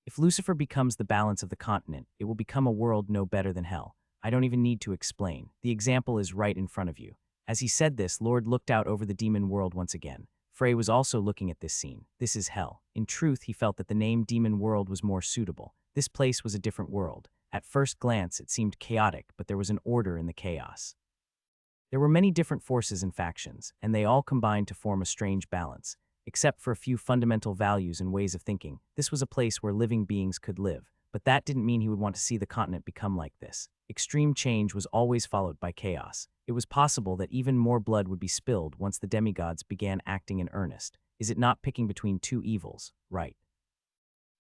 If Lucifer becomes the balance of the continent, it will become a world no better than hell. I don't even need to explain. The example is right in front of you. As he said this, Lord looked out over the demon world once again. Frey was also looking at this scene. This is hell. In truth, he felt that the name Demon World was more suitable. This place was a different world. At first glance, it seemed chaotic, but there was an order in the chaos. There were many different forces and factions, and they all combined to form a strange balance. Except for a few fundamental values and ways of thinking, this was a place where living beings could live, but that didn't mean he would want to see the continent become like this. Extreme change was always followed by chaos. It was possible that even more blood would be spilled once the demigods began acting in earnest. Is it not picking between two evils, right?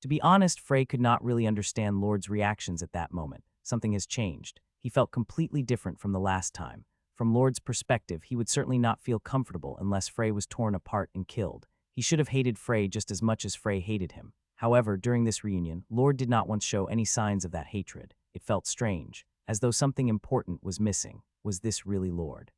To be honest, Frey could not really understand Lord's reactions at that moment. Something has changed. He felt completely different from the last time. From Lord's perspective, he would certainly not feel comfortable unless Frey was torn apart and killed. He should have hated Frey just as much as Frey hated him. However, during this reunion, Lord did not once show any signs of that hatred. It felt strange, as though something important was missing. Was this really Lord?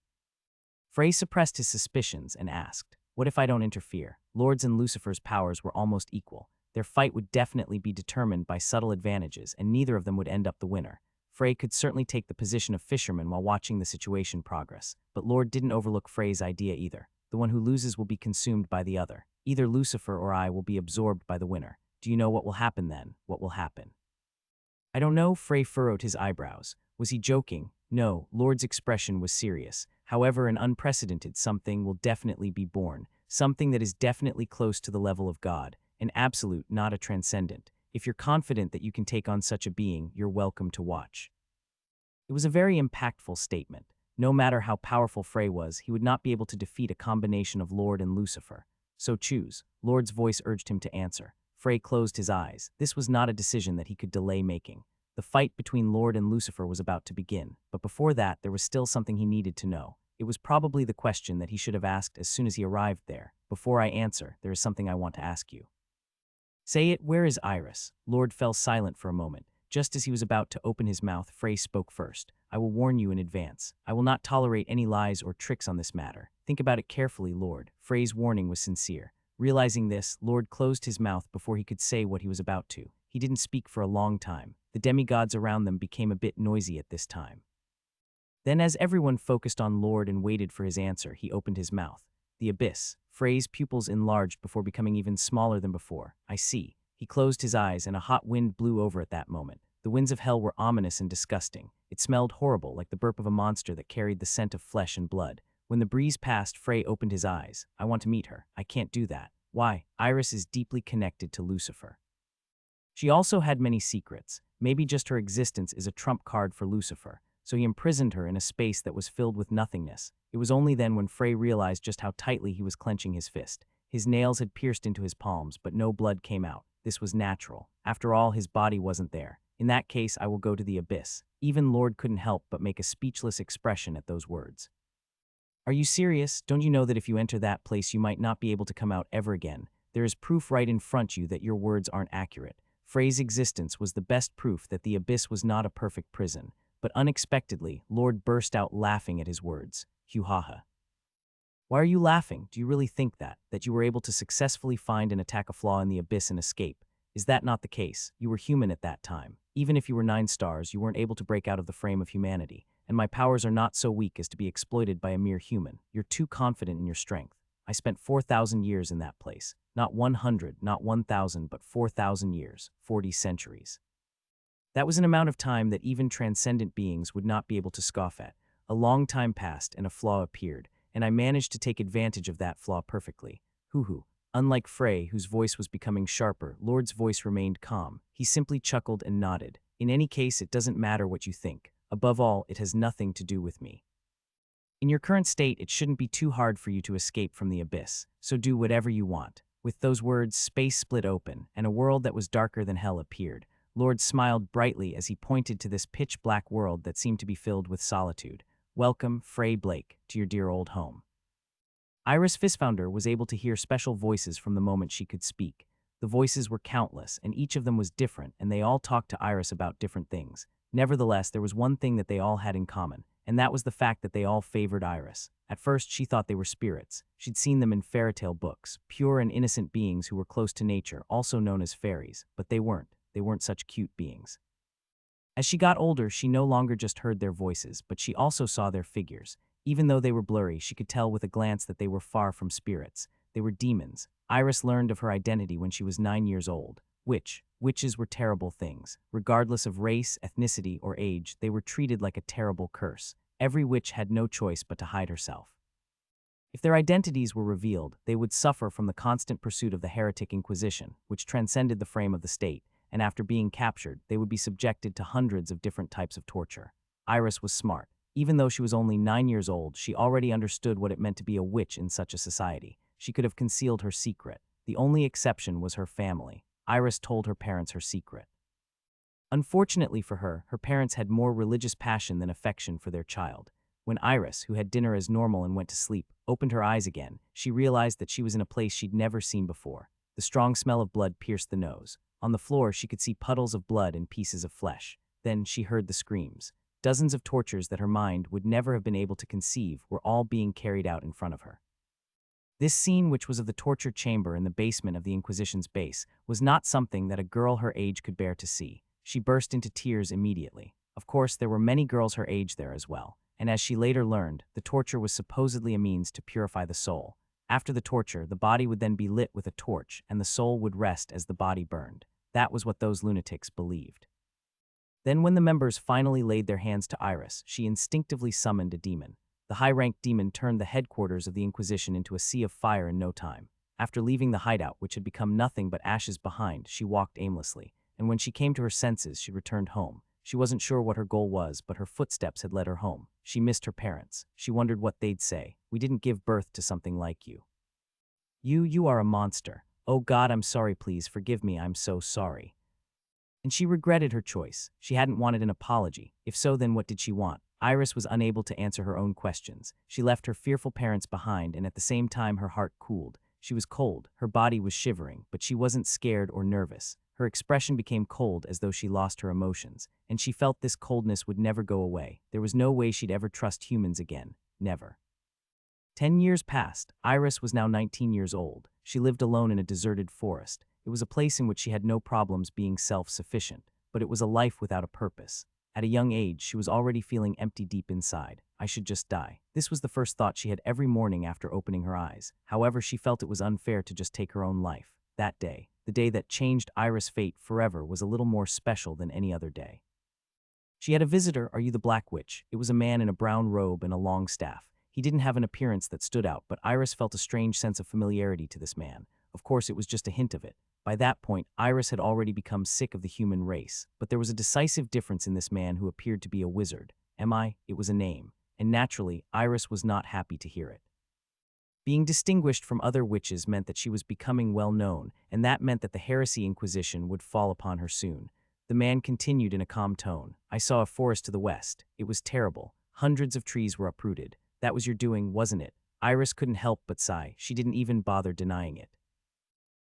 Frey suppressed his suspicions and asked, "What if I don't interfere?" Lord's and Lucifer's powers were almost equal. Their fight would definitely be determined by subtle advantages, and neither of them would end up the winner. Frey could certainly take the position of fisherman while watching the situation progress, but Lord didn't overlook Frey's idea either. The one who loses will be consumed by the other. Either Lucifer or I will be absorbed by the winner. Do you know what will happen then? What will happen? I don't know. Frey furrowed his eyebrows. Was he joking? No, Lord's expression was serious. However, an unprecedented something will definitely be born, something that is definitely close to the level of God, an absolute, not a transcendent. If you're confident that you can take on such a being, you're welcome to watch. It was a very impactful statement. No matter how powerful Frey was, he would not be able to defeat a combination of Lord and Lucifer. So choose. Lord's voice urged him to answer. Frey closed his eyes. This was not a decision that he could delay making. The fight between Lord and Lucifer was about to begin, but before that, there was still something he needed to know. It was probably the question that he should have asked as soon as he arrived there. Before I answer, there is something I want to ask you. Say it. Where is Iris? Lord fell silent for a moment. Just as he was about to open his mouth, Frey spoke first. I will warn you in advance. I will not tolerate any lies or tricks on this matter. Think about it carefully, Lord. Frey's warning was sincere. Realizing this, Lord closed his mouth before he could say what he was about to. He didn't speak for a long time. The demigods around them became a bit noisy at this time. Then, as everyone focused on Lord and waited for his answer, he opened his mouth. The abyss. Frey's pupils enlarged before becoming even smaller than before. I see. He closed his eyes, and a hot wind blew over at that moment. The winds of hell were ominous and disgusting. It smelled horrible, like the burp of a monster that carried the scent of flesh and blood. When the breeze passed, Frey opened his eyes. I want to meet her. I can't do that. Why? Iris is deeply connected to Lucifer. She also had many secrets. Maybe just her existence is a trump card for Lucifer. So he imprisoned her in a space that was filled with nothingness. It was only then when Frey realized just how tightly he was clenching his fist. His nails had pierced into his palms, but no blood came out. This was natural. After all, his body wasn't there. In that case, I will go to the abyss. Even Lord couldn't help but make a speechless expression at those words. Are you serious? Don't you know that if you enter that place, you might not be able to come out ever again? There is proof right in front of you that your words aren't accurate. Frey's existence was the best proof that the abyss was not a perfect prison. But unexpectedly, Lord burst out laughing at his words. Hoo-ha-ha. Why are you laughing? Do you really think that you were able to successfully find and attack a flaw in the abyss and escape? Is that not the case? You were human at that time. Even if you were 9 stars, you weren't able to break out of the frame of humanity. And my powers are not so weak as to be exploited by a mere human. You're too confident in your strength. I spent 4,000 years in that place. Not 100, not 1,000, but 4,000 years, 40 centuries. That was an amount of time that even transcendent beings would not be able to scoff at. A long time passed and a flaw appeared, and I managed to take advantage of that flaw perfectly. Hoo-hoo. Unlike Frey, whose voice was becoming sharper, Lord's voice remained calm. He simply chuckled and nodded. In any case, it doesn't matter what you think. Above all, it has nothing to do with me. In your current state, it shouldn't be too hard for you to escape from the abyss, so do whatever you want. With those words, space split open, and a world that was darker than hell appeared. Lord smiled brightly as he pointed to this pitch-black world that seemed to be filled with solitude. Welcome, Frey Blake, to your dear old home. Iris Fistfounder was able to hear special voices from the moment she could speak. The voices were countless, and each of them was different, and they all talked to Iris about different things. Nevertheless, there was one thing that they all had in common, and that was the fact that they all favored Iris. At first, she thought they were spirits. She'd seen them in fairy tale books, pure and innocent beings who were close to nature, also known as fairies, but they weren't. they weren't such cute beings. As she got older, she no longer just heard their voices, but she also saw their figures. Even though they were blurry, she could tell with a glance that they were far from spirits. They were demons. Iris learned of her identity when she was 9 years old. Witches were terrible things. Regardless of race, ethnicity, or age, they were treated like a terrible curse. Every witch had no choice but to hide herself. If their identities were revealed, they would suffer from the constant pursuit of the heretic Inquisition, which transcended the frame of the state, and after being captured, they would be subjected to hundreds of different types of torture. Iris was smart. Even though she was only 9 years old, she already understood what it meant to be a witch in such a society. She could have concealed her secret. The only exception was her family. Iris told her parents her secret. Unfortunately for her, her parents had more religious passion than affection for their child. When Iris, who had dinner as normal and went to sleep, opened her eyes again, she realized that she was in a place she'd never seen before. The strong smell of blood pierced the nose. On the floor, she could see puddles of blood and pieces of flesh. Then she heard the screams. Dozens of tortures that her mind would never have been able to conceive were all being carried out in front of her. This scene, which was of the torture chamber in the basement of the Inquisition's base, was not something that a girl her age could bear to see. She burst into tears immediately. Of course, there were many girls her age there as well, and as she later learned, the torture was supposedly a means to purify the soul. After the torture, the body would then be lit with a torch, and the soul would rest as the body burned. That was what those lunatics believed. Then when the members finally laid their hands to Iris, she instinctively summoned a demon. The high-ranked demon turned the headquarters of the Inquisition into a sea of fire in no time. After leaving the hideout, which had become nothing but ashes behind, she walked aimlessly, and when she came to her senses, she returned home. She wasn't sure what her goal was, but her footsteps had led her home. She missed her parents. She wondered what they'd say. "We didn't give birth to something like you. You are a monster. Oh God, I'm sorry, please forgive me, I'm so sorry." And she regretted her choice. She hadn't wanted an apology. If so, then what did she want? Iris was unable to answer her own questions. She left her fearful parents behind, and at the same time her heart cooled. She was cold, her body was shivering, but she wasn't scared or nervous. Her expression became cold as though she lost her emotions, and she felt this coldness would never go away. There was no way she'd ever trust humans again. Never. 10 years passed. Iris was now 19 years old. She lived alone in a deserted forest. It was a place in which she had no problems being self-sufficient, but it was a life without a purpose. At a young age, she was already feeling empty deep inside. I should just die. This was the first thought she had every morning after opening her eyes. However, she felt it was unfair to just take her own life. That day, the day that changed Iris' fate forever, was a little more special than any other day. She had a visitor. "Are you the Black Witch?" It was a man in a brown robe and a long staff. He didn't have an appearance that stood out, but Iris felt a strange sense of familiarity to this man. Of course, it was just a hint of it. By that point, Iris had already become sick of the human race, but there was a decisive difference in this man who appeared to be a wizard. It was a name, and naturally, Iris was not happy to hear it. Being distinguished from other witches meant that she was becoming well known, and that meant that the heresy Inquisition would fall upon her soon. The man continued in a calm tone. "I saw a forest to the west. It was terrible. Hundreds of trees were uprooted. That was your doing, wasn't it?" Iris couldn't help but sigh. She didn't even bother denying it.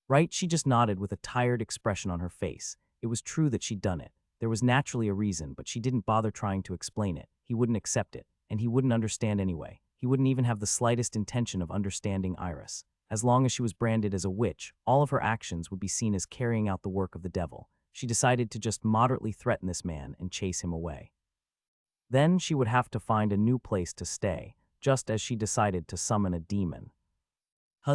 Right, she just nodded with a tired expression on her face. It was true that she'd done it. There was naturally a reason, but she didn't bother trying to explain it. He wouldn't accept it, and he wouldn't understand anyway. He wouldn't even have the slightest intention of understanding Iris. As long as she was branded as a witch, all of her actions would be seen as carrying out the work of the devil. She decided to just moderately threaten this man and chase him away. Then she would have to find a new place to stay, just as she decided to summon a demon.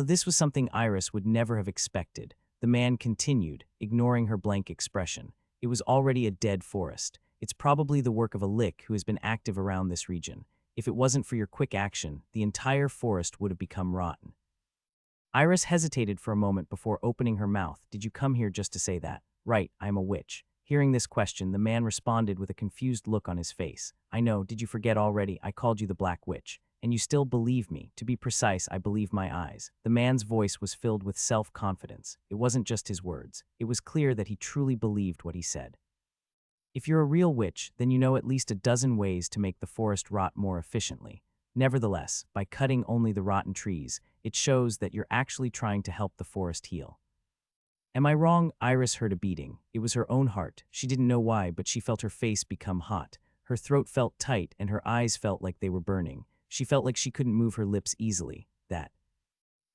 This was something Iris would never have expected. The man continued, ignoring her blank expression. "It was already a dead forest. It's probably the work of a lich who has been active around this region. If it wasn't for your quick action, the entire forest would have become rotten." Iris hesitated for a moment before opening her mouth. "Did you come here just to say that?" "Right, I am a witch." Hearing this question, the man responded with a confused look on his face. "I know, did you forget already? I called you the Black Witch. And you still believe me. To be precise, I believe my eyes." The man's voice was filled with self-confidence. It wasn't just his words. It was clear that he truly believed what he said. "If you're a real witch, then you know at least a dozen ways to make the forest rot more efficiently. Nevertheless, by cutting only the rotten trees, it shows that you're actually trying to help the forest heal." Am I wrong? Iris heard a beating. It was her own heart. She didn't know why, but she felt her face become hot. Her throat felt tight, and her eyes felt like they were burning. She felt like she couldn't move her lips easily.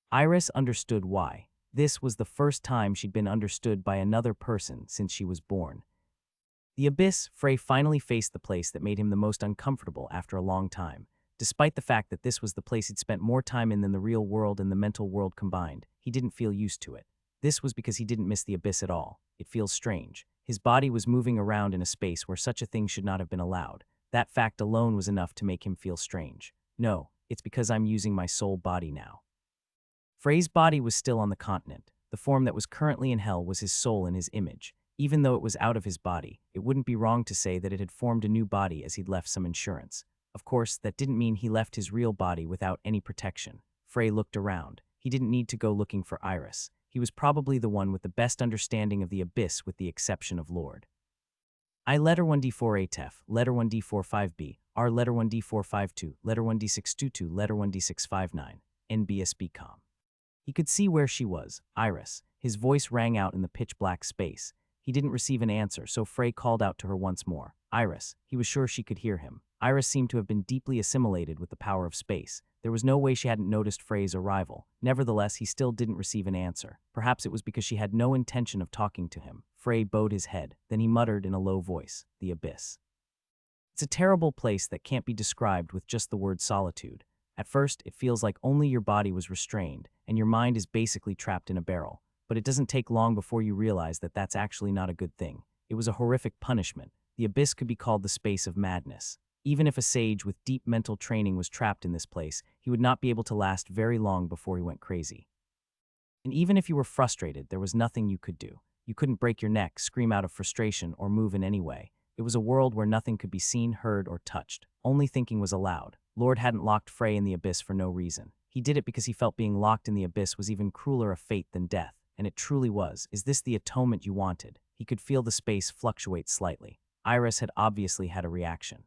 Iris understood why. This was the first time she'd been understood by another person since she was born. The abyss, Frey finally faced the place that made him the most uncomfortable after a long time. Despite the fact that this was the place he'd spent more time in than the real world and the mental world combined, he didn't feel used to it. This was because he didn't miss the abyss at all. It feels strange. His body was moving around in a space where such a thing should not have been allowed. That fact alone was enough to make him feel strange. No, it's because I'm using my soul body now. Frey's body was still on the continent. The form that was currently in hell was his soul in his image. Even though it was out of his body, it wouldn't be wrong to say that it had formed a new body as he'd left some insurance. Of course, that didn't mean he left his real body without any protection. Frey looked around. He didn't need to go looking for Iris. He was probably the one with the best understanding of the abyss with the exception of Lord. I letter 1d4 ATEF, letter 1d4 5b, R letter 1d4 52, letter 1d622, letter 1d659, NBSBcom. He could see where she was, Iris. His voice rang out in the pitch-black space. He didn't receive an answer, so Frey called out to her once more. Iris. He was sure she could hear him. Iris seemed to have been deeply assimilated with the power of space. There was no way she hadn't noticed Frey's arrival. Nevertheless, he still didn't receive an answer. Perhaps it was because she had no intention of talking to him. Frey bowed his head. Then he muttered in a low voice, "The abyss." It's a terrible place that can't be described with just the word solitude. At first, it feels like only your body was restrained, and your mind is basically trapped in a barrel. But it doesn't take long before you realize that that's actually not a good thing. It was a horrific punishment. The abyss could be called the space of madness. Even if a sage with deep mental training was trapped in this place, he would not be able to last very long before he went crazy. And even if you were frustrated, there was nothing you could do. You couldn't break your neck, scream out of frustration, or move in any way. It was a world where nothing could be seen, heard, or touched. Only thinking was allowed. Lord hadn't locked Frey in the abyss for no reason. He did it because he felt being locked in the abyss was even crueler a fate than death. And it truly was. Is this the atonement you wanted? He could feel the space fluctuate slightly. Iris had obviously had a reaction.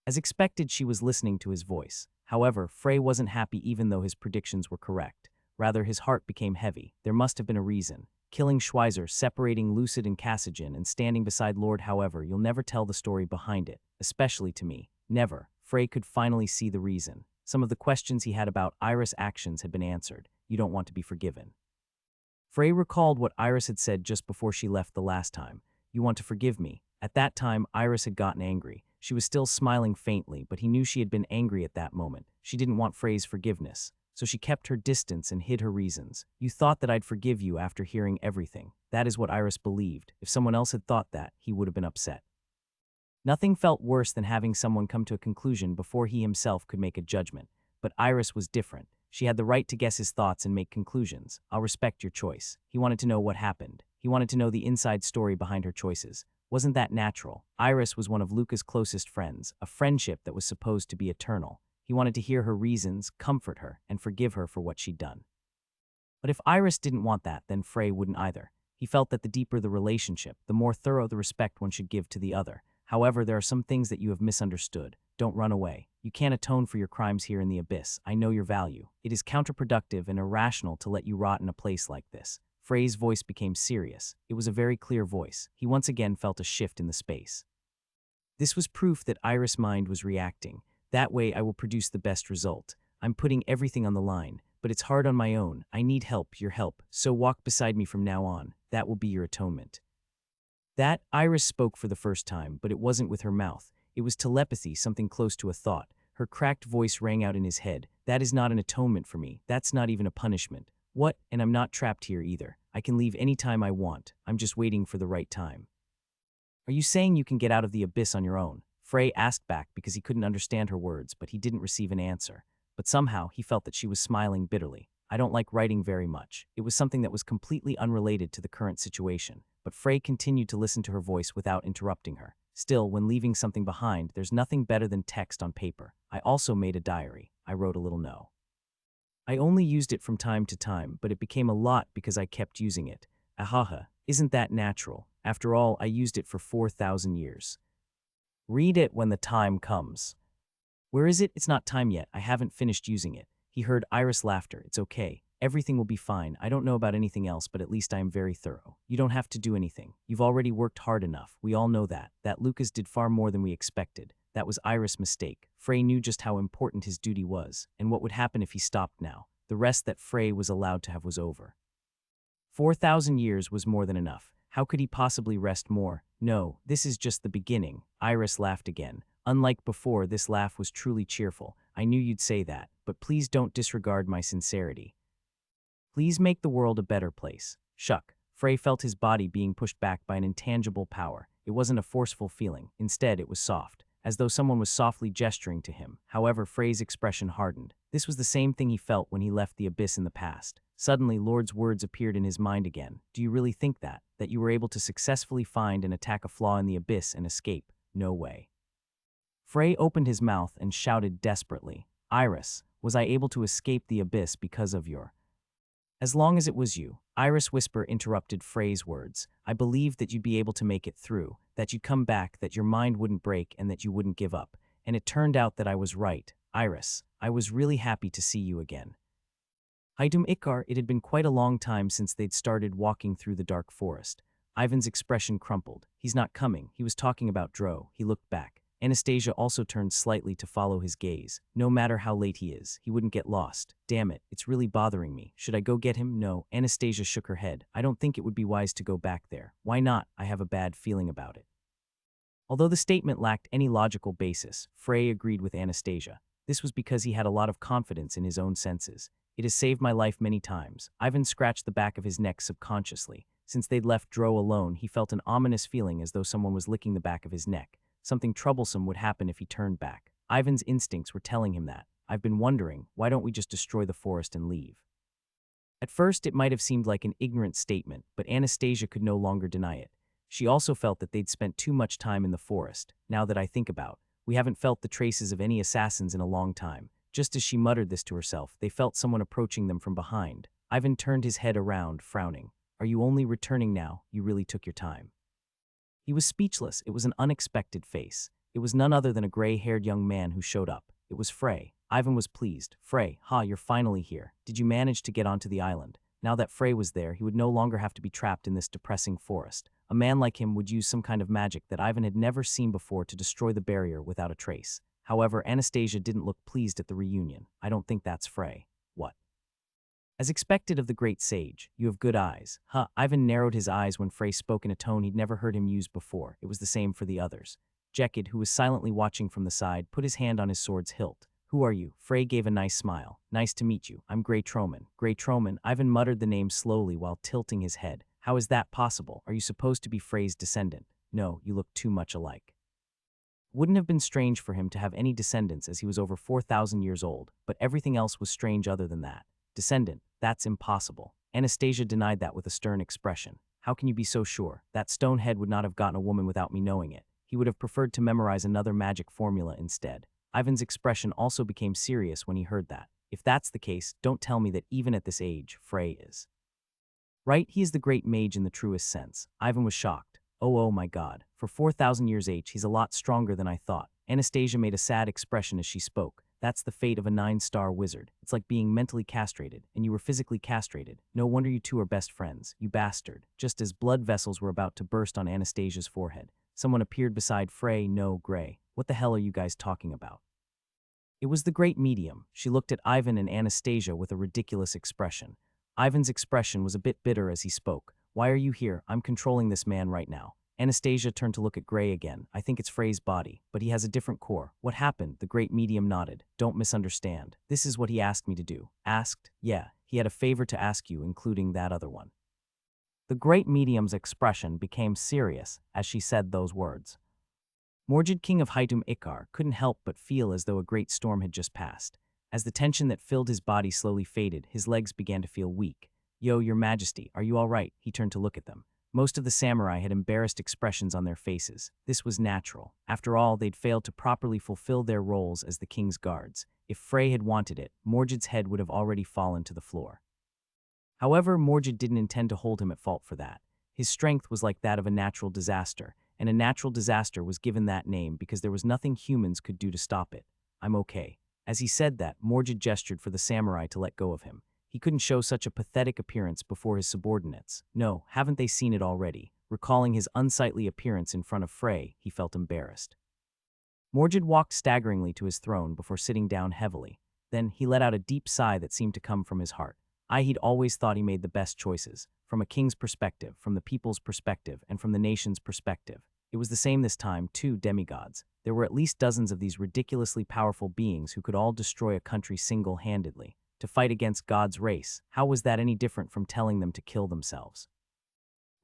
As expected, she was listening to his voice. However, Frey wasn't happy even though his predictions were correct. Rather, his heart became heavy. There must have been a reason. Killing Schweizer, separating Lucid and Cassigen, and standing beside Lord. However, you'll never tell the story behind it, especially to me. Never. Frey could finally see the reason. Some of the questions he had about Iris' actions had been answered. You don't want to be forgiven. Frey recalled what Iris had said just before she left the last time. You want to forgive me. At that time, Iris had gotten angry. She was still smiling faintly, but he knew she had been angry at that moment. She didn't want Frey's forgiveness, so she kept her distance and hid her reasons. You thought that I'd forgive you after hearing everything. That is what Iris believed. If someone else had thought that, he would have been upset. Nothing felt worse than having someone come to a conclusion before he himself could make a judgment. But Iris was different. She had the right to guess his thoughts and make conclusions. I'll respect your choice. He wanted to know what happened. He wanted to know the inside story behind her choices. Wasn't that natural? Iris was one of Luca's closest friends, a friendship that was supposed to be eternal. He wanted to hear her reasons, comfort her, and forgive her for what she'd done. But if Iris didn't want that, then Frey wouldn't either. He felt that the deeper the relationship, the more thorough the respect one should give to the other. However, there are some things that you have misunderstood. Don't run away. You can't atone for your crimes here in the abyss. I know your value. It is counterproductive and irrational to let you rot in a place like this. Frey's voice became serious. It was a very clear voice. He once again felt a shift in the space. This was proof that Iris' mind was reacting. That way I will produce the best result. I'm putting everything on the line, but it's hard on my own. I need help, your help. So walk beside me from now on. That will be your atonement. That, Iris spoke for the first time, but it wasn't with her mouth. It was telepathy, something close to a thought. Her cracked voice rang out in his head. That is not an atonement for me. That's not even a punishment. What? And I'm not trapped here either. I can leave any time I want. I'm just waiting for the right time. Are you saying you can get out of the abyss on your own? Frey asked back because he couldn't understand her words, but he didn't receive an answer. But somehow, he felt that she was smiling bitterly. I don't like writing very much. It was something that was completely unrelated to the current situation. But Frey continued to listen to her voice without interrupting her. Still, when leaving something behind, there's nothing better than text on paper. I also made a diary. I wrote a little note. I only used it from time to time, but it became a lot because I kept using it. Ahaha, isn't that natural? After all, I used it for 4,000 years. Read it when the time comes. Where is it? It's not time yet. I haven't finished using it. He heard Iris' laughter. It's okay. Everything will be fine. I don't know about anything else, but at least I am very thorough. You don't have to do anything. You've already worked hard enough. We all know that. That Lucas did far more than we expected. That was Iris' mistake. Frey knew just how important his duty was, and what would happen if he stopped now. The rest that Frey was allowed to have was over. 4,000 years was more than enough. How could he possibly rest more? No, this is just the beginning. Iris laughed again. Unlike before, this laugh was truly cheerful. I knew you'd say that, but please don't disregard my sincerity. Please make the world a better place. Shuck. Frey felt his body being pushed back by an intangible power. It wasn't a forceful feeling. Instead, it was soft, as though someone was softly gesturing to him. However, Frey's expression hardened. This was the same thing he felt when he left the abyss in the past. Suddenly, Lord's words appeared in his mind again. Do you really think that? That you were able to successfully find and attack a flaw in the abyss and escape? No way. Frey opened his mouth and shouted desperately. Iris, was I able to escape the abyss because of your... As long as it was you, Iris Whisper interrupted Frey's words. I believed that you'd be able to make it through, that you'd come back, that your mind wouldn't break, and that you wouldn't give up. And it turned out that I was right. Iris, I was really happy to see you again. Haidum Ikar, it had been quite a long time since they'd started walking through the dark forest. Ivan's expression crumpled. He's not coming. He was talking about Dro. He looked back. Anastasia also turned slightly to follow his gaze. No matter how late he is, he wouldn't get lost. Damn it, it's really bothering me. Should I go get him? No. Anastasia shook her head. I don't think it would be wise to go back there. Why not? I have a bad feeling about it. Although the statement lacked any logical basis, Frey agreed with Anastasia. This was because he had a lot of confidence in his own senses. It has saved my life many times. Ivan scratched the back of his neck subconsciously. Since they'd left Dro alone, he felt an ominous feeling as though someone was licking the back of his neck. Something troublesome would happen if he turned back. Ivan's instincts were telling him that. I've been wondering, why don't we just destroy the forest and leave? At first, it might have seemed like an ignorant statement, but Anastasia could no longer deny it. She also felt that they'd spent too much time in the forest. Now that I think about, we haven't felt the traces of any assassins in a long time. Just as she muttered this to herself, they felt someone approaching them from behind. Ivan turned his head around, frowning. Are you only returning now? You really took your time. He was speechless. It was an unexpected face. It was none other than a gray-haired young man who showed up. It was Frey. Ivan was pleased. Frey, you're finally here. Did you manage to get onto the island? Now that Frey was there, he would no longer have to be trapped in this depressing forest. A man like him would use some kind of magic that Ivan had never seen before to destroy the barrier without a trace. However, Anastasia didn't look pleased at the reunion. I don't think that's Frey. What? As expected of the great sage, you have good eyes. Ivan narrowed his eyes when Frey spoke in a tone he'd never heard him use before. It was the same for the others. Jekid, who was silently watching from the side, put his hand on his sword's hilt. Who are you? Frey gave a nice smile. Nice to meet you. I'm Grey Troman. Grey Troman, Ivan muttered the name slowly while tilting his head. How is that possible? Are you supposed to be Frey's descendant? No, you look too much alike. Wouldn't have been strange for him to have any descendants as he was over 4,000 years old, but everything else was strange other than that. Descendant, that's impossible. Anastasia denied that with a stern expression. How can you be so sure? That stone head would not have gotten a woman without me knowing it. He would have preferred to memorize another magic formula instead. Ivan's expression also became serious when he heard that. If that's the case, don't tell me that even at this age, Frey is. Right, he is the great mage in the truest sense. Ivan was shocked. Oh my god. For 4,000 years age, he's a lot stronger than I thought. Anastasia made a sad expression as she spoke. That's the fate of a 9-star wizard. It's like being mentally castrated, and you were physically castrated. No wonder you two are best friends, you bastard. Just as blood vessels were about to burst on Anastasia's forehead, someone appeared beside Frey. No, Grey. What the hell are you guys talking about? It was the great medium. She looked at Ivan and Anastasia with a ridiculous expression. Ivan's expression was a bit bitter as he spoke. Why are you here? I'm controlling this man right now. Anastasia turned to look at Grey again. I think it's Frey's body, but he has a different core. What happened? The great medium nodded. Don't misunderstand. This is what he asked me to do. Asked? Yeah, he had a favor to ask you, including that other one. The great medium's expression became serious as she said those words. Morgid, king of Haidum Ikar, couldn't help but feel as though a great storm had just passed. As the tension that filled his body slowly faded, his legs began to feel weak. Yo, your majesty, are you all right? He turned to look at them. Most of the samurai had embarrassed expressions on their faces. This was natural. After all, they'd failed to properly fulfill their roles as the king's guards. If Frey had wanted it, Morgid's head would have already fallen to the floor. However, Morgid didn't intend to hold him at fault for that. His strength was like that of a natural disaster, and a natural disaster was given that name because there was nothing humans could do to stop it. I'm okay. As he said that, Morgid gestured for the samurai to let go of him. He couldn't show such a pathetic appearance before his subordinates. No, haven't they seen it already? Recalling his unsightly appearance in front of Frey, he felt embarrassed. Morgid walked staggeringly to his throne before sitting down heavily. Then he let out a deep sigh that seemed to come from his heart. He'd always thought he made the best choices, from a king's perspective, from the people's perspective, and from the nation's perspective. It was the same this time, too, demigods. There were at least dozens of these ridiculously powerful beings who could all destroy a country single-handedly. To fight against God's race, how was that any different from telling them to kill themselves?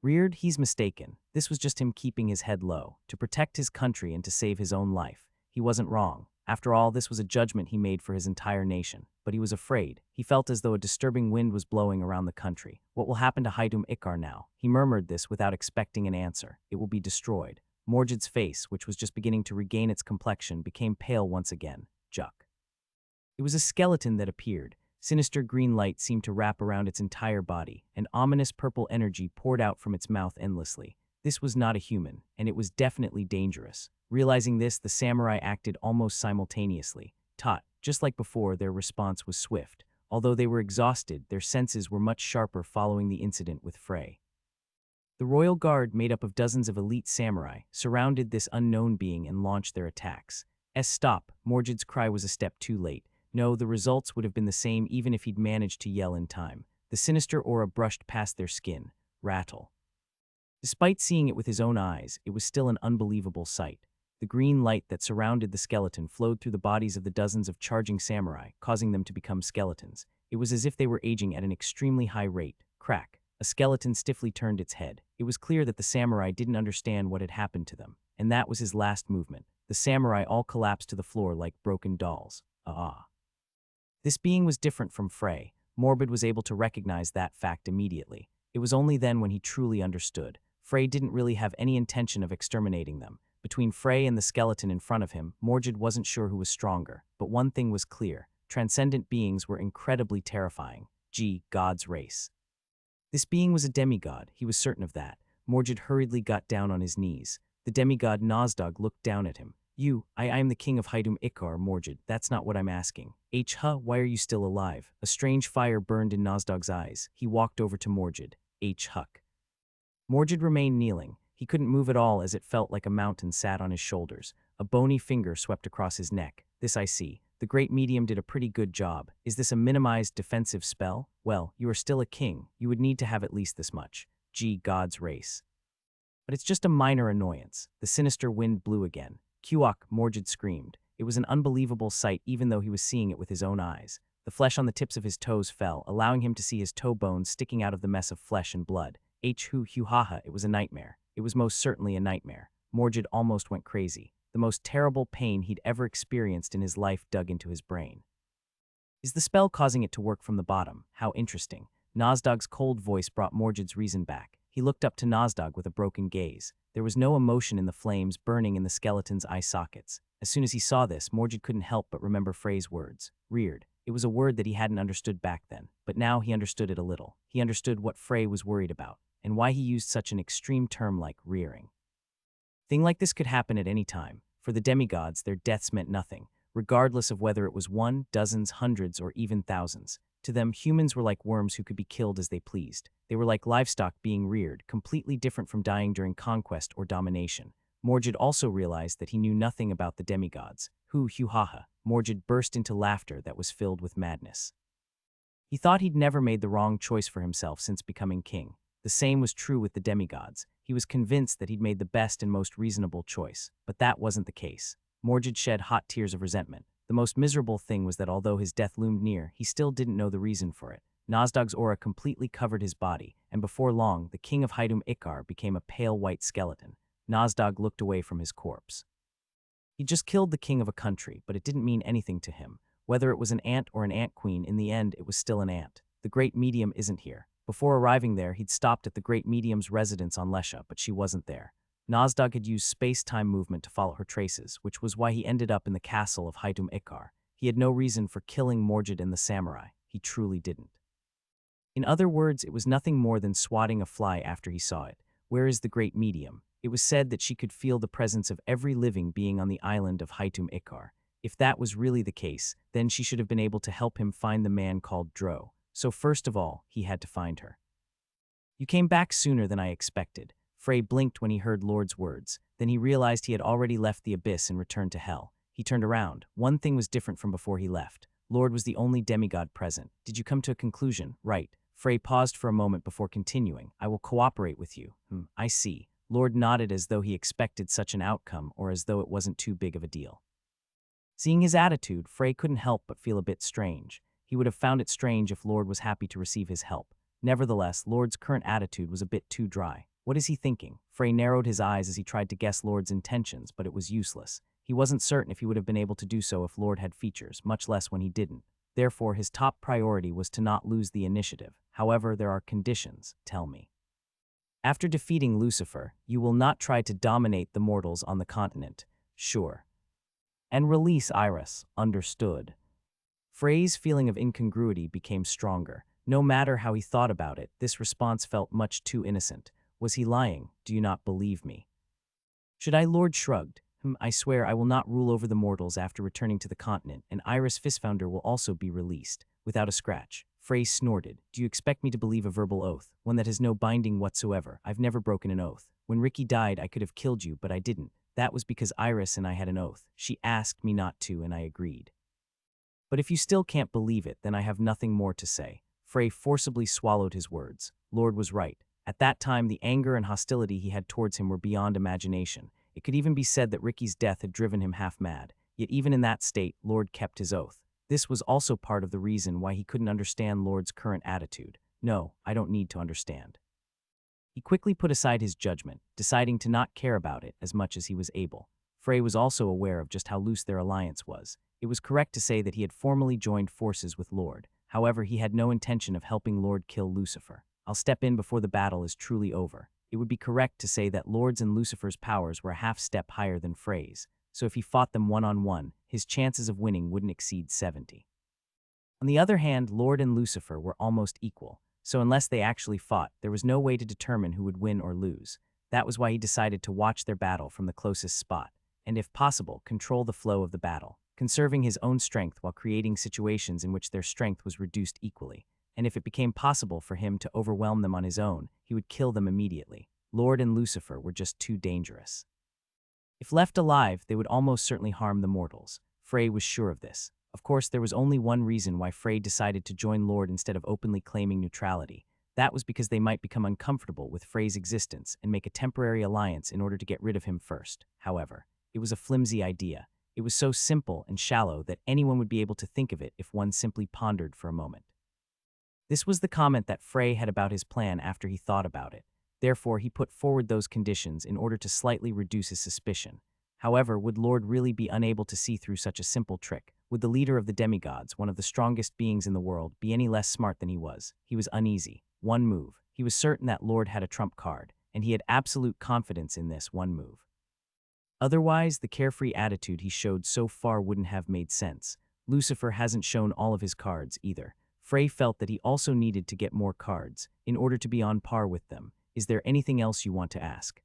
Reared, he's mistaken. This was just him keeping his head low, to protect his country and to save his own life. He wasn't wrong. After all, this was a judgment he made for his entire nation. But he was afraid. He felt as though a disturbing wind was blowing around the country. What will happen to Haidum Ikar now? He murmured this without expecting an answer. It will be destroyed. Morgid's face, which was just beginning to regain its complexion, became pale once again. Juk. It was a skeleton that appeared. Sinister green light seemed to wrap around its entire body, and ominous purple energy poured out from its mouth endlessly. This was not a human, and it was definitely dangerous. Realizing this, the samurai acted almost simultaneously. Just like before, their response was swift. Although they were exhausted, their senses were much sharper following the incident with Frey. The royal guard, made up of dozens of elite samurai, surrounded this unknown being and launched their attacks. Stop! Morgid's cry was a step too late. No, the results would have been the same even if he'd managed to yell in time. The sinister aura brushed past their skin. Rattle. Despite seeing it with his own eyes, it was still an unbelievable sight. The green light that surrounded the skeleton flowed through the bodies of the dozens of charging samurai, causing them to become skeletons. It was as if they were aging at an extremely high rate. Crack. A skeleton stiffly turned its head. It was clear that the samurai didn't understand what had happened to them, and that was his last movement. The samurai all collapsed to the floor like broken dolls. This being was different from Frey. Morbid was able to recognize that fact immediately. It was only then when he truly understood. Frey didn't really have any intention of exterminating them. Between Frey and the skeleton in front of him, Morgid wasn't sure who was stronger. But one thing was clear. Transcendent beings were incredibly terrifying. God's race. This being was a demigod, he was certain of that. Morgid hurriedly got down on his knees. The demigod Nozdog looked down at him. I am the king of Haidum Ikar, Morgid. That's not what I'm asking. Why are you still alive? A strange fire burned in Nozdog's eyes. He walked over to Morgid. Huck. Morgid remained kneeling. He couldn't move at all as it felt like a mountain sat on his shoulders. A bony finger swept across his neck. This I see. The great medium did a pretty good job. Is this a minimized defensive spell? Well, you are still a king. You would need to have at least this much. God's race. But it's just a minor annoyance. The sinister wind blew again. Kuok, Morgid screamed. It was an unbelievable sight even though he was seeing it with his own eyes. The flesh on the tips of his toes fell, allowing him to see his toe bones sticking out of the mess of flesh and blood. It was a nightmare. It was most certainly a nightmare. Morgid almost went crazy. The most terrible pain he'd ever experienced in his life dug into his brain. Is the spell causing it to work from the bottom? How interesting. Nozdog's cold voice brought Morgid's reason back. He looked up to Nozdog with a broken gaze. There was no emotion in the flames burning in the skeleton's eye sockets. As soon as he saw this, Morgid couldn't help but remember Frey's words. Reared. It was a word that he hadn't understood back then, but now he understood it a little. He understood what Frey was worried about, and why he used such an extreme term like rearing. Thing like this could happen at any time. For the demigods, their deaths meant nothing, regardless of whether it was one, dozens, hundreds, or even thousands. To them, humans were like worms who could be killed as they pleased. They were like livestock being reared, completely different from dying during conquest or domination. Morgid also realized that he knew nothing about the demigods. Morgid burst into laughter that was filled with madness. He thought he'd never made the wrong choice for himself since becoming king. The same was true with the demigods. He was convinced that he'd made the best and most reasonable choice. But that wasn't the case. Morgid shed hot tears of resentment. The most miserable thing was that although his death loomed near, he still didn't know the reason for it. Nozdog's aura completely covered his body, and before long, the king of Haidum Ikar became a pale white skeleton. Nozdog looked away from his corpse. He just killed the king of a country, but it didn't mean anything to him. Whether it was an ant or an ant queen, in the end, it was still an ant. The great medium isn't here. Before arriving there, he'd stopped at the great medium's residence on Lesha, but she wasn't there. Nozdog had used space-time movement to follow her traces, which was why he ended up in the castle of Haidum Ikar. He had no reason for killing Morgid and the samurai. He truly didn't. In other words, it was nothing more than swatting a fly after he saw it. Where is the great medium? It was said that she could feel the presence of every living being on the island of Haidum Ikar. If that was really the case, then she should have been able to help him find the man called Dro. So first of all, he had to find her. You came back sooner than I expected. Frey blinked when he heard Lord's words. Then he realized he had already left the abyss and returned to hell. He turned around. One thing was different from before he left. Lord was the only demigod present. Did you come to a conclusion? Right. Frey paused for a moment before continuing. I will cooperate with you. I see. Lord nodded as though he expected such an outcome or as though it wasn't too big of a deal. Seeing his attitude, Frey couldn't help but feel a bit strange. He would have found it strange if Lord was happy to receive his help. Nevertheless, Lord's current attitude was a bit too dry. What is he thinking? Frey narrowed his eyes as he tried to guess Lord's intentions, but it was useless. He wasn't certain if he would have been able to do so if Lord had features, much less when he didn't. Therefore, his top priority was to not lose the initiative. However, there are conditions. Tell me. After defeating Lucifer, you will not try to dominate the mortals on the continent. Sure. And release Iris. Understood. Frey's feeling of incongruity became stronger. No matter how he thought about it, this response felt much too innocent. Was he lying? Do you not believe me? Should I? Lord shrugged. I swear I will not rule over the mortals after returning to the continent, and Iris Fistfounder will also be released, without a scratch. Frey snorted. Do you expect me to believe a verbal oath, one that has no binding whatsoever? I've never broken an oath. When Ricky died, I could have killed you, but I didn't. That was because Iris and I had an oath. She asked me not to, and I agreed. But if you still can't believe it, then I have nothing more to say. Frey forcibly swallowed his words. Lord was right. At that time, the anger and hostility he had towards him were beyond imagination. It could even be said that Ricky's death had driven him half mad. Yet even in that state, Lord kept his oath. This was also part of the reason why he couldn't understand Lord's current attitude. No, I don't need to understand. He quickly put aside his judgment, deciding to not care about it as much as he was able. Frey was also aware of just how loose their alliance was. It was correct to say that he had formally joined forces with Lord. However, he had no intention of helping Lord kill Lucifer. I'll step in before the battle is truly over. It would be correct to say that Lord's and Lucifer's powers were a half step higher than Frey's, so if he fought them one-on-one, his chances of winning wouldn't exceed 70. On the other hand, Lord and Lucifer were almost equal, so unless they actually fought, there was no way to determine who would win or lose. That was why he decided to watch their battle from the closest spot, and if possible, control the flow of the battle, conserving his own strength while creating situations in which their strength was reduced equally. And if it became possible for him to overwhelm them on his own, he would kill them immediately. Lord and Lucifer were just too dangerous. If left alive, they would almost certainly harm the mortals. Frey was sure of this. Of course, there was only one reason why Frey decided to join Lord instead of openly claiming neutrality. That was because they might become uncomfortable with Frey's existence and make a temporary alliance in order to get rid of him first. However, it was a flimsy idea. It was so simple and shallow that anyone would be able to think of it if one simply pondered for a moment. This was the comment that Frey had about his plan after he thought about it. Therefore, he put forward those conditions in order to slightly reduce his suspicion. However, would Lord really be unable to see through such a simple trick? Would the leader of the demigods, one of the strongest beings in the world, be any less smart than he was? He was uneasy. One move. He was certain that Lord had a trump card, and he had absolute confidence in this one move. Otherwise, the carefree attitude he showed so far wouldn't have made sense. Lucifer hasn't shown all of his cards either. Frey felt that he also needed to get more cards, in order to be on par with them. Is there anything else you want to ask?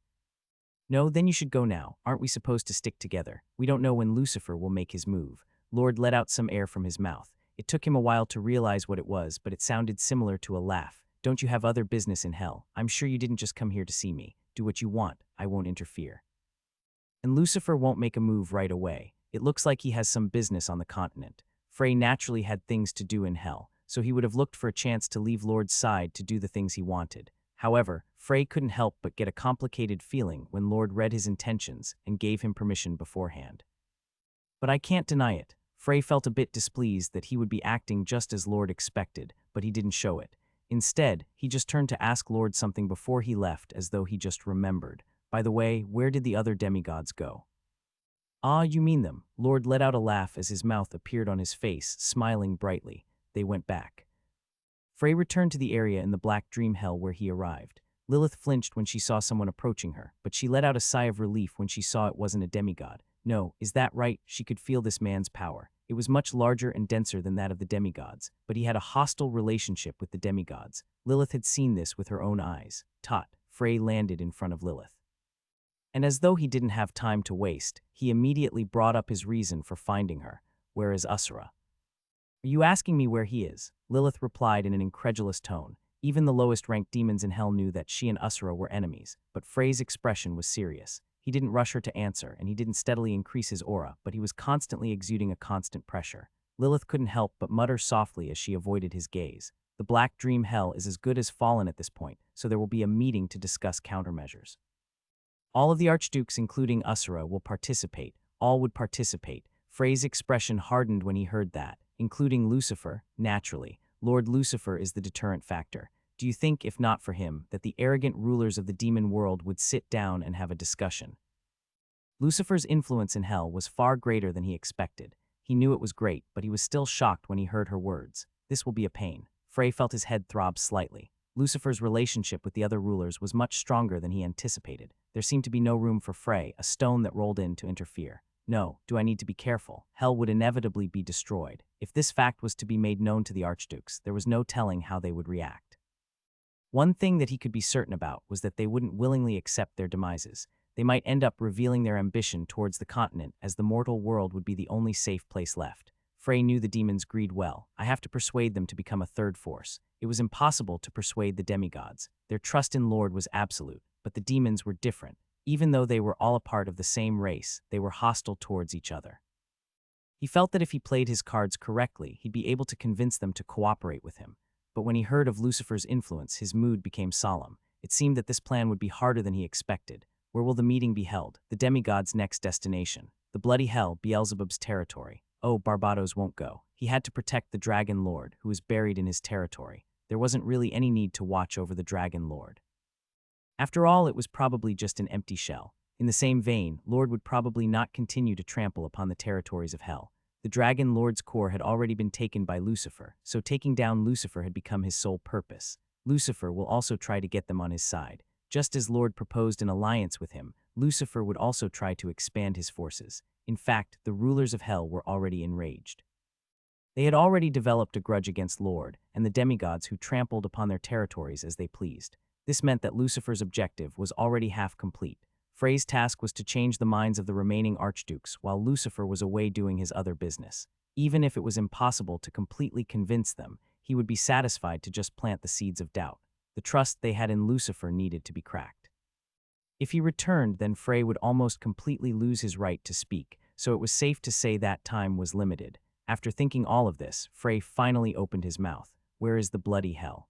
No, then you should go now. Aren't we supposed to stick together? We don't know when Lucifer will make his move. Lord let out some air from his mouth. It took him a while to realize what it was, but it sounded similar to a laugh. Don't you have other business in hell? I'm sure you didn't just come here to see me. Do what you want. I won't interfere. And Lucifer won't make a move right away. It looks like he has some business on the continent. Frey naturally had things to do in hell, so he would have looked for a chance to leave Lord's side to do the things he wanted. However, Frey couldn't help but get a complicated feeling when Lord read his intentions and gave him permission beforehand. But I can't deny it. Frey felt a bit displeased that he would be acting just as Lord expected, but he didn't show it. Instead, he just turned to ask Lord something before he left as though he just remembered. By the way, where did the other demigods go? Ah, you mean them. Lord let out a laugh as his mouth appeared on his face, smiling brightly. They went back. Frey returned to the area in the black dream hell where he arrived. Lilith flinched when she saw someone approaching her, but she let out a sigh of relief when she saw it wasn't a demigod. No, is that right? She could feel this man's power. It was much larger and denser than that of the demigods, but he had a hostile relationship with the demigods. Lilith had seen this with her own eyes. Tot, Frey landed in front of Lilith. And as though he didn't have time to waste, he immediately brought up his reason for finding her. Where is Usura? Are you asking me where he is? Lilith replied in an incredulous tone. Even the lowest-ranked demons in hell knew that she and Usura were enemies, but Frey's expression was serious. He didn't rush her to answer, and he didn't steadily increase his aura, but he was constantly exuding a constant pressure. Lilith couldn't help but mutter softly as she avoided his gaze. The Black Dream Hell is as good as fallen at this point, so there will be a meeting to discuss countermeasures. All of the archdukes, including Usura, will participate. All would participate. Frey's expression hardened when he heard that, including Lucifer, naturally. Lord Lucifer is the deterrent factor. Do you think, if not for him, that the arrogant rulers of the demon world would sit down and have a discussion? Lucifer's influence in hell was far greater than he expected. He knew it was great, but he was still shocked when he heard her words. This will be a pain. Frey felt his head throb slightly. Lucifer's relationship with the other rulers was much stronger than he anticipated. There seemed to be no room for Frey, a stone that rolled in, to interfere. No, do I need to be careful? Hell would inevitably be destroyed. If this fact was to be made known to the archdukes, there was no telling how they would react. One thing that he could be certain about was that they wouldn't willingly accept their demises. They might end up revealing their ambition towards the continent, as the mortal world would be the only safe place left. Frey knew the demons' greed well. I have to persuade them to become a third force. It was impossible to persuade the demigods. Their trust in Lord was absolute, but the demons were different. Even though they were all a part of the same race, they were hostile towards each other. He felt that if he played his cards correctly, he'd be able to convince them to cooperate with him. But when he heard of Lucifer's influence, his mood became solemn. It seemed that this plan would be harder than he expected. Where will the meeting be held? The demigod's next destination. The bloody hell, Beelzebub's territory. Oh, Barbados won't go. He had to protect the Dragon Lord, who was buried in his territory. There wasn't really any need to watch over the Dragon Lord. After all, it was probably just an empty shell. In the same vein, Lord would probably not continue to trample upon the territories of hell. The Dragon Lord's core had already been taken by Lucifer, so taking down Lucifer had become his sole purpose. Lucifer will also try to get them on his side. Just as Lord proposed an alliance with him, Lucifer would also try to expand his forces. In fact, the rulers of hell were already enraged. They had already developed a grudge against Lord and the demigods who trampled upon their territories as they pleased. This meant that Lucifer's objective was already half complete. Frey's task was to change the minds of the remaining archdukes while Lucifer was away doing his other business. Even if it was impossible to completely convince them, he would be satisfied to just plant the seeds of doubt. The trust they had in Lucifer needed to be cracked. If he returned, then Frey would almost completely lose his right to speak, so it was safe to say that time was limited. After thinking all of this, Frey finally opened his mouth. Where is the bloody hell?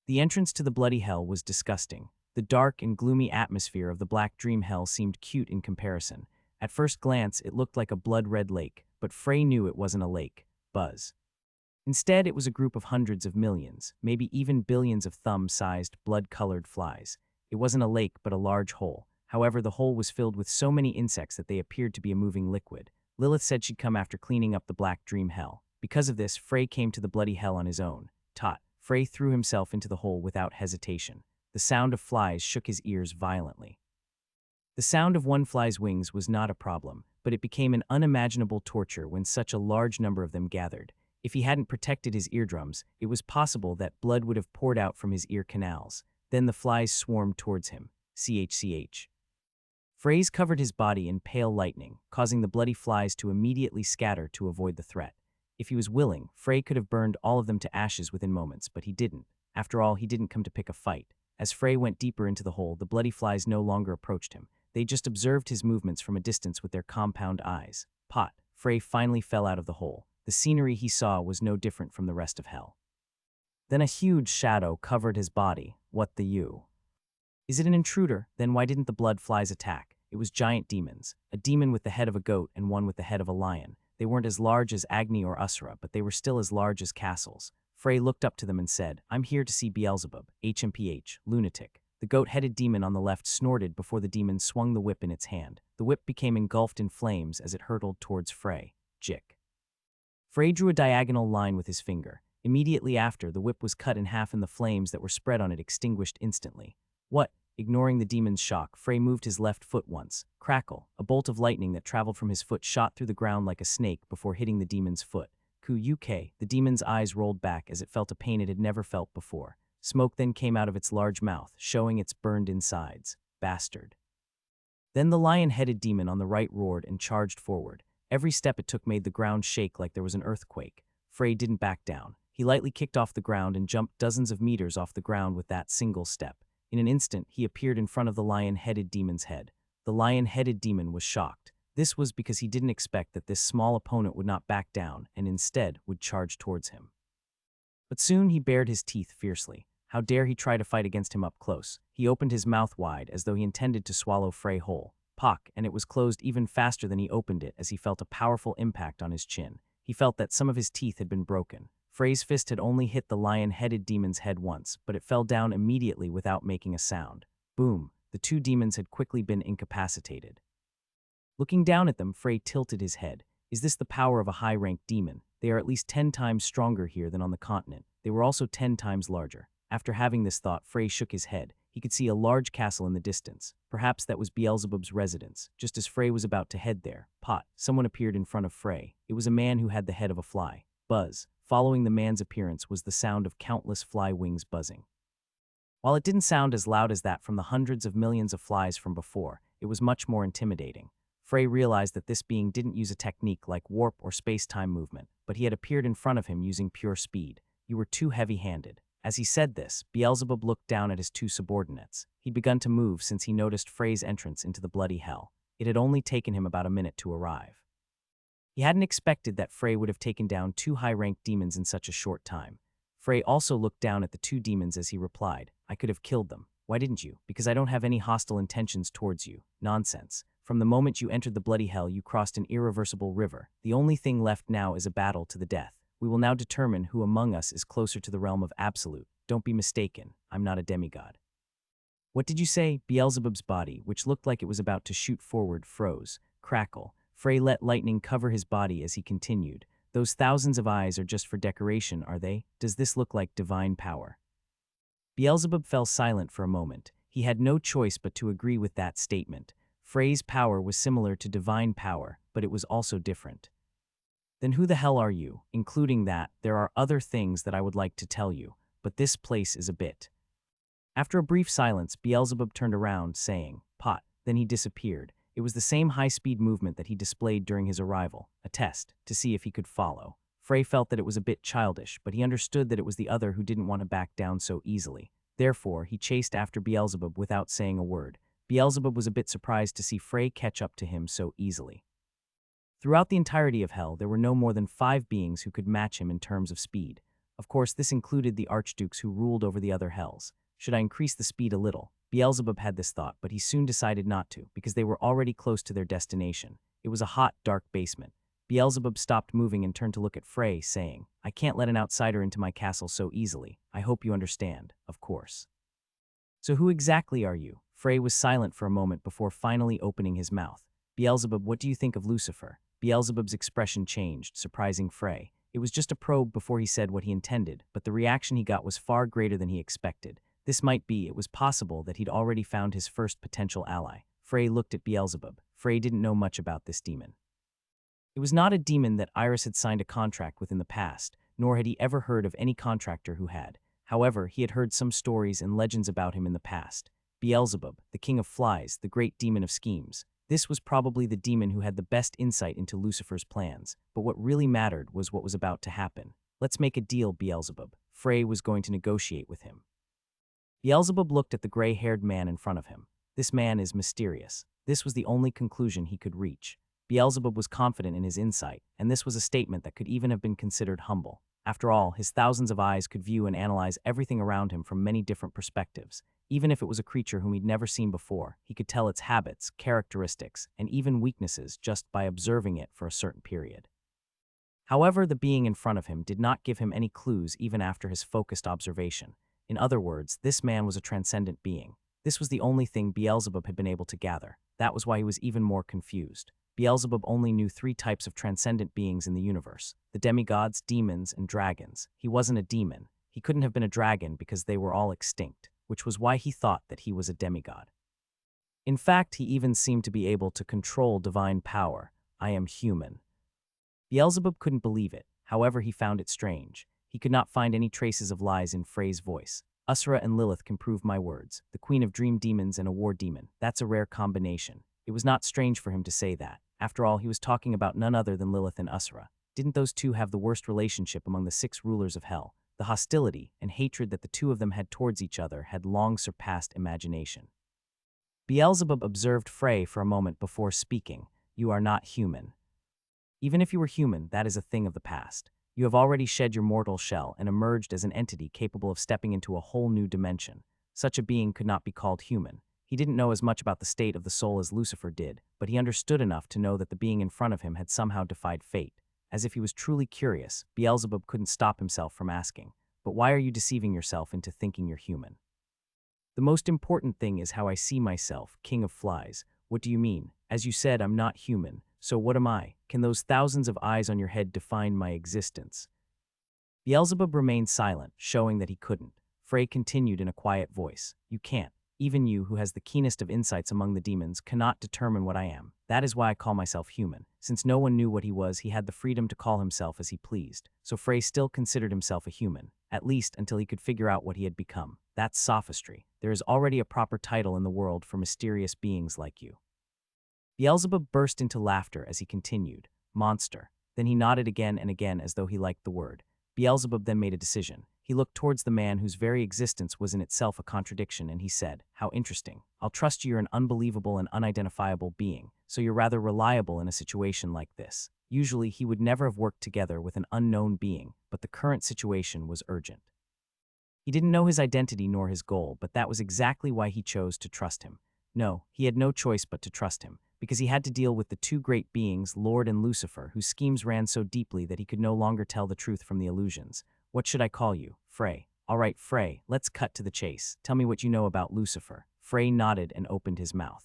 The entrance to the bloody hell was disgusting. The dark and gloomy atmosphere of the Black Dream Hell seemed cute in comparison. At first glance, it looked like a blood-red lake, but Frey knew it wasn't a lake. Buzz. Instead, it was a group of hundreds of millions, maybe even billions of thumb-sized, blood-colored flies. It wasn't a lake, but a large hole. However, the hole was filled with so many insects that they appeared to be a moving liquid. Lilith said she'd come after cleaning up the Black Dream Hell. Because of this, Frey came to the bloody hell on his own. Frey threw himself into the hole without hesitation. The sound of flies shook his ears violently. The sound of one fly's wings was not a problem, but it became an unimaginable torture when such a large number of them gathered. If he hadn't protected his eardrums, it was possible that blood would have poured out from his ear canals. Then the flies swarmed towards him. CHCH. Frey's covered his body in pale lightning, causing the bloody flies to immediately scatter to avoid the threat. If he was willing, Frey could have burned all of them to ashes within moments, but he didn't. After all, he didn't come to pick a fight. As Frey went deeper into the hole, the bloody flies no longer approached him. They just observed his movements from a distance with their compound eyes. Frey finally fell out of the hole. The scenery he saw was no different from the rest of hell. Then a huge shadow covered his body. What the you? Is it an intruder? Then why didn't the blood flies attack? It was giant demons. A demon with the head of a goat and one with the head of a lion. They weren't as large as Agni or Usura, but they were still as large as castles. Frey looked up to them and said, I'm here to see Beelzebub, HMPH, lunatic. The goat-headed demon on the left snorted before the demon swung the whip in its hand. The whip became engulfed in flames as it hurtled towards Frey. Jick. Frey drew a diagonal line with his finger. Immediately after, the whip was cut in half and the flames that were spread on it extinguished instantly. What? Ignoring the demon's shock, Frey moved his left foot once. Crackle. A bolt of lightning that traveled from his foot shot through the ground like a snake before hitting the demon's foot. UK. The demon's eyes rolled back as it felt a pain it had never felt before. Smoke then came out of its large mouth, showing its burned insides. Bastard. Then the lion-headed demon on the right roared and charged forward. Every step it took made the ground shake like there was an earthquake. Frey didn't back down. He lightly kicked off the ground and jumped dozens of meters off the ground with that single step. In an instant, he appeared in front of the lion-headed demon's head. The lion-headed demon was shocked. This was because he didn't expect that this small opponent would not back down and instead would charge towards him. But soon he bared his teeth fiercely. How dare he try to fight against him up close? He opened his mouth wide as though he intended to swallow Frey whole. Pock, and it was closed even faster than he opened it as he felt a powerful impact on his chin. He felt that some of his teeth had been broken. Frey's fist had only hit the lion-headed demon's head once, but it fell down immediately without making a sound. Boom! The two demons had quickly been incapacitated. Looking down at them, Frey tilted his head. Is this the power of a high-ranked demon? They are at least 10 times stronger here than on the continent. They were also 10 times larger. After having this thought, Frey shook his head. He could see a large castle in the distance. Perhaps that was Beelzebub's residence. Just as Frey was about to head there, someone appeared in front of Frey. It was a man who had the head of a fly. Buzz. Following the man's appearance was the sound of countless fly wings buzzing. While it didn't sound as loud as that from the hundreds of millions of flies from before, it was much more intimidating. Frey realized that this being didn't use a technique like warp or space-time movement, but he had appeared in front of him using pure speed. You were too heavy-handed. As he said this, Beelzebub looked down at his two subordinates. He'd begun to move since he noticed Frey's entrance into the bloody hell. It had only taken him about a minute to arrive. He hadn't expected that Frey would have taken down two high-ranked demons in such a short time. Frey also looked down at the two demons as he replied, I could have killed them. Why didn't you? Because I don't have any hostile intentions towards you. Nonsense. From the moment you entered the bloody hell, you crossed an irreversible river. The only thing left now is a battle to the death. We will now determine who among us is closer to the realm of absolute. Don't be mistaken, I'm not a demigod. What did you say? Beelzebub's body, which looked like it was about to shoot forward, froze. Crackle. Frey let lightning cover his body as he continued. Those thousands of eyes are just for decoration, are they? Does this look like divine power? Beelzebub fell silent for a moment. He had no choice but to agree with that statement. Frey's power was similar to divine power, but it was also different. Then who the hell are you? Including that, there are other things that I would like to tell you, but this place is a bit. After a brief silence, Beelzebub turned around, saying, then he disappeared. It was the same high-speed movement that he displayed during his arrival, a test, to see if he could follow. Frey felt that it was a bit childish, but he understood that it was the other who didn't want to back down so easily. Therefore, he chased after Beelzebub without saying a word. Beelzebub was a bit surprised to see Frey catch up to him so easily. Throughout the entirety of Hell, there were no more than 5 beings who could match him in terms of speed. Of course, this included the archdukes who ruled over the other hells. Should I increase the speed a little? Beelzebub had this thought, but he soon decided not to, because they were already close to their destination. It was a hot, dark basement. Beelzebub stopped moving and turned to look at Frey, saying, I can't let an outsider into my castle so easily. I hope you understand, of course. So who exactly are you? Frey was silent for a moment before finally opening his mouth. Beelzebub, what do you think of Lucifer? Beelzebub's expression changed, surprising Frey. It was just a probe before he said what he intended, but the reaction he got was far greater than he expected. It was possible that he'd already found his first potential ally. Frey looked at Beelzebub. Frey didn't know much about this demon. It was not a demon that Iris had signed a contract with in the past, nor had he ever heard of any contractor who had. However, he had heard some stories and legends about him in the past. Beelzebub, the king of flies, the great demon of schemes. This was probably the demon who had the best insight into Lucifer's plans, but what really mattered was what was about to happen. Let's make a deal, Beelzebub. Frey was going to negotiate with him. Beelzebub looked at the gray-haired man in front of him. This man is mysterious. This was the only conclusion he could reach. Beelzebub was confident in his insight, and this was a statement that could even have been considered humble. After all, his thousands of eyes could view and analyze everything around him from many different perspectives. Even if it was a creature whom he'd never seen before, he could tell its habits, characteristics, and even weaknesses just by observing it for a certain period. However, the being in front of him did not give him any clues even after his focused observation. In other words, this man was a transcendent being. This was the only thing Beelzebub had been able to gather. That was why he was even more confused. Beelzebub only knew 3 types of transcendent beings in the universe: the demigods, demons, and dragons. He wasn't a demon. He couldn't have been a dragon because they were all extinct, which was why he thought that he was a demigod. In fact, he even seemed to be able to control divine power. I am human. Beelzebub couldn't believe it. However, he found it strange. He could not find any traces of lies in Frey's voice. Usra and Lilith can prove my words. The queen of dream demons and a war demon. That's a rare combination. It was not strange for him to say that. After all, he was talking about none other than Lilith and Usra. Didn't those two have the worst relationship among the 6 rulers of hell? The hostility and hatred that the two of them had towards each other had long surpassed imagination. Beelzebub observed Frey for a moment before speaking. You are not human. Even if you were human, that is a thing of the past. You have already shed your mortal shell and emerged as an entity capable of stepping into a whole new dimension. Such a being could not be called human. He didn't know as much about the state of the soul as Lucifer did, but he understood enough to know that the being in front of him had somehow defied fate. As if he was truly curious, Beelzebub couldn't stop himself from asking, "But why are you deceiving yourself into thinking you're human?" "The most important thing is how I see myself, King of Flies. What do you mean? As you said, I'm not human. So what am I? Can those thousands of eyes on your head define my existence?" Beelzebub remained silent, showing that he couldn't. Frey continued in a quiet voice, "You can't. Even you, who has the keenest of insights among the demons, cannot determine what I am. That is why I call myself human. Since no one knew what he was, he had the freedom to call himself as he pleased. So Frey still considered himself a human, at least until he could figure out what he had become. That's sophistry. There is already a proper title in the world for mysterious beings like you." Beelzebub burst into laughter as he continued, "Monster." Then he nodded again and again as though he liked the word. Beelzebub then made a decision. He looked towards the man whose very existence was in itself a contradiction, and he said, "How interesting. I'll trust you're an unbelievable and unidentifiable being, so you're rather reliable in a situation like this." Usually, he would never have worked together with an unknown being, but the current situation was urgent. He didn't know his identity nor his goal, but that was exactly why he chose to trust him. No, he had no choice but to trust him, because he had to deal with the two great beings, Lord and Lucifer, whose schemes ran so deeply that he could no longer tell the truth from the illusions. "What should I call you?" "Frey." "All right, Frey, let's cut to the chase. Tell me what you know about Lucifer." Frey nodded and opened his mouth.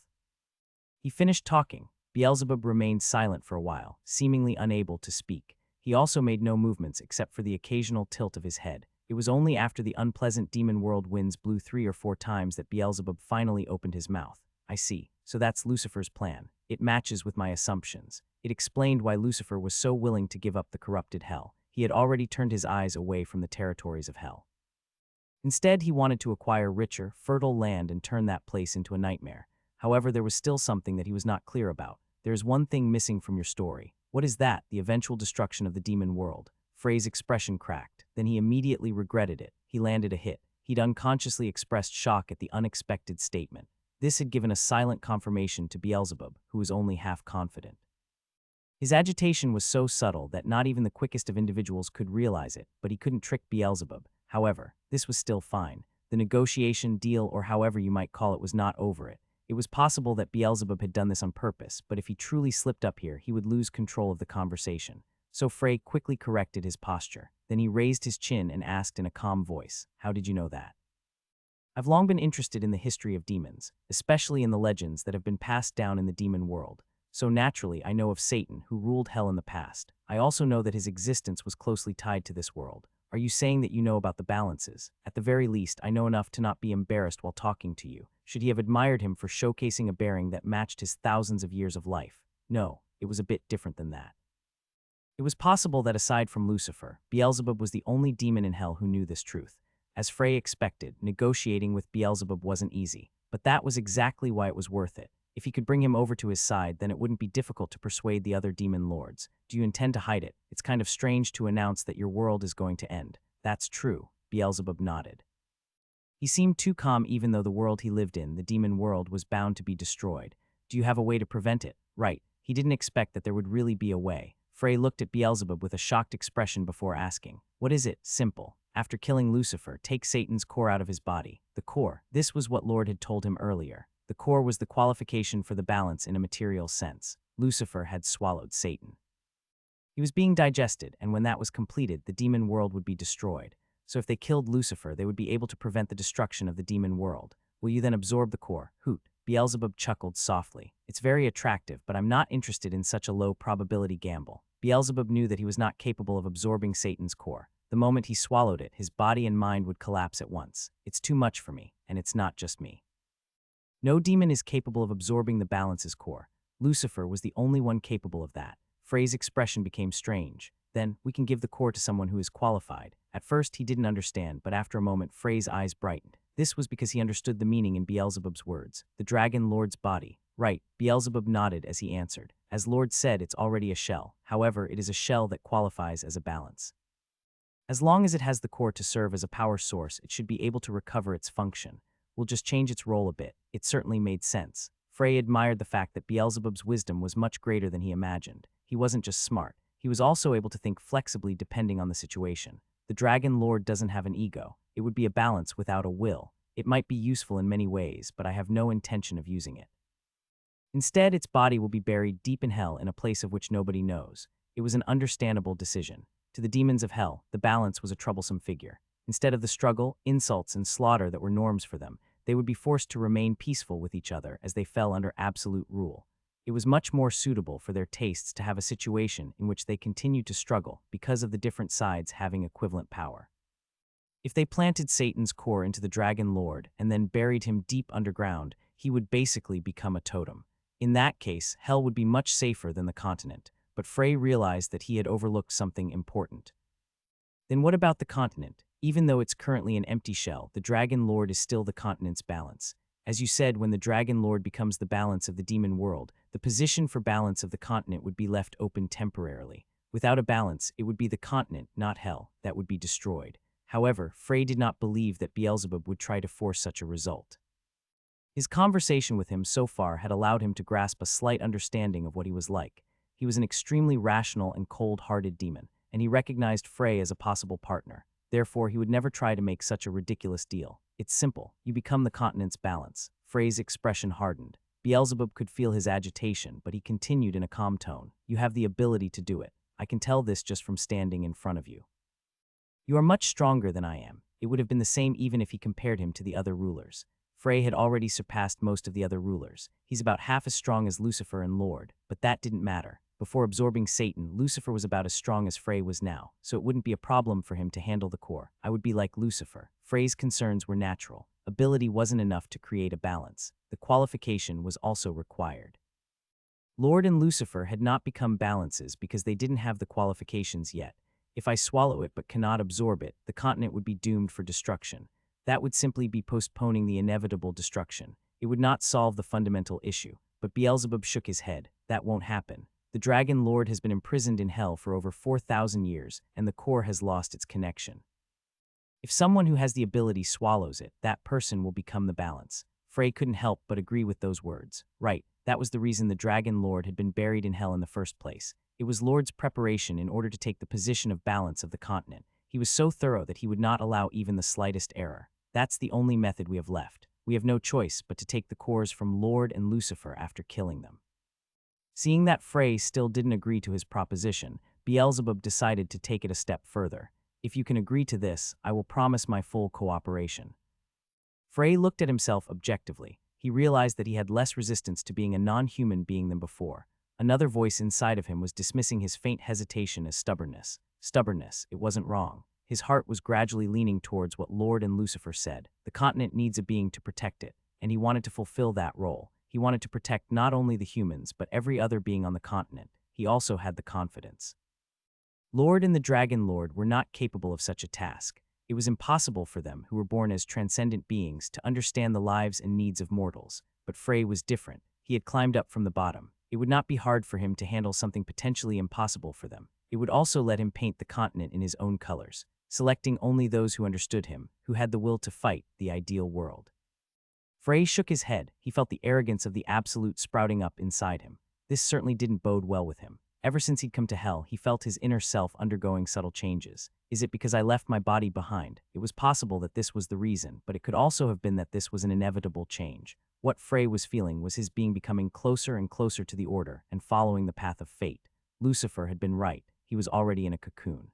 He finished talking. Beelzebub remained silent for a while, seemingly unable to speak. He also made no movements except for the occasional tilt of his head. It was only after the unpleasant demon world winds blew 3 or 4 times that Beelzebub finally opened his mouth. "I see. So that's Lucifer's plan. It matches with my assumptions." It explained why Lucifer was so willing to give up the corrupted hell. He had already turned his eyes away from the territories of hell. Instead, he wanted to acquire richer, fertile land and turn that place into a nightmare. However, there was still something that he was not clear about. "There is one thing missing from your story." "What is that?" "The eventual destruction of the demon world." Frey's expression cracked. Then he immediately regretted it. He landed a hit. He'd unconsciously expressed shock at the unexpected statement. This had given a silent confirmation to Beelzebub, who was only half confident. His agitation was so subtle that not even the quickest of individuals could realize it, but he couldn't trick Beelzebub. However, this was still fine. The negotiation, deal, or however you might call it was not over it. It was possible that Beelzebub had done this on purpose, but if he truly slipped up here, he would lose control of the conversation. So Frey quickly corrected his posture. Then he raised his chin and asked in a calm voice, "How did you know that?" "I've long been interested in the history of demons, especially in the legends that have been passed down in the demon world. So naturally, I know of Satan, who ruled hell in the past. I also know that his existence was closely tied to this world." "Are you saying that you know about the balances?" "At the very least, I know enough to not be embarrassed while talking to you." Should he have admired him for showcasing a bearing that matched his thousands of years of life? No, it was a bit different than that. It was possible that aside from Lucifer, Beelzebub was the only demon in hell who knew this truth. As Frey expected, negotiating with Beelzebub wasn't easy, but that was exactly why it was worth it. If he could bring him over to his side, then it wouldn't be difficult to persuade the other demon lords. "Do you intend to hide it? It's kind of strange to announce that your world is going to end." "That's true." Beelzebub nodded. He seemed too calm even though the world he lived in, the demon world, was bound to be destroyed. "Do you have a way to prevent it?" "Right." He didn't expect that there would really be a way. Frey looked at Beelzebub with a shocked expression before asking, "What is it?" "Simple. After killing Lucifer, take Satan's core out of his body." The core. This was what Lord had told him earlier. The core was the qualification for the balance in a material sense. Lucifer had swallowed Satan. He was being digested, and when that was completed, the demon world would be destroyed. So if they killed Lucifer, they would be able to prevent the destruction of the demon world. "Will you then absorb the core?" "Hoot." Beelzebub chuckled softly. "It's very attractive, but I'm not interested in such a low probability gamble." Beelzebub knew that he was not capable of absorbing Satan's core. The moment he swallowed it, his body and mind would collapse at once. "It's too much for me, and it's not just me. No demon is capable of absorbing the balance's core. Lucifer was the only one capable of that." Frey's expression became strange. "Then, we can give the core to someone who is qualified." At first, he didn't understand, but after a moment, Frey's eyes brightened. This was because he understood the meaning in Beelzebub's words. "The Dragon Lord's body." "Right." Beelzebub nodded as he answered. "As Lord said, it's already a shell. However, it is a shell that qualifies as a balance. As long as it has the core to serve as a power source, it should be able to recover its function. We'll just change its role a bit." It certainly made sense. Frey admired the fact that Beelzebub's wisdom was much greater than he imagined. He wasn't just smart. He was also able to think flexibly depending on the situation. The Dragon Lord doesn't have an ego. It would be a balance without a will. It might be useful in many ways, but I have no intention of using it. Instead, its body will be buried deep in hell in a place of which nobody knows. It was an understandable decision. To the demons of hell, the balance was a troublesome figure. Instead of the struggle, insults, and slaughter that were norms for them, they would be forced to remain peaceful with each other as they fell under absolute rule. It was much more suitable for their tastes to have a situation in which they continued to struggle because of the different sides having equivalent power. If they planted Satan's core into the Dragon Lord and then buried him deep underground, he would basically become a totem. In that case, hell would be much safer than the continent, but Frey realized that he had overlooked something important. Then what about the continent? Even though it's currently an empty shell, the Dragon Lord is still the continent's balance. As you said, when the Dragon Lord becomes the balance of the demon world, the position for balance of the continent would be left open temporarily. Without a balance, it would be the continent, not hell, that would be destroyed. However, Frey did not believe that Beelzebub would try to force such a result. His conversation with him so far had allowed him to grasp a slight understanding of what he was like. He was an extremely rational and cold-hearted demon, and he recognized Frey as a possible partner. Therefore, he would never try to make such a ridiculous deal. It's simple. You become the continent's balance. Frey's expression hardened. Beelzebub could feel his agitation, but he continued in a calm tone. You have the ability to do it. I can tell this just from standing in front of you. You are much stronger than I am. It would have been the same even if he compared him to the other rulers. Frey had already surpassed most of the other rulers. He's about half as strong as Lucifer and Lord, but that didn't matter. Before absorbing Satan, Lucifer was about as strong as Frey was now, so it wouldn't be a problem for him to handle the core. I would be like Lucifer. Frey's concerns were natural. Ability wasn't enough to create a balance. The qualification was also required. Lord and Lucifer had not become balances because they didn't have the qualifications yet. If I swallow it but cannot absorb it, the continent would be doomed for destruction. That would simply be postponing the inevitable destruction. It would not solve the fundamental issue. But Beelzebub shook his head. That won't happen. The Dragon Lord has been imprisoned in hell for over 4,000 years, and the core has lost its connection. If someone who has the ability swallows it, that person will become the balance. Frey couldn't help but agree with those words. Right, that was the reason the Dragon Lord had been buried in hell in the first place. It was Lord's preparation in order to take the position of balance of the continent. He was so thorough that he would not allow even the slightest error. That's the only method we have left. We have no choice but to take the cores from Lord and Lucifer after killing them. Seeing that Frey still didn't agree to his proposition, Beelzebub decided to take it a step further. If you can agree to this, I will promise my full cooperation. Frey looked at himself objectively. He realized that he had less resistance to being a non-human being than before. Another voice inside of him was dismissing his faint hesitation as stubbornness. Stubbornness, it wasn't wrong. His heart was gradually leaning towards what Lord and Lucifer said. The continent needs a being to protect it, and he wanted to fulfill that role. He wanted to protect not only the humans, but every other being on the continent. He also had the confidence. Lord and the Dragon Lord were not capable of such a task. It was impossible for them, who were born as transcendent beings, to understand the lives and needs of mortals. But Frey was different. He had climbed up from the bottom. It would not be hard for him to handle something potentially impossible for them. It would also let him paint the continent in his own colors, selecting only those who understood him, who had the will to fight the ideal world. Frey shook his head. He felt the arrogance of the absolute sprouting up inside him. This certainly didn't bode well with him. Ever since he'd come to hell, he felt his inner self undergoing subtle changes. Is it because I left my body behind? It was possible that this was the reason, but it could also have been that this was an inevitable change. What Frey was feeling was his being becoming closer and closer to the order and following the path of fate. Lucifer had been right. He was already in a cocoon.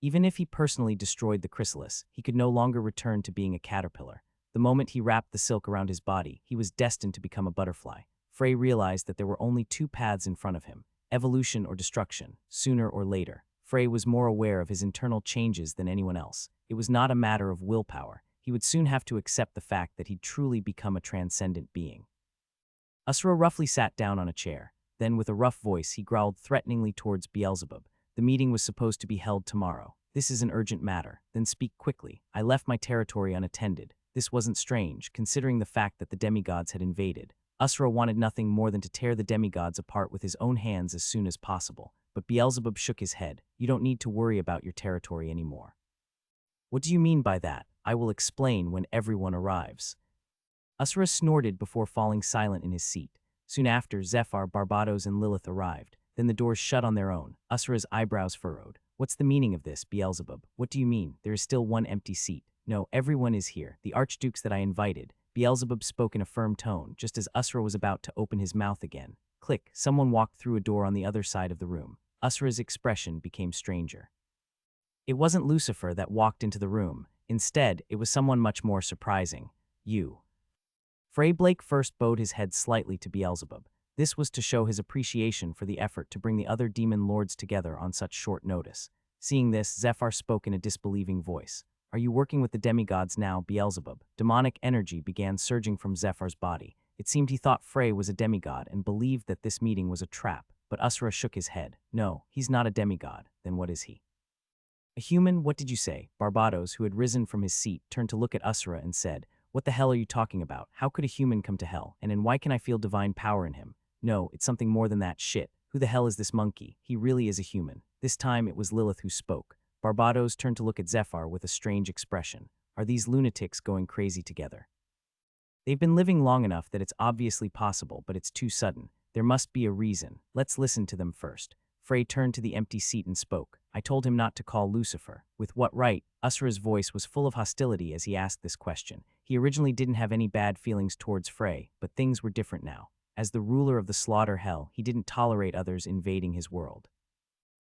Even if he personally destroyed the chrysalis, he could no longer return to being a caterpillar. The moment he wrapped the silk around his body, he was destined to become a butterfly. Frey realized that there were only two paths in front of him, evolution or destruction, sooner or later. Frey was more aware of his internal changes than anyone else. It was not a matter of willpower. He would soon have to accept the fact that he'd truly become a transcendent being. Asura roughly sat down on a chair. Then, with a rough voice, he growled threateningly towards Beelzebub. The meeting was supposed to be held tomorrow. This is an urgent matter. Then speak quickly. I left my territory unattended. This wasn't strange, considering the fact that the demigods had invaded. Asura wanted nothing more than to tear the demigods apart with his own hands as soon as possible. But Beelzebub shook his head. You don't need to worry about your territory anymore. What do you mean by that? I will explain when everyone arrives. Usra snorted before falling silent in his seat. Soon after, Zephyr, Barbados, and Lilith arrived. Then the doors shut on their own. Usra's eyebrows furrowed. What's the meaning of this, Beelzebub? What do you mean? There is still one empty seat. No, everyone is here. The archdukes that I invited. Beelzebub spoke in a firm tone, just as Usra was about to open his mouth again. Click, someone walked through a door on the other side of the room. Usra's expression became stranger. It wasn't Lucifer that walked into the room. Instead, it was someone much more surprising. You. Frey Blake first bowed his head slightly to Beelzebub. This was to show his appreciation for the effort to bring the other demon lords together on such short notice. Seeing this, Zephyr spoke in a disbelieving voice. Are you working with the demigods now, Beelzebub? Demonic energy began surging from Zephyr's body. It seemed he thought Frey was a demigod and believed that this meeting was a trap, but Usra shook his head. No, he's not a demigod. Then what is he? A human? What did you say? Barbados, who had risen from his seat, turned to look at Usra and said, What the hell are you talking about? How could a human come to hell? And why can I feel divine power in him? No, it's something more than that shit. Who the hell is this monkey? He really is a human. This time it was Lilith who spoke. Barbados turned to look at Zephyr with a strange expression. Are these lunatics going crazy together? They've been living long enough that it's obviously possible, but it's too sudden. There must be a reason. Let's listen to them first. Frey turned to the empty seat and spoke. I told him not to call Lucifer. With what right? Usra's voice was full of hostility as he asked this question. He originally didn't have any bad feelings towards Frey, but things were different now. As the ruler of the slaughter hell, he didn't tolerate others invading his world.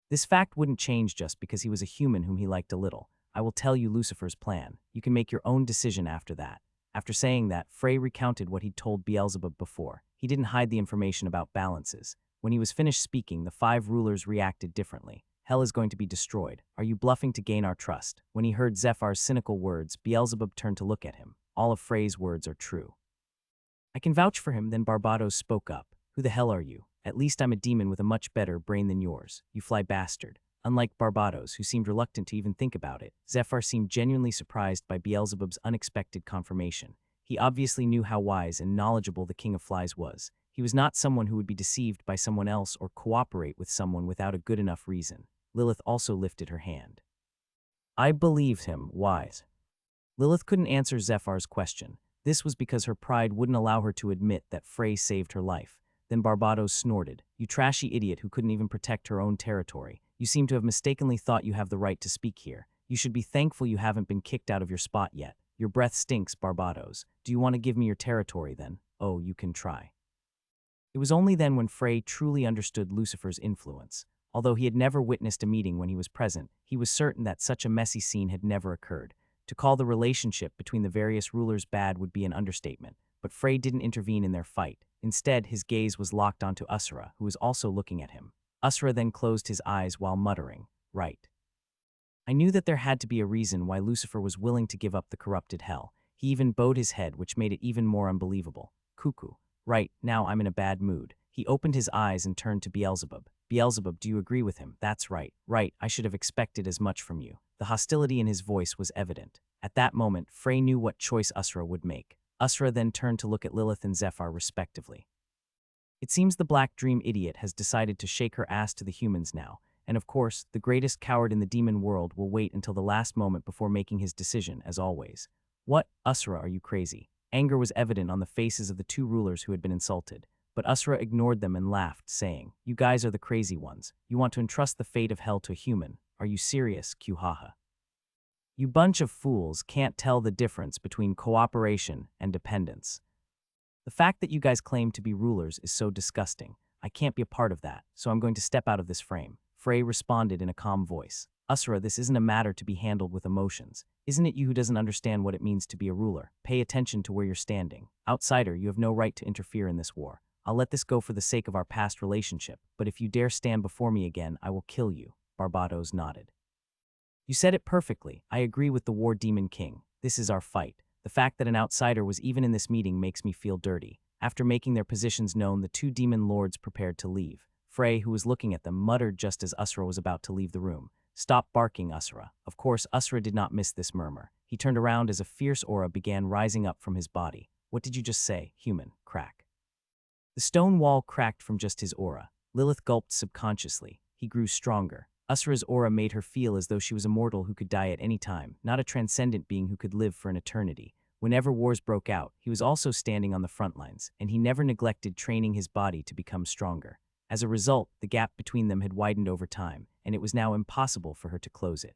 This fact wouldn't change just because he was a human whom he liked a little. I will tell you Lucifer's plan. You can make your own decision after that. After saying that, Frey recounted what he'd told Beelzebub before. He didn't hide the information about balances. When he was finished speaking, the 5 rulers reacted differently. Hell is going to be destroyed. Are you bluffing to gain our trust? When he heard Zephyr's cynical words, Beelzebub turned to look at him. All of Frey's words are true. I can vouch for him. Then Barbados spoke up. Who the hell are you? At least I'm a demon with a much better brain than yours. You fly bastard. Unlike Barbados, who seemed reluctant to even think about it, Zephyr seemed genuinely surprised by Beelzebub's unexpected confirmation. He obviously knew how wise and knowledgeable the King of Flies was. He was not someone who would be deceived by someone else or cooperate with someone without a good enough reason. Lilith also lifted her hand. I believed him, wise. Lilith couldn't answer Zephyr's question. This was because her pride wouldn't allow her to admit that Frey saved her life. Then Barbados snorted. You trashy idiot who couldn't even protect her own territory. You seem to have mistakenly thought you have the right to speak here. You should be thankful you haven't been kicked out of your spot yet. Your breath stinks, Barbados. Do you want to give me your territory then? Oh, you can try. It was only then when Frey truly understood Lucifer's influence. Although he had never witnessed a meeting when he was present, he was certain that such a messy scene had never occurred. To call the relationship between the various rulers bad would be an understatement, but Frey didn't intervene in their fight. Instead, his gaze was locked onto Usra, who was also looking at him. Usra then closed his eyes while muttering, Right. I knew that there had to be a reason why Lucifer was willing to give up the corrupted hell. He even bowed his head, which made it even more unbelievable. Cuckoo. Right, now I'm in a bad mood. He opened his eyes and turned to Beelzebub. Beelzebub, do you agree with him? That's right. Right, I should have expected as much from you. The hostility in his voice was evident. At that moment, Frey knew what choice Usra would make. Usra then turned to look at Lilith and Zephyr respectively. It seems the Black Dream idiot has decided to shake her ass to the humans now, and of course, the greatest coward in the demon world will wait until the last moment before making his decision, as always. What, Usra, are you crazy? Anger was evident on the faces of the 2 rulers who had been insulted, but Usra ignored them and laughed, saying, You guys are the crazy ones. You want to entrust the fate of hell to a human. Are you serious, Qhaha? You bunch of fools can't tell the difference between cooperation and dependence. The fact that you guys claim to be rulers is so disgusting. I can't be a part of that, so I'm going to step out of this frame. Frey responded in a calm voice. Usra, this isn't a matter to be handled with emotions. Isn't it you who doesn't understand what it means to be a ruler? Pay attention to where you're standing. Outsider, you have no right to interfere in this war. I'll let this go for the sake of our past relationship, but if you dare stand before me again, I will kill you. Barbados nodded. You said it perfectly. I agree with the War Demon King. This is our fight. The fact that an outsider was even in this meeting makes me feel dirty. After making their positions known, the 2 demon lords prepared to leave. Frey, who was looking at them, muttered just as Usra was about to leave the room. Stop barking, Usra. Of course, Usra did not miss this murmur. He turned around as a fierce aura began rising up from his body. What did you just say, human? Crack. The stone wall cracked from just his aura. Lilith gulped subconsciously. He grew stronger. Usra's aura made her feel as though she was a mortal who could die at any time, not a transcendent being who could live for an eternity. Whenever wars broke out, he was also standing on the front lines, and he never neglected training his body to become stronger. As a result, the gap between them had widened over time, and it was now impossible for her to close it.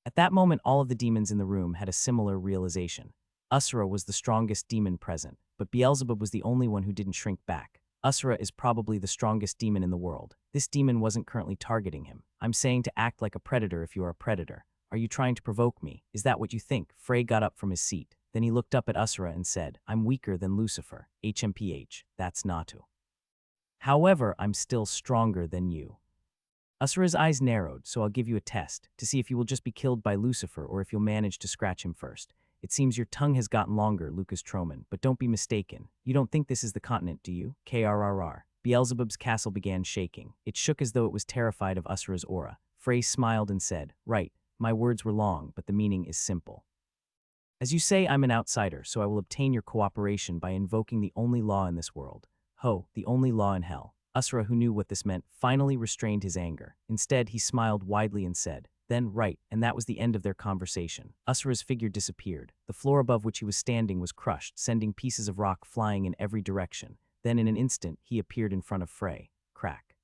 At that moment, all of the demons in the room had a similar realization. Usura was the strongest demon present, but Beelzebub was the only one who didn't shrink back. Usura is probably the strongest demon in the world. This demon wasn't currently targeting him. I'm saying to act like a predator if you are a predator. Are you trying to provoke me? Is that what you think? Frey got up from his seat. Then he looked up at Usura and said, I'm weaker than Lucifer. HMPH, that's Natu. However, I'm still stronger than you. Usura's eyes narrowed, so I'll give you a test, to see if you will just be killed by Lucifer or if you'll manage to scratch him first. It seems your tongue has gotten longer, Lucas Troman, but don't be mistaken. You don't think this is the continent, do you? KRRR. Beelzebub's castle began shaking. It shook as though it was terrified of Usura's aura. Frey smiled and said, Right, my words were long, but the meaning is simple. As you say, I'm an outsider, so I will obtain your cooperation by invoking the only law in this world. Ho, the only law in hell. Usura, who knew what this meant, finally restrained his anger. Instead, he smiled widely and said, Then, right, and that was the end of their conversation. Usura's figure disappeared. The floor above which he was standing was crushed, sending pieces of rock flying in every direction. Then, in an instant, he appeared in front of Frey. Crack.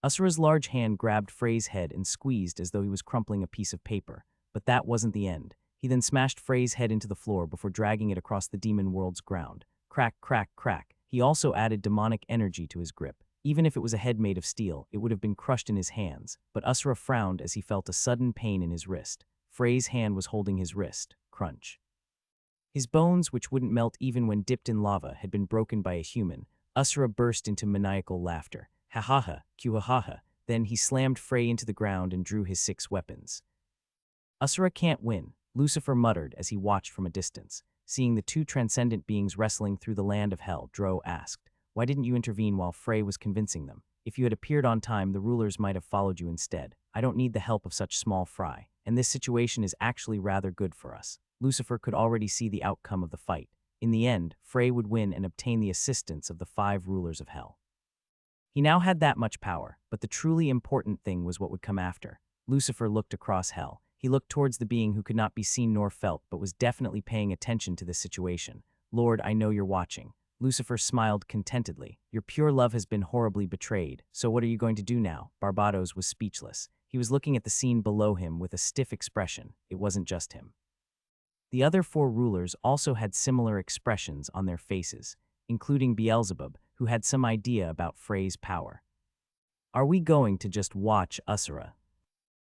Usura's large hand grabbed Frey's head and squeezed as though he was crumpling a piece of paper. But that wasn't the end. He then smashed Frey's head into the floor before dragging it across the demon world's ground. Crack, crack, crack. He also added demonic energy to his grip. Even if it was a head made of steel, it would have been crushed in his hands, but Usura frowned as he felt a sudden pain in his wrist. Frey's hand was holding his wrist. Crunch. His bones, which wouldn't melt even when dipped in lava, had been broken by a human. Usura burst into maniacal laughter. Ha ha ha, Q ha ha ha. Then he slammed Frey into the ground and drew his 6 weapons. Usura can't win, Lucifer muttered as he watched from a distance. Seeing the 2 transcendent beings wrestling through the land of hell, Dro asked, Why didn't you intervene while Frey was convincing them? If you had appeared on time, the rulers might have followed you instead. I don't need the help of such small fry, and this situation is actually rather good for us. Lucifer could already see the outcome of the fight. In the end, Frey would win and obtain the assistance of the 5 rulers of hell. He now had that much power, but the truly important thing was what would come after. Lucifer looked across hell. He looked towards the being who could not be seen nor felt, but was definitely paying attention to this situation. Lord, I know you're watching. Lucifer smiled contentedly. Your pure love has been horribly betrayed, so what are you going to do now? Barbados was speechless. He was looking at the scene below him with a stiff expression. It wasn't just him. The other 4 rulers also had similar expressions on their faces, including Beelzebub, who had some idea about Frey's power. Are we going to just watch Usura?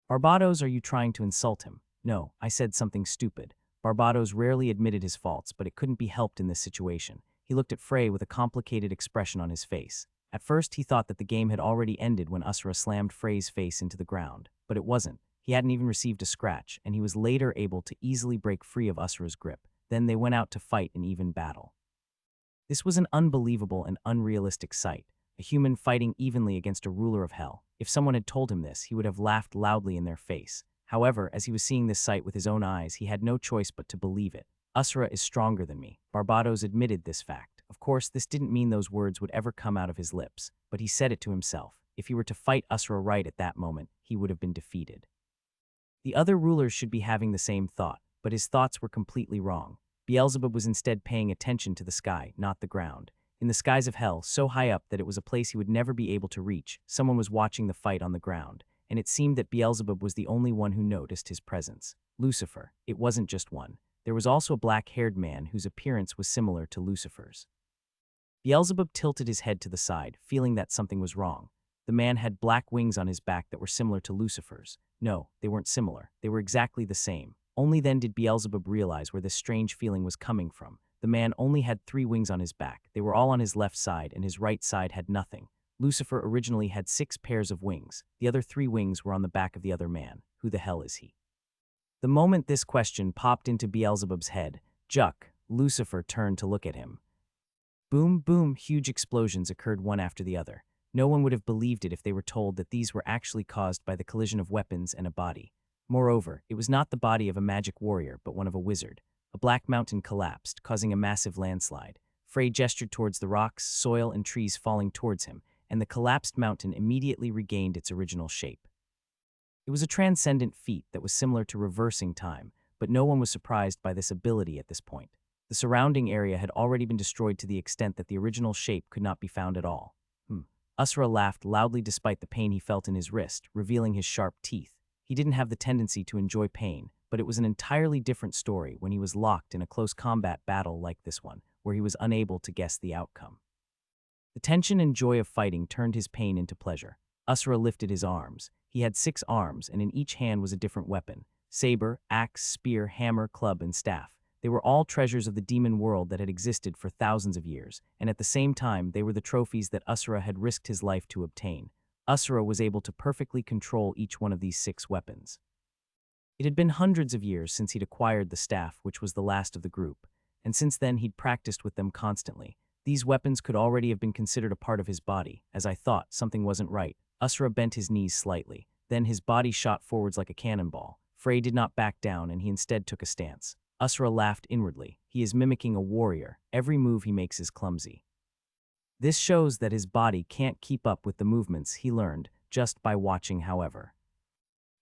Barbados, are you trying to insult him? No, I said something stupid. Barbados rarely admitted his faults, but it couldn't be helped in this situation. He looked at Frey with a complicated expression on his face. At first, he thought that the game had already ended when Usura slammed Frey's face into the ground, but it wasn't. He hadn't even received a scratch, and he was later able to easily break free of Usura's grip. Then they went out to fight an even battle. This was an unbelievable and unrealistic sight, a human fighting evenly against a ruler of hell. If someone had told him this, he would have laughed loudly in their face. However, as he was seeing this sight with his own eyes, he had no choice but to believe it. Usura is stronger than me. Barbados admitted this fact. Of course, this didn't mean those words would ever come out of his lips, but he said it to himself. If he were to fight Usura right at that moment, he would have been defeated. The other rulers should be having the same thought, but his thoughts were completely wrong. Beelzebub was instead paying attention to the sky, not the ground. In the skies of hell, so high up that it was a place he would never be able to reach, someone was watching the fight on the ground, and it seemed that Beelzebub was the only one who noticed his presence. Lucifer. It wasn't just one. There was also a black-haired man whose appearance was similar to Lucifer's. Beelzebub tilted his head to the side, feeling that something was wrong. The man had black wings on his back that were similar to Lucifer's. No, they weren't similar. They were exactly the same. Only then did Beelzebub realize where this strange feeling was coming from. The man only had 3 wings on his back. They were all on his left side, and his right side had nothing. Lucifer originally had 6 pairs of wings. The other 3 wings were on the back of the other man. Who the hell is he? The moment this question popped into Beelzebub's head, Juck, Lucifer turned to look at him. Boom, boom, huge explosions occurred one after the other. No one would have believed it if they were told that these were actually caused by the collision of weapons and a body. Moreover, it was not the body of a magic warrior, but one of a wizard. A black mountain collapsed, causing a massive landslide. Frey gestured towards the rocks, soil, and trees falling towards him, and the collapsed mountain immediately regained its original shape. It was a transcendent feat that was similar to reversing time, but no one was surprised by this ability at this point. The surrounding area had already been destroyed to the extent that the original shape could not be found at all. Asura laughed loudly despite the pain he felt in his wrist, revealing his sharp teeth. He didn't have the tendency to enjoy pain, but it was an entirely different story when he was locked in a close combat battle like this one, where he was unable to guess the outcome. The tension and joy of fighting turned his pain into pleasure. Asura lifted his arms. He had 6 arms, and in each hand was a different weapon: saber, axe, spear, hammer, club, and staff. They were all treasures of the demon world that had existed for thousands of years, and at the same time they were the trophies that Asura had risked his life to obtain. Asura was able to perfectly control each one of these 6 weapons. It had been hundreds of years since he'd acquired the staff, which was the last of the group, and since then he'd practiced with them constantly. These weapons could already have been considered a part of his body. As I thought, something wasn't right. Asura bent his knees slightly. Then his body shot forwards like a cannonball. Frey did not back down, and he instead took a stance. Asura laughed inwardly. He is mimicking a warrior. Every move he makes is clumsy. This shows that his body can't keep up with the movements he learned just by watching, however.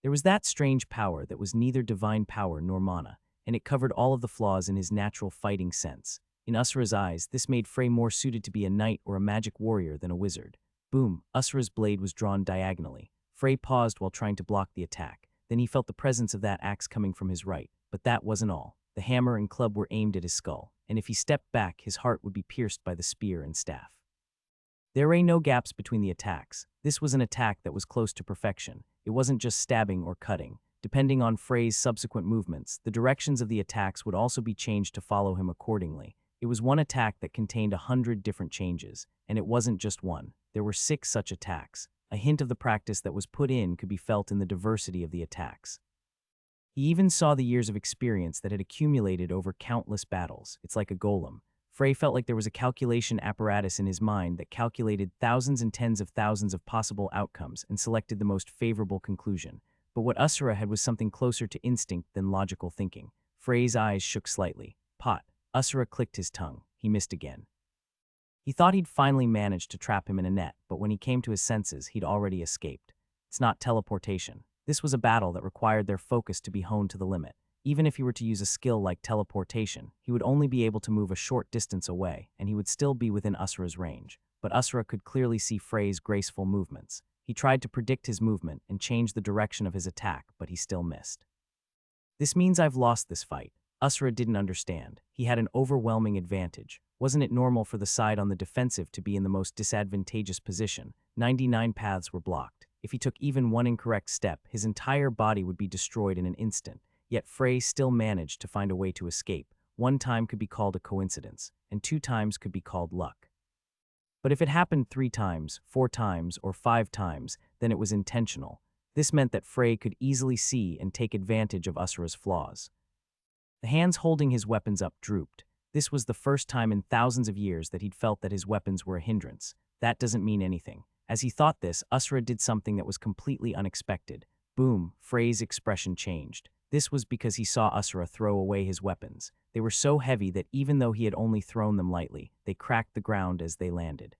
There was that strange power that was neither divine power nor mana, and it covered all of the flaws in his natural fighting sense. In Asura's eyes, this made Frey more suited to be a knight or a magic warrior than a wizard. Boom! Asura's blade was drawn diagonally. Frey paused while trying to block the attack. Then he felt the presence of that axe coming from his right. But that wasn't all. The hammer and club were aimed at his skull, and if he stepped back, his heart would be pierced by the spear and staff. There were no gaps between the attacks. This was an attack that was close to perfection. It wasn't just stabbing or cutting. Depending on Frey's subsequent movements, the directions of the attacks would also be changed to follow him accordingly. It was one attack that contained 100 different changes, and it wasn't just one. There were 6 such attacks. A hint of the practice that was put in could be felt in the diversity of the attacks. He even saw the years of experience that had accumulated over countless battles. It's like a golem. Frey felt like there was a calculation apparatus in his mind that calculated thousands and tens of thousands of possible outcomes and selected the most favorable conclusion. But what Asura had was something closer to instinct than logical thinking. Frey's eyes shook slightly. Pot. Asura clicked his tongue. He missed again. He thought he'd finally managed to trap him in a net, but when he came to his senses, he'd already escaped. It's not teleportation. This was a battle that required their focus to be honed to the limit. Even if he were to use a skill like teleportation, he would only be able to move a short distance away, and he would still be within Asura's range. But Asura could clearly see Frey's graceful movements. He tried to predict his movement and change the direction of his attack, but he still missed. This means I've lost this fight. Asura didn't understand. He had an overwhelming advantage. Wasn't it normal for the side on the defensive to be in the most disadvantageous position? 99 paths were blocked. If he took even one incorrect step, his entire body would be destroyed in an instant. Yet Frey still managed to find a way to escape. 1 time could be called a coincidence, and 2 times could be called luck. But if it happened 3 times, 4 times, or 5 times, then it was intentional. This meant that Frey could easily see and take advantage of Asura's flaws. The hands holding his weapons up drooped. This was the first time in thousands of years that he'd felt that his weapons were a hindrance. That doesn't mean anything. As he thought this, Asura did something that was completely unexpected. Boom! Frey's expression changed. This was because he saw Asura throw away his weapons. They were so heavy that even though he had only thrown them lightly, they cracked the ground as they landed.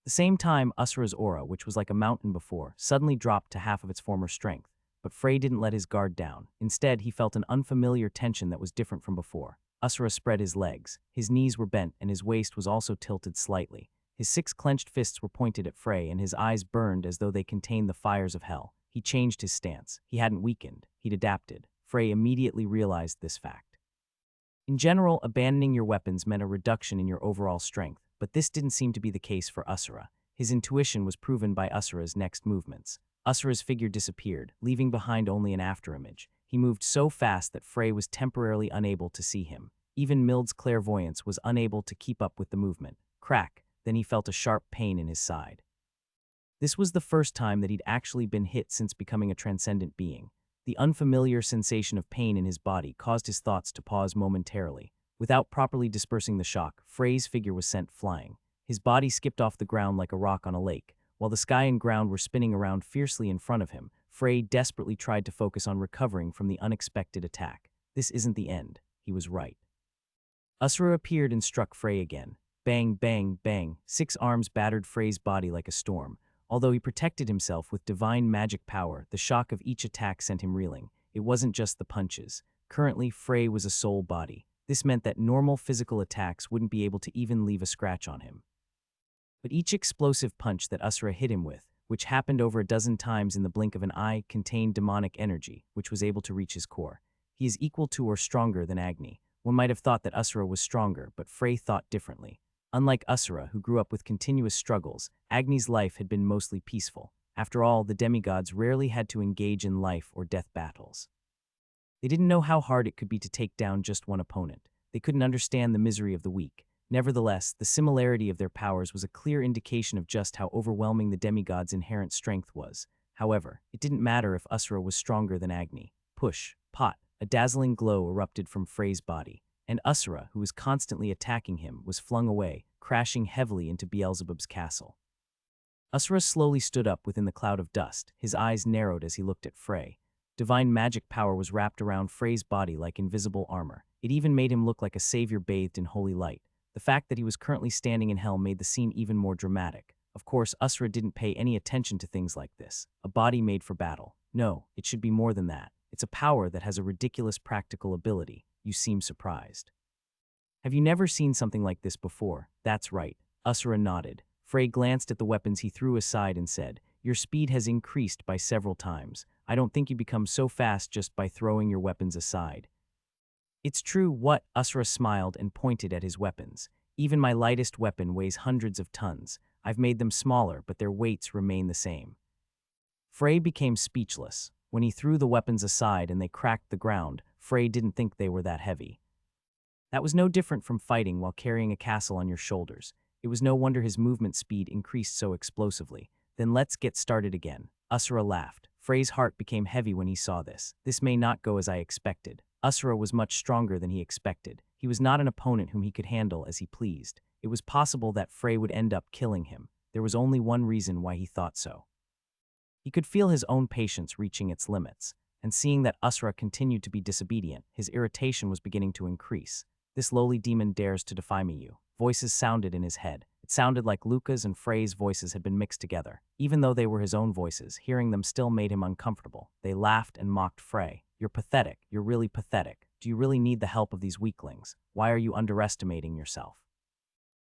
At the same time, Asura's aura, which was like a mountain before, suddenly dropped to half of its former strength. But Frey didn't let his guard down. Instead, he felt an unfamiliar tension that was different from before. Asura spread his legs. His knees were bent, and his waist was also tilted slightly. His 6 clenched fists were pointed at Frey, and his eyes burned as though they contained the fires of hell. He changed his stance. He hadn't weakened. He'd adapted. Frey immediately realized this fact. In general, abandoning your weapons meant a reduction in your overall strength, but this didn't seem to be the case for Asura. His intuition was proven by Asura's next movements. Asura's figure disappeared, leaving behind only an afterimage. He moved so fast that Frey was temporarily unable to see him. Even Mild's clairvoyance was unable to keep up with the movement. Crack! Then he felt a sharp pain in his side. This was the first time that he'd actually been hit since becoming a transcendent being. The unfamiliar sensation of pain in his body caused his thoughts to pause momentarily. Without properly dispersing the shock, Frey's figure was sent flying. His body skipped off the ground like a rock on a lake. While the sky and ground were spinning around fiercely in front of him, Frey desperately tried to focus on recovering from the unexpected attack. This isn't the end. He was right. Asura appeared and struck Frey again. Bang, bang, bang. 6 arms battered Frey's body like a storm. Although he protected himself with divine magic power, the shock of each attack sent him reeling. It wasn't just the punches. Currently, Frey was a soul body. This meant that normal physical attacks wouldn't be able to even leave a scratch on him. But each explosive punch that Asura hit him with, which happened over a dozen times in the blink of an eye, contained demonic energy, which was able to reach his core. He is equal to or stronger than Agni. One might have thought that Asura was stronger, but Frey thought differently. Unlike Asura, who grew up with continuous struggles, Agni's life had been mostly peaceful. After all, the demigods rarely had to engage in life or death battles. They didn't know how hard it could be to take down just one opponent. They couldn't understand the misery of the weak. Nevertheless, the similarity of their powers was a clear indication of just how overwhelming the demigod's inherent strength was. However, it didn't matter if Asura was stronger than Agni. Push, pot, a dazzling glow erupted from Frey's body, and Asura, who was constantly attacking him, was flung away, crashing heavily into Beelzebub's castle. Asura slowly stood up within the cloud of dust, his eyes narrowed as he looked at Frey. Divine magic power was wrapped around Frey's body like invisible armor. It even made him look like a savior bathed in holy light. The fact that he was currently standing in hell made the scene even more dramatic. Of course, Asura didn't pay any attention to things like this. A body made for battle. No, it should be more than that. It's a power that has a ridiculous practical ability. You seem surprised. Have you never seen something like this before? That's right. Asura nodded. Frey glanced at the weapons he threw aside and said, "Your speed has increased by several times. I don't think you become so fast just by throwing your weapons aside." "It's true what?" Asura smiled and pointed at his weapons. "Even my lightest weapon weighs hundreds of tons. I've made them smaller, but their weights remain the same." Frey became speechless. When he threw the weapons aside and they cracked the ground, Frey didn't think they were that heavy. That was no different from fighting while carrying a castle on your shoulders. It was no wonder his movement speed increased so explosively. "Then let's get started again." Asura laughed. Frey's heart became heavy when he saw this. This may not go as I expected. Asura was much stronger than he expected. He was not an opponent whom he could handle as he pleased. It was possible that Frey would end up killing him. There was only one reason why he thought so. He could feel his own patience reaching its limits, and seeing that Asura continued to be disobedient, his irritation was beginning to increase. "This lowly demon dares to defy me, you." Voices sounded in his head. It sounded like Luca's and Frey's voices had been mixed together. Even though they were his own voices, hearing them still made him uncomfortable. They laughed and mocked Frey. "You're pathetic. You're really pathetic. Do you really need the help of these weaklings? Why are you underestimating yourself?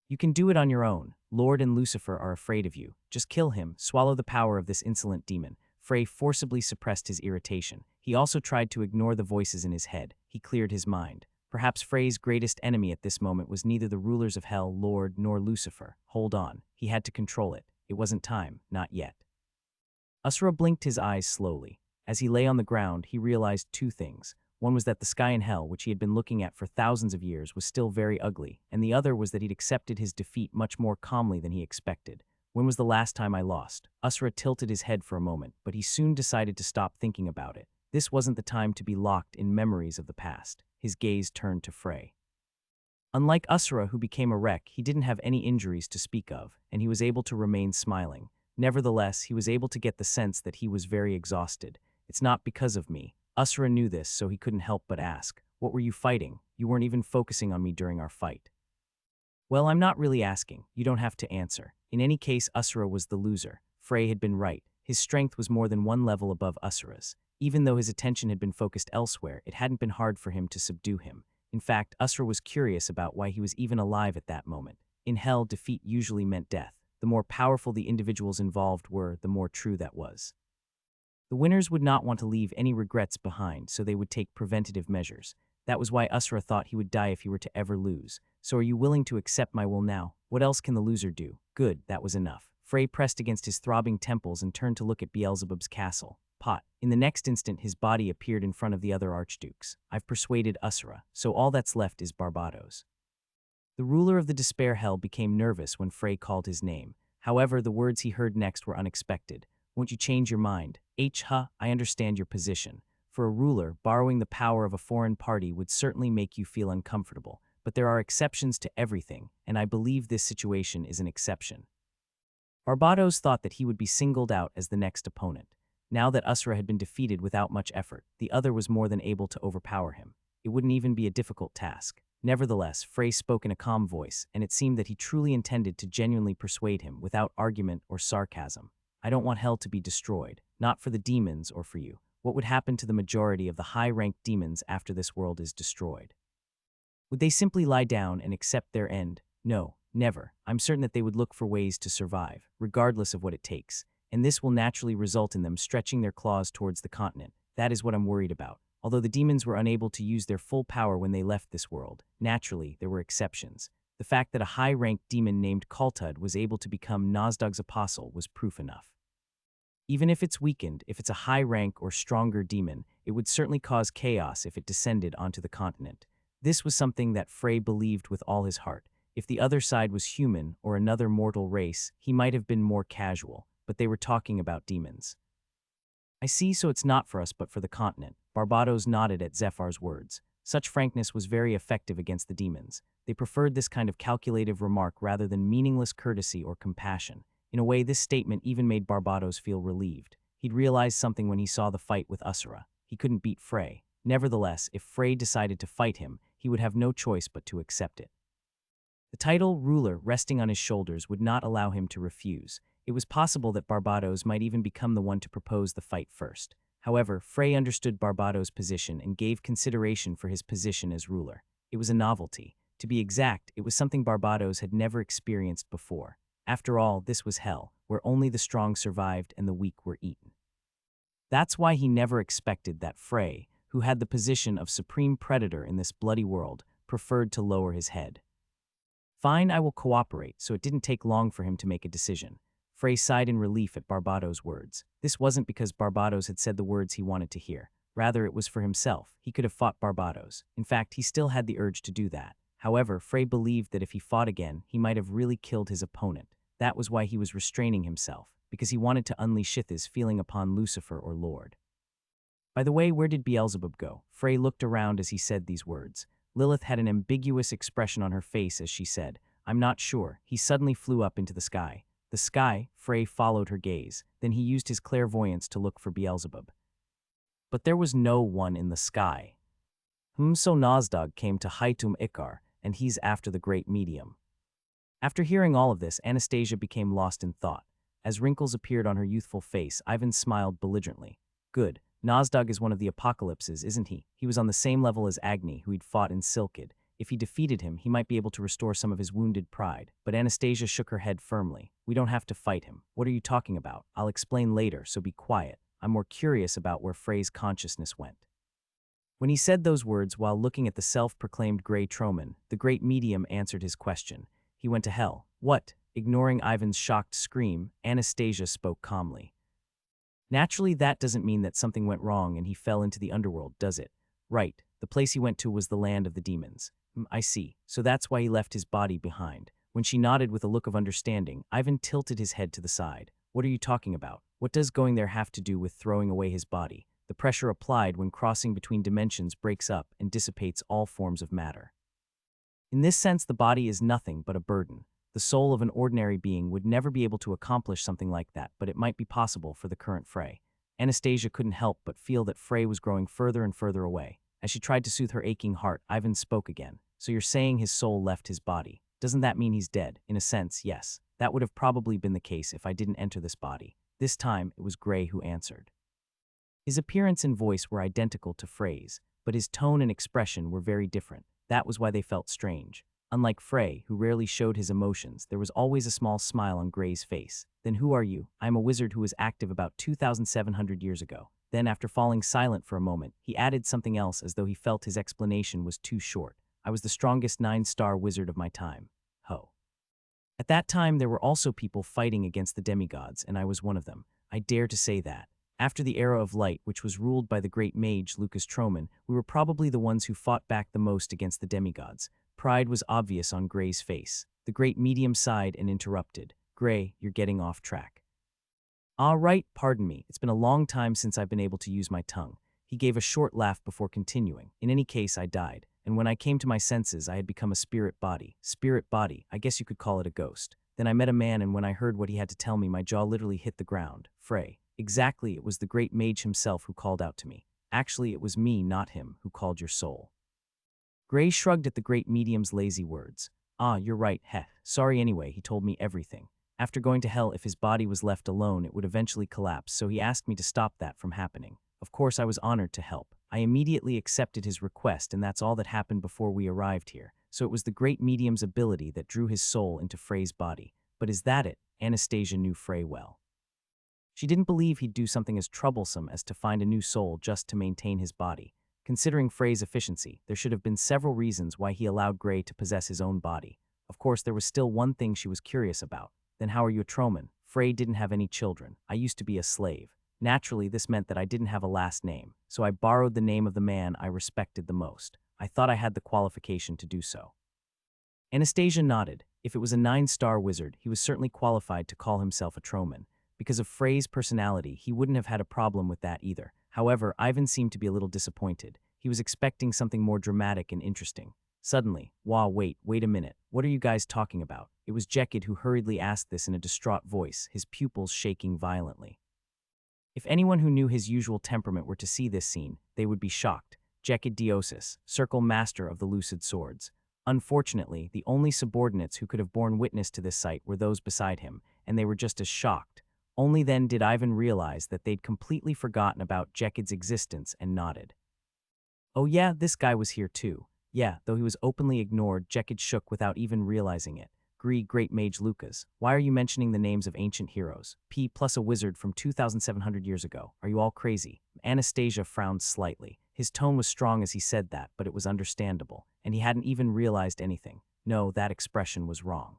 You can do it on your own. Lord and Lucifer are afraid of you. Just kill him. Swallow the power of this insolent demon." Frey forcibly suppressed his irritation. He also tried to ignore the voices in his head. He cleared his mind. Perhaps Frey's greatest enemy at this moment was neither the rulers of hell, Lord, nor Lucifer. Hold on. He had to control it. It wasn't time. Not yet. Asura blinked his eyes slowly. As he lay on the ground, he realized two things. One was that the sky in hell, which he had been looking at for thousands of years, was still very ugly, and the other was that he'd accepted his defeat much more calmly than he expected. When was the last time I lost? Asura tilted his head for a moment, but he soon decided to stop thinking about it. This wasn't the time to be locked in memories of the past. His gaze turned to Frey. Unlike Asura, who became a wreck, he didn't have any injuries to speak of, and he was able to remain smiling. Nevertheless, he was able to get the sense that he was very exhausted. "It's not because of me." Asura knew this, so he couldn't help but ask, "What were you fighting? You weren't even focusing on me during our fight." "Well, I'm not really asking. You don't have to answer." In any case, Asura was the loser. Frey had been right. His strength was more than one level above Asura's. Even though his attention had been focused elsewhere, it hadn't been hard for him to subdue him. In fact, Asura was curious about why he was even alive at that moment. In hell, defeat usually meant death. The more powerful the individuals involved were, the more true that was. The winners would not want to leave any regrets behind, so they would take preventative measures. That was why Asura thought he would die if he were to ever lose. "So are you willing to accept my will now? What else can the loser do?" Good, that was enough. Frey pressed against his throbbing temples and turned to look at Beelzebub's castle. Pot. In the next instant, his body appeared in front of the other archdukes. "I've persuaded Asura, so all that's left is Barbados." The ruler of the despair hell became nervous when Frey called his name. However, the words he heard next were unexpected. "Won't you change your mind?" I understand your position. For a ruler, borrowing the power of a foreign party would certainly make you feel uncomfortable, but there are exceptions to everything, and I believe this situation is an exception." Barbados thought that he would be singled out as the next opponent. Now that Asura had been defeated without much effort, the other was more than able to overpower him. It wouldn't even be a difficult task. Nevertheless, Frey spoke in a calm voice, and it seemed that he truly intended to genuinely persuade him without argument or sarcasm. "I don't want hell to be destroyed, not for the demons or for you. What would happen to the majority of the high-ranked demons after this world is destroyed? Would they simply lie down and accept their end? No, never. I'm certain that they would look for ways to survive, regardless of what it takes, and this will naturally result in them stretching their claws towards the continent. That is what I'm worried about. Although the demons were unable to use their full power when they left this world, naturally, there were exceptions. The fact that a high-ranked demon named Kultud was able to become Nozdog's apostle was proof enough. Even if it's weakened, if it's a high-rank or stronger demon, it would certainly cause chaos if it descended onto the continent. This was something that Frey believed with all his heart. If the other side was human or another mortal race, he might have been more casual, but they were talking about demons. I see, so it's not for us but for the continent. Barbados nodded at Zephyr's words. Such frankness was very effective against the demons. They preferred this kind of calculative remark rather than meaningless courtesy or compassion. In a way, this statement even made Barbados feel relieved. He'd realized something when he saw the fight with Usura. He couldn't beat Frey. Nevertheless, if Frey decided to fight him, he would have no choice but to accept it. The title, ruler, resting on his shoulders would not allow him to refuse. It was possible that Barbados might even become the one to propose the fight first. However, Frey understood Barbados' position and gave consideration for his position as ruler. It was a novelty. To be exact, it was something Barbados had never experienced before. After all, this was hell, where only the strong survived and the weak were eaten. That's why he never expected that Frey, who had the position of supreme predator in this bloody world, preferred to lower his head. Fine, I will cooperate, so it didn't take long for him to make a decision. Frey sighed in relief at Barbados' words. This wasn't because Barbados had said the words he wanted to hear. Rather, it was for himself. He could have fought Barbados. In fact, he still had the urge to do that. However, Frey believed that if he fought again, he might have really killed his opponent. That was why he was restraining himself, because he wanted to unleash his feeling upon Lucifer or Lord. By the way, where did Beelzebub go? Frey looked around as he said these words. Lilith had an ambiguous expression on her face as she said, I'm not sure. He suddenly flew up into the sky. The sky, Frey followed her gaze. Then he used his clairvoyance to look for Beelzebub. But there was no one in the sky. So Nozdog came to Haitum Ikar, and he's after the great medium. After hearing all of this, Anastasia became lost in thought. As wrinkles appeared on her youthful face, Ivan smiled belligerently. Good. Nozdog is one of the apocalypses, isn't he? He was on the same level as Agni, who he'd fought in Silkid. If he defeated him, he might be able to restore some of his wounded pride. But Anastasia shook her head firmly. We don't have to fight him. What are you talking about? I'll explain later, so be quiet. I'm more curious about where Frey's consciousness went. When he said those words while looking at the self-proclaimed Grey Troman, the great medium answered his question. He went to hell. What? Ignoring Ivan's shocked scream, Anastasia spoke calmly. Naturally, that doesn't mean that something went wrong and he fell into the underworld, does it? Right. The place he went to was the land of the demons. I see. So that's why he left his body behind. When she nodded with a look of understanding, Ivan tilted his head to the side. What are you talking about? What does going there have to do with throwing away his body? The pressure applied when crossing between dimensions breaks up and dissipates all forms of matter. In this sense, the body is nothing but a burden. The soul of an ordinary being would never be able to accomplish something like that, but it might be possible for the current Frey. Anastasia couldn't help but feel that Frey was growing further and further away. As she tried to soothe her aching heart, Ivan spoke again. So you're saying his soul left his body. Doesn't that mean he's dead? In a sense, yes. That would have probably been the case if I didn't enter this body. This time, it was Grey who answered. His appearance and voice were identical to Frey's, but his tone and expression were very different. That was why they felt strange. Unlike Frey, who rarely showed his emotions, there was always a small smile on Grey's face. Then who are you? I am a wizard who was active about 2,700 years ago. Then, after falling silent for a moment, he added something else as though he felt his explanation was too short. I was the strongest 9-star wizard of my time. Ho. At that time, there were also people fighting against the demigods, and I was one of them. I dare to say that. After the era of light, which was ruled by the great mage Lucas Troman, we were probably the ones who fought back the most against the demigods. Pride was obvious on Grey's face. The great medium sighed and interrupted. Grey, you're getting off track. All right, pardon me. It's been a long time since I've been able to use my tongue. He gave a short laugh before continuing. In any case, I died. And when I came to my senses, I had become a spirit body. Spirit body, I guess you could call it a ghost. Then I met a man, and when I heard what he had to tell me, my jaw literally hit the ground. Frey. Exactly, it was the great mage himself who called out to me. Actually, it was me, not him, who called your soul. Grey shrugged at the great medium's lazy words. Ah, you're right, heh. Sorry anyway, he told me everything. After going to hell, if his body was left alone, it would eventually collapse, so he asked me to stop that from happening. Of course, I was honored to help. I immediately accepted his request, and that's all that happened before we arrived here. So it was the great medium's ability that drew his soul into Frey's body. But is that it? Anastasia knew Frey well. She didn't believe he'd do something as troublesome as to find a new soul just to maintain his body. Considering Frey's efficiency, there should have been several reasons why he allowed Grey to possess his own body. Of course, there was still one thing she was curious about. Then how are you a Troman? Frey didn't have any children. I used to be a slave. Naturally, this meant that I didn't have a last name, so I borrowed the name of the man I respected the most. I thought I had the qualification to do so. Anastasia nodded. If it was a 9-star wizard, he was certainly qualified to call himself a Troman. Because of Frey's personality, he wouldn't have had a problem with that either. However, Ivan seemed to be a little disappointed. He was expecting something more dramatic and interesting. Suddenly, wait a minute. What are you guys talking about? It was Jekyll who hurriedly asked this in a distraught voice, his pupils shaking violently. If anyone who knew his usual temperament were to see this scene, they would be shocked. Jekyll Diosis, circle master of the lucid swords. Unfortunately, the only subordinates who could have borne witness to this sight were those beside him, and they were just as shocked. Only then did Ivan realize that they'd completely forgotten about Jekyll's existence and nodded. Oh yeah, this guy was here too. Yeah, though he was openly ignored, Jekyll shook without even realizing it. Great Mage Lucas, why are you mentioning the names of ancient heroes? P plus a wizard from 2,700 years ago. Are you all crazy? Anastasia frowned slightly. His tone was strong as he said that, but it was understandable, and he hadn't even realized anything. No, that expression was wrong.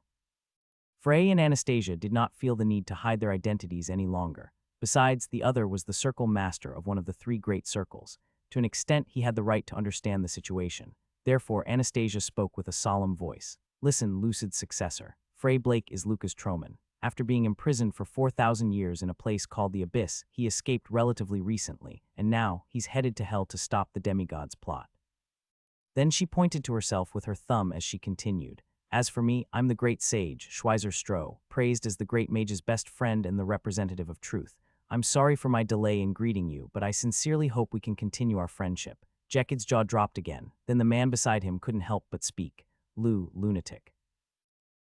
Frey and Anastasia did not feel the need to hide their identities any longer. Besides, the other was the circle master of one of the 3 great circles. To an extent, he had the right to understand the situation. Therefore, Anastasia spoke with a solemn voice. Listen, lucid successor. Frey Blake is Lucas Troman. After being imprisoned for 4,000 years in a place called the Abyss, he escaped relatively recently, and now he's headed to hell to stop the demigod's plot. Then she pointed to herself with her thumb as she continued. As for me, I'm the great sage, Schweizer Stroh, praised as the great mage's best friend and the representative of truth. I'm sorry for my delay in greeting you, but I sincerely hope we can continue our friendship. Jekyll's jaw dropped again. Then the man beside him couldn't help but speak. Lunatic.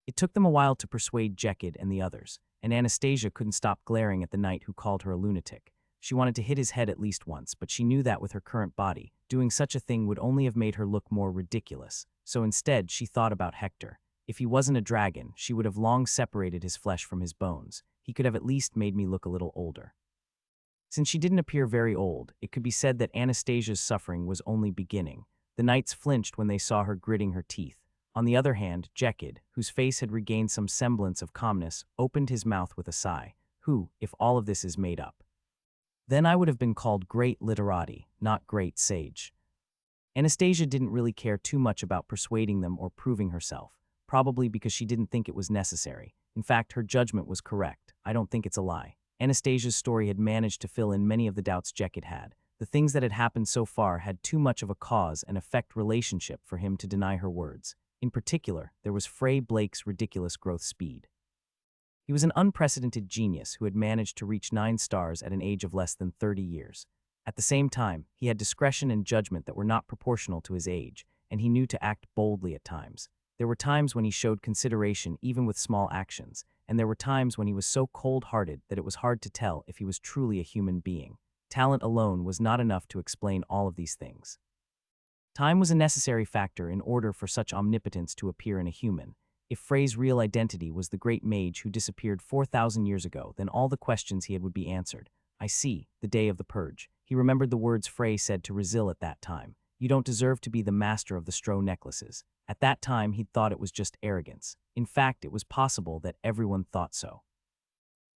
It took them a while to persuade Jekyll and the others, and Anastasia couldn't stop glaring at the knight who called her a lunatic. She wanted to hit his head at least once, but she knew that with her current body, doing such a thing would only have made her look more ridiculous. So instead, she thought about Hector. If he wasn't a dragon, she would have long separated his flesh from his bones. He could have at least made me look a little older. Since she didn't appear very old, it could be said that Anastasia's suffering was only beginning. The knights flinched when they saw her gritting her teeth. On the other hand, Jekyll, whose face had regained some semblance of calmness, opened his mouth with a sigh. Who, if all of this is made up? Then I would have been called great literati, not great sage. Anastasia didn't really care too much about persuading them or proving herself, probably because she didn't think it was necessary. In fact, her judgment was correct. I don't think it's a lie. Anastasia's story had managed to fill in many of the doubts Jekyll had. The things that had happened so far had too much of a cause and effect relationship for him to deny her words. In particular, there was Frey Blake's ridiculous growth speed. He was an unprecedented genius who had managed to reach 9 stars at an age of less than 30 years. At the same time, he had discretion and judgment that were not proportional to his age, and he knew to act boldly at times. There were times when he showed consideration even with small actions, and there were times when he was so cold-hearted that it was hard to tell if he was truly a human being. Talent alone was not enough to explain all of these things. Time was a necessary factor in order for such omnipotence to appear in a human. If Frey's real identity was the great mage who disappeared 4,000 years ago, then all the questions he had would be answered. I see, the day of the purge. He remembered the words Frey said to Rizil at that time. You don't deserve to be the master of the Stroh necklaces. At that time, he'd thought it was just arrogance. In fact, it was possible that everyone thought so.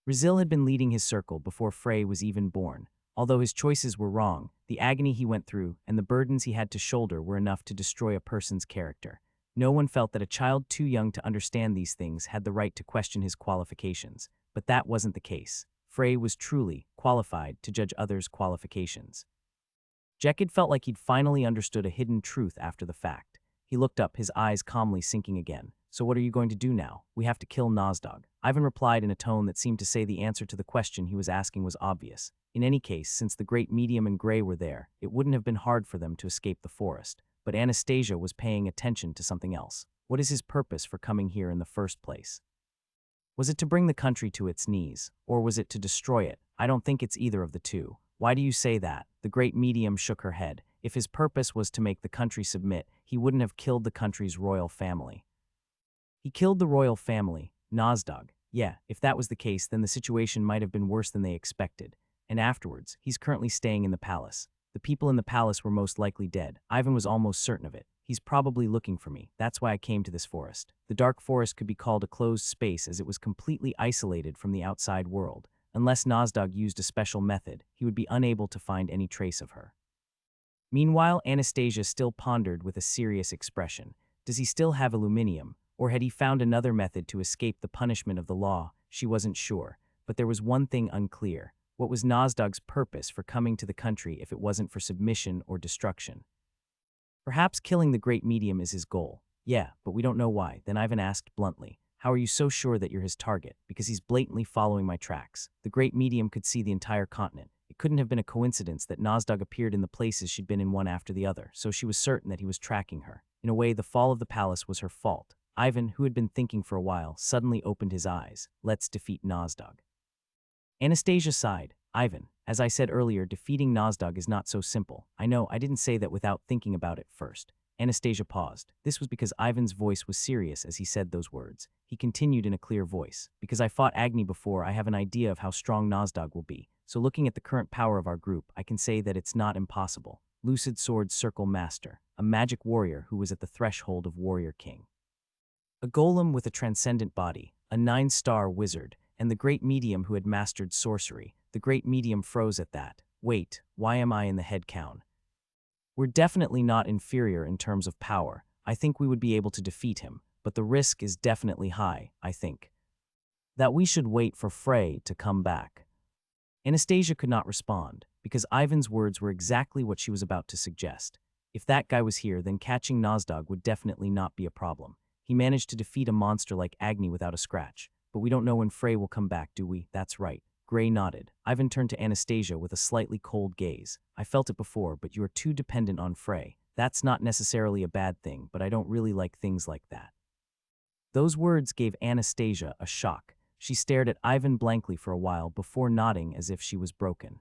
Rizil had been leading his circle before Frey was even born. Although his choices were wrong, the agony he went through and the burdens he had to shoulder were enough to destroy a person's character. No one felt that a child too young to understand these things had the right to question his qualifications, but that wasn't the case. Frey was truly qualified to judge others' qualifications. Jekyll felt like he'd finally understood a hidden truth after the fact. He looked up, his eyes calmly sinking again. So what are you going to do now? We have to kill Nozdog. Ivan replied in a tone that seemed to say the answer to the question he was asking was obvious. In any case, since the great medium and Grey were there, it wouldn't have been hard for them to escape the forest. But Anastasia was paying attention to something else. What is his purpose for coming here in the first place? Was it to bring the country to its knees, or was it to destroy it? I don't think it's either of the two. Why do you say that? The great medium shook her head. If his purpose was to make the country submit, he wouldn't have killed the country's royal family. He killed the royal family, Nozdog. Yeah, if that was the case, then the situation might have been worse than they expected. And afterwards, he's currently staying in the palace. The people in the palace were most likely dead. Ivan was almost certain of it. He's probably looking for me. That's why I came to this forest. The dark forest could be called a closed space as it was completely isolated from the outside world. Unless Nozdog used a special method, he would be unable to find any trace of her. Meanwhile, Anastasia still pondered with a serious expression. Does he still have aluminium? Or had he found another method to escape the punishment of the law? She wasn't sure. But there was one thing unclear. What was Nozdog's purpose for coming to the country if it wasn't for submission or destruction? Perhaps killing the great medium is his goal. Yeah, but we don't know why. Then Ivan asked bluntly, how are you so sure that you're his target? Because he's blatantly following my tracks. The great medium could see the entire continent. It couldn't have been a coincidence that Nozdog appeared in the places she'd been in one after the other, so she was certain that he was tracking her. In a way, the fall of the palace was her fault. Ivan, who had been thinking for a while, suddenly opened his eyes. Let's defeat Nozdog. Anastasia sighed. Ivan, as I said earlier, defeating Nozdog is not so simple. I know, I didn't say that without thinking about it first. Anastasia paused. This was because Ivan's voice was serious as he said those words. He continued in a clear voice. Because I fought Agni before, I have an idea of how strong Nozdog will be. So looking at the current power of our group, I can say that it's not impossible. Lucid Sword Circle Master, a magic warrior who was at the threshold of Warrior King. A golem with a transcendent body, a 9-star wizard, and the great medium who had mastered sorcery. The great medium froze at that. Wait, why am I in the head count? We're definitely not inferior in terms of power. I think we would be able to defeat him, but the risk is definitely high, I think. That we should wait for Frey to come back. Anastasia could not respond, because Ivan's words were exactly what she was about to suggest. If that guy was here, then catching Nozdog would definitely not be a problem. He managed to defeat a monster like Agni without a scratch. But we don't know when Frey will come back, do we? That's right. Gray nodded. Ivan turned to Anastasia with a slightly cold gaze. I felt it before, but you are too dependent on Frey. That's not necessarily a bad thing, but I don't really like things like that. Those words gave Anastasia a shock. She stared at Ivan blankly for a while before nodding as if she was broken.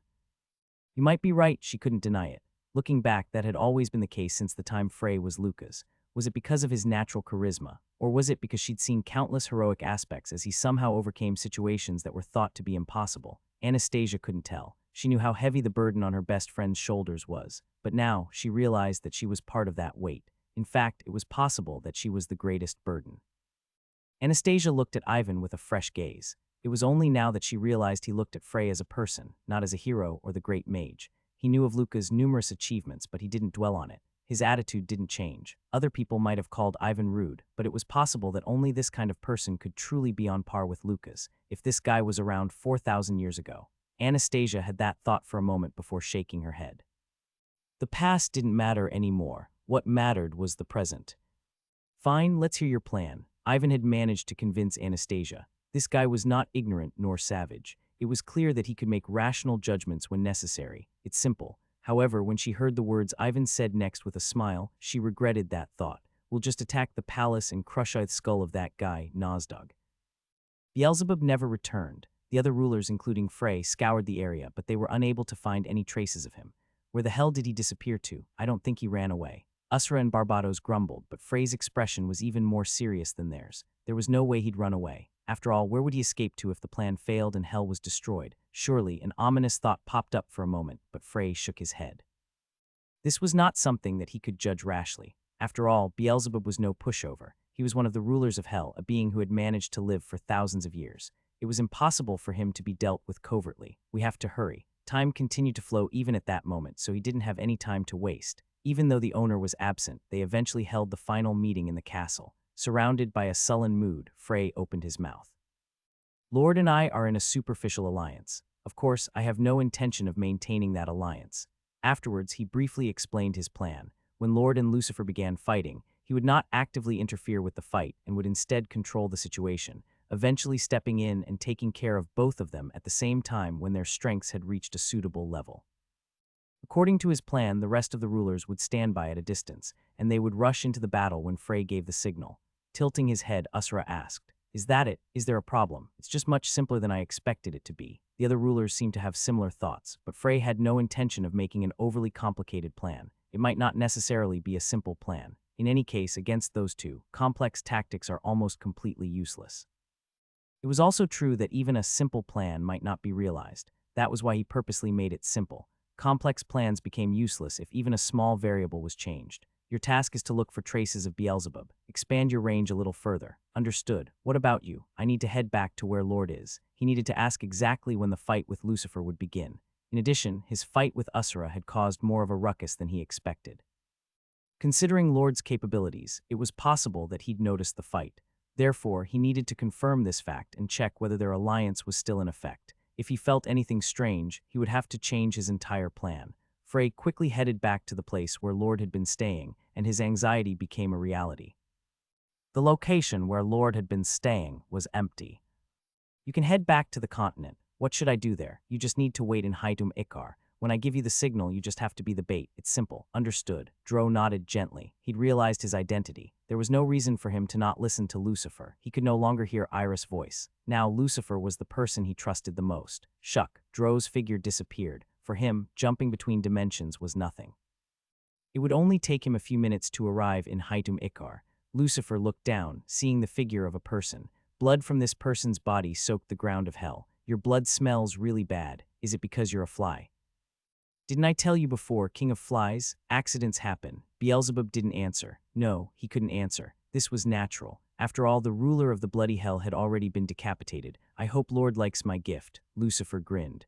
You might be right, she couldn't deny it. Looking back, that had always been the case since the time Frey was Luca's. Was it because of his natural charisma, or was it because she'd seen countless heroic aspects as he somehow overcame situations that were thought to be impossible? Anastasia couldn't tell. She knew how heavy the burden on her best friend's shoulders was, but now she realized that she was part of that weight. In fact, it was possible that she was the greatest burden. Anastasia looked at Ivan with a fresh gaze. It was only now that she realized he looked at Frey as a person, not as a hero or the great mage. He knew of Luca's numerous achievements, but he didn't dwell on it. His attitude didn't change. Other people might have called Ivan rude, but it was possible that only this kind of person could truly be on par with Luca's, if this guy was around 4,000 years ago. Anastasia had that thought for a moment before shaking her head. The past didn't matter anymore. What mattered was the present. Fine, let's hear your plan. Ivan had managed to convince Anastasia. This guy was not ignorant nor savage. It was clear that he could make rational judgments when necessary. It's simple. However, when she heard the words Ivan said next with a smile, she regretted that thought. We'll just attack the palace and crush the skull of that guy, Nozdog. Beelzebub never returned. The other rulers, including Frey, scoured the area, but they were unable to find any traces of him. Where the hell did he disappear to? I don't think he ran away. Usra and Barbados grumbled, but Frey's expression was even more serious than theirs. There was no way he'd run away. After all, where would he escape to if the plan failed and hell was destroyed? Surely, an ominous thought popped up for a moment, but Frey shook his head. This was not something that he could judge rashly. After all, Beelzebub was no pushover. He was one of the rulers of hell, a being who had managed to live for thousands of years. It was impossible for him to be dealt with covertly. We have to hurry. Time continued to flow even at that moment, so he didn't have any time to waste. Even though the owner was absent, they eventually held the final meeting in the castle. Surrounded by a sullen mood, Frey opened his mouth. Lord and I are in a superficial alliance. Of course, I have no intention of maintaining that alliance. Afterwards, he briefly explained his plan. When Lord and Lucifer began fighting, he would not actively interfere with the fight and would instead control the situation, eventually stepping in and taking care of both of them at the same time when their strengths had reached a suitable level. According to his plan, the rest of the rulers would stand by at a distance, and they would rush into the battle when Frey gave the signal. Tilting his head, Usra asked, Is that it? Is there a problem? It's just much simpler than I expected it to be. The other rulers seemed to have similar thoughts, but Frey had no intention of making an overly complicated plan. It might not necessarily be a simple plan. In any case, against those two, complex tactics are almost completely useless. It was also true that even a simple plan might not be realized. That was why he purposely made it simple. Complex plans became useless if even a small variable was changed. Your task is to look for traces of Beelzebub. Expand your range a little further. Understood. What about you? I need to head back to where Lord is. He needed to ask exactly when the fight with Lucifer would begin. In addition, his fight with Usura had caused more of a ruckus than he expected. Considering Lord's capabilities, it was possible that he'd noticed the fight. Therefore, he needed to confirm this fact and check whether their alliance was still in effect. If he felt anything strange, he would have to change his entire plan. Frey quickly headed back to the place where Lord had been staying, and his anxiety became a reality. The location where Lord had been staying was empty. You can head back to the continent. What should I do there? You just need to wait in Hytum Ikar. When I give you the signal, you just have to be the bait. It's simple. Understood. Dro nodded gently. He'd realized his identity. There was no reason for him to not listen to Lucifer. He could no longer hear Iris' voice. Now Lucifer was the person he trusted the most. Shuck. Dro's figure disappeared. For him, jumping between dimensions was nothing. It would only take him a few minutes to arrive in Hytum Ikar. Lucifer looked down, seeing the figure of a person. Blood from this person's body soaked the ground of hell. Your blood smells really bad. Is it because you're a fly? Didn't I tell you before, King of Flies? Accidents happen. Beelzebub didn't answer. No, he couldn't answer. This was natural. After all, the ruler of the bloody hell had already been decapitated. I hope Lord likes my gift. Lucifer grinned.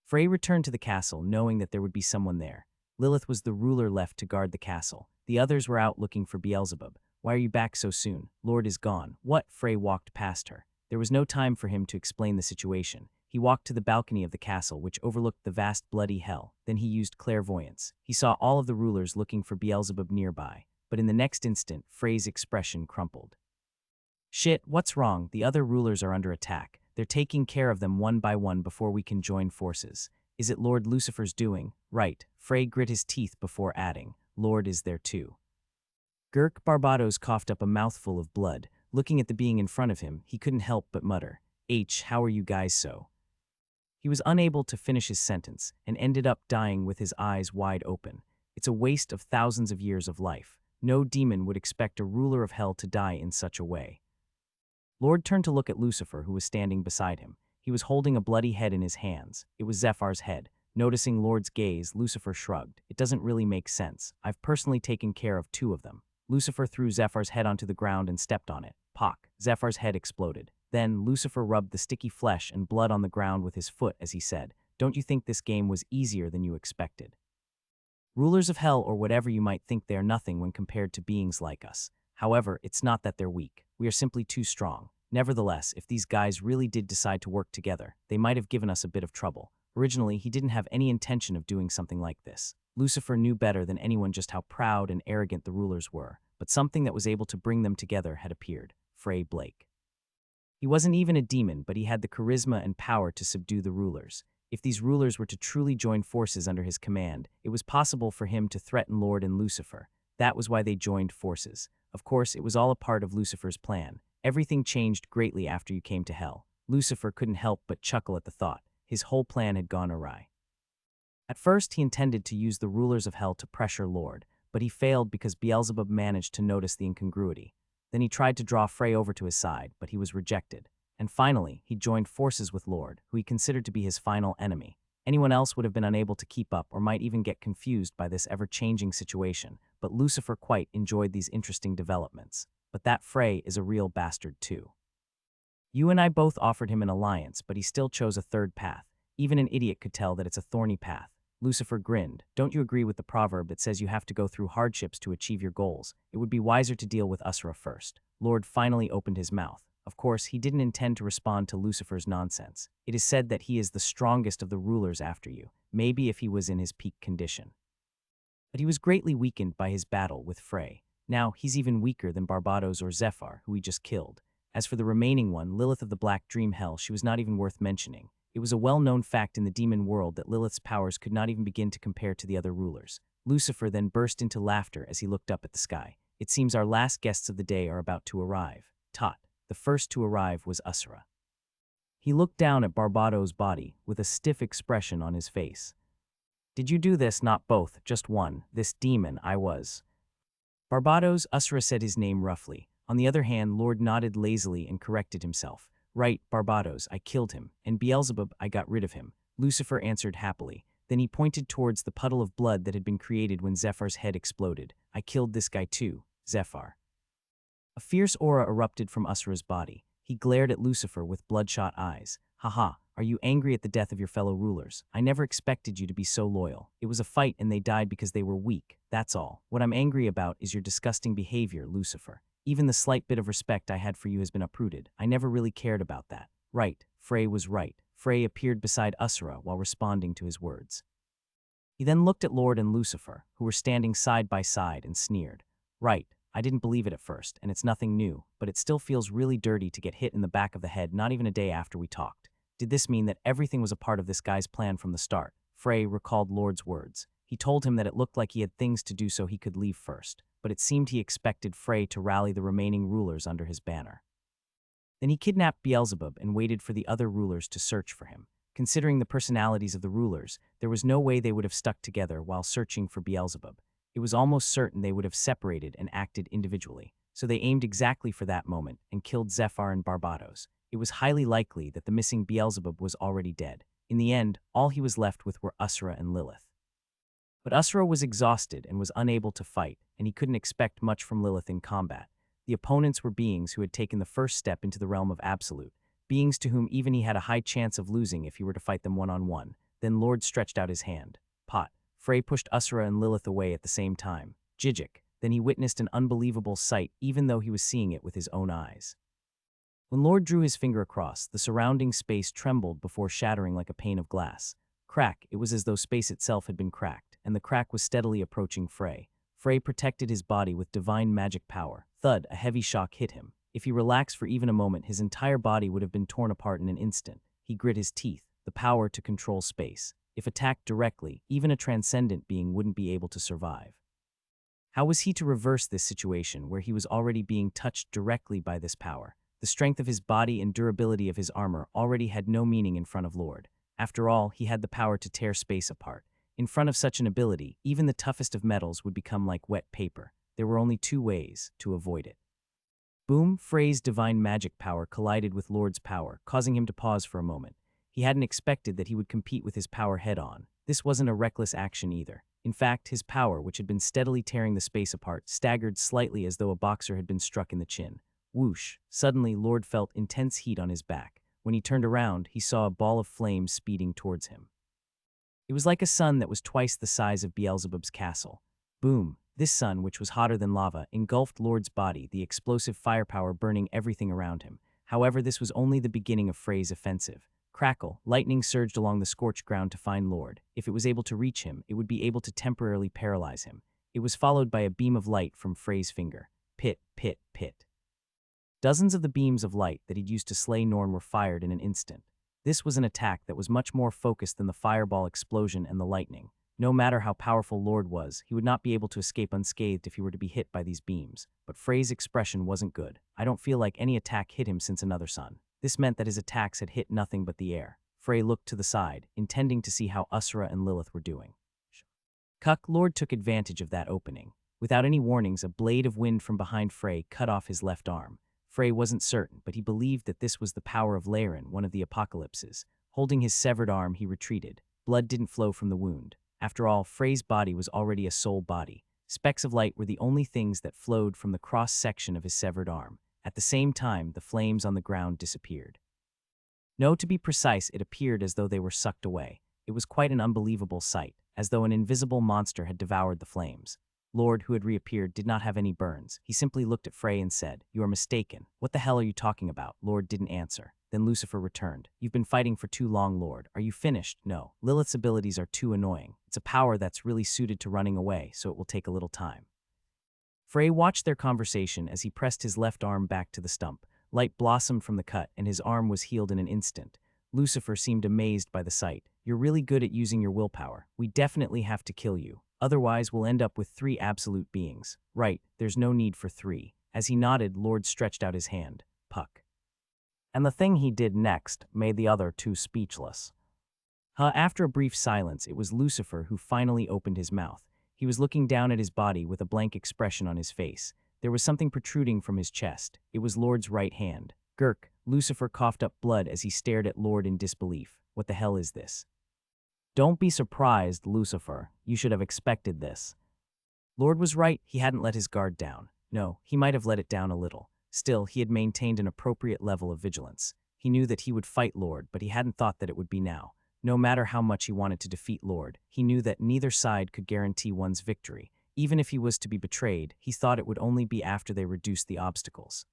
Frey returned to the castle, knowing that there would be someone there. Lilith was the ruler left to guard the castle. The others were out looking for Beelzebub. Why are you back so soon? Lord is gone. What? Frey walked past her. There was no time for him to explain the situation. He walked to the balcony of the castle, which overlooked the vast bloody hell. Then he used clairvoyance. He saw all of the rulers looking for Beelzebub nearby. But in the next instant, Frey's expression crumpled. Shit, what's wrong? The other rulers are under attack. They're taking care of them one by one before we can join forces. Is it Lord Lucifer's doing? Right. Frey grit his teeth before adding. Lord is there too. Girk Barbados coughed up a mouthful of blood. Looking at the being in front of him, he couldn't help but mutter, how are you guys so? He was unable to finish his sentence and ended up dying with his eyes wide open. It's a waste of thousands of years of life. No demon would expect a ruler of hell to die in such a way. Lord turned to look at Lucifer, who was standing beside him. He was holding a bloody head in his hands. It was Zephyr's head. Noticing Lord's gaze, Lucifer shrugged. It doesn't really make sense. I've personally taken care of 2 of them. Lucifer threw Zephyr's head onto the ground and stepped on it. Pock! Zephyr's head exploded. Then, Lucifer rubbed the sticky flesh and blood on the ground with his foot as he said, "Don't you think this game was easier than you expected? Rulers of hell, or whatever you might think, they are nothing when compared to beings like us. However, it's not that they're weak. We are simply too strong. Nevertheless, if these guys really did decide to work together, they might have given us a bit of trouble. Originally, he didn't have any intention of doing something like this." Lucifer knew better than anyone just how proud and arrogant the rulers were, but something that was able to bring them together had appeared. Frey Blake. He wasn't even a demon, but he had the charisma and power to subdue the rulers. If these rulers were to truly join forces under his command, it was possible for him to threaten Lord and Lucifer. That was why they joined forces. Of course, it was all a part of Lucifer's plan. Everything changed greatly after you came to hell. Lucifer couldn't help but chuckle at the thought. His whole plan had gone awry. At first, he intended to use the rulers of hell to pressure Lord, but he failed because Beelzebub managed to notice the incongruity. Then he tried to draw Frey over to his side, but he was rejected. And finally, he joined forces with Lord, who he considered to be his final enemy. Anyone else would have been unable to keep up or might even get confused by this ever-changing situation, but Lucifer quite enjoyed these interesting developments. But that Frey is a real bastard too. You and I both offered him an alliance, but he still chose a third path. Even an idiot could tell that it's a thorny path. Lucifer grinned. Don't you agree with the proverb that says you have to go through hardships to achieve your goals? It would be wiser to deal with Usura first. Lord finally opened his mouth. Of course, he didn't intend to respond to Lucifer's nonsense. It is said that he is the strongest of the rulers after you, maybe if he was in his peak condition. But he was greatly weakened by his battle with Frey. Now, he's even weaker than Barbados or Zephyr, who he just killed. As for the remaining one, Lilith of the Black Dream Hell, she was not even worth mentioning. It was a well-known fact in the demon world that Lilith's powers could not even begin to compare to the other rulers. Lucifer then burst into laughter as he looked up at the sky. It seems our last guests of the day are about to arrive. Tot. The first to arrive was Usura. He looked down at Barbado's body with a stiff expression on his face. Did you do this? Not both, just one. This demon, I was. Barbados, Usura said his name roughly. On the other hand, Lord nodded lazily and corrected himself. Right, Barbados, I killed him, and Beelzebub, I got rid of him. Lucifer answered happily. Then he pointed towards the puddle of blood that had been created when Zephyr's head exploded. I killed this guy too, Zephyr. A fierce aura erupted from Usura's body. He glared at Lucifer with bloodshot eyes. Haha, are you angry at the death of your fellow rulers? I never expected you to be so loyal. It was a fight and they died because they were weak, that's all. What I'm angry about is your disgusting behavior, Lucifer. Even the slight bit of respect I had for you has been uprooted. I never really cared about that. Right, Frey was right. Frey appeared beside Usura while responding to his words. He then looked at Lord and Lucifer, who were standing side by side, and sneered. Right, I didn't believe it at first, and it's nothing new, but it still feels really dirty to get hit in the back of the head not even a day after we talked. Did this mean that everything was a part of this guy's plan from the start? Frey recalled Lord's words. He told him that it looked like he had things to do so he could leave first, but it seemed he expected Frey to rally the remaining rulers under his banner. Then he kidnapped Beelzebub and waited for the other rulers to search for him. Considering the personalities of the rulers, there was no way they would have stuck together while searching for Beelzebub. It was almost certain they would have separated and acted individually, so they aimed exactly for that moment and killed Zephyr and Barbados. It was highly likely that the missing Beelzebub was already dead. In the end, all he was left with were Usura and Lilith. But Usura was exhausted and was unable to fight, and he couldn't expect much from Lilith in combat. The opponents were beings who had taken the first step into the realm of Absolute, beings to whom even he had a high chance of losing if he were to fight them one-on-one. Then Lord stretched out his hand. Pot. Frey pushed Usura and Lilith away at the same time. Jijik. Then he witnessed an unbelievable sight even though he was seeing it with his own eyes. When Lord drew his finger across, the surrounding space trembled before shattering like a pane of glass. Crack, it was as though space itself had been cracked, and the crack was steadily approaching Frey. Frey protected his body with divine magic power. Thud, a heavy shock hit him. If he relaxed for even a moment, his entire body would have been torn apart in an instant. He grit his teeth, the power to control space. If attacked directly, even a transcendent being wouldn't be able to survive. How was he to reverse this situation where he was already being touched directly by this power? The strength of his body and durability of his armor already had no meaning in front of Lord. After all, he had the power to tear space apart. In front of such an ability, even the toughest of metals would become like wet paper. There were only two ways to avoid it. Boom, Frey's divine magic power collided with Lord's power, causing him to pause for a moment. He hadn't expected that he would compete with his power head-on. This wasn't a reckless action either. In fact, his power, which had been steadily tearing the space apart, staggered slightly as though a boxer had been struck in the chin. Whoosh! Suddenly, Lord felt intense heat on his back. When he turned around, he saw a ball of flame speeding towards him. It was like a sun that was twice the size of Beelzebub's castle. Boom! This sun, which was hotter than lava, engulfed Lord's body, the explosive firepower burning everything around him. However, this was only the beginning of Frey's offensive. Crackle, lightning surged along the scorched ground to find Lord. If it was able to reach him, it would be able to temporarily paralyze him. It was followed by a beam of light from Frey's finger. Pit, pit, pit. Dozens of the beams of light that he'd used to slay Norn were fired in an instant. This was an attack that was much more focused than the fireball explosion and the lightning. No matter how powerful Lord was, he would not be able to escape unscathed if he were to be hit by these beams. But Frey's expression wasn't good. I don't feel like any attack hit him since another sun. This meant that his attacks had hit nothing but the air. Frey looked to the side, intending to see how Usura and Lilith were doing. Cuck, Lord took advantage of that opening. Without any warnings, a blade of wind from behind Frey cut off his left arm. Frey wasn't certain, but he believed that this was the power of Laren, one of the apocalypses. Holding his severed arm, he retreated. Blood didn't flow from the wound. After all, Frey's body was already a soul body. Specks of light were the only things that flowed from the cross-section of his severed arm. At the same time, the flames on the ground disappeared. No, to be precise, it appeared as though they were sucked away. It was quite an unbelievable sight, as though an invisible monster had devoured the flames. Lord, who had reappeared, did not have any burns. He simply looked at Frey and said, "You are mistaken. What the hell are you talking about?" Lord didn't answer. Then Lucifer returned. "You've been fighting for too long, Lord. Are you finished?" "No. Lilith's abilities are too annoying. It's a power that's really suited to running away, so it will take a little time." Frey watched their conversation as he pressed his left arm back to the stump. Light blossomed from the cut, and his arm was healed in an instant. Lucifer seemed amazed by the sight. "You're really good at using your willpower. We definitely have to kill you. Otherwise, we'll end up with 3 absolute beings." "Right, there's no need for 3. As he nodded, Lord stretched out his hand. Huck. And the thing he did next made the other two speechless. After a brief silence, it was Lucifer who finally opened his mouth. He was looking down at his body with a blank expression on his face. There was something protruding from his chest. It was Lord's right hand. Gurk, Lucifer coughed up blood as he stared at Lord in disbelief. What the hell is this? Don't be surprised, Lucifer. You should have expected this. Lord was right, he hadn't let his guard down. No, he might have let it down a little. Still, he had maintained an appropriate level of vigilance. He knew that he would fight Lord, but he hadn't thought that it would be now. No matter how much he wanted to defeat Lord, he knew that neither side could guarantee one's victory. Even if he was to be betrayed, he thought it would only be after they reduced the obstacles.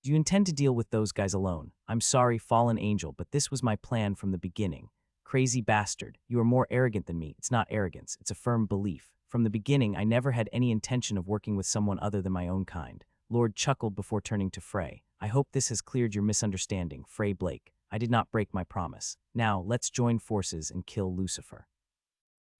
Do you intend to deal with those guys alone? I'm sorry, fallen angel, but this was my plan from the beginning. Crazy bastard, you are more arrogant than me. It's not arrogance, it's a firm belief. From the beginning, I never had any intention of working with someone other than my own kind. Lord chuckled before turning to Frey. I hope this has cleared your misunderstanding, Frey Blake. I did not break my promise. Now, let's join forces and kill Lucifer.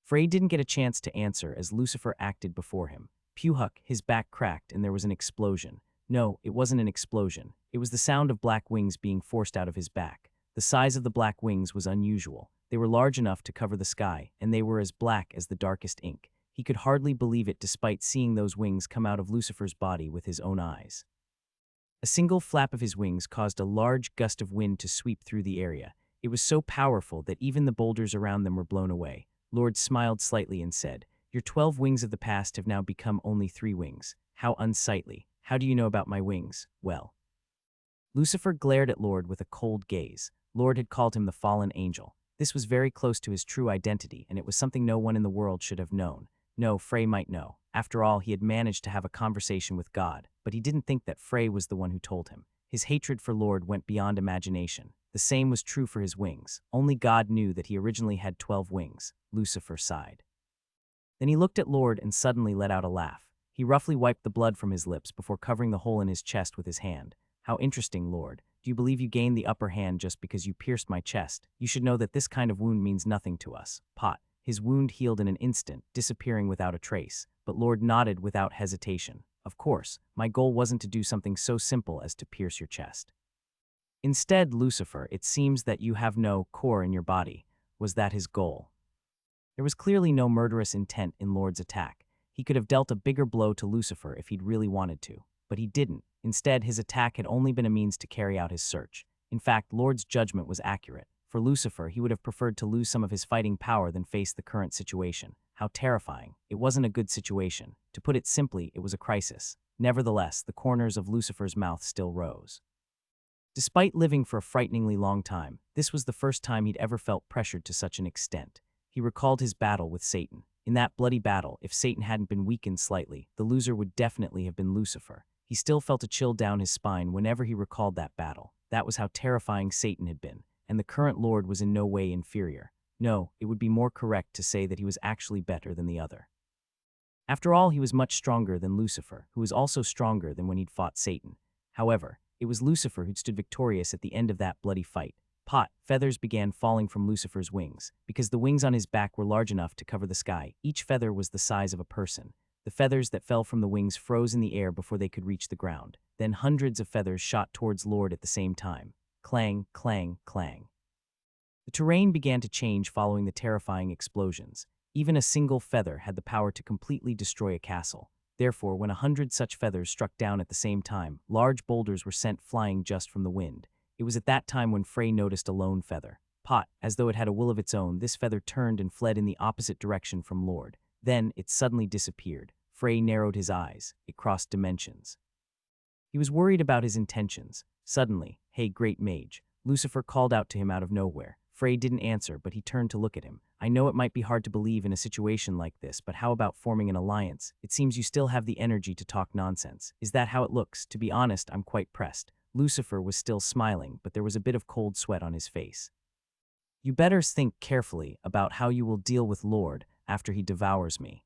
Frey didn't get a chance to answer as Lucifer acted before him. Pewhuck, his back cracked and there was an explosion. No, it wasn't an explosion. It was the sound of black wings being forced out of his back. The size of the black wings was unusual. They were large enough to cover the sky, and they were as black as the darkest ink. He could hardly believe it despite seeing those wings come out of Lucifer's body with his own eyes. A single flap of his wings caused a large gust of wind to sweep through the area. It was so powerful that even the boulders around them were blown away. Lord smiled slightly and said, Your 12 wings of the past have now become only 3 wings. How unsightly. How do you know about my wings? Well. Lucifer glared at Lord with a cold gaze. Lord had called him the fallen angel. This was very close to his true identity, and it was something no one in the world should have known. No, Frey might know. After all, he had managed to have a conversation with God, but he didn't think that Frey was the one who told him. His hatred for Lord went beyond imagination. The same was true for his wings. Only God knew that he originally had 12 wings. Lucifer sighed. Then he looked at Lord and suddenly let out a laugh. He roughly wiped the blood from his lips before covering the hole in his chest with his hand. How interesting, Lord. Do you believe you gained the upper hand just because you pierced my chest? You should know that this kind of wound means nothing to us. Pot. His wound healed in an instant, disappearing without a trace, but Lord nodded without hesitation. Of course, my goal wasn't to do something so simple as to pierce your chest. Instead, Lucifer, it seems that you have no core in your body. Was that his goal? There was clearly no murderous intent in Lord's attack. He could have dealt a bigger blow to Lucifer if he'd really wanted to, but he didn't. Instead, his attack had only been a means to carry out his search. In fact, Lord's judgment was accurate. For Lucifer, he would have preferred to lose some of his fighting power than face the current situation. How terrifying. It wasn't a good situation. To put it simply, it was a crisis. Nevertheless, the corners of Lucifer's mouth still rose. Despite living for a frighteningly long time, this was the first time he'd ever felt pressured to such an extent. He recalled his battle with Satan. In that bloody battle, if Satan hadn't been weakened slightly, the loser would definitely have been Lucifer. He still felt a chill down his spine whenever he recalled that battle. That was how terrifying Satan had been. And the current Lord was in no way inferior. No, it would be more correct to say that he was actually better than the other. After all, he was much stronger than Lucifer, who was also stronger than when he'd fought Satan. However, it was Lucifer who'd stood victorious at the end of that bloody fight. Feathers began falling from Lucifer's wings. Because the wings on his back were large enough to cover the sky, each feather was the size of a person. The feathers that fell from the wings froze in the air before they could reach the ground. Then hundreds of feathers shot towards Lord at the same time. Clang, clang, clang. The terrain began to change following the terrifying explosions. Even a single feather had the power to completely destroy a castle. Therefore, when 100 such feathers struck down at the same time, large boulders were sent flying just from the wind. It was at that time when Frey noticed a lone feather. As though it had a will of its own, this feather turned and fled in the opposite direction from Lord. Then, it suddenly disappeared. Frey narrowed his eyes. It crossed dimensions. He was worried about his intentions. Suddenly, "Hey, great mage," Lucifer called out to him out of nowhere. Frey didn't answer, but he turned to look at him. "I know it might be hard to believe in a situation like this, but how about forming an alliance? It seems you still have the energy to talk nonsense. Is that how it looks? To be honest, I'm quite pressed." Lucifer was still smiling, but there was a bit of cold sweat on his face. "You better think carefully about how you will deal with Lord after he devours me.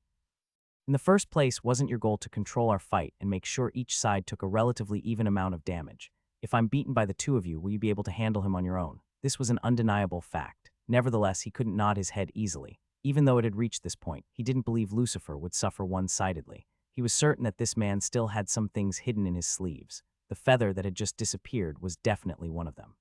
In the first place, wasn't your goal to control our fight and make sure each side took a relatively even amount of damage? If I'm beaten by the two of you, will you be able to handle him on your own?" This was an undeniable fact. Nevertheless, he couldn't nod his head easily. Even though it had reached this point, he didn't believe Lucifer would suffer one-sidedly. He was certain that this man still had some things hidden in his sleeves. The feather that had just disappeared was definitely one of them.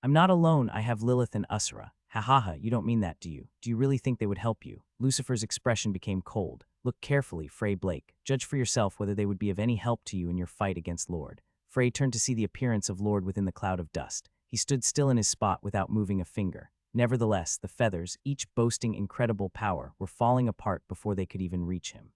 I'm not alone, I have Lilith and Usra. Ha ha ha, you don't mean that, do you? Do you really think they would help you? Lucifer's expression became cold. Look carefully, Frey Blake. Judge for yourself whether they would be of any help to you in your fight against Lord. Frey turned to see the appearance of Lord within the cloud of dust. He stood still in his spot without moving a finger. Nevertheless, the feathers, each boasting incredible power, were falling apart before they could even reach him.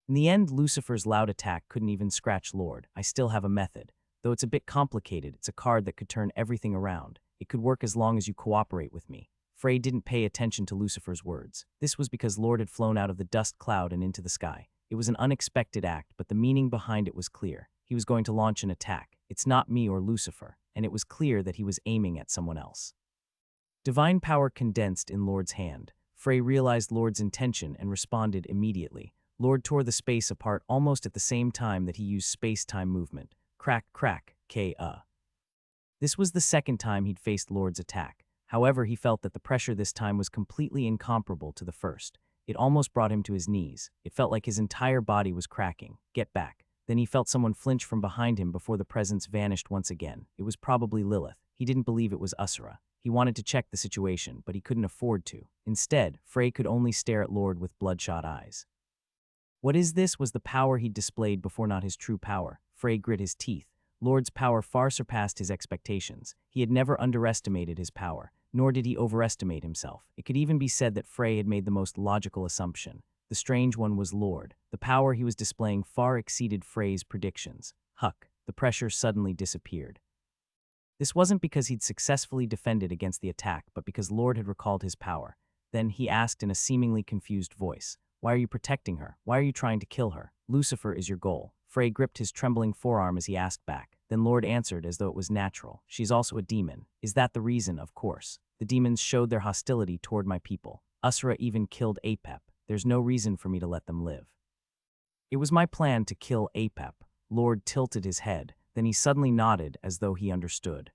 In the end, Lucifer's loud attack couldn't even scratch Lord. I still have a method. Though it's a bit complicated, it's a card that could turn everything around. It could work as long as you cooperate with me. Frey didn't pay attention to Lucifer's words. This was because Lord had flown out of the dust cloud and into the sky. It was an unexpected act, but the meaning behind it was clear. He was going to launch an attack. It's not me or Lucifer, and it was clear that he was aiming at someone else. Divine power condensed in Lord's hand. Frey realized Lord's intention and responded immediately. Lord tore the space apart almost at the same time that he used space-time movement. Crack, crack, K-uh. This was the second time he'd faced Lord's attack. However, he felt that the pressure this time was completely incomparable to the first. It almost brought him to his knees. It felt like his entire body was cracking. Get back. Then he felt someone flinch from behind him before the presence vanished once again. It was probably Lilith. He didn't believe it was Usra. He wanted to check the situation, but he couldn't afford to. Instead, Frey could only stare at Lord with bloodshot eyes. What is this? Was the power he'd displayed before not his true power? Frey grit his teeth. Lord's power far surpassed his expectations. He had never underestimated his power, nor did he overestimate himself. It could even be said that Frey had made the most logical assumption. The strange one was Lord. The power he was displaying far exceeded Frey's predictions. Huck, the pressure suddenly disappeared. This wasn't because he'd successfully defended against the attack, but because Lord had recalled his power. Then he asked in a seemingly confused voice, "Why are you protecting her? Why are you trying to kill her? Lucifer is your goal." Frey gripped his trembling forearm as he asked back. Then Lord answered as though it was natural. "She's also a demon." "Is that the reason?" "Of course. The demons showed their hostility toward my people. Usra even killed Apep. There's no reason for me to let them live." "It was my plan to kill Apep." Lord tilted his head. Then he suddenly nodded as though he understood.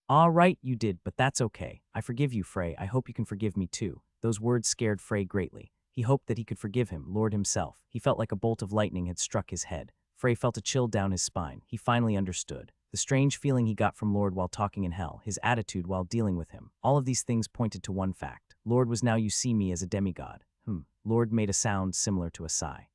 "Ah, right, you did, but that's okay. I forgive you, Frey. I hope you can forgive me too." Those words scared Frey greatly. He hoped that he could forgive him, Lord himself. He felt like a bolt of lightning had struck his head. Frey felt a chill down his spine. He finally understood. The strange feeling he got from Lord while talking in hell, his attitude while dealing with him. All of these things pointed to one fact. Lord was now you see me as a demigod. Lord made a sound similar to a sigh.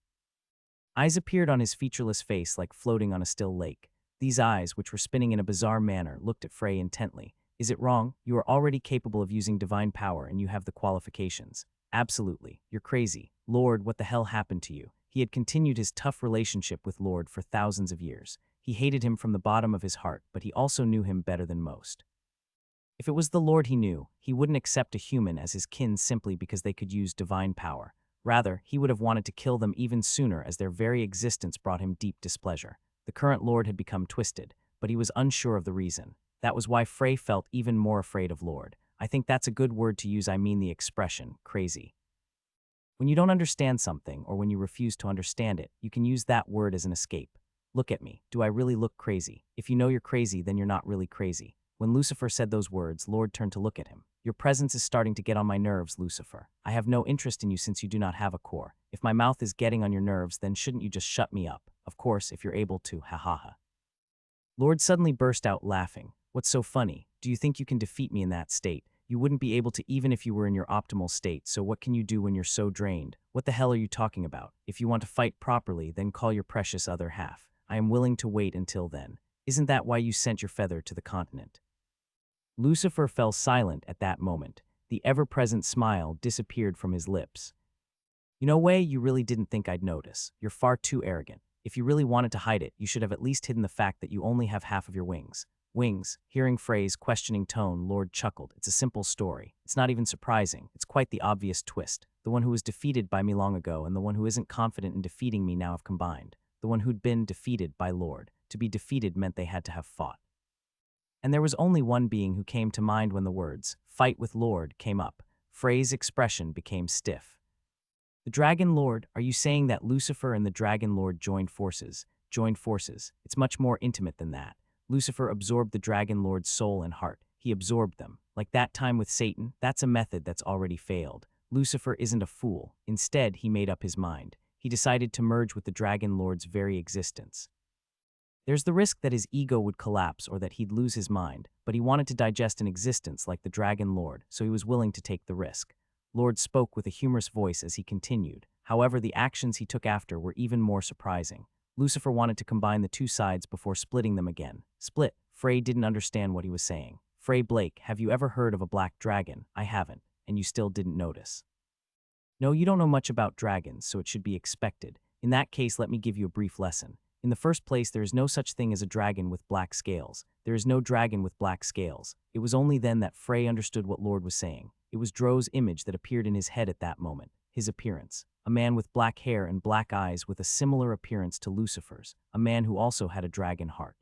Eyes appeared on his featureless face like floating on a still lake. These eyes, which were spinning in a bizarre manner, looked at Frey intently. "Is it wrong? You are already capable of using divine power and you have the qualifications." "Absolutely. You're crazy. Lord, what the hell happened to you?" He had continued his tough relationship with Lord for thousands of years. He hated him from the bottom of his heart, but he also knew him better than most. If it was the Lord he knew, he wouldn't accept a human as his kin simply because they could use divine power. Rather, he would have wanted to kill them even sooner as their very existence brought him deep displeasure. The current Lord had become twisted, but he was unsure of the reason. That was why Frey felt even more afraid of Lord. I think that's a good word to use. I mean the expression, crazy. When you don't understand something, or when you refuse to understand it, you can use that word as an escape. Look at me. Do I really look crazy? If you know you're crazy, then you're not really crazy. When Lucifer said those words, Lord turned to look at him. "Your presence is starting to get on my nerves, Lucifer. I have no interest in you since you do not have a core. If my mouth is getting on your nerves, then shouldn't you just shut me up? Of course, if you're able to, ha ha ha." Lord suddenly burst out laughing. "What's so funny? Do you think you can defeat me in that state? You wouldn't be able to even if you were in your optimal state, so what can you do when you're so drained? What the hell are you talking about? If you want to fight properly, then call your precious other half. I am willing to wait until then. Isn't that why you sent your feather to the continent?" Lucifer fell silent at that moment. The ever-present smile disappeared from his lips. "You know, Way, you really didn't think I'd notice. You're far too arrogant. If you really wanted to hide it, you should have at least hidden the fact that you only have half of your wings." "Wings?" Hearing Frey's questioning tone, Lord chuckled. "It's a simple story. It's not even surprising. It's quite the obvious twist. The one who was defeated by me long ago and the one who isn't confident in defeating me now have combined. The one who'd been defeated by Lord. To be defeated meant they had to have fought. And there was only one being who came to mind when the words, "fight with Lord," came up. Frey's expression became stiff. "The Dragon Lord? Are you saying that Lucifer and the Dragon Lord joined forces?" "Joined forces. It's much more intimate than that. Lucifer absorbed the Dragon Lord's soul and heart. He absorbed them. Like that time with Satan, that's a method that's already failed. Lucifer isn't a fool. Instead, he made up his mind. He decided to merge with the Dragon Lord's very existence." There's the risk that his ego would collapse or that he'd lose his mind, but he wanted to digest an existence like the Dragon Lord, so he was willing to take the risk. Lord spoke with a humorous voice as he continued. However, the actions he took after were even more surprising. Lucifer wanted to combine the two sides before splitting them again. Split. Frey didn't understand what he was saying. Frey Blake, have you ever heard of a black dragon? I haven't, and you still didn't notice. No, you don't know much about dragons, so it should be expected. In that case, let me give you a brief lesson. In the first place, there is no such thing as a dragon with black scales. There is no dragon with black scales. It was only then that Frey understood what Lord was saying. It was Dro's image that appeared in his head at that moment, his appearance. A man with black hair and black eyes with a similar appearance to Lucifer's, a man who also had a dragon heart.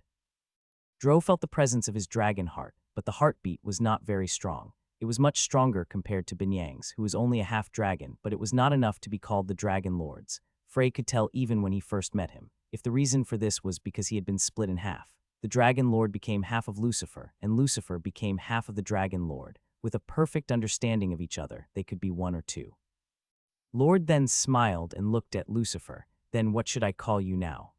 Dro felt the presence of his dragon heart, but the heartbeat was not very strong. It was much stronger compared to Binyang's, who was only a half-dragon, but it was not enough to be called the Dragon Lord's. Frey could tell even when he first met him. If the reason for this was because he had been split in half. The Dragon Lord became half of Lucifer, and Lucifer became half of the Dragon Lord. With a perfect understanding of each other, they could be one or two. Lord then smiled and looked at Lucifer. Then what should I call you now?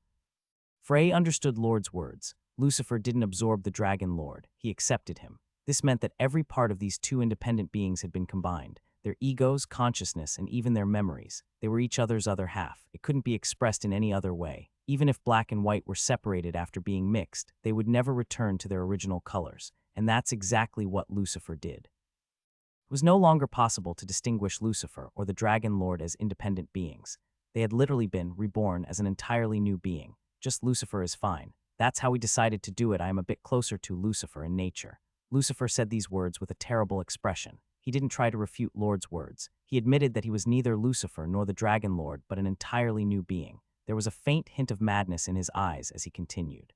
Frey understood Lord's words. Lucifer didn't absorb the Dragon Lord. He accepted him. This meant that every part of these two independent beings had been combined. Their egos, consciousness, and even their memories. They were each other's other half. It couldn't be expressed in any other way. Even if black and white were separated after being mixed, they would never return to their original colors. And that's exactly what Lucifer did. It was no longer possible to distinguish Lucifer or the Dragon Lord as independent beings. They had literally been reborn as an entirely new being. Just Lucifer is fine. That's how we decided to do it. I am a bit closer to Lucifer in nature. Lucifer said these words with a terrible expression. He didn't try to refute Lord's words. He admitted that he was neither Lucifer nor the Dragon Lord, but an entirely new being. There was a faint hint of madness in his eyes as he continued.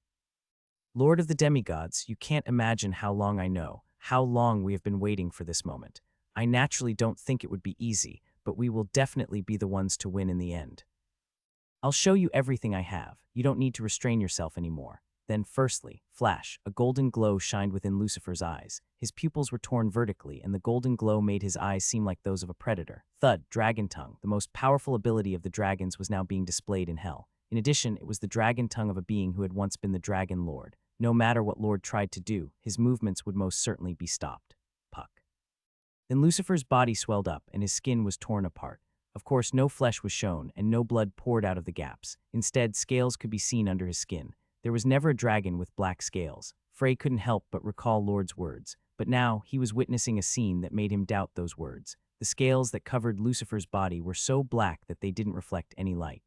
Lord of the demigods, you can't imagine how long I know, how long we have been waiting for this moment. I naturally don't think it would be easy, but we will definitely be the ones to win in the end. I'll show you everything I have. You don't need to restrain yourself anymore. Then firstly, flash, a golden glow shined within Lucifer's eyes. His pupils were torn vertically, and the golden glow made his eyes seem like those of a predator. Thud, dragon tongue, the most powerful ability of the dragons was now being displayed in hell. In addition, it was the dragon tongue of a being who had once been the Dragon Lord. No matter what Lord tried to do, his movements would most certainly be stopped. Puck. Then Lucifer's body swelled up, and his skin was torn apart. Of course, no flesh was shown, and no blood poured out of the gaps. Instead, scales could be seen under his skin. There was never a dragon with black scales. Frey couldn't help but recall Lord's words, but now he was witnessing a scene that made him doubt those words. The scales that covered Lucifer's body were so black that they didn't reflect any light.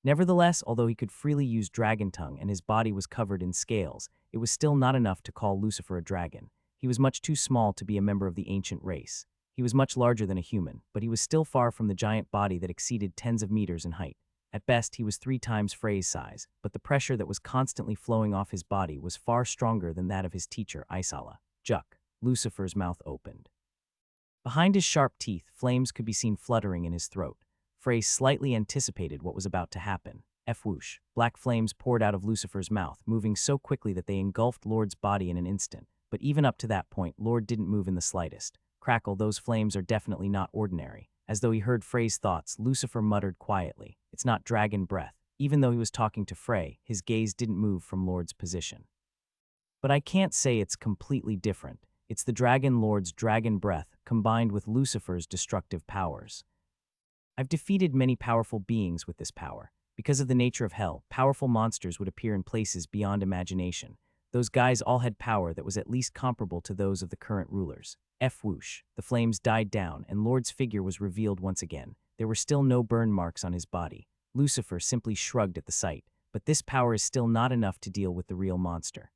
Nevertheless, although he could freely use dragon tongue and his body was covered in scales, it was still not enough to call Lucifer a dragon. He was much too small to be a member of the ancient race. He was much larger than a human, but he was still far from the giant body that exceeded tens of meters in height. At best, he was 3 times Frey's size, but the pressure that was constantly flowing off his body was far stronger than that of his teacher, Isala. Juck. Lucifer's mouth opened. Behind his sharp teeth, flames could be seen fluttering in his throat. Frey slightly anticipated what was about to happen. Whoosh. Black flames poured out of Lucifer's mouth, moving so quickly that they engulfed Lord's body in an instant. But even up to that point, Lord didn't move in the slightest. Crackle, those flames are definitely not ordinary. As though he heard Frey's thoughts, Lucifer muttered quietly, "It's not dragon breath." Even though he was talking to Frey, his gaze didn't move from Lord's position. But I can't say it's completely different. It's the Dragon Lord's dragon breath combined with Lucifer's destructive powers. I've defeated many powerful beings with this power. Because of the nature of hell, powerful monsters would appear in places beyond imagination. Those guys all had power that was at least comparable to those of the current rulers. Whoosh. The flames died down, and Lord's figure was revealed once again. There were still no burn marks on his body. Lucifer simply shrugged at the sight, but this power is still not enough to deal with the real monster.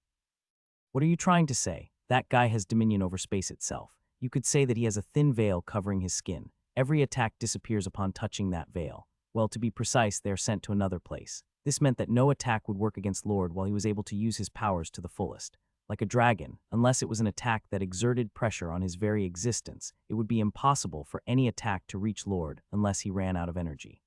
What are you trying to say? That guy has dominion over space itself. You could say that he has a thin veil covering his skin. Every attack disappears upon touching that veil. Well, to be precise, they are sent to another place. This meant that no attack would work against Lord while he was able to use his powers to the fullest. Like a dragon, unless it was an attack that exerted pressure on his very existence, it would be impossible for any attack to reach Lord unless he ran out of energy.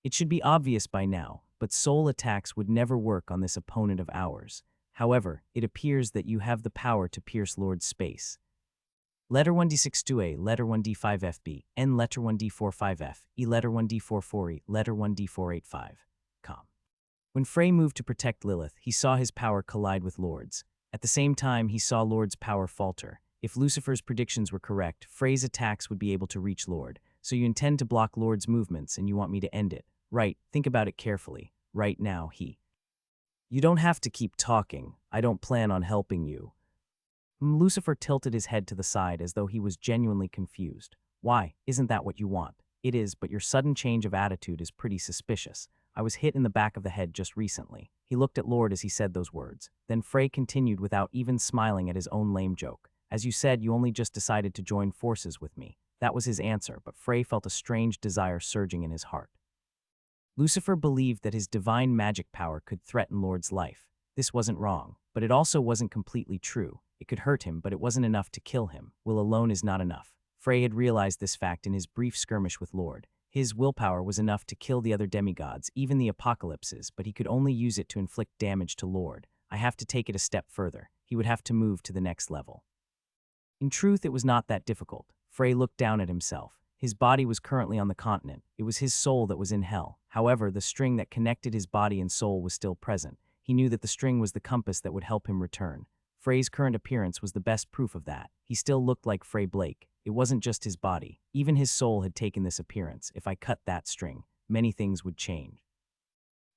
It should be obvious by now, but soul attacks would never work on this opponent of ours. However, it appears that you have the power to pierce Lord's space. Letter 1d62a, letter 1d5fb, n letter 1d45f, e letter 1d44e, letter 1d485. Com. When Frey moved to protect Lilith, he saw his power collide with Lord's. At the same time, he saw Lord's power falter. If Lucifer's predictions were correct, Frey's attacks would be able to reach Lord. So you intend to block Lord's movements and you want me to end it. Right, think about it carefully. Right now, You don't have to keep talking. I don't plan on helping you. Lucifer tilted his head to the side as though he was genuinely confused. Why, isn't that what you want? It is, but your sudden change of attitude is pretty suspicious. I was hit in the back of the head just recently. He looked at Lord as he said those words. Then Frey continued without even smiling at his own lame joke. As you said, you only just decided to join forces with me. That was his answer, but Frey felt a strange desire surging in his heart. Lucifer believed that his divine magic power could threaten Lord's life. This wasn't wrong, but it also wasn't completely true. It could hurt him, but it wasn't enough to kill him. Will alone is not enough. Frey had realized this fact in his brief skirmish with Lord. His willpower was enough to kill the other demigods, even the apocalypses, but he could only use it to inflict damage to Lord. I have to take it a step further. He would have to move to the next level. In truth, it was not that difficult. Frey looked down at himself. His body was currently on the continent. It was his soul that was in hell. However, the string that connected his body and soul was still present. He knew that the string was the compass that would help him return. Frey's current appearance was the best proof of that. He still looked like Frey Blake. It wasn't just his body. Even his soul had taken this appearance. If I cut that string, many things would change.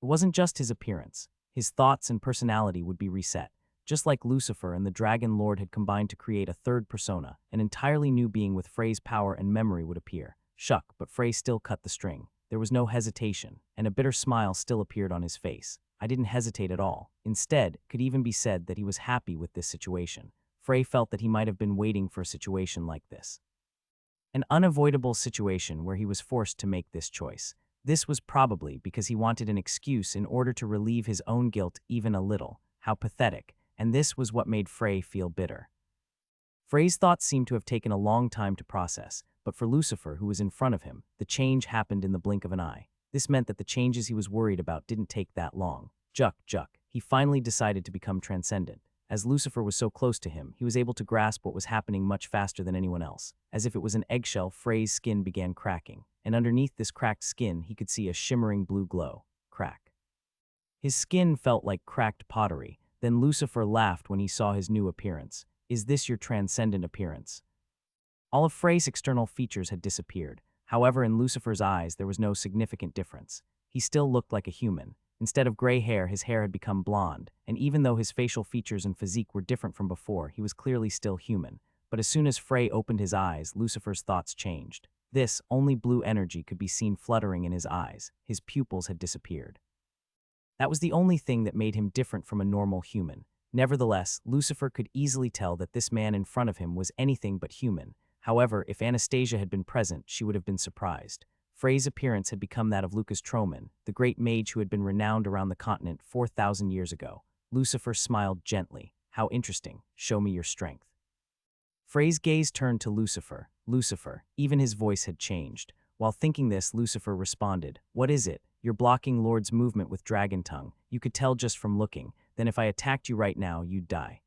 It wasn't just his appearance. His thoughts and personality would be reset. Just like Lucifer and the Dragon Lord had combined to create a third persona, an entirely new being with Frey's power and memory would appear. Shuck, but Frey still cut the string. There was no hesitation, and a bitter smile still appeared on his face. I didn't hesitate at all. Instead, it could even be said that he was happy with this situation. Frey felt that he might have been waiting for a situation like this. An unavoidable situation where he was forced to make this choice. This was probably because he wanted an excuse in order to relieve his own guilt even a little. How pathetic. And this was what made Frey feel bitter. Frey's thoughts seemed to have taken a long time to process, but for Lucifer, who was in front of him, the change happened in the blink of an eye. This meant that the changes he was worried about didn't take that long. Juck. He finally decided to become transcendent. As Lucifer was so close to him, he was able to grasp what was happening much faster than anyone else. As if it was an eggshell, Frey's skin began cracking, and underneath this cracked skin, he could see a shimmering blue glow. Crack. His skin felt like cracked pottery. Then Lucifer laughed when he saw his new appearance. Is this your transcendent appearance? All of Frey's external features had disappeared. However, in Lucifer's eyes, there was no significant difference. He still looked like a human. Instead of gray hair, his hair had become blonde, and even though his facial features and physique were different from before, he was clearly still human. But as soon as Frey opened his eyes, Lucifer's thoughts changed. This, only blue energy could be seen fluttering in his eyes. His pupils had disappeared. That was the only thing that made him different from a normal human. Nevertheless, Lucifer could easily tell that this man in front of him was anything but human. However, if Anastasia had been present, she would have been surprised. Frey's appearance had become that of Lucas Troman, the great mage who had been renowned around the continent 4,000 years ago. Lucifer smiled gently. How interesting. Show me your strength. Frey's gaze turned to Lucifer. Lucifer, even his voice had changed. While thinking this, Lucifer responded, What is it? You're blocking Lord's movement with dragon tongue. You could tell just from looking. Then if I attacked you right now, you'd die.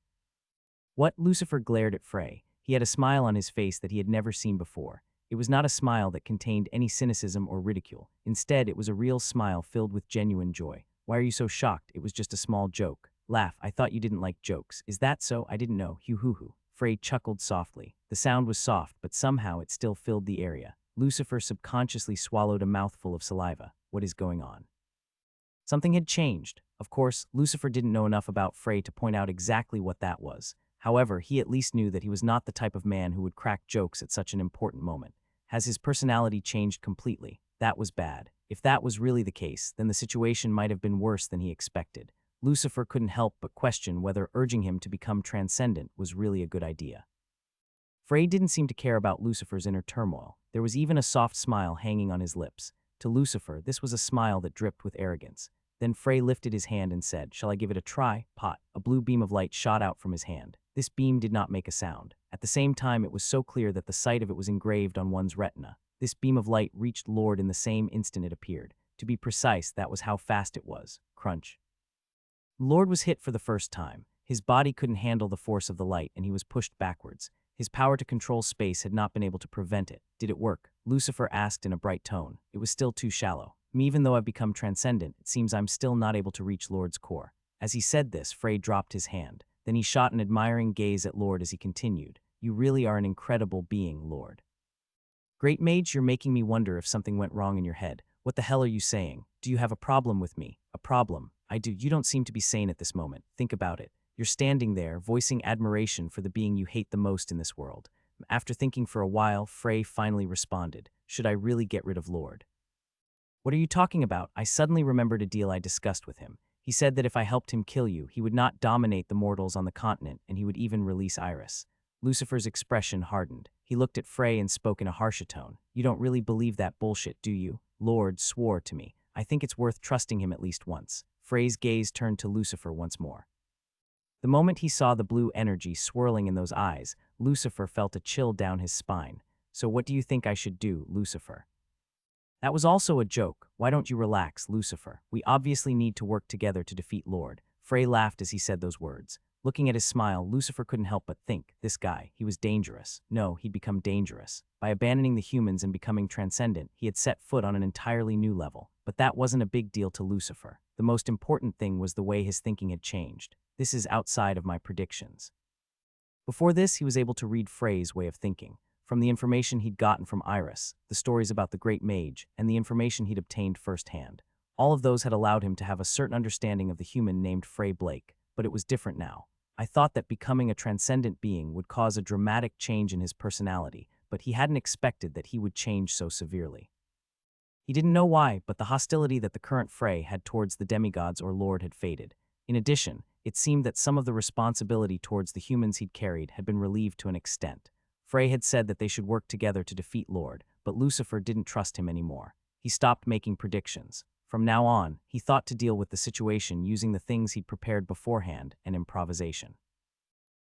What? Lucifer glared at Frey. He had a smile on his face that he had never seen before. It was not a smile that contained any cynicism or ridicule. Instead, it was a real smile filled with genuine joy. Why are you so shocked? It was just a small joke. Laugh. I thought you didn't like jokes. Is that so? I didn't know. Hoo. Frey chuckled softly. The sound was soft, but somehow it still filled the area. Lucifer subconsciously swallowed a mouthful of saliva. What is going on? Something had changed. Of course, Lucifer didn't know enough about Frey to point out exactly what that was. However, he at least knew that he was not the type of man who would crack jokes at such an important moment. Has his personality changed completely? That was bad. If that was really the case, then the situation might have been worse than he expected. Lucifer couldn't help but question whether urging him to become transcendent was really a good idea. Frey didn't seem to care about Lucifer's inner turmoil. There was even a soft smile hanging on his lips. To Lucifer, this was a smile that dripped with arrogance. Then Frey lifted his hand and said, Shall I give it a try? Pot. A blue beam of light shot out from his hand. This beam did not make a sound. At the same time, it was so clear that the sight of it was engraved on one's retina. This beam of light reached Lord in the same instant it appeared. To be precise, that was how fast it was. Crunch. Lord was hit for the first time. His body couldn't handle the force of the light, and he was pushed backwards. His power to control space had not been able to prevent it. Did it work? Lucifer asked in a bright tone. It was still too shallow. Even though I've become transcendent, it seems I'm still not able to reach Lord's core. As he said this, Frey dropped his hand. Then he shot an admiring gaze at Lord as he continued, "You really are an incredible being, Lord." "Great Mage, you're making me wonder if something went wrong in your head. What the hell are you saying? Do you have a problem with me?" "A problem? I do. You don't seem to be sane at this moment. Think about it. You're standing there, voicing admiration for the being you hate the most in this world." After thinking for a while, Frey finally responded, "Should I really get rid of Lord?" "What are you talking about?" I suddenly remembered a deal I discussed with him. He said that if I helped him kill you, he would not dominate the mortals on the continent, and he would even release Iris. Lucifer's expression hardened. He looked at Frey and spoke in a harsher tone. "You don't really believe that bullshit, do you?" Lord swore to me. "I think it's worth trusting him at least once." Frey's gaze turned to Lucifer once more. The moment he saw the blue energy swirling in those eyes, Lucifer felt a chill down his spine. "So what do you think I should do, Lucifer?" "That was also a joke. Why don't you relax, Lucifer? We obviously need to work together to defeat Lord." Frey laughed as he said those words. Looking at his smile, Lucifer couldn't help but think, this guy, he was dangerous. No, he'd become dangerous. By abandoning the humans and becoming transcendent, he had set foot on an entirely new level. But that wasn't a big deal to Lucifer. The most important thing was the way his thinking had changed. "This is outside of my predictions." Before this, he was able to read Frey's way of thinking. From the information he'd gotten from Iris, the stories about the Great Mage, and the information he'd obtained firsthand. All of those had allowed him to have a certain understanding of the human named Frey Blake, but it was different now. I thought that becoming a transcendent being would cause a dramatic change in his personality, but he hadn't expected that he would change so severely. He didn't know why, but the hostility that the current Frey had towards the demigods or Lord had faded. In addition, it seemed that some of the responsibility towards the humans he'd carried had been relieved to an extent. Frey had said that they should work together to defeat Lord, but Lucifer didn't trust him anymore. He stopped making predictions. From now on, he thought to deal with the situation using the things he'd prepared beforehand and improvisation.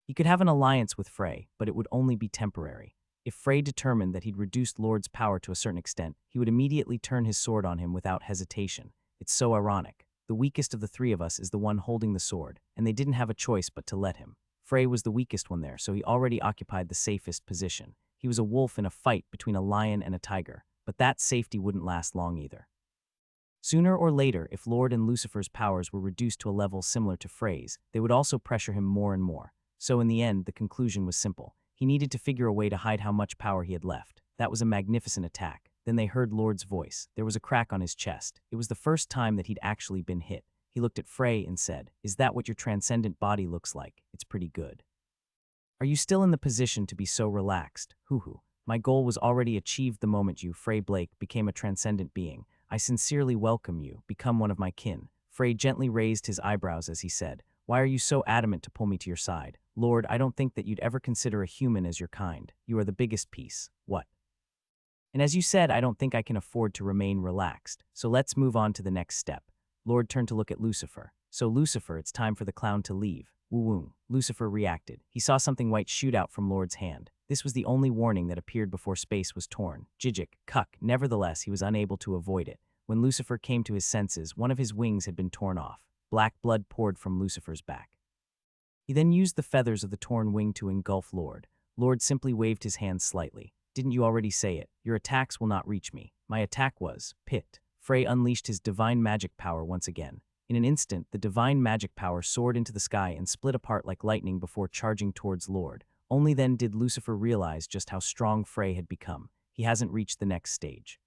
He could have an alliance with Frey, but it would only be temporary. If Frey determined that he'd reduced Lord's power to a certain extent, he would immediately turn his sword on him without hesitation. It's so ironic. The weakest of the three of us is the one holding the sword, and they didn't have a choice but to let him. Frey was the weakest one there, so he already occupied the safest position. He was a wolf in a fight between a lion and a tiger, but that safety wouldn't last long either. Sooner or later, if Lord and Lucifer's powers were reduced to a level similar to Frey's, they would also pressure him more and more. So in the end, the conclusion was simple. He needed to figure a way to hide how much power he had left. That was a magnificent attack. Then they heard Lord's voice. There was a crack on his chest. It was the first time that he'd actually been hit. He looked at Frey and said, "Is that what your transcendent body looks like? It's pretty good. Are you still in the position to be so relaxed? Hoo-hoo. My goal was already achieved the moment you, Frey Blake, became a transcendent being. I sincerely welcome you. Become one of my kin." Frey gently raised his eyebrows as he said, "Why are you so adamant to pull me to your side? Lord, I don't think that you'd ever consider a human as your kind. You are the biggest piece. What? And as you said, I don't think I can afford to remain relaxed. So let's move on to the next step." Lord turned to look at Lucifer. "So Lucifer, it's time for the clown to leave." Woo-woo. Lucifer reacted. He saw something white shoot out from Lord's hand. This was the only warning that appeared before space was torn. Jijik, cuck. Nevertheless, he was unable to avoid it. When Lucifer came to his senses, one of his wings had been torn off. Black blood poured from Lucifer's back. He then used the feathers of the torn wing to engulf Lord. Lord simply waved his hands slightly. "Didn't you already say it? Your attacks will not reach me." My attack was, pit. Frey unleashed his divine magic power once again. In an instant, the divine magic power soared into the sky and split apart like lightning before charging towards Lord. Only then did Lucifer realize just how strong Frey had become. He hasn't reached the next stage.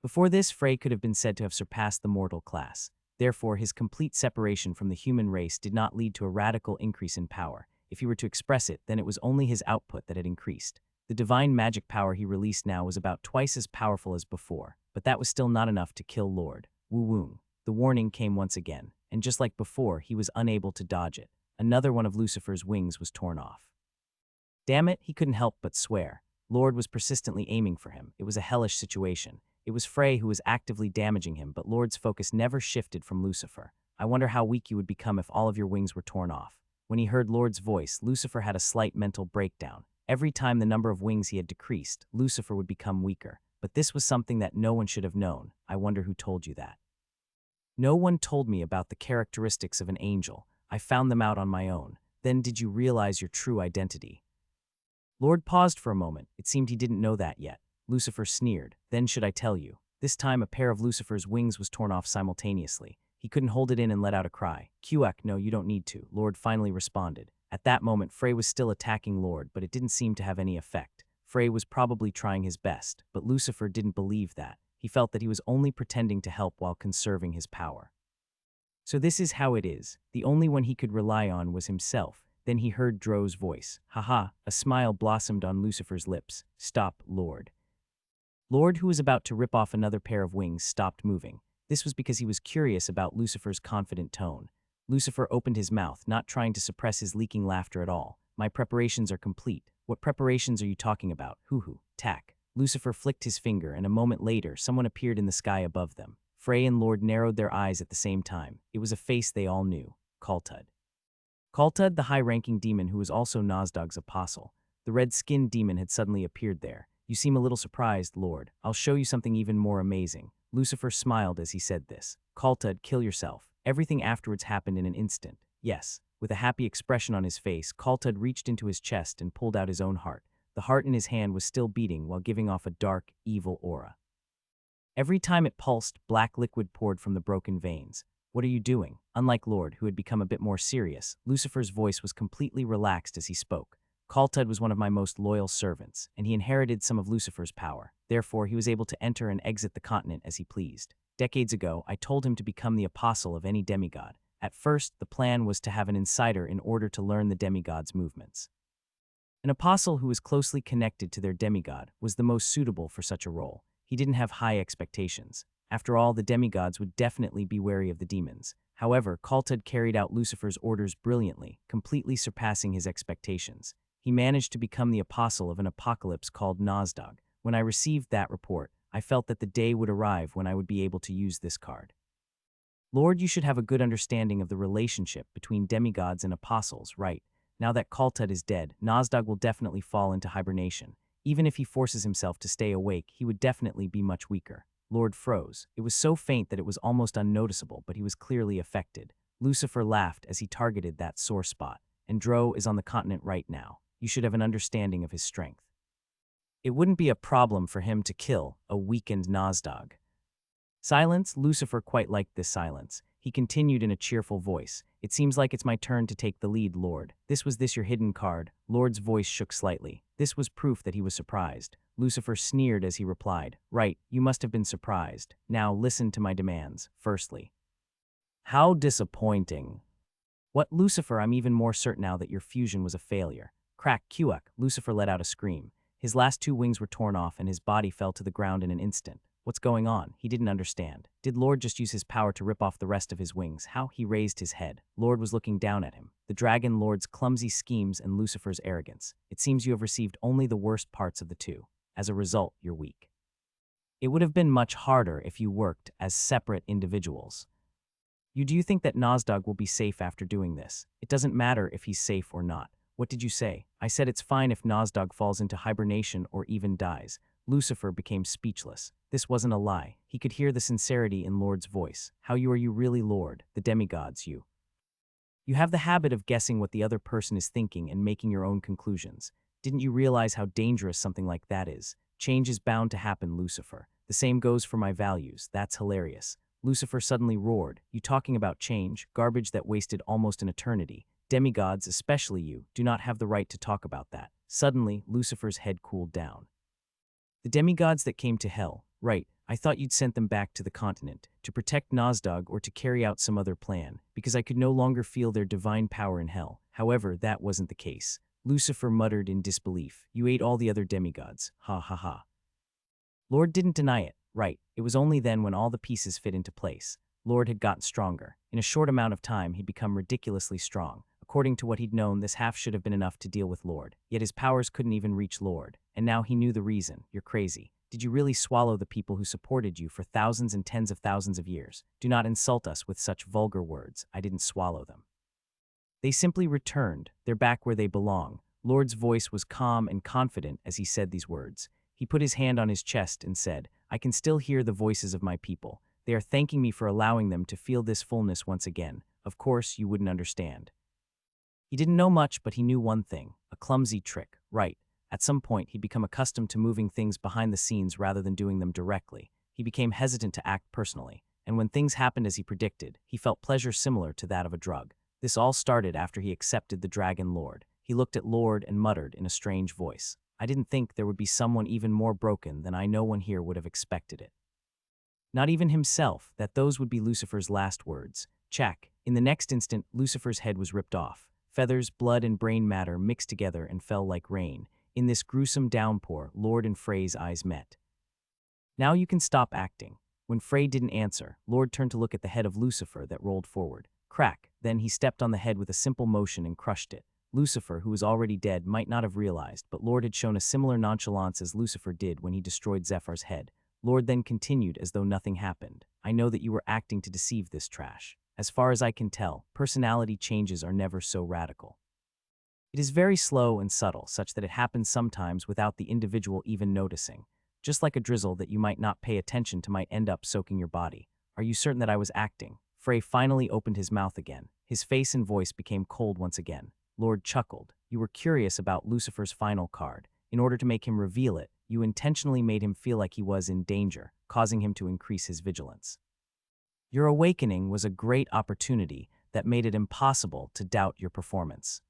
Before this, Frey could have been said to have surpassed the mortal class. Therefore, his complete separation from the human race did not lead to a radical increase in power. If he were to express it, then it was only his output that had increased. The divine magic power he released now was about twice as powerful as before, but that was still not enough to kill Lord. Woo-woo. The warning came once again, and just like before, he was unable to dodge it. Another one of Lucifer's wings was torn off. Damn it, he couldn't help but swear. Lord was persistently aiming for him. It was a hellish situation. It was Frey who was actively damaging him, but Lord's focus never shifted from Lucifer. "I wonder how weak you would become if all of your wings were torn off." When he heard Lord's voice, Lucifer had a slight mental breakdown. Every time the number of wings he had decreased, Lucifer would become weaker. But this was something that no one should have known. "I wonder who told you that." "No one told me about the characteristics of an angel. I found them out on my own." "Then did you realize your true identity?" Lord paused for a moment. It seemed he didn't know that yet. Lucifer sneered. "Then should I tell you?" This time, a pair of Lucifer's wings was torn off simultaneously. He couldn't hold it in and let out a cry. "Quack, no, you don't need to," Lord finally responded. At that moment, Frey was still attacking Lord, but it didn't seem to have any effect. Frey was probably trying his best, but Lucifer didn't believe that. He felt that he was only pretending to help while conserving his power. So this is how it is. The only one he could rely on was himself. Then he heard Dro's voice. Haha, a smile blossomed on Lucifer's lips. "Stop, Lord." Lord, who was about to rip off another pair of wings, stopped moving. This was because he was curious about Lucifer's confident tone. Lucifer opened his mouth, not trying to suppress his leaking laughter at all. "My preparations are complete." "What preparations are you talking about?" "Hoo-hoo, tack." Lucifer flicked his finger, and a moment later, someone appeared in the sky above them. Frey and Lord narrowed their eyes at the same time. It was a face they all knew. Kaltud. Kaltud, the high-ranking demon who was also Nozdog's apostle. The red-skinned demon had suddenly appeared there. "You seem a little surprised, Lord. I'll show you something even more amazing." Lucifer smiled as he said this. "Kaltud, kill yourself." Everything afterwards happened in an instant. Yes. With a happy expression on his face, Kaltud reached into his chest and pulled out his own heart. The heart in his hand was still beating while giving off a dark, evil aura. Every time it pulsed, black liquid poured from the broken veins. "What are you doing?" Unlike Lord, who had become a bit more serious, Lucifer's voice was completely relaxed as he spoke. "Kaltud was one of my most loyal servants, and he inherited some of Lucifer's power. Therefore, he was able to enter and exit the continent as he pleased. Decades ago, I told him to become the apostle of any demigod. At first, the plan was to have an insider in order to learn the demigod's movements. An apostle who was closely connected to their demigod was the most suitable for such a role. He didn't have high expectations. After all, the demigods would definitely be wary of the demons. However, Kaltud carried out Lucifer's orders brilliantly, completely surpassing his expectations. He managed to become the apostle of an apocalypse called Nozdog. When I received that report, I felt that the day would arrive when I would be able to use this card. Lord, you should have a good understanding of the relationship between demigods and apostles, right? Now that Kaltud is dead, Nozdog will definitely fall into hibernation. Even if he forces himself to stay awake, he would definitely be much weaker. Lord froze. It was so faint that it was almost unnoticeable, but he was clearly affected. Lucifer laughed as he targeted that sore spot. "And Dro is on the continent right now. You should have an understanding of his strength. It wouldn't be a problem for him to kill a weakened Nozdog." Silence. Lucifer quite liked this silence. He continued in a cheerful voice. "It seems like it's my turn to take the lead, Lord. This your hidden card?" Lord's voice shook slightly. This was proof that he was surprised. Lucifer sneered as he replied, "Right, you must have been surprised. Now listen to my demands. Firstly." "How disappointing." "What, Lucifer? I'm even more certain now that your fusion was a failure." Crack, quack. Lucifer let out a scream. His last two wings were torn off and his body fell to the ground in an instant. What's going on? He didn't understand. Did Lord just use his power to rip off the rest of his wings? How? He raised his head. Lord was looking down at him. The Dragon Lord's clumsy schemes and Lucifer's arrogance. "It seems you have received only the worst parts of the two. As a result, you're weak. It would have been much harder if you worked as separate individuals. Do you think that Nozdog will be safe after doing this? It doesn't matter if he's safe or not." "What did you say?" "I said it's fine if Nozdog falls into hibernation or even dies." Lucifer became speechless. This wasn't a lie. He could hear the sincerity in Lord's voice. "How are you really, Lord? The demigods, you have the habit of guessing what the other person is thinking and making your own conclusions. Didn't you realize how dangerous something like that is? Change is bound to happen, Lucifer. The same goes for my values. That's hilarious." Lucifer suddenly roared. "You talking about change? Garbage that wasted almost an eternity. Demigods, especially you, do not have the right to talk about that." Suddenly, Lucifer's head cooled down. "The demigods that came to hell, right? I thought you'd sent them back to the continent, to protect Nozdog or to carry out some other plan, because I could no longer feel their divine power in hell. However, that wasn't the case." Lucifer muttered in disbelief. "You ate all the other demigods. Ha ha ha." Lord didn't deny it. Right, it was only then when all the pieces fit into place. Lord had gotten stronger. In a short amount of time, he'd become ridiculously strong. According to what he'd known, this half should have been enough to deal with Lord. Yet his powers couldn't even reach Lord. And now he knew the reason. "You're crazy. Did you really swallow the people who supported you for thousands and tens of thousands of years? Do not insult us with such vulgar words. I didn't swallow them. They simply returned. They're back where they belong." Lord's voice was calm and confident as he said these words. He put his hand on his chest and said, "I can still hear the voices of my people. They are thanking me for allowing them to feel this fullness once again. Of course, you wouldn't understand." He didn't know much, but he knew one thing. A clumsy trick. Right. At some point, he'd become accustomed to moving things behind the scenes rather than doing them directly. he became hesitant to act personally, and when things happened as he predicted, he felt pleasure similar to that of a drug. This all started after he accepted the Dragon Lord. He looked at Lord and muttered in a strange voice, "I didn't think there would be someone even more broken than I. No one here would have expected it. Not even himself, that those would be Lucifer's last words." Check. In the next instant, Lucifer's head was ripped off. Feathers, blood, and brain matter mixed together and fell like rain. In this gruesome downpour, Lord and Frey's eyes met. "Now you can stop acting." When Frey didn't answer, Lord turned to look at the head of Lucifer that rolled forward. Crack. Then he stepped on the head with a simple motion and crushed it. Lucifer, who was already dead, might not have realized, but Lord had shown a similar nonchalance as Lucifer did when he destroyed Zephyr's head. Lord then continued as though nothing happened. "I know that you were acting to deceive this trash. As far as I can tell, personality changes are never so radical. It is very slow and subtle, such that it happens sometimes without the individual even noticing. Just like a drizzle that you might not pay attention to might end up soaking your body. Are you certain that I was acting?" Frey finally opened his mouth again. His face and voice became cold once again. Lord chuckled. "You were curious about Lucifer's final card. In order to make him reveal it, you intentionally made him feel like he was in danger, causing him to increase his vigilance. Your awakening was a great opportunity that made it impossible to doubt your performance.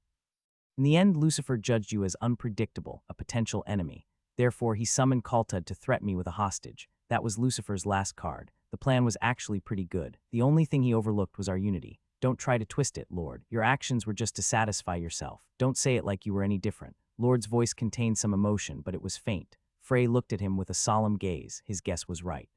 In the end, Lucifer judged you as unpredictable, a potential enemy. Therefore, he summoned Kaltad to threaten me with a hostage. That was Lucifer's last card. The plan was actually pretty good. The only thing he overlooked was our unity. Don't try to twist it, Lord. Your actions were just to satisfy yourself. Don't say it like you were any different." Lord's voice contained some emotion, but it was faint. Frey looked at him with a solemn gaze. His guess was right.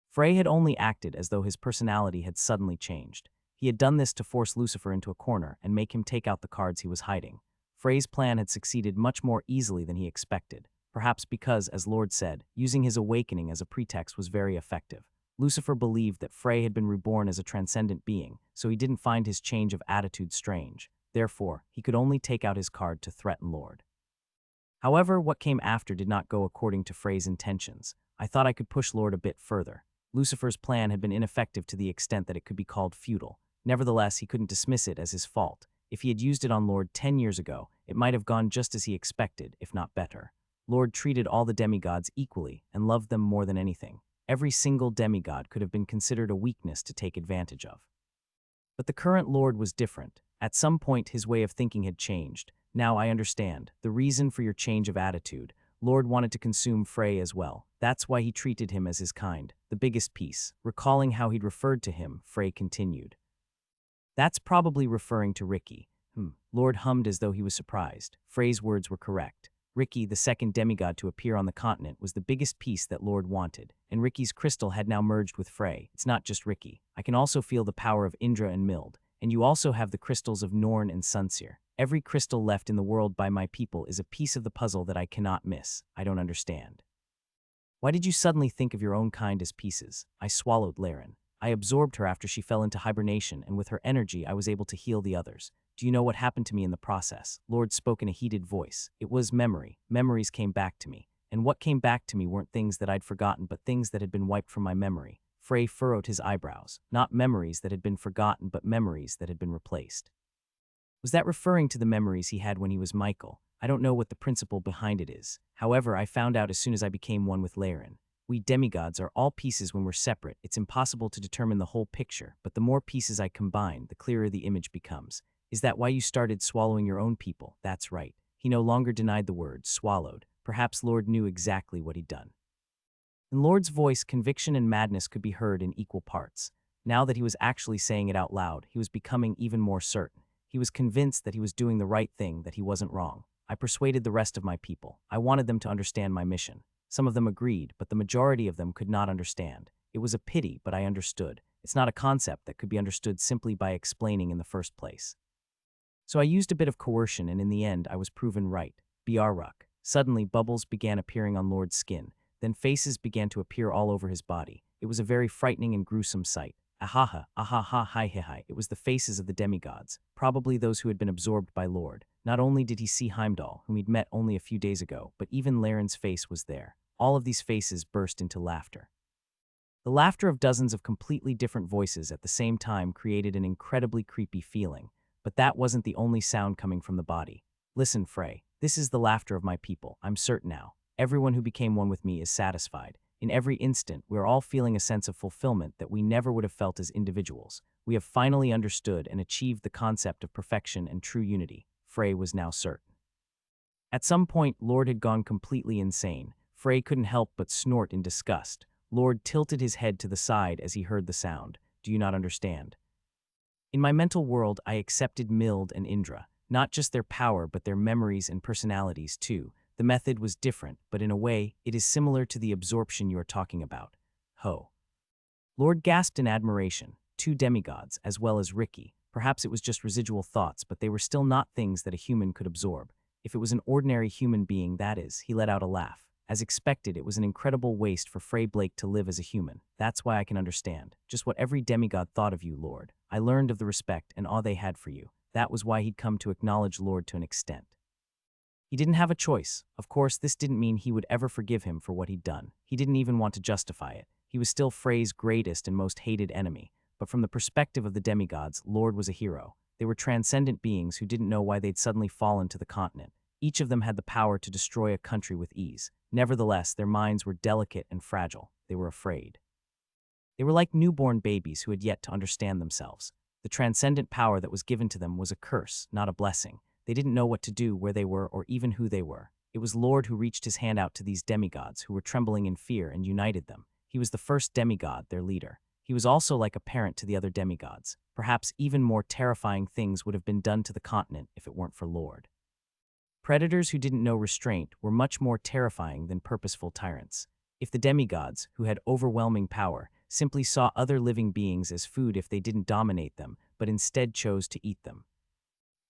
Frey had only acted as though his personality had suddenly changed. He had done this to force Lucifer into a corner and make him take out the cards he was hiding. Frey's plan had succeeded much more easily than he expected, perhaps because, as Lord said, using his awakening as a pretext was very effective. Lucifer believed that Frey had been reborn as a transcendent being, so he didn't find his change of attitude strange. Therefore, he could only take out his card to threaten Lord. However, what came after did not go according to Frey's intentions. I thought I could push Lord a bit further. Lucifer's plan had been ineffective to the extent that it could be called futile. Nevertheless, he couldn't dismiss it as his fault. If he had used it on Lord 10 years ago, it might have gone just as he expected, if not better. Lord treated all the demigods equally and loved them more than anything. Every single demigod could have been considered a weakness to take advantage of. But the current Lord was different. At some point, his way of thinking had changed. "Now I understand. The reason for your change of attitude. Lord wanted to consume Frey as well. That's why he treated him as his kind, the biggest piece." Recalling how he'd referred to him, Frey continued. "That's probably referring to Ricky." Lord hummed as though he was surprised. Frey's words were correct. Ricky, the second demigod to appear on the continent, was the biggest piece that Lord wanted, and Ricky's crystal had now merged with Frey. "It's not just Ricky. I can also feel the power of Indra and Mild, and you also have the crystals of Norn and Sunseer. Every crystal left in the world by my people is a piece of the puzzle that I cannot miss. I don't understand. Why did you suddenly think of your own kind as pieces?" I swallowed Laren. "I absorbed her after she fell into hibernation, and with her energy I was able to heal the others. Do you know what happened to me in the process?" Lord spoke in a heated voice. "It was memory. Memories came back to me. And what came back to me weren't things that I'd forgotten, but things that had been wiped from my memory." Frey furrowed his eyebrows. "Not memories that had been forgotten, but memories that had been replaced." Was that referring to the memories he had when he was Michael? I don't know what the principle behind it is. However, I found out as soon as I became one with Laren. We demigods are all pieces when we're separate. It's impossible to determine the whole picture, but the more pieces I combine, the clearer the image becomes. Is that why you started swallowing your own people? That's right. He no longer denied the word, swallowed. Perhaps Lord knew exactly what he'd done. In Lord's voice, conviction and madness could be heard in equal parts. Now that he was actually saying it out loud, he was becoming even more certain. He was convinced that he was doing the right thing, that he wasn't wrong. I persuaded the rest of my people. I wanted them to understand my mission. Some of them agreed, but the majority of them could not understand. It was a pity, but I understood. It's not a concept that could be understood simply by explaining in the first place. So I used a bit of coercion, and in the end, I was proven right. Brruck. Suddenly, bubbles began appearing on Lord's skin. Then faces began to appear all over his body. It was a very frightening and gruesome sight. Ahaha, ahaha, hi hi hi. It was the faces of the demigods, probably those who had been absorbed by Lord. Not only did he see Heimdall, whom he'd met only a few days ago, but even Laren's face was there. All of these faces burst into laughter. The laughter of dozens of completely different voices at the same time created an incredibly creepy feeling. But that wasn't the only sound coming from the body. Listen, Frey, this is the laughter of my people. I'm certain now. Everyone who became one with me is satisfied. In every instant, we are all feeling a sense of fulfillment that we never would have felt as individuals. We have finally understood and achieved the concept of perfection and true unity. Frey was now certain. At some point, Lord had gone completely insane. Frey couldn't help but snort in disgust. Lord tilted his head to the side as he heard the sound. Do you not understand? In my mental world, I accepted Mild and Indra, not just their power but their memories and personalities too. The method was different, but in a way, it is similar to the absorption you are talking about. Ho. Lord gasped in admiration. Two demigods, as well as Ricky. Perhaps it was just residual thoughts, but they were still not things that a human could absorb. If it was an ordinary human being, that is, he let out a laugh. As expected, it was an incredible waste for Frey Blake to live as a human. That's why I can understand just what every demigod thought of you, Lord. I learned of the respect and awe they had for you. That was why he'd come to acknowledge Lord to an extent. He didn't have a choice. Of course, this didn't mean he would ever forgive him for what he'd done. He didn't even want to justify it. He was still Frey's greatest and most hated enemy. But from the perspective of the demigods, Lord was a hero. They were transcendent beings who didn't know why they'd suddenly fallen to the continent. Each of them had the power to destroy a country with ease. Nevertheless, their minds were delicate and fragile. They were afraid. They were like newborn babies who had yet to understand themselves. The transcendent power that was given to them was a curse, not a blessing. They didn't know what to do, where they were, or even who they were. It was Lord who reached his hand out to these demigods who were trembling in fear and united them. He was the first demigod, their leader. He was also like a parent to the other demigods. Perhaps even more terrifying things would have been done to the continent if it weren't for Lord. Predators who didn't know restraint were much more terrifying than purposeful tyrants. If the demigods, who had overwhelming power, simply saw other living beings as food if they didn't dominate them, but instead chose to eat them.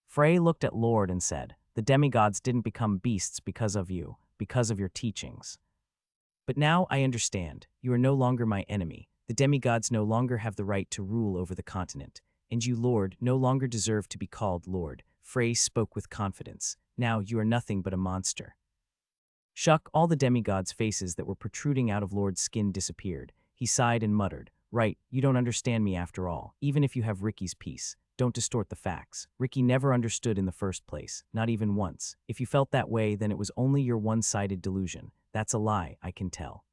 Frey looked at Lord and said, "The demigods didn't become beasts because of you, because of your teachings. But now I understand. You are no longer my enemy. The demigods no longer have the right to rule over the continent. And you, Lord, no longer deserve to be called Lord." Frey spoke with confidence. "Now you are nothing but a monster." Shuck, all the demigods' faces that were protruding out of Lord's skin disappeared. He sighed and muttered, "Right, you don't understand me after all, even if you have Ricky's piece. Don't distort the facts. Ricky never understood in the first place, not even once. If you felt that way, then it was only your one-sided delusion. That's a lie, I can tell."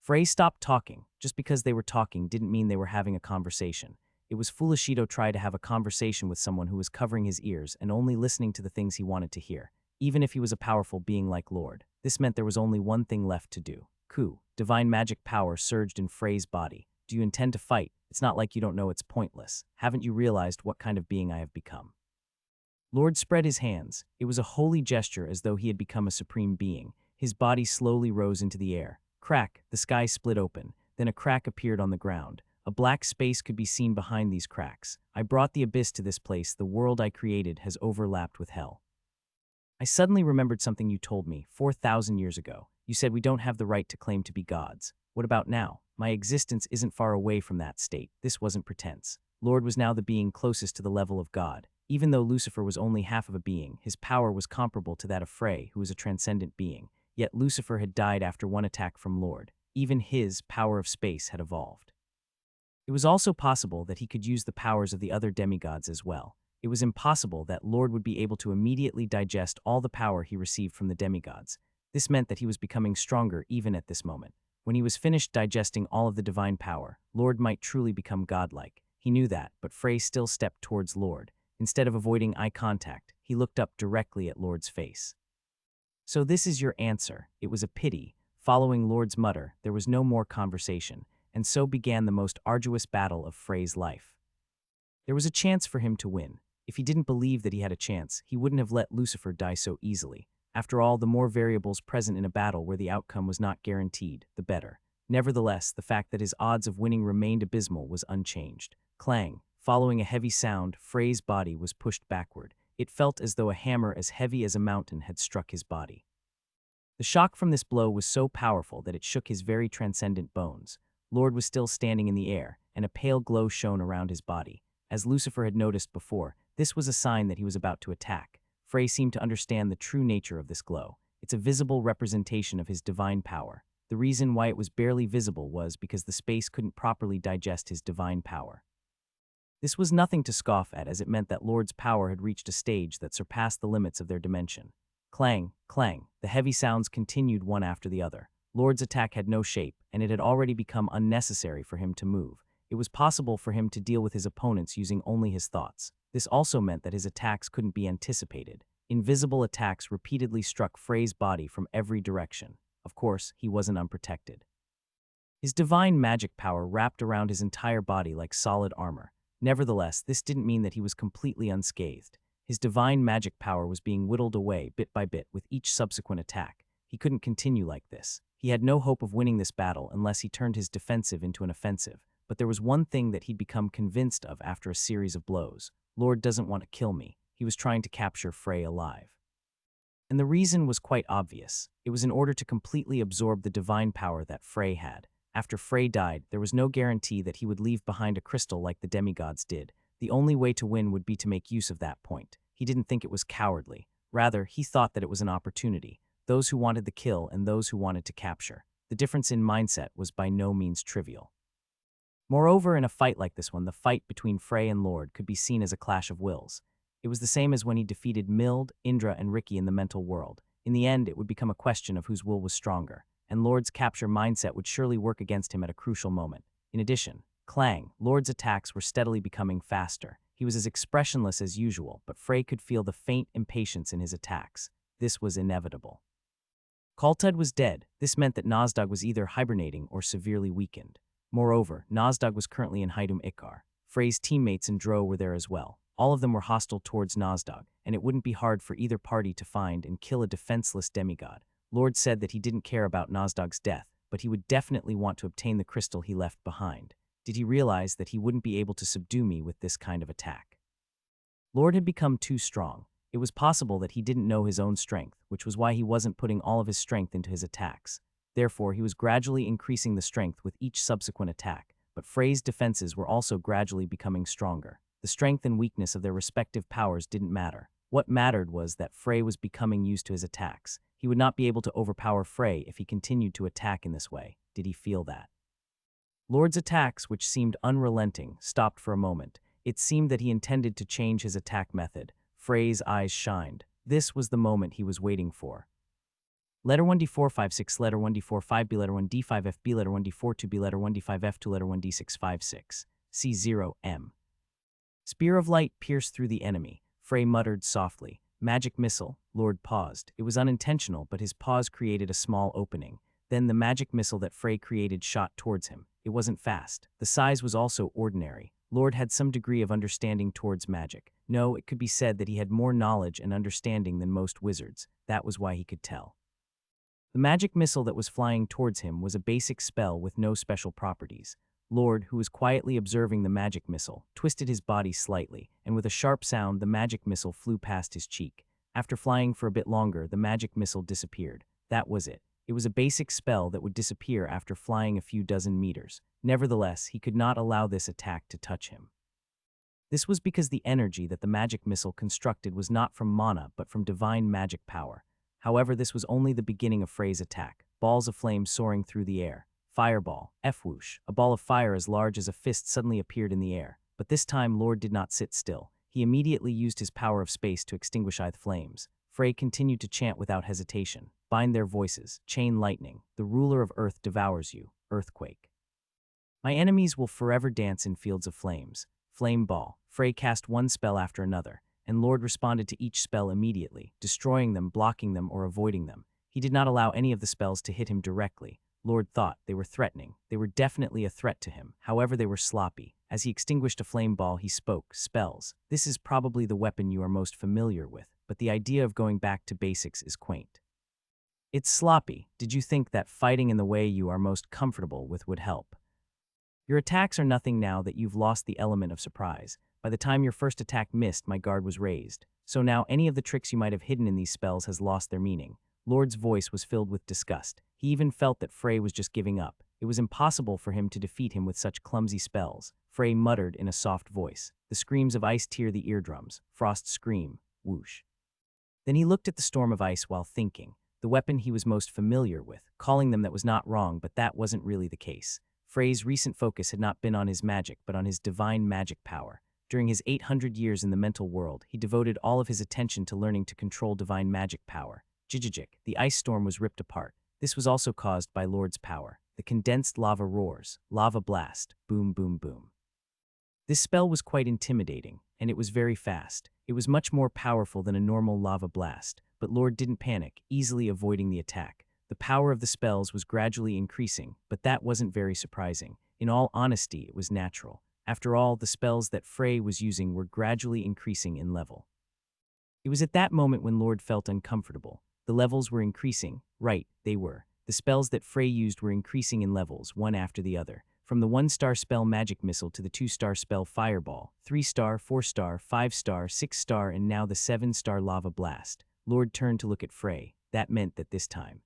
Frey stopped talking. Just because they were talking didn't mean they were having a conversation. It was foolish to try to have a conversation with someone who was covering his ears and only listening to the things he wanted to hear. Even if he was a powerful being like Lord, this meant there was only one thing left to do. Ku. Divine magic power surged in Frey's body. "Do you intend to fight? It's not like you don't know it's pointless. Haven't you realized what kind of being I have become?" Lord spread his hands. It was a holy gesture, as though he had become a supreme being. His body slowly rose into the air. Crack, the sky split open. Then a crack appeared on the ground. A black space could be seen behind these cracks. "I brought the abyss to this place. The world I created has overlapped with hell." I suddenly remembered something you told me 4,000 years ago. You said we don't have the right to claim to be gods. What about now? My existence isn't far away from that state. This wasn't pretense. Lord was now the being closest to the level of God. Even though Lucifer was only half of a being, his power was comparable to that of Frey, who was a transcendent being. Yet Lucifer had died after one attack from Lord. Even his power of space had evolved. It was also possible that he could use the powers of the other demigods as well. It was impossible that Lord would be able to immediately digest all the power he received from the demigods. This meant that he was becoming stronger even at this moment. When he was finished digesting all of the divine power, Lord might truly become godlike. He knew that, but Frey still stepped towards Lord. Instead of avoiding eye contact, he looked up directly at Lord's face. "So this is your answer." It was a pity. Following Lord's mutter, there was no more conversation, and so began the most arduous battle of Frey's life. There was a chance for him to win. If he didn't believe that he had a chance, he wouldn't have let Lucifer die so easily. After all, the more variables present in a battle where the outcome was not guaranteed, the better. Nevertheless, the fact that his odds of winning remained abysmal was unchanged. Clang. Following a heavy sound, Frey's body was pushed backward. It felt as though a hammer as heavy as a mountain had struck his body. The shock from this blow was so powerful that it shook his very transcendent bones. Lord was still standing in the air, and a pale glow shone around his body. As Lucifer had noticed before, this was a sign that he was about to attack. Frey seemed to understand the true nature of this glow. It's a visible representation of his divine power. The reason why it was barely visible was because the space couldn't properly digest his divine power. This was nothing to scoff at, as it meant that Lord's power had reached a stage that surpassed the limits of their dimension. Clang, clang, the heavy sounds continued one after the other. Lord's attack had no shape, and it had already become unnecessary for him to move. It was possible for him to deal with his opponents using only his thoughts. This also meant that his attacks couldn't be anticipated. Invisible attacks repeatedly struck Frey's body from every direction. Of course, he wasn't unprotected. His divine magic power wrapped around his entire body like solid armor. Nevertheless, this didn't mean that he was completely unscathed. His divine magic power was being whittled away bit by bit with each subsequent attack. He couldn't continue like this. He had no hope of winning this battle unless he turned his defensive into an offensive. But there was one thing that he'd become convinced of after a series of blows. Lord doesn't want to kill me. He was trying to capture Frey alive. And the reason was quite obvious. It was in order to completely absorb the divine power that Frey had. After Frey died, there was no guarantee that he would leave behind a crystal like the demigods did. The only way to win would be to make use of that point. He didn't think it was cowardly. Rather, he thought that it was an opportunity. Those who wanted the kill and those who wanted to capture. The difference in mindset was by no means trivial. Moreover, in a fight like this one, the fight between Frey and Lord could be seen as a clash of wills. It was the same as when he defeated Mild, Indra, and Ricky in the mental world. In the end, it would become a question of whose will was stronger, and Lord's capture mindset would surely work against him at a crucial moment. In addition, clang, Lord's attacks were steadily becoming faster. He was as expressionless as usual, but Frey could feel the faint impatience in his attacks. This was inevitable. Kaltud was dead. This meant that Nozdog was either hibernating or severely weakened. Moreover, Nozdog was currently in Haidum Ikar. Frey's teammates and Dro were there as well. All of them were hostile towards Nozdog, and it wouldn't be hard for either party to find and kill a defenseless demigod. Lord said that he didn't care about Nozdog's death, but he would definitely want to obtain the crystal he left behind. Did he realize that he wouldn't be able to subdue me with this kind of attack? Lord had become too strong. It was possible that he didn't know his own strength, which was why he wasn't putting all of his strength into his attacks. Therefore, he was gradually increasing the strength with each subsequent attack, but Frey's defenses were also gradually becoming stronger. The strength and weakness of their respective powers didn't matter. What mattered was that Frey was becoming used to his attacks. He would not be able to overpower Frey if he continued to attack in this way. Did he feel that? Lord's attacks, which seemed unrelenting, stopped for a moment. It seemed that he intended to change his attack method. Frey's eyes shined. This was the moment he was waiting for. Letter 1D456, letter 1D45B, letter 1D5FB, letter 1D42B, letter 1D5F2, letter 1D656. C0M. Spear of light pierced through the enemy. Frey muttered softly. Magic missile. Lord paused. It was unintentional, but his pause created a small opening. Then the magic missile that Frey created shot towards him. It wasn't fast. The size was also ordinary. Lord had some degree of understanding towards magic. No, it could be said that he had more knowledge and understanding than most wizards. That was why he could tell. The magic missile that was flying towards him was a basic spell with no special properties. Lord, who was quietly observing the magic missile, twisted his body slightly, and with a sharp sound, the magic missile flew past his cheek. After flying for a bit longer, the magic missile disappeared. That was it. It was a basic spell that would disappear after flying a few dozen meters. Nevertheless, he could not allow this attack to touch him. This was because the energy that the magic missile constructed was not from mana, but from divine magic power. However, this was only the beginning of Frey's attack. Balls of flame soaring through the air. Fireball. F-whoosh. A ball of fire as large as a fist suddenly appeared in the air. But this time, Lord did not sit still. He immediately used his power of space to extinguish the flames. Frey continued to chant without hesitation. Bind their voices. Chain lightning. The ruler of earth devours you. Earthquake. My enemies will forever dance in fields of flames. Flame ball. Frey cast one spell after another, and Lord responded to each spell immediately, destroying them, blocking them, or avoiding them. He did not allow any of the spells to hit him directly. Lord thought they were threatening. They were definitely a threat to him. However, they were sloppy. As he extinguished a flame ball, he spoke. Spells. This is probably the weapon you are most familiar with, but the idea of going back to basics is quaint. It's sloppy. Did you think that fighting in the way you are most comfortable with would help? Your attacks are nothing now that you've lost the element of surprise. By the time your first attack missed, my guard was raised. So now any of the tricks you might have hidden in these spells has lost their meaning. Lord's voice was filled with disgust. He even felt that Frey was just giving up. It was impossible for him to defeat him with such clumsy spells. Frey muttered in a soft voice. The screams of ice tear the eardrums. Frost scream. Whoosh. Then he looked at the storm of ice while thinking. The weapon he was most familiar with. Calling them that was not wrong, but that wasn't really the case. Frey's recent focus had not been on his magic, but on his divine magic power. During his 800 years in the mental world, he devoted all of his attention to learning to control divine magic power. Jijijik, the ice storm was ripped apart. This was also caused by Lord's power. The condensed lava roars, lava blast, boom, boom, boom. This spell was quite intimidating, and it was very fast. It was much more powerful than a normal lava blast, but Lord didn't panic, easily avoiding the attack. The power of the spells was gradually increasing, but that wasn't very surprising. In all honesty, it was natural. After all, the spells that Frey was using were gradually increasing in level. It was at that moment when Lord felt uncomfortable. The levels were increasing. Right, they were. The spells that Frey used were increasing in levels, one after the other. From the 1-star spell Magic Missile to the 2-star spell Fireball, 3-star, 4-star, 5-star, 6-star, and now the 7-star Lava Blast. Lord turned to look at Frey. That meant that this time.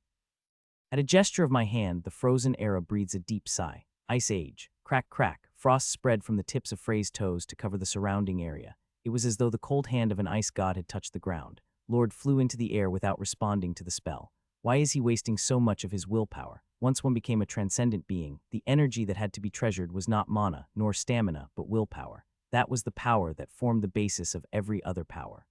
At a gesture of my hand, the frozen era breathes a deep sigh. Ice Age. Crack, crack. Frost spread from the tips of Frey's toes to cover the surrounding area. It was as though the cold hand of an ice god had touched the ground. Lord flew into the air without responding to the spell. Why is he wasting so much of his willpower? Once one became a transcendent being, the energy that had to be treasured was not mana, nor stamina, but willpower. That was the power that formed the basis of every other power.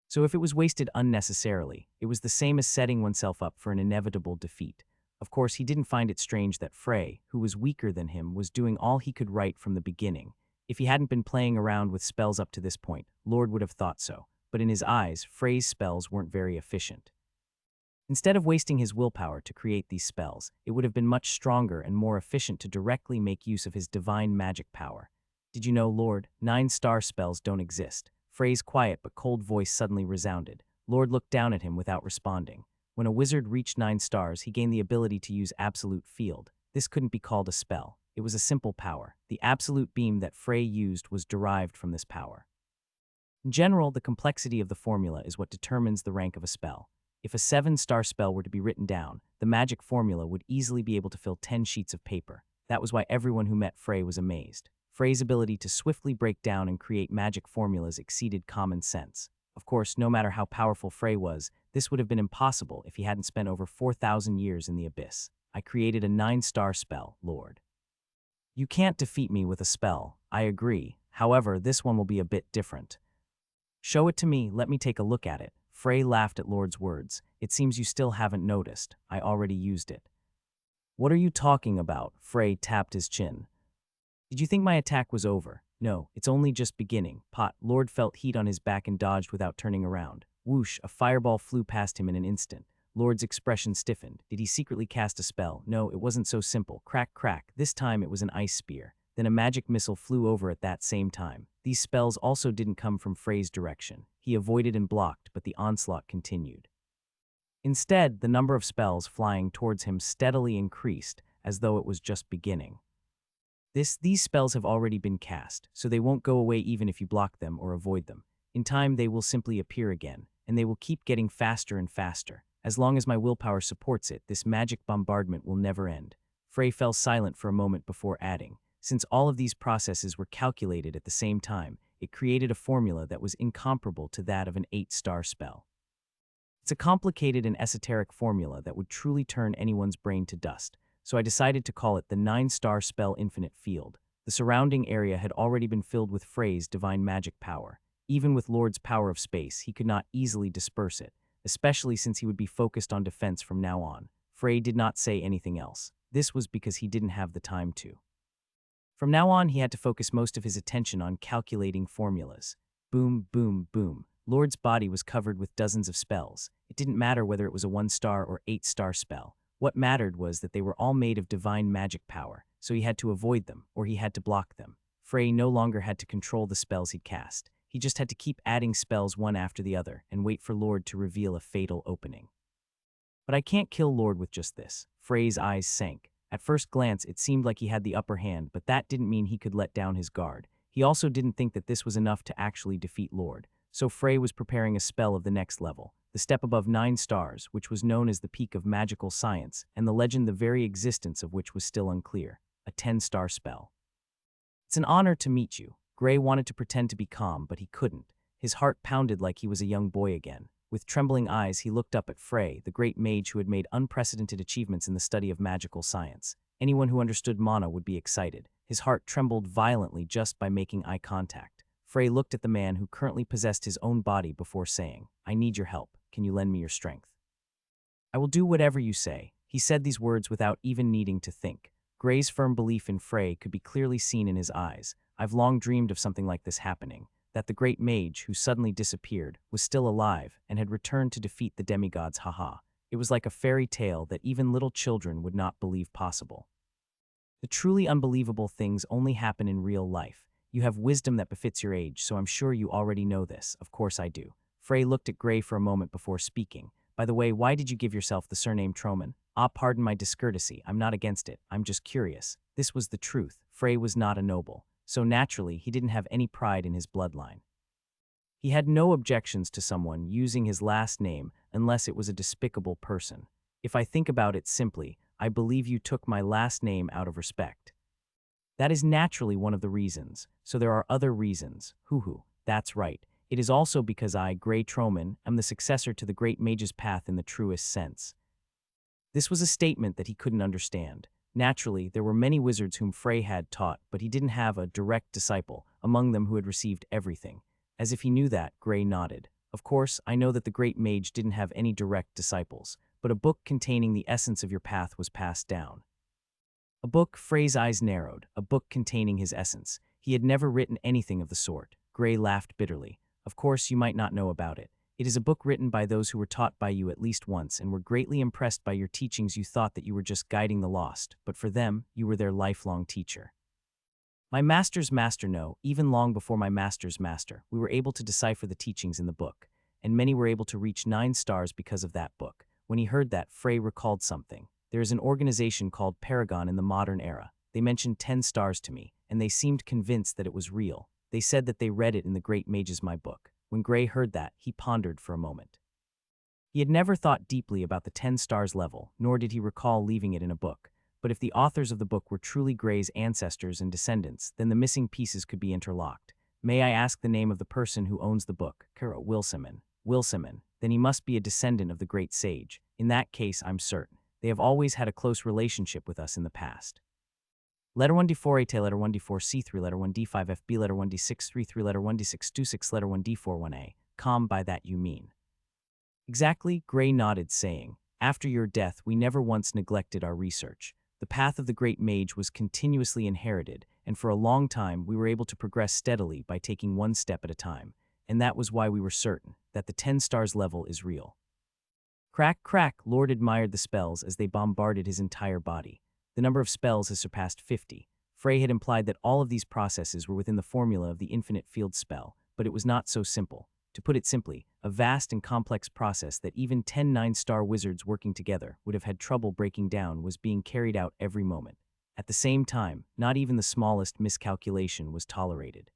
So if it was wasted unnecessarily, it was the same as setting oneself up for an inevitable defeat. Of course, he didn't find it strange that Frey, who was weaker than him, was doing all he could right from the beginning. If he hadn't been playing around with spells up to this point, Lord would have thought so. But in his eyes, Frey's spells weren't very efficient. Instead of wasting his willpower to create these spells, it would have been much stronger and more efficient to directly make use of his divine magic power. Did you know, Lord, 9-star spells don't exist? Frey's quiet but cold voice suddenly resounded. Lord looked down at him without responding. When a wizard reached 9 stars, he gained the ability to use Absolute Field. This couldn't be called a spell. It was a simple power. The absolute beam that Frey used was derived from this power. In general, the complexity of the formula is what determines the rank of a spell. If a 7-star spell were to be written down, the magic formula would easily be able to fill 10 sheets of paper. That was why everyone who met Frey was amazed. Frey's ability to swiftly break down and create magic formulas exceeded common sense. Of course, no matter how powerful Frey was, this would have been impossible if he hadn't spent over 4,000 years in the abyss. I created a 9-star spell, Lord. You can't defeat me with a spell, I agree. However, this one will be a bit different. Show it to me, let me take a look at it. Frey laughed at Lord's words. It seems you still haven't noticed. I already used it. What are you talking about? Frey tapped his chin. Did you think my attack was over? No, it's only just beginning. Pot. Lord felt heat on his back and dodged without turning around. Whoosh, a fireball flew past him in an instant. Lord's expression stiffened. Did he secretly cast a spell? No, it wasn't so simple. Crack, crack. This time it was an ice spear. Then a magic missile flew over at that same time. These spells also didn't come from Frey's direction. He avoided and blocked, but the onslaught continued. Instead, the number of spells flying towards him steadily increased, as though it was just beginning. These spells have already been cast, so they won't go away even if you block them or avoid them. In time, they will simply appear again, and they will keep getting faster and faster. As long as my willpower supports it, this magic bombardment will never end. Frey fell silent for a moment before adding, since all of these processes were calculated at the same time, it created a formula that was incomparable to that of an 8-star spell. It's a complicated and esoteric formula that would truly turn anyone's brain to dust, so I decided to call it the 9-star spell Infinite Field. The surrounding area had already been filled with Frey's divine magic power. Even with Lord's power of space, he could not easily disperse it, especially since he would be focused on defense from now on. Frey did not say anything else. This was because he didn't have the time to. From now on, he had to focus most of his attention on calculating formulas. Boom, boom, boom. Lord's body was covered with dozens of spells. It didn't matter whether it was a 1-star or 8-star spell. What mattered was that they were all made of divine magic power, so he had to avoid them, or he had to block them. Frey no longer had to control the spells he'd cast. He just had to keep adding spells one after the other and wait for Lord to reveal a fatal opening. But I can't kill Lord with just this. Frey's eyes sank. At first glance, it seemed like he had the upper hand, but that didn't mean he could let down his guard. He also didn't think that this was enough to actually defeat Lord. So Frey was preparing a spell of the next level, the step above 9 stars, which was known as the peak of magical science, and the legend the very existence of which was still unclear, a 10-star spell. It's an honor to meet you. Gray wanted to pretend to be calm, but he couldn't. His heart pounded like he was a young boy again. With trembling eyes, he looked up at Frey, the great mage who had made unprecedented achievements in the study of magical science. Anyone who understood mana would be excited. His heart trembled violently just by making eye contact. Frey looked at the man who currently possessed his own body before saying, I need your help. Can you lend me your strength? I will do whatever you say. He said these words without even needing to think. Gray's firm belief in Frey could be clearly seen in his eyes. I've long dreamed of something like this happening, that the great mage who suddenly disappeared was still alive and had returned to defeat the demigods, haha. It was like a fairy tale that even little children would not believe possible. The truly unbelievable things only happen in real life. You have wisdom that befits your age, so I'm sure you already know this. Of course I do. Frey looked at Gray for a moment before speaking. By the way, why did you give yourself the surname Troman? Ah, pardon my discourtesy. I'm not against it. I'm just curious. This was the truth. Frey was not a noble, so naturally he didn't have any pride in his bloodline. He had no objections to someone using his last name unless it was a despicable person. If I think about it simply, I believe you took my last name out of respect. That is naturally one of the reasons, so there are other reasons. Hoo-hoo, that's right. It is also because I, Gray Troman, am the successor to the great mage's path in the truest sense. This was a statement that he couldn't understand. Naturally, there were many wizards whom Frey had taught, but he didn't have a direct disciple among them who had received everything. As if he knew that, Gray nodded. Of course, I know that the great mage didn't have any direct disciples, but a book containing the essence of your path was passed down. A book, Frey's eyes narrowed, a book containing his essence. He had never written anything of the sort. Gray laughed bitterly. Of course, you might not know about it. It is a book written by those who were taught by you at least once and were greatly impressed by your teachings. You thought that you were just guiding the lost, but for them, you were their lifelong teacher. My master's master, no, even long before my master's master, we were able to decipher the teachings in the book, and many were able to reach 9 stars because of that book. When he heard that, Frey recalled something. There is an organization called Paragon in the modern era. They mentioned 10 stars to me, and they seemed convinced that it was real. They said that they read it in the Great Mage's My Book. When Gray heard that, he pondered for a moment. He had never thought deeply about the 10 stars level, nor did he recall leaving it in a book. But if the authors of the book were truly Gray's ancestors and descendants, then the missing pieces could be interlocked. May I ask the name of the person who owns the book? Kara Wilsimon. Wilsimon. Then he must be a descendant of the great sage. In that case, I'm certain. They have always had a close relationship with us in the past. Letter 1D4A, letter 1D4C3, letter 1D5FB, letter 1D633, letter 1D626, letter 1D41A. By that you mean. Exactly, Gray nodded, saying, after your death, we never once neglected our research. The path of the great mage was continuously inherited, and for a long time we were able to progress steadily by taking one step at a time, and that was why we were certain that the 10 stars level is real. Crack, crack, Lord admired the spells as they bombarded his entire body. The number of spells has surpassed 50. Frey had implied that all of these processes were within the formula of the infinite field spell, but it was not so simple. To put it simply, a vast and complex process that even 10 9-star wizards working together would have had trouble breaking down was being carried out every moment. At the same time, not even the smallest miscalculation was tolerated.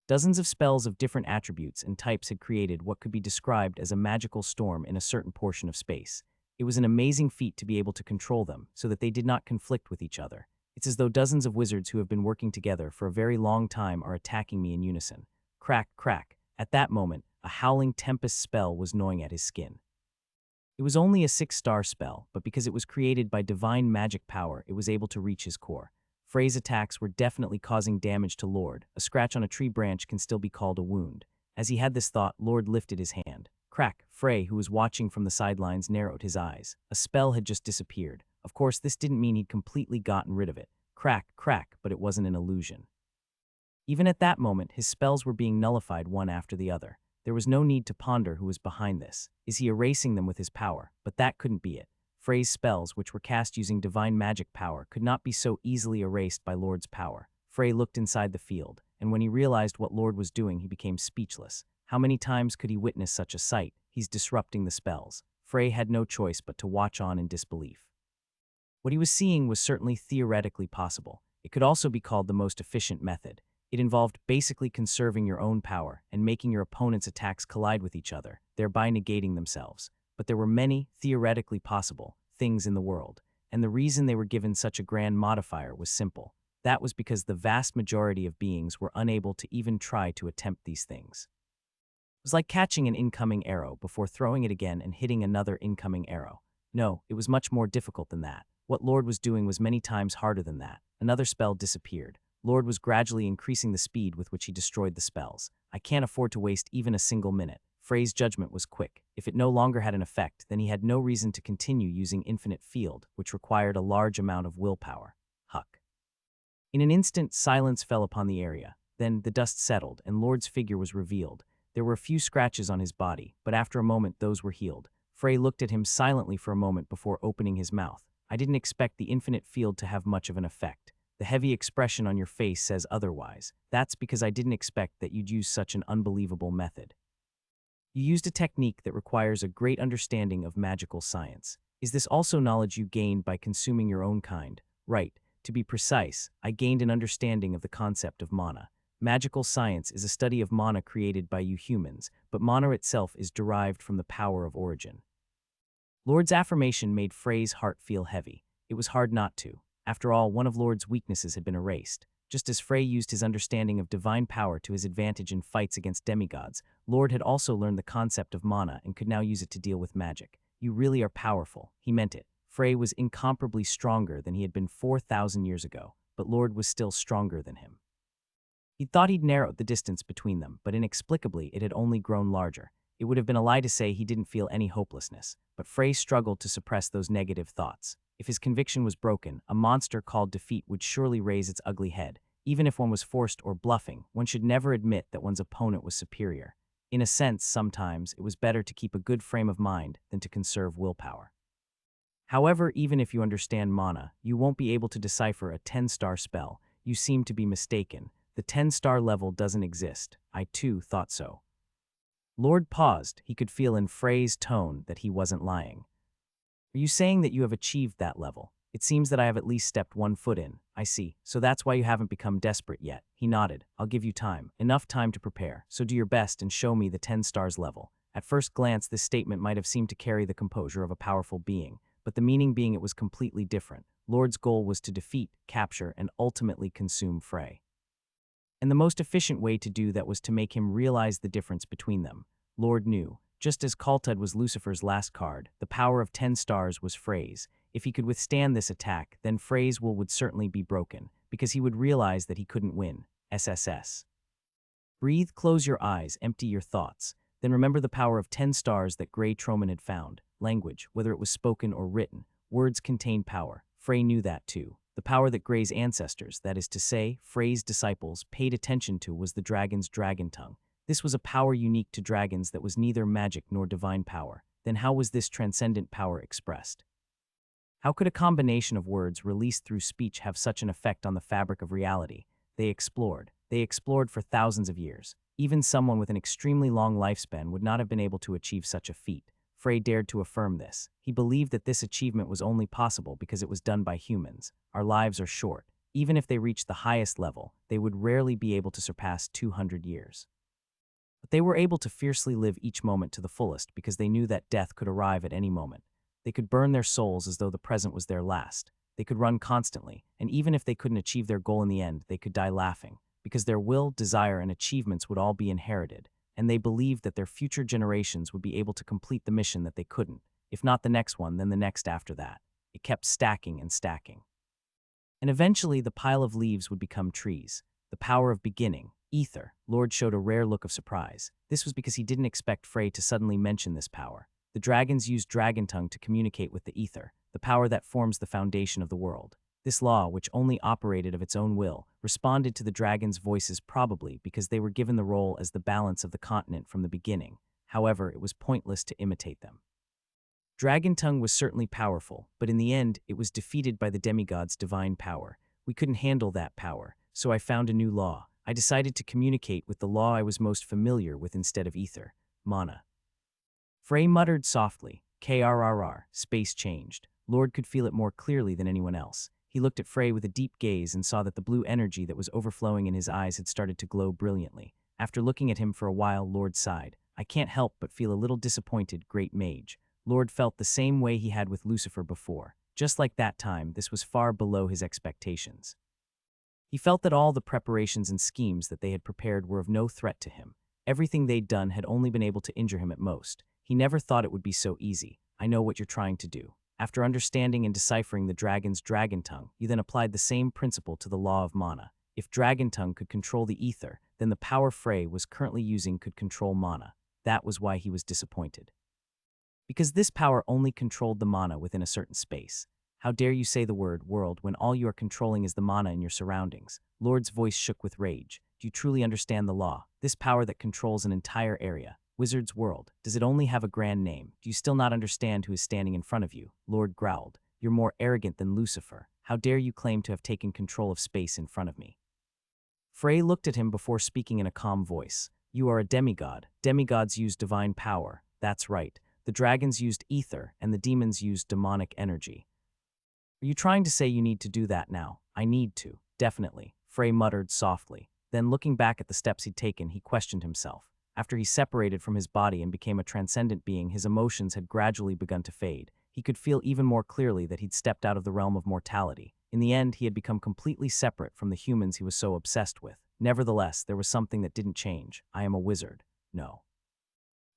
Dozens of spells of different attributes and types had created what could be described as a magical storm in a certain portion of space. It was an amazing feat to be able to control them so that they did not conflict with each other. It's as though dozens of wizards who have been working together for a very long time are attacking me in unison. Crack, crack. At that moment, a howling tempest spell was gnawing at his skin. It was only a 6-star spell, but because it was created by divine magic power, it was able to reach his core. Frey's attacks were definitely causing damage to Lord. A scratch on a tree branch can still be called a wound. As he had this thought, Lord lifted his hand. Crack. Frey, who was watching from the sidelines, narrowed his eyes. A spell had just disappeared. Of course, this didn't mean he'd completely gotten rid of it. Crack, crack, but it wasn't an illusion. Even at that moment, his spells were being nullified one after the other. There was no need to ponder who was behind this. Is he erasing them with his power? But that couldn't be it. Frey's spells, which were cast using divine magic power, could not be so easily erased by Lord's power. Frey looked inside the field, and when he realized what Lord was doing, he became speechless. How many times could he witness such a sight? He's disrupting the spells. Frey had no choice but to watch on in disbelief. What he was seeing was certainly theoretically possible. It could also be called the most efficient method. It involved basically conserving your own power and making your opponent's attacks collide with each other, thereby negating themselves. But there were many, theoretically possible, things in the world, and the reason they were given such a grand modifier was simple. That was because the vast majority of beings were unable to even try to attempt these things. It was like catching an incoming arrow before throwing it again and hitting another incoming arrow. No, it was much more difficult than that. What Lord was doing was many times harder than that. Another spell disappeared. Lord was gradually increasing the speed with which he destroyed the spells. I can't afford to waste even a single minute. Frey's judgment was quick. If it no longer had an effect, then he had no reason to continue using Infinite Field, which required a large amount of willpower. Huck. In an instant, silence fell upon the area. Then the dust settled, and Lord's figure was revealed. There were a few scratches on his body, but after a moment those were healed. Frey looked at him silently for a moment before opening his mouth. I didn't expect the Infinite Field to have much of an effect. The heavy expression on your face says otherwise. That's because I didn't expect that you'd use such an unbelievable method. You used a technique that requires a great understanding of magical science. Is this also knowledge you gained by consuming your own kind? Right. To be precise, I gained an understanding of the concept of mana. Magical science is a study of mana created by you humans, but mana itself is derived from the power of origin. Lord's affirmation made Frey's heart feel heavy. It was hard not to. After all, one of Lord's weaknesses had been erased. Just as Frey used his understanding of divine power to his advantage in fights against demigods, Lord had also learned the concept of mana and could now use it to deal with magic. You really are powerful. He meant it. Frey was incomparably stronger than he had been 4,000 years ago, but Lord was still stronger than him. He thought he'd narrowed the distance between them, but inexplicably it had only grown larger. It would have been a lie to say he didn't feel any hopelessness, but Frey struggled to suppress those negative thoughts. If his conviction was broken, a monster called defeat would surely raise its ugly head. Even if one was forced or bluffing, one should never admit that one's opponent was superior. In a sense, sometimes, it was better to keep a good frame of mind than to conserve willpower. However, even if you understand mana, you won't be able to decipher a 10-star spell. You seem to be mistaken. The 10-star level doesn't exist. I too thought so. Lord paused. He could feel in Frey's tone that he wasn't lying. Are you saying that you have achieved that level? It seems that I have at least stepped one foot in. I see. So that's why you haven't become desperate yet. He nodded. I'll give you time. Enough time to prepare. So do your best and show me the 10 stars level. At first glance, this statement might have seemed to carry the composure of a powerful being, but the meaning being it was completely different. Lord's goal was to defeat, capture, and ultimately consume Frey. And the most efficient way to do that was to make him realize the difference between them. Lord knew. Just as Kaltud was Lucifer's last card, the power of 10 stars was Frey's. If he could withstand this attack, then Frey's will would certainly be broken, because he would realize that he couldn't win. SSS. Breathe, close your eyes, empty your thoughts. Then remember the power of 10 stars that Grey Troman had found. Language, whether it was spoken or written, words contain power. Frey knew that too. The power that Grey's ancestors, that is to say, Frey's disciples, paid attention to was the dragon's dragon tongue. This was a power unique to dragons that was neither magic nor divine power. Then how was this transcendent power expressed? How could a combination of words released through speech have such an effect on the fabric of reality? They explored. They explored for thousands of years. Even someone with an extremely long lifespan would not have been able to achieve such a feat. Frey dared to affirm this. He believed that this achievement was only possible because it was done by humans. Our lives are short. Even if they reached the highest level, they would rarely be able to surpass 200 years. But they were able to fiercely live each moment to the fullest because they knew that death could arrive at any moment. They could burn their souls as though the present was their last. They could run constantly, and even if they couldn't achieve their goal in the end, they could die laughing, because their will, desire, and achievements would all be inherited, and they believed that their future generations would be able to complete the mission that they couldn't. If not the next one, then the next after that. It kept stacking and stacking. And eventually, the pile of leaves would become trees. The power of beginning. Ether. Lord showed a rare look of surprise. This was because he didn't expect Frey to suddenly mention this power. The dragons used dragon tongue to communicate with the ether, the power that forms the foundation of the world. This law, which only operated of its own will, responded to the dragons' voices probably because they were given the role as the balance of the continent from the beginning. However, it was pointless to imitate them. Dragon tongue was certainly powerful, but in the end, it was defeated by the demigod's divine power. We couldn't handle that power, so I found a new law. I decided to communicate with the law I was most familiar with instead of ether, mana. Frey muttered softly. KRRR, space changed. Lord could feel it more clearly than anyone else. He looked at Frey with a deep gaze and saw that the blue energy that was overflowing in his eyes had started to glow brilliantly. After looking at him for a while, Lord sighed. I can't help but feel a little disappointed, great mage. Lord felt the same way he had with Lucifer before. Just like that time, this was far below his expectations. He felt that all the preparations and schemes that they had prepared were of no threat to him. Everything they'd done had only been able to injure him at most. He never thought it would be so easy. I know what you're trying to do. After understanding and deciphering the dragon's dragon tongue, you then applied the same principle to the law of mana. If dragon tongue could control the ether, then the power Frey was currently using could control mana. That was why he was disappointed. Because this power only controlled the mana within a certain space. How dare you say the word world when all you are controlling is the mana in your surroundings? Lord's voice shook with rage. Do you truly understand the law? This power that controls an entire area, Wizard's world, does it only have a grand name? Do you still not understand who is standing in front of you? Lord growled. You're more arrogant than Lucifer. How dare you claim to have taken control of space in front of me? Frey looked at him before speaking in a calm voice. You are a demigod. Demigods use divine power. That's right. The dragons used ether, and the demons used demonic energy. Are you trying to say you need to do that now? I need to. Definitely. Frey muttered softly. Then, looking back at the steps he'd taken, he questioned himself. After he separated from his body and became a transcendent being, his emotions had gradually begun to fade. He could feel even more clearly that he'd stepped out of the realm of mortality. In the end, he had become completely separate from the humans he was so obsessed with. Nevertheless, there was something that didn't change. I am a wizard. No.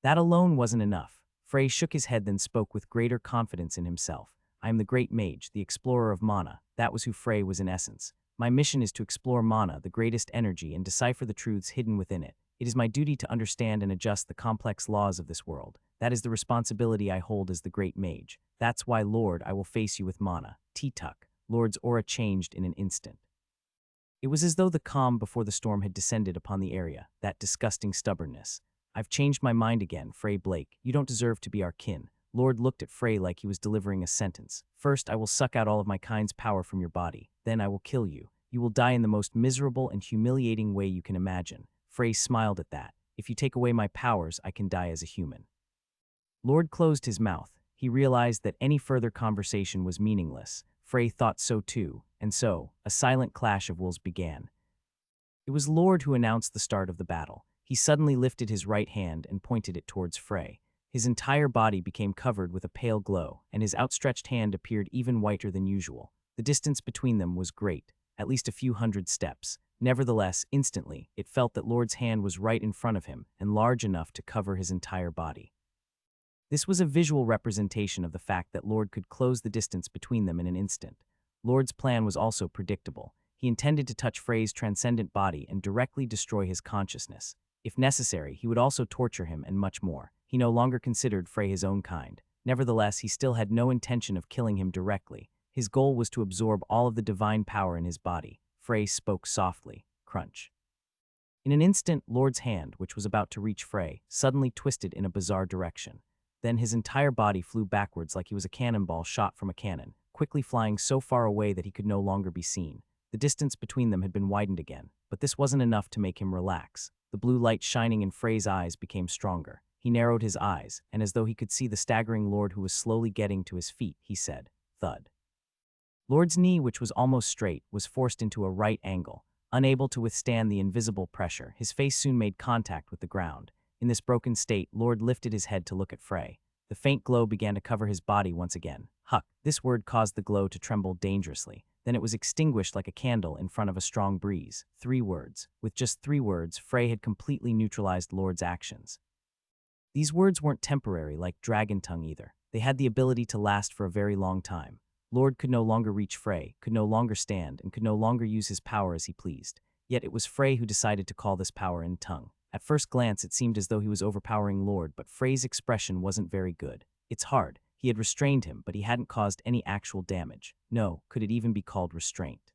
That alone wasn't enough. Frey shook his head, then spoke with greater confidence in himself. I am the great mage, the explorer of mana. That was who Frey was in essence. My mission is to explore mana, the greatest energy, and decipher the truths hidden within it. It is my duty to understand and adjust the complex laws of this world. That is the responsibility I hold as the great mage. That's why, Lord, I will face you with mana. T-Tuck. Lord's aura changed in an instant. It was as though the calm before the storm had descended upon the area, that disgusting stubbornness. I've changed my mind again, Frey Blake. You don't deserve to be our kin. Lord looked at Frey like he was delivering a sentence. First, I will suck out all of my kind's power from your body. Then I will kill you. You will die in the most miserable and humiliating way you can imagine. Frey smiled at that. If you take away my powers, I can die as a human. Lord closed his mouth. He realized that any further conversation was meaningless. Frey thought so too, and so, a silent clash of wills began. It was Lord who announced the start of the battle. He suddenly lifted his right hand and pointed it towards Frey. His entire body became covered with a pale glow, and his outstretched hand appeared even whiter than usual. The distance between them was great, at least a few hundred steps. Nevertheless, instantly, it felt that Lord's hand was right in front of him and large enough to cover his entire body. This was a visual representation of the fact that Lord could close the distance between them in an instant. Lord's plan was also predictable. He intended to touch Frey's transcendent body and directly destroy his consciousness. If necessary, he would also torture him and much more. He no longer considered Frey his own kind. Nevertheless, he still had no intention of killing him directly. His goal was to absorb all of the divine power in his body. Frey spoke softly. Crunch. In an instant, Lord's hand, which was about to reach Frey, suddenly twisted in a bizarre direction. Then his entire body flew backwards like he was a cannonball shot from a cannon, quickly flying so far away that he could no longer be seen. The distance between them had been widened again, but this wasn't enough to make him relax. The blue light shining in Frey's eyes became stronger. He narrowed his eyes, and as though he could see the staggering Lord who was slowly getting to his feet, he said, thud. Lord's knee, which was almost straight, was forced into a right angle. Unable to withstand the invisible pressure, his face soon made contact with the ground. In this broken state, Lord lifted his head to look at Frey. The faint glow began to cover his body once again. Huck. This word caused the glow to tremble dangerously. Then it was extinguished like a candle in front of a strong breeze. 3 words. With just 3 words, Frey had completely neutralized Lord's actions. These words weren't temporary like Dragon Tongue either. They had the ability to last for a very long time. Lord could no longer reach Frey, could no longer stand, and could no longer use his power as he pleased. Yet it was Frey who decided to call this power in tongue. At first glance, it seemed as though he was overpowering Lord, but Frey's expression wasn't very good. It's hard. He had restrained him, but he hadn't caused any actual damage. No, could it even be called restraint?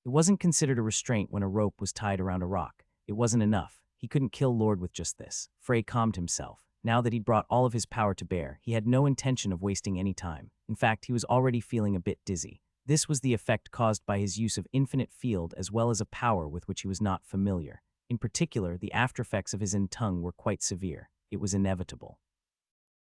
It wasn't considered a restraint when a rope was tied around a rock. It wasn't enough. He couldn't kill Lord with just this. Frey calmed himself. Now that he'd brought all of his power to bear, he had no intention of wasting any time. In fact, he was already feeling a bit dizzy. This was the effect caused by his use of infinite field as well as a power with which he was not familiar. In particular, the aftereffects of his tongue were quite severe. It was inevitable.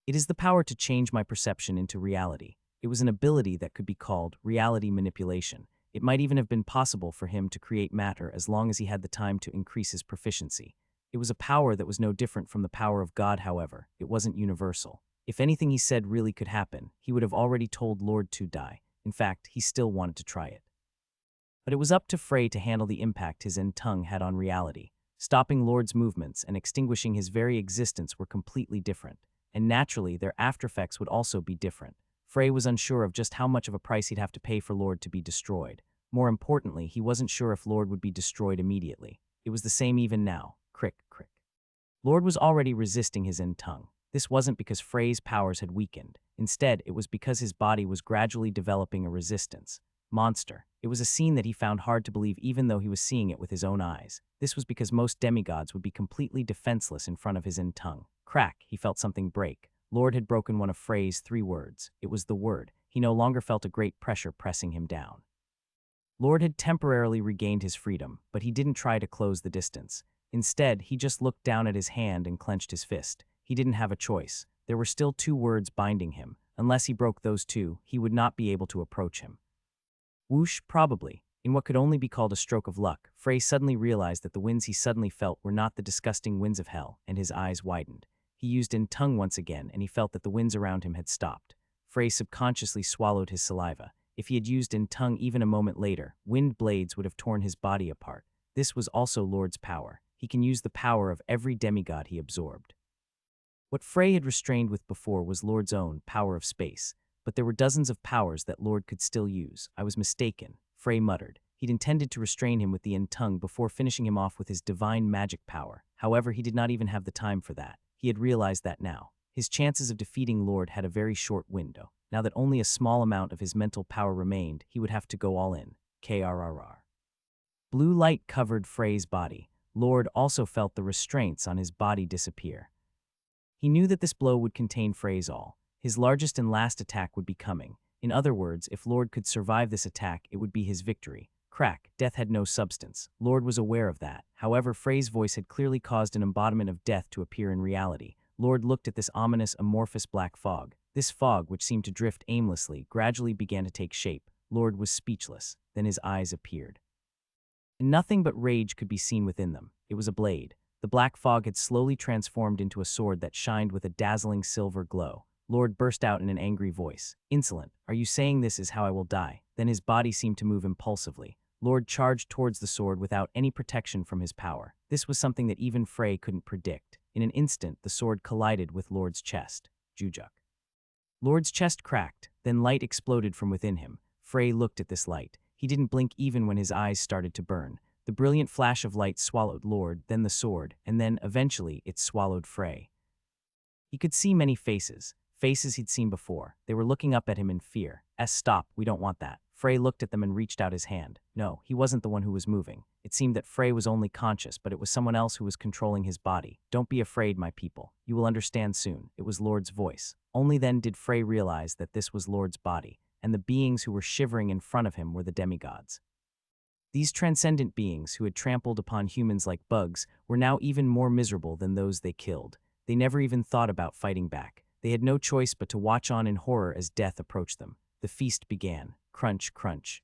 It is the power to change my perception into reality. It was an ability that could be called reality manipulation. It might even have been possible for him to create matter as long as he had the time to increase his proficiency. It was a power that was no different from the power of God, however. It wasn't universal. If anything he said really could happen, he would have already told Lord to die. In fact, he still wanted to try it. But it was up to Frey to handle the impact his tongue had on reality. Stopping Lord's movements and extinguishing his very existence were completely different. And naturally, their aftereffects would also be different. Frey was unsure of just how much of a price he'd have to pay for Lord to be destroyed. More importantly, he wasn't sure if Lord would be destroyed immediately. It was the same even now. Crick, crick. Lord was already resisting his end tongue. This wasn't because Frey's powers had weakened. Instead, it was because his body was gradually developing a resistance. Monster. It was a scene that he found hard to believe even though he was seeing it with his own eyes. This was because most demigods would be completely defenseless in front of his end tongue. Crack, he felt something break. Lord had broken one of Frey's 3 words. It was the word. He no longer felt a great pressure pressing him down. Lord had temporarily regained his freedom, but he didn't try to close the distance. Instead, he just looked down at his hand and clenched his fist. He didn't have a choice. There were still 2 words binding him. Unless he broke those 2, he would not be able to approach him. Whoosh, probably. In what could only be called a stroke of luck, Frey suddenly realized that the winds he suddenly felt were not the disgusting winds of hell, and his eyes widened. He used in tongue once again, and he felt that the winds around him had stopped. Frey subconsciously swallowed his saliva. If he had used in tongue even a moment later, wind blades would have torn his body apart. This was also Lord's power. He can use the power of every demigod he absorbed. What Frey had restrained with before was Lord's own power of space, but there were dozens of powers that Lord could still use. I was mistaken, Frey muttered. He'd intended to restrain him with the end tongue before finishing him off with his divine magic power. However, he did not even have the time for that. He had realized that now. His chances of defeating Lord had a very short window. Now that only a small amount of his mental power remained, he would have to go all in. KRRR. Blue light covered Frey's body. Lord also felt the restraints on his body disappear. He knew that this blow would contain Frey's all. His largest and last attack would be coming. In other words, if Lord could survive this attack, it would be his victory. Crack, death had no substance. Lord was aware of that. However, Frey's voice had clearly caused an embodiment of death to appear in reality. Lord looked at this ominous, amorphous black fog. This fog, which seemed to drift aimlessly, gradually began to take shape. Lord was speechless. Then his eyes appeared. And nothing but rage could be seen within them. It was a blade. The black fog had slowly transformed into a sword that shined with a dazzling silver glow. Lord burst out in an angry voice. Insolent, are you saying this is how I will die? Then his body seemed to move impulsively. Lord charged towards the sword without any protection from his power. This was something that even Frey couldn't predict. In an instant, the sword collided with Lord's chest. Jujuk. Lord's chest cracked, then light exploded from within him. Frey looked at this light. He didn't blink even when his eyes started to burn. The brilliant flash of light swallowed Lord, then the sword, and then, eventually, it swallowed Frey. He could see many faces. Faces he'd seen before. They were looking up at him in fear. Stop, we don't want that. Frey looked at them and reached out his hand. No, he wasn't the one who was moving. It seemed that Frey was only conscious, but it was someone else who was controlling his body. Don't be afraid, my people. You will understand soon. It was Lord's voice. Only then did Frey realize that this was Lord's body, and the beings who were shivering in front of him were the demigods. These transcendent beings, who had trampled upon humans like bugs, were now even more miserable than those they killed. They never even thought about fighting back. They had no choice but to watch on in horror as death approached them. The feast began. Crunch, crunch.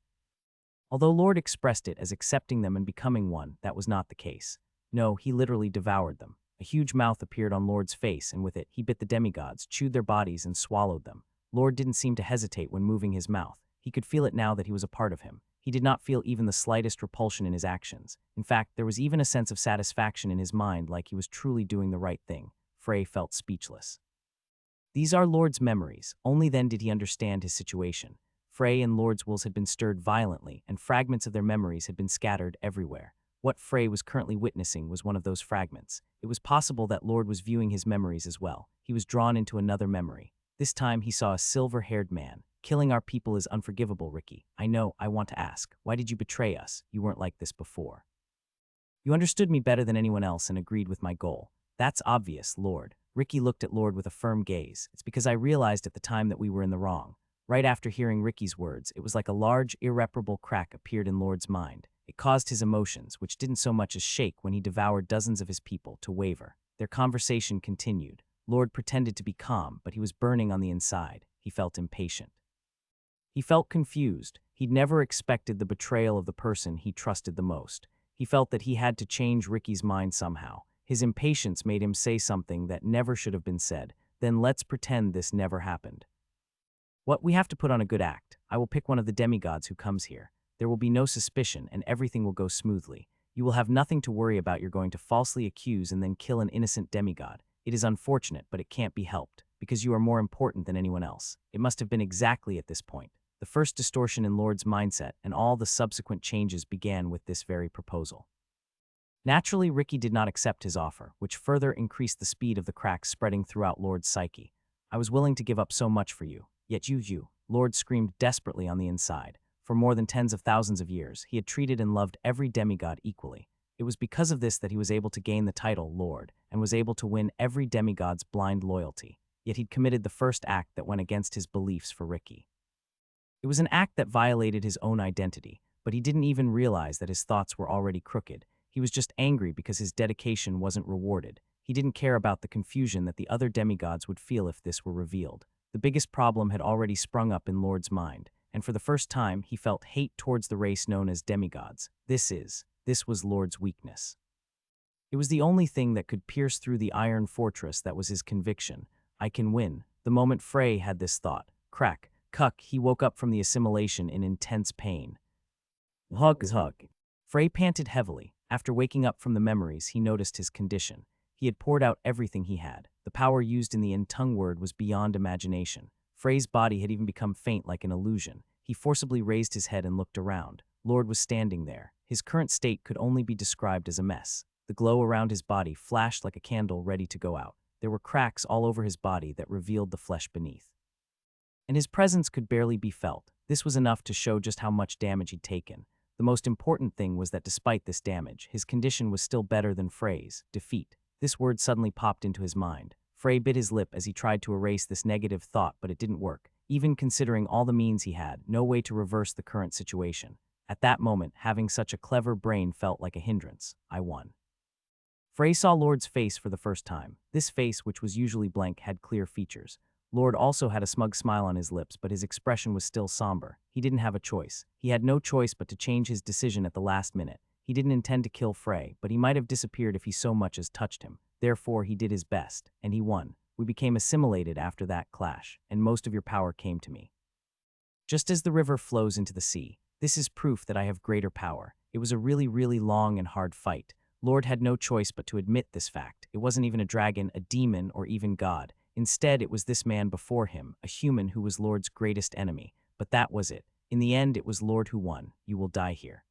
Although Lord expressed it as accepting them and becoming one, that was not the case. No, he literally devoured them. A huge mouth appeared on Lord's face, and with it, he bit the demigods, chewed their bodies, and swallowed them. Lord didn't seem to hesitate when moving his mouth. He could feel it now that he was a part of him. He did not feel even the slightest repulsion in his actions. In fact, there was even a sense of satisfaction in his mind, like he was truly doing the right thing. Frey felt speechless. These are Lord's memories. Only then did he understand his situation. Frey and Lord's wills had been stirred violently, and fragments of their memories had been scattered everywhere. What Frey was currently witnessing was one of those fragments. It was possible that Lord was viewing his memories as well. He was drawn into another memory. This time he saw a silver-haired man. Killing our people is unforgivable, Ricky. I know, I want to ask. Why did you betray us? You weren't like this before. You understood me better than anyone else and agreed with my goal. That's obvious, Lord. Ricky looked at Lord with a firm gaze. It's because I realized at the time that we were in the wrong. Right after hearing Ricky's words, it was like a large, irreparable crack appeared in Lord's mind. It caused his emotions, which didn't so much as shake when he devoured dozens of his people, to waver. Their conversation continued. Lord pretended to be calm, but he was burning on the inside. He felt impatient. He felt confused. He'd never expected the betrayal of the person he trusted the most. He felt that he had to change Ricky's mind somehow. His impatience made him say something that never should have been said. Then let's pretend this never happened. What, we have to put on a good act. I will pick one of the demigods who comes here. There will be no suspicion and everything will go smoothly. You will have nothing to worry about. You're going to falsely accuse and then kill an innocent demigod. It is unfortunate, but it can't be helped, because you are more important than anyone else. It must have been exactly at this point. The first distortion in Lord's mindset and all the subsequent changes began with this very proposal. Naturally, Ricky did not accept his offer, which further increased the speed of the cracks spreading throughout Lord's psyche. I was willing to give up so much for you, yet you, Lord screamed desperately on the inside. For more than tens of thousands of years, he had treated and loved every demigod equally. It was because of this that he was able to gain the title Lord, and was able to win every demigod's blind loyalty. Yet he'd committed the first act that went against his beliefs for Ricky. It was an act that violated his own identity, but he didn't even realize that his thoughts were already crooked. He was just angry because his dedication wasn't rewarded. He didn't care about the confusion that the other demigods would feel if this were revealed. The biggest problem had already sprung up in Lord's mind, and for the first time he felt hate towards the race known as demigods. This was Lord's weakness. It was the only thing that could pierce through the iron fortress that was his conviction. I can win. The moment Frey had this thought, crack, cuck, he woke up from the assimilation in intense pain. Hug. Frey panted heavily. After waking up from the memories, he noticed his condition. He had poured out everything he had. The power used in the tongue word was beyond imagination. Frey's body had even become faint like an illusion. He forcibly raised his head and looked around. Lord was standing there. His current state could only be described as a mess. The glow around his body flashed like a candle ready to go out. There were cracks all over his body that revealed the flesh beneath. And his presence could barely be felt. This was enough to show just how much damage he'd taken. The most important thing was that despite this damage, his condition was still better than Frey's defeat. This word suddenly popped into his mind. Frey bit his lip as he tried to erase this negative thought, but it didn't work. Even considering all the means he had, no way to reverse the current situation. At that moment, having such a clever brain felt like a hindrance. I won. Frey saw Lord's face for the first time. This face, which was usually blank, had clear features. Lord also had a smug smile on his lips, but his expression was still somber. He didn't have a choice. He had no choice but to change his decision at the last minute. He didn't intend to kill Frey, but he might have disappeared if he so much as touched him. Therefore, he did his best, and he won. We became assimilated after that clash, and most of your power came to me. Just as the river flows into the sea, this is proof that I have greater power. It was a really long and hard fight. Lord had no choice but to admit this fact. It wasn't even a dragon, a demon, or even God. Instead, it was this man before him, a human who was Lord's greatest enemy. But that was it. In the end, it was Lord who won. You will die here.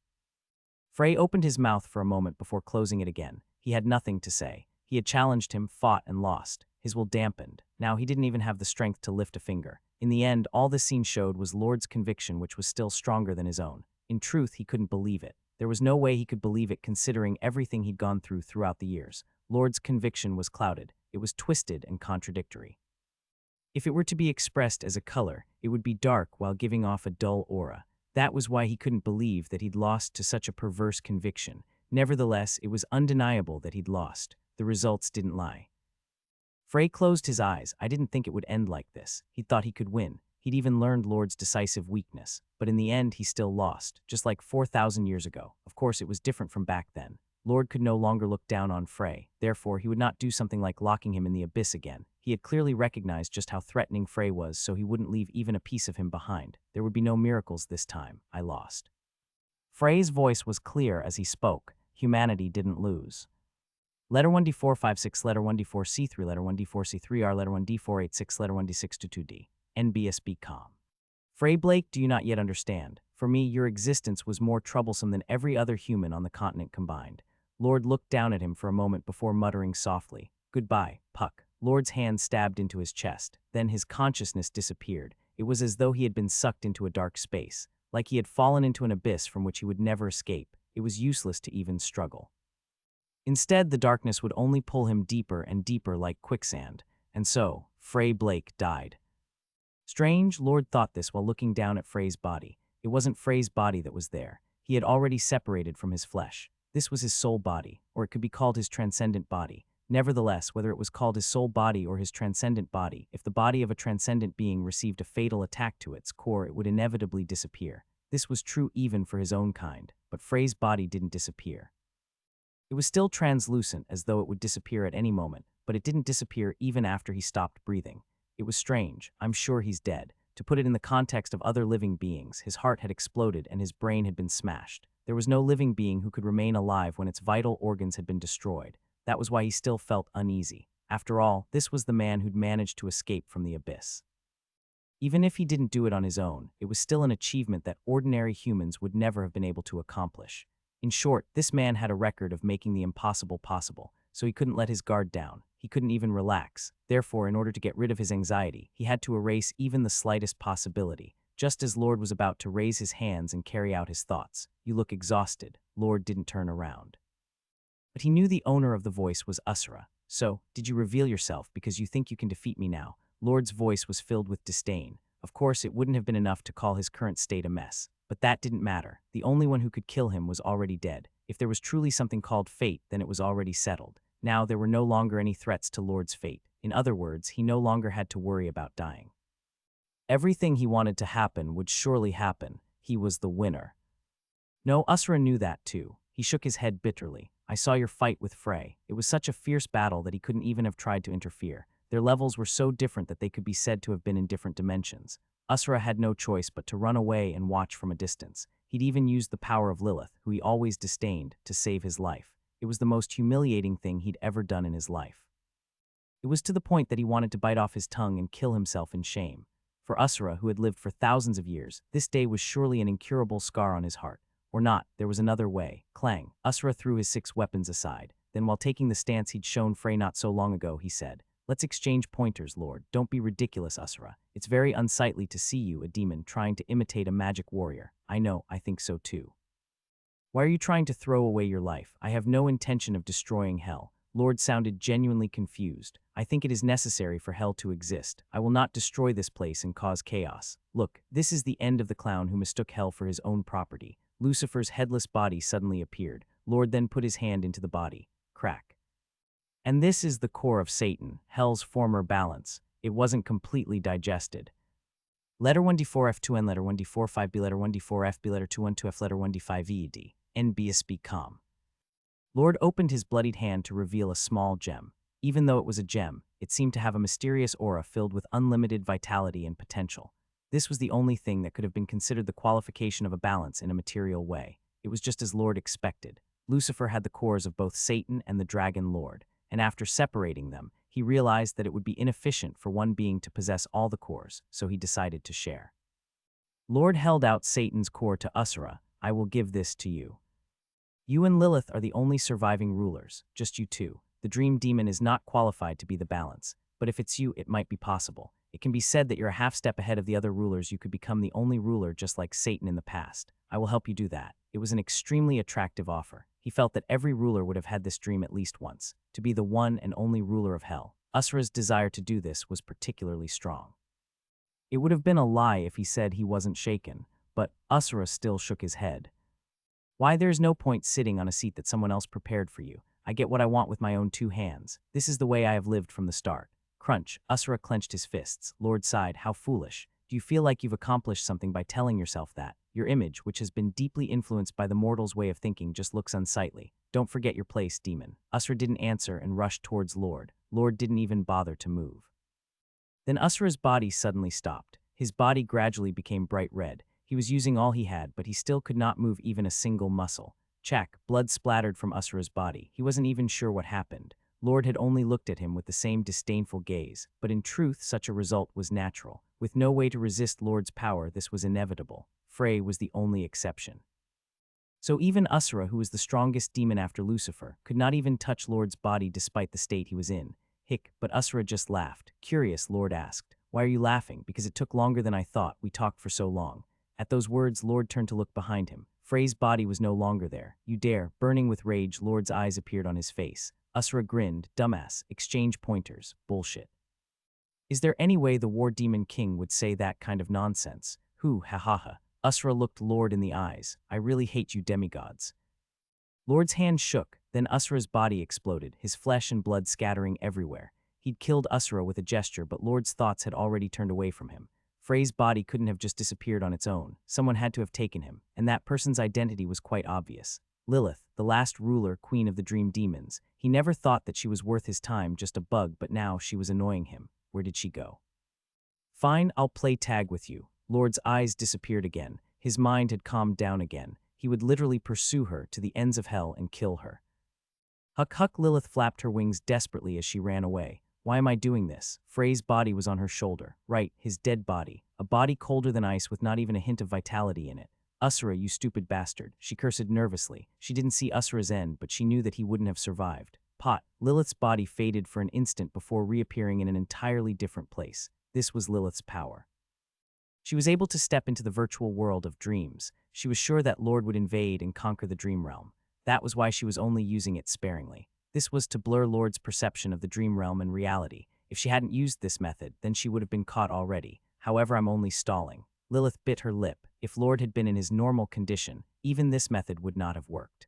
Frey opened his mouth for a moment before closing it again. He had nothing to say. He had challenged him, fought, and lost. His will dampened. Now he didn't even have the strength to lift a finger. In the end, all this scene showed was Lord's conviction, which was still stronger than his own. In truth, he couldn't believe it. There was no way he could believe it considering everything he'd gone through throughout the years. Lord's conviction was clouded. It was twisted and contradictory. If it were to be expressed as a color, it would be dark while giving off a dull aura. That was why he couldn't believe that he'd lost to such a perverse conviction. Nevertheless, it was undeniable that he'd lost. The results didn't lie. Frey closed his eyes. I didn't think it would end like this. He thought he could win. He'd even learned Lord's decisive weakness. But in the end, he still lost, just like 4,000 years ago. Of course, it was different from back then. Lord could no longer look down on Frey. Therefore, he would not do something like locking him in the abyss again. He had clearly recognized just how threatening Frey was, so he wouldn't leave even a piece of him behind. There would be no miracles this time. I lost. Frey's voice was clear as he spoke. Humanity didn't lose. Letter 1D456, letter 1D4C3, letter 1D4C3R, letter 1D486, letter 1D622D. NBSB com. Frey Blake, do you not yet understand? For me, your existence was more troublesome than every other human on the continent combined. Lord looked down at him for a moment before muttering softly, "Goodbye, Puck." Lord's hand stabbed into his chest. Then his consciousness disappeared. It was as though he had been sucked into a dark space, like he had fallen into an abyss from which he would never escape. It was useless to even struggle. Instead, the darkness would only pull him deeper and deeper like quicksand. And so, Frey Blake died. Strange, Lord thought this while looking down at Frey's body. It wasn't Frey's body that was there. He had already separated from his flesh. This was his soul body, or it could be called his transcendent body. Nevertheless, whether it was called his soul body or his transcendent body, if the body of a transcendent being received a fatal attack to its core, it would inevitably disappear. This was true even for his own kind, but Frey's body didn't disappear. It was still translucent, as though it would disappear at any moment, but it didn't disappear even after he stopped breathing. It was strange. I'm sure he's dead. To put it in the context of other living beings, his heart had exploded and his brain had been smashed. There was no living being who could remain alive when its vital organs had been destroyed. That was why he still felt uneasy. After all, this was the man who'd managed to escape from the abyss. Even if he didn't do it on his own, it was still an achievement that ordinary humans would never have been able to accomplish. In short, this man had a record of making the impossible possible, so he couldn't let his guard down. He couldn't even relax. Therefore, in order to get rid of his anxiety, he had to erase even the slightest possibility. Just as Lord was about to raise his hands and carry out his thoughts, "You look exhausted." Lord didn't turn around. But he knew the owner of the voice was Usura. "So, did you reveal yourself because you think you can defeat me now?" Lord's voice was filled with disdain. Of course, it wouldn't have been enough to call his current state a mess. But that didn't matter. The only one who could kill him was already dead. If there was truly something called fate, then it was already settled. Now there were no longer any threats to Lord's fate. In other words, he no longer had to worry about dying. Everything he wanted to happen would surely happen. He was the winner. No, Usura knew that too. He shook his head bitterly. "I saw your fight with Frey. It was such a fierce battle that he couldn't even have tried to interfere. Their levels were so different that they could be said to have been in different dimensions. Usura had no choice but to run away and watch from a distance. He'd even used the power of Lilith, who he always disdained, to save his life. It was the most humiliating thing he'd ever done in his life. It was to the point that he wanted to bite off his tongue and kill himself in shame. For Usura, who had lived for thousands of years, this day was surely an incurable scar on his heart. Or not, there was another way. Clang. Usura threw his 6 weapons aside. Then, while taking the stance he'd shown Frey not so long ago, he said, "Let's exchange pointers, Lord. Don't be ridiculous, Usura. It's very unsightly to see you, a demon, trying to imitate a magic warrior. I know, I think so too. Why are you trying to throw away your life? I have no intention of destroying hell." Lord sounded genuinely confused. "I think it is necessary for hell to exist. I will not destroy this place and cause chaos. Look, this is the end of the clown who mistook hell for his own property." Lucifer's headless body suddenly appeared. Lord then put his hand into the body. Crack. "And this is the core of Satan, hell's former balance. It wasn't completely digested. Letter 1d4f2n, letter 1d45b, letter 1d4fb, letter 212f, letter 1d5ed, nbsb com." Lord opened his bloodied hand to reveal a small gem. Even though it was a gem, it seemed to have a mysterious aura filled with unlimited vitality and potential. This was the only thing that could have been considered the qualification of a balance in a material way. It was just as Lord expected. Lucifer had the cores of both Satan and the Dragon Lord, and after separating them, he realized that it would be inefficient for one being to possess all the cores, so he decided to share. Lord held out Satan's core to Usura. "I will give this to you. You and Lilith are the only surviving rulers, just you two. The dream demon is not qualified to be the balance, but if it's you, it might be possible. It can be said that you're a half step ahead of the other rulers. You could become the only ruler just like Satan in the past. I will help you do that." It was an extremely attractive offer. He felt that every ruler would have had this dream at least once, to be the one and only ruler of hell. Usura's desire to do this was particularly strong. It would have been a lie if he said he wasn't shaken, but Usura still shook his head. "Why, there's no point sitting on a seat that someone else prepared for you. I get what I want with my own 2 hands. This is the way I have lived from the start." Crunch. Usura clenched his fists. Lord sighed. "How foolish. Do you feel like you've accomplished something by telling yourself that? Your image, which has been deeply influenced by the mortal's way of thinking, just looks unsightly. Don't forget your place, demon." Usura didn't answer and rushed towards Lord. Lord didn't even bother to move. Then Usura's body suddenly stopped. His body gradually became bright red. He was using all he had, but he still could not move even a single muscle. Chack. Blood splattered from Usura's body. He wasn't even sure what happened. Lord had only looked at him with the same disdainful gaze, but in truth such a result was natural. With no way to resist Lord's power, this was inevitable. Frey was the only exception. So even Usura, who was the strongest demon after Lucifer, could not even touch Lord's body despite the state he was in. Hick, but Usura just laughed. Curious, Lord asked. "Why are you laughing?" "Because it took longer than I thought. We talked for so long." At those words, Lord turned to look behind him. Frey's body was no longer there. "You dare." Burning with rage, Lord's eyes appeared on his face. Usura grinned. "Dumbass. Exchange pointers. Bullshit. Is there any way the War Demon King would say that kind of nonsense? Who, ha ha ha." Usura looked Lord in the eyes. "I really hate you demigods." Lord's hand shook, then Usura's body exploded, his flesh and blood scattering everywhere. He'd killed Usura with a gesture, but Lord's thoughts had already turned away from him. Frey's body couldn't have just disappeared on its own. Someone had to have taken him, and that person's identity was quite obvious. Lilith, the last ruler, queen of the dream demons. He never thought that she was worth his time, just a bug, but now she was annoying him. Where did she go? "Fine, I'll play tag with you." Lord's eyes disappeared again. His mind had calmed down again. He would literally pursue her to the ends of hell and kill her. Huck huck. Lilith flapped her wings desperately as she ran away. "Why am I doing this?" Frey's body was on her shoulder. Right, his dead body. A body colder than ice with not even a hint of vitality in it. Usura, you stupid bastard, she cursed nervously. She didn't see Usura's end, but she knew that he wouldn't have survived. Pot. Lilith's body faded for an instant before reappearing in an entirely different place. This was Lilith's power. She was able to step into the virtual world of dreams. She was sure that Lord would invade and conquer the dream realm. That was why she was only using it sparingly. This was to blur Lord's perception of the dream realm and reality. If she hadn't used this method, then she would have been caught already. However, I'm only stalling. Lilith bit her lip. If Lord had been in his normal condition, even this method would not have worked.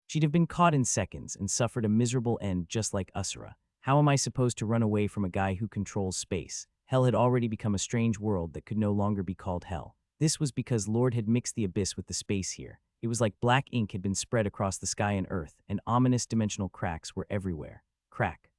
She'd have been caught in seconds and suffered a miserable end just like Usura. How am I supposed to run away from a guy who controls space? Hell had already become a strange world that could no longer be called hell. This was because Lord had mixed the abyss with the space here. It was like black ink had been spread across the sky and earth, and ominous dimensional cracks were everywhere. Crack.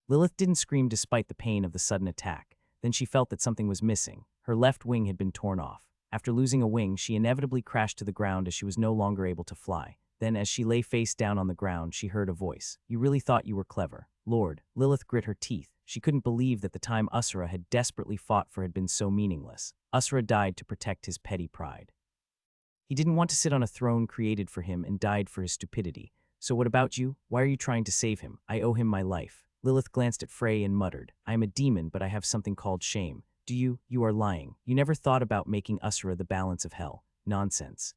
Lilith didn't scream despite the pain of the sudden attack. Then she felt that something was missing. Her left wing had been torn off. After losing a wing, she inevitably crashed to the ground as she was no longer able to fly. Then, as she lay face down on the ground, she heard a voice. You really thought you were clever. Lord. Lilith grit her teeth. She couldn't believe that the time Usura had desperately fought for had been so meaningless. Usura died to protect his petty pride. He didn't want to sit on a throne created for him and died for his stupidity. So what about you? Why are you trying to save him? I owe him my life. Lilith glanced at Frey and muttered, I am a demon, but I have something called shame. Do you? You are lying. You never thought about making Usura the balance of hell. Nonsense.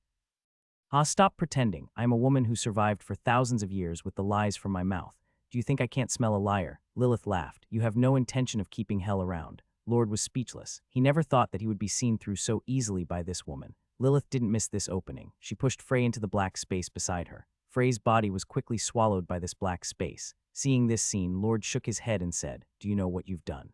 Stop pretending. I am a woman who survived for thousands of years with the lies from my mouth. Do you think I can't smell a liar? Lilith laughed. You have no intention of keeping hell around. Lord was speechless. He never thought that he would be seen through so easily by this woman. Lilith didn't miss this opening. She pushed Frey into the black space beside her. Frey's body was quickly swallowed by this black space. Seeing this scene, Lord shook his head and said, Do you know what you've done?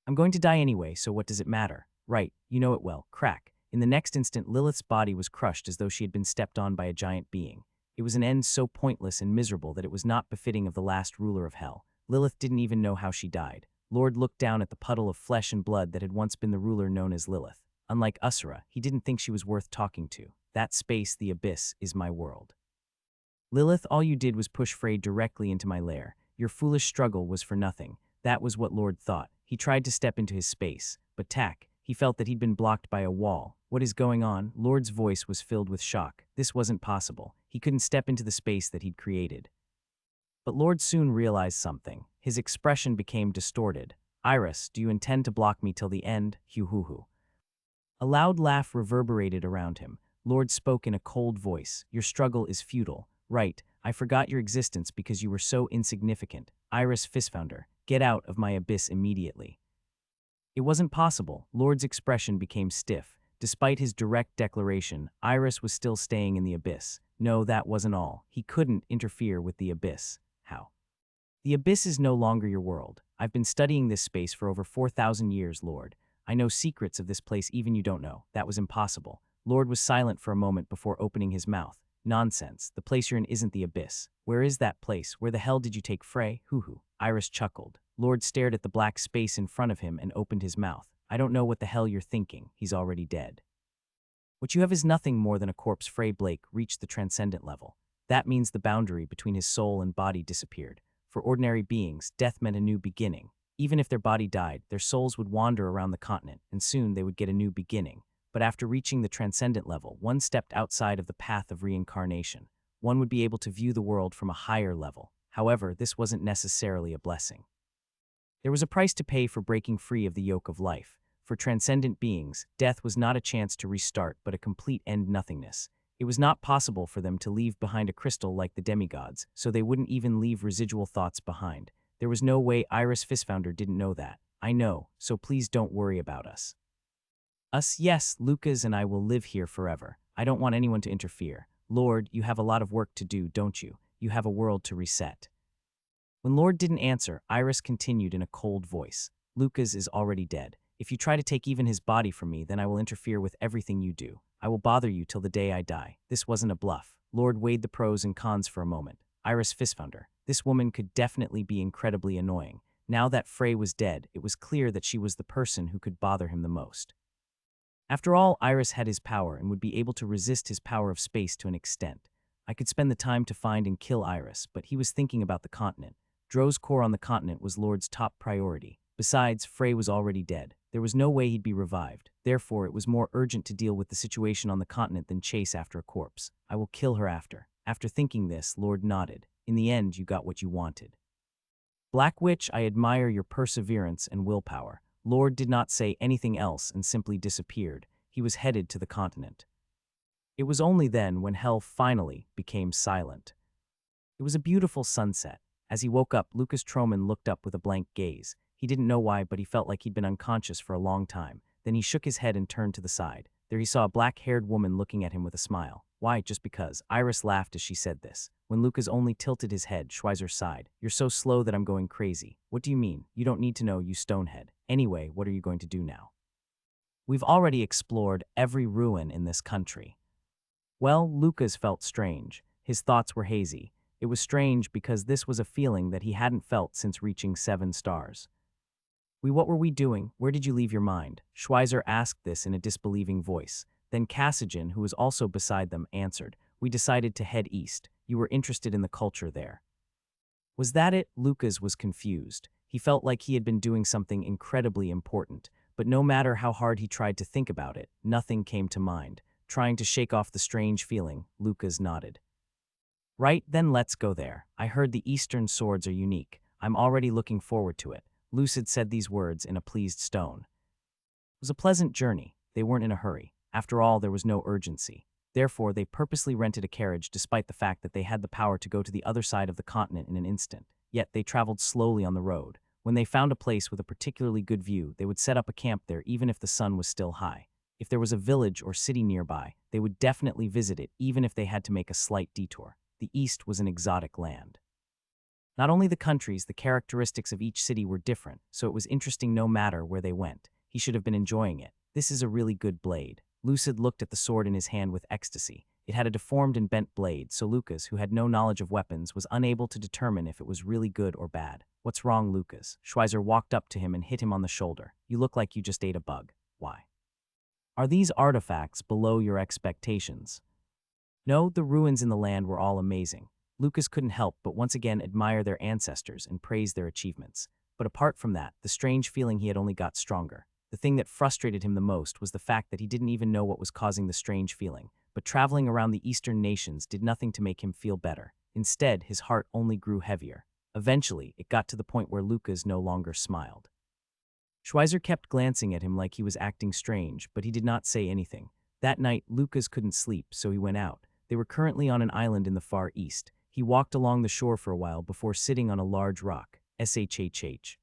I'm going to die anyway, so what does it matter? Right, you know it well. Crack. In the next instant, Lilith's body was crushed as though she had been stepped on by a giant being. It was an end so pointless and miserable that it was not befitting of the last ruler of hell. Lilith didn't even know how she died. Lord looked down at the puddle of flesh and blood that had once been the ruler known as Lilith. Unlike Usura, he didn't think she was worth talking to. That space, the abyss, is my world. Lilith, all you did was push Frey directly into my lair. Your foolish struggle was for nothing. That was what Lord thought. He tried to step into his space, but he felt that he'd been blocked by a wall. What is going on? Lord's voice was filled with shock. This wasn't possible. He couldn't step into the space that he'd created. But Lord soon realized something. His expression became distorted. Iris, do you intend to block me till the end? Hoo-hoo-hoo. A loud laugh reverberated around him. Lord spoke in a cold voice. Your struggle is futile. Right, I forgot your existence because you were so insignificant. Iris Fistfounder, get out of my abyss immediately. It wasn't possible. Lord's expression became stiff. Despite his direct declaration, Iris was still staying in the abyss. No, that wasn't all. He couldn't interfere with the abyss. How? The abyss is no longer your world. I've been studying this space for over 4,000 years, Lord. I know secrets of this place even you don't know. That was impossible. Lord was silent for a moment before opening his mouth. Nonsense. The place you're in isn't the abyss. Where is that place? Where the hell did you take Frey? Hoo-hoo. Iris chuckled. Lord stared at the black space in front of him and opened his mouth. I don't know what the hell you're thinking. He's already dead. What you have is nothing more than a corpse. Frey Blake reached the transcendent level. That means the boundary between his soul and body disappeared. For ordinary beings, death meant a new beginning. Even if their body died, their souls would wander around the continent, and soon they would get a new beginning. But after reaching the transcendent level, one stepped outside of the path of reincarnation. One would be able to view the world from a higher level. However, this wasn't necessarily a blessing. There was a price to pay for breaking free of the yoke of life. For transcendent beings, death was not a chance to restart, but a complete end-nothingness. It was not possible for them to leave behind a crystal like the demigods, so they wouldn't even leave residual thoughts behind. There was no way Iris Fistfounder didn't know that. I know, so please don't worry about us. Us, yes, Lucas and I will live here forever. I don't want anyone to interfere. Lord, you have a lot of work to do, don't you? You have a world to reset. When Lord didn't answer, Iris continued in a cold voice. Lucas is already dead. If you try to take even his body from me, then I will interfere with everything you do. I will bother you till the day I die. This wasn't a bluff. Lord weighed the pros and cons for a moment. Iris Fistfounder. This woman could definitely be incredibly annoying. Now that Frey was dead, it was clear that she was the person who could bother him the most. After all, Iris had his power and would be able to resist his power of space to an extent. I could spend the time to find and kill Iris, but he was thinking about the continent. Dro's core on the continent was Lord's top priority. Besides, Frey was already dead. There was no way he'd be revived. Therefore, it was more urgent to deal with the situation on the continent than chase after a corpse. I will kill her after. After thinking this, Lord nodded. In the end, you got what you wanted. Black Witch, I admire your perseverance and willpower. Lord did not say anything else and simply disappeared. He was headed to the continent. It was only then when hell finally became silent. It was a beautiful sunset. As he woke up, Lucas Troman looked up with a blank gaze. He didn't know why, but he felt like he'd been unconscious for a long time. Then he shook his head and turned to the side. There he saw a black-haired woman looking at him with a smile. Why, just because. Iris laughed as she said this. When Lucas only tilted his head, Schweizer sighed. You're so slow that I'm going crazy. What do you mean? You don't need to know, you stonehead. Anyway, what are you going to do now? We've already explored every ruin in this country. Well, Lucas felt strange. His thoughts were hazy. It was strange because this was a feeling that he hadn't felt since reaching 7 stars. What were we doing? Where did you leave your mind? Schweizer asked this in a disbelieving voice. Then Cassigen, who was also beside them, answered. We decided to head east. You were interested in the culture there. Was that it? Lucas was confused. He felt like he had been doing something incredibly important, but no matter how hard he tried to think about it, nothing came to mind. Trying to shake off the strange feeling, Lucas nodded. Right, then let's go there. I heard the Eastern swords are unique. I'm already looking forward to it. Lucid said these words in a pleased tone. It was a pleasant journey. They weren't in a hurry. After all, there was no urgency. Therefore, they purposely rented a carriage despite the fact that they had the power to go to the other side of the continent in an instant. Yet they traveled slowly on the road. When they found a place with a particularly good view, they would set up a camp there even if the sun was still high. If there was a village or city nearby, they would definitely visit it even if they had to make a slight detour. The East was an exotic land. Not only the countries, the characteristics of each city were different, so it was interesting no matter where they went. He should have been enjoying it. This is a really good blade. Lucid looked at the sword in his hand with ecstasy. It had a deformed and bent blade, so Lucas, who had no knowledge of weapons, was unable to determine if it was really good or bad. What's wrong, Lucas? Schweizer walked up to him and hit him on the shoulder. You look like you just ate a bug. Why? Are these artifacts below your expectations? No, the ruins in the land were all amazing. Lucas couldn't help but once again admire their ancestors and praise their achievements. But apart from that, the strange feeling he had only got stronger. The thing that frustrated him the most was the fact that he didn't even know what was causing the strange feeling. But traveling around the eastern nations did nothing to make him feel better. Instead, his heart only grew heavier. Eventually, it got to the point where Lucas no longer smiled. Schweizer kept glancing at him like he was acting strange, but he did not say anything. That night, Lucas couldn't sleep, so he went out. They were currently on an island in the far east. He walked along the shore for a while before sitting on a large rock. SHHH.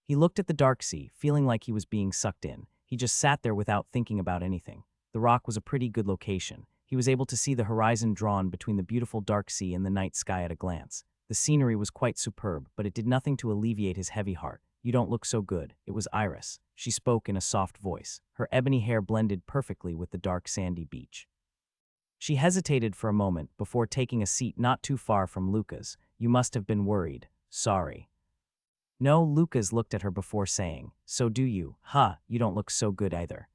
He looked at the dark sea, feeling like he was being sucked in. He just sat there without thinking about anything. The rock was a pretty good location. He was able to see the horizon drawn between the beautiful dark sea and the night sky at a glance. The scenery was quite superb, but it did nothing to alleviate his heavy heart. You don't look so good. It was Iris. She spoke in a soft voice. Her ebony hair blended perfectly with the dark sandy beach. She hesitated for a moment before taking a seat not too far from Lucas. You must have been worried. Sorry. No, Lucas looked at her before saying, so do you. You don't look so good either.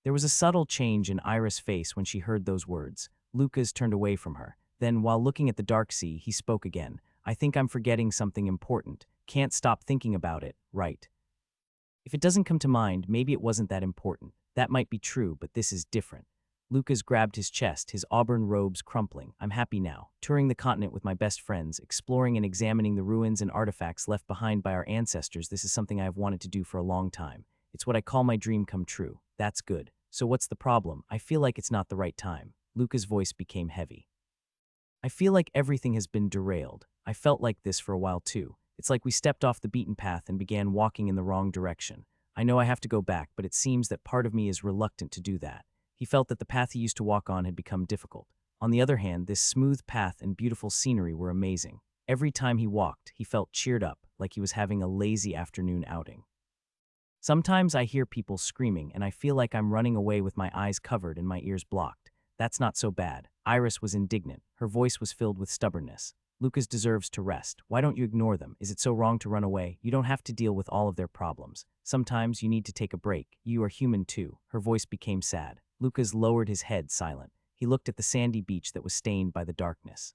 There was a subtle change in Iris' face when she heard those words. Lucas turned away from her. Then, while looking at the dark sea, he spoke again. I think I'm forgetting something important. Can't stop thinking about it, right? If it doesn't come to mind, maybe it wasn't that important. That might be true, but this is different. Lucas grabbed his chest, his auburn robes crumpling. I'm happy now, touring the continent with my best friends, exploring and examining the ruins and artifacts left behind by our ancestors. This is something I have wanted to do for a long time. It's what I call my dream come true. That's good. So what's the problem? I feel like it's not the right time. Lucas' voice became heavy. I feel like everything has been derailed. I felt like this for a while too. It's like we stepped off the beaten path and began walking in the wrong direction. I know I have to go back, but it seems that part of me is reluctant to do that. He felt that the path he used to walk on had become difficult. On the other hand, this smooth path and beautiful scenery were amazing. Every time he walked, he felt cheered up, like he was having a lazy afternoon outing. Sometimes I hear people screaming, and I feel like I'm running away with my eyes covered and my ears blocked. That's not so bad. Iris was indignant. Her voice was filled with stubbornness. Lucas deserves to rest. Why don't you ignore them? Is it so wrong to run away? You don't have to deal with all of their problems. Sometimes you need to take a break. You are human too. Her voice became sad. Lucas lowered his head, silent. He looked at the sandy beach that was stained by the darkness.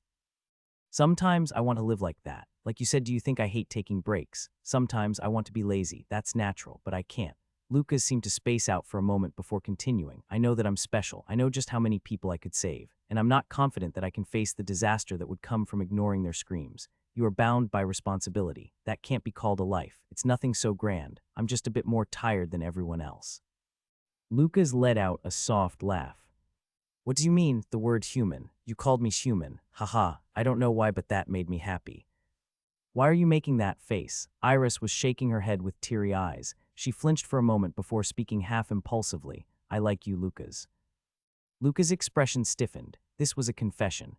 Sometimes I want to live like that. Like you said, do you think I hate taking breaks? Sometimes I want to be lazy. That's natural, but I can't. Lucas seemed to space out for a moment before continuing. I know that I'm special. I know just how many people I could save. And I'm not confident that I can face the disaster that would come from ignoring their screams. You are bound by responsibility. That can't be called a life. It's nothing so grand. I'm just a bit more tired than everyone else. Lucas let out a soft laugh. What do you mean, the word human? You called me human. Haha, I don't know why, but that made me happy. Why are you making that face? Iris was shaking her head with teary eyes. She flinched for a moment before speaking half impulsively. I like you, Lucas. Lucas' expression stiffened. This was a confession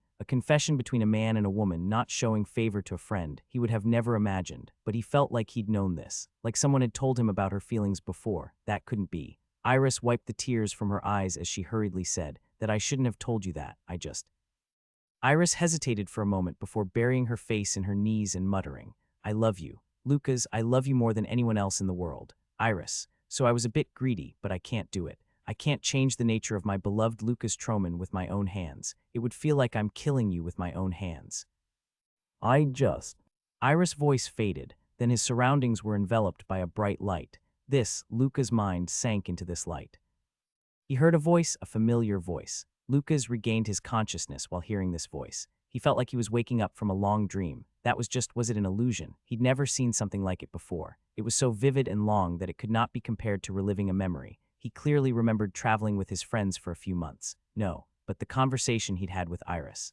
between a man and a woman, not showing favor to a friend he would have never imagined, but he felt like he'd known this, like someone had told him about her feelings before. That couldn't be. Iris wiped the tears from her eyes as she hurriedly said, that I shouldn't have told you that, Iris hesitated for a moment before burying her face in her knees and muttering, I love you. Lucas, I love you more than anyone else in the world. Iris, so I was a bit greedy, but I can't do it. I can't change the nature of my beloved Lucas Troman with my own hands. It would feel like I'm killing you with my own hands. Iris' voice faded, then his surroundings were enveloped by a bright light. Lucas' mind sank into this light. He heard a voice, a familiar voice. Lucas regained his consciousness while hearing this voice. He felt like he was waking up from a long dream. Was it an illusion? He'd never seen something like it before. It was so vivid and long that it could not be compared to reliving a memory. He clearly remembered traveling with his friends for a few months. No, but the conversation he'd had with Iris.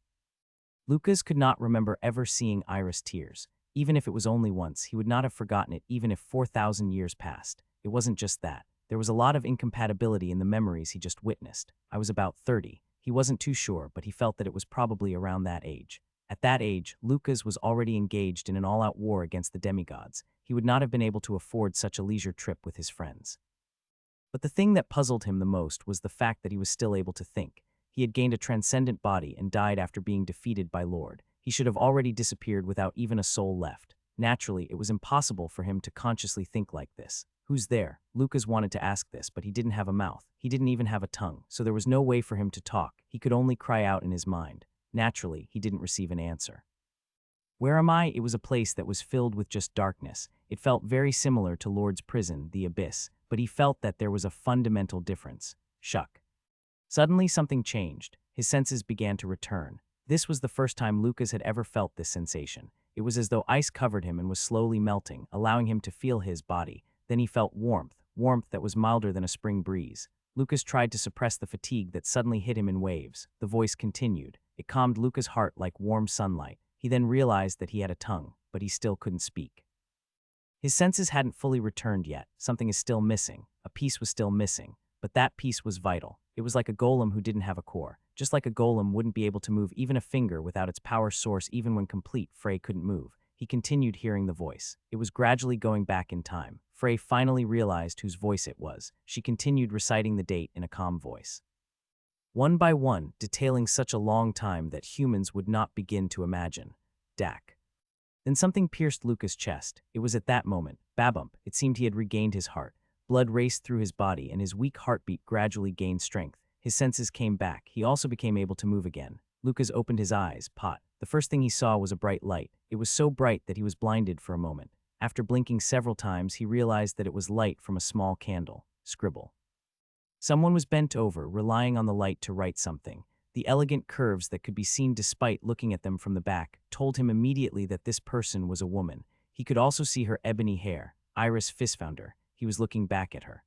Lucas could not remember ever seeing Iris' tears. Even if it was only once, he would not have forgotten it even if 4,000 years passed. It wasn't just that. There was a lot of incompatibility in the memories he just witnessed. I was about 30. He wasn't too sure, but he felt that it was probably around that age. At that age, Lucas was already engaged in an all-out war against the demigods. He would not have been able to afford such a leisure trip with his friends. But the thing that puzzled him the most was the fact that he was still able to think. He had gained a transcendent body and died after being defeated by Lord. He should have already disappeared without even a soul left. Naturally, it was impossible for him to consciously think like this. Who's there? Lucas wanted to ask this, but he didn't have a mouth. He didn't even have a tongue, so there was no way for him to talk. He could only cry out in his mind. Naturally, he didn't receive an answer. Where am I? It was a place that was filled with just darkness. It felt very similar to Lord's prison, the abyss, but he felt that there was a fundamental difference. Shuck. Suddenly something changed. His senses began to return. This was the first time Lucas had ever felt this sensation. It was as though ice covered him and was slowly melting, allowing him to feel his body. Then he felt warmth that was milder than a spring breeze. Lucas tried to suppress the fatigue that suddenly hit him in waves. The voice continued. It calmed Lucas' heart like warm sunlight. He then realized that he had a tongue, but he still couldn't speak. His senses hadn't fully returned yet. Something is still missing. A piece was still missing. But that piece was vital. It was like a golem who didn't have a core. Just like a golem wouldn't be able to move even a finger without its power source even when complete, Frey couldn't move. He continued hearing the voice. It was gradually going back in time. Frey finally realized whose voice it was. She continued reciting the date in a calm voice. One by one, detailing such a long time that humans would not begin to imagine. Dak. Then something pierced Lucas' chest. It was at that moment. Babump. It seemed he had regained his heart. Blood raced through his body and his weak heartbeat gradually gained strength. His senses came back. He also became able to move again. Lucas opened his eyes. The first thing he saw was a bright light. It was so bright that he was blinded for a moment. After blinking several times, he realized that it was light from a small candle. Scribble. Someone was bent over, relying on the light to write something. The elegant curves that could be seen despite looking at them from the back told him immediately that this person was a woman. He could also see her ebony hair. Iris Fistfounder. He was looking back at her.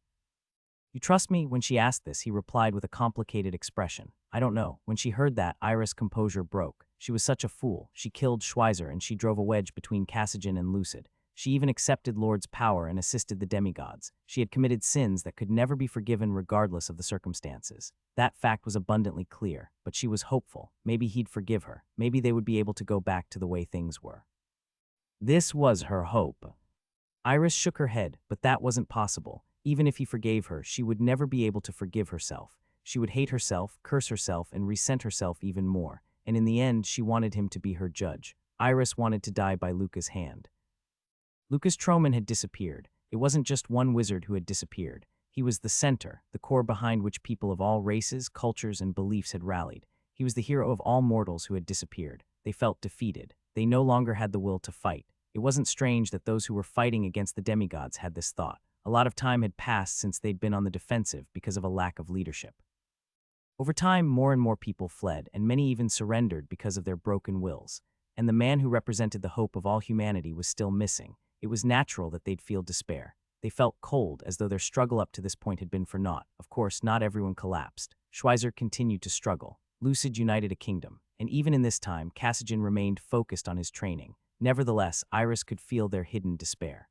You trust me? When she asked this, he replied with a complicated expression. I don't know. When she heard that, Iris' composure broke. She was such a fool. She killed Schweizer and she drove a wedge between Cassigen and Lucid. She even accepted Lord's power and assisted the demigods. She had committed sins that could never be forgiven regardless of the circumstances. That fact was abundantly clear, but she was hopeful. Maybe he'd forgive her. Maybe they would be able to go back to the way things were. This was her hope. Iris shook her head, but that wasn't possible. Even if he forgave her, she would never be able to forgive herself. She would hate herself, curse herself, and resent herself even more. And in the end, she wanted him to be her judge. Iris wanted to die by Lucas' hand. Lucas Troman had disappeared. It wasn't just one wizard who had disappeared. He was the center, the core behind which people of all races, cultures, and beliefs had rallied. He was the hero of all mortals who had disappeared. They felt defeated. They no longer had the will to fight. It wasn't strange that those who were fighting against the demigods had this thought. A lot of time had passed since they'd been on the defensive because of a lack of leadership. Over time, more and more people fled, and many even surrendered because of their broken wills. And the man who represented the hope of all humanity was still missing. It was natural that they'd feel despair. They felt cold, as though their struggle up to this point had been for naught. Of course, not everyone collapsed. Schweizer continued to struggle. Lucid united a kingdom, and even in this time, Cassian remained focused on his training. Nevertheless, Iris could feel their hidden despair.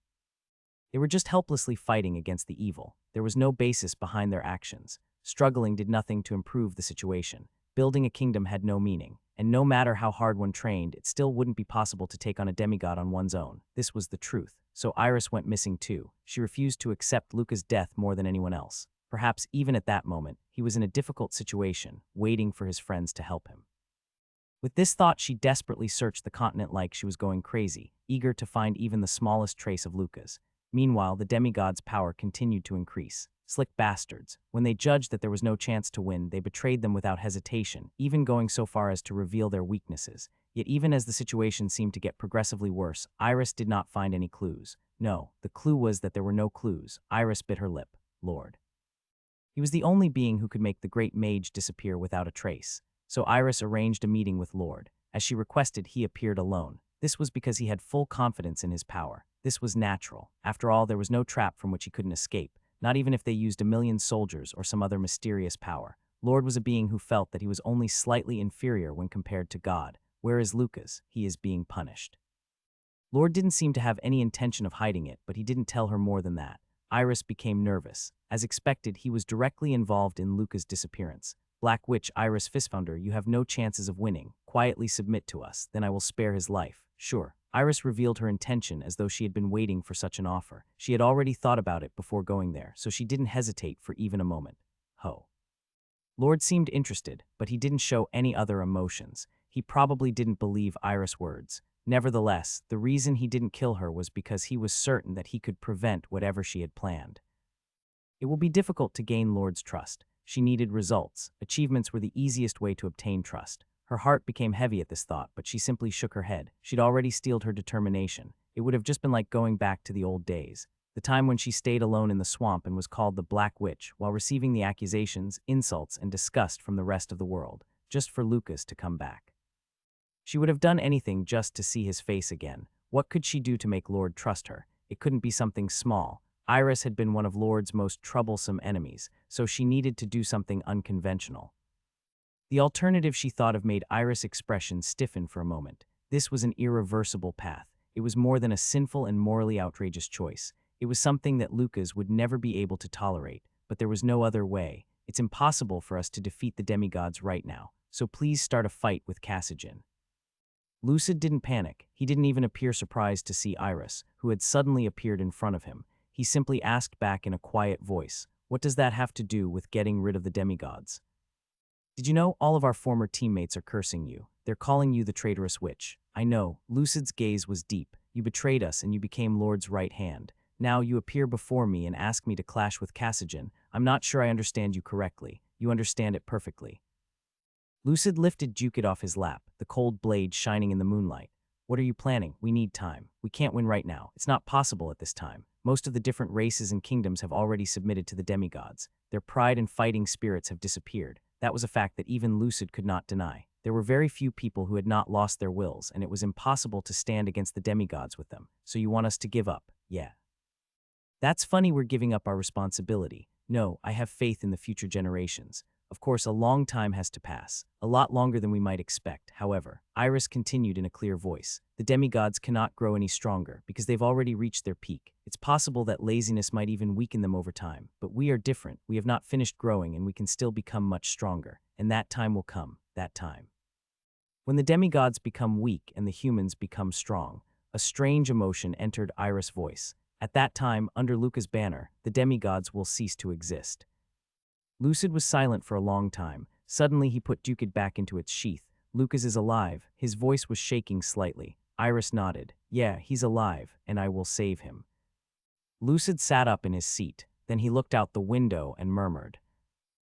They were just helplessly fighting against the evil. There was no basis behind their actions. Struggling did nothing to improve the situation. Building a kingdom had no meaning, and no matter how hard one trained, it still wouldn't be possible to take on a demigod on one's own. This was the truth. So Iris went missing too. She refused to accept Luca's death more than anyone else. Perhaps even at that moment, he was in a difficult situation, waiting for his friends to help him. With this thought, she desperately searched the continent like she was going crazy, eager to find even the smallest trace of Luca's. Meanwhile, the demigod's power continued to increase. Slick bastards. When they judged that there was no chance to win, they betrayed them without hesitation, even going so far as to reveal their weaknesses. Yet even as the situation seemed to get progressively worse, Iris did not find any clues. No, the clue was that there were no clues. Iris bit her lip. Lord. He was the only being who could make the great mage disappear without a trace. So Iris arranged a meeting with Lord. As she requested, he appeared alone. This was because he had full confidence in his power. This was natural. After all, there was no trap from which he couldn't escape. Not even if they used 1,000,000 soldiers or some other mysterious power. Lord was a being who felt that he was only slightly inferior when compared to God. Where is Lucas? He is being punished. Lord didn't seem to have any intention of hiding it, but he didn't tell her more than that. Iris became nervous. As expected, he was directly involved in Lucas' disappearance. Black Witch, Iris Fistfounder, you have no chances of winning. Quietly submit to us, then I will spare his life. Sure. Iris revealed her intention as though she had been waiting for such an offer. She had already thought about it before going there, so she didn't hesitate for even a moment. Ho. Lord seemed interested, but he didn't show any other emotions. He probably didn't believe Iris' words. Nevertheless, the reason he didn't kill her was because he was certain that he could prevent whatever she had planned. It will be difficult to gain Lord's trust. She needed results. Achievements were the easiest way to obtain trust. Her heart became heavy at this thought, but she simply shook her head. She'd already steeled her determination. It would have just been like going back to the old days. The time when she stayed alone in the swamp and was called the Black Witch, while receiving the accusations, insults, and disgust from the rest of the world, just for Lucas to come back. She would have done anything just to see his face again. What could she do to make Lord trust her? It couldn't be something small. Iris had been one of Lord's most troublesome enemies, so she needed to do something unconventional. The alternative she thought of made Iris' expression stiffen for a moment. This was an irreversible path. It was more than a sinful and morally outrageous choice. It was something that Lucas would never be able to tolerate, but there was no other way. It's impossible for us to defeat the demigods right now, so please start a fight with Cassian. Lucid didn't panic. He didn't even appear surprised to see Iris, who had suddenly appeared in front of him. He simply asked back in a quiet voice, "What does that have to do with getting rid of the demigods?" "Did you know all of our former teammates are cursing you? They're calling you the traitorous witch." "I know." Lucid's gaze was deep. "You betrayed us and you became Lord's right hand. Now you appear before me and ask me to clash with Cassian. I'm not sure I understand you correctly. You understand it perfectly." Lucid lifted Jukid off his lap, the cold blade shining in the moonlight. "What are you planning? We need time. We can't win right now. It's not possible at this time. Most of the different races and kingdoms have already submitted to the demigods. Their pride and fighting spirits have disappeared. That was a fact that even Lucid could not deny. There were very few people who had not lost their wills, and it was impossible to stand against the demigods with them. So you want us to give up? Yeah. That's funny, we're giving up our responsibility. No, I have faith in the future generations. Of course, a long time has to pass, a lot longer than we might expect. However, Iris continued in a clear voice. The demigods cannot grow any stronger because they've already reached their peak. It's possible that laziness might even weaken them over time, but we are different. We have not finished growing and we can still become much stronger. And that time will come, that time. When the demigods become weak and the humans become strong, a strange emotion entered Iris' voice. At that time, under Luca's banner, the demigods will cease to exist. Lucid was silent for a long time. Suddenly, he put Jukid back into its sheath. "Lucas is alive." His voice was shaking slightly. Iris nodded. "Yeah, he's alive, and I will save him." Lucid sat up in his seat. Then he looked out the window and murmured,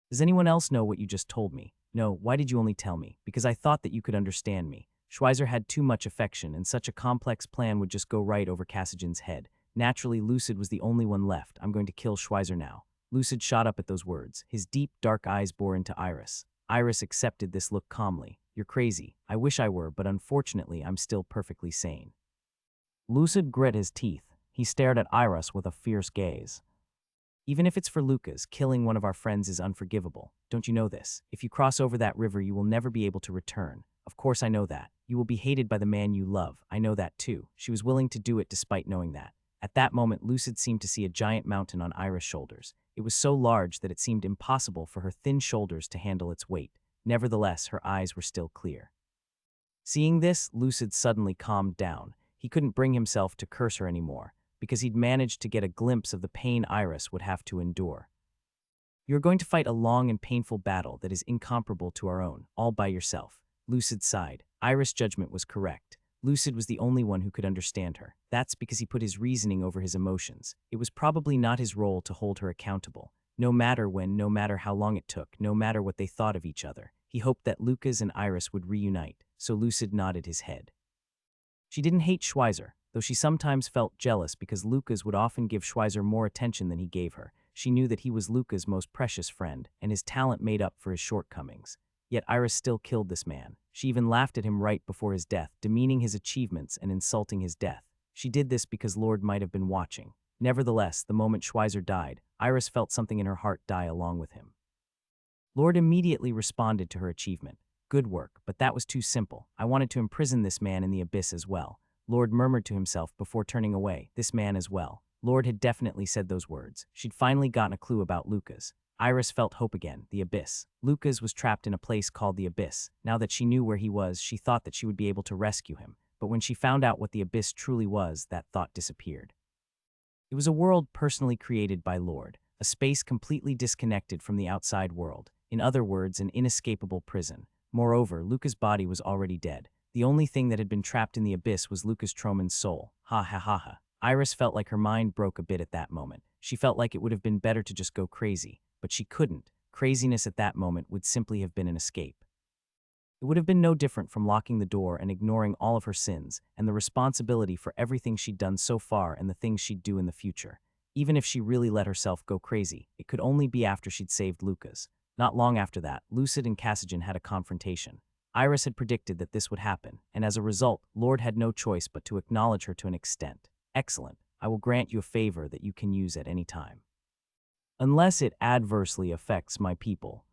"Does anyone else know what you just told me?" "No, why did you only tell me?" "Because I thought that you could understand me." Schweizer had too much affection, and such a complex plan would just go right over Casage's head. Naturally, Lucid was the only one left. I'm going to kill Schweizer now. Lucid shot up at those words. His deep, dark eyes bore into Iris. Iris accepted this look calmly. You're crazy. I wish I were, but unfortunately, I'm still perfectly sane. Lucid grit his teeth. He stared at Iris with a fierce gaze. Even if it's for Lucas, killing one of our friends is unforgivable. Don't you know this? If you cross over that river, you will never be able to return. Of course I know that. You will be hated by the man you love. I know that too. She was willing to do it despite knowing that. At that moment, Lucid seemed to see a giant mountain on Iris' shoulders. It was so large that it seemed impossible for her thin shoulders to handle its weight. Nevertheless, her eyes were still clear. Seeing this, Lucid suddenly calmed down. He couldn't bring himself to curse her anymore, because he'd managed to get a glimpse of the pain Iris would have to endure. You're going to fight a long and painful battle that is incomparable to our own, all by yourself. Lucid sighed. Iris' judgment was correct. Lucid was the only one who could understand her. That's because he put his reasoning over his emotions. It was probably not his role to hold her accountable. No matter when, no matter how long it took, no matter what they thought of each other, he hoped that Lucas and Iris would reunite, so Lucid nodded his head. She didn't hate Schweizer, though she sometimes felt jealous because Lucas would often give Schweizer more attention than he gave her. She knew that he was Lucas' most precious friend, and his talent made up for his shortcomings. Yet Iris still killed this man. She even laughed at him right before his death, demeaning his achievements and insulting his death. She did this because Lord might have been watching. Nevertheless, the moment Schweizer died, Iris felt something in her heart die along with him. Lord immediately responded to her achievement. Good work, but that was too simple. I wanted to imprison this man in the abyss as well. Lord murmured to himself before turning away, this man as well. Lord had definitely said those words. She'd finally gotten a clue about Lucas. Iris felt hope again, the abyss. Lucas was trapped in a place called the abyss. Now that she knew where he was, she thought that she would be able to rescue him. But when she found out what the abyss truly was, that thought disappeared. It was a world personally created by Lord, a space completely disconnected from the outside world. In other words, an inescapable prison. Moreover, Lucas' body was already dead. The only thing that had been trapped in the abyss was Lucas Troman's soul. Ha ha ha ha. Iris felt like her mind broke a bit at that moment. She felt like it would have been better to just go crazy. But she couldn't. Craziness at that moment would simply have been an escape. It would have been no different from locking the door and ignoring all of her sins and the responsibility for everything she'd done so far and the things she'd do in the future. Even if she really let herself go crazy, it could only be after she'd saved Lucas. Not long after that, Lucid and Casageon had a confrontation. Iris had predicted that this would happen, and as a result, Lord had no choice but to acknowledge her to an extent. Excellent. I will grant you a favor that you can use at any time, unless it adversely affects my people.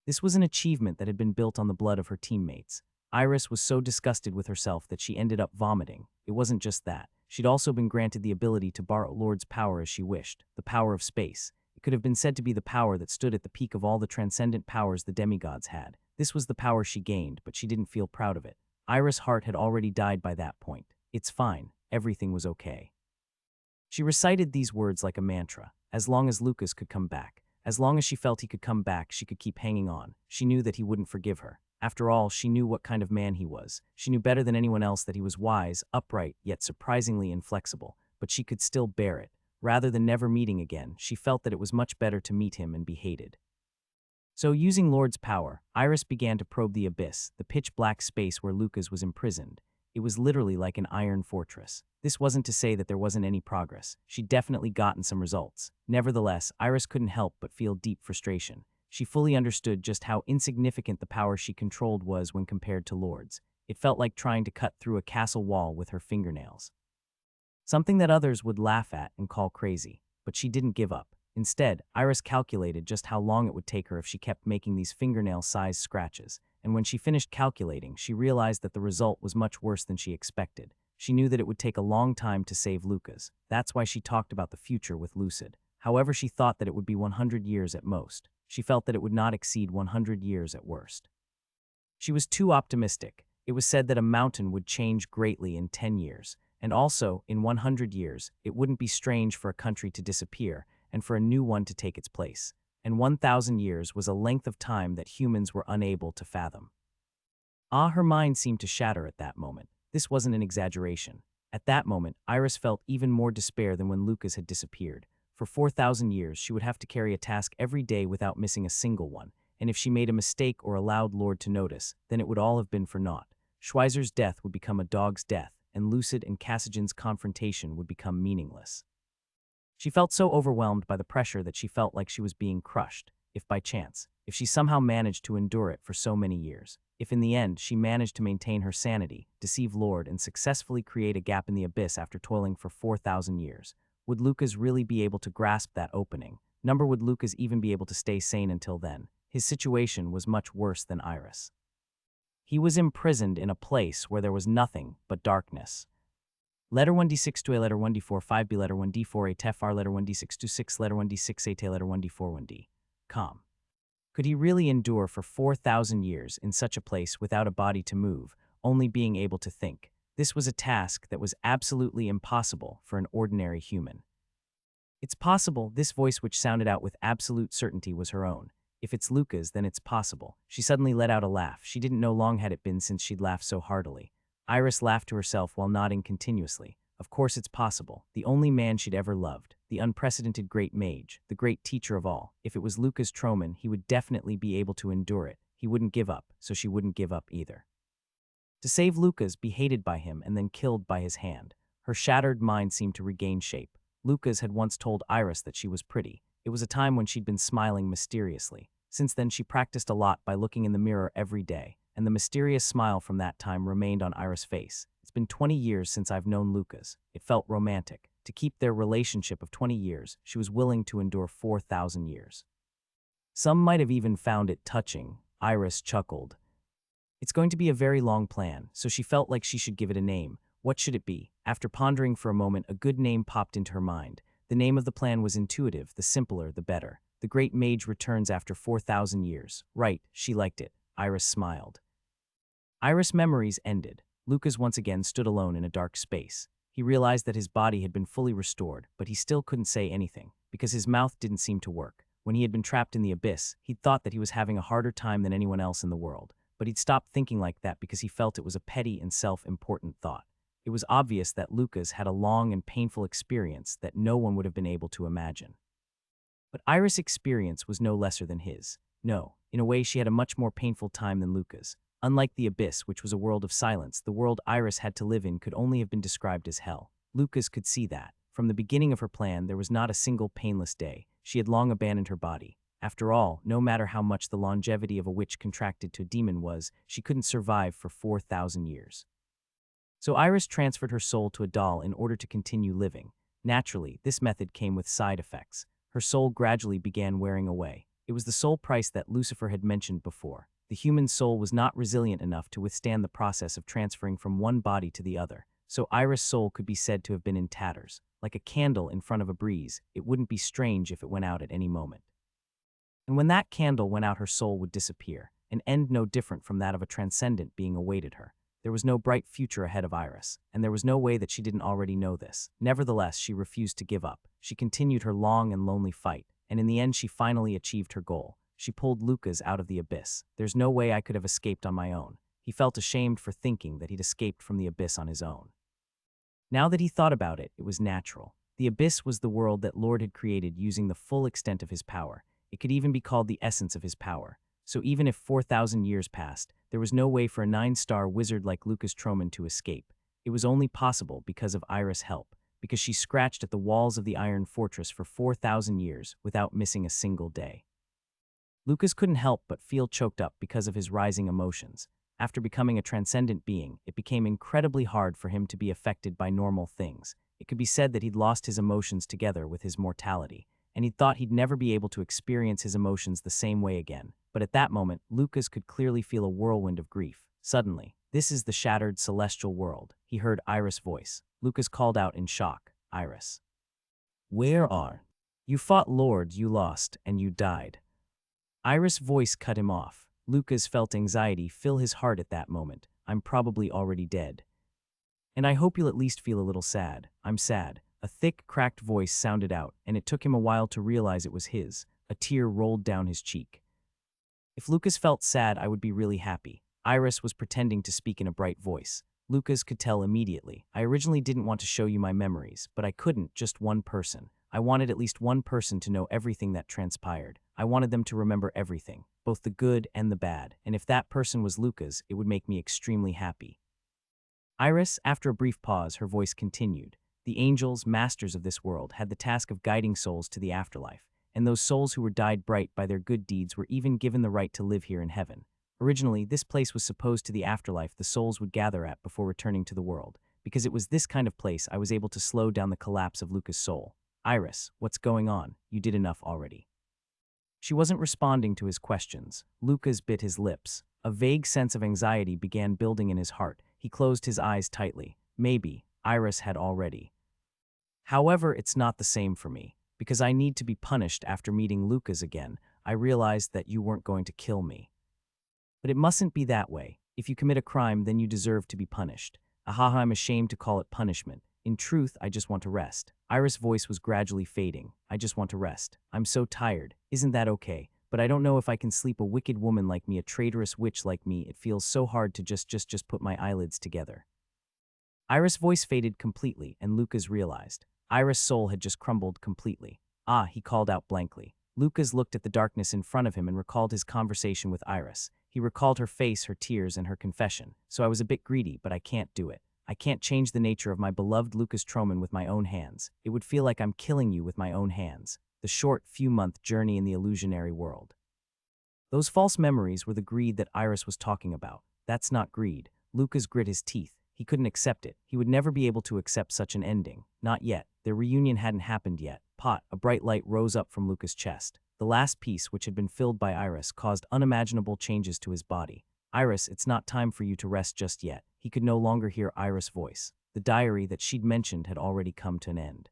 This was an achievement that had been built on the blood of her teammates. Iris was so disgusted with herself that she ended up vomiting. It wasn't just that. She'd also been granted the ability to borrow Lord's power as she wished, the power of space. It could have been said to be the power that stood at the peak of all the transcendent powers the demigods had. This was the power she gained, but she didn't feel proud of it. Iris' heart had already died by that point. It's fine. Everything was okay. She recited these words like a mantra. As long as Lucas could come back, as long as she felt he could come back, she could keep hanging on. She knew that he wouldn't forgive her. After all, she knew what kind of man he was. She knew better than anyone else that he was wise, upright, yet surprisingly inflexible. But she could still bear it. Rather than never meeting again, she felt that it was much better to meet him and be hated. So, using Lord's power, Iris began to probe the abyss, the pitch-black space where Lucas was imprisoned. It was literally like an iron fortress. This wasn't to say that there wasn't any progress. She'd definitely gotten some results. Nevertheless, Iris couldn't help but feel deep frustration. She fully understood just how insignificant the power she controlled was when compared to Lord's. It felt like trying to cut through a castle wall with her fingernails. Something that others would laugh at and call crazy. But she didn't give up. Instead, Iris calculated just how long it would take her if she kept making these fingernail-sized scratches. And when she finished calculating, she realized that the result was much worse than she expected. She knew that it would take a long time to save Lucas. That's why she talked about the future with Lucid. However, she thought that it would be 100 years at most. She felt that it would not exceed 100 years at worst. She was too optimistic. It was said that a mountain would change greatly in 10 years. And also, in 100 years, it wouldn't be strange for a country to disappear and for a new one to take its place. And 1,000 years was a length of time that humans were unable to fathom. Her mind seemed to shatter at that moment. This wasn't an exaggeration. At that moment, Iris felt even more despair than when Lucas had disappeared. For 4,000 years, she would have to carry a task every day without missing a single one, and if she made a mistake or allowed Lord to notice, then it would all have been for naught. Schweizer's death would become a dog's death, and Lucid and Casagen's confrontation would become meaningless. She felt so overwhelmed by the pressure that she felt like she was being crushed, if by chance, if she somehow managed to endure it for so many years, if in the end she managed to maintain her sanity, deceive Lord, and successfully create a gap in the abyss after toiling for 4,000 years, would Lucas really be able to grasp that opening? Would Lucas even be able to stay sane until then? His situation was much worse than Iris. He was imprisoned in a place where there was nothing but darkness. Letter 1d6 to a letter 1d4 5b letter 1d4 a tef letter 1d6 to 6 letter 1d6 a t letter 1d4 1d. Com. Could he really endure for 4,000 years in such a place without a body to move, only being able to think? This was a task that was absolutely impossible for an ordinary human. It's possible. This voice which sounded out with absolute certainty was her own. If it's Luca's, then it's possible. She suddenly let out a laugh. She didn't know long had it been since she'd laughed so heartily. Iris laughed to herself while nodding continuously. Of course it's possible. The only man she'd ever loved, the unprecedented great mage, the great teacher of all. If it was Lucas Troman, he would definitely be able to endure it. He wouldn't give up, so she wouldn't give up either. To save Lucas, be hated by him and then killed by his hand. Her shattered mind seemed to regain shape. Lucas had once told Iris that she was pretty. It was a time when she'd been smiling mysteriously. Since then, she practiced a lot by looking in the mirror every day, and the mysterious smile from that time remained on Iris' face. It's been 20 years since I've known Lucas. It felt romantic. To keep their relationship of 20 years, she was willing to endure 4,000 years. Some might have even found it touching. Iris chuckled. It's going to be a very long plan, so she felt like she should give it a name. What should it be? After pondering for a moment, a good name popped into her mind. The name of the plan was intuitive. The simpler, the better. The Great Mage returns after 4,000 years. Right, she liked it. Iris smiled. Iris' memories ended. Lucas once again stood alone in a dark space. He realized that his body had been fully restored, but he still couldn't say anything, because his mouth didn't seem to work. When he had been trapped in the abyss, he'd thought that he was having a harder time than anyone else in the world. But he'd stopped thinking like that because he felt it was a petty and self-important thought. It was obvious that Lucas had a long and painful experience that no one would have been able to imagine. But Iris' experience was no lesser than his. No, in a way she had a much more painful time than Lucas. Unlike the abyss, which was a world of silence, the world Iris had to live in could only have been described as hell. Lucas could see that. From the beginning of her plan, there was not a single painless day. She had long abandoned her body. After all, no matter how much the longevity of a witch contracted to a demon was, she couldn't survive for 4,000 years. So Iris transferred her soul to a doll in order to continue living. Naturally, this method came with side effects. Her soul gradually began wearing away. It was the soul price that Lucifer had mentioned before. The human soul was not resilient enough to withstand the process of transferring from one body to the other, so Iris' soul could be said to have been in tatters. Like a candle in front of a breeze, it wouldn't be strange if it went out at any moment. And when that candle went out, her soul would disappear. An end no different from that of a transcendent being awaited her. There was no bright future ahead of Iris, and there was no way that she didn't already know this. Nevertheless, she refused to give up. She continued her long and lonely fight, and in the end she finally achieved her goal. She pulled Lucas out of the abyss. There's no way I could have escaped on my own. He felt ashamed for thinking that he'd escaped from the abyss on his own. Now that he thought about it, it was natural. The abyss was the world that Lord had created using the full extent of his power. It could even be called the essence of his power. So even if 4,000 years passed, there was no way for a 9-star wizard like Lucas Troman to escape. It was only possible because of Iris' help, because she scratched at the walls of the Iron Fortress for 4,000 years without missing a single day. Lucas couldn't help but feel choked up because of his rising emotions. After becoming a transcendent being, it became incredibly hard for him to be affected by normal things. It could be said that he'd lost his emotions together with his mortality, and he thought he'd never be able to experience his emotions the same way again. But at that moment, Lucas could clearly feel a whirlwind of grief. Suddenly, "This is the shattered celestial world," he heard Iris' voice. Lucas called out in shock, "Iris, where are you? Fought Lord, you lost, and you died." Iris' voice cut him off. Lucas felt anxiety fill his heart at that moment. "I'm probably already dead. And I hope you'll at least feel a little sad." "I'm sad." A thick, cracked voice sounded out, and it took him a while to realize it was his. A tear rolled down his cheek. If Lucas felt sad, I would be really happy. Iris was pretending to speak in a bright voice. Lucas could tell immediately. "I originally didn't want to show you my memories, but I couldn't, just one person. I wanted at least one person to know everything that transpired. I wanted them to remember everything. both the good and the bad, and if that person was Lucas, it would make me extremely happy. Iris, after a brief pause, her voice continued. The angels, masters of this world, had the task of guiding souls to the afterlife, and those souls who were dyed bright by their good deeds were even given the right to live here in heaven. Originally, this place was supposed to the afterlife the souls would gather at before returning to the world. Because it was this kind of place I was able to slow down the collapse of Lucas' soul. Iris, what's going on? You did enough already. She wasn't responding to his questions. Lucas bit his lips. A vague sense of anxiety began building in his heart. He closed his eyes tightly. Maybe Iris had already. However, it's not the same for me. Because I need to be punished after meeting Lucas again, I realized that you weren't going to kill me. But it mustn't be that way. If you commit a crime, then you deserve to be punished. Ahaha, I'm ashamed to call it punishment. In truth, I just want to rest. Iris' voice was gradually fading. I just want to rest. I'm so tired. Isn't that okay? But I don't know if I can sleep a wicked woman like me, a traitorous witch like me. It feels so hard to just put my eyelids together. Iris' voice faded completely, and Lucas realized. Iris' soul had just crumbled completely. Ah, he called out blankly. Lucas looked at the darkness in front of him and recalled his conversation with Iris. He recalled her face, her tears, and her confession. So I was a bit greedy, but I can't do it. I can't change the nature of my beloved Lucas Troman with my own hands. It would feel like I'm killing you with my own hands. The short, few-month journey in the illusionary world. Those false memories were the greed that Iris was talking about. That's not greed. Lucas grit his teeth. He couldn't accept it. He would never be able to accept such an ending. Not yet. Their reunion hadn't happened yet. A bright light rose up from Lucas' chest. The last piece, which had been filled by Iris, caused unimaginable changes to his body. Iris, it's not time for you to rest just yet. He could no longer hear Iris' voice. The diary that she'd mentioned had already come to an end.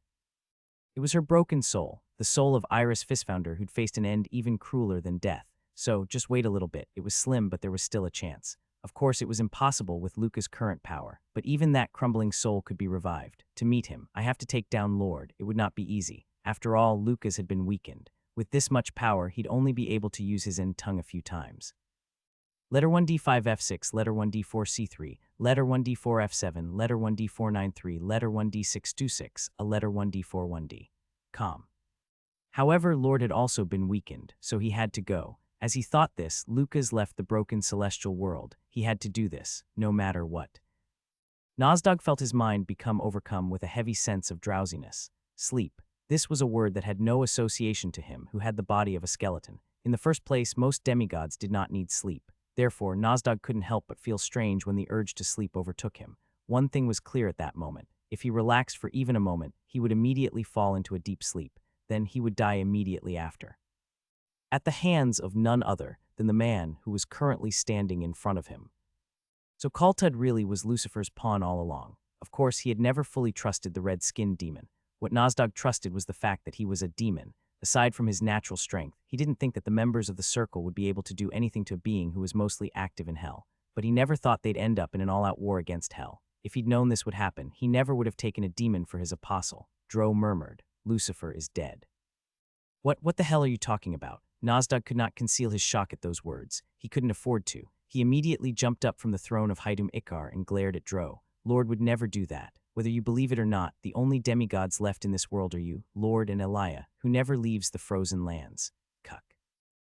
It was her broken soul, the soul of Iris Fistfounder, who'd faced an end even crueler than death. So, just wait a little bit. It was slim, but there was still a chance. Of course, it was impossible with Lucas' current power, but even that crumbling soul could be revived. To meet him, I have to take down Lord. It would not be easy. After all, Lucas had been weakened. With this much power, he'd only be able to use his end tongue a few times. Letter 1d5 f6, letter 1d4 c3, letter 1d4 f7, letter 1d4 9-3, letter 1d6 2-6, a letter 1d4 1d. Calm. However, Lord had also been weakened, so he had to go. As he thought this, Lucas left the broken celestial world. He had to do this, no matter what. Nozdog felt his mind become overcome with a heavy sense of drowsiness. Sleep. This was a word that had no association to him, who had the body of a skeleton. In the first place, most demigods did not need sleep. Therefore, Nozdog couldn't help but feel strange when the urge to sleep overtook him. One thing was clear at that moment. If he relaxed for even a moment, he would immediately fall into a deep sleep. Then he would die immediately after. At the hands of none other than the man who was currently standing in front of him. So Kaltud really was Lucifer's pawn all along. Of course, he had never fully trusted the red-skinned demon. What Nozdog trusted was the fact that he was a demon. Aside from his natural strength, he didn't think that the members of the Circle would be able to do anything to a being who was mostly active in hell. But he never thought they'd end up in an all-out war against hell. If he'd known this would happen, he never would have taken a demon for his apostle. Dro murmured, "Lucifer is dead." What the hell are you talking about? Nozdog could not conceal his shock at those words. He couldn't afford to. He immediately jumped up from the throne of Haidum Ikar and glared at Dro. Lord would never do that. Whether you believe it or not, the only demigods left in this world are you, Lord and Elia, who never leaves the frozen lands. Cuck.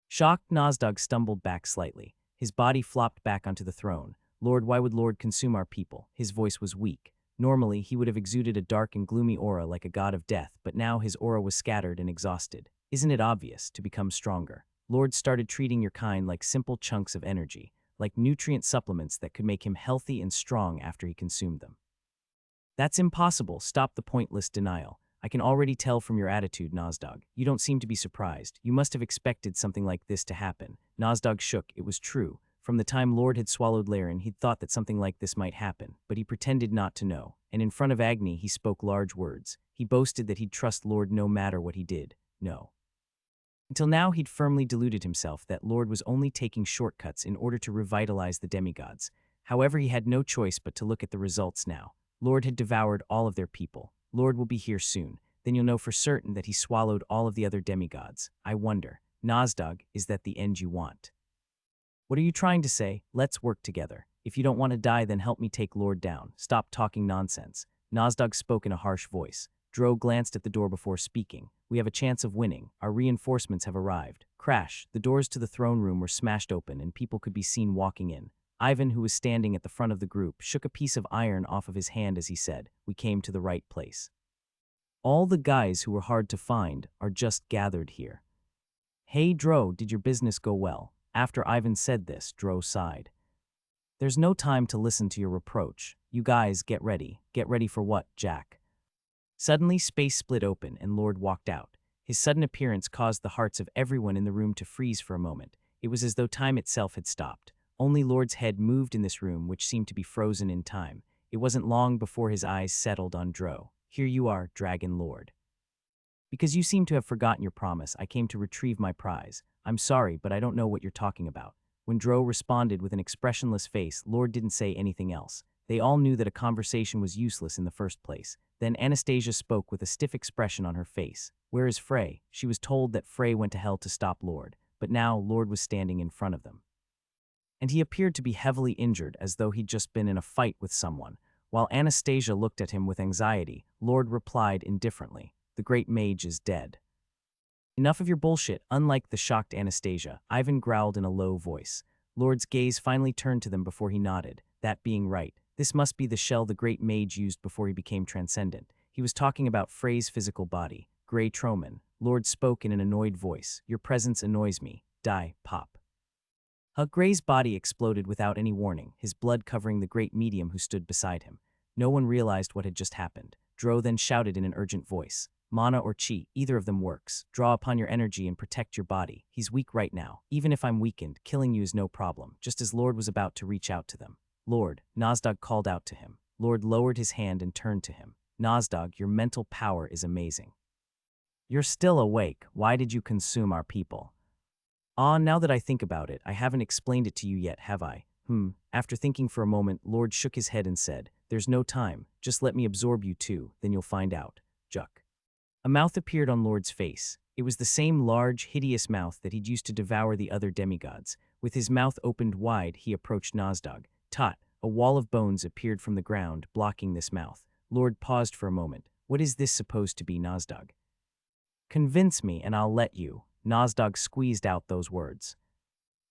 Shocked, Nozdog stumbled back slightly. His body flopped back onto the throne. Lord, why would Lord consume our people? His voice was weak. Normally, he would have exuded a dark and gloomy aura like a god of death, but now his aura was scattered and exhausted. Isn't it obvious? To become stronger, Lord started treating your kind like simple chunks of energy, like nutrient supplements that could make him healthy and strong after he consumed them. That's impossible. Stop the pointless denial. I can already tell from your attitude, Nozdog. You don't seem to be surprised. You must have expected something like this to happen. Nozdog shook. It was true. From the time Lord had swallowed Laren, he'd thought that something like this might happen, but he pretended not to know. And in front of Agni, he spoke large words. He boasted that he'd trust Lord no matter what he did. No. Until now, he'd firmly deluded himself that Lord was only taking shortcuts in order to revitalize the demigods. However, he had no choice but to look at the results now. Lord had devoured all of their people. Lord will be here soon. Then you'll know for certain that he swallowed all of the other demigods. I wonder, Nozdog, is that the end you want? What are you trying to say? Let's work together. If you don't want to die, then help me take Lord down. Stop talking nonsense. Nozdog spoke in a harsh voice. Dro glanced at the door before speaking. We have a chance of winning. Our reinforcements have arrived. Crash. The doors to the throne room were smashed open and people could be seen walking in. Ivan, who was standing at the front of the group, shook a piece of iron off of his hand as he said, "We came to the right place. All the guys who were hard to find are just gathered here." "Hey Dro, did your business go well?" After Ivan said this, Dro sighed. "There's no time to listen to your reproach. You guys, get ready. Get ready for what, Jack?" Suddenly, space split open and Lord walked out. His sudden appearance caused the hearts of everyone in the room to freeze for a moment. It was as though time itself had stopped. Only Lord's head moved in this room, which seemed to be frozen in time. It wasn't long before his eyes settled on Dro. "Here you are, Dragon Lord. Because you seem to have forgotten your promise, I came to retrieve my prize. I'm sorry, but I don't know what you're talking about." When Dro responded with an expressionless face, Lord didn't say anything else. They all knew that a conversation was useless in the first place. Then Anastasia spoke with a stiff expression on her face. "Where is Frey?" She was told that Frey went to hell to stop Lord, but now Lord was standing in front of them. And he appeared to be heavily injured, as though he'd just been in a fight with someone. While Anastasia looked at him with anxiety, Lord replied indifferently, "The great mage is dead." "Enough of your bullshit." Unlike the shocked Anastasia, Ivan growled in a low voice. Lord's gaze finally turned to them before he nodded. "That being right, this must be the shell the great mage used before he became transcendent." He was talking about Frey's physical body. "Grey Troman." Lord spoke in an annoyed voice. "Your presence annoys me. Die, pop." Grey's body exploded without any warning, his blood covering the great medium who stood beside him. No one realized what had just happened. Dro then shouted in an urgent voice, "Mana or Chi, either of them works. Draw upon your energy and protect your body. He's weak right now. Even if I'm weakened, killing you is no problem." Just as Lord was about to reach out to them, "Lord," Nozdog called out to him. Lord lowered his hand and turned to him. "Nozdog, your mental power is amazing. You're still awake. Why did you consume our people?" Now that I think about it, I haven't explained it to you yet, have I? After thinking for a moment, Lord shook his head and said, "There's no time. Just let me absorb you too, then you'll find out." Juck. A mouth appeared on Lord's face. It was the same large, hideous mouth that he'd used to devour the other demigods. With his mouth opened wide, he approached Nozdog. Tot, a wall of bones appeared from the ground, blocking this mouth. Lord paused for a moment. "What is this supposed to be, Nozdog?" "Convince me and I'll let you." Nozdog squeezed out those words.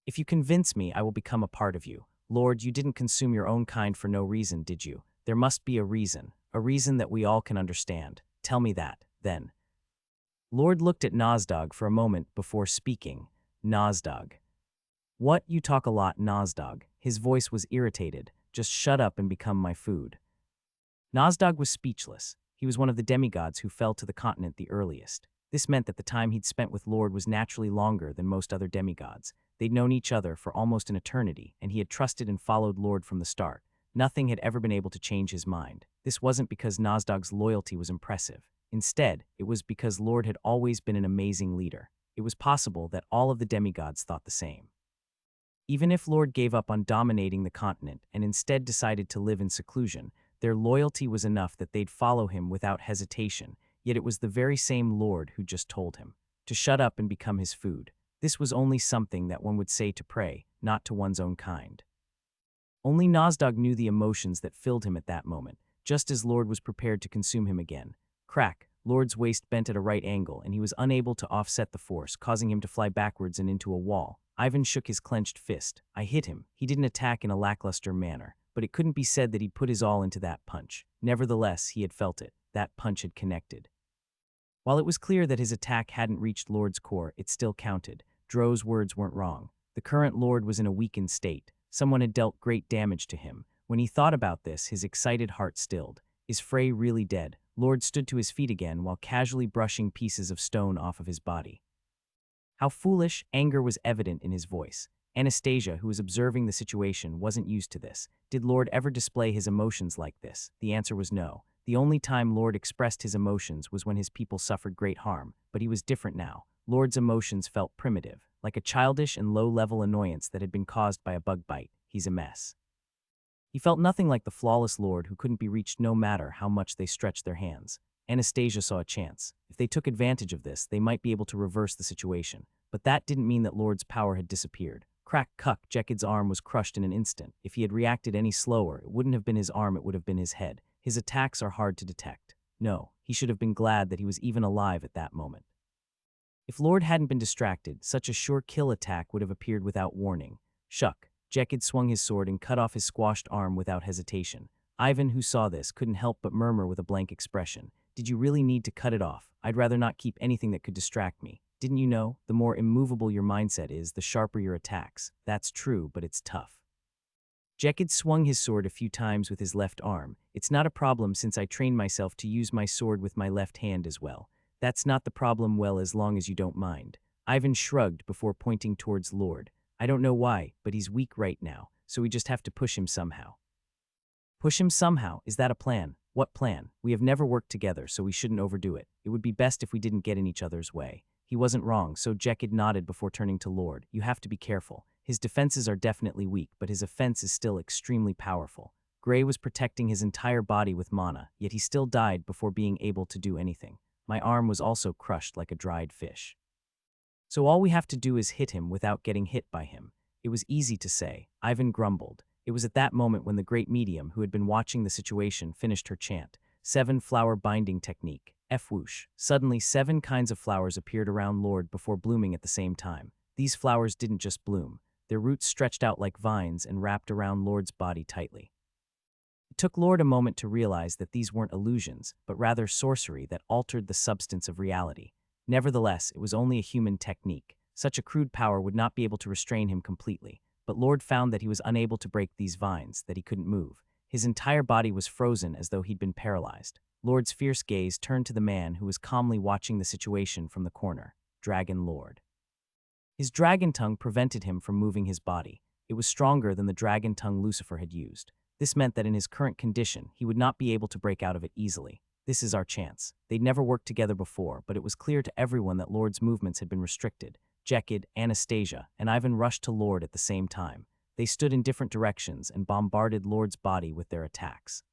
"If you convince me, I will become a part of you." "Lord, you didn't consume your own kind for no reason, did you?" "There must be a reason that we all can understand. Tell me that, then." Lord looked at Nozdog for a moment before speaking. "Nozdog." "What? You talk a lot, Nozdog." His voice was irritated. "Just shut up and become my food." Nozdog was speechless. He was one of the demigods who fell to the continent the earliest. This meant that the time he'd spent with Lord was naturally longer than most other demigods. They'd known each other for almost an eternity, and he had trusted and followed Lord from the start. Nothing had ever been able to change his mind. This wasn't because Nozdog's loyalty was impressive. Instead, it was because Lord had always been an amazing leader. It was possible that all of the demigods thought the same. Even if Lord gave up on dominating the continent and instead decided to live in seclusion, their loyalty was enough that they'd follow him without hesitation. Yet it was the very same Lord who just told him to shut up and become his food. This was only something that one would say to prey, not to one's own kind. Only Nozdog knew the emotions that filled him at that moment, just as Lord was prepared to consume him again. Crack, Lord's waist bent at a right angle and he was unable to offset the force, causing him to fly backwards and into a wall. Ivan shook his clenched fist. "I hit him." He didn't attack in a lackluster manner, but it couldn't be said that he'd put his all into that punch. Nevertheless, he had felt it. That punch had connected. While it was clear that his attack hadn't reached Lord's core, it still counted. Dro's words weren't wrong. The current Lord was in a weakened state. Someone had dealt great damage to him. When he thought about this, his excited heart stilled. Is Frey really dead? Lord stood to his feet again while casually brushing pieces of stone off of his body. How foolish! Anger was evident in his voice. Anastasia, who was observing the situation, wasn't used to this. Did Lord ever display his emotions like this? The answer was no. The only time Lord expressed his emotions was when his people suffered great harm, but he was different now. Lord's emotions felt primitive, like a childish and low-level annoyance that had been caused by a bug bite. He's a mess. He felt nothing like the flawless Lord who couldn't be reached no matter how much they stretched their hands. Anastasia saw a chance. If they took advantage of this, they might be able to reverse the situation. But that didn't mean that Lord's power had disappeared. Crack, cuck, Jekyll's arm was crushed in an instant. If he had reacted any slower, it wouldn't have been his arm, it would have been his head. His attacks are hard to detect. No, He should have been glad that he was even alive at that moment. If Lord hadn't been distracted, such a sure kill attack would have appeared without warning. Shuck. Jekyll swung his sword and cut off his squashed arm without hesitation. Ivan, who saw this, couldn't help but murmur with a blank expression. Did you really need to cut it off? I'd rather not keep anything that could distract me. Didn't you know? The more immovable your mindset is, the sharper your attacks. That's true, but it's tough. Jekyll swung his sword a few times with his left arm. It's not a problem since I trained myself to use my sword with my left hand as well. That's not the problem, well, as long as you don't mind. Ivan shrugged before pointing towards Lord. I don't know why, but he's weak right now, so we just have to push him somehow. Push him somehow? Is that a plan? What plan? We have never worked together, so we shouldn't overdo it. It would be best if we didn't get in each other's way. He wasn't wrong, so Jekyll nodded before turning to Lord. You have to be careful. His defenses are definitely weak, but his offense is still extremely powerful. Gray was protecting his entire body with mana, yet he still died before being able to do anything. My arm was also crushed like a dried fish. So all we have to do is hit him without getting hit by him. It was easy to say. Ivan grumbled. It was at that moment when the great medium, who had been watching the situation, finished her chant. 7-flower binding technique. F-whoosh. Suddenly 7 kinds of flowers appeared around Lord before blooming at the same time. These flowers didn't just bloom. Their roots stretched out like vines and wrapped around Lord's body tightly. It took Lord a moment to realize that these weren't illusions, but rather sorcery that altered the substance of reality. Nevertheless, it was only a human technique. Such a crude power would not be able to restrain him completely, but Lord found that he was unable to break these vines, that he couldn't move. His entire body was frozen as though he'd been paralyzed. Lord's fierce gaze turned to the man who was calmly watching the situation from the corner. Dragon Lord. His dragon tongue prevented him from moving his body. It was stronger than the dragon tongue Lucifer had used. This meant that in his current condition, he would not be able to break out of it easily. This is our chance. They'd never worked together before, but it was clear to everyone that Lord's movements had been restricted. Jekyll, Anastasia, and Ivan rushed to Lord at the same time. They stood in different directions and bombarded Lord's body with their attacks,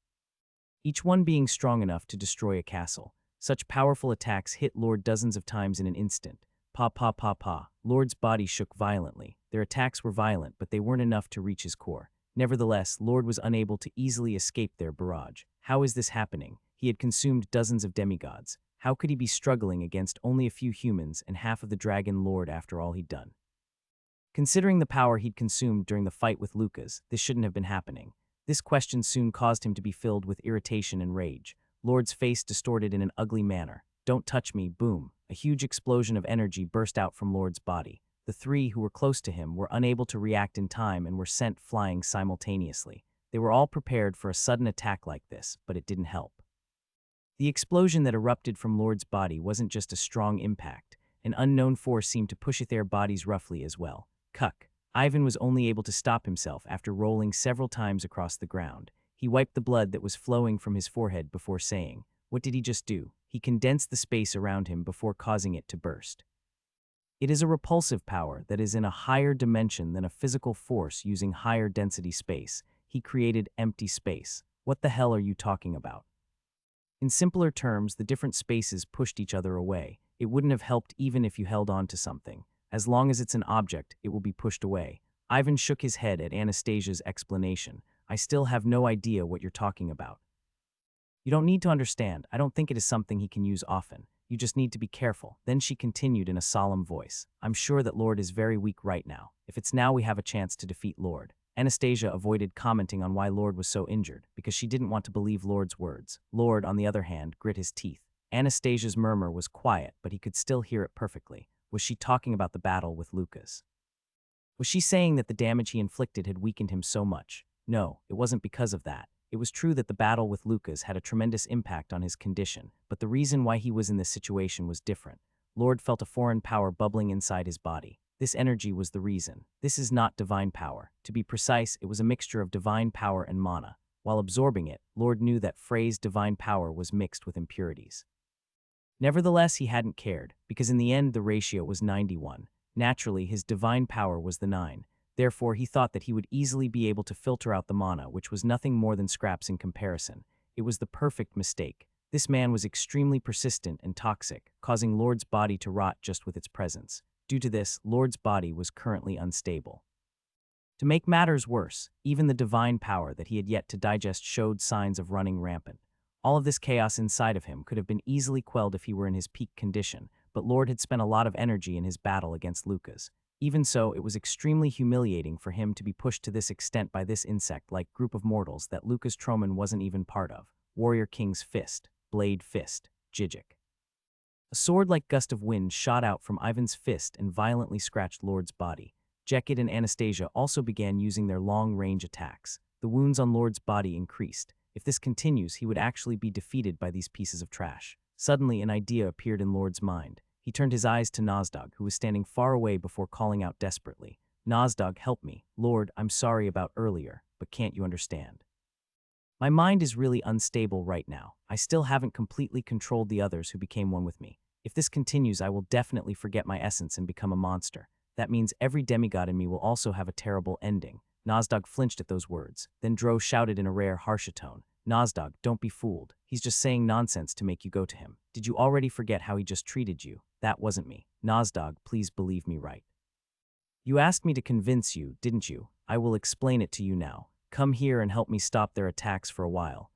each one being strong enough to destroy a castle. Such powerful attacks hit Lord dozens of times in an instant. Pa pa pa pa. Lord's body shook violently. Their attacks were violent, but they weren't enough to reach his core. Nevertheless, Lord was unable to easily escape their barrage. How is this happening? He had consumed dozens of demigods. How could he be struggling against only a few humans and half of the Dragon Lord after all he'd done? Considering the power he'd consumed during the fight with Lucas, this shouldn't have been happening. This question soon caused him to be filled with irritation and rage. Lord's face distorted in an ugly manner. Don't touch me, boom. A huge explosion of energy burst out from Lord's body. The 3 who were close to him were unable to react in time and were sent flying simultaneously. They were all prepared for a sudden attack like this, but it didn't help. The explosion that erupted from Lord's body wasn't just a strong impact. An unknown force seemed to push at their bodies roughly as well. Cuck. Ivan was only able to stop himself after rolling several times across the ground. He wiped the blood that was flowing from his forehead before saying, "What did he just do?" He condensed the space around him before causing it to burst. It is a repulsive power that is in a higher dimension than a physical force using higher density space. He created empty space. What the hell are you talking about? In simpler terms, the different spaces pushed each other away. It wouldn't have helped even if you held on to something. As long as it's an object, it will be pushed away. Ivan shook his head at Anastasia's explanation. I still have no idea what you're talking about. You don't need to understand. I don't think it is something he can use often. You just need to be careful. Then she continued in a solemn voice. I'm sure that Lord is very weak right now. If it's now we have a chance to defeat Lord. Anastasia avoided commenting on why Lord was so injured, because she didn't want to believe Lord's words. Lord, on the other hand, grit his teeth. Anastasia's murmur was quiet, but he could still hear it perfectly. Was she talking about the battle with Lucas? Was she saying that the damage he inflicted had weakened him so much? No, it wasn't because of that. It was true that the battle with Lucas had a tremendous impact on his condition, but the reason why he was in this situation was different. Lord felt a foreign power bubbling inside his body. This energy was the reason. This is not divine power. To be precise, it was a mixture of divine power and mana. While absorbing it, Lord knew that phrase divine power was mixed with impurities. Nevertheless, he hadn't cared, because in the end the ratio was 91. Naturally, his divine power was the 9. Therefore, he thought that he would easily be able to filter out the mana, which was nothing more than scraps in comparison. It was the perfect mistake. This man was extremely persistent and toxic, causing Lord's body to rot just with its presence. Due to this, Lord's body was currently unstable. To make matters worse, even the divine power that he had yet to digest showed signs of running rampant. All of this chaos inside of him could have been easily quelled if he were in his peak condition, but Lord had spent a lot of energy in his battle against Lucas. Even so, it was extremely humiliating for him to be pushed to this extent by this insect-like group of mortals that Lucas Troman wasn't even part of. Warrior King's Fist, Blade Fist, Jijik. A sword-like gust of wind shot out from Ivan's fist and violently scratched Lord's body. Jekid and Anastasia also began using their long-range attacks. The wounds on Lord's body increased. If this continues, he would actually be defeated by these pieces of trash. Suddenly, an idea appeared in Lord's mind. He turned his eyes to Nozdog, who was standing far away before calling out desperately. Nozdog, help me. Lord, I'm sorry about earlier, but can't you understand? My mind is really unstable right now. I still haven't completely controlled the others who became one with me. If this continues, I will definitely forget my essence and become a monster. That means every demigod in me will also have a terrible ending. Nozdog flinched at those words. Then Dro shouted in a rare, harsh tone. Nozdog, don't be fooled. He's just saying nonsense to make you go to him. Did you already forget how he just treated you? That wasn't me. Nozdog, please believe me right. You asked me to convince you, didn't you? I will explain it to you now. Come here and help me stop their attacks for a while.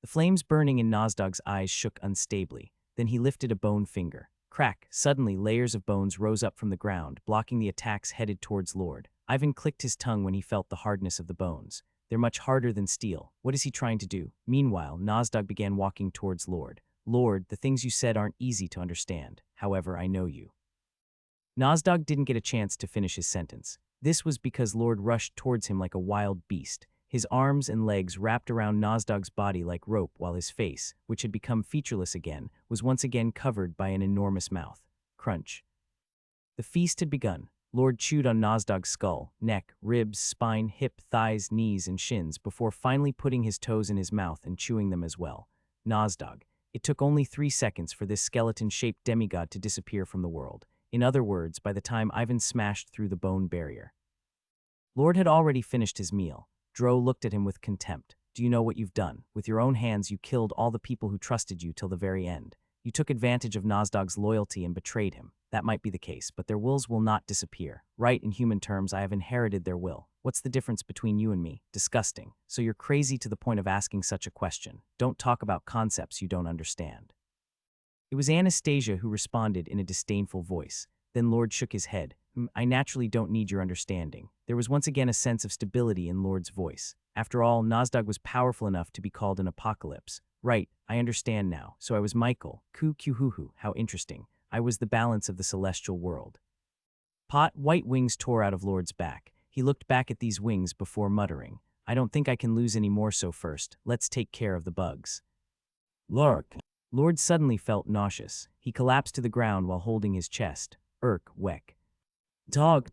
The flames burning in Nozdog's eyes shook unstably. Then he lifted a bone finger. Crack! Suddenly, layers of bones rose up from the ground, blocking the attacks headed towards Lord. Ivan clicked his tongue when he felt the hardness of the bones. They're much harder than steel. What is he trying to do? Meanwhile, Nozdog began walking towards Lord. Lord, the things you said aren't easy to understand. However, I know you. Nozdog didn't get a chance to finish his sentence. This was because Lord rushed towards him like a wild beast. His arms and legs wrapped around Nozdog's body like rope, while his face, which had become featureless again, was once again covered by an enormous mouth. Crunch. The feast had begun. Lord chewed on Nozdog's skull, neck, ribs, spine, hip, thighs, knees, and shins before finally putting his toes in his mouth and chewing them as well. Nozdog. It took only 3 seconds for this skeleton-shaped demigod to disappear from the world. In other words, by the time Ivan smashed through the bone barrier. Lord had already finished his meal. Dro looked at him with contempt. Do you know what you've done? With your own hands, you killed all the people who trusted you till the very end. You took advantage of Nozdog's loyalty and betrayed him. That might be the case, but their wills will not disappear. Right, in human terms, I have inherited their will. What's the difference between you and me? Disgusting. So you're crazy to the point of asking such a question. Don't talk about concepts you don't understand. It was Anastasia who responded in a disdainful voice. Then Lord shook his head. I naturally don't need your understanding. There was once again a sense of stability in Lord's voice. After all, Nozdog was powerful enough to be called an apocalypse. Right, I understand now. So I was Michael. Ku-ku-hu-hu, how interesting. I was the balance of the celestial world. White wings tore out of Lord's back. He looked back at these wings before muttering, I don't think I can lose any more, so first, let's take care of the bugs. Lord suddenly felt nauseous. He collapsed to the ground while holding his chest. Weck. Tog.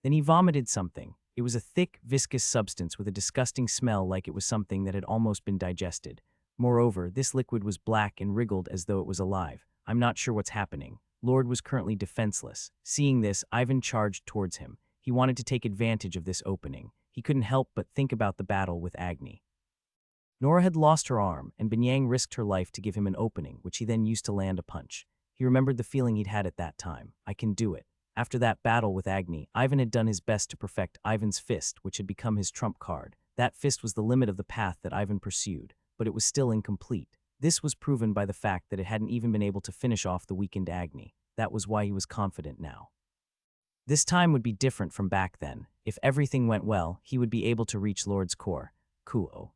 Then he vomited something. It was a thick, viscous substance with a disgusting smell, like it was something that had almost been digested. Moreover, this liquid was black and wriggled as though it was alive. I'm not sure what's happening. Lord was currently defenseless. Seeing this, Ivan charged towards him. He wanted to take advantage of this opening. He couldn't help but think about the battle with Agni. Nora had lost her arm, and Binyang risked her life to give him an opening, which he then used to land a punch. He remembered the feeling he'd had at that time. I can do it. After that battle with Agni, Ivan had done his best to perfect Ivan's fist, which had become his trump card. That fist was the limit of the path that Ivan pursued, but it was still incomplete. This was proven by the fact that it hadn't even been able to finish off the weakened Agni. That was why he was confident now. This time would be different from back then. If everything went well, he would be able to reach Lord's core. Kuo.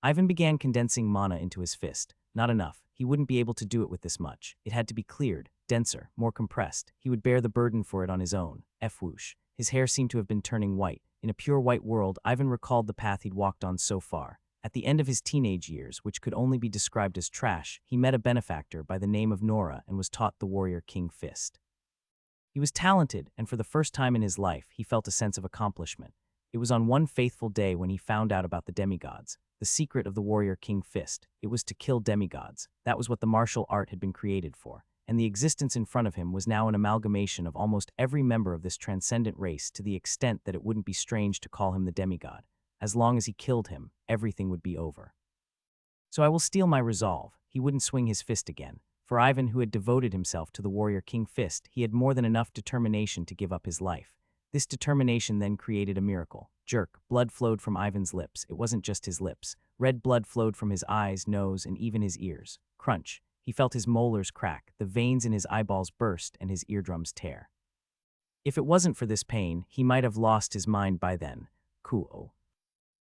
Ivan began condensing mana into his fist. Not enough. He wouldn't be able to do it with this much. It had to be cleared, denser, more compressed. He would bear the burden for it on his own. Whoosh. His hair seemed to have been turning white. In a pure white world, Ivan recalled the path he'd walked on so far. At the end of his teenage years, which could only be described as trash, he met a benefactor by the name of Nora and was taught the Warrior King Fist. He was talented, and for the first time in his life, he felt a sense of accomplishment. It was on one faithful day when he found out about the demigods. The secret of the Warrior King Fist. It was to kill demigods. That was what the martial art had been created for. And the existence in front of him was now an amalgamation of almost every member of this transcendent race, to the extent that it wouldn't be strange to call him the demigod. As long as he killed him, everything would be over. So I will steel my resolve. He wouldn't swing his fist again. For Ivan, who had devoted himself to the Warrior King Fist, he had more than enough determination to give up his life. This determination then created a miracle. Jerk. Blood flowed from Ivan's lips. It wasn't just his lips. Red blood flowed from his eyes, nose, and even his ears. Crunch. He felt his molars crack, the veins in his eyeballs burst, and his eardrums tear. If it wasn't for this pain, he might have lost his mind by then. Cool.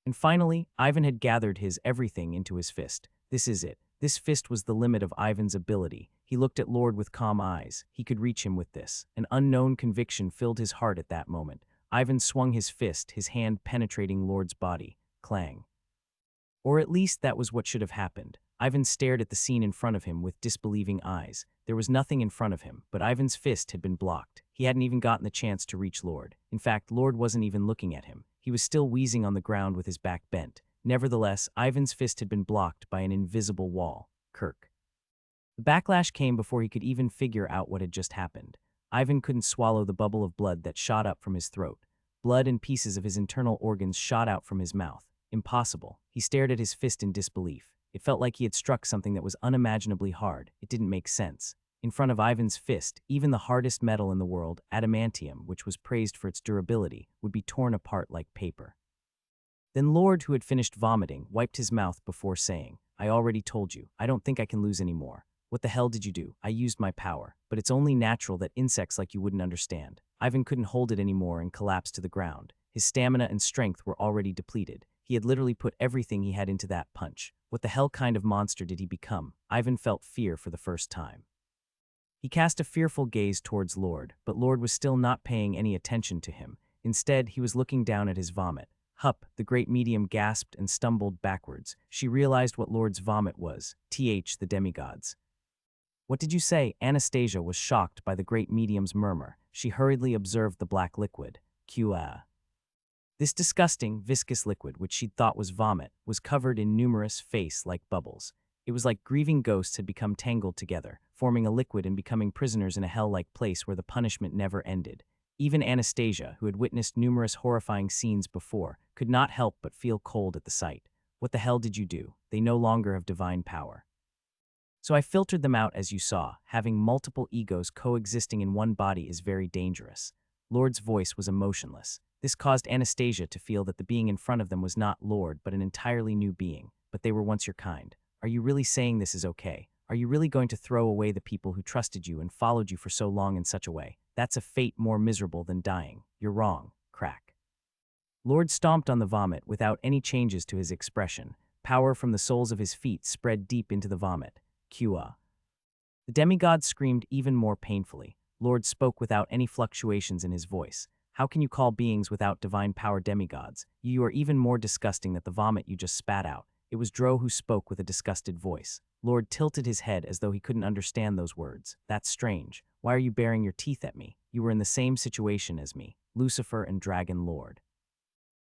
And finally, Ivan had gathered his everything into his fist. This is it. This fist was the limit of Ivan's ability. He looked at Lord with calm eyes. He could reach him with this. An unknown conviction filled his heart at that moment. Ivan swung his fist, his hand penetrating Lord's body. Clang. Or at least that was what should have happened. Ivan stared at the scene in front of him with disbelieving eyes. There was nothing in front of him, but Ivan's fist had been blocked. He hadn't even gotten the chance to reach Lord. In fact, Lord wasn't even looking at him. He was still wheezing on the ground with his back bent. Nevertheless, Ivan's fist had been blocked by an invisible wall. Kirk. The backlash came before he could even figure out what had just happened. Ivan couldn't swallow the bubble of blood that shot up from his throat. Blood and pieces of his internal organs shot out from his mouth. Impossible. He stared at his fist in disbelief. It felt like he had struck something that was unimaginably hard. It didn't make sense. In front of Ivan's fist, even the hardest metal in the world, adamantium, which was praised for its durability, would be torn apart like paper. Then Lord, who had finished vomiting, wiped his mouth before saying, "I already told you, I don't think I can lose any more. What the hell did you do? I used my power. But it's only natural that insects like you wouldn't understand." Ivan couldn't hold it anymore and collapsed to the ground. His stamina and strength were already depleted. He had literally put everything he had into that punch. What the hell kind of monster did he become? Ivan felt fear for the first time. He cast a fearful gaze towards Lord, but Lord was still not paying any attention to him. Instead, he was looking down at his vomit. Hup, the great medium gasped and stumbled backwards. She realized what Lord's vomit was. The demigods. "What did you say?" Anastasia was shocked by the great medium's murmur. She hurriedly observed the black liquid. This disgusting, viscous liquid, which she'd thought was vomit, was covered in numerous face-like bubbles. It was like grieving ghosts had become tangled together, forming a liquid and becoming prisoners in a hell-like place where the punishment never ended. Even Anastasia, who had witnessed numerous horrifying scenes before, could not help but feel cold at the sight. What the hell did you do? They no longer have divine power. So I filtered them out as you saw. Having multiple egos coexisting in one body is very dangerous. Lord's voice was emotionless. This caused Anastasia to feel that the being in front of them was not Lord, but an entirely new being. But they were once your kind. Are you really saying this is okay? Are you really going to throw away the people who trusted you and followed you for so long in such a way? That's a fate more miserable than dying. You're wrong. Crack. Lord stomped on the vomit without any changes to his expression. Power from the soles of his feet spread deep into the vomit. The demigod screamed even more painfully. Lord spoke without any fluctuations in his voice. How can you call beings without divine power demigods? You are even more disgusting than the vomit you just spat out. It was Dro who spoke with a disgusted voice. Lord tilted his head as though he couldn't understand those words. That's strange. Why are you baring your teeth at me? You were in the same situation as me, Lucifer and Dragon Lord.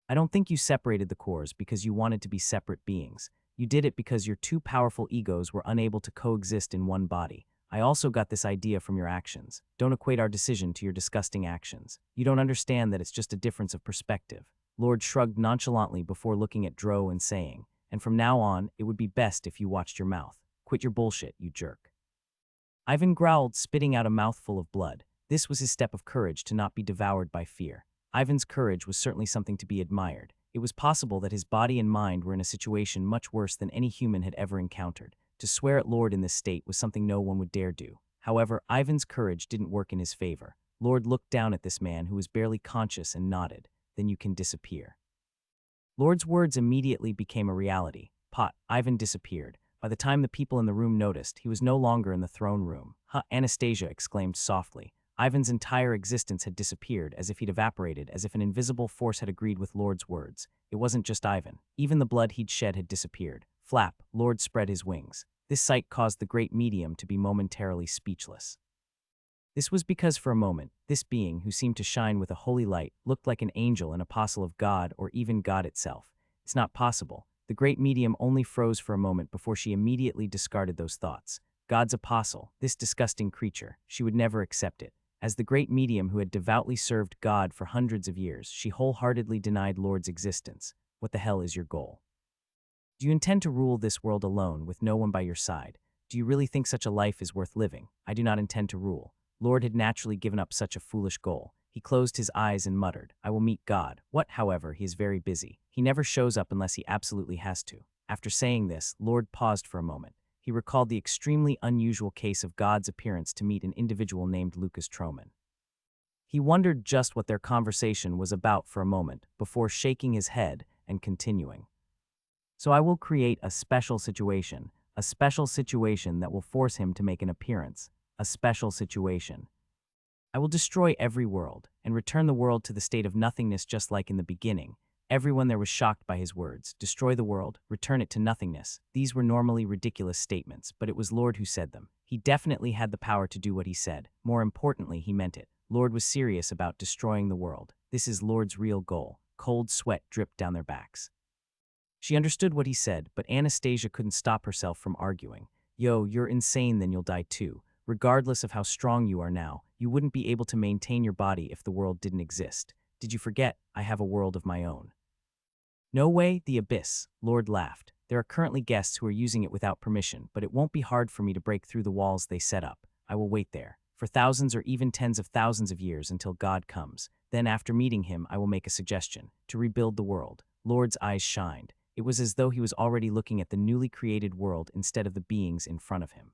I don't think you separated the cores because you wanted to be separate beings. You did it because your two powerful egos were unable to coexist in one body. I also got this idea from your actions. Don't equate our decision to your disgusting actions. You don't understand that it's just a difference of perspective. Lord shrugged nonchalantly before looking at Dro and saying, "And from now on, it would be best if you watched your mouth. Quit your bullshit, you jerk." Ivan growled, spitting out a mouthful of blood. This was his step of courage to not be devoured by fear. Ivan's courage was certainly something to be admired. It was possible that his body and mind were in a situation much worse than any human had ever encountered. To swear at Lord in this state was something no one would dare do. However, Ivan's courage didn't work in his favor. Lord looked down at this man who was barely conscious and nodded. "Then you can disappear." Lord's words immediately became a reality. Ivan disappeared. By the time the people in the room noticed, he was no longer in the throne room. Anastasia exclaimed softly. Ivan's entire existence had disappeared, as if he'd evaporated, as if an invisible force had agreed with Lord's words. It wasn't just Ivan. Even the blood he'd shed had disappeared. Flap, Lord spread his wings. This sight caused the great medium to be momentarily speechless. This was because for a moment, this being, who seemed to shine with a holy light, looked like an angel, an apostle of God, or even God itself. It's not possible. The great medium only froze for a moment before she immediately discarded those thoughts. God's apostle, this disgusting creature, she would never accept it. As the great medium who had devoutly served God for hundreds of years, she wholeheartedly denied Lord's existence. What the hell is your goal? Do you intend to rule this world alone with no one by your side? Do you really think such a life is worth living? I do not intend to rule. Lord had naturally given up such a foolish goal. He closed his eyes and muttered, "I will meet God." However, he is very busy. He never shows up unless he absolutely has to. After saying this, Lord paused for a moment. He recalled the extremely unusual case of God's appearance to meet an individual named Lucas Troman. He wondered just what their conversation was about for a moment before shaking his head and continuing. So I will create a special situation that will force him to make an appearance, a special situation. I will destroy every world and return the world to the state of nothingness just like in the beginning. Everyone there was shocked by his words. Destroy the world, return it to nothingness. These were normally ridiculous statements, but it was Lord who said them. He definitely had the power to do what he said. More importantly, he meant it. Lord was serious about destroying the world. This is Lord's real goal. Cold sweat dripped down their backs. She understood what he said, but Anastasia couldn't stop herself from arguing. Yo, you're insane, then you'll die too. Regardless of how strong you are now, you wouldn't be able to maintain your body if the world didn't exist. Did you forget? I have a world of my own. No way, the abyss, Lord laughed. There are currently guests who are using it without permission, but it won't be hard for me to break through the walls they set up. I will wait there, for thousands or even tens of thousands of years until God comes. Then after meeting him, I will make a suggestion, to rebuild the world. Lord's eyes shined. It was as though he was already looking at the newly created world instead of the beings in front of him.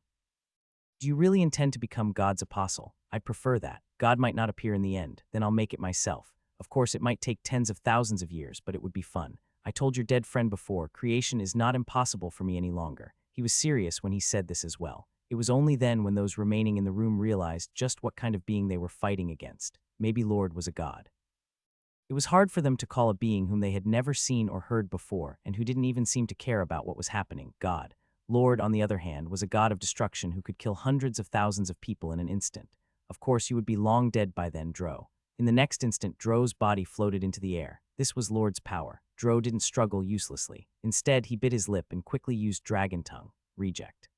Do you really intend to become God's apostle? I'd prefer that. God might not appear in the end, then I'll make it myself. Of course, it might take tens of thousands of years, but it would be fun. I told your dead friend before, creation is not impossible for me any longer. He was serious when he said this as well. It was only then when those remaining in the room realized just what kind of being they were fighting against. Maybe Lord was a god. It was hard for them to call a being whom they had never seen or heard before and who didn't even seem to care about what was happening, God. Lord, on the other hand, was a god of destruction who could kill hundreds of thousands of people in an instant. Of course, you would be long dead by then, Dro. In the next instant, Dro's body floated into the air. This was Lord's power. Dro didn't struggle uselessly. Instead, he bit his lip and quickly used Dragon Tongue. Reject.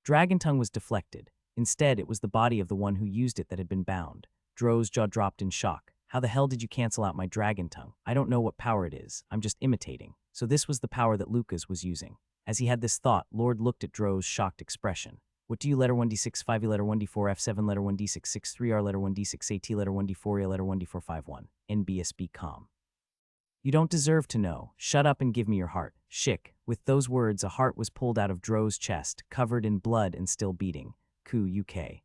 Dragon Tongue was deflected. Instead, it was the body of the one who used it that had been bound. Dro's jaw dropped in shock. How the hell did you cancel out my Dragon Tongue? I don't know what power it is. I'm just imitating. So this was the power that Lucas was using. As he had this thought, Lord looked at Dro's shocked expression. What do you letter 1d6 5e letter 1d4 f7 letter 1d6 6 3r letter 1d6 at letter 1d4 a letter 1d4 5 1 nbsb calm. You don't deserve to know. Shut up and give me your heart. Shick. With those words, a heart was pulled out of Dro's chest, covered in blood and still beating. Ku UK.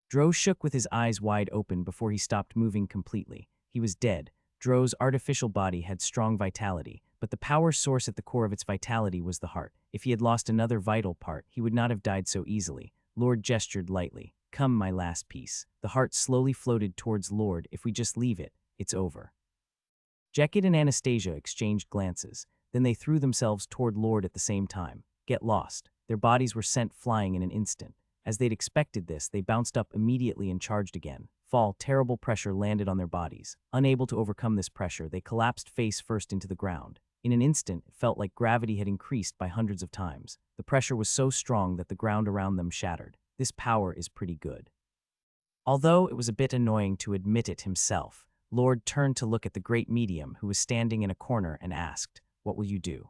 Dro shook with his eyes wide open before he stopped moving completely. He was dead. Dro's artificial body had strong vitality, but the power source at the core of its vitality was the heart. If he had lost another vital part, he would not have died so easily. Lord gestured lightly. Come, my last piece. The heart slowly floated towards Lord. If we just leave it, it's over. Jekyll and Anastasia exchanged glances. Then they threw themselves toward Lord at the same time. Get lost. Their bodies were sent flying in an instant. As they'd expected this, they bounced up immediately and charged again. Fall, terrible pressure landed on their bodies. Unable to overcome this pressure, they collapsed face first into the ground. In an instant, it felt like gravity had increased by hundreds of times. The pressure was so strong that the ground around them shattered. This power is pretty good. Although it was a bit annoying to admit it himself, Lord turned to look at the great medium who was standing in a corner and asked, "What will you do?"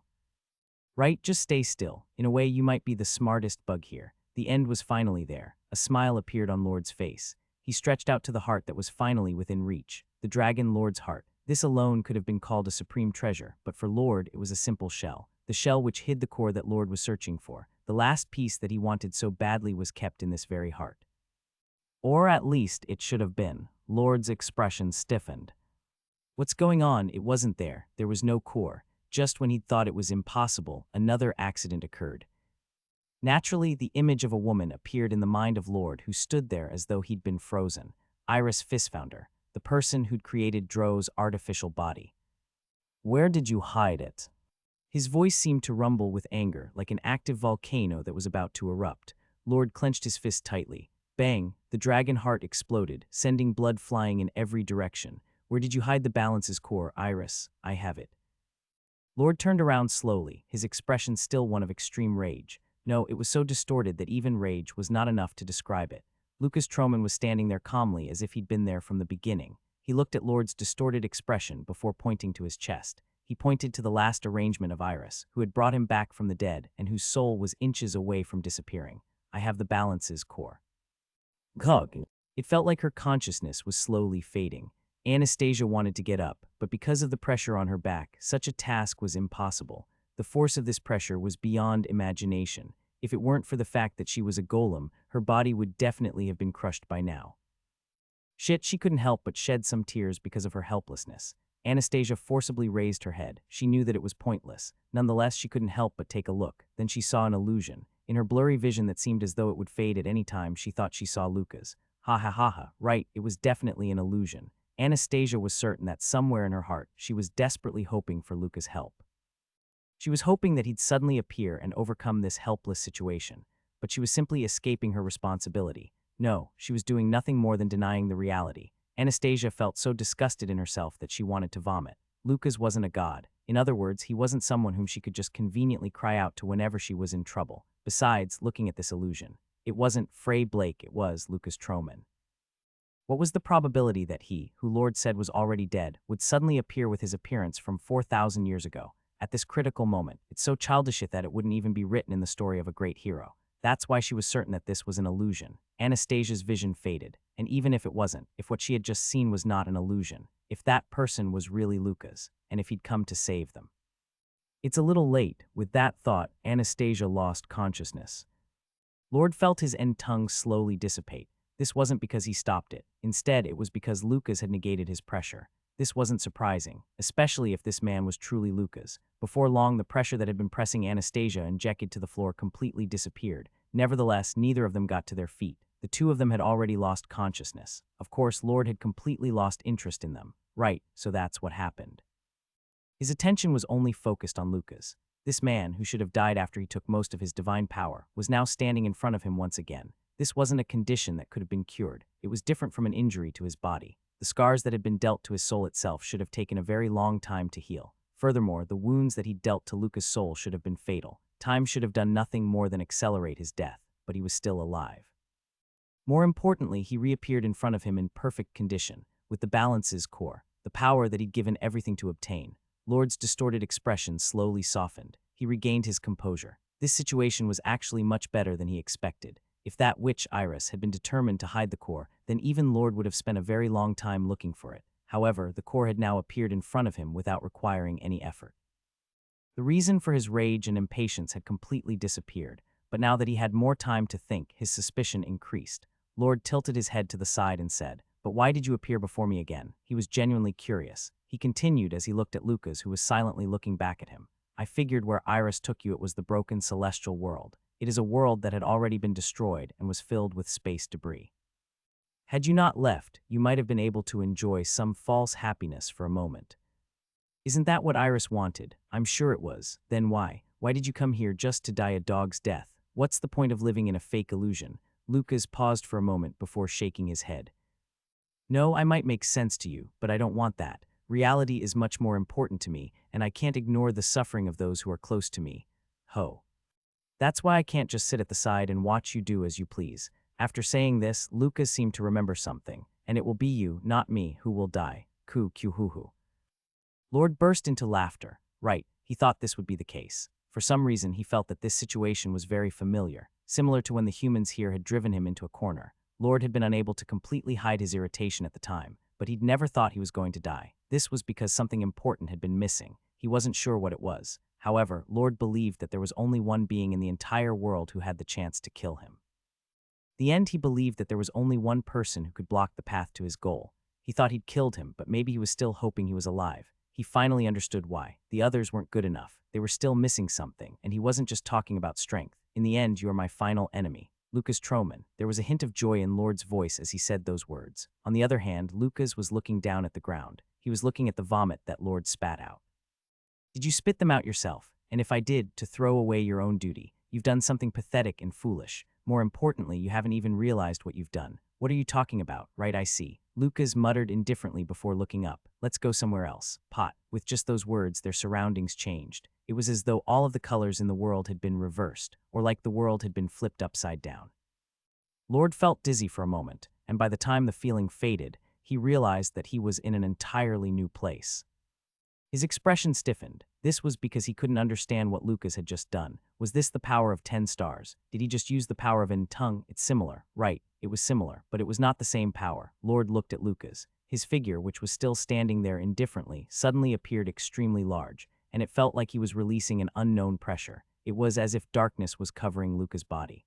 Right, just stay still. In a way, you might be the smartest bug here. The end was finally there. A smile appeared on Lord's face. He stretched out to the heart that was finally within reach. The Dragon Lord's heart. This alone could have been called a supreme treasure, but for Lord, it was a simple shell. The shell which hid the core that Lord was searching for. The last piece that he wanted so badly was kept in this very heart. Or at least it should have been. Lord's expression stiffened. What's going on? It wasn't there. There was no core. Just when he'd thought it was impossible, another accident occurred. Naturally, the image of a woman appeared in the mind of Lord, who stood there as though he'd been frozen. Iris Fistfounder, the person who'd created Dro's artificial body. Where did you hide it? His voice seemed to rumble with anger, like an active volcano that was about to erupt. Lord clenched his fist tightly. Bang! The dragon heart exploded, sending blood flying in every direction. Where did you hide the balance's core, Iris? I have it. Lord turned around slowly, his expression still one of extreme rage. No, it was so distorted that even rage was not enough to describe it. Lucas Troman was standing there calmly as if he'd been there from the beginning. He looked at Lord's distorted expression before pointing to his chest. He pointed to the last arrangement of Iris, who had brought him back from the dead and whose soul was inches away from disappearing. I have the balance's core. Gug. It felt like her consciousness was slowly fading. Anastasia wanted to get up, but because of the pressure on her back, such a task was impossible. The force of this pressure was beyond imagination. If it weren't for the fact that she was a golem, her body would definitely have been crushed by now. Shit, she couldn't help but shed some tears because of her helplessness. Anastasia forcibly raised her head. She knew that it was pointless. Nonetheless, she couldn't help but take a look. Then she saw an illusion. In her blurry vision that seemed as though it would fade at any time, she thought she saw Luca's. Ha ha ha ha, right, it was definitely an illusion. Anastasia was certain that somewhere in her heart, she was desperately hoping for Luca's help. She was hoping that he'd suddenly appear and overcome this helpless situation, but she was simply escaping her responsibility. No, she was doing nothing more than denying the reality. Anastasia felt so disgusted in herself that she wanted to vomit. Lucas wasn't a god. In other words, he wasn't someone whom she could just conveniently cry out to whenever she was in trouble. Besides, looking at this illusion, it wasn't Frey Blake, it was Lucas Troman. What was the probability that he, who Lord said was already dead, would suddenly appear with his appearance from 4,000 years ago? At this critical moment, it's so childish that it wouldn't even be written in the story of a great hero. That's why she was certain that this was an illusion. Anastasia's vision faded, and even if it wasn't, if what she had just seen was not an illusion, if that person was really Lucas, and if he'd come to save them. It's a little late. With that thought, Anastasia lost consciousness. Lord felt his end tongue slowly dissipate. This wasn't because he stopped it. Instead, it was because Lucas had negated his pressure. This wasn't surprising, especially if this man was truly Lucas. Before long, the pressure that had been pressing Anastasia and ejected to the floor completely disappeared. Nevertheless, neither of them got to their feet. The two of them had already lost consciousness. Of course, Lord had completely lost interest in them. Right, so that's what happened. His attention was only focused on Lucas. This man, who should have died after he took most of his divine power, was now standing in front of him once again. This wasn't a condition that could have been cured. It was different from an injury to his body. The scars that had been dealt to his soul itself should have taken a very long time to heal. Furthermore, the wounds that he dealt to Lucas' soul should have been fatal. Time should have done nothing more than accelerate his death, but he was still alive. More importantly, he reappeared in front of him in perfect condition, with the balance's core, the power that he'd given everything to obtain. Lord's distorted expression slowly softened. He regained his composure. This situation was actually much better than he expected. If that witch, Iris, had been determined to hide the core, then even Lord would have spent a very long time looking for it. However, the core had now appeared in front of him without requiring any effort. The reason for his rage and impatience had completely disappeared, but now that he had more time to think, his suspicion increased. Lord tilted his head to the side and said, "But why did you appear before me again?" He was genuinely curious. He continued as he looked at Lucas, who was silently looking back at him. "I figured where Iris took you it was the broken celestial world. It is a world that had already been destroyed and was filled with space debris. Had you not left, you might have been able to enjoy some false happiness for a moment. Isn't that what Iris wanted? I'm sure it was. Then why? Why did you come here just to die a dog's death? What's the point of living in a fake illusion?" Lucas paused for a moment before shaking his head. "No, I might make sense to you, but I don't want that. Reality is much more important to me, and I can't ignore the suffering of those who are close to me. Ho. That's why I can't just sit at the side and watch you do as you please." After saying this, Lucas seemed to remember something. "And it will be you, not me, who will die. Ku-ku-hu-hu." Lord burst into laughter. Right, he thought this would be the case. For some reason, he felt that this situation was very familiar, similar to when the humans here had driven him into a corner. Lord had been unable to completely hide his irritation at the time, but he'd never thought he was going to die. This was because something important had been missing. He wasn't sure what it was. However, Lord believed that there was only one being in the entire world who had the chance to kill him. In the end, he believed that there was only one person who could block the path to his goal. He thought he'd killed him, but maybe he was still hoping he was alive. He finally understood why. The others weren't good enough. They were still missing something, and he wasn't just talking about strength. "In the end, you are my final enemy. Lucas Troman." There was a hint of joy in Lord's voice as he said those words. On the other hand, Lucas was looking down at the ground. He was looking at the vomit that Lord spat out. "Did you spit them out yourself? And if I did, to throw away your own duty. You've done something pathetic and foolish. More importantly, you haven't even realized what you've done. What are you talking about?" "Right, I see." Lucas muttered indifferently before looking up. "Let's go somewhere else." Pot. With just those words, their surroundings changed. It was as though all of the colors in the world had been reversed, or like the world had been flipped upside down. Lord felt dizzy for a moment, and by the time the feeling faded, he realized that he was in an entirely new place. His expression stiffened. This was because he couldn't understand what Lucas had just done. Was this the power of 10 stars? Did he just use the power of tongue? It's similar. Right, it was similar, but it was not the same power. Lord looked at Lucas. His figure, which was still standing there indifferently, suddenly appeared extremely large. and it felt like he was releasing an unknown pressure. It was as if darkness was covering Luca's body.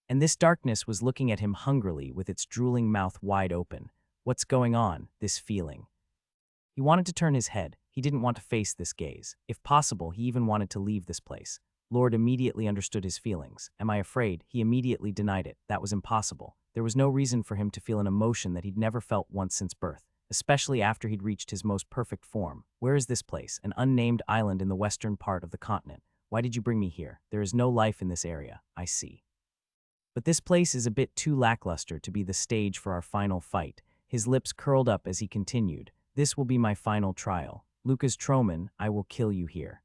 And this darkness was looking at him hungrily with its drooling mouth wide open. What's going on? This feeling. He wanted to turn his head. He didn't want to face this gaze. If possible, he even wanted to leave this place. Lord immediately understood his feelings. Am I afraid? He immediately denied it. That was impossible. There was no reason for him to feel an emotion that he'd never felt once since birth, especially after he'd reached his most perfect form. Where is this place? An unnamed island in the western part of the continent. Why did you bring me here? There is no life in this area. I see. But this place is a bit too lackluster to be the stage for our final fight. His lips curled up as he continued. This will be my final trial. Lucas Troman, I will kill you here.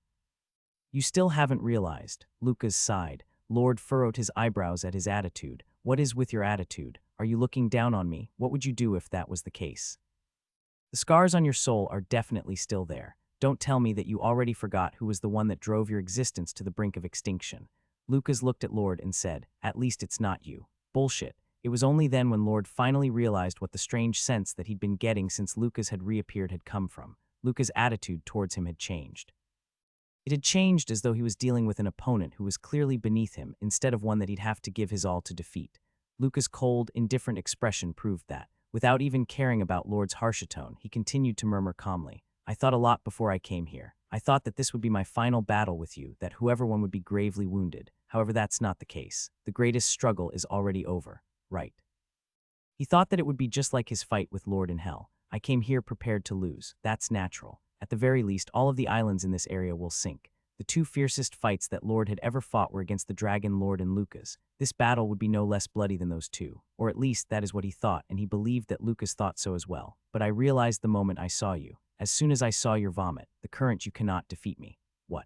You still haven't realized. Lucas sighed. Lord furrowed his eyebrows at his attitude. What is with your attitude? Are you looking down on me? What would you do if that was the case? The scars on your soul are definitely still there. Don't tell me that you already forgot who was the one that drove your existence to the brink of extinction. Lucas looked at Lord and said, at least it's not you. Bullshit. It was only then when Lord finally realized what the strange sense that he'd been getting since Lucas had reappeared had come from. Lucas' attitude towards him had changed. It had changed as though he was dealing with an opponent who was clearly beneath him instead of one that he'd have to give his all to defeat. Lucas' cold, indifferent expression proved that. Without even caring about Lord's harsher tone, he continued to murmur calmly, I thought a lot before I came here. I thought that this would be my final battle with you, that whoever won would be gravely wounded. However, that's not the case. The greatest struggle is already over. Right. He thought that it would be just like his fight with Lord in Hell. I came here prepared to lose. That's natural. At the very least, all of the islands in this area will sink. The two fiercest fights that Lord had ever fought were against the Dragon Lord and Lucas. This battle would be no less bloody than those two. Or at least that is what he thought, and he believed that Lucas thought so as well. But I realized the moment I saw you. As soon as I saw your vomit, the current you cannot defeat me. What?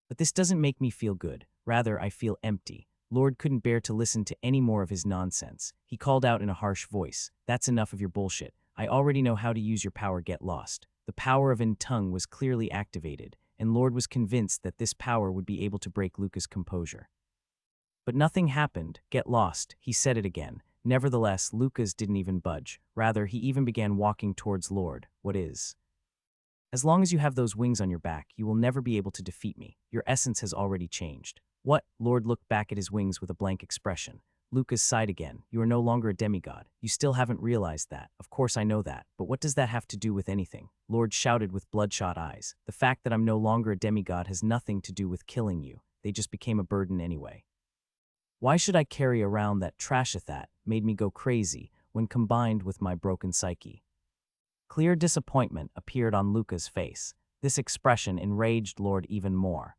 But this doesn't make me feel good. Rather, I feel empty. Lord couldn't bear to listen to any more of his nonsense. He called out in a harsh voice, that's enough of your bullshit. I already know how to use your power, get lost. The power of tongue was clearly activated, and Lord was convinced that this power would be able to break Lucas' composure. But nothing happened. Get lost. He said it again. Nevertheless, Lucas didn't even budge. Rather, he even began walking towards Lord. What is? As long as you have those wings on your back, you will never be able to defeat me. Your essence has already changed. What? Lord looked back at his wings with a blank expression. Lucas sighed again. You are no longer a demigod. You still haven't realized that. Of course I know that. But what does that have to do with anything? Lord shouted with bloodshot eyes. The fact that I'm no longer a demigod has nothing to do with killing you. They just became a burden anyway. Why should I carry around that trash that made me go crazy when combined with my broken psyche? Clear disappointment appeared on Lucas' face. This expression enraged Lord even more.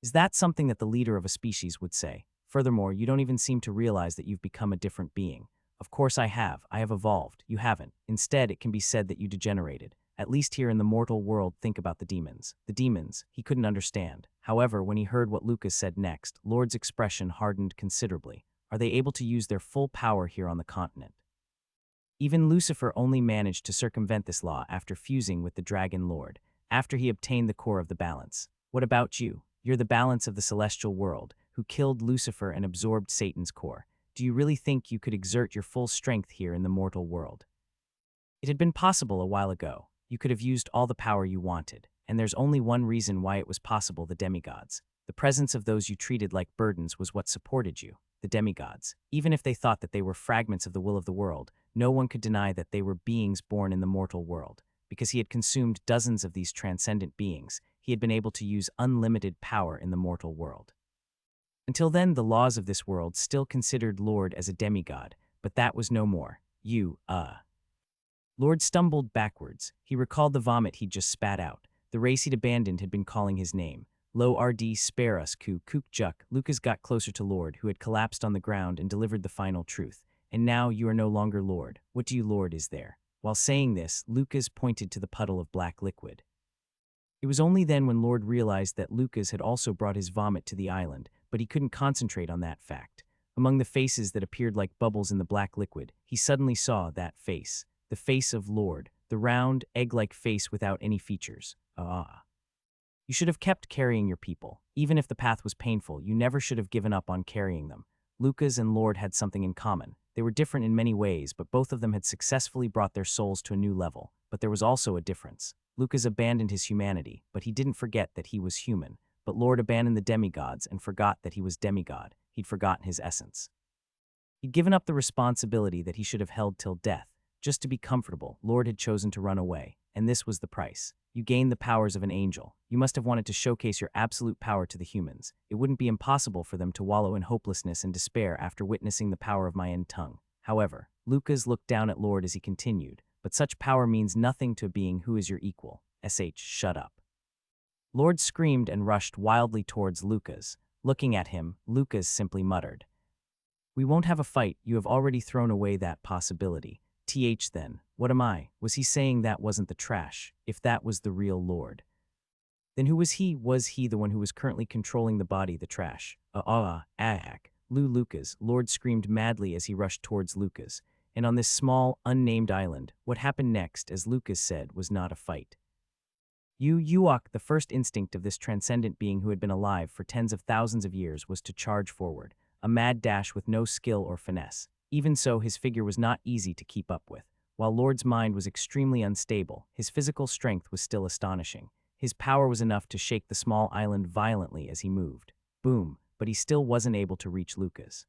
Is that something that the leader of a species would say? Furthermore, you don't even seem to realize that you've become a different being. Of course I have. I have evolved. You haven't. Instead, it can be said that you degenerated. At least here in the mortal world, think about the demons. The demons, he couldn't understand. However, when he heard what Lucas said next, Lord's expression hardened considerably. Are they able to use their full power here on the continent? Even Lucifer only managed to circumvent this law after fusing with the Dragon Lord, after he obtained the core of the balance. What about you? You're the balance of the celestial world, who killed Lucifer and absorbed Satan's core. Do you really think you could exert your full strength here in the mortal world? It had been possible a while ago. You could have used all the power you wanted, and there's only one reason why it was possible, the demigods. The presence of those you treated like burdens was what supported you, the demigods. Even if they thought that they were fragments of the will of the world, no one could deny that they were beings born in the mortal world. Because he had consumed dozens of these transcendent beings, he had been able to use unlimited power in the mortal world. Until then, the laws of this world still considered Lord as a demigod, but that was no more. Lord stumbled backwards. He recalled the vomit he'd just spat out. The race he'd abandoned had been calling his name. Lo RD, spare us, Kook Juk. Lucas got closer to Lord, who had collapsed on the ground and delivered the final truth. And now you are no longer Lord. What do you Lord is there? While saying this, Lucas pointed to the puddle of black liquid. It was only then when Lord realized that Lucas had also brought his vomit to the island, but he couldn't concentrate on that fact. Among the faces that appeared like bubbles in the black liquid, he suddenly saw that face. The face of Lord, the round, egg-like face without any features. You should have kept carrying your people. Even if the path was painful, you never should have given up on carrying them. Lucas and Lord had something in common. They were different in many ways, but both of them had successfully brought their souls to a new level. But there was also a difference. Lucas abandoned his humanity, but he didn't forget that he was human. But Lord abandoned the demigods and forgot that he was demigod. He'd forgotten his essence. He'd given up the responsibility that he should have held till death. Just to be comfortable, Lord had chosen to run away, and this was the price. You gained the powers of an angel. You must have wanted to showcase your absolute power to the humans. It wouldn't be impossible for them to wallow in hopelessness and despair after witnessing the power of my end tongue. However, Lucas looked down at Lord as he continued, but such power means nothing to a being who is your equal. Shut up. Lord screamed and rushed wildly towards Lucas. Looking at him, Lucas simply muttered, "We won't have a fight, you have already thrown away that possibility." Then, what am I? Was he saying that wasn't the trash, if that was the real Lord? Then who was he? Was he the one who was currently controlling the body, the trash? Lucas, Lord screamed madly as he rushed towards Lucas. And on this small, unnamed island, what happened next, as Lucas said, was not a fight. The first instinct of this transcendent being who had been alive for tens of thousands of years was to charge forward, a mad dash with no skill or finesse. Even so, his figure was not easy to keep up with. While Lord's mind was extremely unstable, his physical strength was still astonishing. His power was enough to shake the small island violently as he moved. Boom, but he still wasn't able to reach Lucas.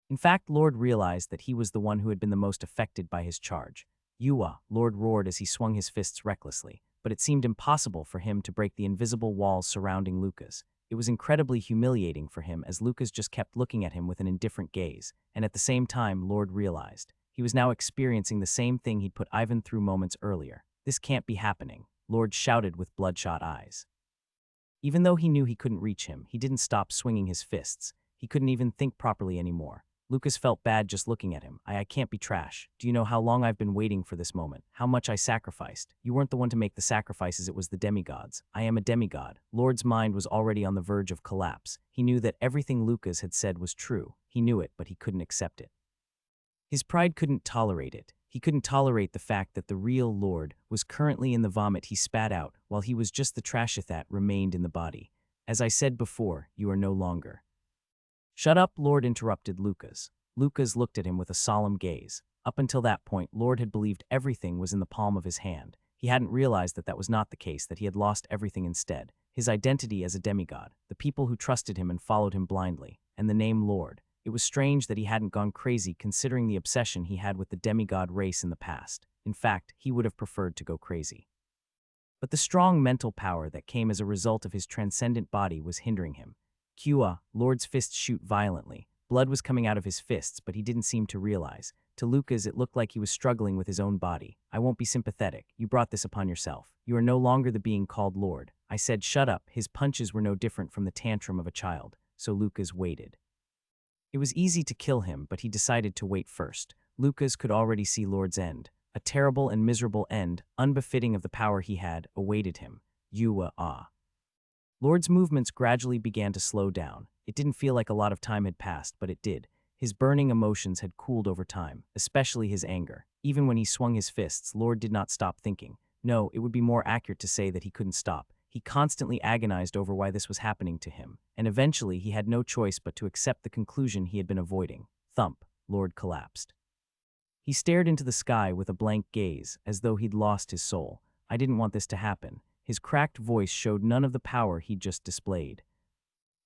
In fact, Lord realized that he was the one who had been the most affected by his charge. Lord roared as he swung his fists recklessly, but it seemed impossible for him to break the invisible walls surrounding Lucas. It was incredibly humiliating for him as Lucas just kept looking at him with an indifferent gaze, and at the same time, Lord realized he was now experiencing the same thing he'd put Ivan through moments earlier. This can't be happening, Lord shouted with bloodshot eyes. Even though he knew he couldn't reach him, he didn't stop swinging his fists. He couldn't even think properly anymore. Lucas felt bad just looking at him. I can't be trash. Do you know how long I've been waiting for this moment? How much I sacrificed? You weren't the one to make the sacrifices, it was the demigods. I am a demigod. Lord's mind was already on the verge of collapse. He knew that everything Lucas had said was true. He knew it, but he couldn't accept it. His pride couldn't tolerate it. He couldn't tolerate the fact that the real Lord was currently in the vomit he spat out, while he was just the trash that remained in the body. As I said before, you are no longer. Shut up, Lord interrupted Lucas. Lucas looked at him with a solemn gaze. Up until that point, Lord had believed everything was in the palm of his hand. He hadn't realized that that was not the case, that he had lost everything instead. His identity as a demigod, the people who trusted him and followed him blindly, and the name Lord. It was strange that he hadn't gone crazy considering the obsession he had with the demigod race in the past. In fact, he would have preferred to go crazy. But the strong mental power that came as a result of his transcendent body was hindering him. Lord's fists shoot violently. Blood was coming out of his fists, but he didn't seem to realize. To Lucas, it looked like he was struggling with his own body. I won't be sympathetic. You brought this upon yourself. You are no longer the being called Lord. I said shut up. His punches were no different from the tantrum of a child, so Lucas waited. It was easy to kill him, but he decided to wait first. Lucas could already see Lord's end. A terrible and miserable end, unbefitting of the power he had, awaited him. Lord's movements gradually began to slow down. It didn't feel like a lot of time had passed, but it did. His burning emotions had cooled over time, especially his anger. Even when he swung his fists, Lord did not stop thinking. No, it would be more accurate to say that he couldn't stop. He constantly agonized over why this was happening to him, and eventually he had no choice but to accept the conclusion he had been avoiding. Thump, Lord collapsed. He stared into the sky with a blank gaze, as though he'd lost his soul. I didn't want this to happen. His cracked voice showed none of the power he'd just displayed.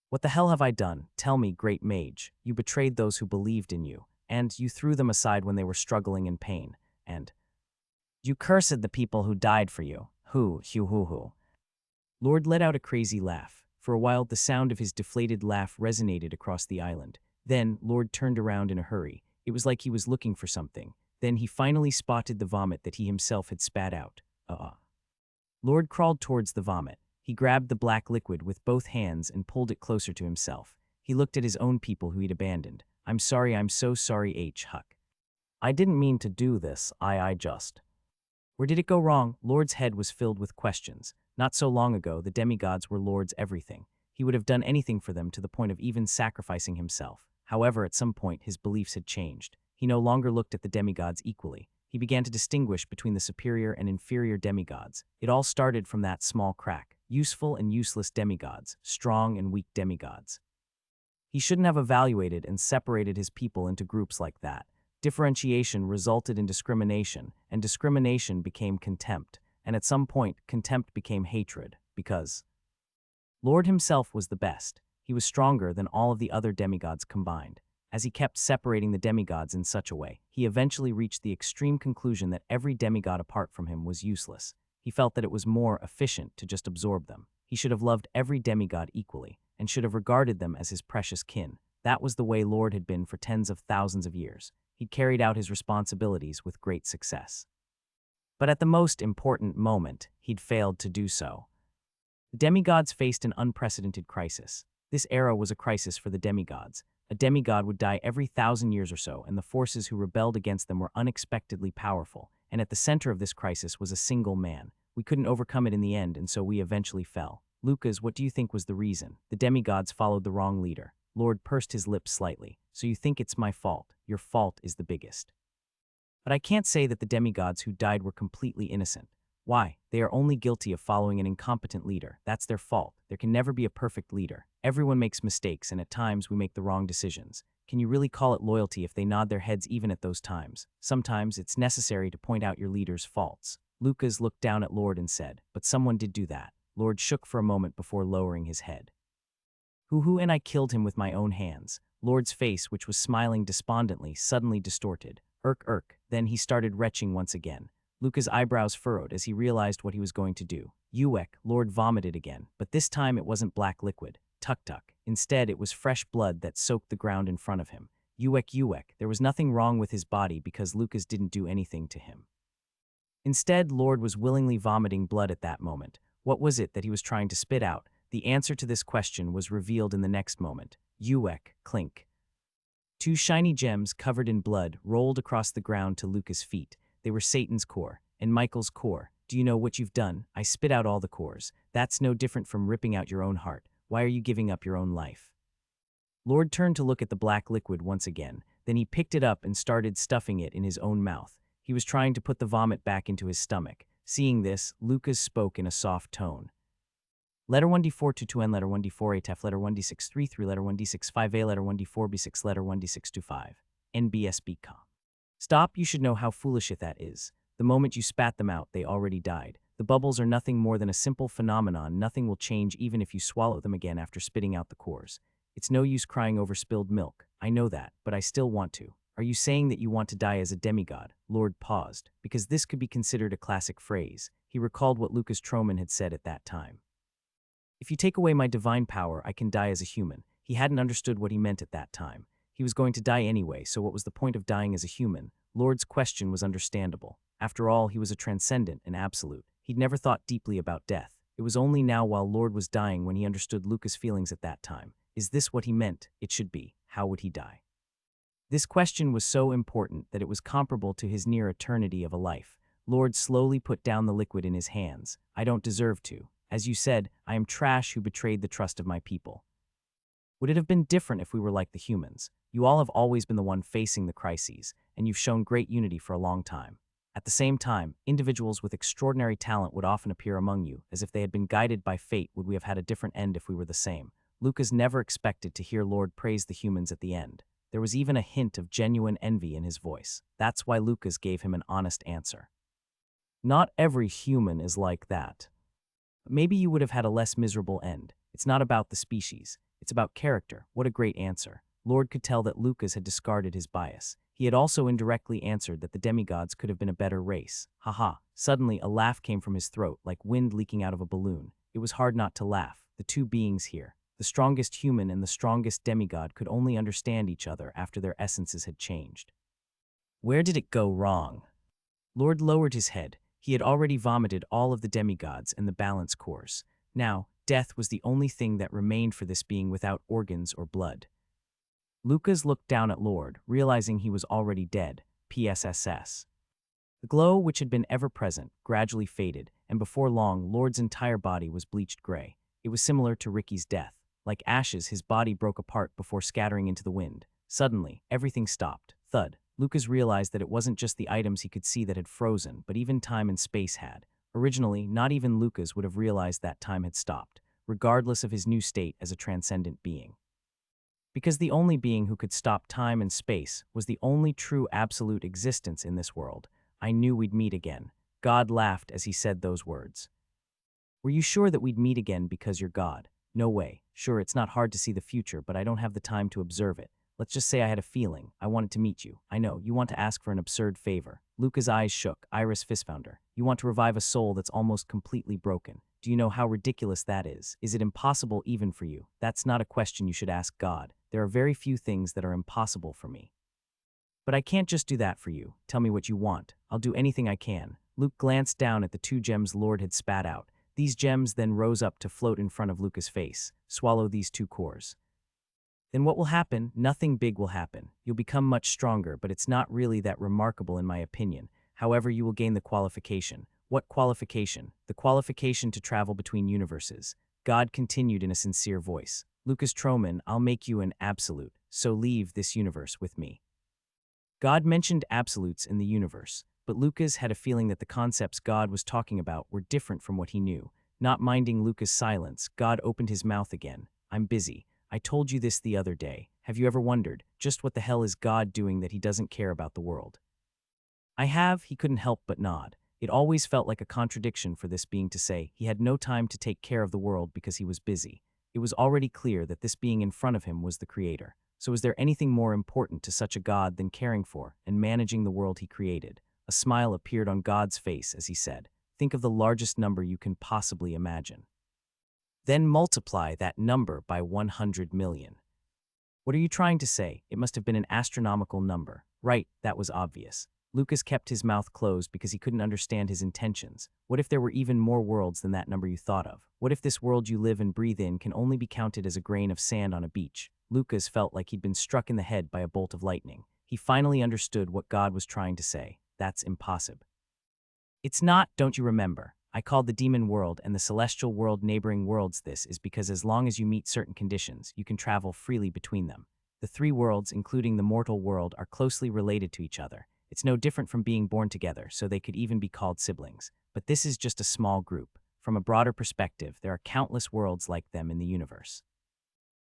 What the hell have I done? Tell me, great mage. You betrayed those who believed in you, and you threw them aside when they were struggling in pain, and you cursed the people who died for you. Hoo. Lord let out a crazy laugh. For a while, the sound of his deflated laugh resonated across the island. Then, Lord turned around in a hurry. It was like he was looking for something. Then he finally spotted the vomit that he himself had spat out. Lord crawled towards the vomit. He grabbed the black liquid with both hands and pulled it closer to himself. He looked at his own people who he'd abandoned. I'm so sorry, Huck. I didn't mean to do this, I just. Where did it go wrong? Lord's head was filled with questions. Not so long ago, the demigods were Lord's everything. He would have done anything for them to the point of even sacrificing himself. However, at some point, his beliefs had changed. He no longer looked at the demigods equally. He began to distinguish between the superior and inferior demigods. It all started from that small crack. Useful and useless demigods, strong and weak demigods. He shouldn't have evaluated and separated his people into groups like that. Differentiation resulted in discrimination, and discrimination became contempt, and at some point, contempt became hatred, because Lord himself was the best. He was stronger than all of the other demigods combined. As he kept separating the demigods in such a way, he eventually reached the extreme conclusion that every demigod apart from him was useless. He felt that it was more efficient to just absorb them. He should have loved every demigod equally, and should have regarded them as his precious kin. That was the way Lord had been for tens of thousands of years. He'd carried out his responsibilities with great success. But at the most important moment, he'd failed to do so. The demigods faced an unprecedented crisis. This era was a crisis for the demigods. A demigod would die every 1,000 years or so, and the forces who rebelled against them were unexpectedly powerful. And at the center of this crisis was a single man. We couldn't overcome it in the end, and so we eventually fell. Lucas, what do you think was the reason? The demigods followed the wrong leader. Lord pursed his lips slightly. So you think it's my fault? Your fault is the biggest. But I can't say that the demigods who died were completely innocent. Why? They are only guilty of following an incompetent leader. That's their fault. There can never be a perfect leader. Everyone makes mistakes, and at times we make the wrong decisions. Can you really call it loyalty if they nod their heads even at those times? Sometimes it's necessary to point out your leader's faults. Lucas looked down at Lord and said, but someone did do that. Lord shook for a moment before lowering his head. Who and I killed him with my own hands. Lord's face, which was smiling despondently, suddenly distorted. Irk. Then he started retching once again. Luca's eyebrows furrowed as he realized what he was going to do. Lord vomited again, but this time it wasn't black liquid. Tuck. Instead, it was fresh blood that soaked the ground in front of him. There was nothing wrong with his body because Lucas didn't do anything to him. Instead, Lord was willingly vomiting blood at that moment. What was it that he was trying to spit out? The answer to this question was revealed in the next moment. Clink. 2 shiny gems covered in blood rolled across the ground to Lucas' feet. They were Satan's core and Michael's core. Do you know what you've done? I spit out all the cores. That's no different from ripping out your own heart. Why are you giving up your own life? Lord turned to look at the black liquid once again. Then he picked it up and started stuffing it in his own mouth. He was trying to put the vomit back into his stomach. Seeing this, Lucas spoke in a soft tone. Letter 1d4 to 2n, letter 1d4 atf, letter 1d6 3 3, letter 1d6 5a, letter 1d4 b6, letter 1d6 to 5. NBSB com. Stop, you should know how foolish that is. The moment you spat them out, they already died. The bubbles are nothing more than a simple phenomenon. Nothing will change even if you swallow them again after spitting out the cores. It's no use crying over spilled milk. I know that, but I still want to. Are you saying that you want to die as a demigod? Lord paused, because this could be considered a classic phrase. He recalled what Lucas Troman had said at that time. If you take away my divine power, I can die as a human. He hadn't understood what he meant at that time. He was going to die anyway, so what was the point of dying as a human? Lord's question was understandable. After all, he was a transcendent and absolute. He'd never thought deeply about death. It was only now while Lord was dying when he understood Lucas' feelings at that time. Is this what he meant it should be? How would he die? This question was so important that it was comparable to his near eternity of a life. Lord slowly put down the liquid in his hands. I don't deserve to. As you said, I am trash who betrayed the trust of my people. Would it have been different if we were like the humans? You all have always been the one facing the crises, and you've shown great unity for a long time. At the same time, individuals with extraordinary talent would often appear among you, as if they had been guided by fate. Would we have had a different end if we were the same? Lucas never expected to hear Lord praise the humans at the end. There was even a hint of genuine envy in his voice. That's why Lucas gave him an honest answer. Not every human is like that. Maybe you would have had a less miserable end. It's not about the species. It's about character. What a great answer. Lord could tell that Lucas had discarded his bias. He had also indirectly answered that the demigods could have been a better race. Haha. Suddenly, a laugh came from his throat, like wind leaking out of a balloon. It was hard not to laugh. The two beings here, the strongest human and the strongest demigod, could only understand each other after their essences had changed. Where did it go wrong? Lord lowered his head. He had already vomited all of the demigods and the balance cores. Now, death was the only thing that remained for this being without organs or blood. Lucas looked down at Lord, realizing he was already dead. PSSS. The glow, which had been ever-present, gradually faded, and before long, Lord's entire body was bleached gray. It was similar to Ricky's death. Like ashes, his body broke apart before scattering into the wind. Suddenly, everything stopped. Thud. Lucas realized that it wasn't just the items he could see that had frozen, but even time and space had. Originally, not even Lucas would have realized that time had stopped, regardless of his new state as a transcendent being. Because the only being who could stop time and space was the only true absolute existence in this world. I knew we'd meet again. God laughed as he said those words. Were you sure that we'd meet again because you're God? No way. Sure, it's not hard to see the future, but I don't have the time to observe it. Let's just say I had a feeling. I wanted to meet you. I know, you want to ask for an absurd favor. Luca's eyes shook. Iris fistfound her. You want to revive a soul that's almost completely broken. Do you know how ridiculous that is? Is it impossible even for you? That's not a question you should ask God. There are very few things that are impossible for me. But I can't just do that for you. Tell me what you want. I'll do anything I can. Luke glanced down at the 2 gems Lord had spat out. These gems then rose up to float in front of Luca's face. Swallow these 2 cores. Then what will happen? Nothing big will happen. You'll become much stronger, but it's not really that remarkable in my opinion. However, you will gain the qualification. What qualification? The qualification to travel between universes. God continued in a sincere voice. Lucas Troman, I'll make you an absolute, so leave this universe with me. God mentioned absolutes in the universe, but Lucas had a feeling that the concepts God was talking about were different from what he knew. Not minding Lucas' silence, God opened his mouth again. I'm busy. I told you this the other day. Have you ever wondered, just what the hell is God doing that he doesn't care about the world? I have, he couldn't help but nod. It always felt like a contradiction for this being to say he had no time to take care of the world because he was busy. It was already clear that this being in front of him was the creator. So is there anything more important to such a God than caring for and managing the world he created? A smile appeared on God's face as he said, think of the largest number you can possibly imagine. Then multiply that number by 100 million. What are you trying to say? It must have been an astronomical number. Right, that was obvious. Lucas kept his mouth closed because he couldn't understand his intentions. What if there were even more worlds than that number you thought of? What if this world you live and breathe in can only be counted as a grain of sand on a beach? Lucas felt like he'd been struck in the head by a bolt of lightning. He finally understood what God was trying to say. That's impossible. It's not, don't you remember? I called the demon world and the celestial world neighboring worlds. This is because as long as you meet certain conditions, you can travel freely between them. The 3 worlds, including the mortal world, are closely related to each other. It's no different from being born together, so they could even be called siblings. But this is just a small group. From a broader perspective, there are countless worlds like them in the universe.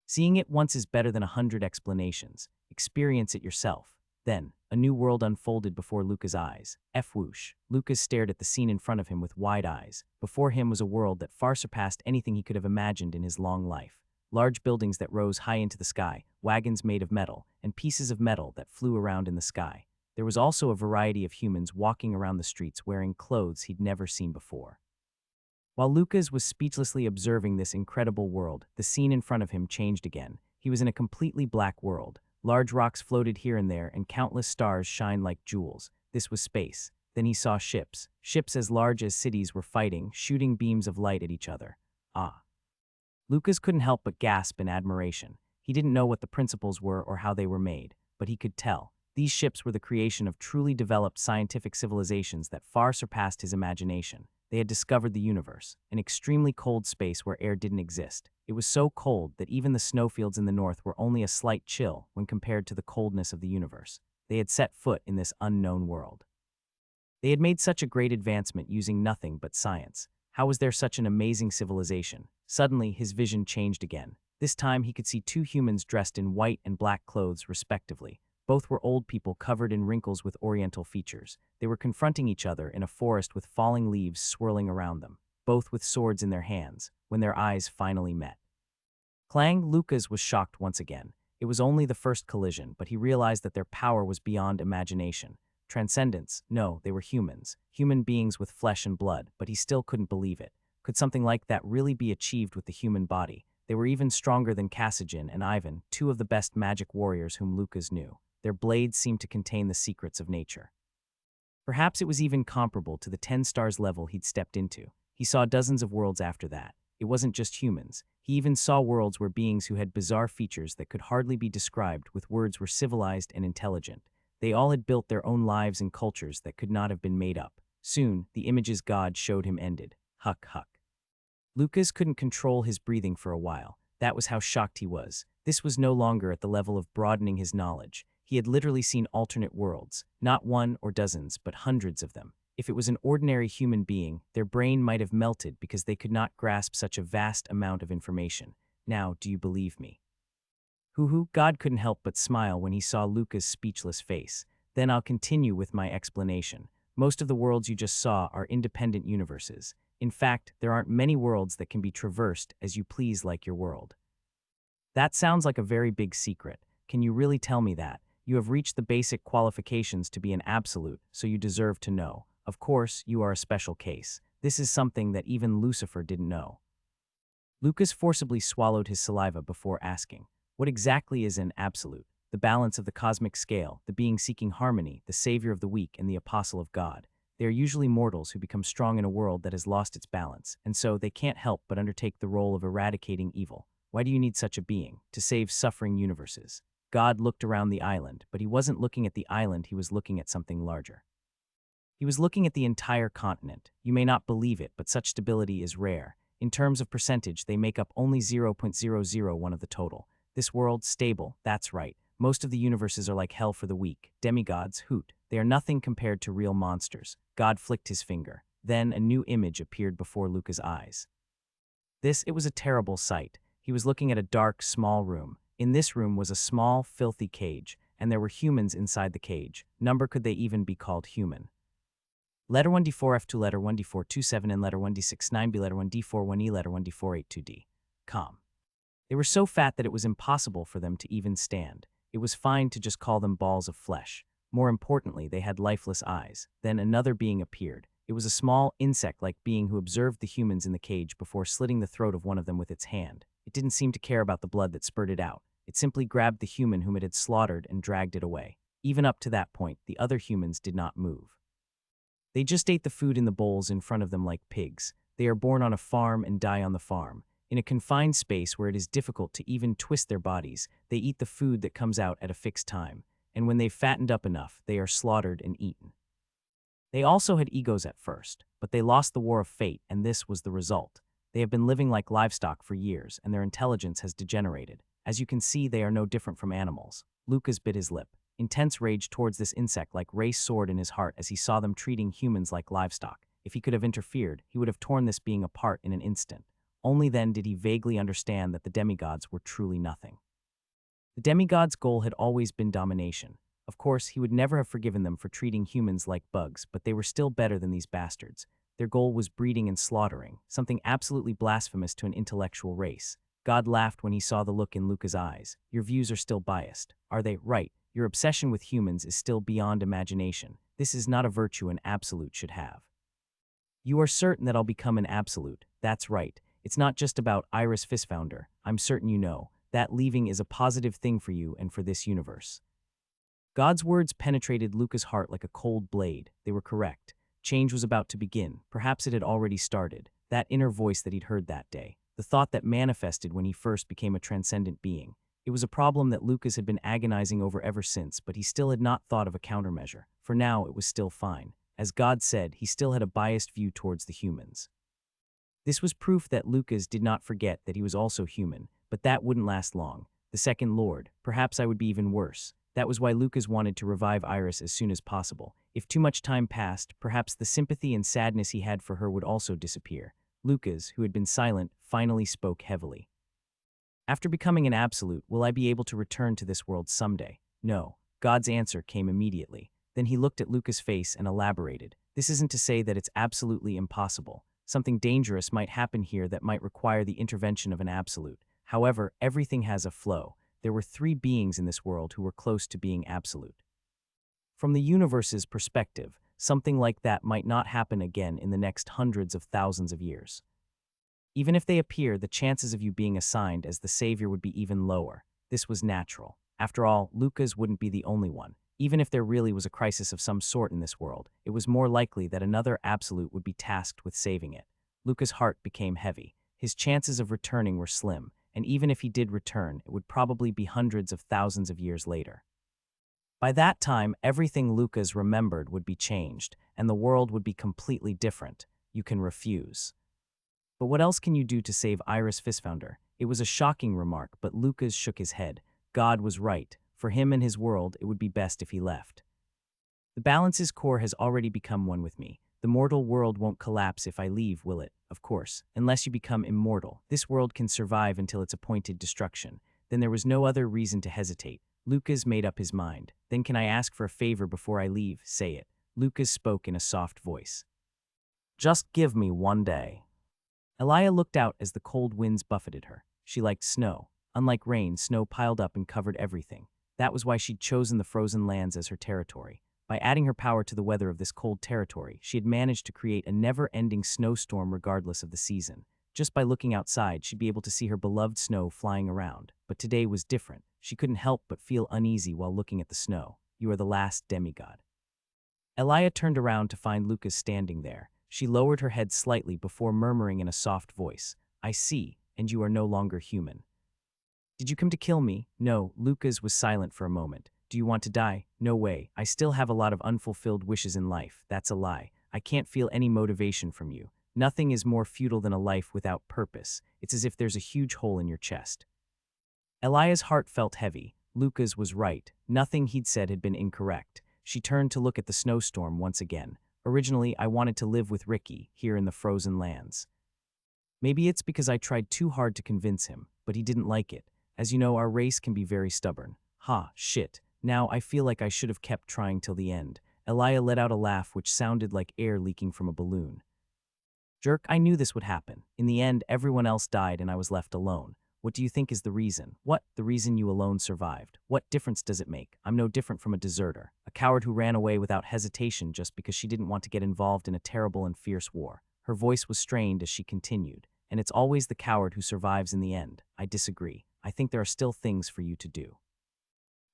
Seeing it once is better than 100 explanations. Experience it yourself. Then, a new world unfolded before Lucas' eyes. Whoosh. Lucas stared at the scene in front of him with wide eyes. Before him was a world that far surpassed anything he could have imagined in his long life. Large buildings that rose high into the sky, wagons made of metal, and pieces of metal that flew around in the sky. There was also a variety of humans walking around the streets wearing clothes he'd never seen before. While Lucas was speechlessly observing this incredible world, the scene in front of him changed again. He was in a completely black world. Large rocks floated here and there, and countless stars shined like jewels. This was space. Then he saw ships. Ships as large as cities were fighting, shooting beams of light at each other. Ah. Lucas couldn't help but gasp in admiration. He didn't know what the principles were or how they were made, but he could tell. These ships were the creation of truly developed scientific civilizations that far surpassed his imagination. They had discovered the universe, an extremely cold space where air didn't exist. It was so cold that even the snowfields in the north were only a slight chill when compared to the coldness of the universe. They had set foot in this unknown world. They had made such a great advancement using nothing but science. How was there such an amazing civilization? Suddenly, his vision changed again. This time, he could see 2 humans dressed in white and black clothes, respectively. Both were old people covered in wrinkles with oriental features. They were confronting each other in a forest with falling leaves swirling around them, both with swords in their hands, when their eyes finally met. Clang! Lucas was shocked once again. It was only the first collision, but he realized that their power was beyond imagination. Transcendence? No, they were humans. Human beings with flesh and blood, but he still couldn't believe it. Could something like that really be achieved with the human body? They were even stronger than Kassajan and Ivan, 2 of the best magic warriors whom Lucas knew. Their blades seemed to contain the secrets of nature. Perhaps it was even comparable to the 10 stars level he'd stepped into. He saw dozens of worlds after that. It wasn't just humans. He even saw worlds where beings who had bizarre features that could hardly be described with words were civilized and intelligent. They all had built their own lives and cultures that could not have been made up. Soon, the images God showed him ended. Huck, huck. Lucas couldn't control his breathing for a while. That was how shocked he was. This was no longer at the level of broadening his knowledge. He had literally seen alternate worlds, not 1 or dozens, but hundreds of them. If it was an ordinary human being, their brain might have melted because they could not grasp such a vast amount of information. Now, do you believe me? Hoo-hoo, God couldn't help but smile when he saw Lucas' speechless face. Then I'll continue with my explanation. Most of the worlds you just saw are independent universes. In fact, there aren't many worlds that can be traversed as you please like your world. That sounds like a very big secret. Can you really tell me that? You have reached the basic qualifications to be an absolute, so you deserve to know. Of course, you are a special case. This is something that even Lucifer didn't know. Lucas forcibly swallowed his saliva before asking, what exactly is an absolute? The balance of the cosmic scale, the being seeking harmony, the savior of the weak, and the apostle of God. They are usually mortals who become strong in a world that has lost its balance, and so they can't help but undertake the role of eradicating evil. Why do you need such a being? To save suffering universes. God looked around the island, but he wasn't looking at the island, he was looking at something larger. He was looking at the entire continent. You may not believe it, but such stability is rare. In terms of percentage, they make up only 0.001 of the total. This world, stable, that's right. Most of the universes are like hell for the weak. Demigods, hoot. They are nothing compared to real monsters. God flicked his finger. Then a new image appeared before Luca's eyes. It was a terrible sight. He was looking at a dark, small room. In this room was a small, filthy cage, and there were humans inside the cage. Number could they even be called human? Letter 1D4F2, letter 1D427, and letter 1D69B, letter 1D41E, letter 1D482D. Com. They were so fat that it was impossible for them to even stand. It was fine to just call them balls of flesh. More importantly, they had lifeless eyes. Then another being appeared. It was a small, insect-like being who observed the humans in the cage before slitting the throat of one of them with its hand. It didn't seem to care about the blood that spurted out. It simply grabbed the human whom it had slaughtered and dragged it away. Even up to that point, the other humans did not move. They just ate the food in the bowls in front of them like pigs. They are born on a farm and die on the farm. In a confined space where it is difficult to even twist their bodies, they eat the food that comes out at a fixed time. And when they've fattened up enough, they are slaughtered and eaten. They also had egos at first, but they lost the war of fate, and this was the result. They have been living like livestock for years, and their intelligence has degenerated. As you can see, they are no different from animals. Lucas bit his lip. Intense rage towards this insect-like race soared in his heart as he saw them treating humans like livestock. If he could have interfered, he would have torn this being apart in an instant. Only then did he vaguely understand that the demigods were truly nothing. The demigods' goal had always been domination. Of course, he would never have forgiven them for treating humans like bugs, but they were still better than these bastards. Their goal was breeding and slaughtering, something absolutely blasphemous to an intellectual race. God laughed when he saw the look in Luca's eyes. Your views are still biased. Are they? Right. Your obsession with humans is still beyond imagination. This is not a virtue an absolute should have. You are certain that I'll become an absolute. That's right. It's not just about Iris Fistfounder. I'm certain you know. That leaving is a positive thing for you and for this universe. God's words penetrated Luca's heart like a cold blade. They were correct. Change was about to begin. Perhaps it had already started. That inner voice that he'd heard that day. The thought that manifested when he first became a transcendent being. It was a problem that Lucas had been agonizing over ever since, but he still had not thought of a countermeasure. For now, it was still fine. As God said, he still had a biased view towards the humans. This was proof that Lucas did not forget that he was also human, but that wouldn't last long. The second Lord, perhaps I would be even worse. That was why Lucas wanted to revive Iris as soon as possible. If too much time passed, perhaps the sympathy and sadness he had for her would also disappear. Lucas, who had been silent, finally spoke heavily. After becoming an absolute, will I be able to return to this world someday? No. God's answer came immediately. Then he looked at Lucas' face and elaborated. This isn't to say that it's absolutely impossible. Something dangerous might happen here that might require the intervention of an absolute. However, everything has a flow. There were 3 beings in this world who were close to being absolute. From the universe's perspective, something like that might not happen again in the next hundreds of thousands of years. Even if they appear, the chances of you being assigned as the savior would be even lower. This was natural. After all, Lucas wouldn't be the only one. Even if there really was a crisis of some sort in this world, it was more likely that another absolute would be tasked with saving it. Lucas' heart became heavy. His chances of returning were slim, and even if he did return, it would probably be hundreds of thousands of years later. By that time, everything Lucas remembered would be changed, and the world would be completely different. You can refuse. But what else can you do to save Iris Fistfounder? It was a shocking remark, but Lucas shook his head. God was right. For him and his world, it would be best if he left. The balance's core has already become one with me. The mortal world won't collapse if I leave, will it? Of course, unless you become immortal. This world can survive until its appointed destruction. Then there was no other reason to hesitate. Lucas made up his mind. Then can I ask for a favor before I leave? Say it. Lucas spoke in a soft voice. Just give me one day. Elia looked out as the cold winds buffeted her. She liked snow. Unlike rain, snow piled up and covered everything. That was why she'd chosen the frozen lands as her territory. By adding her power to the weather of this cold territory, she had managed to create a never-ending snowstorm regardless of the season. Just by looking outside, she'd be able to see her beloved snow flying around. But today was different. She couldn't help but feel uneasy while looking at the snow. You are the last demigod. Elia turned around to find Lucas standing there. She lowered her head slightly before murmuring in a soft voice, I see, and you are no longer human. Did you come to kill me? No. Lucas was silent for a moment. Do you want to die? No way. I still have a lot of unfulfilled wishes in life. That's a lie. I can't feel any motivation from you. Nothing is more futile than a life without purpose. It's as if there's a huge hole in your chest. Elia's heart felt heavy. Lucas was right. Nothing he'd said had been incorrect. She turned to look at the snowstorm once again. Originally, I wanted to live with Ricky, here in the frozen lands. Maybe it's because I tried too hard to convince him, but he didn't like it. As you know, our race can be very stubborn. Ha, shit. Now I feel like I should have kept trying till the end. Elia let out a laugh which sounded like air leaking from a balloon. Jerk, I knew this would happen. In the end, everyone else died and I was left alone. What do you think is the reason? What? The reason you alone survived. What difference does it make? I'm no different from a deserter, a coward who ran away without hesitation just because she didn't want to get involved in a terrible and fierce war. Her voice was strained as she continued. And it's always the coward who survives in the end. I disagree. I think there are still things for you to do.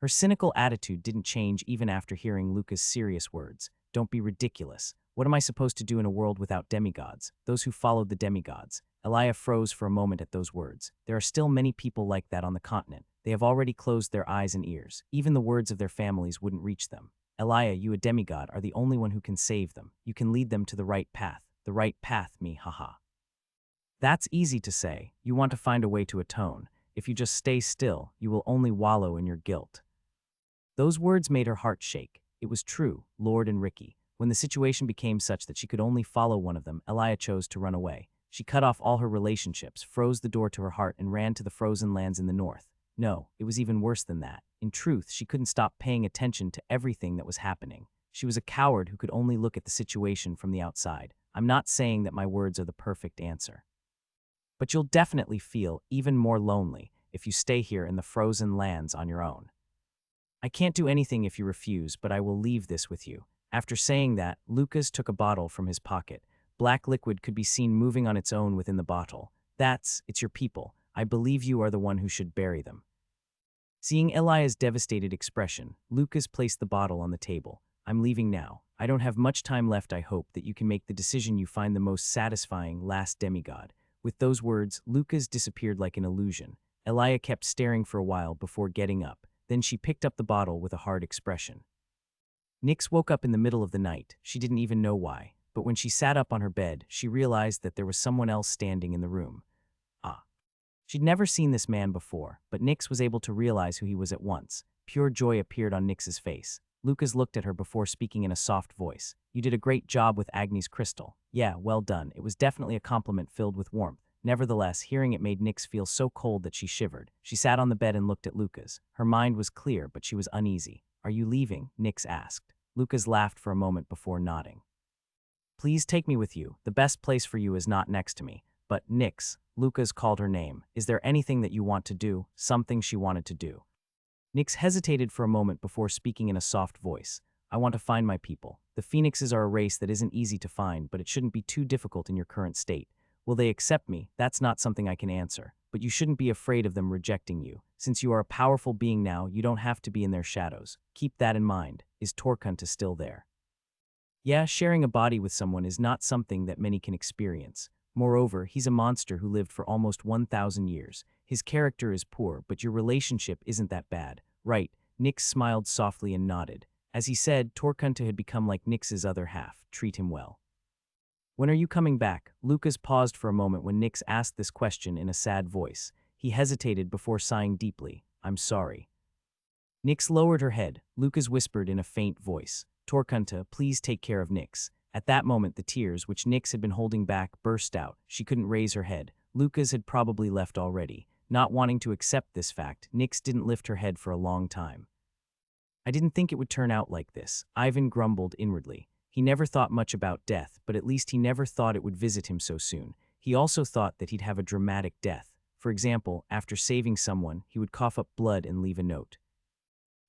Her cynical attitude didn't change even after hearing Lucas' serious words. Don't be ridiculous. What am I supposed to do in a world without demigods? Those who followed the demigods. Elia froze for a moment at those words. There are still many people like that on the continent. They have already closed their eyes and ears. Even the words of their families wouldn't reach them. Elia, you a demigod, are the only one who can save them. You can lead them to the right path. The right path, me, haha. That's easy to say. You want to find a way to atone. If you just stay still, you will only wallow in your guilt. Those words made her heart shake. It was true, Lord and Ricky. When the situation became such that she could only follow one of them, Elia chose to run away. She cut off all her relationships, froze the door to her heart, and ran to the frozen lands in the north. No, it was even worse than that. In truth, she couldn't stop paying attention to everything that was happening. She was a coward who could only look at the situation from the outside. I'm not saying that my words are the perfect answer. But you'll definitely feel even more lonely if you stay here in the frozen lands on your own. I can't do anything if you refuse, but I will leave this with you. After saying that, Lucas took a bottle from his pocket. Black liquid could be seen moving on its own within the bottle. It's your people. I believe you are the one who should bury them. Seeing Elia's devastated expression, Lucas placed the bottle on the table. I'm leaving now. I don't have much time left. I hope that you can make the decision you find the most satisfying, last demigod. With those words, Lucas disappeared like an illusion. Elia kept staring for a while before getting up. Then she picked up the bottle with a hard expression. Nyx woke up in the middle of the night. She didn't even know why. But when she sat up on her bed, she realized that there was someone else standing in the room. She'd never seen this man before, but Nyx was able to realize who he was at once. Pure joy appeared on Nyx's face. Lucas looked at her before speaking in a soft voice. You did a great job with Agni's crystal. Yeah, well done. It was definitely a compliment filled with warmth. Nevertheless, hearing it made Nyx feel so cold that she shivered. She sat on the bed and looked at Lucas. Her mind was clear, but she was uneasy. Are you leaving? Nyx asked. Lucas laughed for a moment before nodding. Please take me with you. The best place for you is not next to me. But Nyx, Lucas called her name. Is there anything that you want to do? Something she wanted to do. Nyx hesitated for a moment before speaking in a soft voice. I want to find my people. The Phoenixes are a race that isn't easy to find, but it shouldn't be too difficult in your current state. Will they accept me? That's not something I can answer. But you shouldn't be afraid of them rejecting you. Since you are a powerful being now, you don't have to be in their shadows. Keep that in mind. Is Torkunta still there? Yeah, sharing a body with someone is not something that many can experience. Moreover, he's a monster who lived for almost 1,000 years. His character is poor, but your relationship isn't that bad. Right, Nyx smiled softly and nodded. As he said, Torkunta had become like Nyx's other half. Treat him well. When are you coming back? Lucas paused for a moment when Nyx asked this question in a sad voice. He hesitated before sighing deeply. I'm sorry. Nyx lowered her head. Lucas whispered in a faint voice. Torkunta, please take care of Nyx. At that moment, the tears, which Nyx had been holding back, burst out. She couldn't raise her head. Lucas had probably left already. Not wanting to accept this fact, Nyx didn't lift her head for a long time. I didn't think it would turn out like this, Ivan grumbled inwardly. He never thought much about death, but at least he never thought it would visit him so soon. He also thought that he'd have a dramatic death. For example, after saving someone, he would cough up blood and leave a note.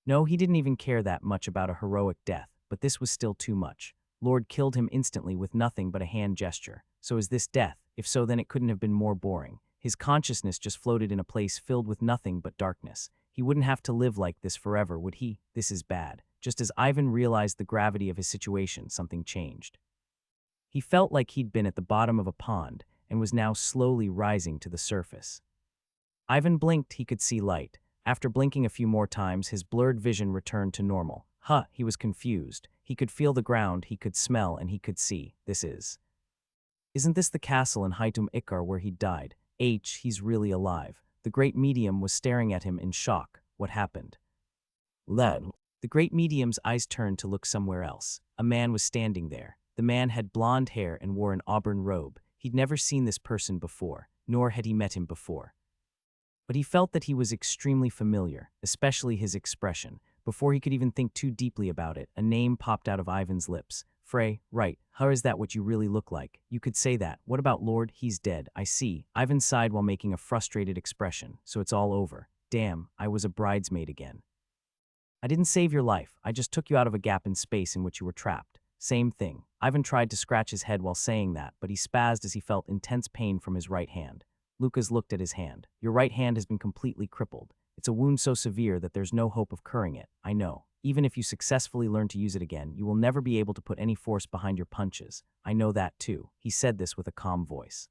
No, he didn't even care that much about a heroic death, but this was still too much. Lord killed him instantly with nothing but a hand gesture. So is this death? If so, then it couldn't have been more boring. His consciousness just floated in a place filled with nothing but darkness. He wouldn't have to live like this forever, would he? This is bad. Just as Ivan realized the gravity of his situation, something changed. He felt like he'd been at the bottom of a pond and was now slowly rising to the surface. Ivan blinked, he could see light. After blinking a few more times, his blurred vision returned to normal. He was confused. He could feel the ground, he could smell, and he could see. Isn't this the castle in Haitum Ikar where he died? He's really alive. The great medium was staring at him in shock. What happened? The great medium's eyes turned to look somewhere else. A man was standing there. The man had blonde hair and wore an auburn robe. He'd never seen this person before, nor had he met him before. But he felt that he was extremely familiar, especially his expression. Before he could even think too deeply about it, a name popped out of Ivan's lips. Frey, right. How is that what you really look like? You could say that. What about Lord? He's dead. I see. Ivan sighed while making a frustrated expression. So it's all over. Damn, I was a bridesmaid again. I didn't save your life. I just took you out of a gap in space in which you were trapped. Same thing. Ivan tried to scratch his head while saying that, but he spazzed as he felt intense pain from his right hand. Lucas looked at his hand. Your right hand has been completely crippled. It's a wound so severe that there's no hope of curing it. I know. Even if you successfully learn to use it again, you will never be able to put any force behind your punches. I know that too. He said this with a calm voice.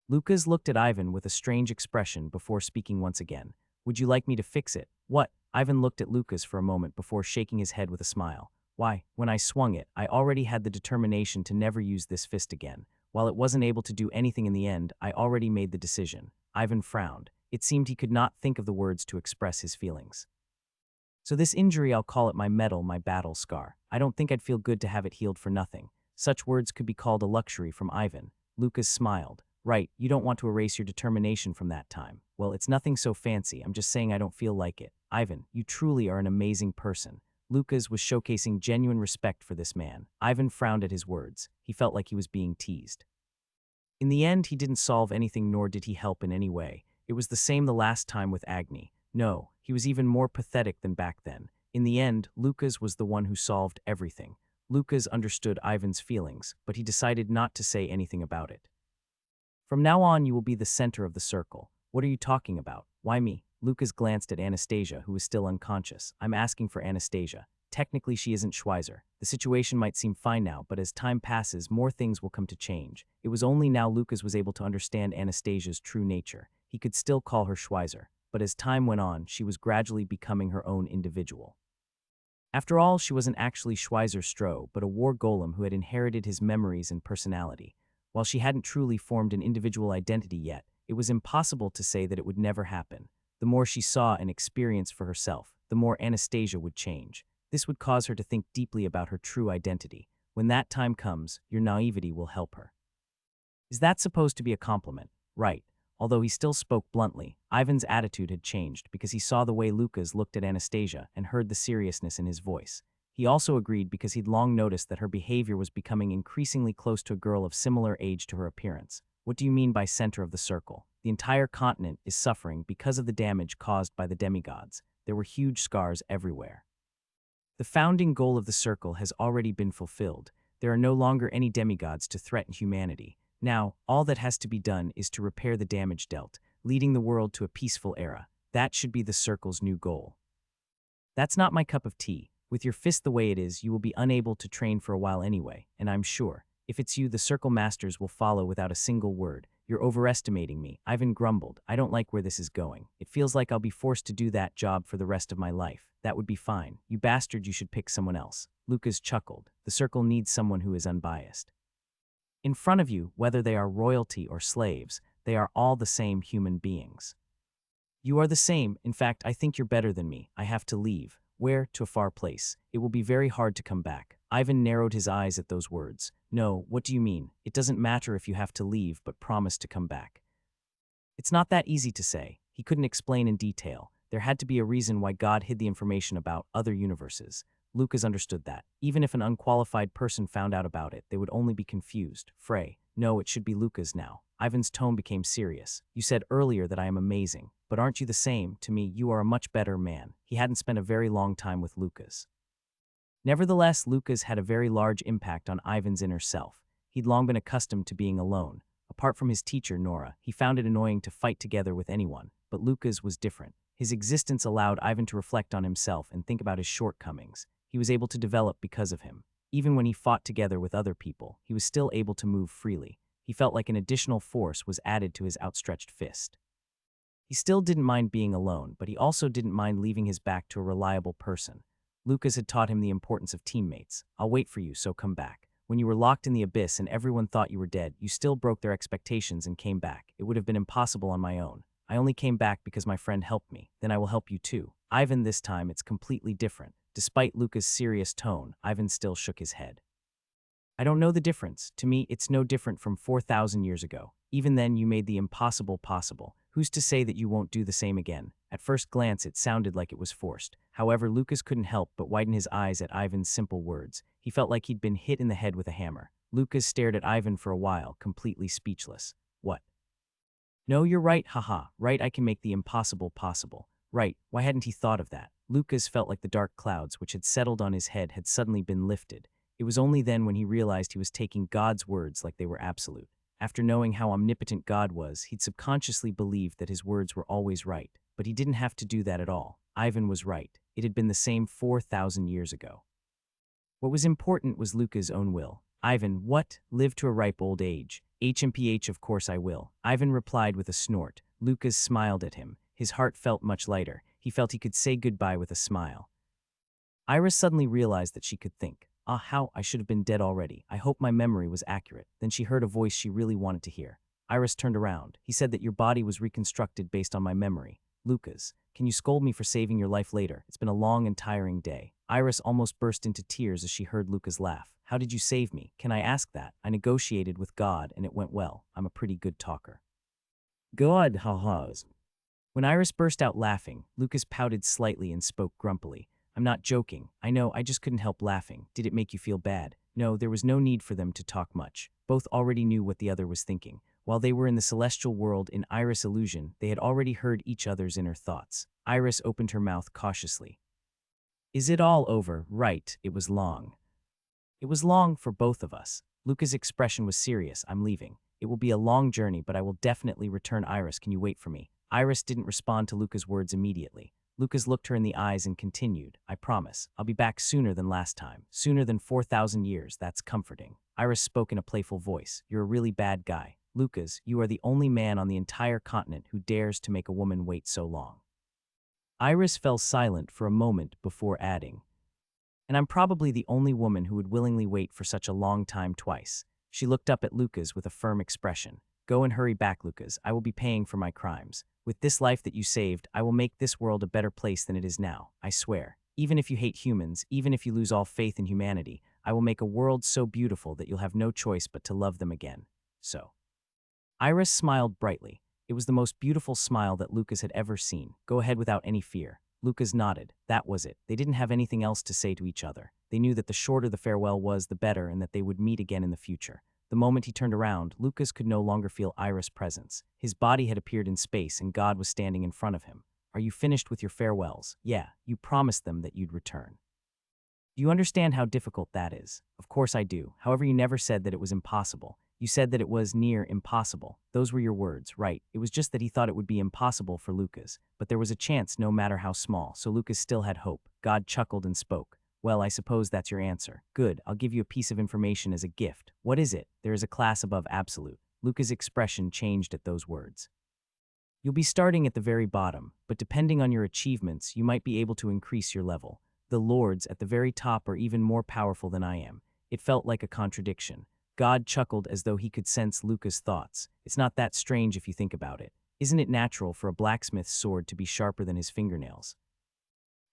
Lucas looked at Ivan with a strange expression before speaking once again. Would you like me to fix it? What? Ivan looked at Lucas for a moment before shaking his head with a smile. Why, when I swung it, I already had the determination to never use this fist again. While it wasn't able to do anything in the end, I already made the decision. Ivan frowned. It seemed he could not think of the words to express his feelings. So this injury, I'll call it my medal, my battle scar. I don't think I'd feel good to have it healed for nothing. Such words could be called a luxury from Ivan. Lucas smiled. Right, you don't want to erase your determination from that time. Well, it's nothing so fancy. I'm just saying I don't feel like it. Ivan, you truly are an amazing person. Lucas was showcasing genuine respect for this man. Ivan frowned at his words. He felt like he was being teased. In the end, he didn't solve anything nor did he help in any way. It was the same the last time with Agni. No, he was even more pathetic than back then. In the end, Lucas was the one who solved everything. Lucas understood Ivan's feelings, but he decided not to say anything about it. From now on, you will be the center of the circle. What are you talking about? Why me? Lucas glanced at Anastasia, who was still unconscious. I'm asking for Anastasia. Technically, she isn't Schweizer. The situation might seem fine now, but as time passes, more things will come to change. It was only now Lucas was able to understand Anastasia's true nature. He could still call her Schweizer, but as time went on, she was gradually becoming her own individual. After all, she wasn't actually Schweizer Stroh, but a war golem who had inherited his memories and personality. While she hadn't truly formed an individual identity yet, it was impossible to say that it would never happen. The more she saw and experienced for herself, the more Anastasia would change. This would cause her to think deeply about her true identity. When that time comes, your naivety will help her. Is that supposed to be a compliment? Right. Although he still spoke bluntly, Ivan's attitude had changed because he saw the way Lucas looked at Anastasia and heard the seriousness in his voice. He also agreed because he'd long noticed that her behavior was becoming increasingly close to a girl of similar age to her appearance. What do you mean by center of the circle? The entire continent is suffering because of the damage caused by the demigods. There were huge scars everywhere. The founding goal of the circle has already been fulfilled. There are no longer any demigods to threaten humanity. Now, all that has to be done is to repair the damage dealt, leading the world to a peaceful era. That should be the circle's new goal. That's not my cup of tea. With your fist the way it is, you will be unable to train for a while anyway, and I'm sure, if it's you, the circle masters will follow without a single word. You're overestimating me. Ivan grumbled. I don't like where this is going. It feels like I'll be forced to do that job for the rest of my life. That would be fine. You bastard, you should pick someone else. Lucas chuckled. The circle needs someone who is unbiased. In front of you, whether they are royalty or slaves, they are all the same human beings. You are the same. In fact, I think you're better than me. I have to leave. Where? To a far place. It will be very hard to come back. Ivan narrowed his eyes at those words. No, what do you mean? It doesn't matter if you have to leave, but promise to come back. It's not that easy to say. He couldn't explain in detail. There had to be a reason why God hid the information about other universes. Lucas understood that. Even if an unqualified person found out about it, they would only be confused. Frey, no, it should be Lucas now. Ivan's tone became serious. You said earlier that I am amazing, but aren't you the same? To me, you are a much better man. He hadn't spent a very long time with Lucas. Nevertheless, Lucas had a very large impact on Ivan's inner self. He'd long been accustomed to being alone. Apart from his teacher, Nora, he found it annoying to fight together with anyone, but Lucas was different. His existence allowed Ivan to reflect on himself and think about his shortcomings. He was able to develop because of him. Even when he fought together with other people, he was still able to move freely. He felt like an additional force was added to his outstretched fist. He still didn't mind being alone, but he also didn't mind leaving his back to a reliable person. Lucas had taught him the importance of teammates. I'll wait for you, so come back. When you were locked in the abyss and everyone thought you were dead, you still broke their expectations and came back. It would have been impossible on my own. I only came back because my friend helped me. Then I will help you too. Ivan, this time it's completely different. Despite Lucas' serious tone, Ivan still shook his head. I don't know the difference. To me, it's no different from 4,000 years ago. Even then, you made the impossible possible. Who's to say that you won't do the same again? At first glance, it sounded like it was forced. However, Lucas couldn't help but widen his eyes at Ivan's simple words. He felt like he'd been hit in the head with a hammer. Lucas stared at Ivan for a while, completely speechless. What? No, you're right, haha. Right, I can make the impossible possible. Right, why hadn't he thought of that? Lucas felt like the dark clouds which had settled on his head had suddenly been lifted. It was only then when he realized he was taking God's words like they were absolute. After knowing how omnipotent God was, he'd subconsciously believed that his words were always right. But he didn't have to do that at all. Ivan was right. It had been the same 4,000 years ago. What was important was Lucas' own will. Ivan, what? Live to a ripe old age. HMPH, of course I will. Ivan replied with a snort. Lucas smiled at him. His heart felt much lighter. He felt he could say goodbye with a smile. Iris suddenly realized that she could think. Ah, how I should have been dead already. I hope my memory was accurate. Then she heard a voice she really wanted to hear. Iris turned around. He said that your body was reconstructed based on my memory. Lucas, can you scold me for saving your life later? It's been a long and tiring day. Iris almost burst into tears as she heard Lucas laugh. How did you save me? Can I ask that? I negotiated with God and it went well. I'm a pretty good talker. God, ha-has. When Iris burst out laughing, Lucas pouted slightly and spoke grumpily. I'm not joking. I know, I just couldn't help laughing. Did it make you feel bad? No, there was no need for them to talk much. Both already knew what the other was thinking. While they were in the celestial world in Iris' illusion, they had already heard each other's inner thoughts. Iris opened her mouth cautiously. Is it all over? Right, it was long. It was long for both of us. Lucas' expression was serious. I'm leaving. It will be a long journey, but I will definitely return. Iris, can you wait for me? Iris didn't respond to Lucas' words immediately. Lucas looked her in the eyes and continued, I promise, I'll be back sooner than last time. Sooner than 4,000 years, that's comforting. Iris spoke in a playful voice. You're a really bad guy. Lucas, you are the only man on the entire continent who dares to make a woman wait so long. Iris fell silent for a moment before adding, and I'm probably the only woman who would willingly wait for such a long time twice. She looked up at Lucas with a firm expression. Go and hurry back, Lucas. I will be paying for my crimes. With this life that you saved, I will make this world a better place than it is now. I swear. Even if you hate humans, even if you lose all faith in humanity, I will make a world so beautiful that you'll have no choice but to love them again. So. Iris smiled brightly. It was the most beautiful smile that Lucas had ever seen. Go ahead without any fear. Lucas nodded. That was it. They didn't have anything else to say to each other. They knew that the shorter the farewell was, the better, and that they would meet again in the future. The moment he turned around, Lucas could no longer feel Iris' presence. His body had appeared in space, and God was standing in front of him. Are you finished with your farewells? Yeah, you promised them that you'd return. Do you understand how difficult that is? Of course I do. However, you never said that it was impossible. You said that it was near impossible. Those were your words, right? It was just that he thought it would be impossible for Lucas. But there was a chance, no matter how small, so Lucas still had hope. God chuckled and spoke. Well, I suppose that's your answer. Good, I'll give you a piece of information as a gift. What is it? There is a class above absolute. Lucas' expression changed at those words. You'll be starting at the very bottom, but depending on your achievements, you might be able to increase your level. The lords at the very top are even more powerful than I am. It felt like a contradiction. God chuckled as though he could sense Lucas' thoughts. It's not that strange if you think about it. Isn't it natural for a blacksmith's sword to be sharper than his fingernails?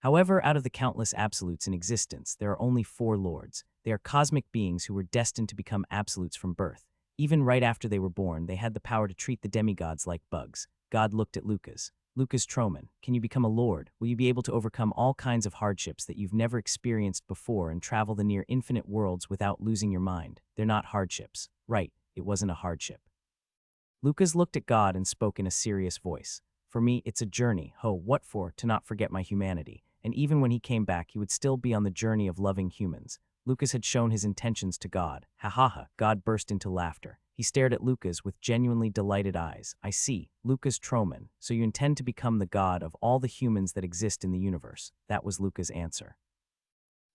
However, out of the countless absolutes in existence, there are only 4 lords. They are cosmic beings who were destined to become absolutes from birth. Even right after they were born, they had the power to treat the demigods like bugs. God looked at Lucas. Lucas Troman, can you become a lord? Will you be able to overcome all kinds of hardships that you've never experienced before and travel the near infinite worlds without losing your mind? They're not hardships. Right, it wasn't a hardship. Lucas looked at God and spoke in a serious voice. For me, it's a journey. What for? To not forget my humanity. And even when he came back, he would still be on the journey of loving humans. Lucas had shown his intentions to God. Ha ha ha. God burst into laughter. He stared at Lucas with genuinely delighted eyes. I see, Lucas Troman, so you intend to become the god of all the humans that exist in the universe. That was Lucas' answer.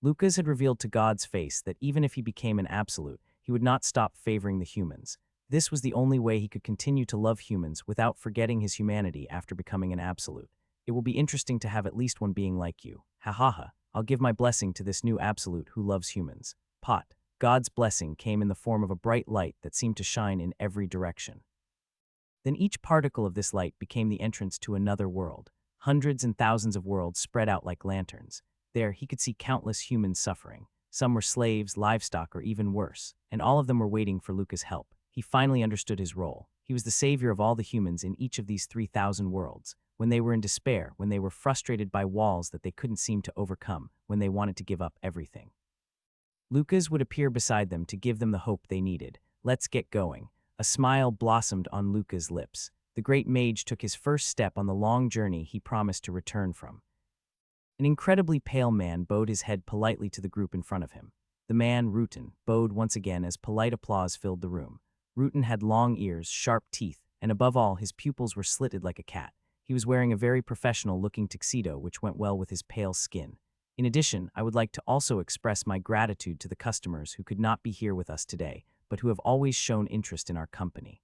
Lucas had revealed to God's face that even if he became an absolute, he would not stop favoring the humans. This was the only way he could continue to love humans without forgetting his humanity after becoming an absolute. It will be interesting to have at least one being like you. Ha ha ha. I'll give my blessing to this new absolute who loves humans. Pot. God's blessing came in the form of a bright light that seemed to shine in every direction. Then each particle of this light became the entrance to another world. Hundreds and thousands of worlds spread out like lanterns. There, he could see countless humans suffering. Some were slaves, livestock, or even worse, and all of them were waiting for Lucas' help. He finally understood his role. He was the savior of all the humans in each of these 3,000 worlds. When they were in despair, when they were frustrated by walls that they couldn't seem to overcome, when they wanted to give up everything. Lucas would appear beside them to give them the hope they needed. Let's get going. A smile blossomed on Lucas' lips. The great mage took his first step on the long journey he promised to return from. An incredibly pale man bowed his head politely to the group in front of him. The man, Rutan, bowed once again as polite applause filled the room. Rutan had long ears, sharp teeth, and above all, his pupils were slitted like a cat. He was wearing a very professional-looking tuxedo which went well with his pale skin. In addition, I would like to also express my gratitude to the customers who could not be here with us today, but who have always shown interest in our company.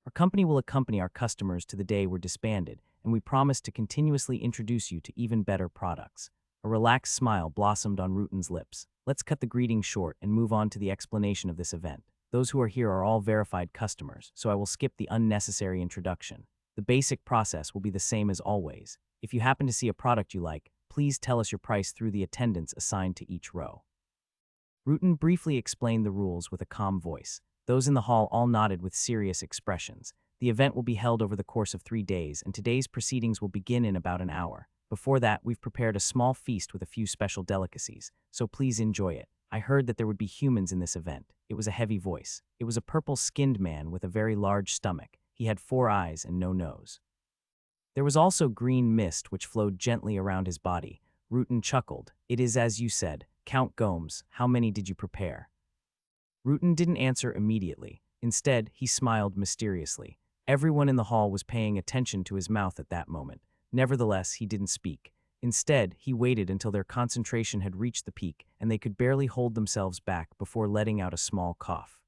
Our company will accompany our customers to the day we're disbanded, and we promise to continuously introduce you to even better products. A relaxed smile blossomed on Rutan's lips. Let's cut the greeting short and move on to the explanation of this event. Those who are here are all verified customers, so I will skip the unnecessary introduction. The basic process will be the same as always. If you happen to see a product you like, please tell us your price through the attendants assigned to each row. Rutan briefly explained the rules with a calm voice. Those in the hall all nodded with serious expressions. The event will be held over the course of 3 days, and today's proceedings will begin in about an hour. Before that, we've prepared a small feast with a few special delicacies, so please enjoy it. I heard that there would be humans in this event. It was a heavy voice. It was a purple-skinned man with a very large stomach. He had 4 eyes and no nose. There was also green mist which flowed gently around his body. Rutan chuckled. It is as you said. Count Gomes, how many did you prepare? Rutan didn't answer immediately. Instead, he smiled mysteriously. Everyone in the hall was paying attention to his mouth at that moment. Nevertheless, he didn't speak. Instead, he waited until their concentration had reached the peak and they could barely hold themselves back before letting out a small cough.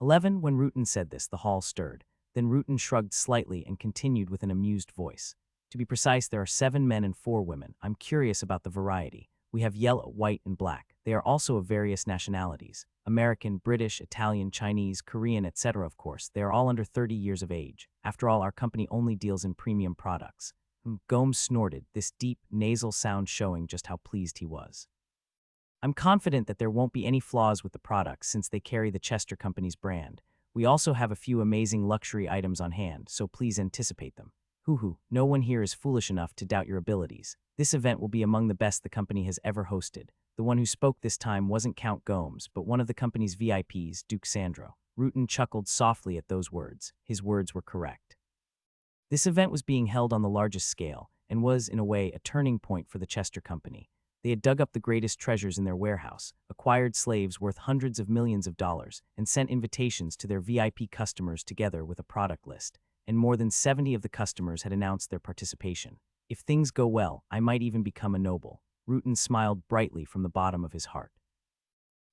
11. When Rutan said this, the hall stirred. Then Rutan shrugged slightly and continued with an amused voice. To be precise, there are 7 men and 4 women. I'm curious about the variety. We have yellow, white, and black. They are also of various nationalities. American, British, Italian, Chinese, Korean, etc. Of course, they are all under 30 years of age. After all, our company only deals in premium products. Gomes snorted, this deep, nasal sound showing just how pleased he was. I'm confident that there won't be any flaws with the products since they carry the Chester Company's brand. We also have a few amazing luxury items on hand, so please anticipate them. Hoo-hoo, no one here is foolish enough to doubt your abilities. This event will be among the best the company has ever hosted. The one who spoke this time wasn't Count Gomes, but one of the company's VIPs, Duke Sandro. Rutan chuckled softly at those words. His words were correct. This event was being held on the largest scale, and was, in a way, a turning point for the Chester Company. They had dug up the greatest treasures in their warehouse, acquired slaves worth hundreds of millions of dollars, and sent invitations to their VIP customers together with a product list. And more than 70 of the customers had announced their participation. If things go well, I might even become a noble. Rutan smiled brightly from the bottom of his heart.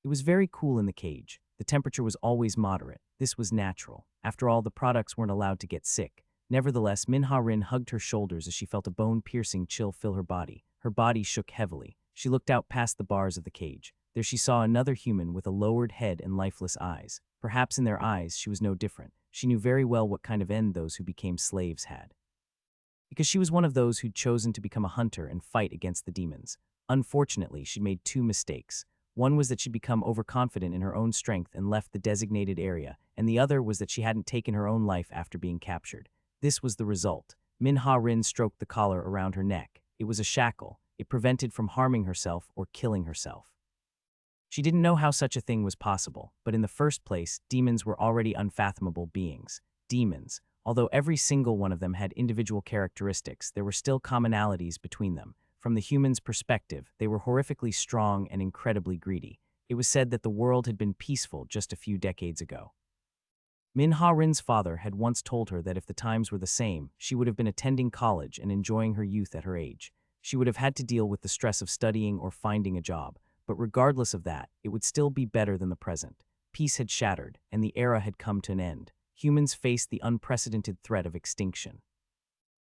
It was very cool in the cage. The temperature was always moderate. This was natural. After all, the products weren't allowed to get sick. Nevertheless, Minha-Rin hugged her shoulders as she felt a bone-piercing chill fill her body. Her body shook heavily. She looked out past the bars of the cage. There she saw another human with a lowered head and lifeless eyes. Perhaps in their eyes she was no different. She knew very well what kind of end those who became slaves had. Because she was one of those who'd chosen to become a hunter and fight against the demons. Unfortunately, she made 2 mistakes. One was that she'd become overconfident in her own strength and left the designated area, and the other was that she hadn't taken her own life after being captured. This was the result. Manhwa stroked the collar around her neck. It was a shackle. It prevented from harming herself or killing herself. She didn't know how such a thing was possible, but in the first place, demons were already unfathomable beings. Demons, although every single one of them had individual characteristics, there were still commonalities between them. From the human's perspective, they were horrifically strong and incredibly greedy. It was said that the world had been peaceful just a few decades ago. Manhwa's father had once told her that if the times were the same, she would have been attending college and enjoying her youth at her age. She would have had to deal with the stress of studying or finding a job, but regardless of that, it would still be better than the present. Peace had shattered, and the era had come to an end. Humans faced the unprecedented threat of extinction.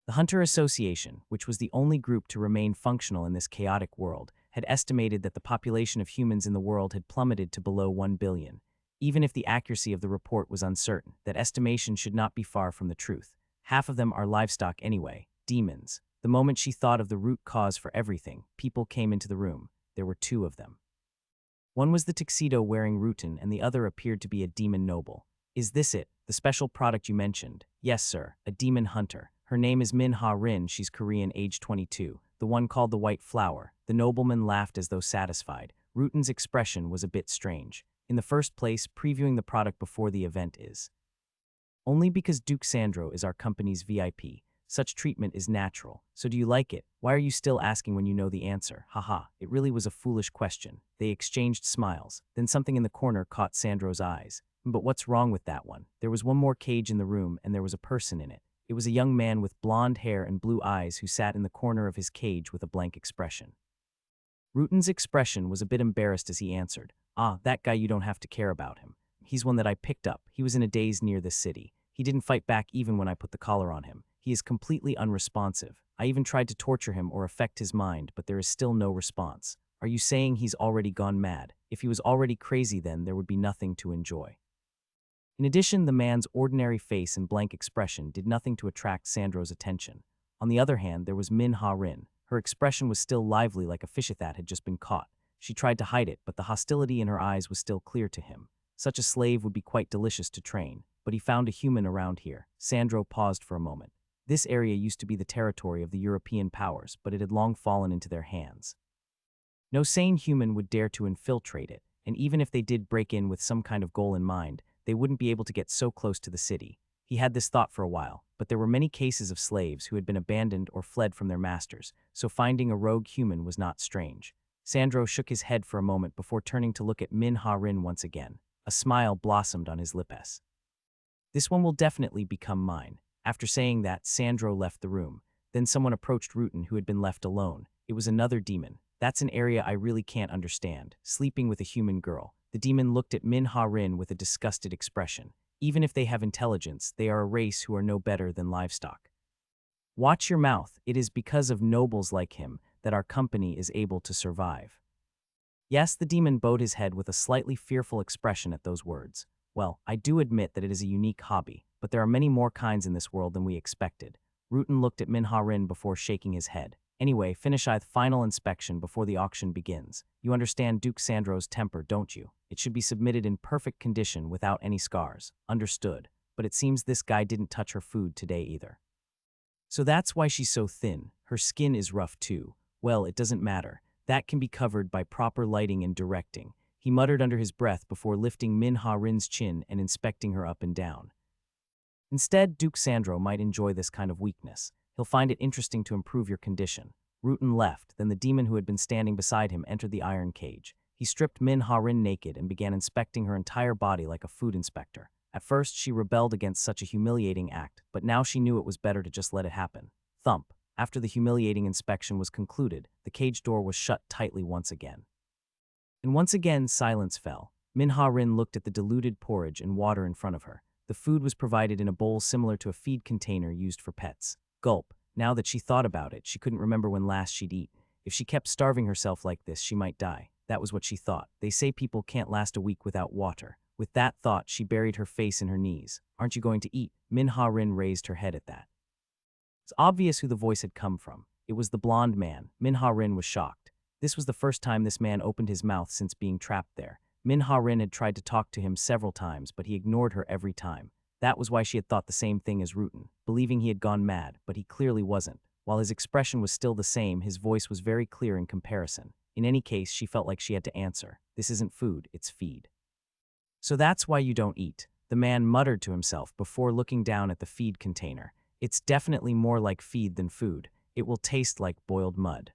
The Hunter Association, which was the only group to remain functional in this chaotic world, had estimated that the population of humans in the world had plummeted to below 1 billion. Even if the accuracy of the report was uncertain, that estimation should not be far from the truth. Half of them are livestock anyway, demons. The moment she thought of the root cause for everything, people came into the room. There were two of them. One was the tuxedo-wearing Rutan, and the other appeared to be a demon noble. Is this it, the special product you mentioned? Yes, sir, a demon hunter. Her name is Manhwa. She's Korean, age 22. The one called the White Flower. The nobleman laughed as though satisfied. Rutan's expression was a bit strange. In the first place, previewing the product before the event is only because Duke Sandro is our company's VIP. Such treatment is natural. So do you like it? Why are you still asking when you know the answer? Haha, it really was a foolish question. They exchanged smiles. Then something in the corner caught Sandro's eyes. But what's wrong with that one? There was one more cage in the room, and there was a person in it. It was a young man with blonde hair and blue eyes who sat in the corner of his cage with a blank expression. Rutan's expression was a bit embarrassed as he answered, "Ah, that guy, you don't have to care about him. He's one that I picked up. He was in a daze near this city. He didn't fight back even when I put the collar on him. He is completely unresponsive. I even tried to torture him or affect his mind, but there is still no response. Are you saying he's already gone mad? If he was already crazy, then there would be nothing to enjoy." In addition, the man's ordinary face and blank expression did nothing to attract Sandro's attention. On the other hand, there was Manhwa. Her expression was still lively, like a fish that had just been caught. She tried to hide it, but the hostility in her eyes was still clear to him. Such a slave would be quite delicious to train, but he found a human around here. Sandro paused for a moment. This area used to be the territory of the European powers, but it had long fallen into their hands. No sane human would dare to infiltrate it, and even if they did break in with some kind of goal in mind, they wouldn't be able to get so close to the city. He had this thought for a while, but there were many cases of slaves who had been abandoned or fled from their masters, so finding a rogue human was not strange. Sandro shook his head for a moment before turning to look at Manhwa once again. A smile blossomed on his lips. "This one will definitely become mine." After saying that, Sandro left the room. Then someone approached Rutan, who had been left alone. It was another demon. "That's an area I really can't understand. Sleeping with a human girl." The demon looked at Manhwa with a disgusted expression. "Even if they have intelligence, they are a race who are no better than livestock. Watch your mouth. It is because of nobles like him that our company is able to survive." Yes, the demon bowed his head with a slightly fearful expression at those words. "Well, I do admit that it is a unique hobby, but there are many more kinds in this world than we expected." Rutan looked at Manhwa before shaking his head. "Anyway, finish the final inspection before the auction begins. You understand Duke Sandro's temper, don't you? It should be submitted in perfect condition without any scars." "Understood. But it seems this guy didn't touch her food today either. So that's why she's so thin. Her skin is rough too. Well, it doesn't matter. That can be covered by proper lighting and directing." He muttered under his breath before lifting Manhwa's chin and inspecting her up and down. Instead, Duke Sandro might enjoy this kind of weakness. He'll find it interesting to improve your condition. Rutan left, then the demon who had been standing beside him entered the iron cage. He stripped Manhwa naked and began inspecting her entire body like a food inspector. At first, she rebelled against such a humiliating act, but now she knew it was better to just let it happen. Thump. After the humiliating inspection was concluded, the cage door was shut tightly once again. And once again, silence fell. Manhwa looked at the diluted porridge and water in front of her. The food was provided in a bowl similar to a feed container used for pets. Gulp. Now that she thought about it, she couldn't remember when last she'd eat. If she kept starving herself like this, she might die. That was what she thought. They say people can't last a week without water. With that thought, she buried her face in her knees. "Aren't you going to eat?" Manhwa raised her head at that. It's obvious who the voice had come from. It was the blonde man. Manhwa was shocked. This was the first time this man opened his mouth since being trapped there. Manhwa had tried to talk to him several times, but he ignored her every time. That was why she had thought the same thing as Rutan, believing he had gone mad, but he clearly wasn't. While his expression was still the same, his voice was very clear in comparison. In any case, she felt like she had to answer. This isn't food, it's feed. So that's why you don't eat, the man muttered to himself before looking down at the feed container. It's definitely more like feed than food. It will taste like boiled mud.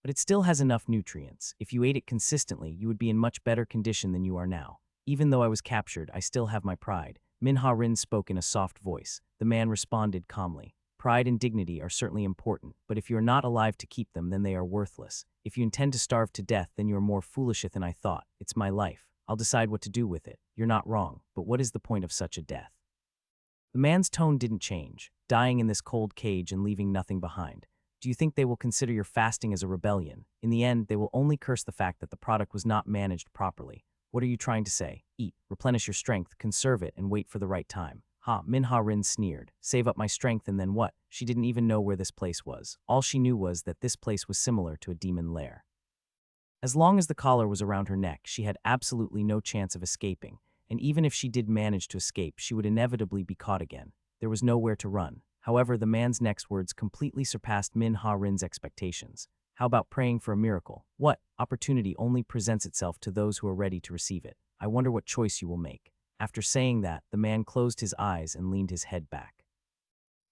But it still has enough nutrients. If you ate it consistently, you would be in much better condition than you are now. Even though I was captured, I still have my pride. Minha-rin spoke in a soft voice. The man responded calmly. Pride and dignity are certainly important, but if you are not alive to keep them, then they are worthless. If you intend to starve to death, then you are more foolish than I thought. It's my life. I'll decide what to do with it. You're not wrong, but what is the point of such a death? The man's tone didn't change, dying in this cold cage and leaving nothing behind. Do you think they will consider your fasting as a rebellion? In the end, they will only curse the fact that the product was not managed properly. What are you trying to say? Eat, replenish your strength, conserve it, and wait for the right time. Minha-rin sneered. Save up my strength and then what? She didn't even know where this place was. All she knew was that this place was similar to a demon lair. As long as the collar was around her neck, she had absolutely no chance of escaping, and even if she did manage to escape, she would inevitably be caught again. There was nowhere to run. However, the man's next words completely surpassed Minha-rin's expectations. How about praying for a miracle? What opportunity only presents itself to those who are ready to receive it? I wonder what choice you will make. After saying that, the man closed his eyes and leaned his head back.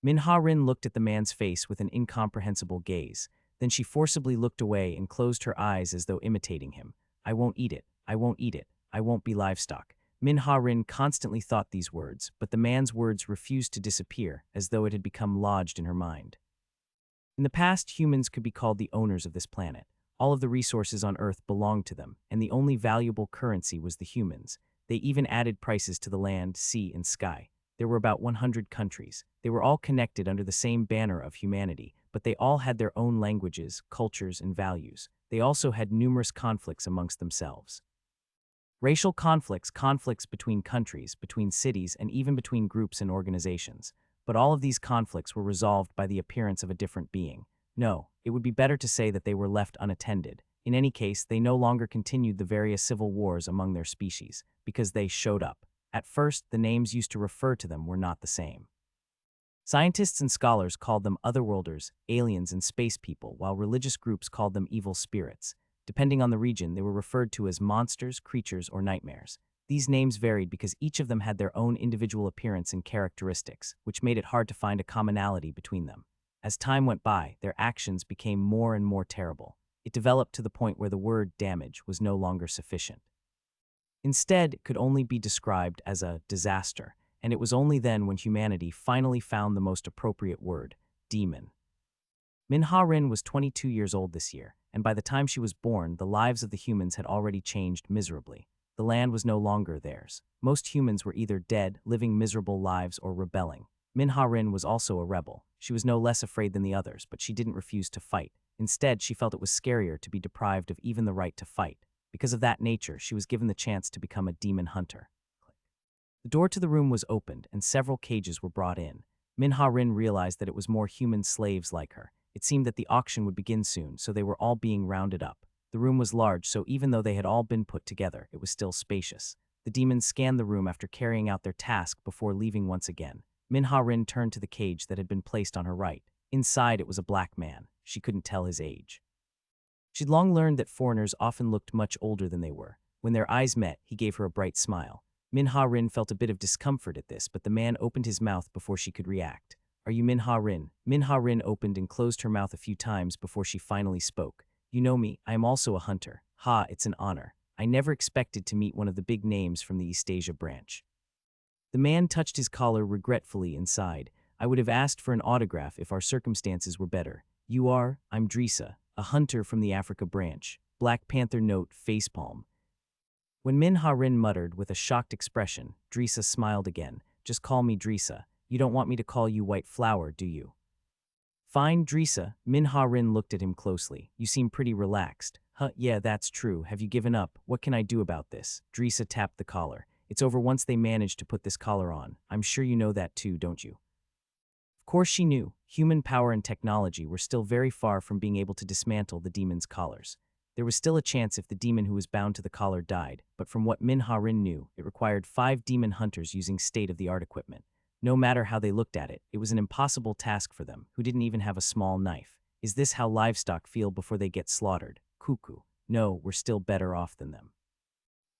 Minha-rin looked at the man's face with an incomprehensible gaze. Then she forcibly looked away and closed her eyes as though imitating him. I won't eat it. I won't eat it. I won't be livestock. Minha-rin constantly thought these words, but the man's words refused to disappear, as though it had become lodged in her mind. In the past, humans could be called the owners of this planet. All of the resources on Earth belonged to them, and the only valuable currency was the humans. They even added prices to the land, sea, and sky. There were about 100 countries. They were all connected under the same banner of humanity, but they all had their own languages, cultures, and values. They also had numerous conflicts amongst themselves. Racial conflicts, conflicts between countries, between cities, and even between groups and organizations. But all of these conflicts were resolved by the appearance of a different being. No, it would be better to say that they were left unattended. In any case, they no longer continued the various civil wars among their species, because they showed up. At first, the names used to refer to them were not the same. Scientists and scholars called them otherworlders, aliens, and space people, while religious groups called them evil spirits. Depending on the region, they were referred to as monsters, creatures, or nightmares. These names varied because each of them had their own individual appearance and characteristics, which made it hard to find a commonality between them. As time went by, their actions became more and more terrible. It developed to the point where the word damage was no longer sufficient. Instead, it could only be described as a disaster, and it was only then when humanity finally found the most appropriate word, demon. Minha-rin was 22 years old this year, and by the time she was born, the lives of the humans had already changed miserably. The land was no longer theirs. Most humans were either dead, living miserable lives, or rebelling. Minha-rin was also a rebel. She was no less afraid than the others, but she didn't refuse to fight. Instead, she felt it was scarier to be deprived of even the right to fight. Because of that nature, she was given the chance to become a demon hunter. The door to the room was opened, and several cages were brought in. Minha-rin realized that it was more human slaves like her. It seemed that the auction would begin soon, so they were all being rounded up. The room was large, so even though they had all been put together, it was still spacious. The demons scanned the room after carrying out their task before leaving once again. Minha-rin turned to the cage that had been placed on her right. Inside, it was a black man. She couldn't tell his age. She'd long learned that foreigners often looked much older than they were. When their eyes met, he gave her a bright smile. Minha-rin felt a bit of discomfort at this, but the man opened his mouth before she could react. Are you Minha-rin? Minha-rin opened and closed her mouth a few times before she finally spoke. You know me, I am also a hunter. Ha, it's an honor. I never expected to meet one of the big names from the East Asia branch. The man touched his collar regretfully and sighed. I would have asked for an autograph if our circumstances were better. You are? I'm Drisa, a hunter from the Africa branch. Black Panther note, facepalm. When Minha-rin muttered with a shocked expression, Drisa smiled again. Just call me Drisa. You don't want me to call you White Flower, do you? Fine, Drisa. Minha-rin looked at him closely. You seem pretty relaxed. Yeah, that's true. Have you given up? What can I do about this? Drisa tapped the collar. It's over once they managed to put this collar on. I'm sure you know that too, don't you? Of course she knew. Human power and technology were still very far from being able to dismantle the demon's collars. There was still a chance if the demon who was bound to the collar died, but from what Min-Ha-rin knew, it required 5 demon hunters using state-of-the-art equipment. No matter how they looked at it, it was an impossible task for them, who didn't even have a small knife. Is this how livestock feel before they get slaughtered? Cuckoo. No, we're still better off than them.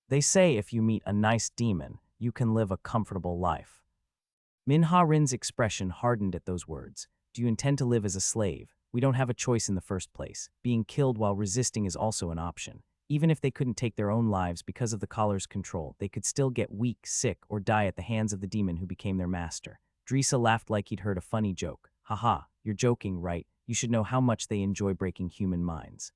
They say if you meet a nice demon, you can live a comfortable life. Min-Ha-rin's expression hardened at those words. Do you intend to live as a slave? We don't have a choice in the first place. Being killed while resisting is also an option. Even if they couldn't take their own lives because of the collar's control, they could still get weak, sick, or die at the hands of the demon who became their master. Drisa laughed like he'd heard a funny joke. Haha, you're joking, right? You should know how much they enjoy breaking human minds.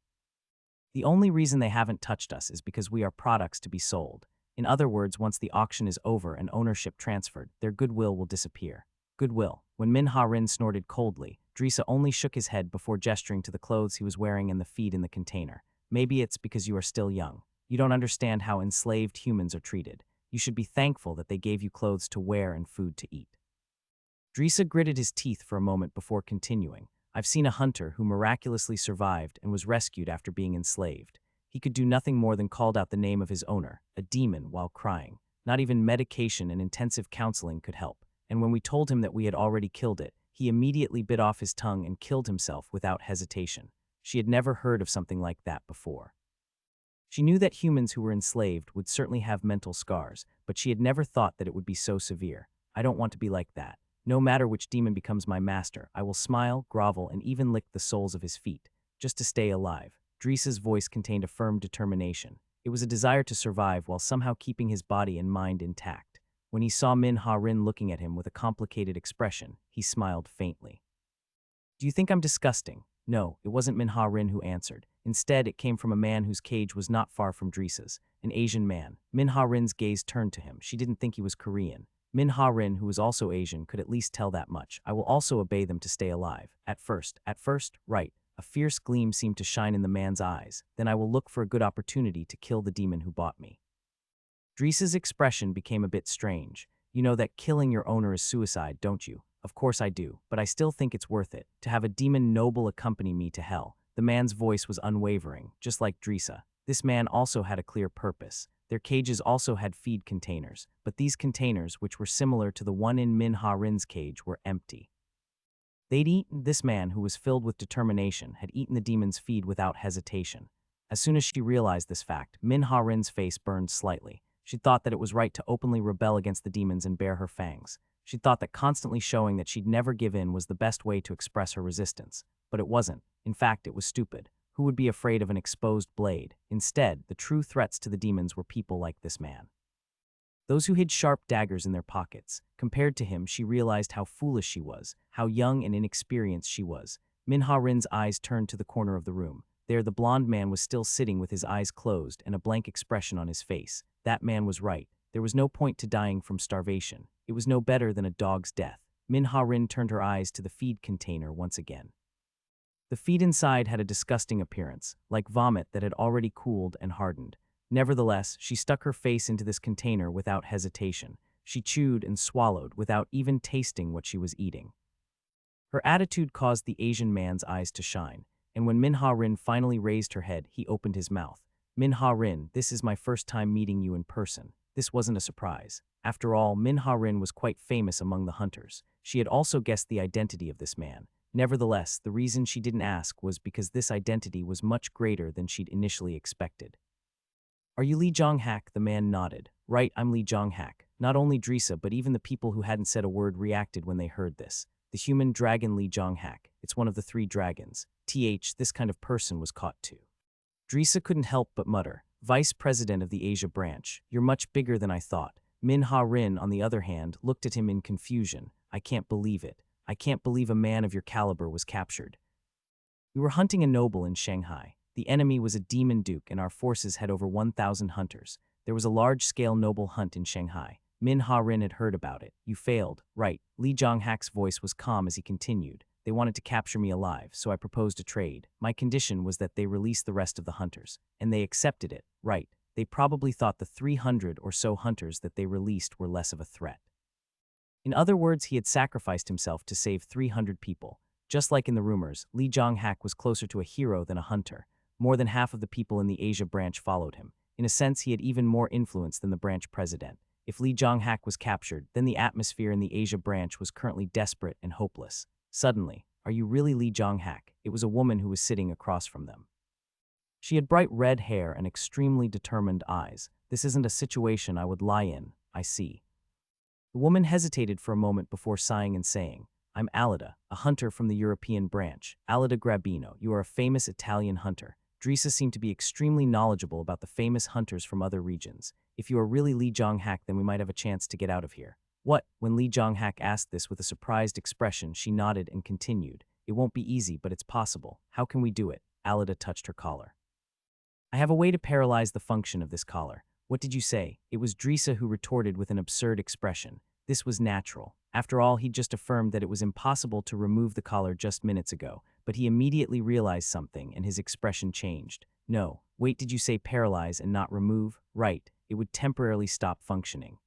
The only reason they haven't touched us is because we are products to be sold. In other words, once the auction is over and ownership transferred, their goodwill will disappear. Goodwill. When Min-Ha-rin snorted coldly, Drisa only shook his head before gesturing to the clothes he was wearing and the feed in the container. Maybe it's because you are still young. You don't understand how enslaved humans are treated. You should be thankful that they gave you clothes to wear and food to eat. Drisa gritted his teeth for a moment before continuing. I've seen a hunter who miraculously survived and was rescued after being enslaved. He could do nothing more than called out the name of his owner, a demon, while crying. Not even medication and intensive counseling could help. And when we told him that we had already killed it, he immediately bit off his tongue and killed himself without hesitation. She had never heard of something like that before. She knew that humans who were enslaved would certainly have mental scars, but she had never thought that it would be so severe. I don't want to be like that. No matter which demon becomes my master, I will smile, grovel, and even lick the soles of his feet, just to stay alive. Drisa's voice contained a firm determination. It was a desire to survive while somehow keeping his body and mind intact. When he saw Min-Ha-rin looking at him with a complicated expression, he smiled faintly. Do you think I'm disgusting? No, it wasn't Min-Ha-rin who answered. Instead, it came from a man whose cage was not far from Drisa's, an Asian man. Min-Ha-rin's gaze turned to him. She didn't think he was Korean. Min-Ha-rin, who was also Asian, could at least tell that much. I will also obey them to stay alive. At first, right. A fierce gleam seemed to shine in the man's eyes. Then I will look for a good opportunity to kill the demon who bought me. Drisa's expression became a bit strange. You know that killing your owner is suicide, don't you? Of course I do, but I still think it's worth it. To have a demon noble accompany me to hell. The man's voice was unwavering, just like Drisa. This man also had a clear purpose. Their cages also had feed containers, but these containers, which were similar to the one in Min-Ha-rin's cage, were empty. They'd eaten. This man, who was filled with determination, had eaten the demon's feed without hesitation. As soon as she realized this fact, Min-Ha-rin's face burned slightly. She thought that it was right to openly rebel against the demons and bare her fangs. She thought that constantly showing that she'd never give in was the best way to express her resistance. But it wasn't. In fact, it was stupid. Who would be afraid of an exposed blade? Instead, the true threats to the demons were people like this man. Those who hid sharp daggers in their pockets. Compared to him, she realized how foolish she was, how young and inexperienced she was. Min-Ha-rin's eyes turned to the corner of the room. There, the blond man was still sitting with his eyes closed and a blank expression on his face. That man was right. There was no point to dying from starvation. It was no better than a dog's death. Min-Ha-rin turned her eyes to the feed container once again. The feed inside had a disgusting appearance, like vomit that had already cooled and hardened. Nevertheless, she stuck her face into this container without hesitation. She chewed and swallowed without even tasting what she was eating. Her attitude caused the Asian man's eyes to shine, and when Min-Ha-rin finally raised her head, he opened his mouth. Min-Ha-rin, this is my first time meeting you in person. This wasn't a surprise. After all, Min-Ha-rin was quite famous among the hunters. She had also guessed the identity of this man. Nevertheless, the reason she didn't ask was because this identity was much greater than she'd initially expected. Are you Lee Jong-hak? The man nodded. Right, I'm Lee Jong-hak. Not only Drisa, but even the people who hadn't said a word reacted when they heard this. The human dragon Lee Jong-hak. It's one of the 3 dragons. This kind of person was caught too. Drisa couldn't help but mutter. Vice President of the Asia branch. You're much bigger than I thought. Min-Ha-rin, on the other hand, looked at him in confusion. I can't believe it. I can't believe a man of your caliber was captured. We were hunting a noble in Shanghai. The enemy was a demon duke, and our forces had over 1,000 hunters. There was a large-scale noble hunt in Shanghai. Min-Ha-rin had heard about it. You failed. Right. Lee Jong-hak's voice was calm as he continued. They wanted to capture me alive, so I proposed a trade. My condition was that they release the rest of the hunters. And they accepted it. Right. They probably thought the 300 or so hunters that they released were less of a threat. In other words, he had sacrificed himself to save 300 people. Just like in the rumors, Lee Jong-hak was closer to a hero than a hunter. More than half of the people in the Asia branch followed him. In a sense, he had even more influence than the branch president. If Lee Jong-hak was captured, then the atmosphere in the Asia branch was currently desperate and hopeless. Suddenly, "Are you really Lee Jong-hak?" It was a woman who was sitting across from them. She had bright red hair and extremely determined eyes. "This isn't a situation I would lie in, I see." The woman hesitated for a moment before sighing and saying, "I'm Alida, a hunter from the European branch. Alida Grabino, you are a famous Italian hunter." Drisa seemed to be extremely knowledgeable about the famous hunters from other regions. "If you are really Lee Jong-hak, then we might have a chance to get out of here." "What?" When Lee Jong-hak asked this with a surprised expression, she nodded and continued, "It won't be easy, but it's possible. How can we do it?" Alida touched her collar. "I have a way to paralyze the function of this collar." "What did you say?" It was Drisa who retorted with an absurd expression. This was natural. After all, he'd just affirmed that it was impossible to remove the collar just minutes ago, but he immediately realized something and his expression changed. "No, wait, did you say paralyze and not remove?" "Right, it would temporarily stop functioning.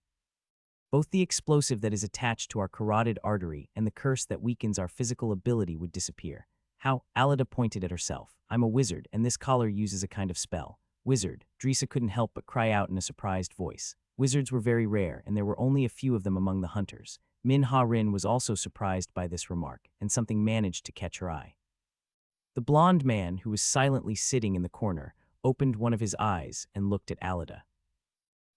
Both the explosive that is attached to our carotid artery and the curse that weakens our physical ability would disappear." "How?" Alida pointed at herself. "I'm a wizard, and this collar uses a kind of spell." "Wizard?" Drisa couldn't help but cry out in a surprised voice. Wizards were very rare, and there were only a few of them among the hunters. Min-ha-rin was also surprised by this remark, and something managed to catch her eye. The blond man, who was silently sitting in the corner, opened one of his eyes and looked at Alida.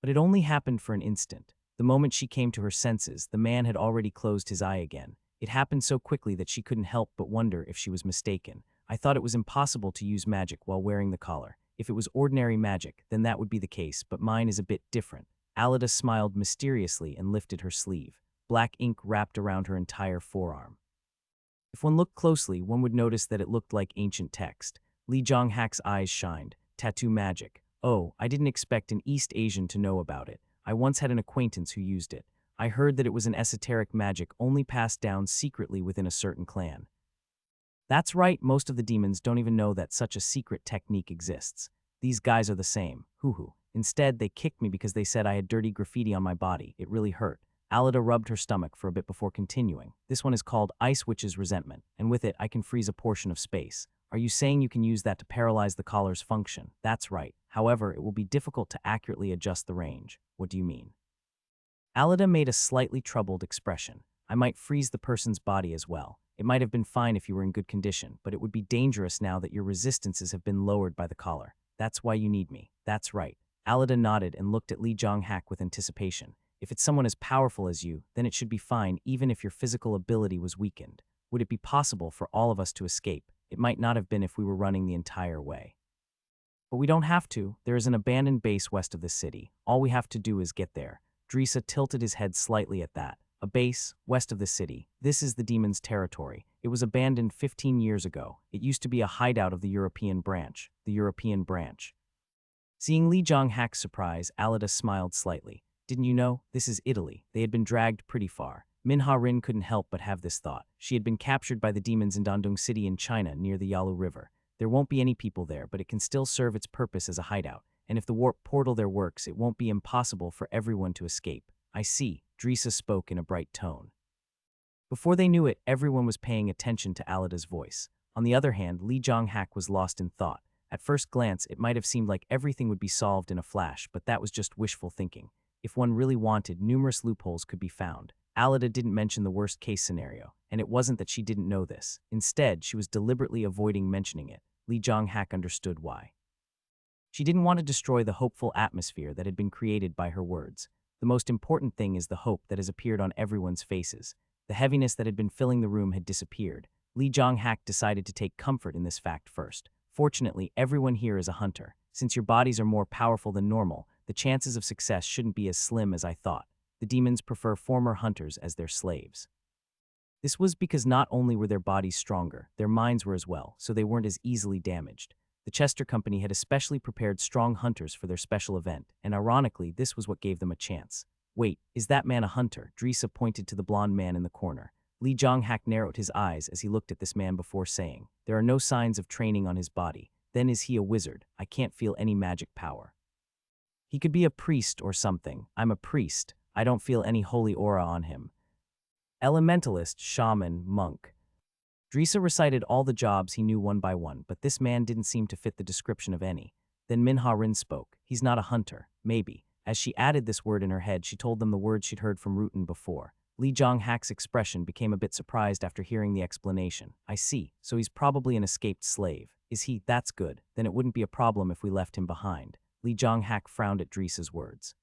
But it only happened for an instant. The moment she came to her senses, the man had already closed his eye again. It happened so quickly that she couldn't help but wonder if she was mistaken. "I thought it was impossible to use magic while wearing the collar. If it was ordinary magic, then that would be the case, but mine is a bit different." Alida smiled mysteriously and lifted her sleeve. Black ink wrapped around her entire forearm. If one looked closely, one would notice that it looked like ancient text. Lee Jong-hak's eyes shined. "Tattoo magic. Oh, I didn't expect an East Asian to know about it. I once had an acquaintance who used it. I heard that it was an esoteric magic only passed down secretly within a certain clan." "That's right, most of the demons don't even know that such a secret technique exists. These guys are the same. Hoo-hoo. Instead, they kicked me because they said I had dirty graffiti on my body. It really hurt." Alida rubbed her stomach for a bit before continuing. "This one is called Ice Witch's Resentment, and with it I can freeze a portion of space." "Are you saying you can use that to paralyze the collar's function?" "That's right. However, it will be difficult to accurately adjust the range." "What do you mean?" Alida made a slightly troubled expression. "I might freeze the person's body as well. It might have been fine if you were in good condition, but it would be dangerous now that your resistances have been lowered by the collar. That's why you need me." "That's right." Alida nodded and looked at Lee Jong-hak with anticipation. "If it's someone as powerful as you, then it should be fine even if your physical ability was weakened. Would it be possible for all of us to escape?" "It might not have been if we were running the entire way. But we don't have to. There is an abandoned base west of the city. All we have to do is get there." Drisa tilted his head slightly at that. "A base, west of the city. This is the demon's territory. It was abandoned 15 years ago. It used to be a hideout of the European branch." "The European branch?" Seeing Lee Jong-hak's surprise, Alida smiled slightly. "Didn't you know? This is Italy. They had been dragged pretty far." Min-ha-rin couldn't help but have this thought. She had been captured by the demons in Dandong City in China near the Yalu River. There won't be any people there, but it can still serve its purpose as a hideout. And if the warp portal there works, it won't be impossible for everyone to escape. "I see," Drisa spoke in a bright tone. Before they knew it, everyone was paying attention to Alida's voice. On the other hand, Lee Jong-hak was lost in thought. At first glance, it might have seemed like everything would be solved in a flash, but that was just wishful thinking. If one really wanted, numerous loopholes could be found. Alida didn't mention the worst-case scenario, and it wasn't that she didn't know this. Instead, she was deliberately avoiding mentioning it. Lee Jong-hak understood why. She didn't want to destroy the hopeful atmosphere that had been created by her words. The most important thing is the hope that has appeared on everyone's faces. The heaviness that had been filling the room had disappeared. Lee Jong-hak decided to take comfort in this fact first. "Fortunately, everyone here is a hunter. Since your bodies are more powerful than normal, the chances of success shouldn't be as slim as I thought. The demons prefer former hunters as their slaves." This was because not only were their bodies stronger, their minds were as well, so they weren't as easily damaged. The Chester Company had especially prepared strong hunters for their special event, and ironically, this was what gave them a chance. "Wait, is that man a hunter?" Drisa pointed to the blond man in the corner. Lee Jong-hak narrowed his eyes as he looked at this man before saying, "There are no signs of training on his body. Then is he a wizard? I can't feel any magic power." "He could be a priest or something. I'm a priest. I don't feel any holy aura on him." "Elementalist, shaman, monk." Drisa recited all the jobs he knew one by one, but this man didn't seem to fit the description of any. Then Minha-rin spoke. He's not a hunter. Maybe. As she added this word in her head, she told them the words she'd heard from Rutan before. Lee Jong-hak's expression became a bit surprised after hearing the explanation. I see. So he's probably an escaped slave. Is he? That's good. Then it wouldn't be a problem if we left him behind. Lee Jong-hak frowned at Drisa's words.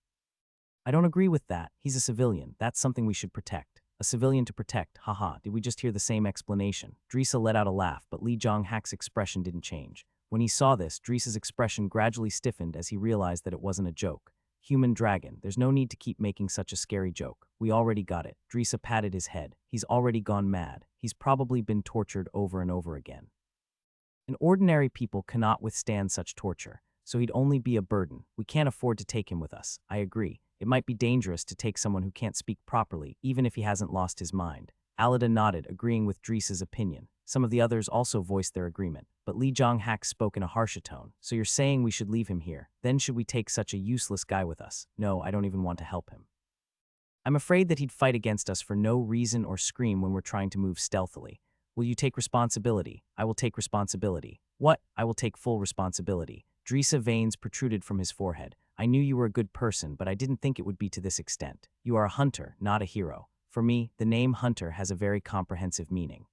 I don't agree with that. He's a civilian. That's something we should protect. A civilian to protect. Haha, did we just hear the same explanation? Drisa let out a laugh, but Lee Jong-hak's expression didn't change. When he saw this, Drisa's expression gradually stiffened as he realized that it wasn't a joke. Human dragon, there's no need to keep making such a scary joke. We already got it. Drisa patted his head. He's already gone mad. He's probably been tortured over and over again. And ordinary people cannot withstand such torture, so he'd only be a burden. We can't afford to take him with us. I agree. It might be dangerous to take someone who can't speak properly, even if he hasn't lost his mind. Alida nodded, agreeing with Drisa's opinion. Some of the others also voiced their agreement, but Lee Jong-hak spoke in a harsher tone. So you're saying we should leave him here? Then should we take such a useless guy with us? No, I don't even want to help him. I'm afraid that he'd fight against us for no reason or scream when we're trying to move stealthily. Will you take responsibility? I will take responsibility. What? I will take full responsibility. Drisa veins protruded from his forehead. I knew you were a good person, but I didn't think it would be to this extent. You are a hunter, not a hero. For me, the name hunter has a very comprehensive meaning.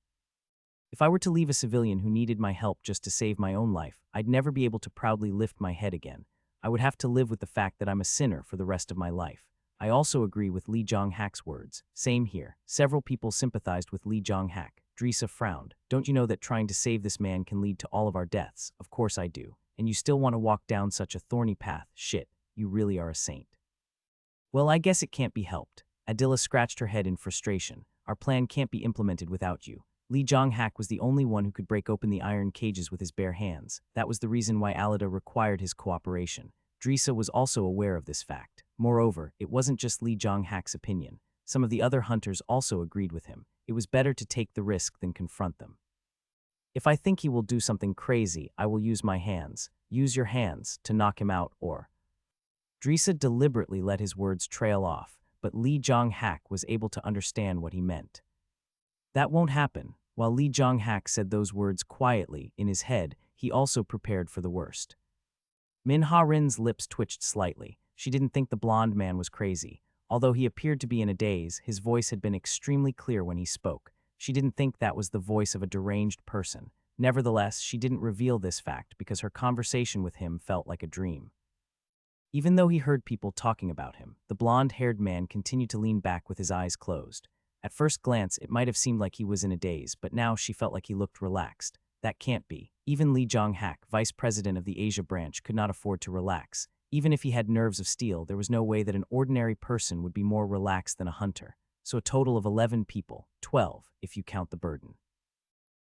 If I were to leave a civilian who needed my help just to save my own life, I'd never be able to proudly lift my head again. I would have to live with the fact that I'm a sinner for the rest of my life. I also agree with Lee Jong-hak's words. Same here. Several people sympathized with Lee Jong-hak. Drisa frowned. Don't you know that trying to save this man can lead to all of our deaths? Of course I do. And you still want to walk down such a thorny path? Shit, you really are a saint. Well, I guess it can't be helped. Adila scratched her head in frustration. Our plan can't be implemented without you. Lee Jong-hak was the only one who could break open the iron cages with his bare hands. That was the reason why Alida required his cooperation. Drisa was also aware of this fact. Moreover, it wasn't just Lee Jong-hak's opinion. Some of the other hunters also agreed with him. It was better to take the risk than confront them. If I think he will do something crazy, I will use my hands. Use your hands to knock him out or... Drisa deliberately let his words trail off, but Lee Jong-hak was able to understand what he meant. That won't happen. While Lee Jong-hak said those words quietly in his head, he also prepared for the worst. Minha-rin's lips twitched slightly. She didn't think the blonde man was crazy. Although he appeared to be in a daze, his voice had been extremely clear when he spoke. She didn't think that was the voice of a deranged person. Nevertheless, she didn't reveal this fact because her conversation with him felt like a dream. Even though he heard people talking about him, the blonde-haired man continued to lean back with his eyes closed. At first glance, it might have seemed like he was in a daze, but now she felt like he looked relaxed. That can't be. Even Lee Jong-hak, vice president of the Asia branch, could not afford to relax. Even if he had nerves of steel, there was no way that an ordinary person would be more relaxed than a hunter. So a total of 11 people, 12, if you count the burden.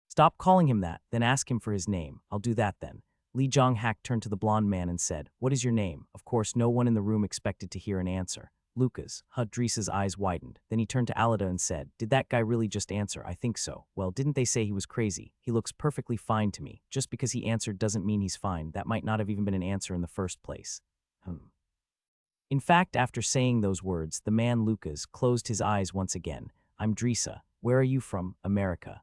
Stop calling him that, then ask him for his name. I'll do that then. Lee Jong-hak turned to the blonde man and said, What is your name? Of course, no one in the room expected to hear an answer. Lucas. Drisa's eyes widened. Then he turned to Alida and said, Did that guy really just answer? I think so. Well, didn't they say he was crazy? He looks perfectly fine to me. Just because he answered doesn't mean he's fine. That might not have even been an answer in the first place. In fact, after saying those words, the man Lucas closed his eyes once again. I'm Drisa. Where are you from? America.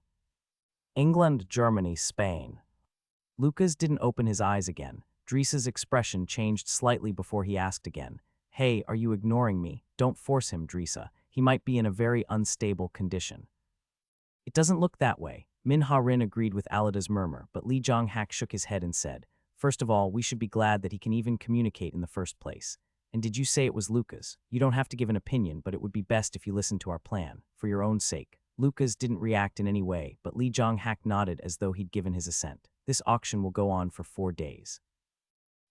England, Germany, Spain. Lucas didn't open his eyes again. Drisa's expression changed slightly before he asked again. Hey, are you ignoring me? Don't force him, Drisa. He might be in a very unstable condition. It doesn't look that way. Minha-rin agreed with Alida's murmur, but Lee Jong-hak shook his head and said, First of all, we should be glad that he can even communicate in the first place. And did you say it was Lucas? You don't have to give an opinion, but it would be best if you listened to our plan, for your own sake. Lucas didn't react in any way, but Lee Jong-hak nodded as though he'd given his assent. This auction will go on for 4 days.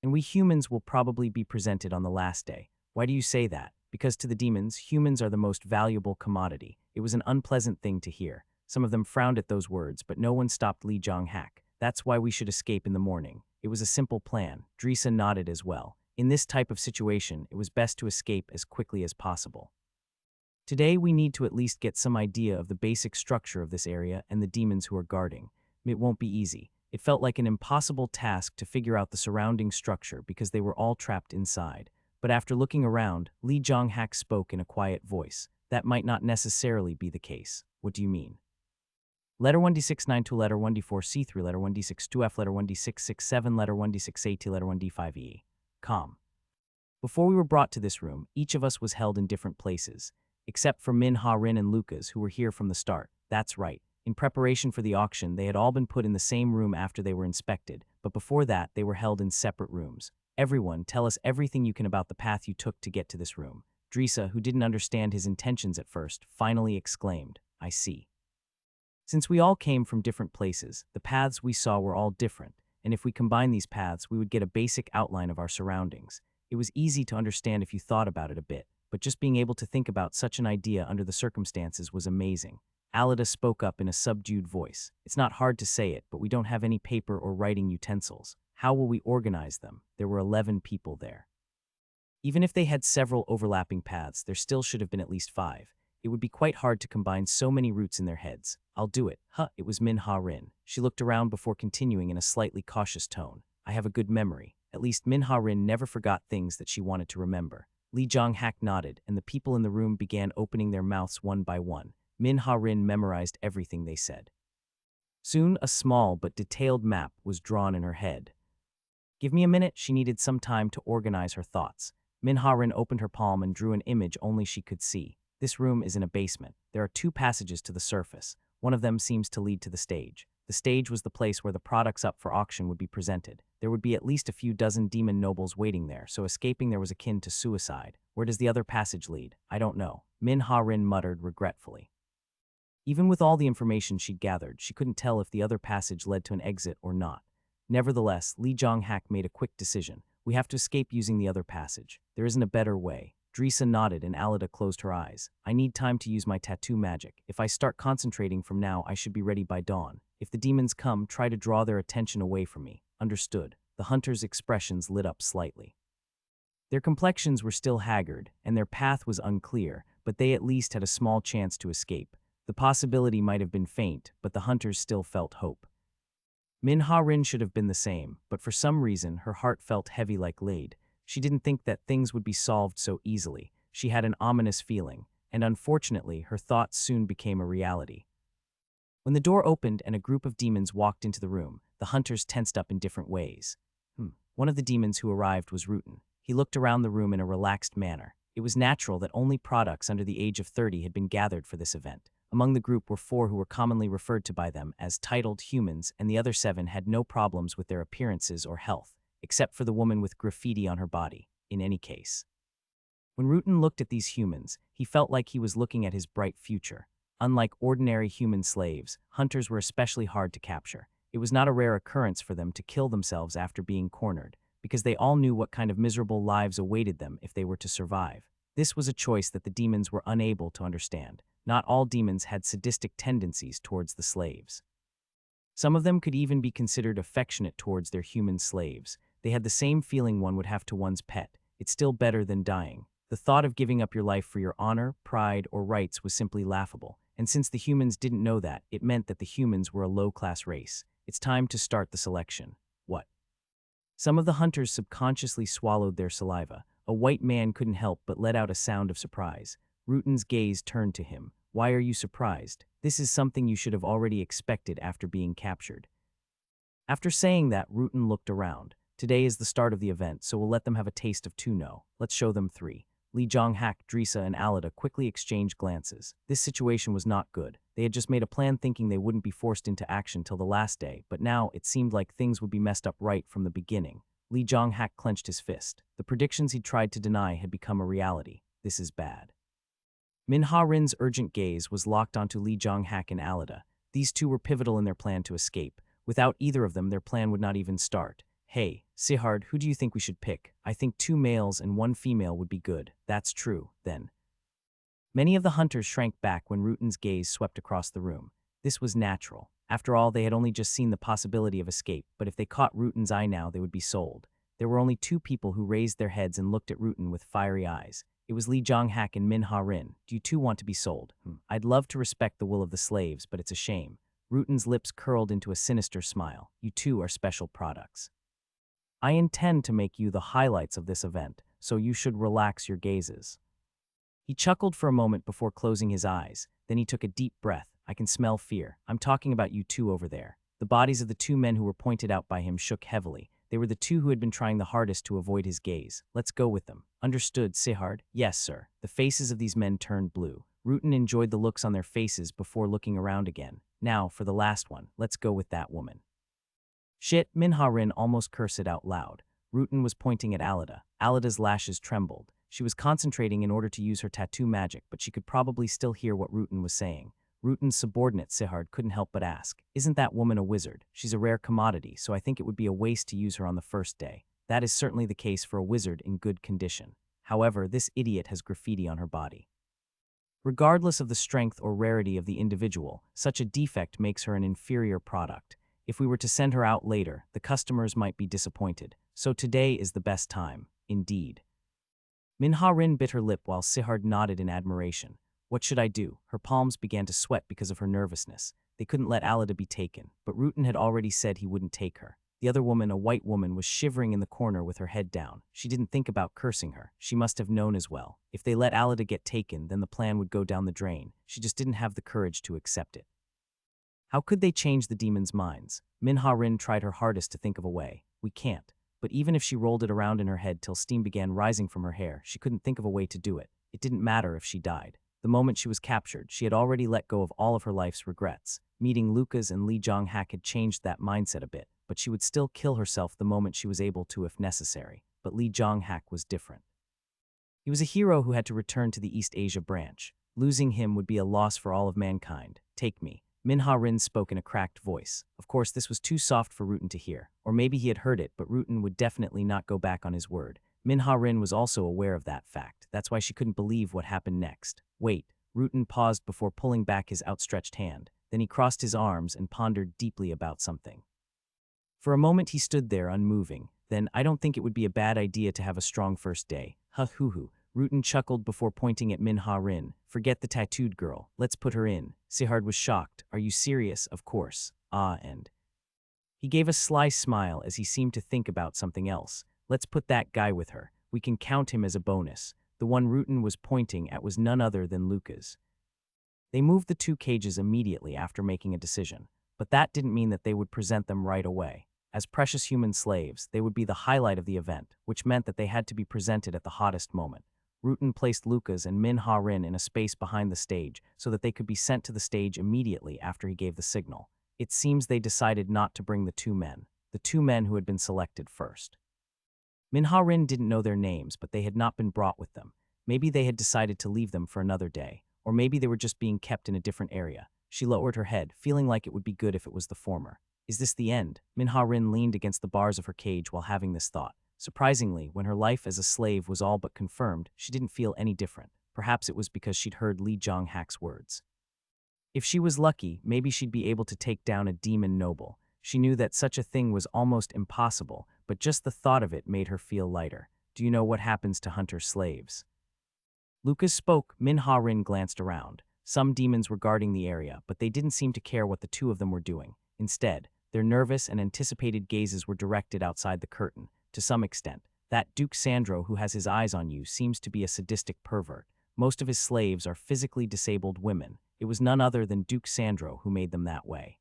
And we humans will probably be presented on the last day. Why do you say that? Because to the demons, humans are the most valuable commodity. It was an unpleasant thing to hear. Some of them frowned at those words, but no one stopped Lee Jong-hak. That's why we should escape in the morning. It was a simple plan. Drisa nodded as well. In this type of situation, it was best to escape as quickly as possible. Today, we need to at least get some idea of the basic structure of this area and the demons who are guarding. It won't be easy. It felt like an impossible task to figure out the surrounding structure because they were all trapped inside. But after looking around, Lee Jong-hak spoke in a quiet voice. That might not necessarily be the case. What do you mean? Letter 1d6 9 to letter 1d4 c3 letter 1d6 2f letter 1d6 6 7 letter 1d6 8 letter 1d5 e. Com. Before we were brought to this room, each of us was held in different places, except for Min Ha Rin and Lucas, who were here from the start. That's right. In preparation for the auction, they had all been put in the same room after they were inspected, but before that, they were held in separate rooms. Everyone, tell us everything you can about the path you took to get to this room. Drisa, who didn't understand his intentions at first, finally exclaimed, I see. Since we all came from different places, the paths we saw were all different, and if we combine these paths, we would get a basic outline of our surroundings. It was easy to understand if you thought about it a bit, but just being able to think about such an idea under the circumstances was amazing. Alida spoke up in a subdued voice. It's not hard to say it, but we don't have any paper or writing utensils. How will we organize them? There were 11 people there. Even if they had several overlapping paths, there still should have been at least 5. It would be quite hard to combine so many routes in their heads. I'll do it. It was Min Ha Rin. She looked around before continuing in a slightly cautious tone. I have a good memory. At least Min Ha Rin never forgot things that she wanted to remember. Li Jong-hak nodded, and the people in the room began opening their mouths one by one. Min Ha Rin memorized everything they said. Soon, a small but detailed map was drawn in her head. Give me a minute, she needed some time to organize her thoughts. Min Ha Rin opened her palm and drew an image only she could see. This room is in a basement. There are 2 passages to the surface. One of them seems to lead to the stage. The stage was the place where the products up for auction would be presented. There would be at least a few dozen demon nobles waiting there, so escaping there was akin to suicide. Where does the other passage lead? I don't know. Min Ha Rin muttered regretfully. Even with all the information she'd gathered, she couldn't tell if the other passage led to an exit or not. Nevertheless, Li Jong-hak made a quick decision. We have to escape using the other passage. There isn't a better way. Drisa nodded and Alida closed her eyes. I need time to use my tattoo magic. If I start concentrating from now, I should be ready by dawn. If the demons come, try to draw their attention away from me. Understood. The hunters' expressions lit up slightly. Their complexions were still haggard, and their path was unclear, but they at least had a small chance to escape. The possibility might have been faint, but the hunters still felt hope. Min Ha Rin should have been the same, but for some reason her heart felt heavy like lead. She didn't think that things would be solved so easily. She had an ominous feeling, and unfortunately her thoughts soon became a reality. When the door opened and a group of demons walked into the room, the hunters tensed up in different ways. One of the demons who arrived was Rutan. He looked around the room in a relaxed manner. It was natural that only products under the age of 30 had been gathered for this event. Among the group were 4 who were commonly referred to by them as titled humans, and the other 7 had no problems with their appearances or health, except for the woman with graffiti on her body, in any case. When Rutan looked at these humans, he felt like he was looking at his bright future. Unlike ordinary human slaves, hunters were especially hard to capture. It was not a rare occurrence for them to kill themselves after being cornered, because they all knew what kind of miserable lives awaited them if they were to survive. This was a choice that the demons were unable to understand. Not all demons had sadistic tendencies towards the slaves. Some of them could even be considered affectionate towards their human slaves. They had the same feeling one would have to one's pet. It's still better than dying. The thought of giving up your life for your honor, pride, or rights was simply laughable. And since the humans didn't know that, it meant that the humans were a low-class race. It's time to start the selection. What? Some of the hunters subconsciously swallowed their saliva. A white man couldn't help but let out a sound of surprise. Rutan's gaze turned to him. Why are you surprised? This is something you should have already expected after being captured. After saying that, Rutan looked around. Today is the start of the event, so we'll let them have a taste of 2 no. Let's show them 3. Li Jong-hak, Drisa, and Alida quickly exchanged glances. This situation was not good. They had just made a plan thinking they wouldn't be forced into action till the last day, but now it seemed like things would be messed up right from the beginning. Li Jong-hak clenched his fist. The predictions he'd tried to deny had become a reality. This is bad. Min Ha Rin's urgent gaze was locked onto Li Jong-hak and Alida. These 2 were pivotal in their plan to escape. Without either of them, their plan would not even start. Hey, Sihard, who do you think we should pick? I think 2 males and 1 female would be good. That's true, then. Many of the hunters shrank back when Rutan's gaze swept across the room. This was natural. After all, they had only just seen the possibility of escape, but if they caught Rutan's eye now, they would be sold. There were only 2 people who raised their heads and looked at Rutan with fiery eyes. It was Li Jong-hak and Min Ha Rin. Do you 2 want to be sold? I'd love to respect the will of the slaves, but it's a shame. Rutan's lips curled into a sinister smile. You 2 are special products. I intend to make you the highlights of this event, so you should relax your gazes. He chuckled for a moment before closing his eyes. Then he took a deep breath. I can smell fear. I'm talking about you two over there. The bodies of the two men who were pointed out by him shook heavily. They were the two who had been trying the hardest to avoid his gaze. Let's go with them. Understood, Sihard? Yes, sir. The faces of these men turned blue. Rutan enjoyed the looks on their faces before looking around again. Now, for the last one, let's go with that woman. Shit, Minha-rin almost cursed out loud. Rutan was pointing at Alida. Alida's lashes trembled. She was concentrating in order to use her tattoo magic, but she could probably still hear what Rutan was saying. Rutan's subordinate, Sihard, couldn't help but ask, "Isn't that woman a wizard? She's a rare commodity, so I think it would be a waste to use her on the first day." That is certainly the case for a wizard in good condition. However, this idiot has graffiti on her body. Regardless of the strength or rarity of the individual, such a defect makes her an inferior product. If we were to send her out later, the customers might be disappointed. So today is the best time, indeed. Minha-rin bit her lip while Sihard nodded in admiration. What should I do? Her palms began to sweat because of her nervousness. They couldn't let Alida be taken, but Rutan had already said he wouldn't take her. The other woman, a white woman, was shivering in the corner with her head down. She didn't think about cursing her. She must have known as well. If they let Alida get taken, then the plan would go down the drain. She just didn't have the courage to accept it. How could they change the demons' minds? Minha-rin tried her hardest to think of a way. We can't. But even if she rolled it around in her head till steam began rising from her hair, she couldn't think of a way to do it. It didn't matter if she died. The moment she was captured, she had already let go of all of her life's regrets. Meeting Lucas and Lee Jong-hak had changed that mindset a bit, but she would still kill herself the moment she was able to if necessary. But Lee Jong-hak was different. He was a hero who had to return to the East Asia branch. Losing him would be a loss for all of mankind. Take me. Minha-rin spoke in a cracked voice. Of course, this was too soft for Rutan to hear. Or maybe he had heard it, but Rutan would definitely not go back on his word. Minha-rin was also aware of that fact. That's why she couldn't believe what happened next. Wait. Rutan paused before pulling back his outstretched hand. Then he crossed his arms and pondered deeply about something. For a moment he stood there unmoving. Then, I don't think it would be a bad idea to have a strong first day. Huh. Rutan chuckled before pointing at Minha-rin. Forget the tattooed girl. Let's put her in. Sihard was shocked. Are you serious? Of course. And he gave a sly smile as he seemed to think about something else. Let's put that guy with her. We can count him as a bonus. The one Rutan was pointing at was none other than Lucas. They moved the two cages immediately after making a decision, but that didn't mean that they would present them right away. As precious human slaves, they would be the highlight of the event, which meant that they had to be presented at the hottest moment. Rutan placed Lucas and Minha-rin in a space behind the stage so that they could be sent to the stage immediately after he gave the signal. It seems they decided not to bring the two men who had been selected first. Minha-rin didn't know their names, but they had not been brought with them. Maybe they had decided to leave them for another day, or maybe they were just being kept in a different area. She lowered her head, feeling like it would be good if it was the former. Is this the end? Minha-rin leaned against the bars of her cage while having this thought. Surprisingly, when her life as a slave was all but confirmed, she didn't feel any different. Perhaps it was because she'd heard Lee Jong-hak's words. If she was lucky, maybe she'd be able to take down a demon noble. She knew that such a thing was almost impossible, but just the thought of it made her feel lighter. Do you know what happens to hunter slaves? Lucas spoke. Minha-rin glanced around. Some demons were guarding the area, but they didn't seem to care what the two of them were doing. Instead, their nervous and anticipated gazes were directed outside the curtain. To some extent, that Duke Sandro who has his eyes on you seems to be a sadistic pervert. Most of his slaves are physically disabled women. It was none other than Duke Sandro who made them that way.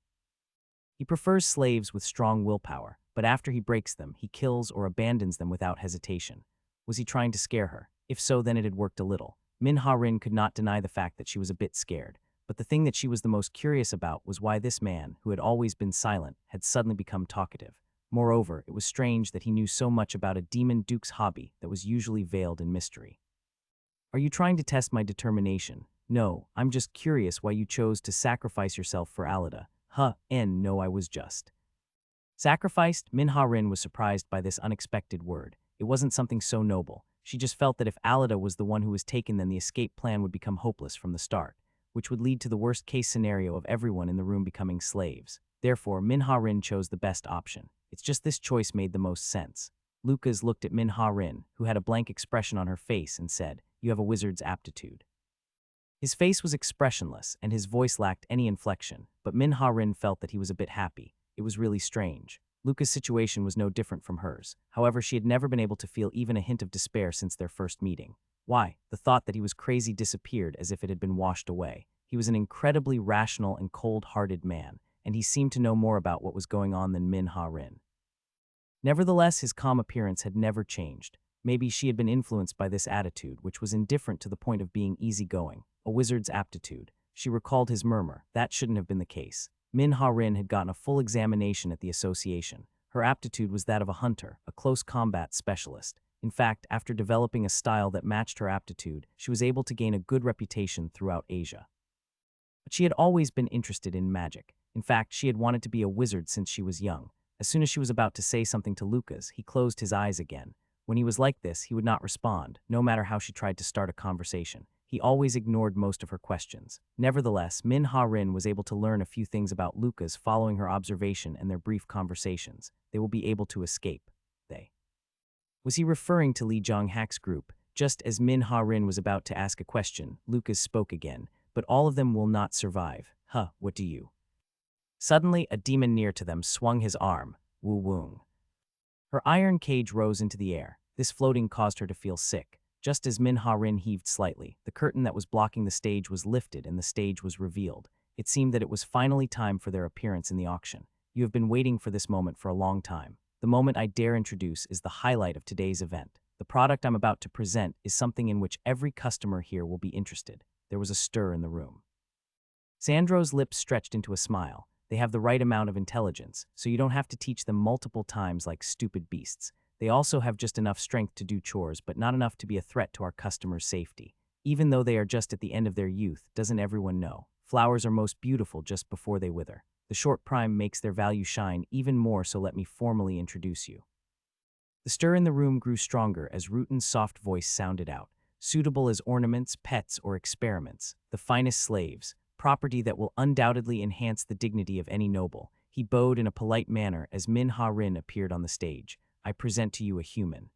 He prefers slaves with strong willpower, but after he breaks them, he kills or abandons them without hesitation. Was he trying to scare her? If so, then it had worked a little. Minha-rin could not deny the fact that she was a bit scared, but the thing that she was the most curious about was why this man, who had always been silent, had suddenly become talkative. Moreover, it was strange that he knew so much about a demon duke's hobby that was usually veiled in mystery. Are you trying to test my determination? No, I'm just curious why you chose to sacrifice yourself for Alida. No, I was just. Sacrificed? Minha-rin was surprised by this unexpected word. It wasn't something so noble. She just felt that if Alida was the one who was taken, then the escape plan would become hopeless from the start, which would lead to the worst-case scenario of everyone in the room becoming slaves. Therefore, Minha-rin chose the best option. It's just this choice made the most sense. Lucas looked at Minha-rin, who had a blank expression on her face, and said, "You have a wizard's aptitude." His face was expressionless, and his voice lacked any inflection, but Minha-rin felt that he was a bit happy. It was really strange. Lucas' situation was no different from hers. However, she had never been able to feel even a hint of despair since their first meeting. Why? The thought that he was crazy disappeared as if it had been washed away. He was an incredibly rational and cold-hearted man, and he seemed to know more about what was going on than Min-ha-rin. Nevertheless, his calm appearance had never changed. Maybe she had been influenced by this attitude, which was indifferent to the point of being easygoing, a wizard's aptitude. She recalled his murmur. That shouldn't have been the case. Min-ha-rin had gotten a full examination at the association. Her aptitude was that of a hunter, a close combat specialist. In fact, after developing a style that matched her aptitude, she was able to gain a good reputation throughout Asia. But she had always been interested in magic. In fact, she had wanted to be a wizard since she was young. As soon as she was about to say something to Lucas, he closed his eyes again. When he was like this, he would not respond, no matter how she tried to start a conversation. He always ignored most of her questions. Nevertheless, Min-ha-rin was able to learn a few things about Lucas following her observation and their brief conversations. They will be able to escape. Was he referring to Li Jonghak's group? Just as Min-ha-rin was about to ask a question, Lucas spoke again. But all of them will not survive. Huh, what do you? Suddenly, a demon near to them swung his arm. Wu-woong. Her iron cage rose into the air. This floating caused her to feel sick. Just as Min-ha-rin heaved slightly, the curtain that was blocking the stage was lifted and the stage was revealed. It seemed that it was finally time for their appearance in the auction. You have been waiting for this moment for a long time. The moment I dare introduce is the highlight of today's event. The product I'm about to present is something in which every customer here will be interested. There was a stir in the room. Sandro's lips stretched into a smile. They have the right amount of intelligence, so you don't have to teach them multiple times like stupid beasts. They also have just enough strength to do chores, but not enough to be a threat to our customers' safety. Even though they are just at the end of their youth, doesn't everyone know? Flowers are most beautiful just before they wither. The short prime makes their value shine even more, so let me formally introduce you. The stir in the room grew stronger as Rutan's soft voice sounded out. Suitable as ornaments, pets, or experiments, the finest slaves, property that will undoubtedly enhance the dignity of any noble. He bowed in a polite manner as Min-ha-rin appeared on the stage. I present to you a human.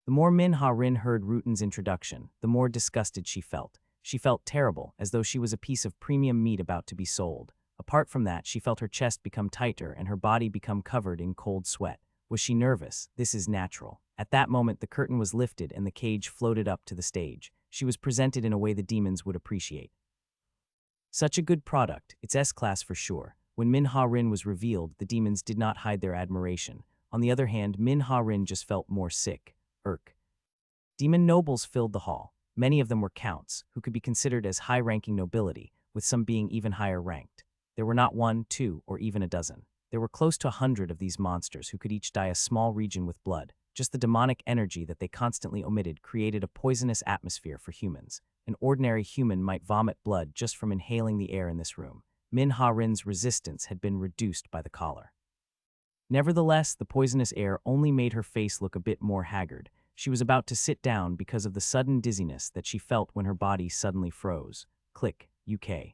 The more Min-ha-rin heard Rutan's introduction, the more disgusted she felt. She felt terrible, as though she was a piece of premium meat about to be sold. Apart from that, she felt her chest become tighter and her body become covered in cold sweat. Was she nervous? This is natural. At that moment, the curtain was lifted and the cage floated up to the stage. She was presented in a way the demons would appreciate. Such a good product, it's S-class for sure. When Min-ha-rin was revealed, the demons did not hide their admiration. On the other hand, Min-ha-rin just felt more sick. Demon nobles filled the hall. Many of them were counts, who could be considered as high-ranking nobility, with some being even higher ranked. There were not 1, 2, or even a dozen. There were close to 100 of these monsters who could each dye a small region with blood. Just the demonic energy that they constantly emitted created a poisonous atmosphere for humans. An ordinary human might vomit blood just from inhaling the air in this room. Min-ha-rin's resistance had been reduced by the collar. Nevertheless, the poisonous air only made her face look a bit more haggard. She was about to sit down because of the sudden dizziness that she felt when her body suddenly froze. Click, UK.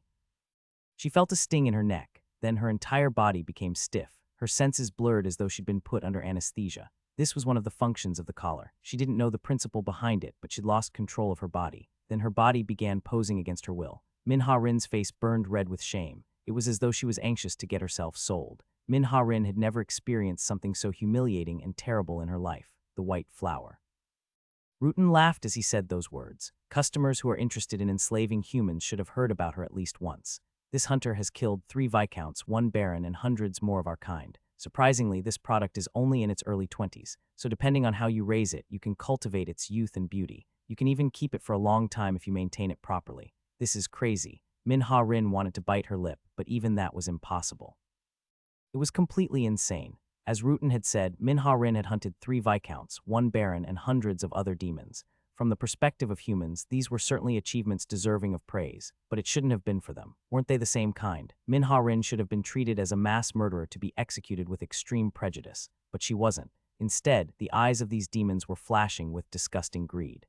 She felt a sting in her neck. Then her entire body became stiff. Her senses blurred as though she'd been put under anesthesia. This was one of the functions of the collar. She didn't know the principle behind it, but she'd lost control of her body. Then her body began posing against her will. Min-ha-rin's face burned red with shame. It was as though she was anxious to get herself sold. Min-ha-rin had never experienced something so humiliating and terrible in her life, the white flower. Rutan laughed as he said those words. Customers who are interested in enslaving humans should have heard about her at least once. This hunter has killed 3 viscounts, 1 baron, and hundreds more of our kind. Surprisingly, this product is only in its early 20s, so depending on how you raise it, you can cultivate its youth and beauty. You can even keep it for a long time if you maintain it properly. This is crazy. Min-ha-rin wanted to bite her lip, but even that was impossible. It was completely insane. As Rutan had said, Min-ha-rin had hunted 3 viscounts, 1 baron, and hundreds of other demons. From the perspective of humans, these were certainly achievements deserving of praise, but it shouldn't have been for them. Weren't they the same kind? Min-ha-rin should have been treated as a mass murderer to be executed with extreme prejudice, but she wasn't. Instead, the eyes of these demons were flashing with disgusting greed.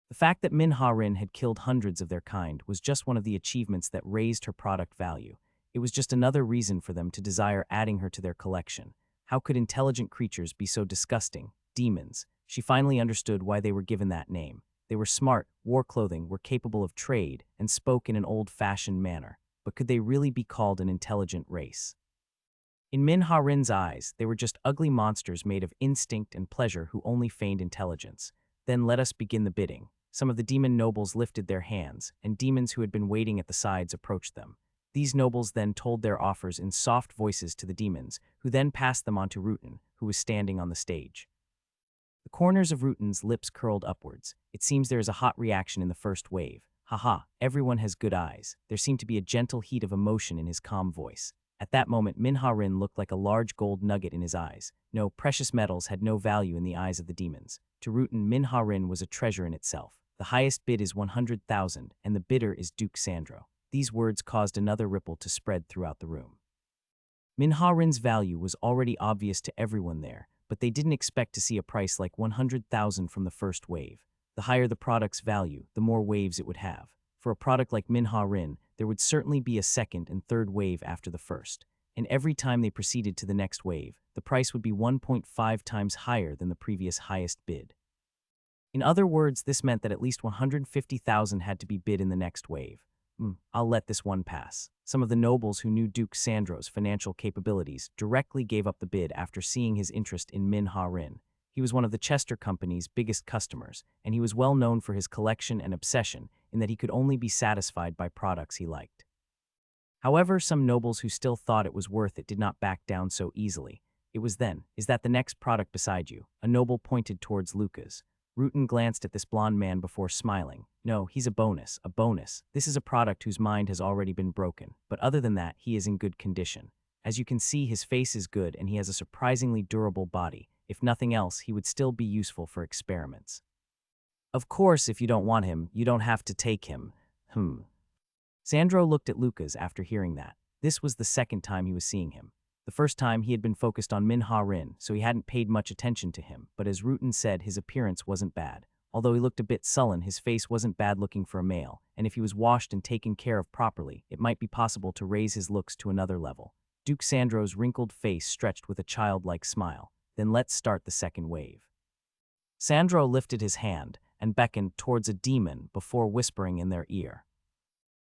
The fact that Min-ha-rin had killed hundreds of their kind was just one of the achievements that raised her product value. It was just another reason for them to desire adding her to their collection. How could intelligent creatures be so disgusting? Demons. She finally understood why they were given that name. They were smart, wore clothing, were capable of trade, and spoke in an old-fashioned manner. But could they really be called an intelligent race? In Min-ha-rin's eyes, they were just ugly monsters made of instinct and pleasure who only feigned intelligence. Then let us begin the bidding. Some of the demon nobles lifted their hands, and demons who had been waiting at the sides approached them. These nobles then told their offers in soft voices to the demons, who then passed them on to Rutan, who was standing on the stage. The corners of Rutan's lips curled upwards. It seems there is a hot reaction in the first wave. Haha, everyone has good eyes. There seemed to be a gentle heat of emotion in his calm voice. At that moment, Minha-Rin looked like a large gold nugget in his eyes. No, precious metals had no value in the eyes of the demons. To Rutan, Minha-Rin was a treasure in itself. The highest bid is 100,000, and the bidder is Duke Sandro. These words caused another ripple to spread throughout the room. Minha-Rin's value was already obvious to everyone there, but they didn't expect to see a price like 100,000 from the first wave. The higher the product's value, the more waves it would have. For a product like Minha-Rin, there would certainly be a second and third wave after the first. And every time they proceeded to the next wave, the price would be 1.5 times higher than the previous highest bid. In other words, this meant that at least 150,000 had to be bid in the next wave. I'll let this one pass. Some of the nobles who knew Duke Sandro's financial capabilities directly gave up the bid after seeing his interest in Minha-Rin. He was one of the Chester Company's biggest customers, and he was well known for his collection and obsession in that he could only be satisfied by products he liked. However, some nobles who still thought it was worth it did not back down so easily. It was then, "Is that the next product beside you?" A noble pointed towards Lucas. Rutan glanced at this blonde man before smiling. "No, he's a bonus, a bonus. This is a product whose mind has already been broken, but other than that, he is in good condition. As you can see, his face is good and he has a surprisingly durable body. If nothing else, he would still be useful for experiments. Of course, if you don't want him, you don't have to take him." Sandro looked at Lucas after hearing that. This was the second time he was seeing him. The first time he had been focused on Minha-Rin, so he hadn't paid much attention to him, but as Rutan said, his appearance wasn't bad. Although he looked a bit sullen, his face wasn't bad looking for a male, and if he was washed and taken care of properly, it might be possible to raise his looks to another level. Duke Sandro's wrinkled face stretched with a childlike smile. "Then let's start the second wave." Sandro lifted his hand and beckoned towards a demon before whispering in their ear.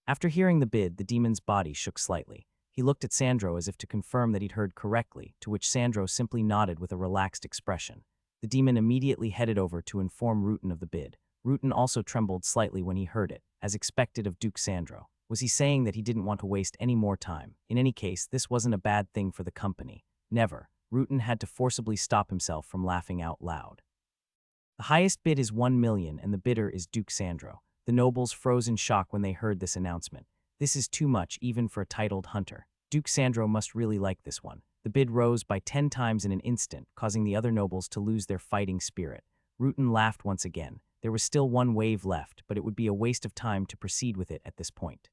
After hearing the bid, the demon's body shook slightly. He looked at Sandro as if to confirm that he'd heard correctly, to which Sandro simply nodded with a relaxed expression. The demon immediately headed over to inform Rutan of the bid. Rutan also trembled slightly when he heard it, as expected of Duke Sandro. Was he saying that he didn't want to waste any more time? In any case, this wasn't a bad thing for the company. Never. Rutan had to forcibly stop himself from laughing out loud. The highest bid is 1 million, and the bidder is Duke Sandro. The nobles froze in shock when they heard this announcement. This is too much, even for a titled hunter. Duke Sandro must really like this one. The bid rose by 10 times in an instant, causing the other nobles to lose their fighting spirit. Rutan laughed once again. There was still one wave left, but it would be a waste of time to proceed with it at this point.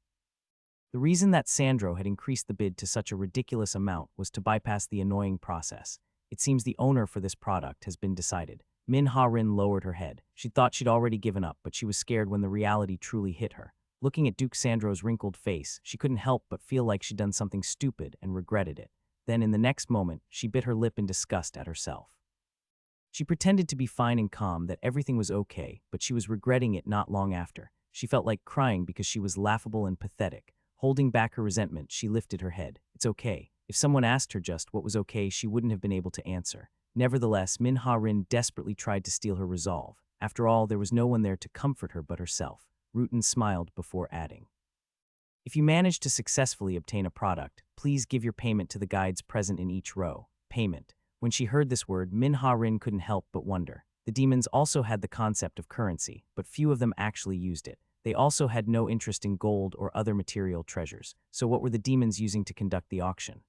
The reason that Sandro had increased the bid to such a ridiculous amount was to bypass the annoying process. It seems the owner for this product has been decided. Minha-Rin lowered her head. She thought she'd already given up, but she was scared when the reality truly hit her. Looking at Duke Sandro's wrinkled face, she couldn't help but feel like she'd done something stupid and regretted it. Then, in the next moment, she bit her lip in disgust at herself. She pretended to be fine and calm, that everything was okay, but she was regretting it not long after. She felt like crying because she was laughable and pathetic. Holding back her resentment, she lifted her head. It's okay. If someone asked her just what was okay, she wouldn't have been able to answer. Nevertheless, Minha-Rin desperately tried to steal her resolve. After all, there was no one there to comfort her but herself. Rutan smiled before adding, "If you manage to successfully obtain a product, please give your payment to the guides present in each row." Payment. When she heard this word, Minha-Rin couldn't help but wonder. The demons also had the concept of currency, but few of them actually used it. They also had no interest in gold or other material treasures, so what were the demons using to conduct the auction?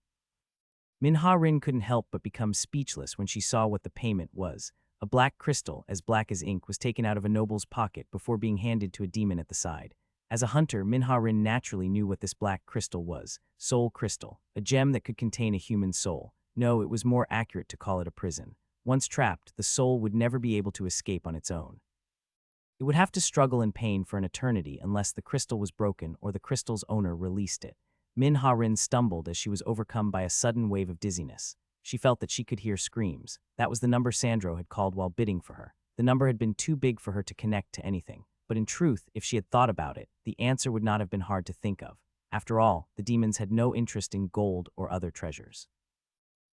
Minha-Rin couldn't help but become speechless when she saw what the payment was. A black crystal, as black as ink, was taken out of a noble's pocket before being handed to a demon at the side. As a hunter, Minha-Rin naturally knew what this black crystal was. Soul crystal, a gem that could contain a human soul. No, it was more accurate to call it a prison. Once trapped, the soul would never be able to escape on its own. It would have to struggle in pain for an eternity unless the crystal was broken or the crystal's owner released it. Minha-Rin stumbled as she was overcome by a sudden wave of dizziness. She felt that she could hear screams. That was the number Sandro had called while bidding for her. The number had been too big for her to connect to anything. But in truth, if she had thought about it, the answer would not have been hard to think of. After all, the demons had no interest in gold or other treasures.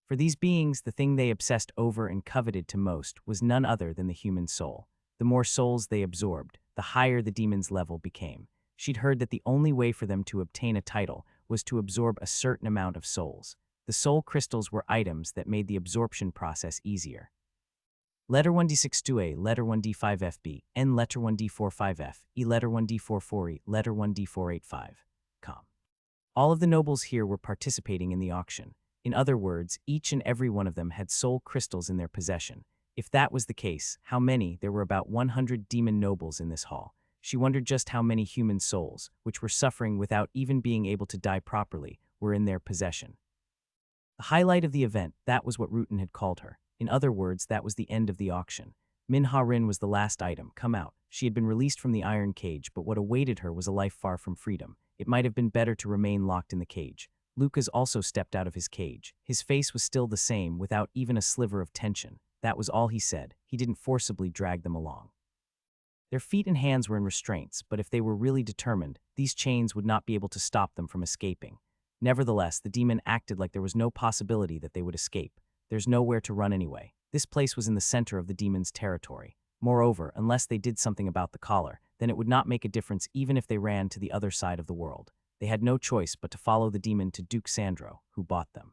For these beings, the thing they obsessed over and coveted to most was none other than the human soul. The more souls they absorbed, the higher the demon's level became. She'd heard that the only way for them to obtain a title was to absorb a certain amount of souls. The soul crystals were items that made the absorption process easier. Letter 1d62a, letter 1d5fb, n letter 1d45f, e letter 1d44e, letter 1d485. All of the nobles here were participating in the auction. In other words, each and every one of them had soul crystals in their possession. If that was the case, how many? There were about 100 demon nobles in this hall. She wondered just how many human souls, which were suffering without even being able to die properly, were in their possession. The highlight of the event, that was what Rutan had called her. In other words, that was the end of the auction. Min-Ha-Rin was the last item, come out. She had been released from the iron cage, but what awaited her was a life far from freedom. It might have been better to remain locked in the cage. Lucas also stepped out of his cage. His face was still the same, without even a sliver of tension. That was all he said. He didn't forcibly drag them along. Their feet and hands were in restraints, but if they were really determined, these chains would not be able to stop them from escaping. Nevertheless, the demon acted like there was no possibility that they would escape. There's nowhere to run anyway. This place was in the center of the demon's territory. Moreover, unless they did something about the collar, then it would not make a difference even if they ran to the other side of the world. They had no choice but to follow the demon to Duke Sandro, who bought them.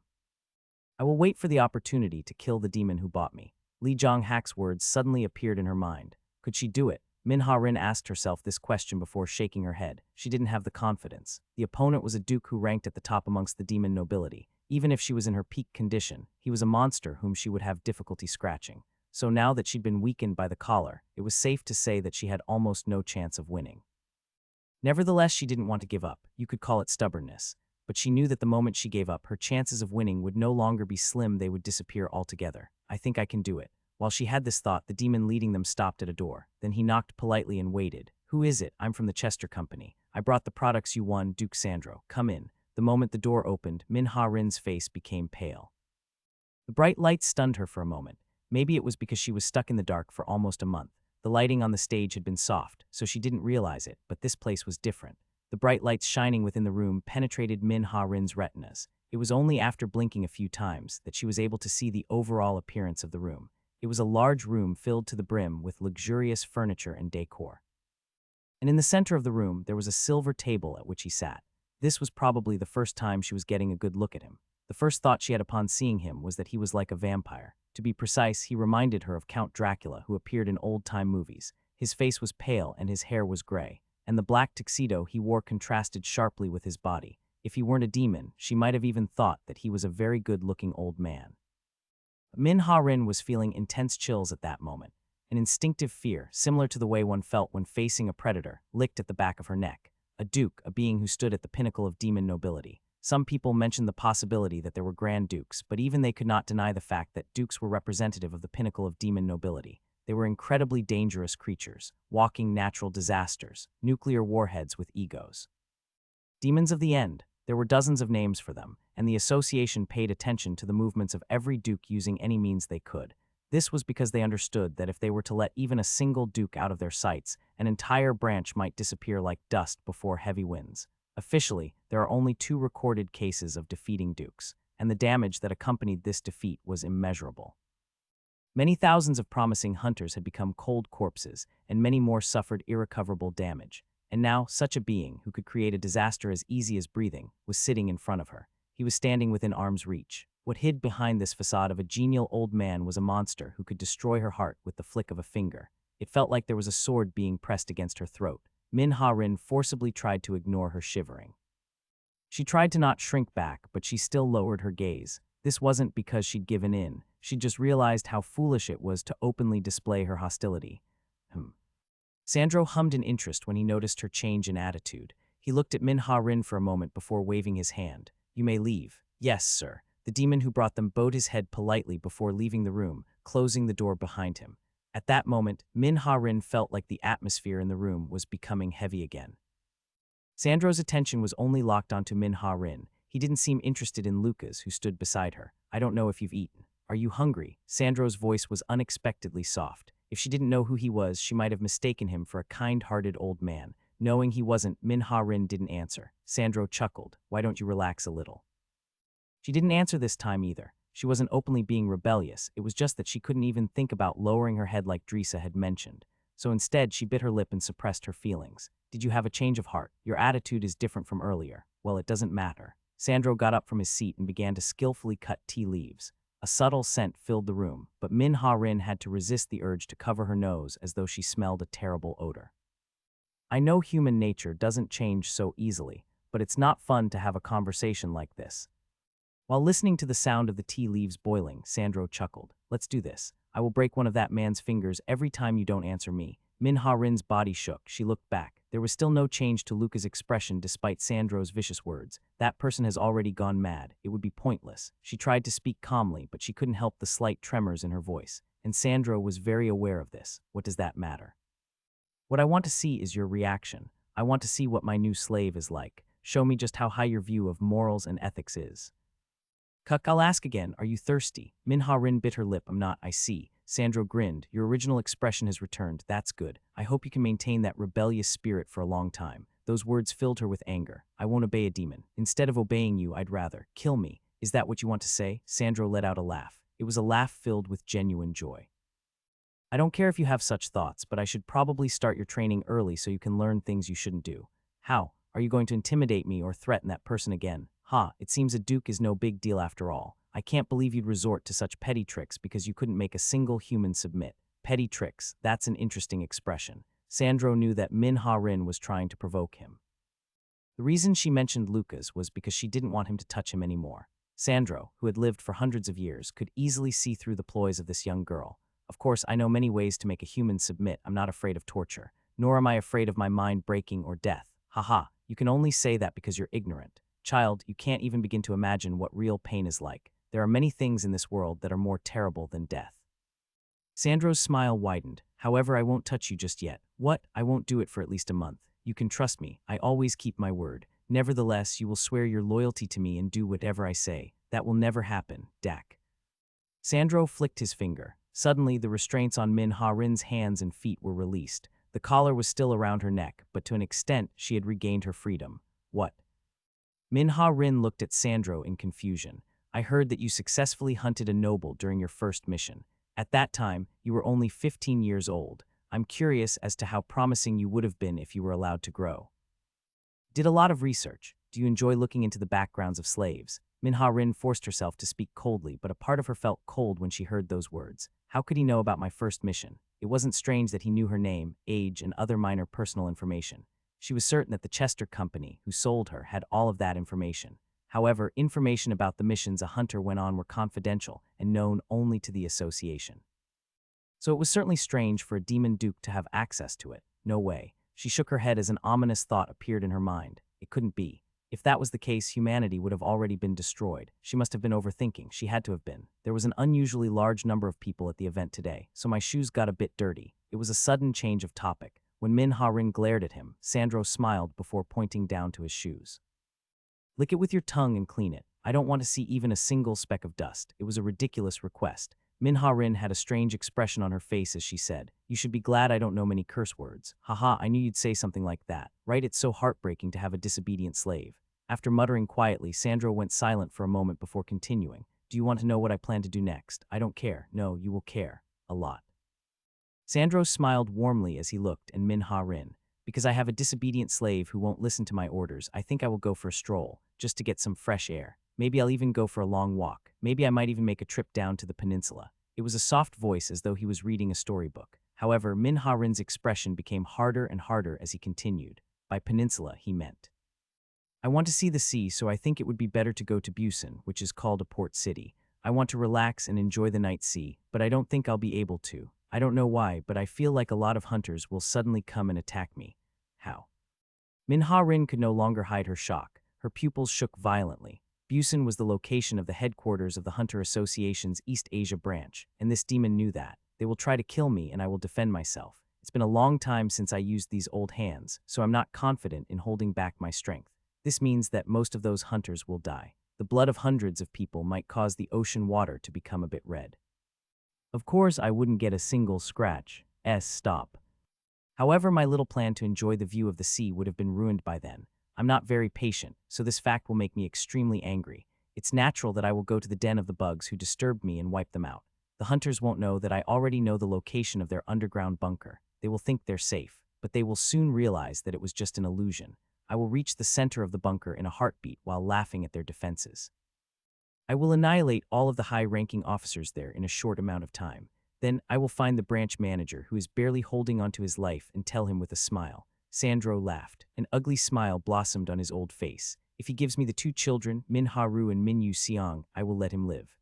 I will wait for the opportunity to kill the demon who bought me. Li Zhonghak's words suddenly appeared in her mind. Could she do it? Min-Ha-Rin asked herself this question before shaking her head. She didn't have the confidence. The opponent was a duke who ranked at the top amongst the demon nobility. Even if she was in her peak condition, he was a monster whom she would have difficulty scratching. So now that she'd been weakened by the collar, it was safe to say that she had almost no chance of winning. Nevertheless, she didn't want to give up. You could call it stubbornness. But she knew that the moment she gave up, her chances of winning would no longer be slim, they would disappear altogether. I think I can do it. While she had this thought, the demon leading them stopped at a door. Then he knocked politely and waited. Who is it? I'm from the Chester Company. I brought the products you won, Duke Sandro. Come in. The moment the door opened, Min-Ha-Rin's face became pale. The bright light stunned her for a moment. Maybe it was because she was stuck in the dark for almost a month. The lighting on the stage had been soft, so she didn't realize it, but this place was different. The bright lights shining within the room penetrated Min-Ha-Rin's retinas. It was only after blinking a few times that she was able to see the overall appearance of the room. It was a large room filled to the brim with luxurious furniture and decor. And in the center of the room, there was a silver table at which he sat. This was probably the first time she was getting a good look at him. The first thought she had upon seeing him was that he was like a vampire. To be precise, he reminded her of Count Dracula, who appeared in old-time movies. His face was pale and his hair was gray, and the black tuxedo he wore contrasted sharply with his body. If he weren't a demon, she might have even thought that he was a very good-looking old man. Min-Ha-Rin was feeling intense chills at that moment. An instinctive fear, similar to the way one felt when facing a predator, licked at the back of her neck. A duke, a being who stood at the pinnacle of demon nobility. Some people mentioned the possibility that there were grand dukes, but even they could not deny the fact that dukes were representative of the pinnacle of demon nobility. They were incredibly dangerous creatures, walking natural disasters, nuclear warheads with egos. Demons of the End. There were dozens of names for them, and the association paid attention to the movements of every duke using any means they could. This was because they understood that if they were to let even a single duke out of their sights, an entire branch might disappear like dust before heavy winds. Officially, there are only 2 recorded cases of defeating dukes, and the damage that accompanied this defeat was immeasurable. Many thousands of promising hunters had become cold corpses, and many more suffered irrecoverable damage. And now, such a being, who could create a disaster as easy as breathing, was sitting in front of her. He was standing within arm's reach. What hid behind this facade of a genial old man was a monster who could destroy her heart with the flick of a finger. It felt like there was a sword being pressed against her throat. Min-Ha-Rin forcibly tried to ignore her shivering. She tried to not shrink back, but she still lowered her gaze. This wasn't because she'd given in. She'd just realized how foolish it was to openly display her hostility. Sandro hummed in interest when he noticed her change in attitude. He looked at Min-Ha-Rin for a moment before waving his hand. You may leave. Yes, sir. The demon who brought them bowed his head politely before leaving the room, closing the door behind him. At that moment, Min-Ha-Rin felt like the atmosphere in the room was becoming heavy again. Sandro's attention was only locked onto Min-Ha-Rin. He didn't seem interested in Lucas, who stood beside her. I don't know if you've eaten. Are you hungry? Sandro's voice was unexpectedly soft. If she didn't know who he was, she might have mistaken him for a kind-hearted old man. Knowing he wasn't, Min-Ha-Rin didn't answer. Sandro chuckled. Why don't you relax a little? She didn't answer this time either. She wasn't openly being rebellious. It was just that she couldn't even think about lowering her head like Drisa had mentioned. So instead, she bit her lip and suppressed her feelings. Did you have a change of heart? Your attitude is different from earlier. Well, it doesn't matter. Sandro got up from his seat and began to skillfully cut tea leaves. A subtle scent filled the room, but Min-Ha-rin had to resist the urge to cover her nose as though she smelled a terrible odor. I know human nature doesn't change so easily, but it's not fun to have a conversation like this. While listening to the sound of the tea leaves boiling, Sandro chuckled. Let's do this. I will break one of that man's fingers every time you don't answer me. Min-Ha-rin's body shook. She looked back. There was still no change to Luca's expression despite Sandro's vicious words. That person has already gone mad. It would be pointless. She tried to speak calmly, but she couldn't help the slight tremors in her voice. And Sandro was very aware of this. What does that matter? What I want to see is your reaction. I want to see what my new slave is like. Show me just how high your view of morals and ethics is. Cuck, I'll ask again, are you thirsty? Min-Ha-rin bit her lip. I'm not, I see. Sandro grinned. Your original expression has returned. That's good. I hope you can maintain that rebellious spirit for a long time. Those words filled her with anger. I won't obey a demon. Instead of obeying you, I'd rather kill me. Is that what you want to say? Sandro let out a laugh. It was a laugh filled with genuine joy. I don't care if you have such thoughts, but I should probably start your training early so you can learn things you shouldn't do. How? Are you going to intimidate me or threaten that person again? Ha, it seems a duke is no big deal after all. I can't believe you'd resort to such petty tricks because you couldn't make a single human submit. Petty tricks, that's an interesting expression. Sandro knew that Min-Ha-rin was trying to provoke him. The reason she mentioned Lucas was because she didn't want him to touch him anymore. Sandro, who had lived for hundreds of years, could easily see through the ploys of this young girl. Of course, I know many ways to make a human submit. I'm not afraid of torture, nor am I afraid of my mind breaking or death. Haha, you can only say that because you're ignorant. Child, you can't even begin to imagine what real pain is like. There are many things in this world that are more terrible than death. Sandro's smile widened. However, I won't touch you just yet. What? I won't do it for at least a month. You can trust me. I always keep my word. Nevertheless, you will swear your loyalty to me and do whatever I say. That will never happen, Dak. Sandro flicked his finger. Suddenly, the restraints on Min-Ha-rin's hands and feet were released. The collar was still around her neck, but to an extent, she had regained her freedom. What? Min-Ha-rin looked at Sandro in confusion. I heard that you successfully hunted a noble during your first mission. At that time, you were only 15 years old. I'm curious as to how promising you would have been if you were allowed to grow. Did a lot of research. Do you enjoy looking into the backgrounds of slaves? Min-Ha-rin forced herself to speak coldly, but a part of her felt cold when she heard those words. How could he know about my first mission? It wasn't strange that he knew her name, age, and other minor personal information. She was certain that the Chester Company, who sold her, had all of that information. However, information about the missions a hunter went on were confidential and known only to the association. So it was certainly strange for a demon duke to have access to it. No way. She shook her head as an ominous thought appeared in her mind. It couldn't be. If that was the case, humanity would have already been destroyed. She must have been overthinking. She had to have been. There was an unusually large number of people at the event today, so my shoes got a bit dirty. It was a sudden change of topic. When Min-Ha-rin glared at him, Sandro smiled before pointing down to his shoes. Lick it with your tongue and clean it. I don't want to see even a single speck of dust. It was a ridiculous request. Min-Ha-rin had a strange expression on her face as she said, You should be glad I don't know many curse words. Haha, I knew you'd say something like that. Right? It's so heartbreaking to have a disobedient slave. After muttering quietly, Sandro went silent for a moment before continuing. Do you want to know what I plan to do next? I don't care. No, you will care. A lot. Sandro smiled warmly as he looked at Min-Ha-rin. Because I have a disobedient slave who won't listen to my orders, I think I will go for a stroll, just to get some fresh air. Maybe I'll even go for a long walk. Maybe I might even make a trip down to the peninsula. It was a soft voice as though he was reading a storybook. However, Min-Ha-rin's expression became harder and harder as he continued. By peninsula, he meant. I want to see the sea, so I think it would be better to go to Busan, which is called a port city. I want to relax and enjoy the night sea, but I don't think I'll be able to. I don't know why, but I feel like a lot of hunters will suddenly come and attack me. How? Min-Ha-rin could no longer hide her shock. Her pupils shook violently. Busan was the location of the headquarters of the Hunter Association's East Asia branch, and this demon knew that. They will try to kill me, and I will defend myself. It's been a long time since I used these old hands, so I'm not confident in holding back my strength. This means that most of those hunters will die. The blood of hundreds of people might cause the ocean water to become a bit red. Of course, I wouldn't get a single scratch. Stop. However, my little plan to enjoy the view of the sea would have been ruined by then. I'm not very patient, so this fact will make me extremely angry. It's natural that I will go to the den of the bugs who disturbed me and wipe them out. The hunters won't know that I already know the location of their underground bunker. They will think they're safe, but they will soon realize that it was just an illusion. I will reach the center of the bunker in a heartbeat while laughing at their defenses. I will annihilate all of the high-ranking officers there in a short amount of time. Then I will find the branch manager who is barely holding onto his life and tell him with a smile." Sandro laughed. An ugly smile blossomed on his old face. "If he gives me the 2 children, Min Haru and Min Yu Seong, I will let him live."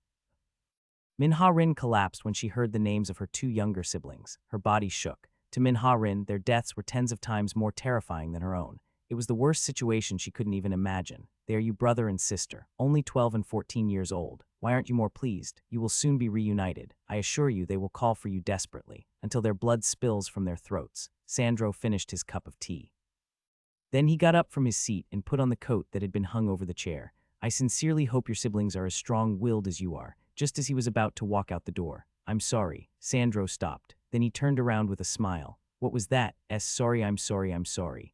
Min Ha-rin collapsed when she heard the names of her 2 younger siblings. Her body shook. To Min Ha-rin, their deaths were tens of times more terrifying than her own. It was the worst situation she couldn't even imagine. They are you brother and sister, only 12 and 14 years old. Why aren't you more pleased? You will soon be reunited. I assure you they will call for you desperately, until their blood spills from their throats. Sandro finished his cup of tea. Then he got up from his seat and put on the coat that had been hung over the chair. "I sincerely hope your siblings are as strong-willed as you are." Just as he was about to walk out the door. "I'm sorry." Sandro stopped. Then he turned around with a smile. "What was that? Sorry, I'm sorry, I'm sorry."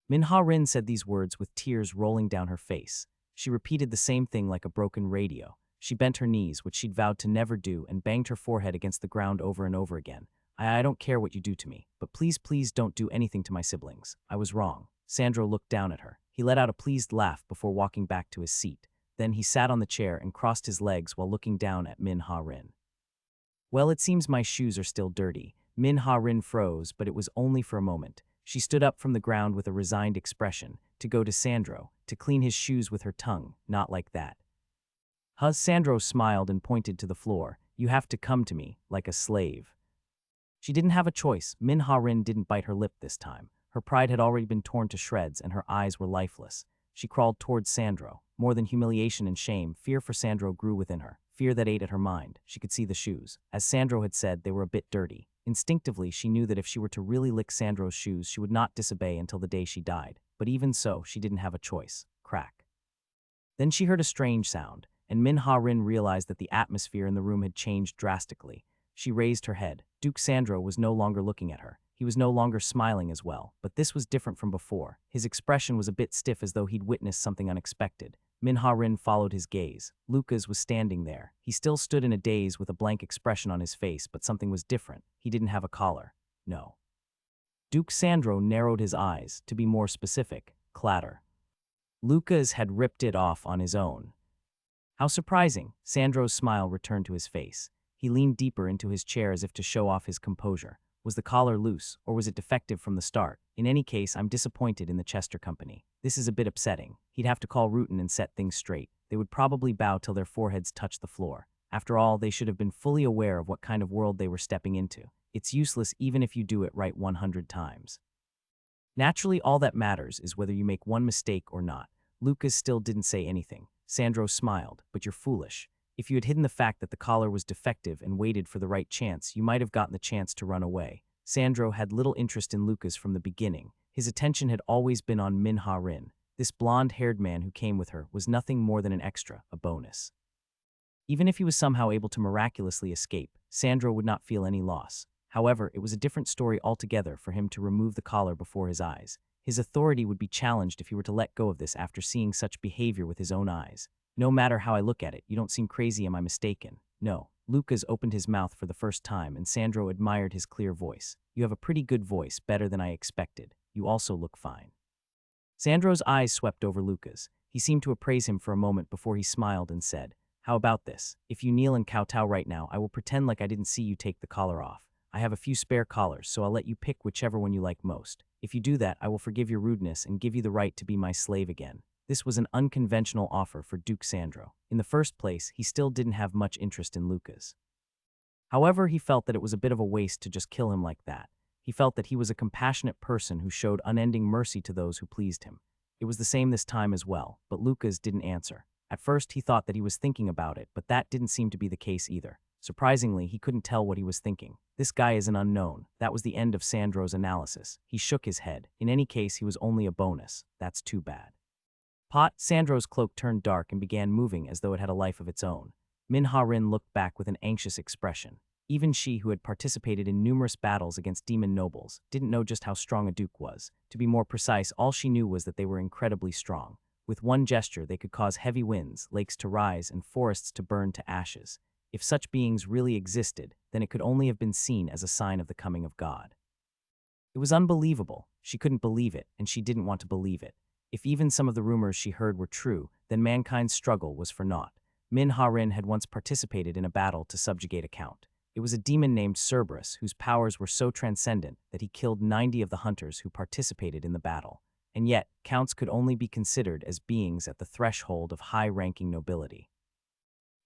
Min Ha-rin said these words with tears rolling down her face. She repeated the same thing like a broken radio. She bent her knees, which she'd vowed to never do, and banged her forehead against the ground over and over again. I don't care what you do to me, but please, please don't do anything to my siblings. I was wrong." Sandro looked down at her. He let out a pleased laugh before walking back to his seat. Then he sat on the chair and crossed his legs while looking down at Min Ha-rin. "Well, it seems my shoes are still dirty." Min Ha-rin froze, but it was only for a moment. She stood up from the ground with a resigned expression, to go to Sandro, to clean his shoes with her tongue. "Not like that." Sandro smiled and pointed to the floor. "You have to come to me, like a slave." She didn't have a choice. Min Ha-rin didn't bite her lip this time. Her pride had already been torn to shreds and her eyes were lifeless. She crawled towards Sandro. More than humiliation and shame, fear for Sandro grew within her, fear that ate at her mind. She could see the shoes. As Sandro had said, they were a bit dirty. Instinctively, she knew that if she were to really lick Sandro's shoes, she would not disobey until the day she died. But even so, she didn't have a choice. Crack. Then she heard a strange sound, and Min Ha-rin realized that the atmosphere in the room had changed drastically. She raised her head. Duke Sandro was no longer looking at her. He was no longer smiling as well, but this was different from before. His expression was a bit stiff as though he'd witnessed something unexpected. Min Ha-rin followed his gaze. Lucas was standing there. He still stood in a daze with a blank expression on his face, but something was different. He didn't have a collar. No. Duke Sandro narrowed his eyes. To be more specific, clatter. Lucas had ripped it off on his own. How surprising. Sandro's smile returned to his face. He leaned deeper into his chair as if to show off his composure. Was the collar loose, or was it defective from the start? In any case, I'm disappointed in the Chester Company. This is a bit upsetting. He'd have to call Rutan and set things straight. They would probably bow till their foreheads touched the floor. After all, they should have been fully aware of what kind of world they were stepping into. It's useless even if you do it right 100 times. Naturally, all that matters is whether you make one mistake or not. Lucas still didn't say anything. Sandro smiled. "But you're foolish. If you had hidden the fact that the collar was defective and waited for the right chance, you might have gotten the chance to run away." Sandro had little interest in Lucas from the beginning. His attention had always been on Min Ha-rin. This blonde-haired man who came with her was nothing more than an extra, a bonus. Even if he was somehow able to miraculously escape, Sandro would not feel any loss. However, it was a different story altogether for him to remove the collar before his eyes. His authority would be challenged if he were to let go of this after seeing such behavior with his own eyes. "No matter how I look at it, you don't seem crazy, am I mistaken?" "No." Lucas opened his mouth for the first time, and Sandro admired his clear voice. "You have a pretty good voice, better than I expected. You also look fine." Sandro's eyes swept over Lucas. He seemed to appraise him for a moment before he smiled and said, "How about this? If you kneel and kowtow right now, I will pretend like I didn't see you take the collar off. I have a few spare collars, so I'll let you pick whichever one you like most. If you do that, I will forgive your rudeness and give you the right to be my slave again." This was an unconventional offer for Duke Sandro. In the first place, he still didn't have much interest in Lucas. However, he felt that it was a bit of a waste to just kill him like that. He felt that he was a compassionate person who showed unending mercy to those who pleased him. It was the same this time as well, but Lucas didn't answer. At first, he thought that he was thinking about it, but that didn't seem to be the case either. Surprisingly, he couldn't tell what he was thinking. This guy is an unknown. That was the end of Sandro's analysis. He shook his head. In any case, he was only a bonus. That's too bad. Sandro's cloak turned dark and began moving as though it had a life of its own. Min Ha-rin looked back with an anxious expression. Even she, who had participated in numerous battles against demon nobles, didn't know just how strong a duke was. To be more precise, all she knew was that they were incredibly strong. With one gesture, they could cause heavy winds, lakes to rise, and forests to burn to ashes. If such beings really existed, then it could only have been seen as a sign of the coming of God. It was unbelievable. She couldn't believe it, and she didn't want to believe it. If even some of the rumors she heard were true, then mankind's struggle was for naught. Manhwaedit had once participated in a battle to subjugate a count. It was a demon named Cerberus, whose powers were so transcendent that he killed 90 of the hunters who participated in the battle. And yet, counts could only be considered as beings at the threshold of high-ranking nobility.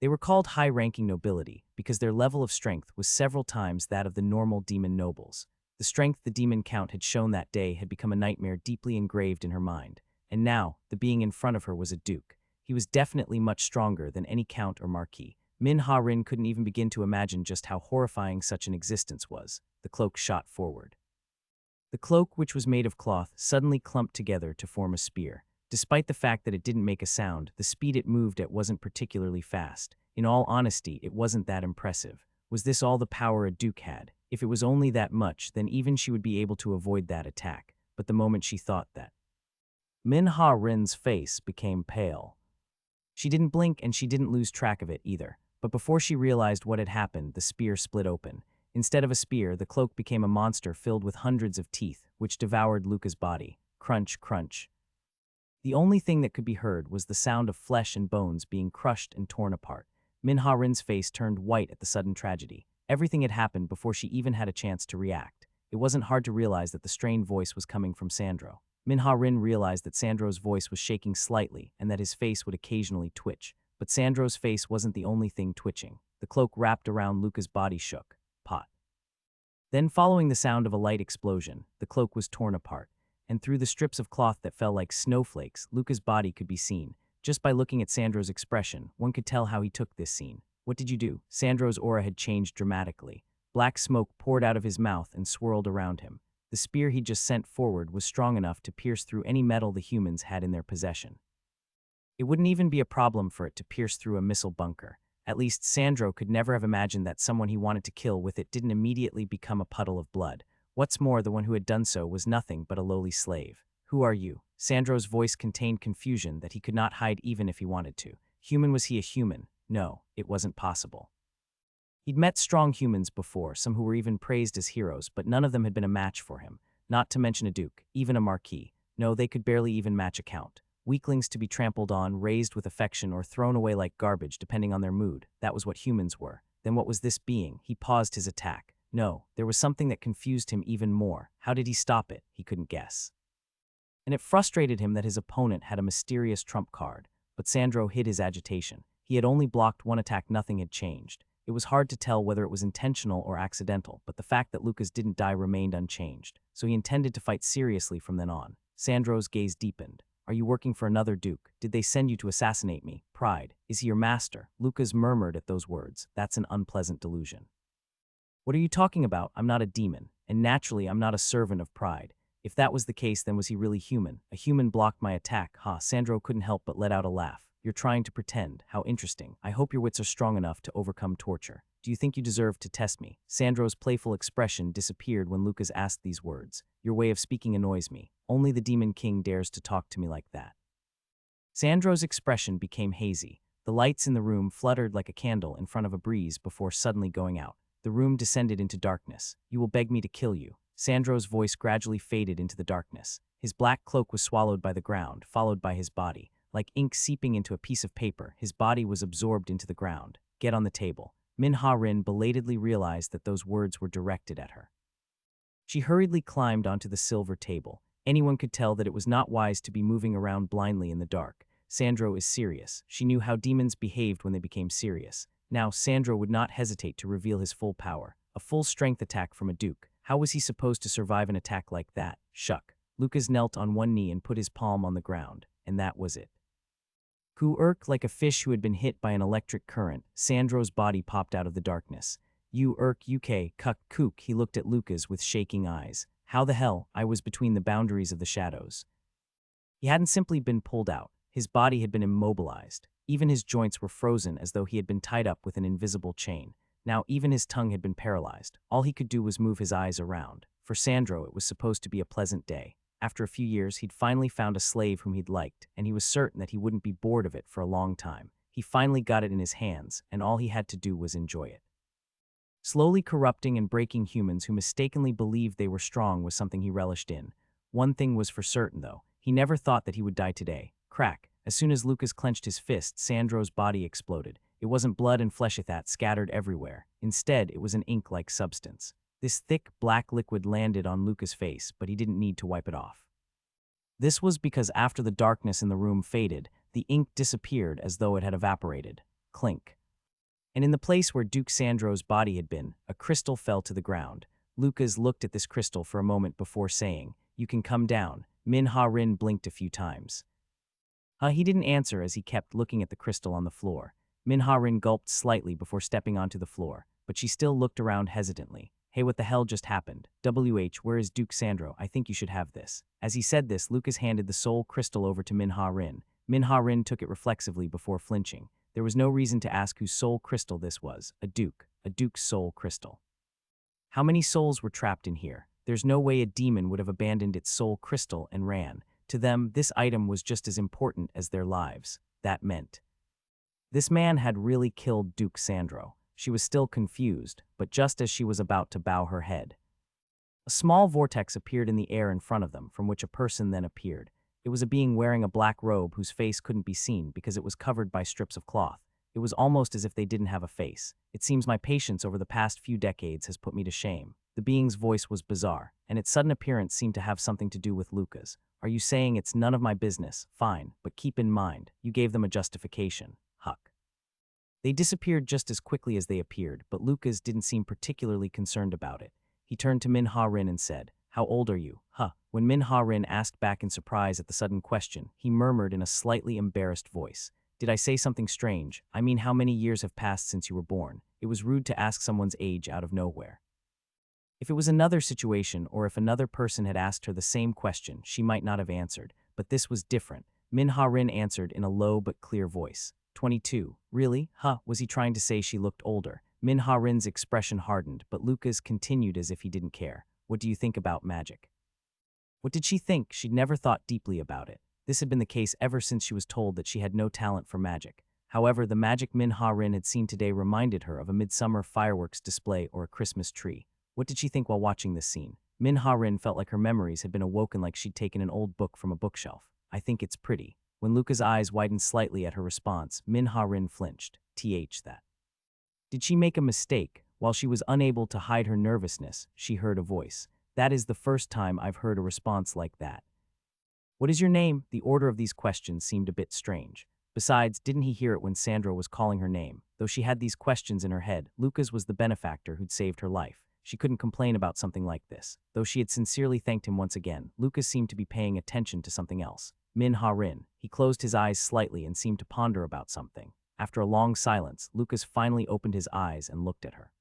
They were called high-ranking nobility because their level of strength was several times that of the normal demon nobles. The strength the demon count had shown that day had become a nightmare deeply engraved in her mind, and now, the being in front of her was a duke. He was definitely much stronger than any count or marquis. Manhwaedit couldn't even begin to imagine just how horrifying such an existence was. The cloak shot forward. The cloak, which was made of cloth, suddenly clumped together to form a spear. Despite the fact that it didn't make a sound, the speed it moved at wasn't particularly fast. In all honesty, it wasn't that impressive. Was this all the power a duke had? If it was only that much, then even she would be able to avoid that attack. But the moment she thought that, Manhwaedit's face became pale. She didn't blink and she didn't lose track of it either. But before she realized what had happened, the spear split open. Instead of a spear, the cloak became a monster filled with hundreds of teeth, which devoured Luca's body. Crunch, crunch. The only thing that could be heard was the sound of flesh and bones being crushed and torn apart. Manhwaedit's face turned white at the sudden tragedy. Everything had happened before she even had a chance to react. It wasn't hard to realize that the strained voice was coming from Sandro. Manhwaedit realized that Sandro's voice was shaking slightly and that his face would occasionally twitch. But Sandro's face wasn't the only thing twitching. The cloak wrapped around Luca's body shook. Pot. Then, following the sound of a light explosion, the cloak was torn apart, and through the strips of cloth that fell like snowflakes, Luca's body could be seen. Just by looking at Sandro's expression, one could tell how he took this scene. What did you do? Sandro's aura had changed dramatically. Black smoke poured out of his mouth and swirled around him. The spear he'd just sent forward was strong enough to pierce through any metal the humans had in their possession. It wouldn't even be a problem for it to pierce through a missile bunker. At least Sandro could never have imagined that someone he wanted to kill with it didn't immediately become a puddle of blood. What's more, the one who had done so was nothing but a lowly slave. Who are you? Sandro's voice contained confusion that he could not hide even if he wanted to. Human? Was he a human? No, it wasn't possible. He'd met strong humans before, some who were even praised as heroes, but none of them had been a match for him. Not to mention a duke, even a marquis. No, they could barely even match a count. Weaklings to be trampled on, raised with affection, or thrown away like garbage depending on their mood. That was what humans were. Then what was this being? He paused his attack. No, there was something that confused him even more. How did he stop it? He couldn't guess. And it frustrated him that his opponent had a mysterious trump card. But Sandro hid his agitation. He had only blocked one attack, nothing had changed. It was hard to tell whether it was intentional or accidental, but the fact that Lucas didn't die remained unchanged. So he intended to fight seriously from then on. Sandro's gaze deepened. Are you working for another duke? Did they send you to assassinate me? Pride. Is he your master? Lucas murmured at those words. That's an unpleasant delusion. What are you talking about? I'm not a demon, and naturally I'm not a servant of pride. If that was the case, then was he really human? A human blocked my attack, huh? Sandro couldn't help but let out a laugh. You're trying to pretend. How interesting. I hope your wits are strong enough to overcome torture. Do you think you deserve to test me? Sandro's playful expression disappeared when Lucas asked these words. Your way of speaking annoys me. Only the Demon King dares to talk to me like that. Sandro's expression became hazy. The lights in the room fluttered like a candle in front of a breeze before suddenly going out. The room descended into darkness. You will beg me to kill you. Sandro's voice gradually faded into the darkness. His black cloak was swallowed by the ground, followed by his body. Like ink seeping into a piece of paper, his body was absorbed into the ground. Get on the table. Manhwaedit belatedly realized that those words were directed at her. She hurriedly climbed onto the silver table. Anyone could tell that it was not wise to be moving around blindly in the dark. Sandro is serious. She knew how demons behaved when they became serious. Now, Sandro would not hesitate to reveal his full power. A full-strength attack from a duke. How was he supposed to survive an attack like that? Shuck. Lucas knelt on one knee and put his palm on the ground, and that was it. Ku-urk, like a fish who had been hit by an electric current, Sandro's body popped out of the darkness. You-urk, UK, kuk-kook, he looked at Lucas with shaking eyes. How the hell? I was between the boundaries of the shadows. He hadn't simply been pulled out. His body had been immobilized. Even his joints were frozen as though he had been tied up with an invisible chain. Now even his tongue had been paralyzed. All he could do was move his eyes around. For Sandro, it was supposed to be a pleasant day. After a few years, he'd finally found a slave whom he'd liked, and he was certain that he wouldn't be bored of it for a long time. He finally got it in his hands, and all he had to do was enjoy it. Slowly corrupting and breaking humans who mistakenly believed they were strong was something he relished in. One thing was for certain, though. He never thought that he would die today. Crack. As soon as Lucas clenched his fist, Sandro's body exploded. It wasn't blood and flesh that scattered everywhere. Instead, it was an ink-like substance. This thick, black liquid landed on Lucas' face, but he didn't need to wipe it off. This was because after the darkness in the room faded, the ink disappeared as though it had evaporated. Clink. And in the place where Duke Sandro's body had been, a crystal fell to the ground. Lucas looked at this crystal for a moment before saying, "You can come down." Min-Ha-rin blinked a few times. He didn't answer as he kept looking at the crystal on the floor. Min-Ha-rin gulped slightly before stepping onto the floor, but she still looked around hesitantly. "Hey, what the hell just happened? Where is Duke Sandro? I think you should have this." As he said this, Lucas handed the soul crystal over to Min-Ha-rin. Min-Ha-rin took it reflexively before flinching. There was no reason to ask whose soul crystal this was. A duke's soul crystal. How many souls were trapped in here? There's no way a demon would have abandoned its soul crystal and ran. To them, this item was just as important as their lives. That meant this man had really killed Duke Sandro. She was still confused, but just as she was about to bow her head, a small vortex appeared in the air in front of them, from which a person then appeared. It was a being wearing a black robe whose face couldn't be seen because it was covered by strips of cloth. It was almost as if they didn't have a face. "It seems my patience over the past few decades has put me to shame." The being's voice was bizarre, and its sudden appearance seemed to have something to do with Lucas. "Are you saying it's none of my business? Fine, but keep in mind, you gave them a justification." Huck. They disappeared just as quickly as they appeared, but Lucas didn't seem particularly concerned about it. He turned to Min-Ha-rin and said, "How old are you?" When Min-Ha-rin asked back in surprise at the sudden question, he murmured in a slightly embarrassed voice, "Did I say something strange? I mean, how many years have passed since you were born?" It was rude to ask someone's age out of nowhere. If it was another situation, or if another person had asked her the same question, she might not have answered, but this was different. Min-Ha-rin answered in a low but clear voice, 22. Really? Was he trying to say she looked older? Min-Ha-rin's expression hardened, but Lucas continued as if he didn't care. "What do you think about magic?" What did she think? She'd never thought deeply about it. This had been the case ever since she was told that she had no talent for magic. However, the magic Min-Ha-rin had seen today reminded her of a midsummer fireworks display or a Christmas tree. What did she think while watching this scene? Min-Ha-rin felt like her memories had been awoken, like she'd taken an old book from a bookshelf. "I think it's pretty." When Luca's eyes widened slightly at her response, Min-Ha-rin flinched. That. Did she make a mistake? While she was unable to hide her nervousness, she heard a voice. "That is the first time I've heard a response like that." "What is your name?" The order of these questions seemed a bit strange. Besides, didn't he hear it when Sandro was calling her name? Though she had these questions in her head, Lucas was the benefactor who'd saved her life. She couldn't complain about something like this. Though she had sincerely thanked him once again, Lucas seemed to be paying attention to something else. Min-Ha-rin. He closed his eyes slightly and seemed to ponder about something. After a long silence, Lucas finally opened his eyes and looked at her.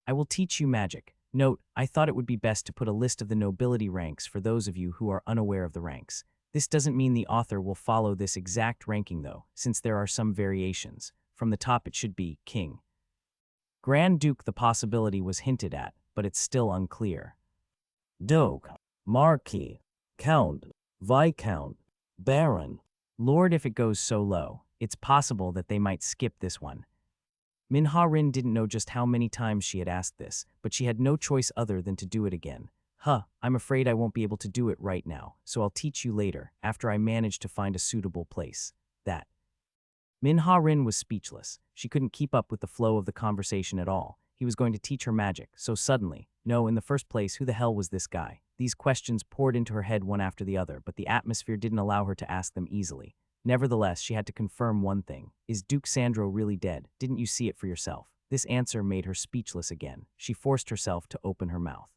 "I will teach you magic. Note, I thought it would be best to put a list of the nobility ranks for those of you who are unaware of the ranks. This doesn't mean the author will follow this exact ranking though, since there are some variations. From the top it should be King. Grand Duke. The possibility was hinted at, but it's still unclear. Duke, Marquis, Count, Viscount, Baron, Lord. If it goes so low, it's possible that they might skip this one." Min-Ha-rin didn't know just how many times she had asked this, but she had no choice other than to do it again. "I'm afraid I won't be able to do it right now, so I'll teach you later, after I manage to find a suitable place." That. Min-Ha-rin was speechless. She couldn't keep up with the flow of the conversation at all. He was going to teach her magic, so suddenly. No, in the first place, who the hell was this guy? These questions poured into her head one after the other, but the atmosphere didn't allow her to ask them easily. Nevertheless, she had to confirm one thing. Is Duke Sandro really dead? Didn't you see it for yourself? This answer made her speechless again. She forced herself to open her mouth.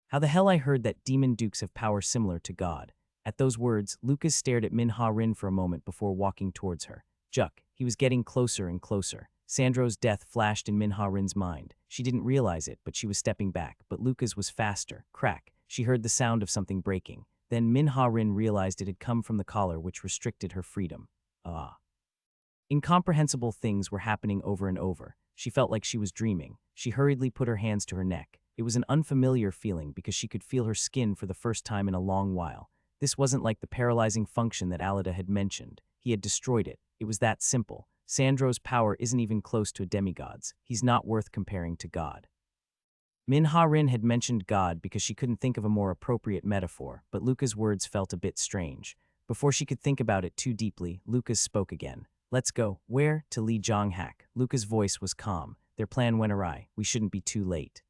"How the hell I heard that demon dukes have power similar to God." At those words, Lucas stared at Min-Ha-rin for a moment before walking towards her. Juck. He was getting closer and closer. Sandro's death flashed in Min-Ha-rin's mind. She didn't realize it, but she was stepping back. But Lucas was faster. Crack. She heard the sound of something breaking. Then Min-Ha-rin realized it had come from the collar, which restricted her freedom. Incomprehensible things were happening over and over. She felt like she was dreaming. She hurriedly put her hands to her neck. It was an unfamiliar feeling because she could feel her skin for the first time in a long while. This wasn't like the paralyzing function that Alida had mentioned. He had destroyed it. It was that simple. Sandro's power isn't even close to a demigod's. He's not worth comparing to God. Minha-rin had mentioned God because she couldn't think of a more appropriate metaphor, but Luca's words felt a bit strange. Before she could think about it too deeply, Lucas spoke again. Let's go. Where? To Lee Jong-hak. Luca's voice was calm. Their plan went awry. We shouldn't be too late.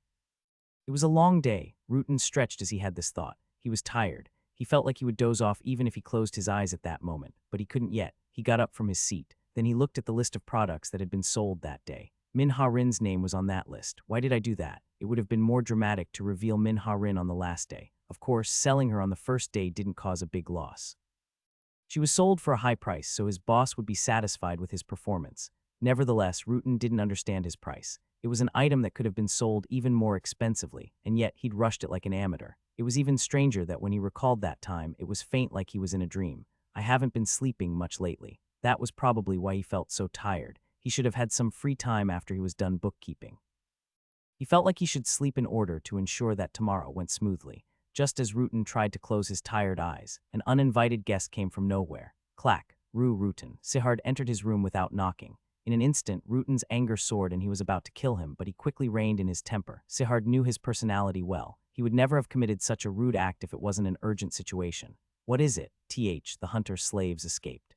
It was a long day. Rutan stretched as he had this thought. He was tired. He felt like he would doze off even if he closed his eyes at that moment, but he couldn't yet. He got up from his seat. Then he looked at the list of products that had been sold that day. Minha-rin's name was on that list. Why did I do that? It would have been more dramatic to reveal Minha-rin on the last day. Of course, selling her on the first day didn't cause a big loss. She was sold for a high price, so his boss would be satisfied with his performance. Nevertheless, Rutan didn't understand his price. It was an item that could have been sold even more expensively, and yet he'd rushed it like an amateur. It was even stranger that when he recalled that time, it was faint like he was in a dream. I haven't been sleeping much lately. That was probably why he felt so tired. He should have had some free time after he was done bookkeeping. He felt like he should sleep in order to ensure that tomorrow went smoothly. Just as Rutan tried to close his tired eyes, an uninvited guest came from nowhere. Clack, Rutan. Sihard entered his room without knocking. In an instant, Rutan's anger soared and he was about to kill him, but he quickly reined in his temper. Sihard knew his personality well. He would never have committed such a rude act if it wasn't an urgent situation. What is it? The hunter's slaves escaped.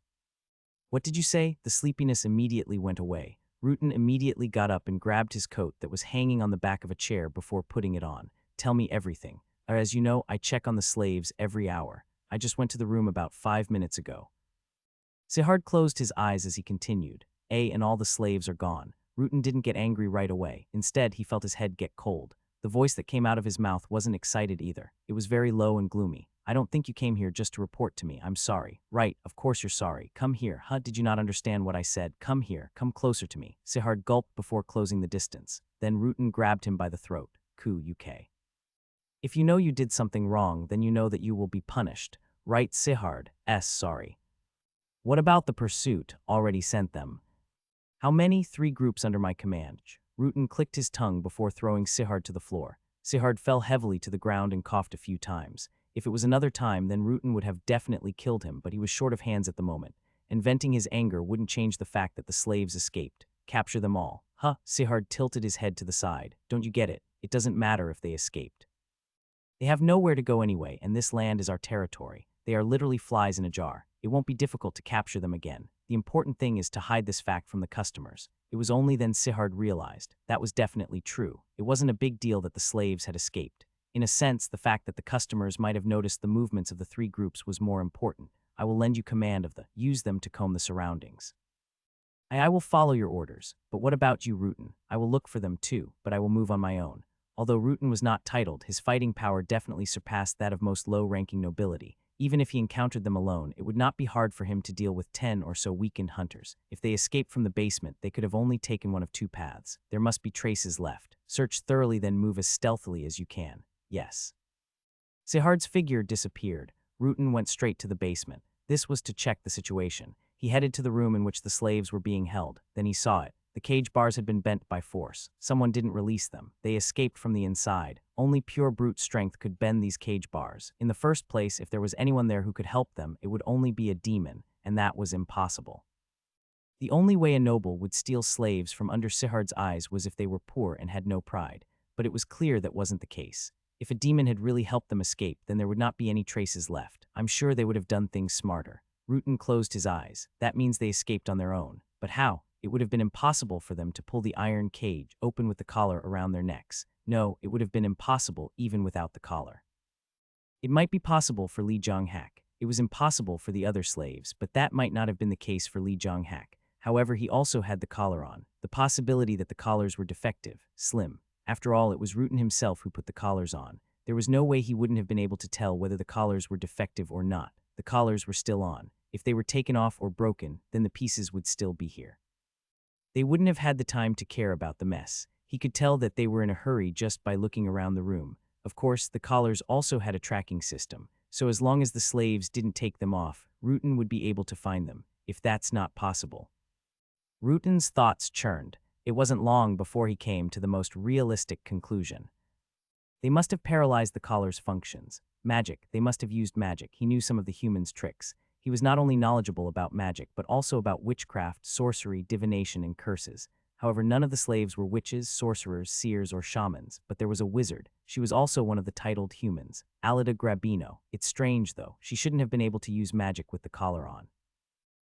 What did you say? The sleepiness immediately went away. Rutan immediately got up and grabbed his coat that was hanging on the back of a chair before putting it on. Tell me everything. As you know, I check on the slaves every hour. I just went to the room about 5 minutes ago. Sihard closed his eyes as he continued. And all the slaves are gone. Rutan didn't get angry right away. Instead, he felt his head get cold. The voice that came out of his mouth wasn't excited either. It was very low and gloomy. I don't think you came here just to report to me. I'm sorry. Right, of course you're sorry. Come here. Did you not understand what I said? Come here. Come closer to me. Sihard gulped before closing the distance. Then Rutan grabbed him by the throat. UK. If you know you did something wrong, then you know that you will be punished. Right, Sihard? Sorry. What about the pursuit? Already sent them. How many? 3 groups under my command. Rutan clicked his tongue before throwing Sihard to the floor. Sihard fell heavily to the ground and coughed a few times. If it was another time, then Rutan would have definitely killed him, but he was short of hands at the moment, and venting his anger wouldn't change the fact that the slaves escaped. Capture them all. Sihard tilted his head to the side. Don't you get it? It doesn't matter if they escaped. They have nowhere to go anyway, and this land is our territory. They are literally flies in a jar. It won't be difficult to capture them again. The important thing is to hide this fact from the customers. It was only then Sihard realized that was definitely true. It wasn't a big deal that the slaves had escaped. In a sense, the fact that the customers might have noticed the movements of the 3 groups was more important. I will lend you command of use them to comb the surroundings. I will follow your orders. But what about you, Rutan? I will look for them too, but I will move on my own. Although Rutan was not titled, his fighting power definitely surpassed that of most low-ranking nobility. Even if he encountered them alone, it would not be hard for him to deal with 10 or so weakened hunters. If they escaped from the basement, they could have only taken one of 2 paths. There must be traces left. Search thoroughly, then move as stealthily as you can. Yes. Sihard's figure disappeared. Rutan went straight to the basement. This was to check the situation. He headed to the room in which the slaves were being held. Then he saw it. The cage bars had been bent by force. Someone didn't release them. They escaped from the inside. Only pure brute strength could bend these cage bars. In the first place, if there was anyone there who could help them, it would only be a demon, and that was impossible. The only way a noble would steal slaves from under Sihard's eyes was if they were poor and had no pride. But it was clear that wasn't the case. If a demon had really helped them escape, then there would not be any traces left. I'm sure they would have done things smarter. Rutan closed his eyes. That means they escaped on their own. But how? It would have been impossible for them to pull the iron cage open with the collar around their necks. No, it would have been impossible even without the collar. It might be possible for Lee Jong-hak. It was impossible for the other slaves, but that might not have been the case for Lee Jong-hak. However, he also had the collar on. The possibility that the collars were defective, slim. After all, it was Rutan himself who put the collars on. There was no way he wouldn't have been able to tell whether the collars were defective or not. The collars were still on. If they were taken off or broken, then the pieces would still be here. They wouldn't have had the time to care about the mess. He could tell that they were in a hurry just by looking around the room. Of course, the collars also had a tracking system, so as long as the slaves didn't take them off, Rutan would be able to find them, if that's not possible. Rutan's thoughts churned. It wasn't long before he came to the most realistic conclusion. They must have paralyzed the collar's functions. Magic. They must have used magic. He knew some of the humans' tricks. He was not only knowledgeable about magic, but also about witchcraft, sorcery, divination, and curses. However, none of the slaves were witches, sorcerers, seers, or shamans, but there was a wizard. She was also one of the titled humans, Alida Grabino. It's strange, though. She shouldn't have been able to use magic with the collar on.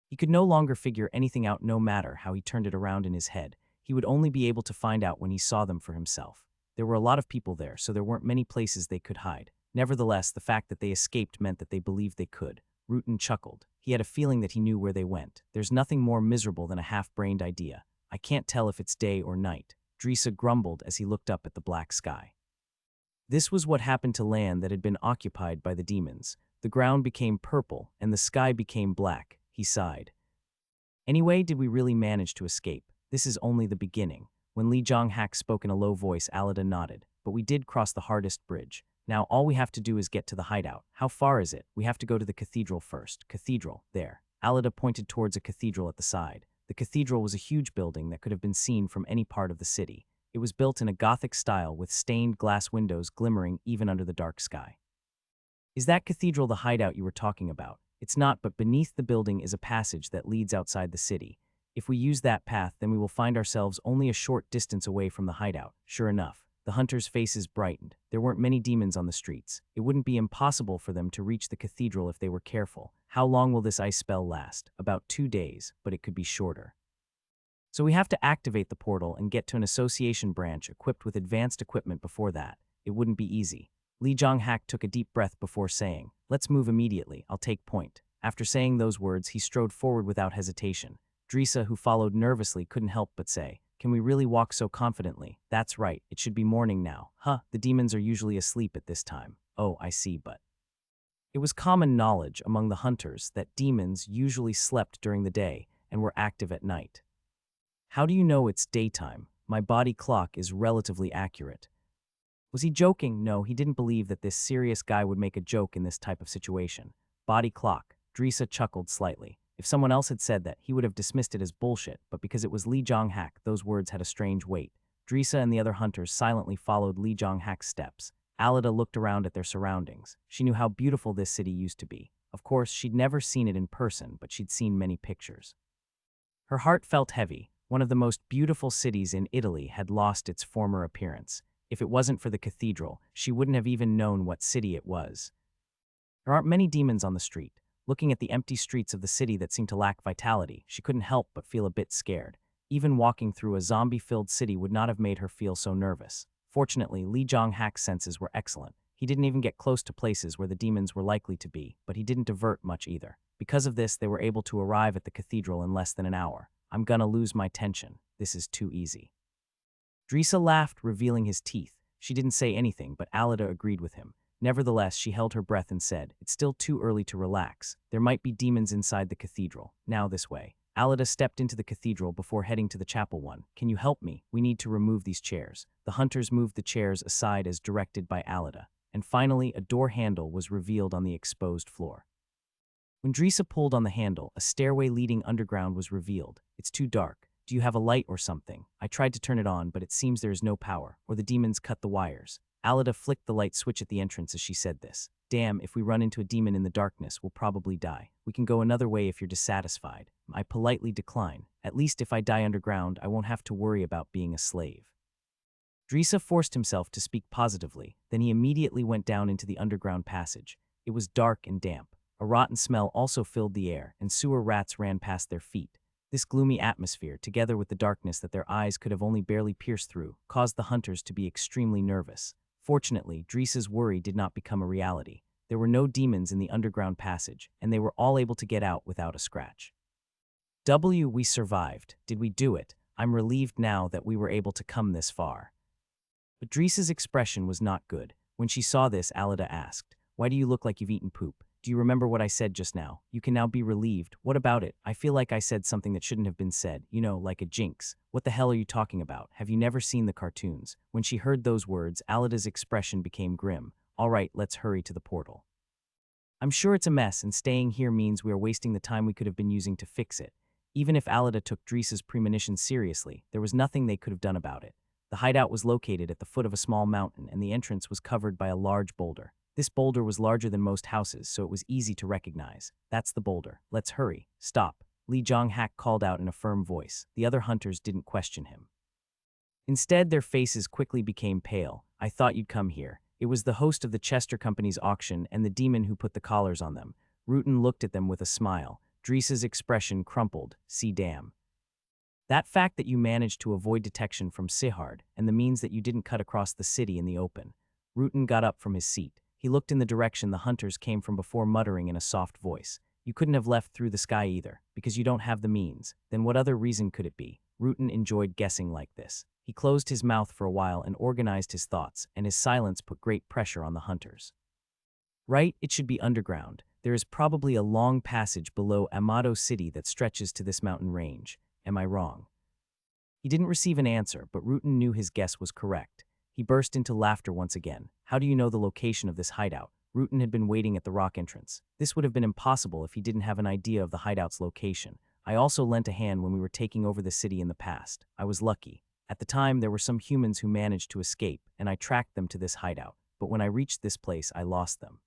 He could no longer figure anything out no matter how he turned it around in his head. He would only be able to find out when he saw them for himself. There were a lot of people there, so there weren't many places they could hide. Nevertheless, the fact that they escaped meant that they believed they could. Rutan chuckled. He had a feeling that he knew where they went. There's nothing more miserable than a half-brained idea. I can't tell if it's day or night. Drisa grumbled as he looked up at the black sky. This was what happened to land that had been occupied by the demons. The ground became purple, and the sky became black. He sighed. Anyway, did we really manage to escape? This is only the beginning. When Li Jonghak spoke in a low voice, Alida nodded. But we did cross the hardest bridge. Now all we have to do is get to the hideout. How far is it? We have to go to the cathedral first. Cathedral, there. Alida pointed towards a cathedral at the side. The cathedral was a huge building that could have been seen from any part of the city. It was built in a Gothic style with stained glass windows glimmering even under the dark sky. Is that cathedral the hideout you were talking about? It's not, but beneath the building is a passage that leads outside the city. If we use that path, then we will find ourselves only a short distance away from the hideout. Sure enough, the hunters' faces brightened. There weren't many demons on the streets. It wouldn't be impossible for them to reach the cathedral if they were careful. How long will this ice spell last? About 2 days, but it could be shorter. So we have to activate the portal and get to an association branch equipped with advanced equipment before that. It wouldn't be easy. Li Jonghak took a deep breath before saying, "Let's move immediately. I'll take point." After saying those words, he strode forward without hesitation. Drisa, who followed nervously, couldn't help but say, "Can we really walk so confidently? That's right, it should be morning now." The demons are usually asleep at this time. Oh, I see, but... It was common knowledge among the hunters that demons usually slept during the day and were active at night. How do you know it's daytime? My body clock is relatively accurate. Was he joking? No, he didn't believe that this serious guy would make a joke in this type of situation. Body clock. Drisa chuckled slightly. If someone else had said that, he would have dismissed it as bullshit, but because it was Li Jonghak, those words had a strange weight. Drisa and the other hunters silently followed Li Jonghak's steps. Alida looked around at their surroundings. She knew how beautiful this city used to be. Of course, she'd never seen it in person, but she'd seen many pictures. Her heart felt heavy. One of the most beautiful cities in Italy had lost its former appearance. If it wasn't for the cathedral, she wouldn't have even known what city it was. There aren't many demons on the street. Looking at the empty streets of the city that seemed to lack vitality, she couldn't help but feel a bit scared. Even walking through a zombie-filled city would not have made her feel so nervous. Fortunately, Li Jonghak's senses were excellent. He didn't even get close to places where the demons were likely to be, but he didn't divert much either. Because of this, they were able to arrive at the cathedral in less than an hour. I'm gonna lose my tension. This is too easy. Drisa laughed, revealing his teeth. She didn't say anything, but Alida agreed with him. Nevertheless, she held her breath and said, "It's still too early to relax. There might be demons inside the cathedral. Now this way." Alida stepped into the cathedral before heading to the chapel one. "Can you help me? We need to remove these chairs." The hunters moved the chairs aside as directed by Alida. And finally, a door handle was revealed on the exposed floor. When Drisa pulled on the handle, a stairway leading underground was revealed. "It's too dark. Do you have a light or something? I tried to turn it on, but it seems there is no power, or the demons cut the wires." Alida flicked the light switch at the entrance as she said this. "Damn, if we run into a demon in the darkness, we'll probably die. We can go another way if you're dissatisfied." I politely decline. At least if I die underground, I won't have to worry about being a slave. Drisa forced himself to speak positively, then he immediately went down into the underground passage. It was dark and damp. A rotten smell also filled the air, and sewer rats ran past their feet. This gloomy atmosphere, together with the darkness that their eyes could have only barely pierced through, caused the hunters to be extremely nervous. Fortunately, Drisa's worry did not become a reality. There were no demons in the underground passage, and they were all able to get out without a scratch. We survived. Did we do it? I'm relieved now that we were able to come this far. But Drisa's expression was not good. When she saw this, Alida asked, "Why do you look like you've eaten poop? Do you remember what I said just now? You can now be relieved. What about it? I feel like I said something that shouldn't have been said. You know, like a jinx. What the hell are you talking about? Have you never seen the cartoons?" When she heard those words, Alida's expression became grim. "All right, let's hurry to the portal. I'm sure it's a mess, and staying here means we are wasting the time we could have been using to fix it." Even if Alida took Drisa's premonition seriously, there was nothing they could have done about it. The hideout was located at the foot of a small mountain, and the entrance was covered by a large boulder. This boulder was larger than most houses, so it was easy to recognize. That's the boulder. Let's hurry. Stop. Lee Jong-hak called out in a firm voice. The other hunters didn't question him. Instead, their faces quickly became pale. I thought you'd come here. It was the host of the Chester Company's auction and the demon who put the collars on them. Rutan looked at them with a smile. Dreesa's expression crumpled. See damn. That fact that you managed to avoid detection from Sihard and the means that you didn't cut across the city in the open. Rutan got up from his seat. He looked in the direction the hunters came from before muttering in a soft voice. You couldn't have left through the sky either, because you don't have the means. Then what other reason could it be? Rutan enjoyed guessing like this. He closed his mouth for a while and organized his thoughts, and his silence put great pressure on the hunters. Right, it should be underground. There is probably a long passage below Amato City that stretches to this mountain range. Am I wrong? He didn't receive an answer, but Rutan knew his guess was correct. He burst into laughter once again. How do you know the location of this hideout? Rutan had been waiting at the rock entrance. This would have been impossible if he didn't have an idea of the hideout's location. I also lent a hand when we were taking over the city in the past. I was lucky. At the time, there were some humans who managed to escape, and I tracked them to this hideout. But when I reached this place, I lost them.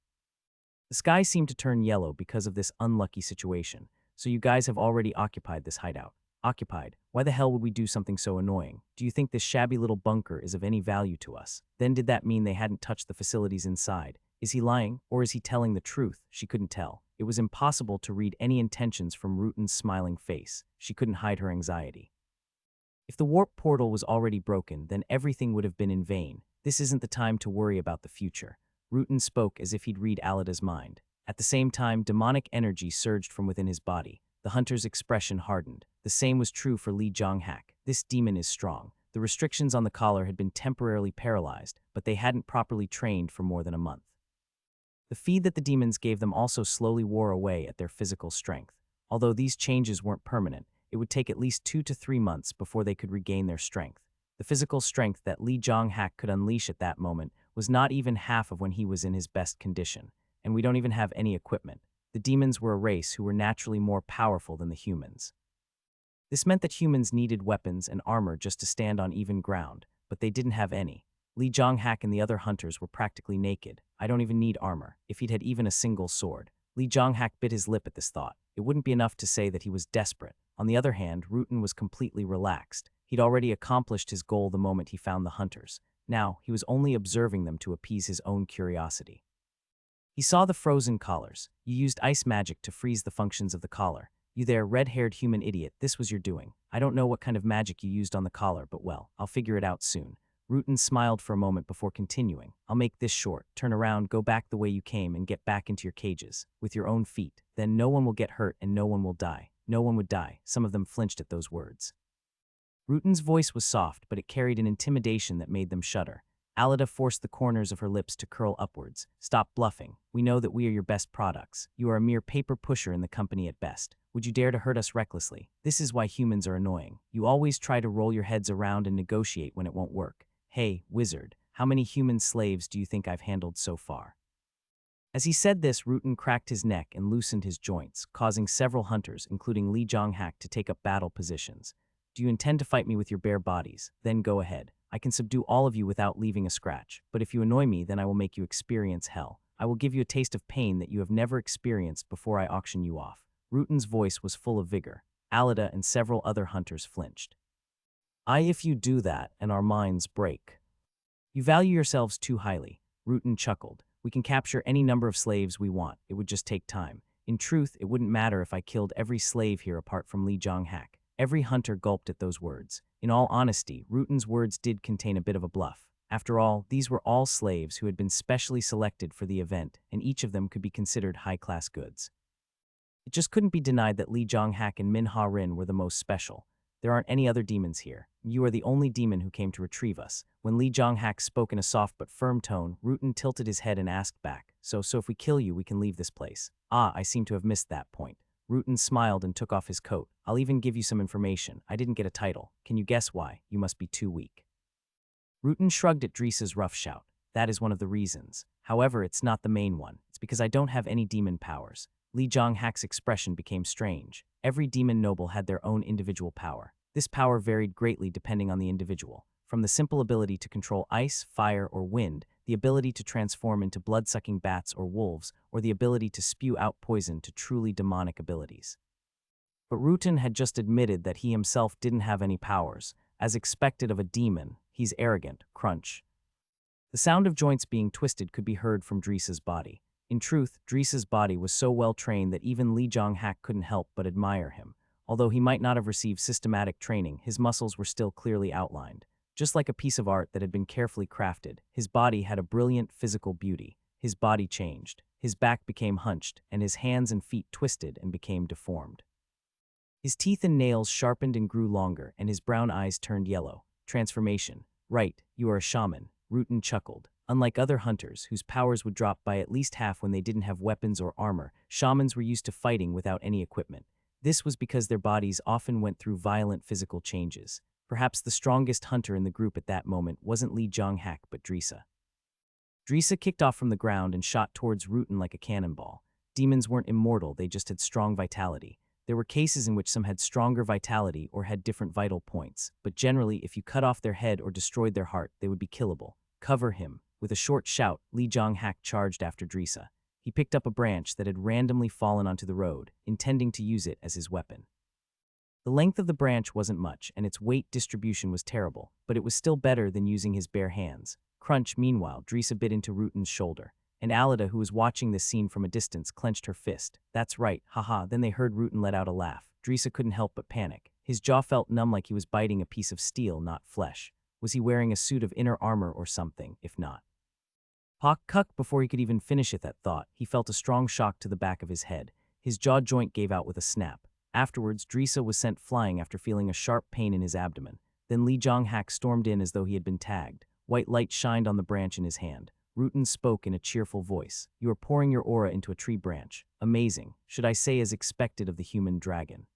The sky seemed to turn yellow because of this unlucky situation. So you guys have already occupied this hideout. Occupied? Why the hell would we do something so annoying? Do you think this shabby little bunker is of any value to us? Then did that mean they hadn't touched the facilities inside? Is he lying, or is he telling the truth? She couldn't tell. It was impossible to read any intentions from Rutan's smiling face. She couldn't hide her anxiety. If the warp portal was already broken, then everything would have been in vain. This isn't the time to worry about the future. Rutan spoke as if he'd read Alida's mind. At the same time, demonic energy surged from within his body. The hunter's expression hardened. The same was true for Lee Jong-hak. This demon is strong. The restrictions on the collar had been temporarily paralyzed, but they hadn't properly trained for more than a month. The feed that the demons gave them also slowly wore away at their physical strength. Although these changes weren't permanent, it would take at least 2 to 3 months before they could regain their strength. The physical strength that Lee Jong-hak could unleash at that moment was not even half of when he was in his best condition, and we don't even have any equipment. The demons were a race who were naturally more powerful than the humans. This meant that humans needed weapons and armor just to stand on even ground, but they didn't have any. Lee Jong-hak and the other hunters were practically naked. I don't even need armor, if he'd had even a single sword. Lee Jong-hak bit his lip at this thought. It wouldn't be enough to say that he was desperate. On the other hand, Rutan was completely relaxed. He'd already accomplished his goal the moment he found the hunters. Now, he was only observing them to appease his own curiosity. He saw the frozen collars. You used ice magic to freeze the functions of the collar. You there, red-haired human idiot, this was your doing. I don't know what kind of magic you used on the collar, but well, I'll figure it out soon. Rutan smiled for a moment before continuing. I'll make this short. Turn around, go back the way you came, and get back into your cages, with your own feet. Then no one will get hurt and no one will die. No one would die. Some of them flinched at those words. Rutan's voice was soft, but it carried an intimidation that made them shudder. Alida forced the corners of her lips to curl upwards. Stop bluffing. We know that we are your best products. You are a mere paper pusher in the company at best. Would you dare to hurt us recklessly? This is why humans are annoying. You always try to roll your heads around and negotiate when it won't work. Hey, wizard, how many human slaves do you think I've handled so far? As he said this, Rutan cracked his neck and loosened his joints, causing several hunters, including Lee Jong-hak, to take up battle positions. Do you intend to fight me with your bare bodies? Then go ahead. I can subdue all of you without leaving a scratch, but if you annoy me, then I will make you experience hell. I will give you a taste of pain that you have never experienced before I auction you off. Rutan's voice was full of vigor. Alida and several other hunters flinched. If you do that, and our minds break. You value yourselves too highly. Rutan chuckled. We can capture any number of slaves we want. It would just take time. In truth, it wouldn't matter if I killed every slave here apart from Lee Jong-hak. Every hunter gulped at those words. In all honesty, Rutan's words did contain a bit of a bluff. After all, these were all slaves who had been specially selected for the event, and each of them could be considered high-class goods. It just couldn't be denied that Lee Jong-hak and Min Ha-rin were the most special. There aren't any other demons here. You are the only demon who came to retrieve us. When Lee Jong-hak spoke in a soft but firm tone, Rutan tilted his head and asked back, So if we kill you, we can leave this place. I seem to have missed that point. Rutan smiled and took off his coat. I'll even give you some information. I didn't get a title. Can you guess why? You must be too weak. Rutan shrugged at Dreesa's rough shout. That is one of the reasons. However, it's not the main one. It's because I don't have any demon powers. Lee Jong-hak's expression became strange. Every demon noble had their own individual power. This power varied greatly depending on the individual. From the simple ability to control ice, fire, or wind, the ability to transform into blood-sucking bats or wolves, or the ability to spew out poison to truly demonic abilities. But Rutan had just admitted that he himself didn't have any powers. As expected of a demon, he's arrogant. Crunch. The sound of joints being twisted could be heard from Drisa's body. In truth, Drisa's body was so well trained that even Lee Jong-hak couldn't help but admire him. Although he might not have received systematic training, his muscles were still clearly outlined. Just like a piece of art that had been carefully crafted, his body had a brilliant physical beauty. His body changed. His back became hunched, and his hands and feet twisted and became deformed. His teeth and nails sharpened and grew longer, and his brown eyes turned yellow. Transformation. Right, you are a shaman, Rutan chuckled. Unlike other hunters, whose powers would drop by at least half when they didn't have weapons or armor, shamans were used to fighting without any equipment. This was because their bodies often went through violent physical changes. Perhaps the strongest hunter in the group at that moment wasn't Lee Jong-hak but Drisa. Drisa kicked off from the ground and shot towards Rutan like a cannonball. Demons weren't immortal, they just had strong vitality. There were cases in which some had stronger vitality or had different vital points, but generally if you cut off their head or destroyed their heart, they would be killable. Cover him. With a short shout, Lee Jong-hak charged after Drisa. He picked up a branch that had randomly fallen onto the road, intending to use it as his weapon. The length of the branch wasn't much, and its weight distribution was terrible, but it was still better than using his bare hands. Crunch, meanwhile, Drisa bit into Rutan's shoulder, and Alida, who was watching this scene from a distance, clenched her fist. That's right, haha. Then they heard Rutan let out a laugh. Drisa couldn't help but panic. His jaw felt numb like he was biting a piece of steel, not flesh. Was he wearing a suit of inner armor or something? If not. Cuck, before he could even finish that thought, he felt a strong shock to the back of his head. His jaw joint gave out with a snap. Afterwards, Drisa was sent flying after feeling a sharp pain in his abdomen. Then Lee Jong-hak stormed in as though he had been tagged. White light shined on the branch in his hand. Rutan spoke in a cheerful voice. You are pouring your aura into a tree branch. Amazing. Should I say as expected of the human dragon?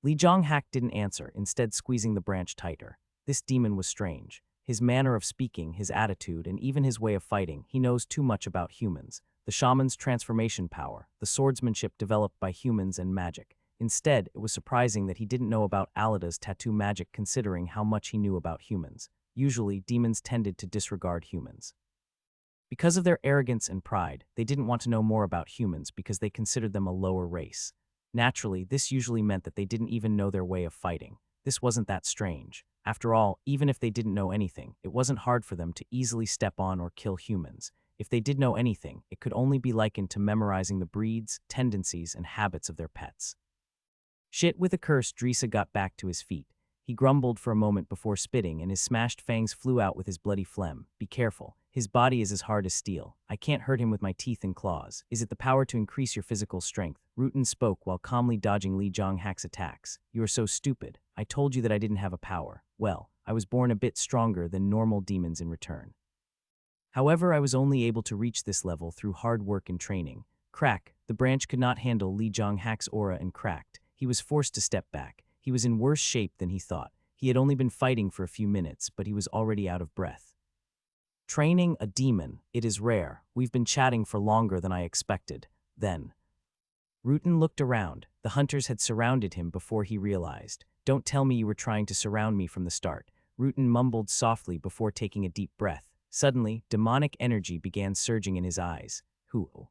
Lee Jong-hak didn't answer, instead squeezing the branch tighter. This demon was strange. His manner of speaking, his attitude, and even his way of fighting, he knows too much about humans. The shaman's transformation power, the swordsmanship developed by humans and magic. Instead, it was surprising that he didn't know about Alida's tattoo magic considering how much he knew about humans. Usually, demons tended to disregard humans. Because of their arrogance and pride, they didn't want to know more about humans because they considered them a lower race. Naturally, this usually meant that they didn't even know their way of fighting. This wasn't that strange. After all, even if they didn't know anything, it wasn't hard for them to easily step on or kill humans. If they did know anything, it could only be likened to memorizing the breeds, tendencies, and habits of their pets. Shit, with a curse, Drisa got back to his feet. He grumbled for a moment before spitting, and his smashed fangs flew out with his bloody phlegm. Be careful. His body is as hard as steel. I can't hurt him with my teeth and claws. Is it the power to increase your physical strength? Rutan spoke while calmly dodging Lee Jong-hak's attacks. You are so stupid. I told you that I didn't have a power. Well, I was born a bit stronger than normal demons in return. However, I was only able to reach this level through hard work and training. Crack. The branch could not handle Lee Jong-hak's aura and cracked. He was forced to step back. He was in worse shape than he thought. He had only been fighting for a few minutes, but he was already out of breath. Training a demon. It is rare. We've been chatting for longer than I expected. Then. Rutan looked around. The hunters had surrounded him before he realized. Don't tell me you were trying to surround me from the start. Rutan mumbled softly before taking a deep breath. Suddenly, demonic energy began surging in his eyes. Who?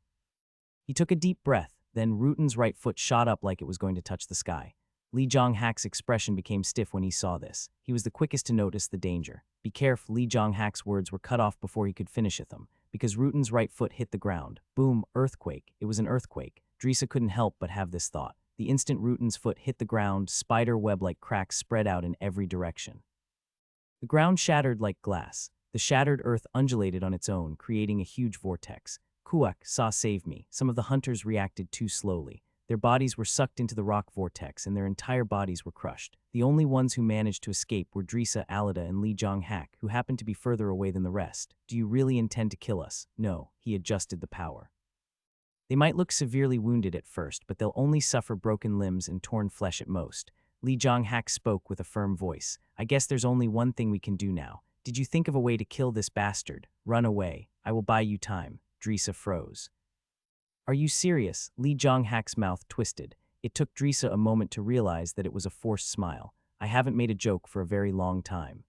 He took a deep breath. Then Rutan's right foot shot up like it was going to touch the sky. Lee Jong-hak's expression became stiff when he saw this. He was the quickest to notice the danger. Be careful, Lee Jong-hak's words were cut off before he could finish them, because Rutan's right foot hit the ground. Boom, earthquake. It was an earthquake. Drisa couldn't help but have this thought. The instant Rutan's foot hit the ground, spider web-like cracks spread out in every direction. The ground shattered like glass. The shattered earth undulated on its own, creating a huge vortex. Kuak, saw save me. Some of the hunters reacted too slowly. Their bodies were sucked into the rock vortex and their entire bodies were crushed. The only ones who managed to escape were Drisa, Alida, and Lee Jong-hak, who happened to be further away than the rest. Do you really intend to kill us? No, he adjusted the power. They might look severely wounded at first, but they'll only suffer broken limbs and torn flesh at most. Lee Jong-hak spoke with a firm voice. I guess there's only one thing we can do now. Did you think of a way to kill this bastard? Run away. I will buy you time. Drisa froze. Are you serious? Lee Jong-hak's mouth twisted. It took Drisa a moment to realize that it was a forced smile. I haven't made a joke for a very long time.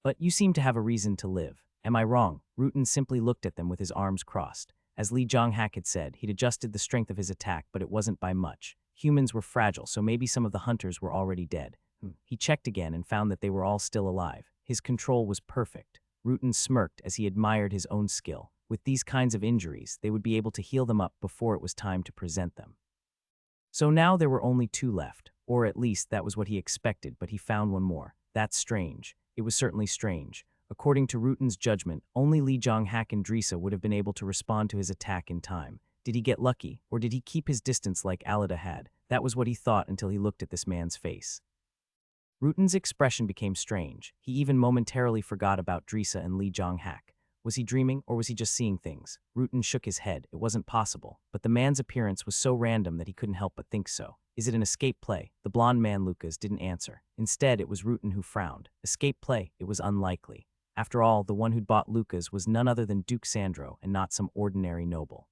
But you seem to have a reason to live. Am I wrong? Rutan simply looked at them with his arms crossed. As Li Jonghak had said, he'd adjusted the strength of his attack, but it wasn't by much. Humans were fragile, so maybe some of the hunters were already dead. He checked again and found that they were all still alive. His control was perfect. Rutan smirked as he admired his own skill. With these kinds of injuries, they would be able to heal them up before it was time to present them. So now there were only 2 left, or at least that was what he expected, but he found one more. That's strange. It was certainly strange. According to Rutan's judgment, only Li Jonghak and Drisa would have been able to respond to his attack in time. Did he get lucky, or did he keep his distance like Alida had? That was what he thought until he looked at this man's face. Rutan's expression became strange. He even momentarily forgot about Drisa and Li Jonghak. Was he dreaming, or was he just seeing things? Rutan shook his head. It wasn't possible. But the man's appearance was so random that he couldn't help but think so. Is it an escape play? The blonde man, Lucas, didn't answer. Instead, it was Rutan who frowned. Escape play? It was unlikely. After all, the one who'd bought Lucas was none other than Duke Sandro and not some ordinary noble.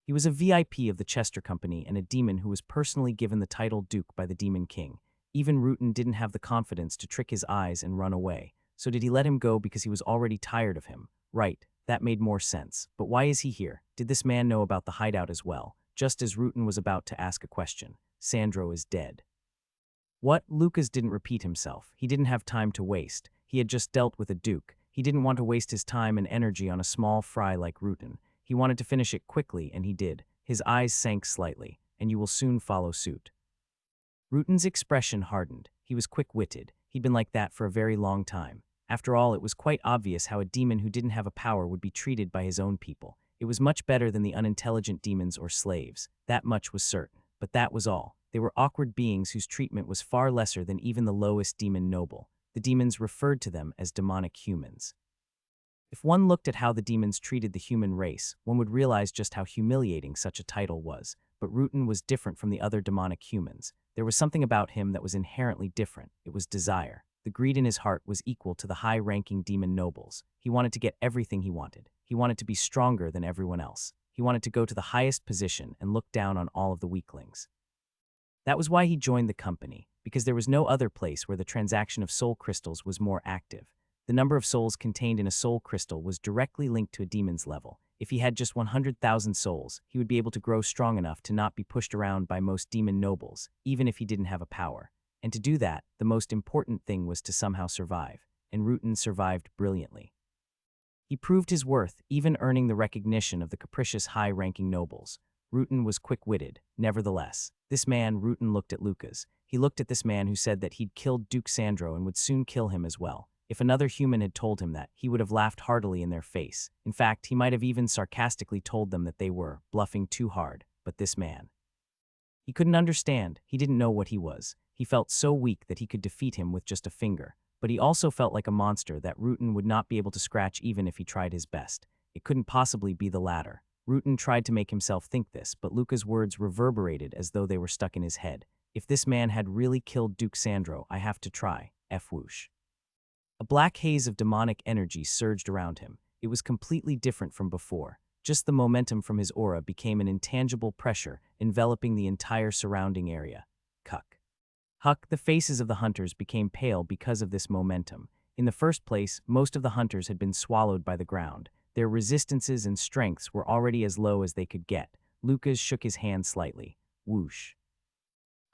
He was a VIP of the Chester Company and a demon who was personally given the title Duke by the Demon King. Even Rutan didn't have the confidence to trick his eyes and run away. So did he let him go because he was already tired of him? Right, that made more sense. But why is he here? Did this man know about the hideout as well? Just as Rutan was about to ask a question, Sandro is dead. What? Lucas didn't repeat himself. He didn't have time to waste. He had just dealt with a duke. He didn't want to waste his time and energy on a small fry like Rutan. He wanted to finish it quickly, and he did. His eyes sank slightly, and you will soon follow suit. Rutan's expression hardened. He was quick-witted. He'd been like that for a very long time. After all, it was quite obvious how a demon who didn't have a power would be treated by his own people. It was much better than the unintelligent demons or slaves. That much was certain. But that was all. They were awkward beings whose treatment was far lesser than even the lowest demon noble. The demons referred to them as demonic humans. If one looked at how the demons treated the human race, one would realize just how humiliating such a title was. But Rutan was different from the other demonic humans. There was something about him that was inherently different. It was desire. The greed in his heart was equal to the high-ranking demon nobles. He wanted to get everything he wanted. He wanted to be stronger than everyone else. He wanted to go to the highest position and look down on all of the weaklings. That was why he joined the company, because there was no other place where the transaction of soul crystals was more active. The number of souls contained in a soul crystal was directly linked to a demon's level. If he had just 100,000 souls, he would be able to grow strong enough to not be pushed around by most demon nobles, even if he didn't have a power. And to do that, the most important thing was to somehow survive, and Rutan survived brilliantly. He proved his worth, even earning the recognition of the capricious high-ranking nobles. Rutan was quick-witted, nevertheless. This man, Rutan looked at Lucas. He looked at this man who said that he'd killed Duke Sandro and would soon kill him as well. If another human had told him that, he would have laughed heartily in their face. In fact, he might have even sarcastically told them that they were bluffing too hard. But this man, he couldn't understand. He didn't know what he was. He felt so weak that he could defeat him with just a finger. But he also felt like a monster that Rutan would not be able to scratch even if he tried his best. It couldn't possibly be the latter. Rutan tried to make himself think this, but Luca's words reverberated as though they were stuck in his head. If this man had really killed Duke Sandro, I have to try. Whoosh. A black haze of demonic energy surged around him. It was completely different from before. Just the momentum from his aura became an intangible pressure, enveloping the entire surrounding area. Huck, the faces of the hunters became pale because of this momentum. In the first place, most of the hunters had been swallowed by the ground. Their resistances and strengths were already as low as they could get. Lucas shook his hand slightly. Whoosh.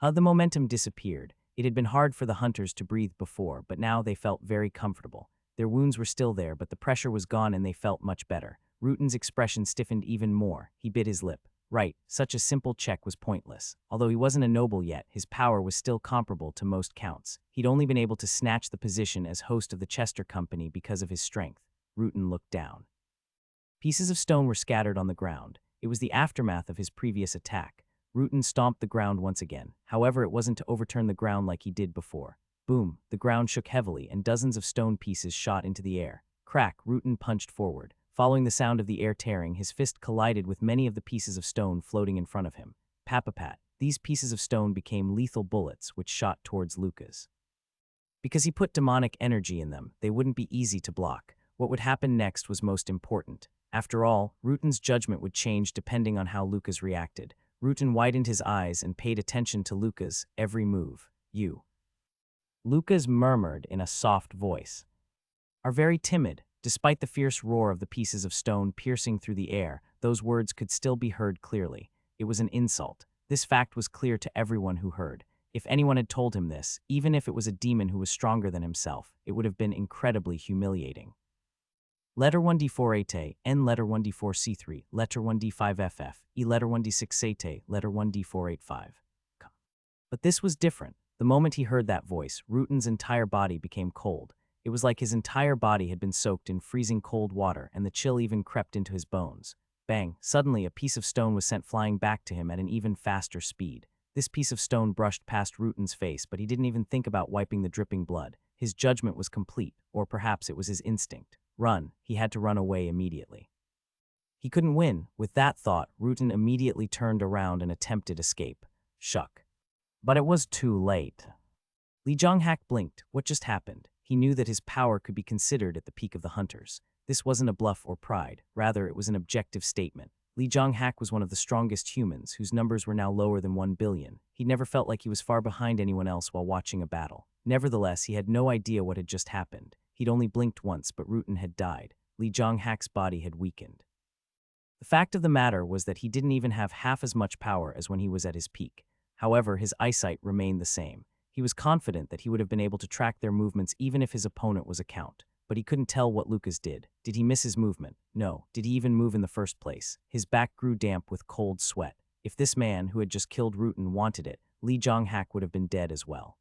The momentum disappeared. It had been hard for the hunters to breathe before, but now they felt very comfortable. Their wounds were still there, but the pressure was gone and they felt much better. Rutan's expression stiffened even more. He bit his lip. Right, such a simple check was pointless. Although he wasn't a noble yet, his power was still comparable to most counts. He'd only been able to snatch the position as host of the Chester Company because of his strength. Rutan looked down. Pieces of stone were scattered on the ground. It was the aftermath of his previous attack. Rutan stomped the ground once again. However, it wasn't to overturn the ground like he did before. Boom, the ground shook heavily and dozens of stone pieces shot into the air. Crack, Rutan punched forward. Following the sound of the air tearing, his fist collided with many of the pieces of stone floating in front of him. Pat, these pieces of stone became lethal bullets which shot towards Lucas. Because he put demonic energy in them, they wouldn't be easy to block. What would happen next was most important. After all, Rutan's judgment would change depending on how Lucas reacted. Rutan widened his eyes and paid attention to Lucas' every move. You. Lucas murmured in a soft voice. Are very timid. Despite the fierce roar of the pieces of stone piercing through the air, those words could still be heard clearly. It was an insult. This fact was clear to everyone who heard. If anyone had told him this, even if it was a demon who was stronger than himself, it would have been incredibly humiliating. Letter 1d4 N letter 1d4c3, letter 1d5ff, E letter 1d6 letter 1d485. But this was different. The moment he heard that voice, Rutan's entire body became cold. It was like his entire body had been soaked in freezing cold water, and the chill even crept into his bones. Bang! Suddenly, a piece of stone was sent flying back to him at an even faster speed. This piece of stone brushed past Rutan's face, but he didn't even think about wiping the dripping blood. His judgment was complete, or perhaps it was his instinct. Run. He had to run away immediately. He couldn't win. With that thought, Rutan immediately turned around and attempted escape. Shuck. But it was too late. Lee Jong-hak blinked. What just happened? He knew that his power could be considered at the peak of the hunters. This wasn't a bluff or pride. Rather, it was an objective statement. Lee Jong-hak was one of the strongest humans, whose numbers were now lower than 1 billion. He never felt like he was far behind anyone else while watching a battle. Nevertheless, he had no idea what had just happened. He'd only blinked once, but Rutan had died. Lee Jong-hak's body had weakened. The fact of the matter was that he didn't even have half as much power as when he was at his peak. However, his eyesight remained the same. He was confident that he would have been able to track their movements even if his opponent was a count. But he couldn't tell what Lucas did. Did he miss his movement? No. Did he even move in the first place? His back grew damp with cold sweat. If this man, who had just killed Rutan, wanted it, Lee Jong-hak would have been dead as well.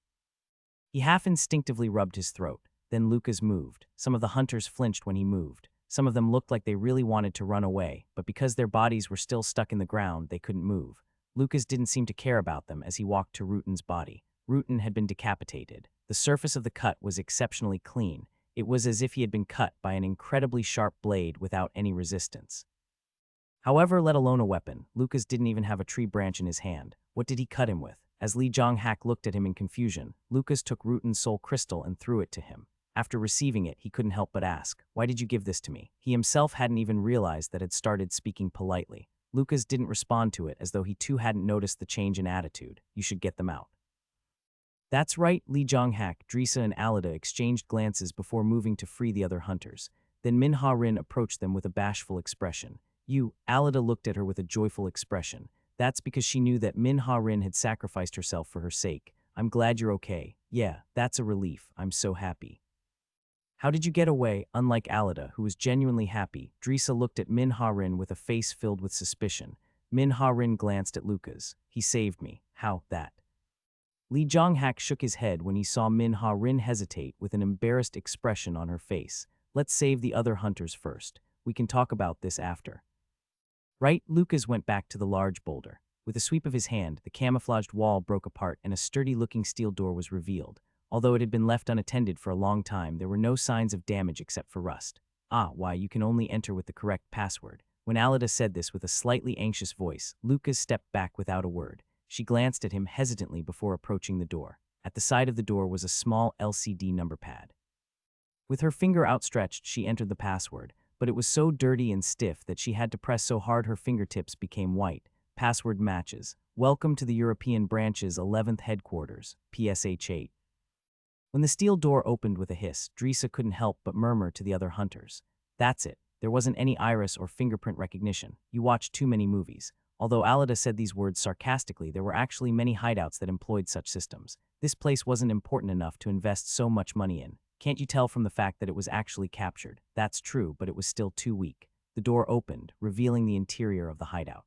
He half-instinctively rubbed his throat. Then Lucas moved. Some of the hunters flinched when he moved. Some of them looked like they really wanted to run away, but because their bodies were still stuck in the ground, they couldn't move. Lucas didn't seem to care about them as he walked to Rutan's body. Rutan had been decapitated. The surface of the cut was exceptionally clean. It was as if he had been cut by an incredibly sharp blade without any resistance. However, let alone a weapon, Lucas didn't even have a tree branch in his hand. What did he cut him with? As Lee Jong-hak looked at him in confusion, Lucas took Rutan's soul crystal and threw it to him. After receiving it, he couldn't help but ask, "Why did you give this to me?" He himself hadn't even realized that had started speaking politely. Lucas didn't respond to it as though he too hadn't noticed the change in attitude. "You should get them out." That's right, Lee Jong-hak, Drisa and Alida exchanged glances before moving to free the other hunters. Then Min Ha-rin approached them with a bashful expression. Alida looked at her with a joyful expression. That's because she knew that Min Ha-rin had sacrificed herself for her sake. "I'm glad you're okay." "Yeah, that's a relief. I'm so happy." "How did you get away?" Unlike Alida, who was genuinely happy, Drisa looked at Min Ha-rin with a face filled with suspicion. Min Ha-rin glanced at Lucas. "He saved me." "How, that?" Lee Jong-hak shook his head when he saw Min Ha-rin hesitate with an embarrassed expression on her face. "Let's save the other hunters first. We can talk about this after." Right, Lucas went back to the large boulder. With a sweep of his hand, the camouflaged wall broke apart and a sturdy-looking steel door was revealed. Although it had been left unattended for a long time, there were no signs of damage except for rust. Why, you can only enter with the correct password. When Alida said this with a slightly anxious voice, Lucas stepped back without a word. She glanced at him hesitantly before approaching the door. At the side of the door was a small LCD number pad. With her finger outstretched, she entered the password, but it was so dirty and stiff that she had to press so hard her fingertips became white. Password matches. "Welcome to the European Branch's 11th headquarters, PSH8. When the steel door opened with a hiss, Drisa couldn't help but murmur to the other hunters. "That's it. There wasn't any iris or fingerprint recognition. You watched too many movies." Although Alida said these words sarcastically, there were actually many hideouts that employed such systems. This place wasn't important enough to invest so much money in. Can't you tell from the fact that it was actually captured? That's true, but it was still too weak. The door opened, revealing the interior of the hideout.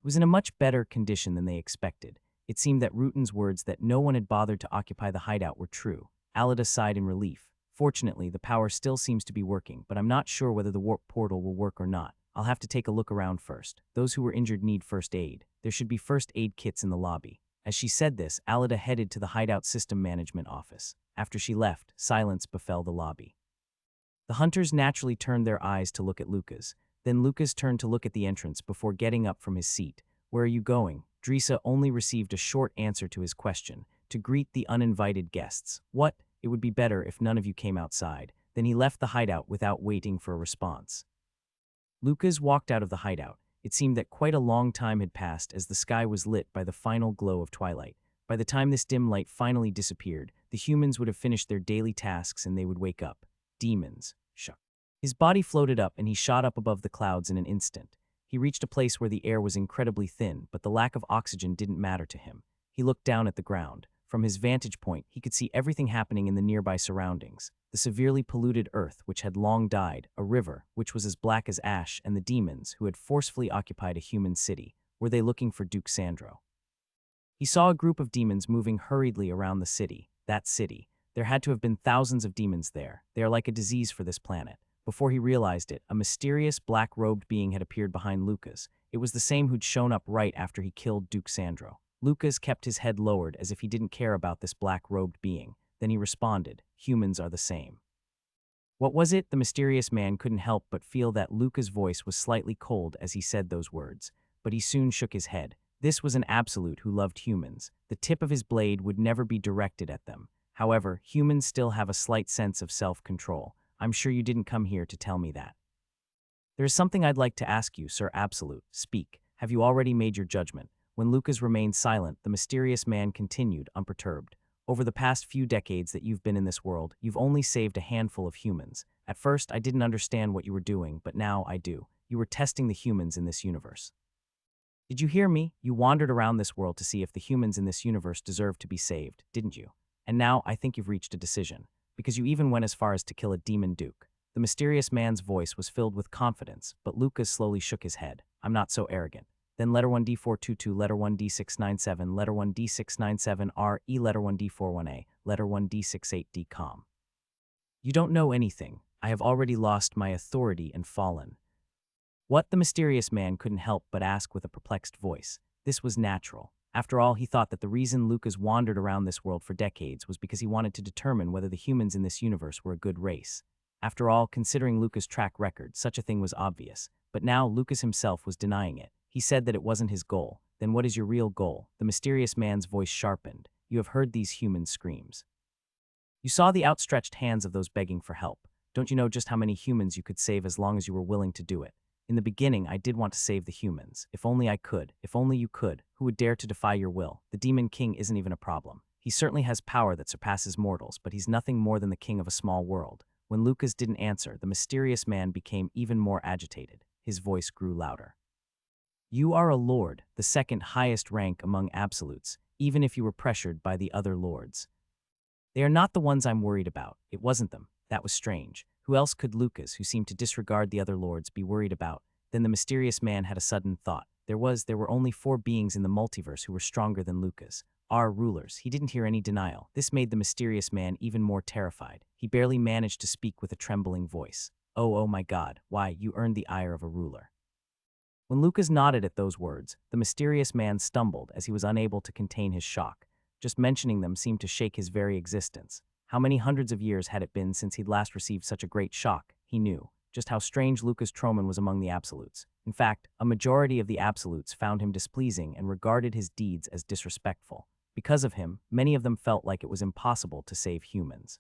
It was in a much better condition than they expected. It seemed that Rutan's words that no one had bothered to occupy the hideout were true. Alida sighed in relief. "Fortunately, the power still seems to be working, but I'm not sure whether the warp portal will work or not. I'll have to take a look around first. Those who were injured need first aid. There should be first aid kits in the lobby." As she said this, Alida headed to the hideout system management office. After she left, silence befell the lobby. The hunters naturally turned their eyes to look at Lucas. Then Lucas turned to look at the entrance before getting up from his seat. "Where are you going?" Drisa only received a short answer to his question, to greet the uninvited guests. "What? It would be better if none of you came outside." Then he left the hideout without waiting for a response. Lucas walked out of the hideout. It seemed that quite a long time had passed as the sky was lit by the final glow of twilight. By the time this dim light finally disappeared, the humans would have finished their daily tasks and they would wake up. Demons. Shuck. His body floated up and he shot up above the clouds in an instant. He reached a place where the air was incredibly thin, but the lack of oxygen didn't matter to him. He looked down at the ground. From his vantage point, he could see everything happening in the nearby surroundings. The severely polluted earth, which had long died, a river, which was as black as ash, and the demons, who had forcefully occupied a human city. Were they looking for Duke Sandro? He saw a group of demons moving hurriedly around the city. That city. There had to have been thousands of demons there. They are like a disease for this planet. Before he realized it, a mysterious black-robed being had appeared behind Lucas. It was the same who'd shown up right after he killed Duke Sandro. Lucas kept his head lowered as if he didn't care about this black-robed being. Then he responded, "Humans are the same." What was it? The mysterious man couldn't help but feel that Lucas' voice was slightly cold as he said those words. But he soon shook his head. This was an absolute who loved humans. The tip of his blade would never be directed at them. However, humans still have a slight sense of self-control. I'm sure you didn't come here to tell me that. There is something I'd like to ask you, Sir Absolute. Speak. Have you already made your judgment? When Lucas remained silent, the mysterious man continued, unperturbed. Over the past few decades that you've been in this world, you've only saved a handful of humans. At first, I didn't understand what you were doing, but now I do. You were testing the humans in this universe. Did you hear me? You wandered around this world to see if the humans in this universe deserved to be saved, didn't you? And now I think you've reached a decision, because you even went as far as to kill a demon duke. The mysterious man's voice was filled with confidence, but Lucas slowly shook his head. I'm not so arrogant. Then letter 1D422, letter 1D697, letter 1D697RE, letter 1D41A, letter 1D68D com. You don't know anything. I have already lost my authority and fallen. What? The mysterious man couldn't help but ask with a perplexed voice. This was natural. After all, he thought that the reason Lucas wandered around this world for decades was because he wanted to determine whether the humans in this universe were a good race. After all, considering Lucas' track record, such a thing was obvious. But now Lucas himself was denying it. He said that it wasn't his goal. Then what is your real goal? The mysterious man's voice sharpened. You have heard these human screams. You saw the outstretched hands of those begging for help. Don't you know just how many humans you could save as long as you were willing to do it? In the beginning, I did want to save the humans. If only I could. If only you could. Who would dare to defy your will? The Demon King isn't even a problem. He certainly has power that surpasses mortals, but he's nothing more than the king of a small world. When Lucas didn't answer, the mysterious man became even more agitated. His voice grew louder. You are a lord, the second highest rank among absolutes, even if you were pressured by the other lords. They are not the ones I'm worried about. It wasn't them. That was strange. Who else could Lucas, who seemed to disregard the other lords, be worried about? Then the mysterious man had a sudden thought. There were only 4 beings in the multiverse who were stronger than Lucas. Our rulers. He didn't hear any denial. This made the mysterious man even more terrified. He barely managed to speak with a trembling voice. Oh my God, why, you earned the ire of a ruler. When Lucas nodded at those words, the mysterious man stumbled as he was unable to contain his shock. Just mentioning them seemed to shake his very existence. How many hundreds of years had it been since he'd last received such a great shock? He knew just how strange Lucas Troman was among the absolutes. In fact, a majority of the absolutes found him displeasing and regarded his deeds as disrespectful. Because of him, many of them felt like it was impossible to save humans.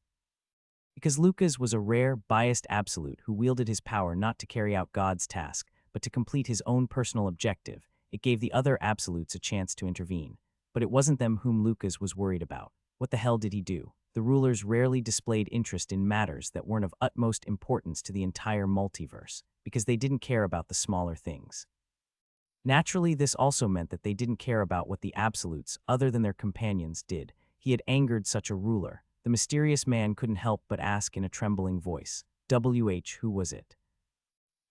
Because Lucas was a rare, biased absolute who wielded his power not to carry out God's task, but to complete his own personal objective, it gave the other absolutes a chance to intervene. But it wasn't them whom Lucas was worried about. What the hell did he do? The rulers rarely displayed interest in matters that weren't of utmost importance to the entire multiverse, because they didn't care about the smaller things. Naturally, this also meant that they didn't care about what the absolutes, other than their companions, did. He had angered such a ruler. The mysterious man couldn't help but ask in a trembling voice, who was it?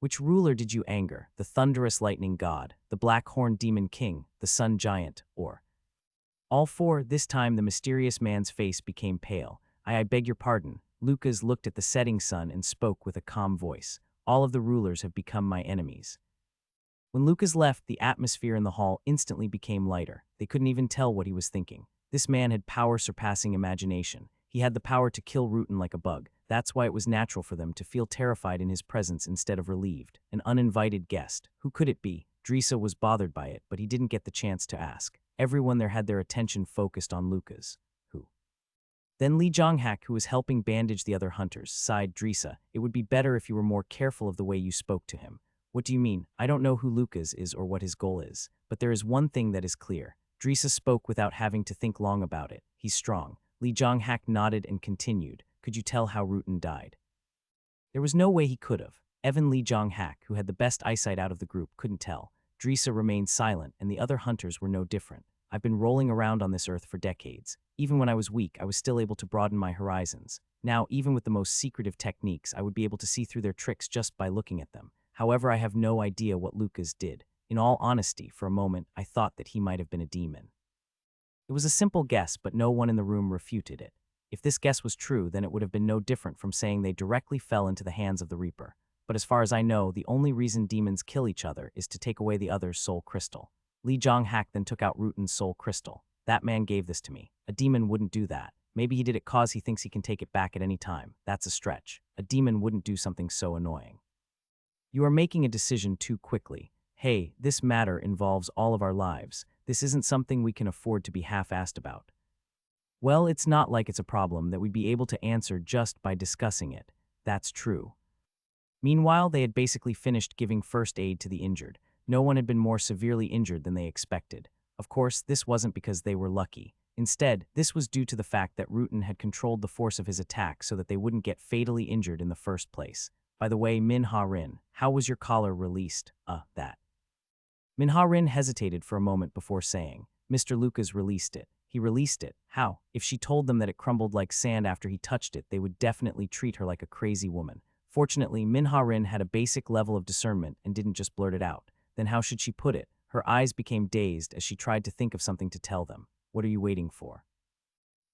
Which ruler did you anger? The thunderous lightning god, the black-horned demon king, the sun giant, or all 4? This time the mysterious man's face became pale. I beg your pardon. Lucas looked at the setting sun and spoke with a calm voice. All of the rulers have become my enemies. When Lucas left, the atmosphere in the hall instantly became lighter. They couldn't even tell what he was thinking. This man had power surpassing imagination. He had the power to kill Rutan like a bug. That's why it was natural for them to feel terrified in his presence instead of relieved. An uninvited guest. Who could it be? Drisa was bothered by it, but he didn't get the chance to ask. Everyone there had their attention focused on Lucas. Who? Then Li Jonghak, who was helping bandage the other hunters, sighed. Drisa, it would be better if you were more careful of the way you spoke to him. What do you mean? I don't know who Lucas is or what his goal is, but there is one thing that is clear. Drisa spoke without having to think long about it. He's strong. Li Jonghak nodded and continued. Could you tell how Rutan died? There was no way he could have. Evan Lee Jong-hak, who had the best eyesight out of the group, couldn't tell. Drisa remained silent, and the other hunters were no different. I've been rolling around on this earth for decades. Even when I was weak, I was still able to broaden my horizons. Now, even with the most secretive techniques, I would be able to see through their tricks just by looking at them. However, I have no idea what Lucas did. In all honesty, for a moment, I thought that he might have been a demon. It was a simple guess, but no one in the room refuted it. If this guess was true, then it would have been no different from saying they directly fell into the hands of the Reaper. But as far as I know, the only reason demons kill each other is to take away the other's soul crystal. Lee Jong-hak then took out Rutan's soul crystal. That man gave this to me. A demon wouldn't do that. Maybe he did it cause he thinks he can take it back at any time. That's a stretch. A demon wouldn't do something so annoying. You are making a decision too quickly. Hey, this matter involves all of our lives. This isn't something we can afford to be half-assed about. Well, it's not like it's a problem that we'd be able to answer just by discussing it. That's true. Meanwhile, they had basically finished giving first aid to the injured. No one had been more severely injured than they expected. Of course, this wasn't because they were lucky. Instead, this was due to the fact that Rutan had controlled the force of his attack so that they wouldn't get fatally injured in the first place. By the way, Min-ha-rin, how was your collar released? That. Min-ha-rin hesitated for a moment before saying, Mr. Lucas released it. He released it. How? If she told them that it crumbled like sand after he touched it, they would definitely treat her like a crazy woman. Fortunately, Min-ha-rin had a basic level of discernment and didn't just blurt it out. Then how should she put it? Her eyes became dazed as she tried to think of something to tell them. What are you waiting for?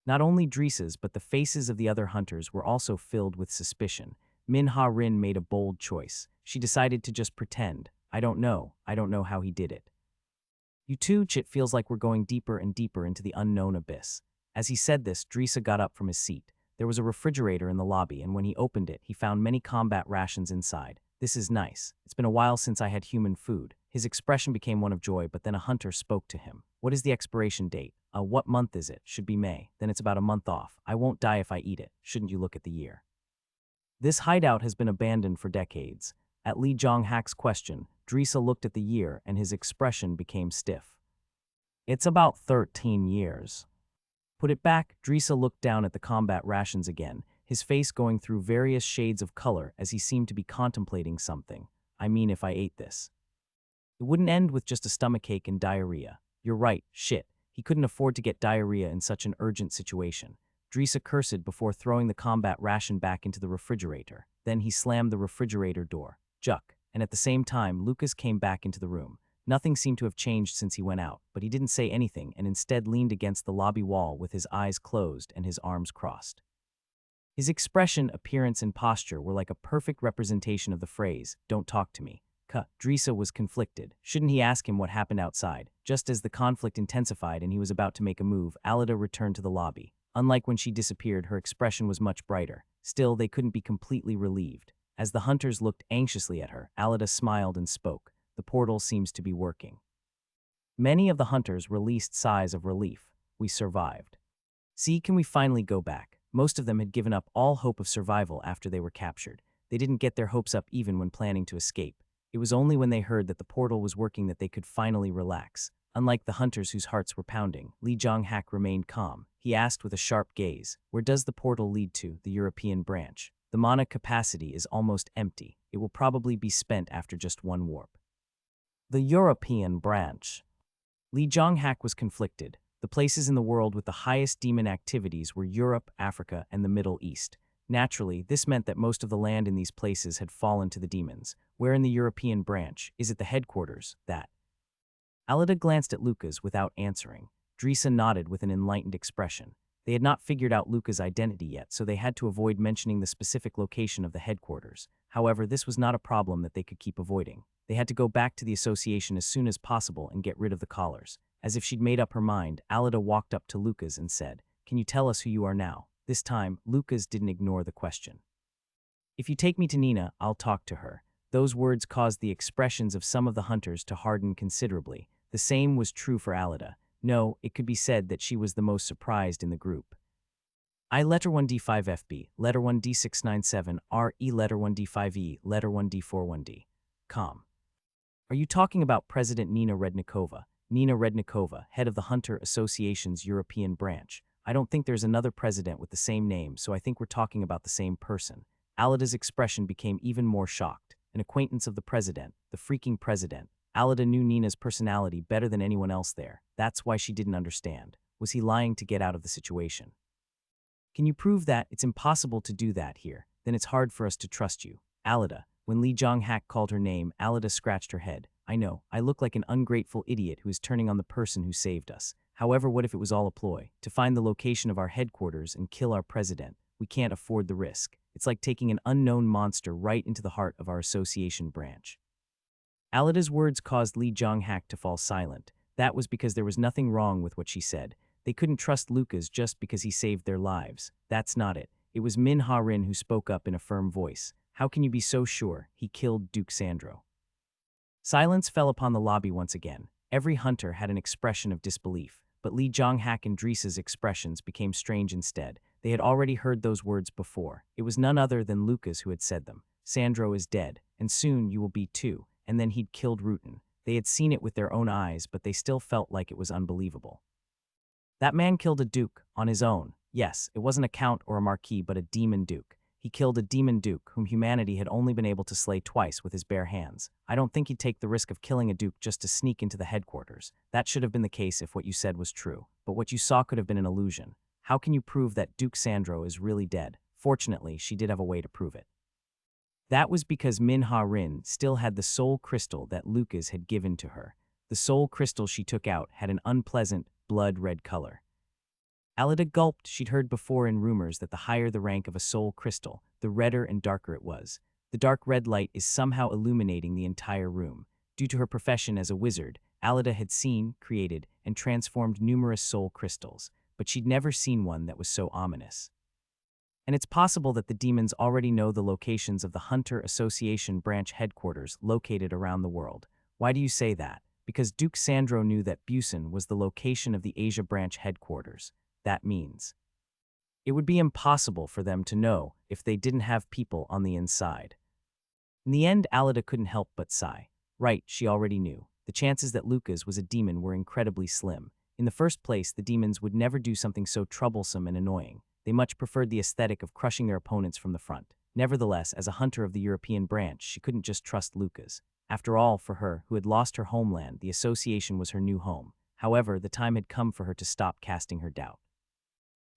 Not only Drisa's, but the faces of the other hunters were also filled with suspicion. Min-ha-rin made a bold choice. She decided to just pretend. I don't know how he did it. You too, Chit feels like we're going deeper and deeper into the unknown abyss. As he said this, Drisa got up from his seat. There was a refrigerator in the lobby, and when he opened it, he found many combat rations inside. This is nice. It's been a while since I had human food. His expression became one of joy, but then a hunter spoke to him. What is the expiration date? What month is it? Should be May. Then it's about a month off. I won't die if I eat it. Shouldn't you look at the year? This hideout has been abandoned for decades. At Lee Jong-hak's question, Drisa looked at the year and his expression became stiff. It's about 13 years. Put it back. Drisa looked down at the combat rations again, his face going through various shades of color as he seemed to be contemplating something. I mean, if I ate this. It wouldn't end with just a stomachache and diarrhea. You're right, shit. He couldn't afford to get diarrhea in such an urgent situation. Drisa cursed before throwing the combat ration back into the refrigerator. Then he slammed the refrigerator door. Juck. And at the same time, Lucas came back into the room. Nothing seemed to have changed since he went out, but he didn't say anything and instead leaned against the lobby wall with his eyes closed and his arms crossed. His expression, appearance, and posture were like a perfect representation of the phrase, "Don't talk to me." Drisa was conflicted. Shouldn't he ask him what happened outside? Just as the conflict intensified and he was about to make a move, Alida returned to the lobby. Unlike when she disappeared, her expression was much brighter. Still, they couldn't be completely relieved. As the hunters looked anxiously at her, Alida smiled and spoke. The portal seems to be working. Many of the hunters released sighs of relief. We survived. See, can we finally go back? Most of them had given up all hope of survival after they were captured. They didn't get their hopes up even when planning to escape. It was only when they heard that the portal was working that they could finally relax. Unlike the hunters whose hearts were pounding, Lee Jong-hak remained calm. He asked with a sharp gaze, "Where does the portal lead to, the European branch? The mana capacity is almost empty. It will probably be spent after just one warp." The European branch. Lee Jong-hak was conflicted. The places in the world with the highest demon activities were Europe, Africa, and the Middle East. Naturally, this meant that most of the land in these places had fallen to the demons. Where in the European branch? Is it the headquarters? That. Alida glanced at Lucas without answering. Drisa nodded with an enlightened expression. They had not figured out Luca's identity yet, so they had to avoid mentioning the specific location of the headquarters. However, this was not a problem that they could keep avoiding. They had to go back to the association as soon as possible and get rid of the collars. As if she'd made up her mind, Alida walked up to Lucas and said, "Can you tell us who you are now?" This time, Lucas didn't ignore the question. "If you take me to Nina, I'll talk to her." Those words caused the expressions of some of the hunters to harden considerably. The same was true for Alida. No, it could be said that she was the most surprised in the group. I letter 1D5 FB, letter 1D697, RE letter 1D5E, letter 1D41D. Are you talking about President Nina Rednikova? Nina Rednikova, head of the Hunter Association's European branch. I don't think there's another president with the same name, so I think we're talking about the same person. Alida's expression became even more shocked. An acquaintance of the president, the freaking president. Alida knew Nina's personality better than anyone else there. That's why she didn't understand. Was he lying to get out of the situation? Can you prove that? It's impossible to do that here. Then it's hard for us to trust you. Alida. When Lee Jong-hak called her name, Alida scratched her head. I know, I look like an ungrateful idiot who is turning on the person who saved us. However, what if it was all a ploy? To find the location of our headquarters and kill our president. We can't afford the risk. It's like taking an unknown monster right into the heart of our association branch. Alida's words caused Lee Jong-hak to fall silent. That was because there was nothing wrong with what she said. They couldn't trust Lucas just because he saved their lives. That's not it. It was Min Ha-rin who spoke up in a firm voice. How can you be so sure? He killed Duke Sandro. Silence fell upon the lobby once again. Every hunter had an expression of disbelief, but Lee Jong-hak and Dreesa's expressions became strange instead. They had already heard those words before. It was none other than Lucas who had said them. Sandro is dead, and soon you will be too, and then he'd killed Rutan. They had seen it with their own eyes, but they still felt like it was unbelievable. That man killed a duke, on his own. Yes, it wasn't a count or a marquis, but a demon duke. He killed a demon duke whom humanity had only been able to slay twice with his bare hands. I don't think he'd take the risk of killing a duke just to sneak into the headquarters. That should have been the case if what you said was true, but what you saw could have been an illusion. How can you prove that Duke Sandro is really dead? Fortunately, she did have a way to prove it. That was because Min Ha-rin still had the soul crystal that Lucas had given to her. The soul crystal she took out had an unpleasant, blood-red color. Alida gulped. She'd heard before in rumors that the higher the rank of a soul crystal, the redder and darker it was. The dark red light is somehow illuminating the entire room. Due to her profession as a wizard, Alida had seen, created, and transformed numerous soul crystals, but she'd never seen one that was so ominous. And it's possible that the demons already know the locations of the Hunter Association branch headquarters located around the world. Why do you say that? Because Duke Sandro knew that Busan was the location of the Asia branch headquarters. That means it would be impossible for them to know if they didn't have people on the inside. In the end, Alida couldn't help but sigh. Right, she already knew. The chances that Lucas was a demon were incredibly slim. In the first place, the demons would never do something so troublesome and annoying. They much preferred the aesthetic of crushing their opponents from the front. Nevertheless, as a hunter of the European branch, she couldn't just trust Lucas. After all, for her, who had lost her homeland, the association was her new home. However, the time had come for her to stop casting her doubt.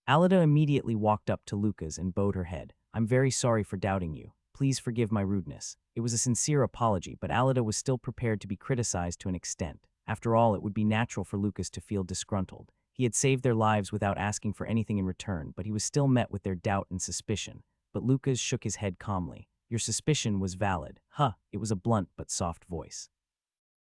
Alida immediately walked up to Lucas and bowed her head. I'm very sorry for doubting you. Please forgive my rudeness. It was a sincere apology, but Alida was still prepared to be criticized to an extent. After all, it would be natural for Lucas to feel disgruntled. He had saved their lives without asking for anything in return, but he was still met with their doubt and suspicion. But Lucas shook his head calmly. Your suspicion was valid. Huh, it was a blunt but soft voice.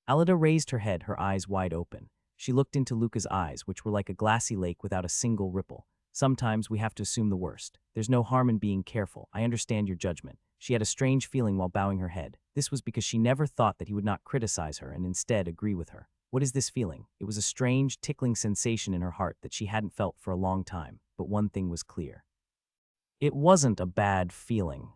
Alida raised her head, her eyes wide open. She looked into Lucas' eyes, which were like a glassy lake without a single ripple. Sometimes we have to assume the worst. There's no harm in being careful. I understand your judgment. She had a strange feeling while bowing her head. This was because she never thought that he would not criticize her and instead agree with her. What is this feeling? It was a strange, tickling sensation in her heart that she hadn't felt for a long time, but one thing was clear. It wasn't a bad feeling.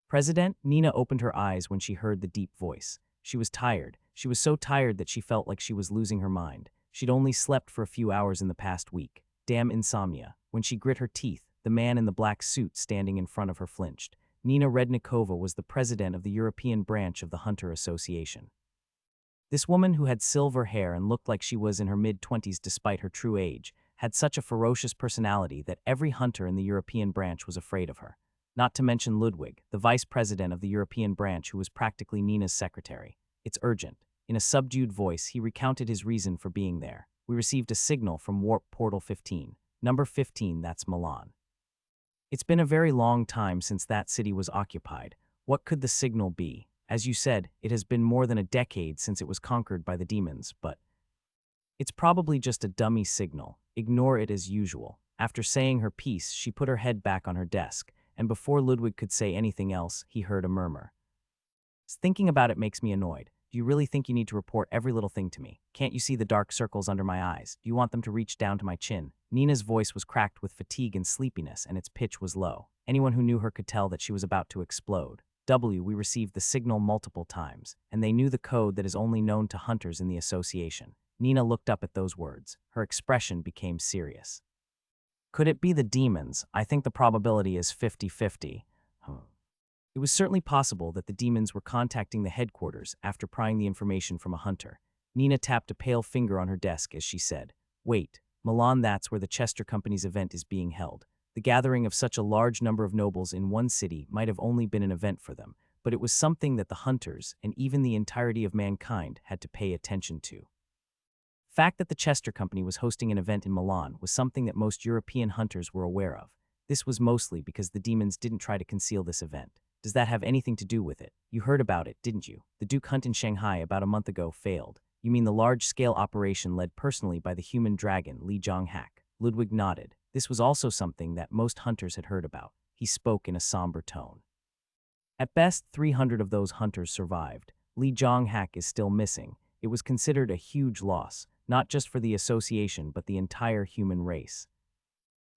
President, Nina opened her eyes when she heard the deep voice. She was tired. She was so tired that she felt like she was losing her mind. She'd only slept for a few hours in the past week. Damn insomnia. When she grit her teeth, the man in the black suit standing in front of her flinched. Nina Rednikova was the president of the European branch of the Hunter Association. This woman, who had silver hair and looked like she was in her mid-20s despite her true age, had such a ferocious personality that every hunter in the European branch was afraid of her. Not to mention Ludwig, the vice president of the European branch who was practically Nina's secretary. It's urgent. In a subdued voice, he recounted his reason for being there. We received a signal from Warp Portal 15. Number 15, that's Milan. It's been a very long time since that city was occupied. What could the signal be? As you said, it has been more than a decade since it was conquered by the demons, but it's probably just a dummy signal. Ignore it as usual. After saying her piece, she put her head back on her desk, and before Ludwig could say anything else, he heard a murmur. Thinking about it makes me annoyed. Do you really think you need to report every little thing to me? Can't you see the dark circles under my eyes? Do you want them to reach down to my chin? Nina's voice was cracked with fatigue and sleepiness, and its pitch was low. Anyone who knew her could tell that she was about to explode. We received the signal multiple times, and they knew the code that is only known to hunters in the association. Nina looked up at those words. Her expression became serious. Could it be the demons? I think the probability is 50-50. It was certainly possible that the demons were contacting the headquarters after prying the information from a hunter. Nina tapped a pale finger on her desk as she said, "Wait, Milan, that's where the Chester Company's event is being held. The gathering of such a large number of nobles in one city might have only been an event for them, but it was something that the hunters, and even the entirety of mankind, had to pay attention to." The fact that the Chester Company was hosting an event in Milan was something that most European hunters were aware of. This was mostly because the demons didn't try to conceal this event. Does that have anything to do with it? You heard about it, didn't you? The Duke hunt in Shanghai about a month ago failed. You mean the large-scale operation led personally by the human dragon Li Zhonghak? Ludwig nodded. This was also something that most hunters had heard about. He spoke in a somber tone. At best, 300 of those hunters survived. Li Zhonghak is still missing. It was considered a huge loss, not just for the association but the entire human race.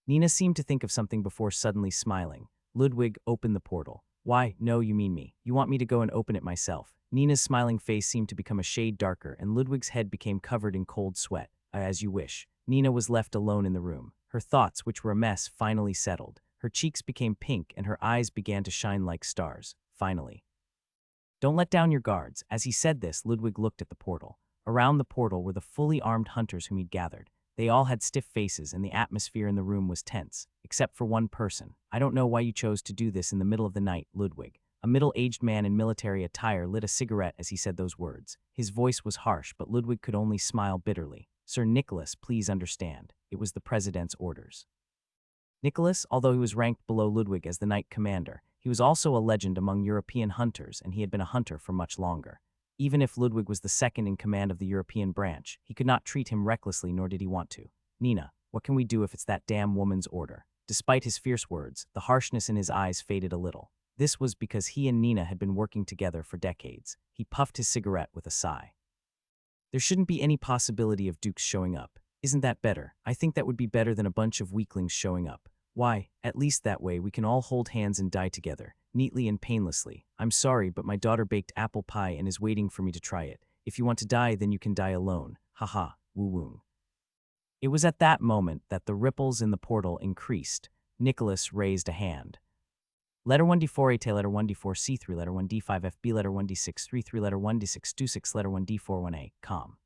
Nina seemed to think of something before suddenly smiling. Ludwig opened the portal. Why, no, you mean me. You want me to go and open it myself. Nina's smiling face seemed to become a shade darker, and Ludwig's head became covered in cold sweat. As you wish. Nina was left alone in the room. Her thoughts, which were a mess, finally settled. Her cheeks became pink, and her eyes began to shine like stars. Finally. Don't let down your guards. As he said this, Ludwig looked at the portal. Around the portal were the fully armed hunters whom he'd gathered. They all had stiff faces, and the atmosphere in the room was tense, except for one person. I don't know why you chose to do this in the middle of the night, Ludwig. A middle-aged man in military attire lit a cigarette as he said those words. His voice was harsh, but Ludwig could only smile bitterly. Sir Nicholas, please understand. It was the president's orders. Nicholas, although he was ranked below Ludwig as the Knight Commander, he was also a legend among European hunters, and he had been a hunter for much longer. Even if Ludwig was the second in command of the European branch, he could not treat him recklessly, nor did he want to. Nina, what can we do if it's that damn woman's order? Despite his fierce words, the harshness in his eyes faded a little. This was because he and Nina had been working together for decades. He puffed his cigarette with a sigh. There shouldn't be any possibility of dukes showing up. Isn't that better? I think that would be better than a bunch of weaklings showing up. Why, at least that way we can all hold hands and die together, neatly and painlessly. I'm sorry, but my daughter baked apple pie and is waiting for me to try it. If you want to die, then you can die alone. Haha, woo-woon. It was at that moment that the ripples in the portal increased. Nicholas raised a hand. Letter 1D4A, letter 1D4C3, letter 1D5FB, letter 1D633, letter 1D626, letter 1D41A, com.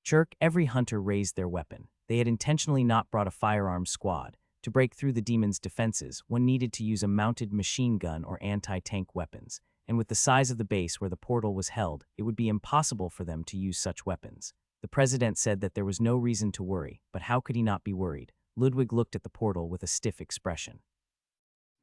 Chirk, every hunter raised their weapon. They had intentionally not brought a firearms squad. To break through the demon's defenses, one needed to use a mounted machine gun or anti-tank weapons, and with the size of the base where the portal was held, it would be impossible for them to use such weapons. The president said that there was no reason to worry, but how could he not be worried? Ludwig looked at the portal with a stiff expression.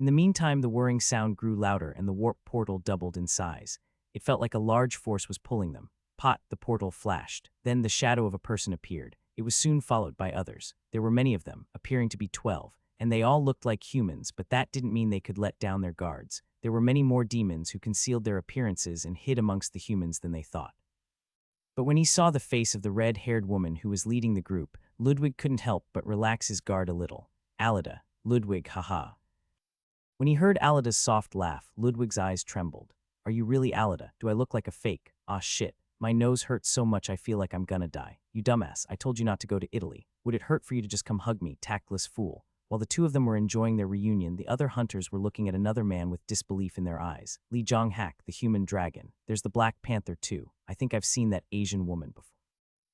In the meantime, the whirring sound grew louder and the warp portal doubled in size. It felt like a large force was pulling them. Pot, the portal flashed. Then the shadow of a person appeared. It was soon followed by others. There were many of them, appearing to be 12, and they all looked like humans, but that didn't mean they could let down their guards. There were many more demons who concealed their appearances and hid amongst the humans than they thought. But when he saw the face of the red-haired woman who was leading the group, Ludwig couldn't help but relax his guard a little. Alida. Ludwig, haha. When he heard Alida's soft laugh, Ludwig's eyes trembled. Are you really Alida? Do I look like a fake? Aw shit. My nose hurts so much I feel like I'm gonna die. You dumbass, I told you not to go to Italy. Would it hurt for you to just come hug me, tactless fool? While the two of them were enjoying their reunion, the other hunters were looking at another man with disbelief in their eyes. Li Zhonghak, the human dragon. There's the Black Panther too. I think I've seen that Asian woman before.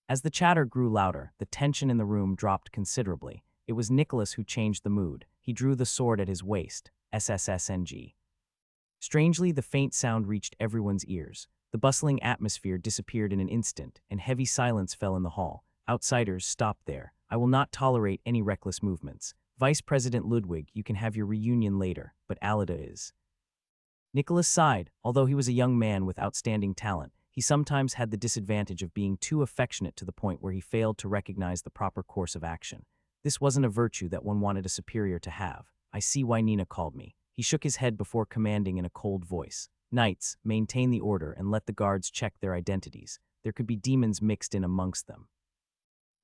As the chatter grew louder, the tension in the room dropped considerably. It was Nicholas who changed the mood. He drew the sword at his waist. SSSNG. Strangely, the faint sound reached everyone's ears. The bustling atmosphere disappeared in an instant, and heavy silence fell in the hall. Outsiders stopped there. I will not tolerate any reckless movements. Vice President Ludwig, you can have your reunion later, but Alida is. Nicholas sighed. Although he was a young man with outstanding talent, he sometimes had the disadvantage of being too affectionate to the point where he failed to recognize the proper course of action. This wasn't a virtue that one wanted a superior to have. I see why Nina called me. He shook his head before commanding in a cold voice. Knights, maintain the order and let the guards check their identities. There could be demons mixed in amongst them.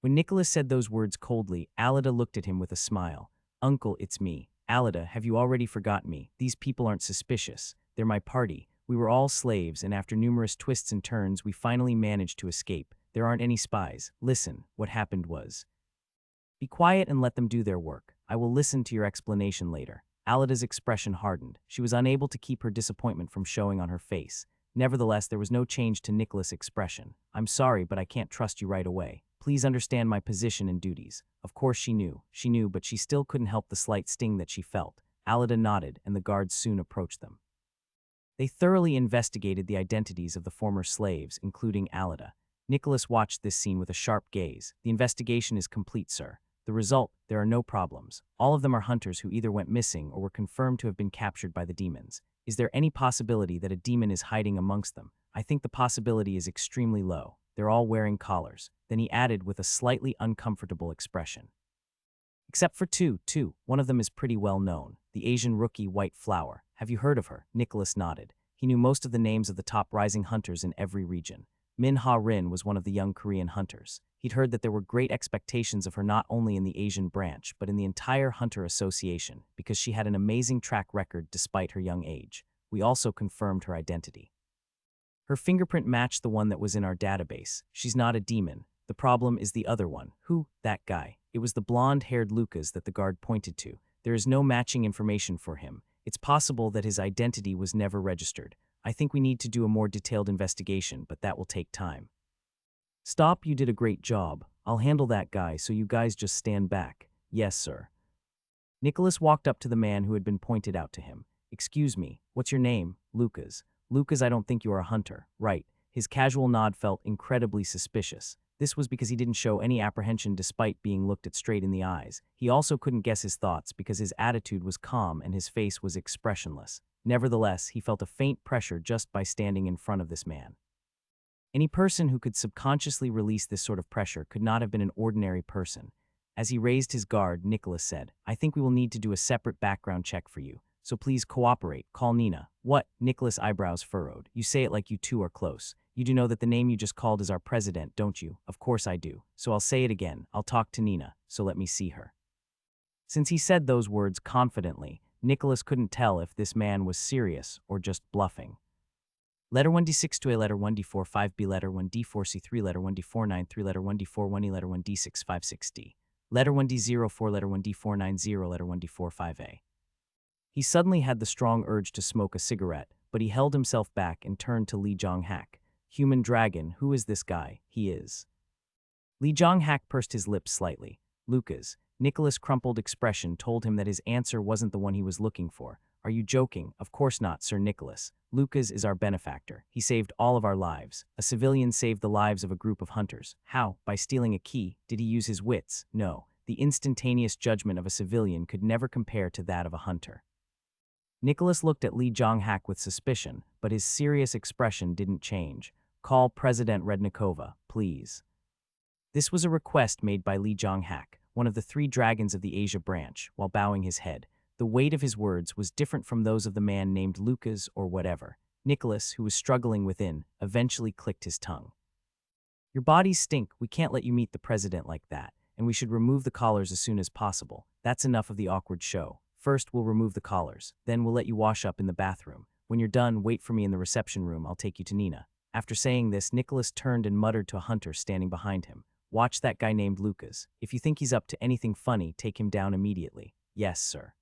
When Nicholas said those words coldly, Alida looked at him with a smile. Uncle, it's me. Alida, have you already forgotten me? These people aren't suspicious. They're my party. We were all slaves, and after numerous twists and turns, we finally managed to escape. There aren't any spies. Listen, what happened was. Be quiet and let them do their work. I will listen to your explanation later. Alida's expression hardened. She was unable to keep her disappointment from showing on her face. Nevertheless, there was no change to Nicholas' expression. "I'm sorry, but I can't trust you right away. Please understand my position and duties." Of course she knew, but she still couldn't help the slight sting that she felt. Alida nodded, and the guards soon approached them. They thoroughly investigated the identities of the former slaves, including Alida. Nicholas watched this scene with a sharp gaze. "The investigation is complete, sir. The result, there are no problems. All of them are hunters who either went missing or were confirmed to have been captured by the demons. Is there any possibility that a demon is hiding amongst them? I think the possibility is extremely low. They're all wearing collars." Then he added with a slightly uncomfortable expression. "Except for two. One of them is pretty well known. The Asian rookie White Flower. Have you heard of her?" Nicholas nodded. He knew most of the names of the top rising hunters in every region. Manhwaedit was one of the young Korean hunters. He'd heard that there were great expectations of her not only in the Asian branch, but in the entire Hunter Association, because she had an amazing track record despite her young age. We also confirmed her identity. Her fingerprint matched the one that was in our database. She's not a demon. The problem is the other one. Who? That guy. It was the blonde-haired Lucas that the guard pointed to. There is no matching information for him. It's possible that his identity was never registered. I think we need to do a more detailed investigation, but that will take time. "Stop, you did a great job. I'll handle that guy, so you guys just stand back." "Yes, sir." Nicholas walked up to the man who had been pointed out to him. "Excuse me, what's your name?" "Lucas." "Lucas, I don't think you are a hunter." "Right." His casual nod felt incredibly suspicious. This was because he didn't show any apprehension despite being looked at straight in the eyes. He also couldn't guess his thoughts because his attitude was calm and his face was expressionless. Nevertheless, he felt a faint pressure just by standing in front of this man. Any person who could subconsciously release this sort of pressure could not have been an ordinary person. As he raised his guard, Nicholas said, "I think we will need to do a separate background check for you, so please cooperate. Call Nina." "What?" Nicholas' eyebrows furrowed. "You say it like you two are close. You do know that the name you just called is our president, don't you?" "Of course I do. So I'll say it again. I'll talk to Nina, so let me see her." Since he said those words confidently, Nicholas couldn't tell if this man was serious or just bluffing. Letter 1d6 to a letter 1d4 5b letter 1d4 c3 letter 1d4 9 3 letter 1d4 1e letter 1d6 5 6d letter 1d0 4 letter 1d4 9 0 letter 1d4 5a. He suddenly had the strong urge to smoke a cigarette, but he held himself back and turned to Lee Jong-hak. "Human dragon, who is this guy?" "He is." Lee Jong-hak pursed his lips slightly. "Lucas." Nicholas' crumpled expression told him that his answer wasn't the one he was looking for. "Are you joking?" "Of course not, Sir Nicholas. Lucas is our benefactor. He saved all of our lives. A civilian saved the lives of a group of hunters. How? By stealing a key. Did he use his wits? No. The instantaneous judgment of a civilian could never compare to that of a hunter." Nicholas looked at Lee Jong-hak with suspicion, but his serious expression didn't change. "Call President Rednikova, please." This was a request made by Lee Jong-hak, one of the 3 dragons of the Asia branch, while bowing his head. The weight of his words was different from those of the man named Lucas or whatever. Nicholas, who was struggling within, eventually clicked his tongue. "Your bodies stink. We can't let you meet the president like that, and we should remove the collars as soon as possible. That's enough of the awkward show. First, we'll remove the collars. Then we'll let you wash up in the bathroom. When you're done, wait for me in the reception room. I'll take you to Nina." After saying this, Nicholas turned and muttered to a hunter standing behind him. "Watch that guy named Lucas. If you think he's up to anything funny, take him down immediately." "Yes, sir."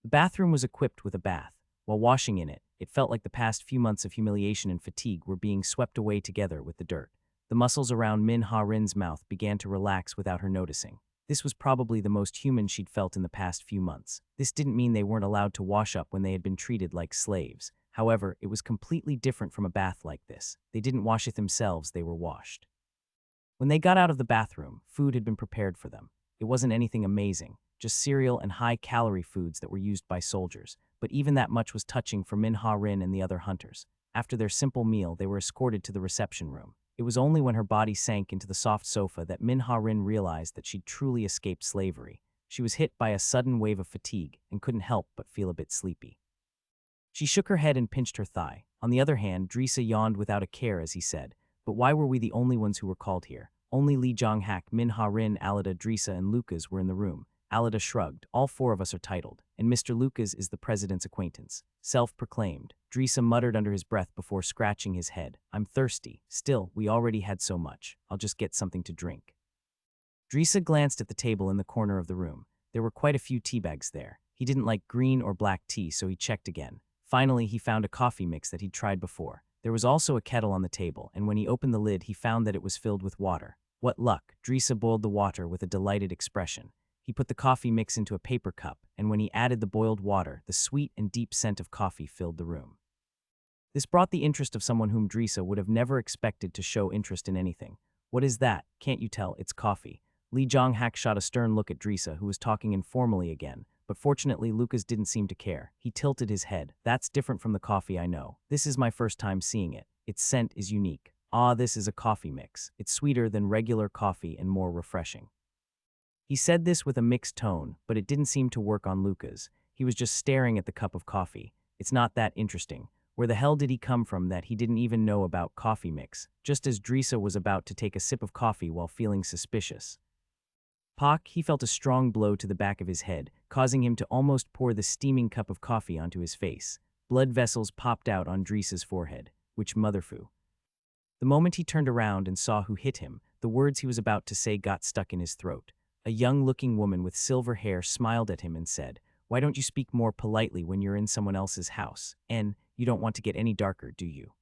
The bathroom was equipped with a bath. While washing in it, it felt like the past few months of humiliation and fatigue were being swept away together with the dirt. The muscles around Min Ha-rin's mouth began to relax without her noticing. This was probably the most human she'd felt in the past few months. This didn't mean they weren't allowed to wash up when they had been treated like slaves. However, it was completely different from a bath like this. They didn't wash it themselves, they were washed. When they got out of the bathroom, food had been prepared for them. It wasn't anything amazing, just cereal and high-calorie foods that were used by soldiers, but even that much was touching for Min Ha-rin and the other hunters. After their simple meal, they were escorted to the reception room. It was only when her body sank into the soft sofa that Min Ha-rin realized that she'd truly escaped slavery. She was hit by a sudden wave of fatigue and couldn't help but feel a bit sleepy. She shook her head and pinched her thigh. On the other hand, Drisa yawned without a care as he said, "But why were we the only ones who were called here? Only Lee Jong-hak, Min Ha-rin, Alida, Drisa, and Lucas were in the room." Alida shrugged. "All 4 of us are titled, and Mr. Lucas is the president's acquaintance." Self-proclaimed. Drisa muttered under his breath before scratching his head. "I'm thirsty. Still, we already had so much. I'll just get something to drink." Drisa glanced at the table in the corner of the room. There were quite a few teabags there. He didn't like green or black tea, so he checked again. Finally, he found a coffee mix that he'd tried before. There was also a kettle on the table, and when he opened the lid, he found that it was filled with water. What luck! Drisa boiled the water with a delighted expression. He put the coffee mix into a paper cup, and when he added the boiled water, the sweet and deep scent of coffee filled the room. This brought the interest of someone whom Drisa would have never expected to show interest in anything. What is that? Can't you tell? It's coffee. Lee Jong-hak shot a stern look at Drisa, who was talking informally again, but fortunately Lucas didn't seem to care. He tilted his head. That's different from the coffee I know. This is my first time seeing it. Its scent is unique. Ah, this is a coffee mix. It's sweeter than regular coffee and more refreshing. He said this with a mixed tone, but it didn't seem to work on Lucas. He was just staring at the cup of coffee. It's not that interesting. Where the hell did he come from that he didn't even know about coffee mix? Just as Drisa was about to take a sip of coffee while feeling suspicious. Pak, he felt a strong blow to the back of his head, causing him to almost pour the steaming cup of coffee onto his face. Blood vessels popped out on Drisa's forehead. Which motherfu. The moment he turned around and saw who hit him, the words he was about to say got stuck in his throat. A young-looking woman with silver hair smiled at him and said, "Why don't you speak more politely when you're in someone else's house? And you don't want to get any darker, do you?"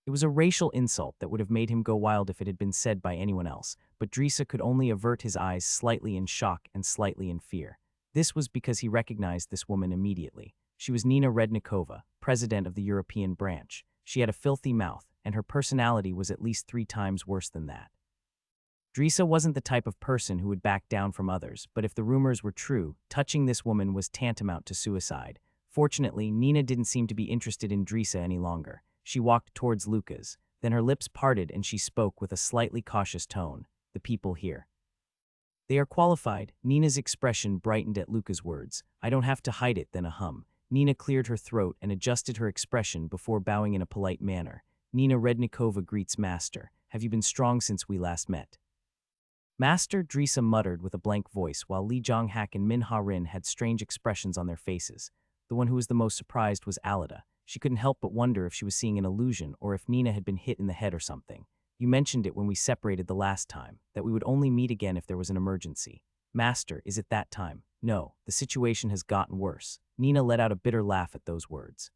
It was a racial insult that would have made him go wild if it had been said by anyone else, but Drisa could only avert his eyes slightly in shock and slightly in fear. This was because he recognized this woman immediately. She was Nina Rednikova, president of the European branch. She had a filthy mouth, and her personality was at least 3 times worse than that. Drisa wasn't the type of person who would back down from others, but if the rumors were true, touching this woman was tantamount to suicide. Fortunately, Nina didn't seem to be interested in Drisa any longer. She walked towards Lucas, then her lips parted and she spoke with a slightly cautious tone. "The people here. They are qualified." Nina's expression brightened at Lucas' words. "I don't have to hide it," then a hum. Nina cleared her throat and adjusted her expression before bowing in a polite manner. "Nina Rednikova greets Master. Have you been strong since we last met?" "Master," Drisa muttered with a blank voice, while Lee Jong-hak and Min Ha-rin had strange expressions on their faces. The one who was the most surprised was Alida. She couldn't help but wonder if she was seeing an illusion or if Nina had been hit in the head or something. "You mentioned it when we separated the last time, that we would only meet again if there was an emergency. Master, is it that time?" "No, the situation has gotten worse." Nina let out a bitter laugh at those words.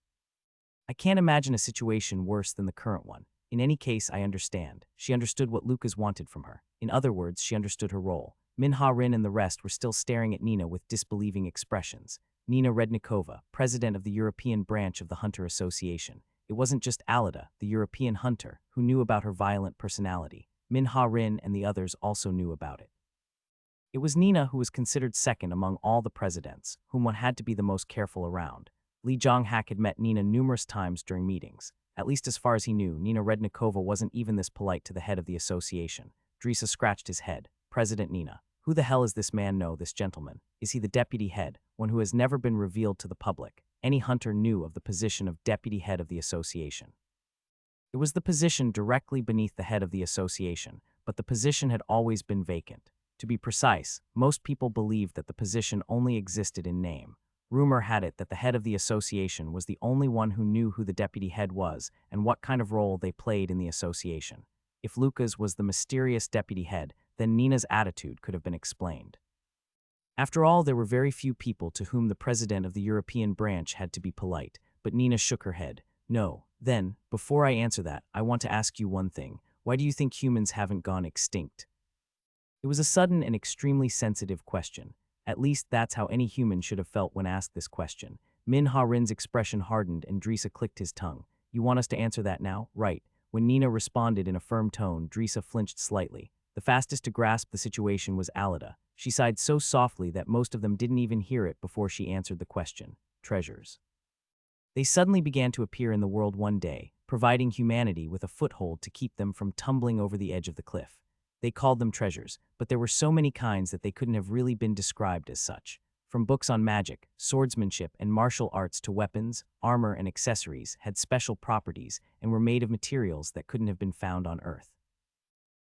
"I can't imagine a situation worse than the current one. In any case, I understand." She understood what Lucas wanted from her. In other words, she understood her role. Min Ha-rin and the rest were still staring at Nina with disbelieving expressions. Nina Rednikova, president of the European branch of the Hunter Association. It wasn't just Alida, the European hunter, who knew about her violent personality. Min Ha-rin and the others also knew about it. It was Nina who was considered second among all the presidents, whom one had to be the most careful around. Lee Jong-hak had met Nina numerous times during meetings. At least as far as he knew, Nina Rednikova wasn't even this polite to the head of the association. Drisa scratched his head. "President Nina. Who the hell is this man? No, this gentleman. Is he the deputy head, one who has never been revealed to the public?" Any hunter knew of the position of deputy head of the association. It was the position directly beneath the head of the association, but the position had always been vacant. To be precise, most people believed that the position only existed in name. Rumor had it that the head of the association was the only one who knew who the deputy head was and what kind of role they played in the association. If Lucas was the mysterious deputy head, then Nina's attitude could have been explained. After all, there were very few people to whom the president of the European branch had to be polite, but Nina shook her head. "No." "Then, before I answer that, I want to ask you one thing. Why do you think humans haven't gone extinct?" It was a sudden and extremely sensitive question. At least that's how any human should have felt when asked this question. Min Ha-rin's expression hardened and Drisa clicked his tongue. "You want us to answer that now? Right." When Nina responded in a firm tone, Drisa flinched slightly. The fastest to grasp the situation was Alida. She sighed so softly that most of them didn't even hear it before she answered the question. "Treasures." They suddenly began to appear in the world one day, providing humanity with a foothold to keep them from tumbling over the edge of the cliff. They called them treasures, but there were so many kinds that they couldn't have really been described as such. From books on magic, swordsmanship, and martial arts to weapons, armor, and accessories had special properties and were made of materials that couldn't have been found on Earth.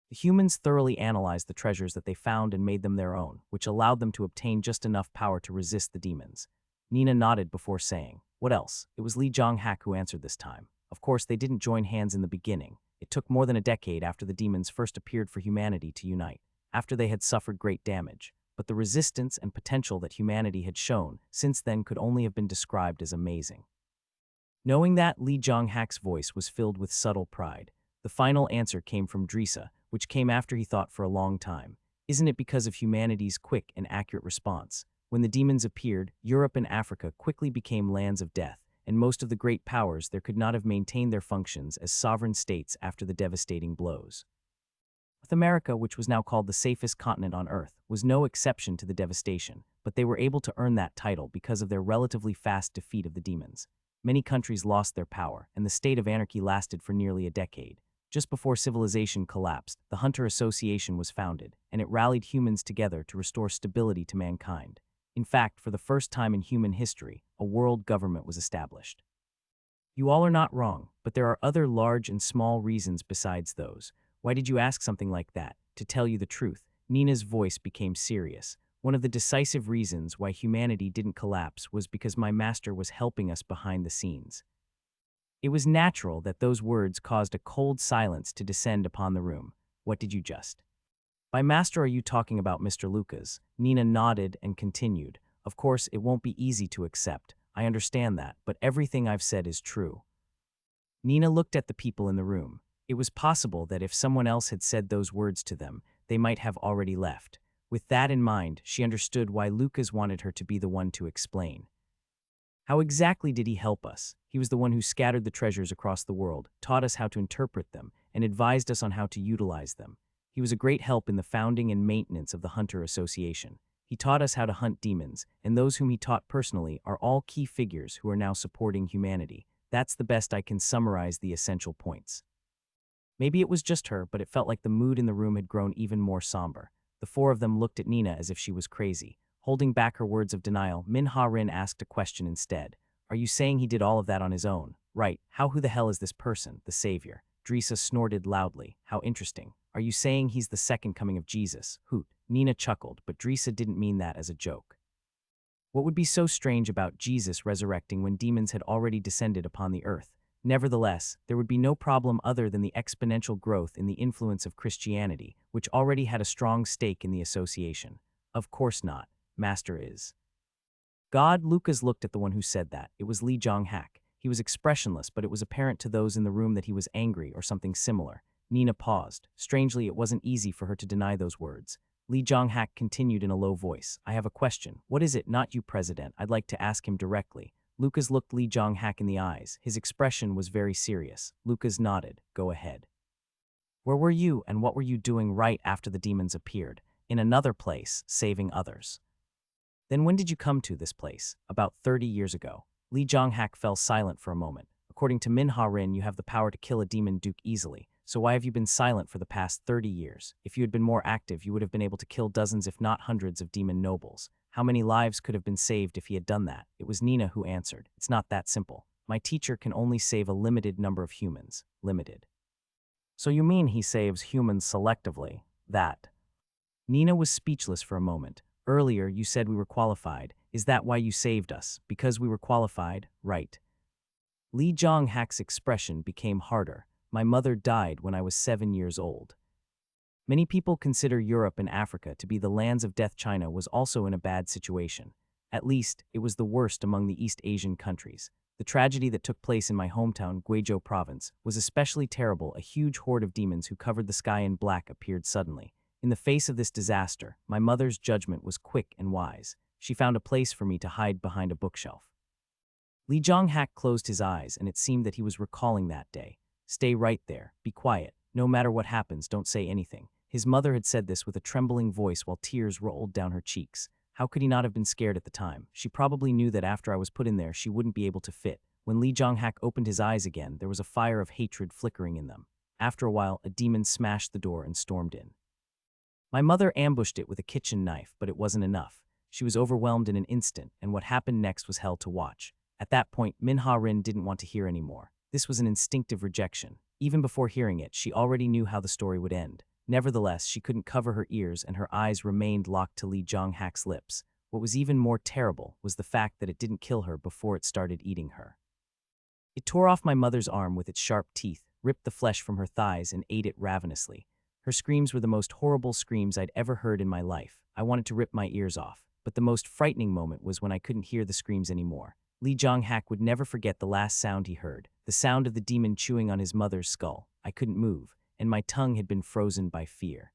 The humans thoroughly analyzed the treasures that they found and made them their own, which allowed them to obtain just enough power to resist the demons. Nina nodded before saying, "What else?" It was Lee Jong-hak who answered this time. Of course, they didn't join hands in the beginning. It took more than a decade after the demons first appeared for humanity to unite, after they had suffered great damage. but the resistance and potential that humanity had shown since then could only have been described as amazing. Knowing that, Lee Jong-hak's voice was filled with subtle pride. The final answer came from Drisa, which came after he thought for a long time. Isn't it because of humanity's quick and accurate response? When the demons appeared, Europe and Africa quickly became lands of death, and most of the great powers there could not have maintained their functions as sovereign states after the devastating blows. North America, which was now called the safest continent on Earth, was no exception to the devastation, but they were able to earn that title because of their relatively fast defeat of the demons. Many countries lost their power, and the state of anarchy lasted for nearly a decade. Just before civilization collapsed, the Hunter Association was founded, and it rallied humans together to restore stability to mankind. In fact, for the first time in human history, a world government was established. You all are not wrong, but there are other large and small reasons besides those. Why did you ask something like that? To tell you the truth, Nina's voice became serious. One of the decisive reasons why humanity didn't collapse was because my master was helping us behind the scenes. It was natural that those words caused a cold silence to descend upon the room. What did you just? By master, are you talking about Mr. Lucas? Nina nodded and continued. Of course, it won't be easy to accept. I understand that, but everything I've said is true. Nina looked at the people in the room. It was possible that if someone else had said those words to them, they might have already left. With that in mind, she understood why Lucas wanted her to be the one to explain. How exactly did he help us? He was the one who scattered the treasures across the world, taught us how to interpret them, and advised us on how to utilize them. He was a great help in the founding and maintenance of the Hunter Association. He taught us how to hunt demons, and those whom he taught personally are all key figures who are now supporting humanity. That's the best I can summarize the essential points. Maybe it was just her, but it felt like the mood in the room had grown even more somber. The four of them looked at Nina as if she was crazy. Holding back her words of denial, Min-ha-rin asked a question instead. Are you saying he did all of that on his own? Right. Who the hell is this person, the savior? Drisa snorted loudly. How interesting. Are you saying he's the second coming of Jesus? Hoot. Nina chuckled, but Drisa didn't mean that as a joke. What would be so strange about Jesus resurrecting when demons had already descended upon the earth? Nevertheless, there would be no problem other than the exponential growth in the influence of Christianity, which already had a strong stake in the association. Of course not. Master is God. Lucas looked at the one who said that. It was Lee Jong-hak. He was expressionless, but it was apparent to those in the room that he was angry or something similar. Nina paused. Strangely, it wasn't easy for her to deny those words. Lee Jong-hak continued in a low voice. I have a question. What is it? Not you, President. I'd like to ask him directly. Lucas looked Lee Jong-hak in the eyes. His expression was very serious. Lucas nodded. Go ahead. Where were you, and what were you doing right after the demons appeared? In another place, saving others. Then when did you come to this place? About 30 years ago. Lee Jong-hak fell silent for a moment. According to Min-ha-rin, you have the power to kill a demon duke easily. So why have you been silent for the past 30 years? If you had been more active, you would have been able to kill dozens if not hundreds of demon nobles. How many lives could have been saved if he had done that? It was Nina who answered. It's not that simple. My teacher can only save a limited number of humans. Limited. So you mean he saves humans selectively? That. Nina was speechless for a moment. Earlier, you said we were qualified. Is that why you saved us? Because we were qualified? Right. Lee Jong-hak's expression became harder. My mother died when I was 7 years old. Many people consider Europe and Africa to be the lands of death. China was also in a bad situation. At least, it was the worst among the East Asian countries. The tragedy that took place in my hometown, Guizhou province, was especially terrible. A huge horde of demons who covered the sky in black appeared suddenly. In the face of this disaster, my mother's judgment was quick and wise. She found a place for me to hide behind a bookshelf. Lee Jong-hak closed his eyes, and it seemed that he was recalling that day. Stay right there. Be quiet. No matter what happens, don't say anything. His mother had said this with a trembling voice while tears rolled down her cheeks. How could he not have been scared at the time? She probably knew that after I was put in there, she wouldn't be able to fit. When Lee Jong-hak opened his eyes again, there was a fire of hatred flickering in them. After a while, a demon smashed the door and stormed in. My mother ambushed it with a kitchen knife, but it wasn't enough. She was overwhelmed in an instant, and what happened next was hell to watch. At that point, Min-ha-rin didn't want to hear anymore. This was an instinctive rejection. Even before hearing it, she already knew how the story would end. Nevertheless, she couldn't cover her ears, and her eyes remained locked to Lee Jong-hak's lips. What was even more terrible was the fact that it didn't kill her before it started eating her. It tore off my mother's arm with its sharp teeth, ripped the flesh from her thighs, and ate it ravenously. Her screams were the most horrible screams I'd ever heard in my life. I wanted to rip my ears off. But the most frightening moment was when I couldn't hear the screams anymore. Lee Jong-hak would never forget the last sound he heard, the sound of the demon chewing on his mother's skull. I couldn't move, and my tongue had been frozen by fear.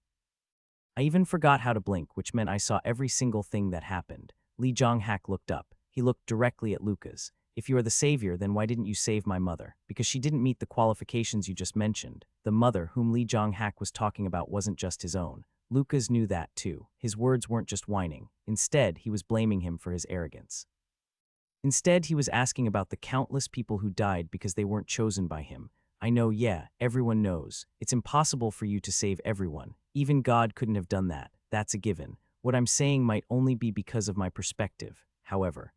I even forgot how to blink, which meant I saw every single thing that happened. Lee Jong-hak looked up. He looked directly at Lucas. If you are the savior, then why didn't you save my mother? Because she didn't meet the qualifications you just mentioned. The mother whom Lee Jong-hak was talking about wasn't just his own. Lucas knew that too. His words weren't just whining. Instead, he was blaming him for his arrogance. Instead, he was asking about the countless people who died because they weren't chosen by him. I know, yeah, everyone knows. It's impossible for you to save everyone. Even God couldn't have done that. That's a given. What I'm saying might only be because of my perspective, however.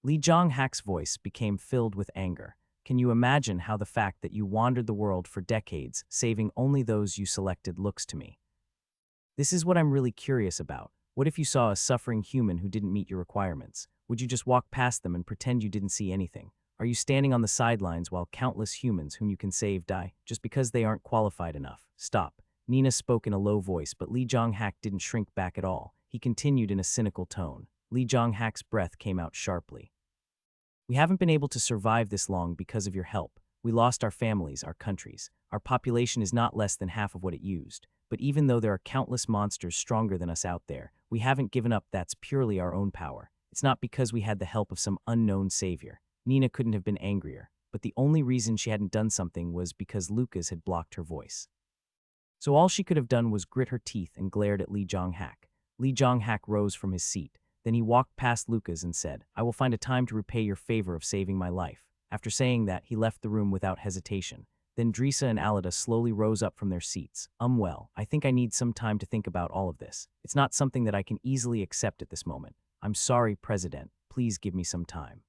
Lee Jong-hak's voice became filled with anger. Can you imagine how the fact that you wandered the world for decades, saving only those you selected, looks to me? This is what I'm really curious about. What if you saw a suffering human who didn't meet your requirements? Would you just walk past them and pretend you didn't see anything? Are you standing on the sidelines while countless humans whom you can save die, just because they aren't qualified enough? Stop. Nina spoke in a low voice, but Lee Jong-hak didn't shrink back at all. He continued in a cynical tone. Lee Jong-hak's breath came out sharply. We haven't been able to survive this long because of your help. We lost our families, our countries. Our population is not less than half of what it used. But even though there are countless monsters stronger than us out there, we haven't given up. That's purely our own power. It's not because we had the help of some unknown savior. Nina couldn't have been angrier, but the only reason she hadn't done something was because Lucas had blocked her voice. So all she could have done was grit her teeth and glared at Lee Jong-hak. Lee Jong-hak rose from his seat. Then he walked past Lucas and said, "I will find a time to repay your favor of saving my life." After saying that, he left the room without hesitation. Then Drisa and Alida slowly rose up from their seats. Well, I think I need some time to think about all of this. It's not something that I can easily accept at this moment. I'm sorry, President. Please give me some time.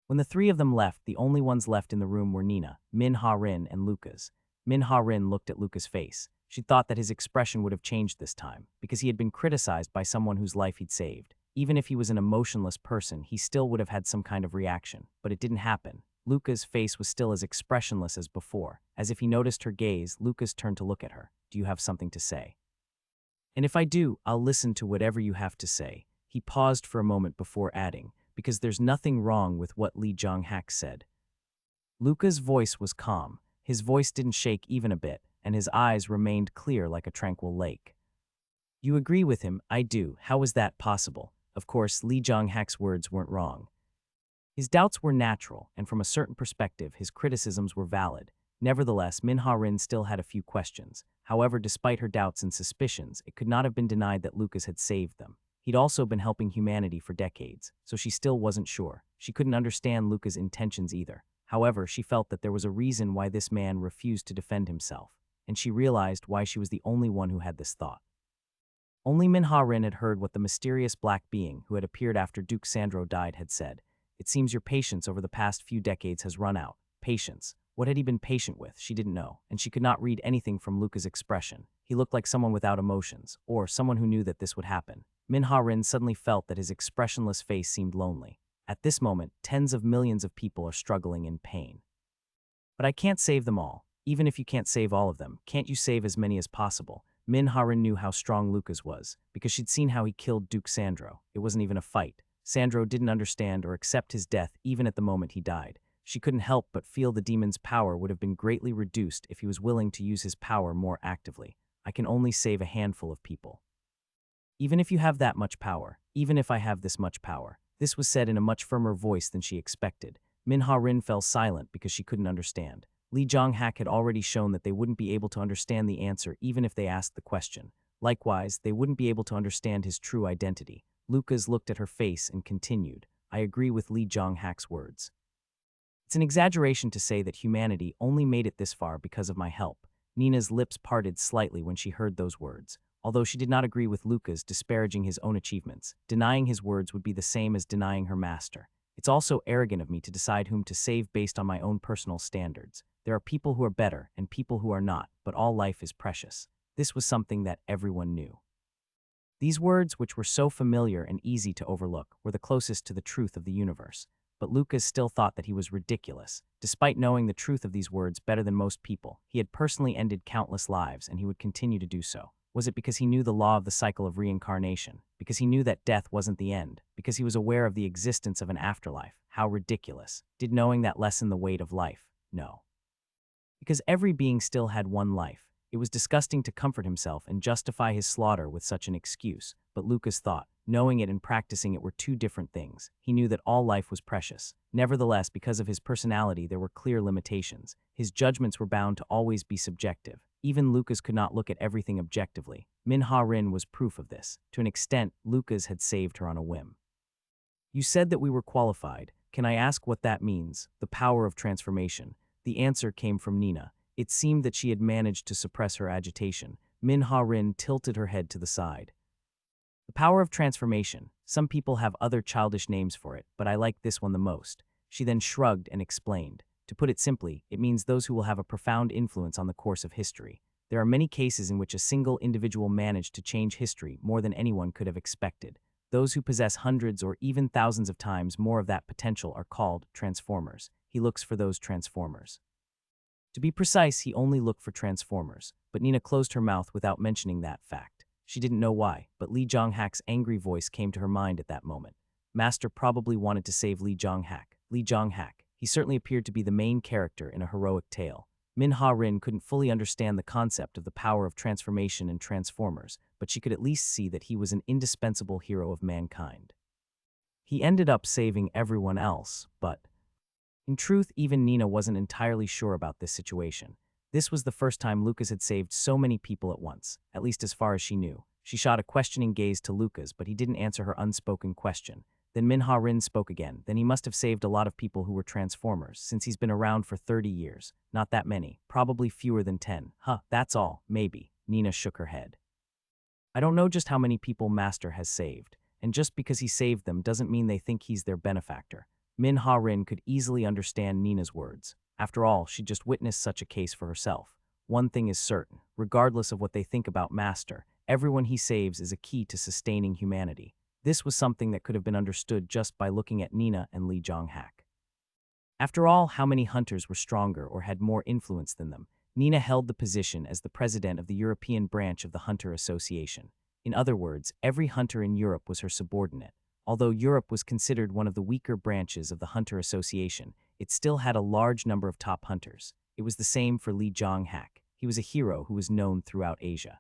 When the three of them left, the only ones left in the room were Nina, Min-ha-rin, and Lucas. Min-ha-rin looked at Lucas' face. She thought that his expression would have changed this time, because he had been criticized by someone whose life he'd saved. Even if he was an emotionless person, he still would have had some kind of reaction. But it didn't happen. Lucas' face was still as expressionless as before. As if he noticed her gaze, Lucas turned to look at her. "Do you have something to say?" "And if I do, I'll listen to whatever you have to say." He paused for a moment before adding, "Because there's nothing wrong with what Lee Jong-hak said." Lucas' voice was calm. His voice didn't shake even a bit, and his eyes remained clear like a tranquil lake. "You agree with him?" "I do. How is that possible?" Of course, Lee Jong-hak's words weren't wrong. His doubts were natural, and from a certain perspective, his criticisms were valid. Nevertheless, Min-ha-rin still had a few questions. However, despite her doubts and suspicions, it could not have been denied that Lucas had saved them. He'd also been helping humanity for decades, so she still wasn't sure. She couldn't understand Lucas' intentions either. However, she felt that there was a reason why this man refused to defend himself, and she realized why she was the only one who had this thought. Only Min-ha-rin had heard what the mysterious black being who had appeared after Duke Sandro died had said. "It seems your patience over the past few decades has run out." Patience. What had he been patient with? She didn't know, and she could not read anything from Lucas' expression. He looked like someone without emotions, or someone who knew that this would happen. Min-ha-rin suddenly felt that his expressionless face seemed lonely. At this moment, tens of millions of people are struggling in pain. "But I can't save them all. Even if you can't save all of them, can't you save as many as possible?" Min-ha-rin knew how strong Lucas was, because she'd seen how he killed Duke Sandro. It wasn't even a fight. Sandro didn't understand or accept his death even at the moment he died. She couldn't help but feel the demon's power would have been greatly reduced if he was willing to use his power more actively. "I can only save a handful of people." "Even if you have that much power, even if I have this much power." This was said in a much firmer voice than she expected. Min-ha-rin fell silent because she couldn't understand. Lee Jong-hak had already shown that they wouldn't be able to understand the answer even if they asked the question. Likewise, they wouldn't be able to understand his true identity. Lucas looked at her face and continued, "I agree with Lee Jong-hak's words. It's an exaggeration to say that humanity only made it this far because of my help." Nina's lips parted slightly when she heard those words. Although she did not agree with Lucas disparaging his own achievements, denying his words would be the same as denying her master. "It's also arrogant of me to decide whom to save based on my own personal standards. There are people who are better and people who are not, but all life is precious." This was something that everyone knew. These words, which were so familiar and easy to overlook, were the closest to the truth of the universe. But Lucas still thought that he was ridiculous. Despite knowing the truth of these words better than most people, he had personally ended countless lives, and he would continue to do so. Was it because he knew the law of the cycle of reincarnation? Because he knew that death wasn't the end? Because he was aware of the existence of an afterlife? How ridiculous. Did knowing that lessen the weight of life? No. Because every being still had one life. It was disgusting to comfort himself and justify his slaughter with such an excuse, but Lucas thought, knowing it and practicing it were two different things. He knew that all life was precious. Nevertheless, because of his personality, there were clear limitations. His judgments were bound to always be subjective. Even Lucas could not look at everything objectively. Min-Ha-rin was proof of this. To an extent, Lucas had saved her on a whim. You said that we were qualified. Can I ask what that means? The power of transformation. The answer came from Nina. It seemed that she had managed to suppress her agitation. Min-Ha-rin tilted her head to the side. The power of transformation. Some people have other childish names for it, but I like this one the most. She then shrugged and explained. To put it simply, it means those who will have a profound influence on the course of history. There are many cases in which a single individual managed to change history more than anyone could have expected. Those who possess hundreds or even thousands of times more of that potential are called transformers. He looks for those transformers. To be precise, he only looked for transformers, but Nina closed her mouth without mentioning that fact. She didn't know why, but Lee Jong-hak's angry voice came to her mind at that moment. Master probably wanted to save Lee Jong-hak. Lee Jong-hak. He certainly appeared to be the main character in a heroic tale. Min-Ha-rin couldn't fully understand the concept of the power of transformation and transformers, but she could at least see that he was an indispensable hero of mankind. He ended up saving everyone else, but in truth, even Nina wasn't entirely sure about this situation. This was the first time Lucas had saved so many people at once, at least as far as she knew. She shot a questioning gaze to Lucas, but he didn't answer her unspoken question. Then Min-Ha-rin spoke again. Then he must have saved a lot of people who were transformers, since he's been around for 30 years. Not that many, probably fewer than 10. Huh, that's all, maybe. Nina shook her head. I don't know just how many people Master has saved, and just because he saved them doesn't mean they think he's their benefactor. Min-Ha-rin could easily understand Nina's words. After all, she just witnessed such a case for herself. One thing is certain, regardless of what they think about Master, everyone he saves is a key to sustaining humanity. This was something that could have been understood just by looking at Nina and Lee Jong-hak. After all, how many hunters were stronger or had more influence than them? Nina held the position as the president of the European branch of the Hunter Association. In other words, every hunter in Europe was her subordinate. Although Europe was considered one of the weaker branches of the Hunter Association, it still had a large number of top hunters. It was the same for Lee Jong-hak. He was a hero who was known throughout Asia.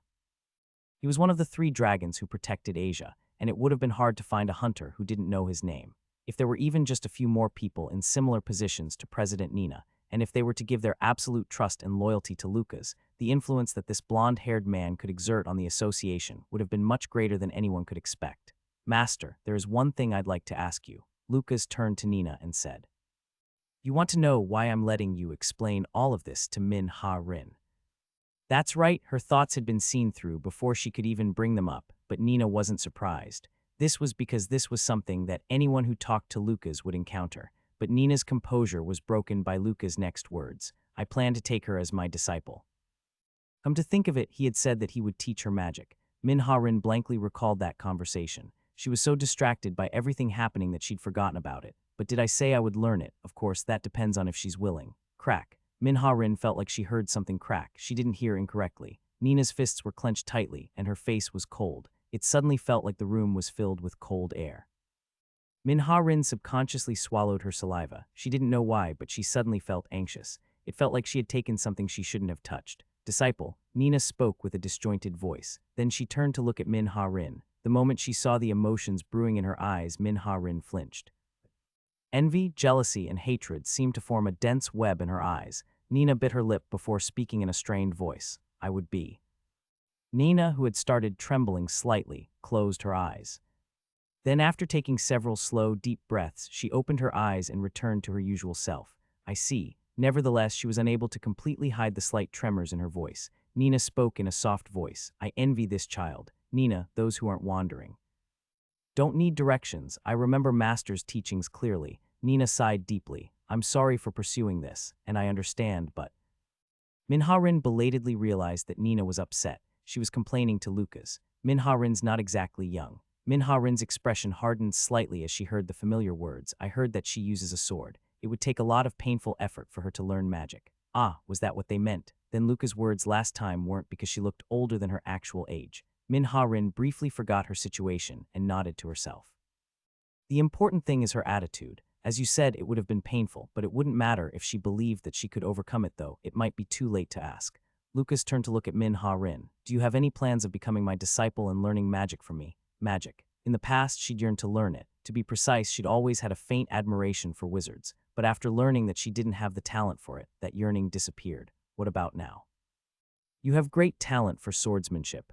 He was one of the 3 dragons who protected Asia, and it would have been hard to find a hunter who didn't know his name. If there were even just a few more people in similar positions to President Nina, and if they were to give their absolute trust and loyalty to Lucas, the influence that this blonde-haired man could exert on the association would have been much greater than anyone could expect. Master, there is one thing I'd like to ask you. Lucas turned to Nina and said, You want to know why I'm letting you explain all of this to Min-Ha-rin? That's right, her thoughts had been seen through before she could even bring them up, but Nina wasn't surprised. This was because this was something that anyone who talked to Lucas would encounter. But Nina's composure was broken by Lucas' next words. I plan to take her as my disciple. Come to think of it, he had said that he would teach her magic. Min-Ha-rin blankly recalled that conversation. She was so distracted by everything happening that she'd forgotten about it. But did I say I would learn it? Of course, that depends on if she's willing. Crack. Min-Ha-rin felt like she heard something crack. She didn't hear incorrectly. Nina's fists were clenched tightly, and her face was cold. It suddenly felt like the room was filled with cold air. Min-Ha-rin subconsciously swallowed her saliva. She didn't know why, but she suddenly felt anxious. It felt like she had taken something she shouldn't have touched. Disciple, Nina spoke with a disjointed voice. Then she turned to look at Min-Ha-rin. The moment she saw the emotions brewing in her eyes, Min-Ha-rin flinched. Envy, jealousy, and hatred seemed to form a dense web in her eyes. Nina bit her lip before speaking in a strained voice. I would be. Nina, who had started trembling slightly, closed her eyes. Then, after taking several slow, deep breaths, she opened her eyes and returned to her usual self. I see. Nevertheless, she was unable to completely hide the slight tremors in her voice. Nina spoke in a soft voice. I envy this child. Nina, those who aren't wandering. Don't need directions. I remember Master's teachings clearly. Nina sighed deeply. I'm sorry for pursuing this, and I understand, but... Min-Ha-rin belatedly realized that Nina was upset. She was complaining to Lucas. Min-Ha-rin's not exactly young. Min-Ha-rin's expression hardened slightly as she heard the familiar words. I heard that she uses a sword. It would take a lot of painful effort for her to learn magic. Ah, was that what they meant? Then Luca's words last time weren't because she looked older than her actual age. Min-ha-rin briefly forgot her situation and nodded to herself. The important thing is her attitude. As you said, it would have been painful, but it wouldn't matter if she believed that she could overcome it, though. It might be too late to ask. Lucas turned to look at Min-ha-rin. Do you have any plans of becoming my disciple and learning magic from me? Magic. In the past, she'd yearned to learn it. To be precise, she'd always had a faint admiration for wizards. But after learning that she didn't have the talent for it, that yearning disappeared. What about now? You have great talent for swordsmanship.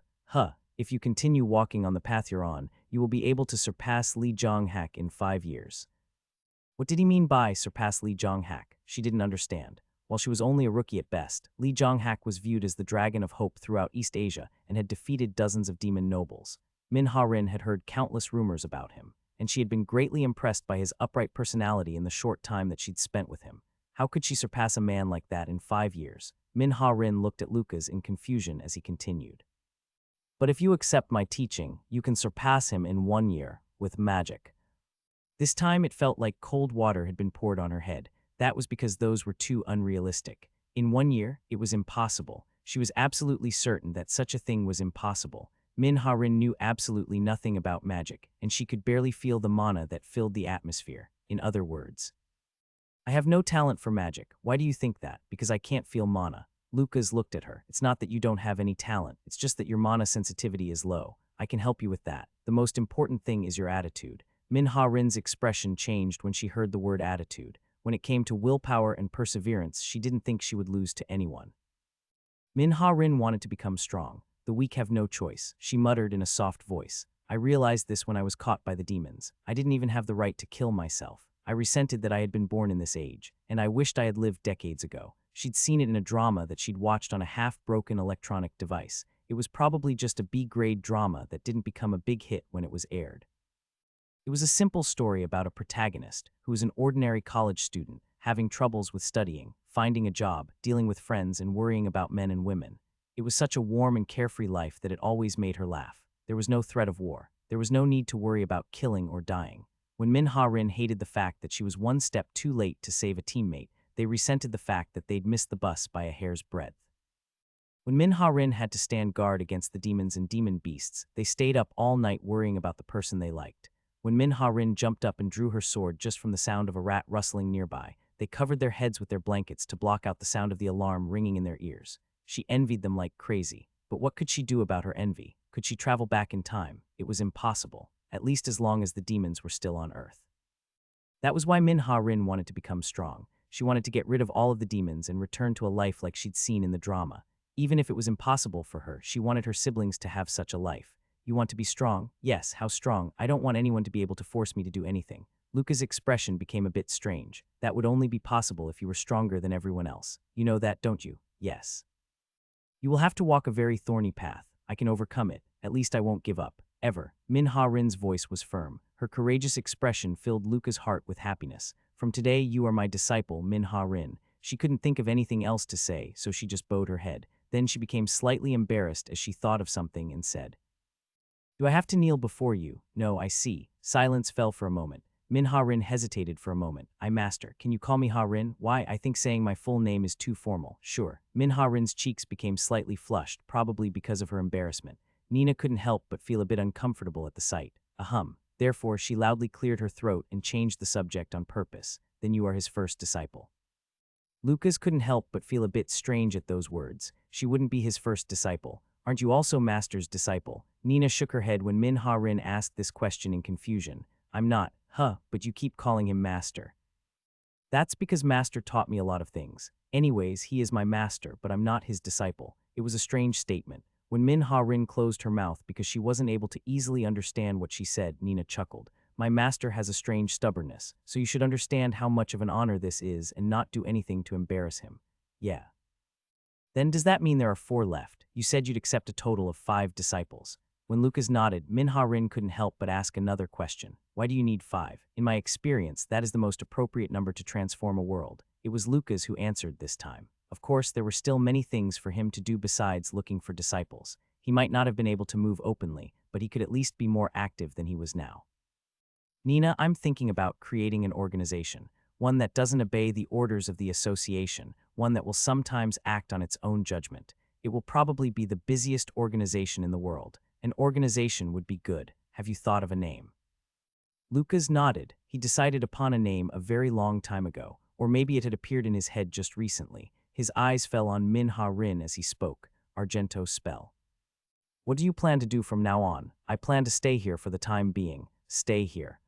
If you continue walking on the path you're on, you will be able to surpass Li Zhonghak in 5 years. What did he mean by surpass Li Zhonghak? She didn't understand. While she was only a rookie at best, Li Zhonghak was viewed as the dragon of hope throughout East Asia and had defeated dozens of demon nobles. Min-ha-rin had heard countless rumors about him, and she had been greatly impressed by his upright personality in the short time that she'd spent with him. How could she surpass a man like that in 5 years? Min-ha-rin looked at Lucas in confusion as he continued. But if you accept my teaching, you can surpass him in 1 year, with magic. This time it felt like cold water had been poured on her head. That was because those were too unrealistic. In 1 year, it was impossible. She was absolutely certain that such a thing was impossible. Min-ha-rin knew absolutely nothing about magic, and she could barely feel the mana that filled the atmosphere. In other words, I have no talent for magic. Why do you think that? Because I can't feel mana. Lucas looked at her. It's not that you don't have any talent. It's just that your mana sensitivity is low. I can help you with that. The most important thing is your attitude. Min-ha-rin's expression changed when she heard the word attitude. When it came to willpower and perseverance, she didn't think she would lose to anyone. Min-ha-rin wanted to become strong. The weak have no choice, she muttered in a soft voice. I realized this when I was caught by the demons. I didn't even have the right to kill myself. I resented that I had been born in this age, and I wished I had lived decades ago. She'd seen it in a drama that she'd watched on a half-broken electronic device. It was probably just a B-grade drama that didn't become a big hit when it was aired. It was a simple story about a protagonist who was an ordinary college student, having troubles with studying, finding a job, dealing with friends, and worrying about men and women. It was such a warm and carefree life that it always made her laugh. There was no threat of war. There was no need to worry about killing or dying. When Min-ha-rin hated the fact that she was one step too late to save a teammate, they resented the fact that they'd missed the bus by a hair's breadth. When Min-ha-rin had to stand guard against the demons and demon beasts, they stayed up all night worrying about the person they liked. When Min-ha-rin jumped up and drew her sword just from the sound of a rat rustling nearby, they covered their heads with their blankets to block out the sound of the alarm ringing in their ears. She envied them like crazy. But what could she do about her envy? Could she travel back in time? It was impossible, at least as long as the demons were still on Earth. That was why Min-ha-rin wanted to become strong. She wanted to get rid of all of the demons and return to a life like she'd seen in the drama. Even if it was impossible for her, she wanted her siblings to have such a life. You want to be strong? Yes, how strong? I don't want anyone to be able to force me to do anything. Luca's expression became a bit strange. That would only be possible if you were stronger than everyone else. You know that, don't you? Yes. You will have to walk a very thorny path. I can overcome it. At least I won't give up. Ever. Min-ha-rin's voice was firm. Her courageous expression filled Luca's heart with happiness. From today, you are my disciple, Min-ha-rin. She couldn't think of anything else to say, so she just bowed her head. Then she became slightly embarrassed as she thought of something and said, Do I have to kneel before you? No, I see. Silence fell for a moment. Min-ha-rin hesitated for a moment. Master, can you call me Ha-rin? Why, I think saying my full name is too formal. Sure. Min-ha-rin's cheeks became slightly flushed, probably because of her embarrassment. Nina couldn't help but feel a bit uncomfortable at the sight. Therefore, she loudly cleared her throat and changed the subject on purpose. Then you are his first disciple. Lucas couldn't help but feel a bit strange at those words. She wouldn't be his first disciple. Aren't you also Master's disciple? Nina shook her head when Min-ha-rin asked this question in confusion. I'm not. But you keep calling him Master. That's because Master taught me a lot of things. Anyways, he is my master, but I'm not his disciple. It was a strange statement. When Min-ha-rin closed her mouth because she wasn't able to easily understand what she said, Nina chuckled. My master has a strange stubbornness, so you should understand how much of an honor this is and not do anything to embarrass him. Yeah. Then does that mean there are 4 left? You said you'd accept a total of 5 disciples. When Lucas nodded, Min-ha-rin couldn't help but ask another question. Why do you need 5? In my experience, that is the most appropriate number to transform a world. It was Lucas who answered this time. Of course, there were still many things for him to do besides looking for disciples. He might not have been able to move openly, but he could at least be more active than he was now. Nina, I'm thinking about creating an organization. one that doesn't obey the orders of the association, one that will sometimes act on its own judgment. It will probably be the busiest organization in the world. An organization would be good. Have you thought of a name? Lucas nodded. He decided upon a name a very long time ago, or maybe it had appeared in his head just recently. His eyes fell on Min-Ha-Rin as he spoke. Argento spell. What do you plan to do from now on? I plan to stay here for the time being. Stay here.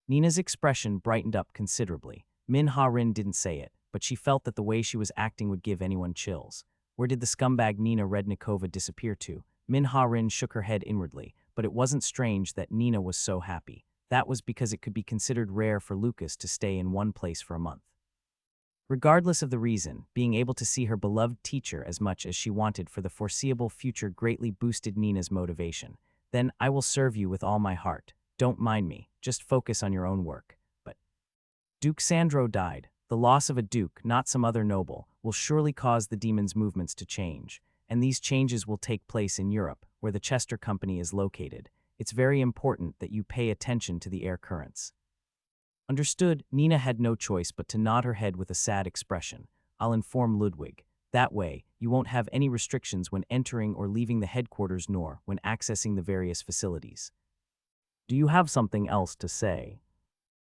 Nina's expression brightened up considerably. Min-Ha-Rin didn't say it, but she felt that the way she was acting would give anyone chills. Where did the scumbag Nina Rednikova disappear to? Min-Ha-Rin shook her head inwardly, but it wasn't strange that Nina was so happy. That was because it could be considered rare for Lucas to stay in one place for a month. Regardless of the reason, being able to see her beloved teacher as much as she wanted for the foreseeable future greatly boosted Nina's motivation. Then I will serve you with all my heart. Don't mind me, just focus on your own work. But Duke Sandro died. The loss of a duke, not some other noble, will surely cause the demon's movements to change, and these changes will take place in Europe, where the Chester Company is located. It's very important that you pay attention to the air currents. Understood. Nina had no choice but to nod her head with a sad expression. I'll inform Ludwig. That way, you won't have any restrictions when entering or leaving the headquarters nor when accessing the various facilities. Do you have something else to say?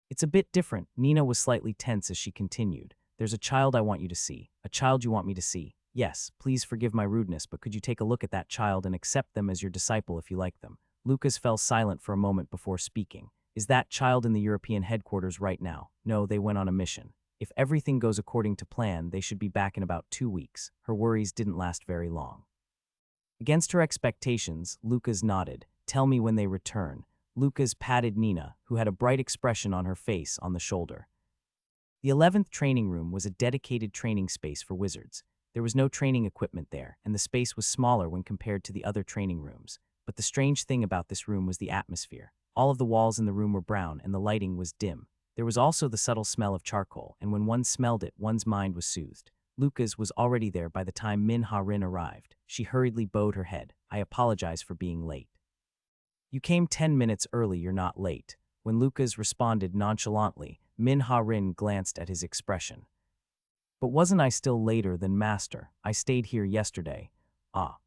It's a bit different. Nina was slightly tense as she continued. There's a child I want you to see. A child you want me to see. Yes, please forgive my rudeness, but could you take a look at that child and accept them as your disciple if you like them? Lucas fell silent for a moment before speaking. Is that child in the European headquarters right now? No, they went on a mission. If everything goes according to plan, they should be back in about 2 weeks. Her worries didn't last very long. Against her expectations, Lucas nodded. Tell me when they return. Lucas patted Nina, who had a bright expression on her face, on the shoulder. The 11th training room was a dedicated training space for wizards. There was no training equipment there, and the space was smaller when compared to the other training rooms. But the strange thing about this room was the atmosphere. All of the walls in the room were brown, and the lighting was dim. There was also the subtle smell of charcoal, and when one smelled it, one's mind was soothed. Lucas was already there by the time Min-Ha-Rin arrived. She hurriedly bowed her head. I apologize for being late. You came 10 minutes early, you're not late. When Lucas responded nonchalantly, Min-Ha-Rin glanced at his expression. But wasn't I still later than master? I stayed here yesterday. Ah.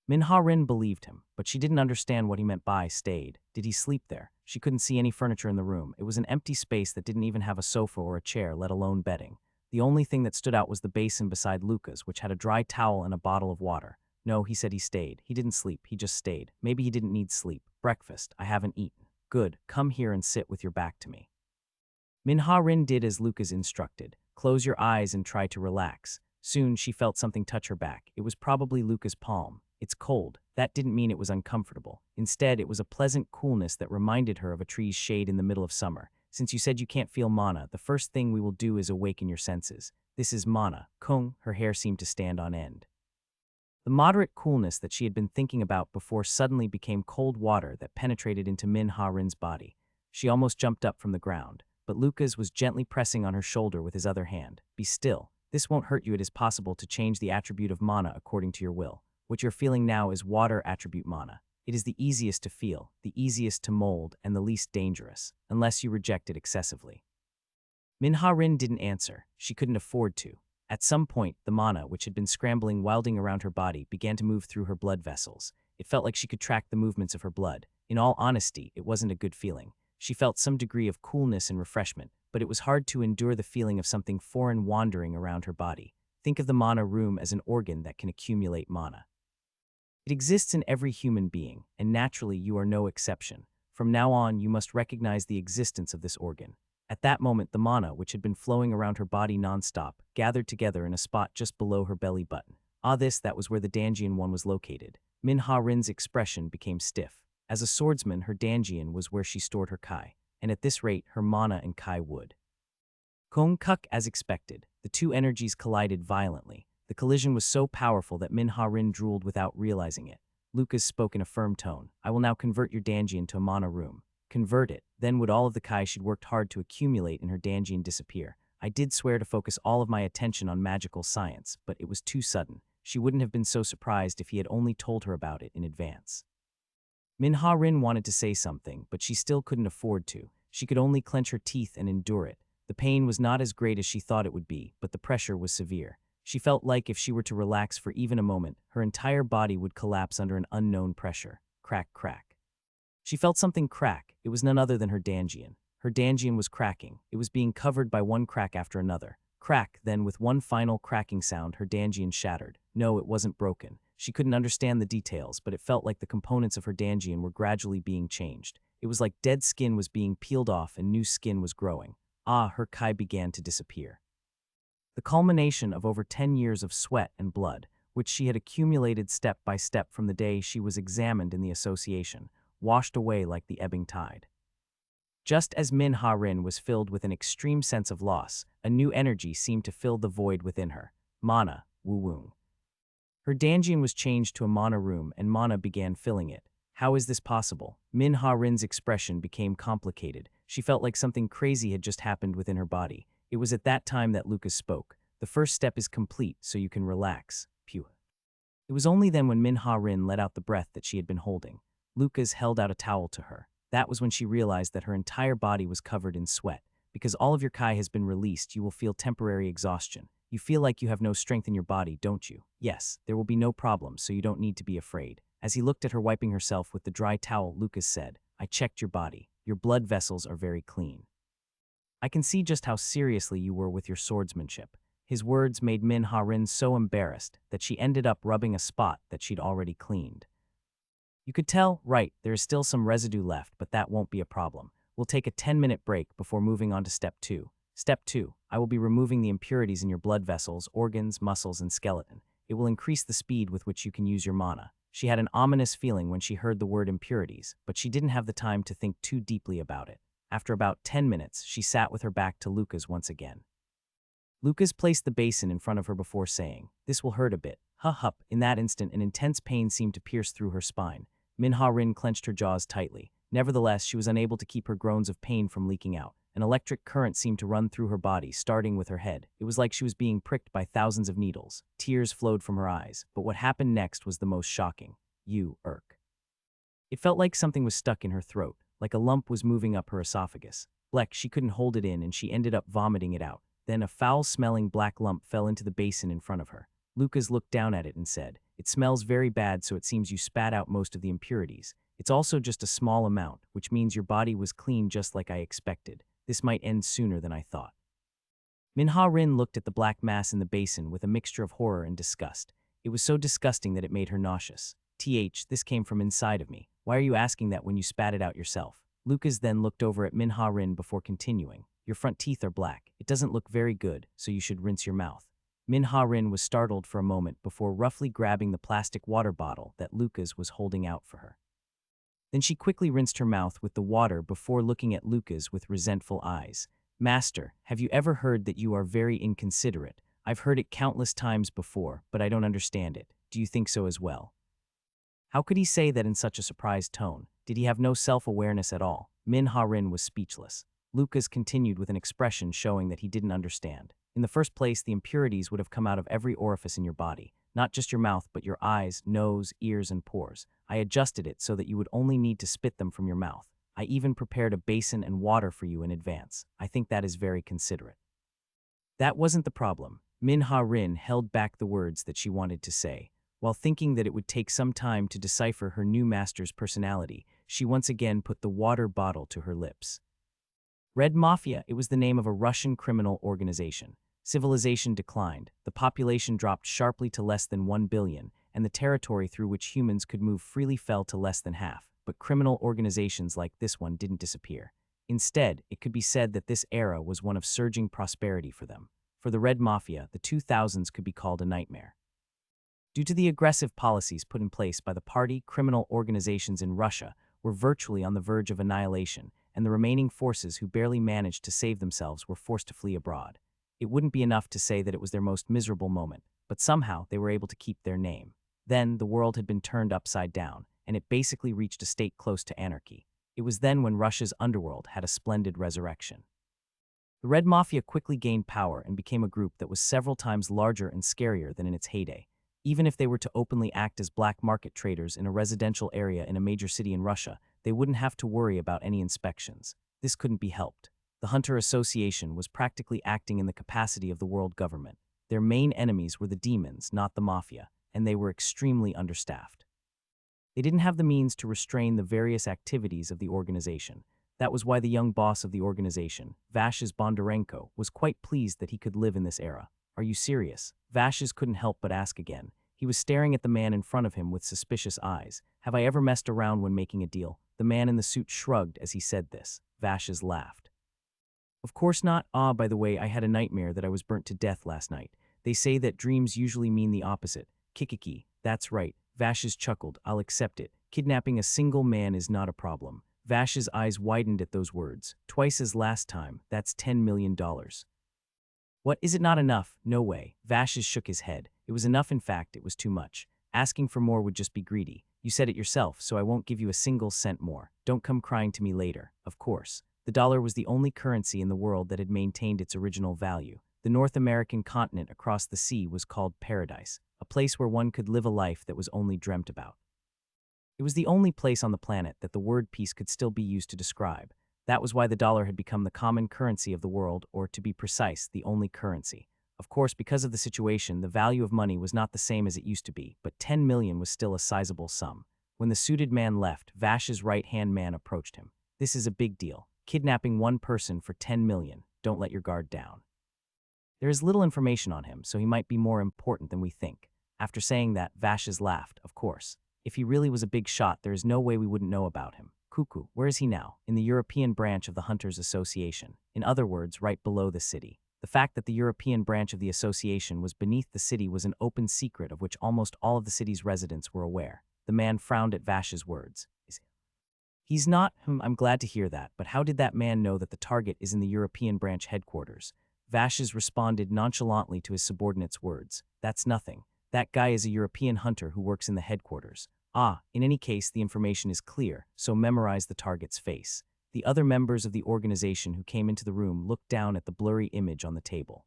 Min-Ha-Rin believed him, but she didn't understand what he meant by stayed. Did he sleep there? She couldn't see any furniture in the room. It was an empty space that didn't even have a sofa or a chair, let alone bedding. The only thing that stood out was the basin beside Lucas, which had a dry towel and a bottle of water. No, he said he stayed. He didn't sleep, he just stayed. Maybe he didn't need sleep. Breakfast. I haven't eaten. Good, come here and sit with your back to me. Min-Ha-Rin did as Lucas instructed. Close your eyes and try to relax. Soon she felt something touch her back. It was probably Lucas' palm. It's cold. That didn't mean it was uncomfortable. Instead, it was a pleasant coolness that reminded her of a tree's shade in the middle of summer. Since you said you can't feel mana, the first thing we will do is awaken your senses. This is mana. Kung, her hair seemed to stand on end. The moderate coolness that she had been thinking about before suddenly became cold water that penetrated into Min-Ha-Rin's body. She almost jumped up from the ground, but Lucas was gently pressing on her shoulder with his other hand. Be still. This won't hurt you. It is possible to change the attribute of mana according to your will. What you're feeling now is water attribute mana. It is the easiest to feel, the easiest to mold, and the least dangerous, unless you reject it excessively. Min-Ha-Rin didn't answer. She couldn't afford to. At some point, the mana, which had been scrambling wilding around her body, began to move through her blood vessels. It felt like she could track the movements of her blood. In all honesty, it wasn't a good feeling. She felt some degree of coolness and refreshment, but it was hard to endure the feeling of something foreign wandering around her body. Think of the mana room as an organ that can accumulate mana. It exists in every human being, and naturally you are no exception. From now on, you must recognize the existence of this organ. At that moment, the mana, which had been flowing around her body non-stop, gathered together in a spot just below her belly button. That was where the Dangian one was located. Min-Ha-Rin's expression became stiff. As a swordsman, her Dangian was where she stored her Kai, and at this rate, her mana and Kai would. Kung Kuk as expected. The two energies collided violently. The collision was so powerful that Min-Ha-Rin drooled without realizing it. Lucas spoke in a firm tone. I will now convert your Dangian to a mana room. Convert it, then would all of the Kai she'd worked hard to accumulate in her Dangian disappear. I did swear to focus all of my attention on magical science, but it was too sudden. She wouldn't have been so surprised if he had only told her about it in advance. Min-Ha-Rin wanted to say something, but she still couldn't afford to. She could only clench her teeth and endure it. The pain was not as great as she thought it would be, but the pressure was severe. She felt like if she were to relax for even a moment, her entire body would collapse under an unknown pressure. Crack, crack. She felt something crack. It was none other than her dangian. Her dangian was cracking. It was being covered by one crack after another. Crack, then with one final cracking sound, her dangian shattered. No, it wasn't broken. She couldn't understand the details, but it felt like the components of her dangian were gradually being changed. It was like dead skin was being peeled off and new skin was growing. Her kai began to disappear. The culmination of over 10 years of sweat and blood, which she had accumulated step by step from the day she was examined in the association, washed away like the ebbing tide. Just as Min Ha-rin was filled with an extreme sense of loss, a new energy seemed to fill the void within her. Mana, Wu-woong. Her danjian was changed to a mana room and mana began filling it. How is this possible? Min Ha-rin's expression became complicated. She felt like something crazy had just happened within her body. It was at that time that Lucas spoke. The first step is complete, so you can relax. Pew. It was only then when Min Ha-rin let out the breath that she had been holding. Lucas held out a towel to her. That was when she realized that her entire body was covered in sweat. Because all of your kai has been released, you will feel temporary exhaustion. You feel like you have no strength in your body, don't you? Yes, there will be no problem, so you don't need to be afraid. As he looked at her wiping herself with the dry towel, Lucas said, I checked your body. Your blood vessels are very clean. I can see just how seriously you were with your swordsmanship. His words made Min Ha-rin so embarrassed that she ended up rubbing a spot that she'd already cleaned. You could tell, right, there is still some residue left, but that won't be a problem. We'll take a 10-minute break before moving on to step 2. Step 2, I will be removing the impurities in your blood vessels, organs, muscles, and skeleton. It will increase the speed with which you can use your mana. She had an ominous feeling when she heard the word impurities, but she didn't have the time to think too deeply about it. After about 10 minutes, she sat with her back to Lucas once again. Lucas placed the basin in front of her before saying, This will hurt a bit. Hup. In that instant, an intense pain seemed to pierce through her spine. Min Ha-rin clenched her jaws tightly. Nevertheless, she was unable to keep her groans of pain from leaking out. An electric current seemed to run through her body, starting with her head. It was like she was being pricked by thousands of needles. Tears flowed from her eyes, but what happened next was the most shocking. It felt like something was stuck in her throat, like a lump was moving up her esophagus. She couldn't hold it in and she ended up vomiting it out. Then a foul-smelling black lump fell into the basin in front of her. Lucas looked down at it and said, It smells very bad, so it seems you spat out most of the impurities. It's also just a small amount, which means your body was clean just like I expected. This might end sooner than I thought. Min Ha-rin looked at the black mass in the basin with a mixture of horror and disgust. It was so disgusting that it made her nauseous. This came from inside of me. Why are you asking that when you spat it out yourself? Lucas then looked over at Min Ha-rin before continuing. Your front teeth are black. It doesn't look very good, so you should rinse your mouth. Min Ha-rin was startled for a moment before roughly grabbing the plastic water bottle that Lucas was holding out for her. Then she quickly rinsed her mouth with the water before looking at Lucas with resentful eyes. Master, have you ever heard that you are very inconsiderate? I've heard it countless times before, but I don't understand it. Do you think so as well? How could he say that in such a surprised tone? Did he have no self-awareness at all? Min Ha-rin was speechless. Lucas continued with an expression showing that he didn't understand. In the first place, the impurities would have come out of every orifice in your body, not just your mouth, but your eyes, nose, ears, and pores. I adjusted it so that you would only need to spit them from your mouth. I even prepared a basin and water for you in advance. I think that is very considerate. That wasn't the problem. Min Ha-rin held back the words that she wanted to say. While thinking that it would take some time to decipher her new master's personality, she once again put the water bottle to her lips. Red Mafia, it was the name of a Russian criminal organization. Civilization declined, the population dropped sharply to less than 1 billion, and the territory through which humans could move freely fell to less than half. But criminal organizations like this one didn't disappear. Instead, it could be said that this era was one of surging prosperity for them. For the Red Mafia, the 2000s could be called a nightmare. Due to the aggressive policies put in place by the party, criminal organizations in Russia were virtually on the verge of annihilation, and the remaining forces who barely managed to save themselves were forced to flee abroad. It wouldn't be enough to say that it was their most miserable moment, but somehow they were able to keep their name. Then the world had been turned upside down, and it basically reached a state close to anarchy. It was then when Russia's underworld had a splendid resurrection. The Red Mafia quickly gained power and became a group that was several times larger and scarier than in its heyday. Even if they were to openly act as black market traders in a residential area in a major city in Russia, they wouldn't have to worry about any inspections. This couldn't be helped. The Hunter Association was practically acting in the capacity of the world government. Their main enemies were the demons, not the mafia, and they were extremely understaffed. They didn't have the means to restrain the various activities of the organization. That was why the young boss of the organization, Vashes Bondarenko, was quite pleased that he could live in this era. Are you serious? Vashes couldn't help but ask again. He was staring at the man in front of him with suspicious eyes. Have I ever messed around when making a deal? The man in the suit shrugged as he said this. Vashes laughed. Of course not. Ah, by the way, I had a nightmare that I was burnt to death last night. They say that dreams usually mean the opposite. Kikiki. That's right. Vashes chuckled. I'll accept it. Kidnapping a single man is not a problem. Vash's eyes widened at those words. Twice as last time. That's $10 million. What, is it not enough? No way. Vashes shook his head. It was enough, in fact, it was too much. Asking for more would just be greedy. You said it yourself, so I won't give you a single cent more. Don't come crying to me later. Of course. The dollar was the only currency in the world that had maintained its original value. The North American continent across the sea was called paradise, a place where one could live a life that was only dreamt about. It was the only place on the planet that the word peace could still be used to describe. That was why the dollar had become the common currency of the world, or to be precise, the only currency. Of course, because of the situation, the value of money was not the same as it used to be, but 10 million was still a sizable sum. When the suited man left, Vash's right-hand man approached him. This is a big deal. Kidnapping one person for 10 million. Don't let your guard down. There is little information on him, so he might be more important than we think. After saying that, Vash's laughed, of course. If he really was a big shot, there is no way we wouldn't know about him. Cuckoo, where is he now? In the European branch of the Hunters Association. In other words, right below the city. The fact that the European branch of the association was beneath the city was an open secret of which almost all of the city's residents were aware. The man frowned at Vash's words. He's not, I'm glad to hear that, but how did that man know that the target is in the European branch headquarters? Vash's responded nonchalantly to his subordinate's words. That's nothing. That guy is a European hunter who works in the headquarters. Ah, in any case, the information is clear, so memorize the target's face. The other members of the organization who came into the room looked down at the blurry image on the table.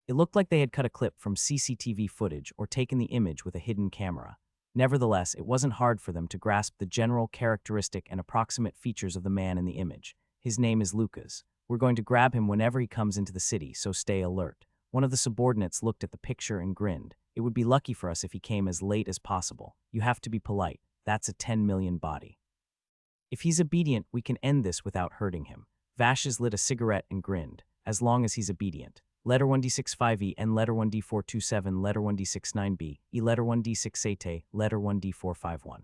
It looked like they had cut a clip from CCTV footage or taken the image with a hidden camera. Nevertheless, it wasn't hard for them to grasp the general characteristic and approximate features of the man in the image. His name is Lucas. We're going to grab him whenever he comes into the city, so stay alert. One of the subordinates looked at the picture and grinned. It would be lucky for us if he came as late as possible. You have to be polite. That's a 10 million body. If he's obedient, we can end this without hurting him. Vashes lit a cigarette and grinned. As long as he's obedient. Letter 1D65E, N letter 1D427, letter 1D69B, E letter 1D68A, letter 1D451.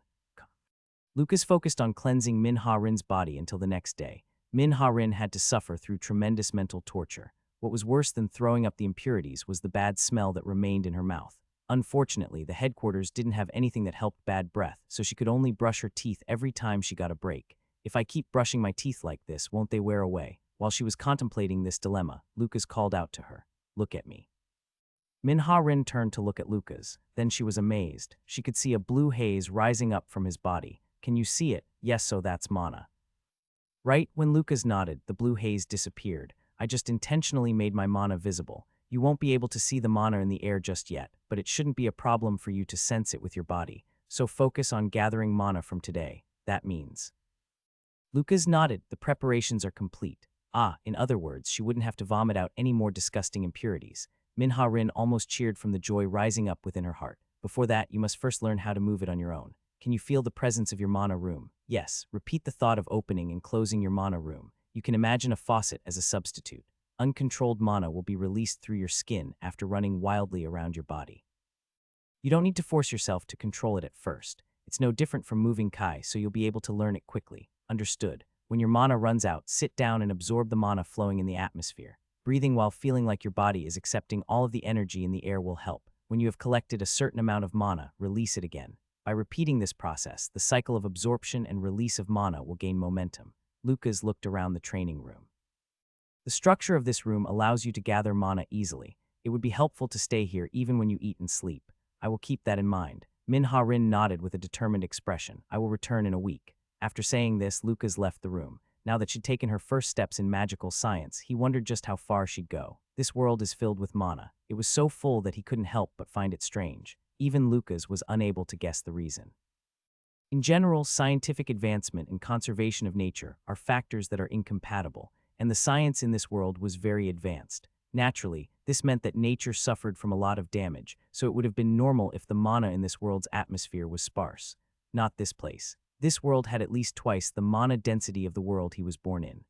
Lucas focused on cleansing Min Ha-rin's body until the next day. Min Ha-rin had to suffer through tremendous mental torture. What was worse than throwing up the impurities was the bad smell that remained in her mouth. Unfortunately, the headquarters didn't have anything that helped bad breath, so she could only brush her teeth every time she got a break. If I keep brushing my teeth like this, won't they wear away? While she was contemplating this dilemma, Lucas called out to her, "Look at me." Min Ha-rin turned to look at Lucas. Then she was amazed. She could see a blue haze rising up from his body. Can you see it? Yes, so that's mana. Right when Lucas nodded, the blue haze disappeared. I just intentionally made my mana visible. You won't be able to see the mana in the air just yet, but it shouldn't be a problem for you to sense it with your body. So focus on gathering mana from today. That means. Lucas nodded. The preparations are complete. Ah, in other words, she wouldn't have to vomit out any more disgusting impurities. Min Ha-rin almost cheered from the joy rising up within her heart. Before that, you must first learn how to move it on your own. Can you feel the presence of your mana room? Yes, repeat the thought of opening and closing your mana room. You can imagine a faucet as a substitute. Uncontrolled mana will be released through your skin after running wildly around your body. You don't need to force yourself to control it at first. It's no different from moving kai, so you'll be able to learn it quickly. Understood. When your mana runs out, sit down and absorb the mana flowing in the atmosphere. Breathing while feeling like your body is accepting all of the energy in the air will help. When you have collected a certain amount of mana, release it again. By repeating this process, the cycle of absorption and release of mana will gain momentum. Lucas looked around the training room. The structure of this room allows you to gather mana easily. It would be helpful to stay here even when you eat and sleep. I will keep that in mind. Min Ha-rin nodded with a determined expression. I will return in a week. After saying this, Lucas left the room. Now that she'd taken her first steps in magical science, he wondered just how far she'd go. This world is filled with mana. It was so full that he couldn't help but find it strange. Even Lucas was unable to guess the reason. In general, scientific advancement and conservation of nature are factors that are incompatible. and the science in this world was very advanced. Naturally, this meant that nature suffered from a lot of damage, so it would have been normal if the mana in this world's atmosphere was sparse. Not this place. This world had at least twice the mana density of the world he was born in.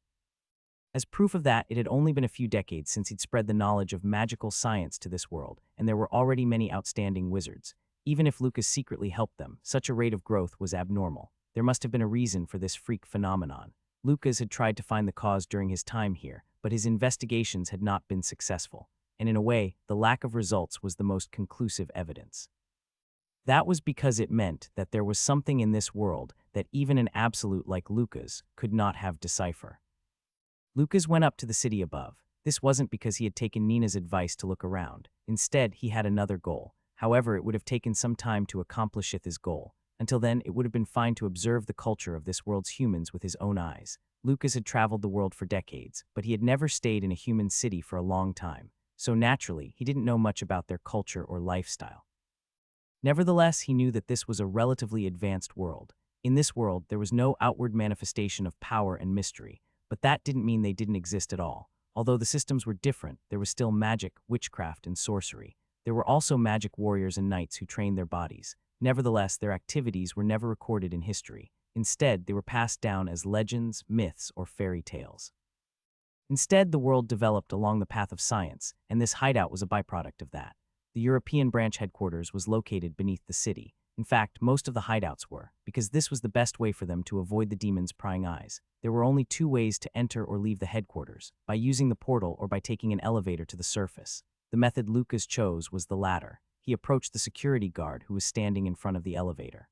As proof of that, it had only been a few decades since he'd spread the knowledge of magical science to this world, and there were already many outstanding wizards. Even if Lucas secretly helped them, such a rate of growth was abnormal. There must have been a reason for this freak phenomenon. Lucas had tried to find the cause during his time here, but his investigations had not been successful, and in a way, the lack of results was the most conclusive evidence. That was because it meant that there was something in this world that even an absolute like Lucas could not have decipher. Lucas went up to the city above. This wasn't because he had taken Nina's advice to look around. Instead, he had another goal. However, it would have taken some time to accomplish his goal. Until then, it would have been fine to observe the culture of this world's humans with his own eyes. Lucas had traveled the world for decades, but he had never stayed in a human city for a long time. So naturally, he didn't know much about their culture or lifestyle. Nevertheless, he knew that this was a relatively advanced world. In this world, there was no outward manifestation of power and mystery, but that didn't mean they didn't exist at all. Although the systems were different, there was still magic, witchcraft, and sorcery. There were also magic warriors and knights who trained their bodies. Nevertheless, their activities were never recorded in history. Instead, they were passed down as legends, myths, or fairy tales. Instead, the world developed along the path of science, and this hideout was a byproduct of that. The European branch headquarters was located beneath the city. In fact, most of the hideouts were, because this was the best way for them to avoid the demons' prying eyes. There were only two ways to enter or leave the headquarters, by using the portal or by taking an elevator to the surface. The method Lucas chose was the latter. He approached the security guard who was standing in front of the elevator.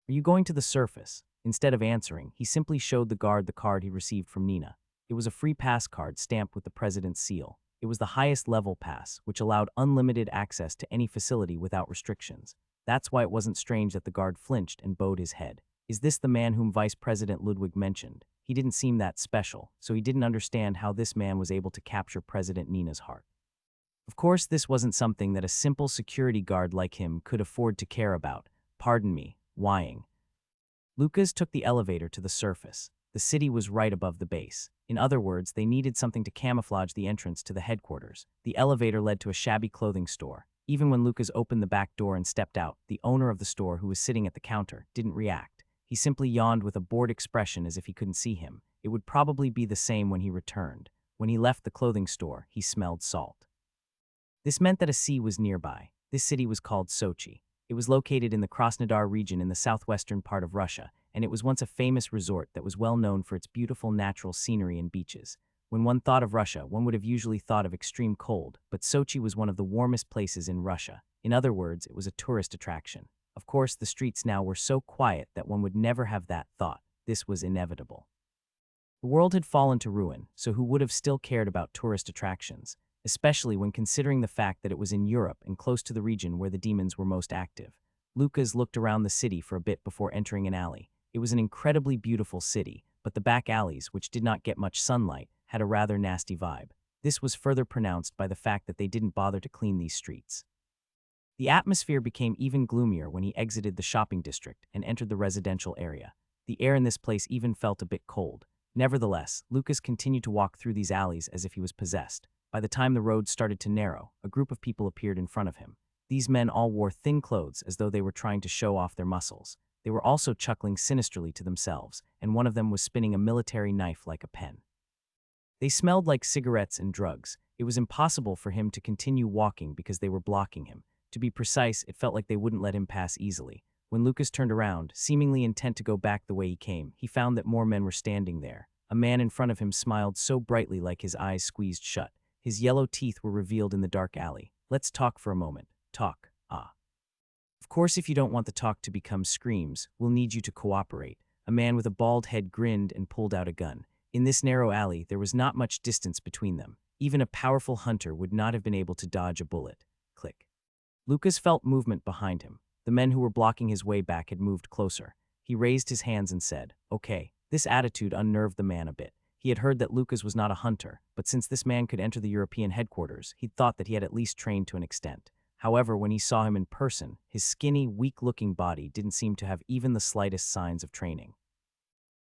"Are you going to the surface?" Instead of answering, he simply showed the guard the card he received from Nina. It was a free pass card stamped with the president's seal. It was the highest level pass, which allowed unlimited access to any facility without restrictions. That's why it wasn't strange that the guard flinched and bowed his head. Is this the man whom Vice President Ludwig mentioned? He didn't seem that special, so he didn't understand how this man was able to capture President Nina's heart. Of course, this wasn't something that a simple security guard like him could afford to care about. "Pardon me, whying?" Lucas took the elevator to the surface. The city was right above the base. In other words, they needed something to camouflage the entrance to the headquarters. The elevator led to a shabby clothing store. Even when Lucas opened the back door and stepped out, the owner of the store, who was sitting at the counter, didn't react. He simply yawned with a bored expression as if he couldn't see him. It would probably be the same when he returned. When he left the clothing store, he smelled salt. This meant that a sea was nearby. This city was called Sochi. It was located in the Krasnodar region in the southwestern part of Russia, and it was once a famous resort that was well known for its beautiful natural scenery and beaches. When one thought of Russia, one would have usually thought of extreme cold, but Sochi was one of the warmest places in Russia. In other words, it was a tourist attraction. Of course, the streets now were so quiet that one would never have that thought. This was inevitable. The world had fallen to ruin, so who would have still cared about tourist attractions? Especially when considering the fact that it was in Europe and close to the region where the demons were most active. Lucas looked around the city for a bit before entering an alley. It was an incredibly beautiful city, but the back alleys, which did not get much sunlight, had a rather nasty vibe. This was further pronounced by the fact that they didn't bother to clean these streets. The atmosphere became even gloomier when he exited the shopping district and entered the residential area. The air in this place even felt a bit cold. Nevertheless, Lucas continued to walk through these alleys as if he was possessed. By the time the road started to narrow, a group of people appeared in front of him. These men all wore thin clothes as though they were trying to show off their muscles. They were also chuckling sinisterly to themselves, and one of them was spinning a military knife like a pen. They smelled like cigarettes and drugs. It was impossible for him to continue walking because they were blocking him. To be precise, it felt like they wouldn't let him pass easily. When Lucas turned around, seemingly intent to go back the way he came, he found that more men were standing there. A man in front of him smiled so brightly like his eyes squeezed shut. His yellow teeth were revealed in the dark alley. "Let's talk for a moment." "Talk, ah. Of course, if you don't want the talk to become screams, we'll need you to cooperate." A man with a bald head grinned and pulled out a gun. In this narrow alley, there was not much distance between them. Even a powerful hunter would not have been able to dodge a bullet. Click. Lucas felt movement behind him. The men who were blocking his way back had moved closer. He raised his hands and said, "Okay." This attitude unnerved the man a bit. He had heard that Lucas was not a hunter, but since this man could enter the European headquarters, he'd thought that he had at least trained to an extent. However, when he saw him in person, his skinny, weak-looking body didn't seem to have even the slightest signs of training.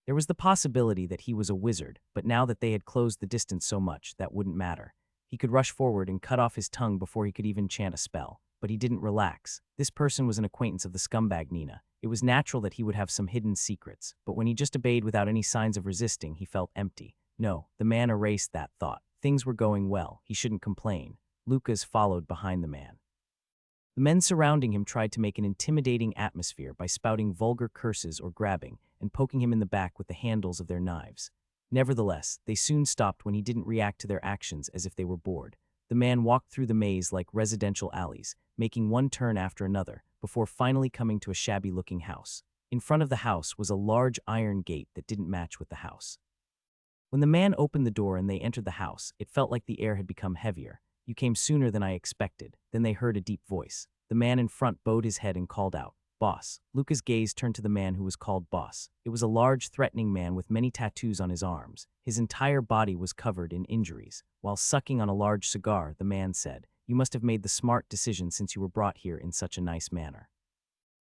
There was the possibility that he was a wizard, but now that they had closed the distance so much, that wouldn't matter. He could rush forward and cut off his tongue before he could even chant a spell. But he didn't relax. This person was an acquaintance of the scumbag Nina. It was natural that he would have some hidden secrets, but when he just obeyed without any signs of resisting, he felt empty. No, the man erased that thought. Things were going well. He shouldn't complain. Lucas followed behind the man. The men surrounding him tried to make an intimidating atmosphere by spouting vulgar curses or grabbing and poking him in the back with the handles of their knives. Nevertheless, they soon stopped when he didn't react to their actions as if they were bored. The man walked through the maze like residential alleys, making one turn after another, before finally coming to a shabby-looking house. In front of the house was a large iron gate that didn't match with the house. When the man opened the door and they entered the house, it felt like the air had become heavier. "You came sooner than I expected." Then they heard a deep voice. The man in front bowed his head and called out, "Boss." Luca's gaze turned to the man who was called Boss. It was a large, threatening man with many tattoos on his arms. His entire body was covered in injuries. While sucking on a large cigar, the man said, "You must have made the smart decision since you were brought here in such a nice manner."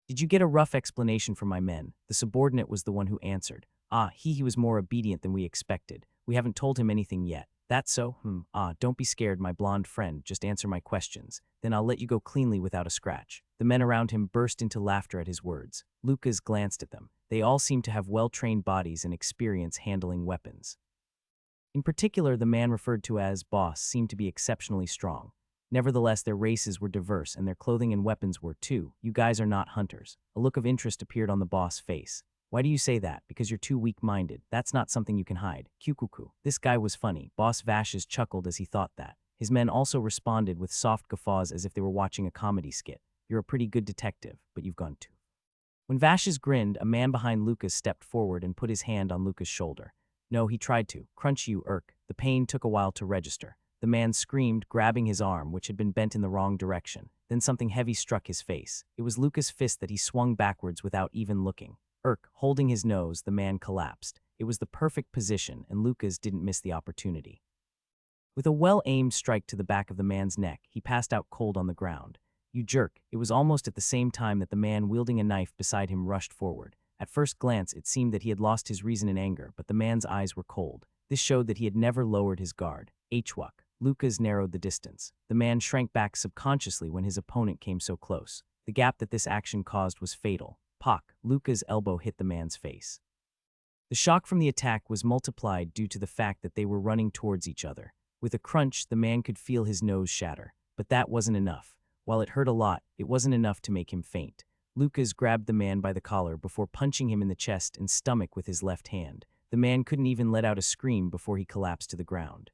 "Did you get a rough explanation from my men?" The subordinate was the one who answered. He was more obedient than we expected. We haven't told him anything yet." "That's so? Don't be scared, my blonde friend. Just answer my questions. Then I'll let you go cleanly without a scratch." The men around him burst into laughter at his words. Lucas glanced at them. They all seemed to have well-trained bodies and experience handling weapons. In particular, the man referred to as Boss seemed to be exceptionally strong. Nevertheless, their races were diverse and their clothing and weapons were too. "You guys are not hunters." A look of interest appeared on the boss' face. "Why do you say that? Because you're too weak-minded. That's not something you can hide." Cuckoo. This guy was funny. Boss Vashes chuckled as he thought that. His men also responded with soft guffaws as if they were watching a comedy skit. "You're a pretty good detective, but you've gone too." When Vashes grinned, a man behind Lucas stepped forward and put his hand on Lucas' shoulder. "No, he tried to. Crunch you, Irk." The pain took a while to register. The man screamed, grabbing his arm, which had been bent in the wrong direction. Then something heavy struck his face. It was Lucas' fist that he swung backwards without even looking. Irk, holding his nose, the man collapsed. It was the perfect position, and Lucas didn't miss the opportunity. With a well-aimed strike to the back of the man's neck, he passed out cold on the ground. "You jerk." It was almost at the same time that the man wielding a knife beside him rushed forward. At first glance, it seemed that he had lost his reason in anger, but the man's eyes were cold. This showed that he had never lowered his guard. Hwak. Lucas narrowed the distance. The man shrank back subconsciously when his opponent came so close. The gap that this action caused was fatal. Pak. Lucas' elbow hit the man's face. The shock from the attack was multiplied due to the fact that they were running towards each other. With a crunch, the man could feel his nose shatter. But that wasn't enough. While it hurt a lot, it wasn't enough to make him faint. Lucas grabbed the man by the collar before punching him in the chest and stomach with his left hand. The man couldn't even let out a scream before he collapsed to the ground.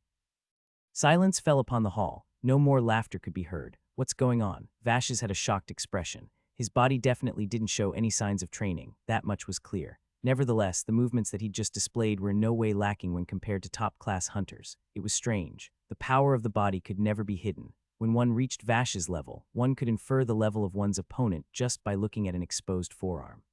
Silence fell upon the hall. No more laughter could be heard. "What's going on?" Vashes had a shocked expression. His body definitely didn't show any signs of training. That much was clear. Nevertheless, the movements that he'd just displayed were in no way lacking when compared to top-class hunters. It was strange. The power of the body could never be hidden. When one reached Vash's level, one could infer the level of one's opponent just by looking at an exposed forearm.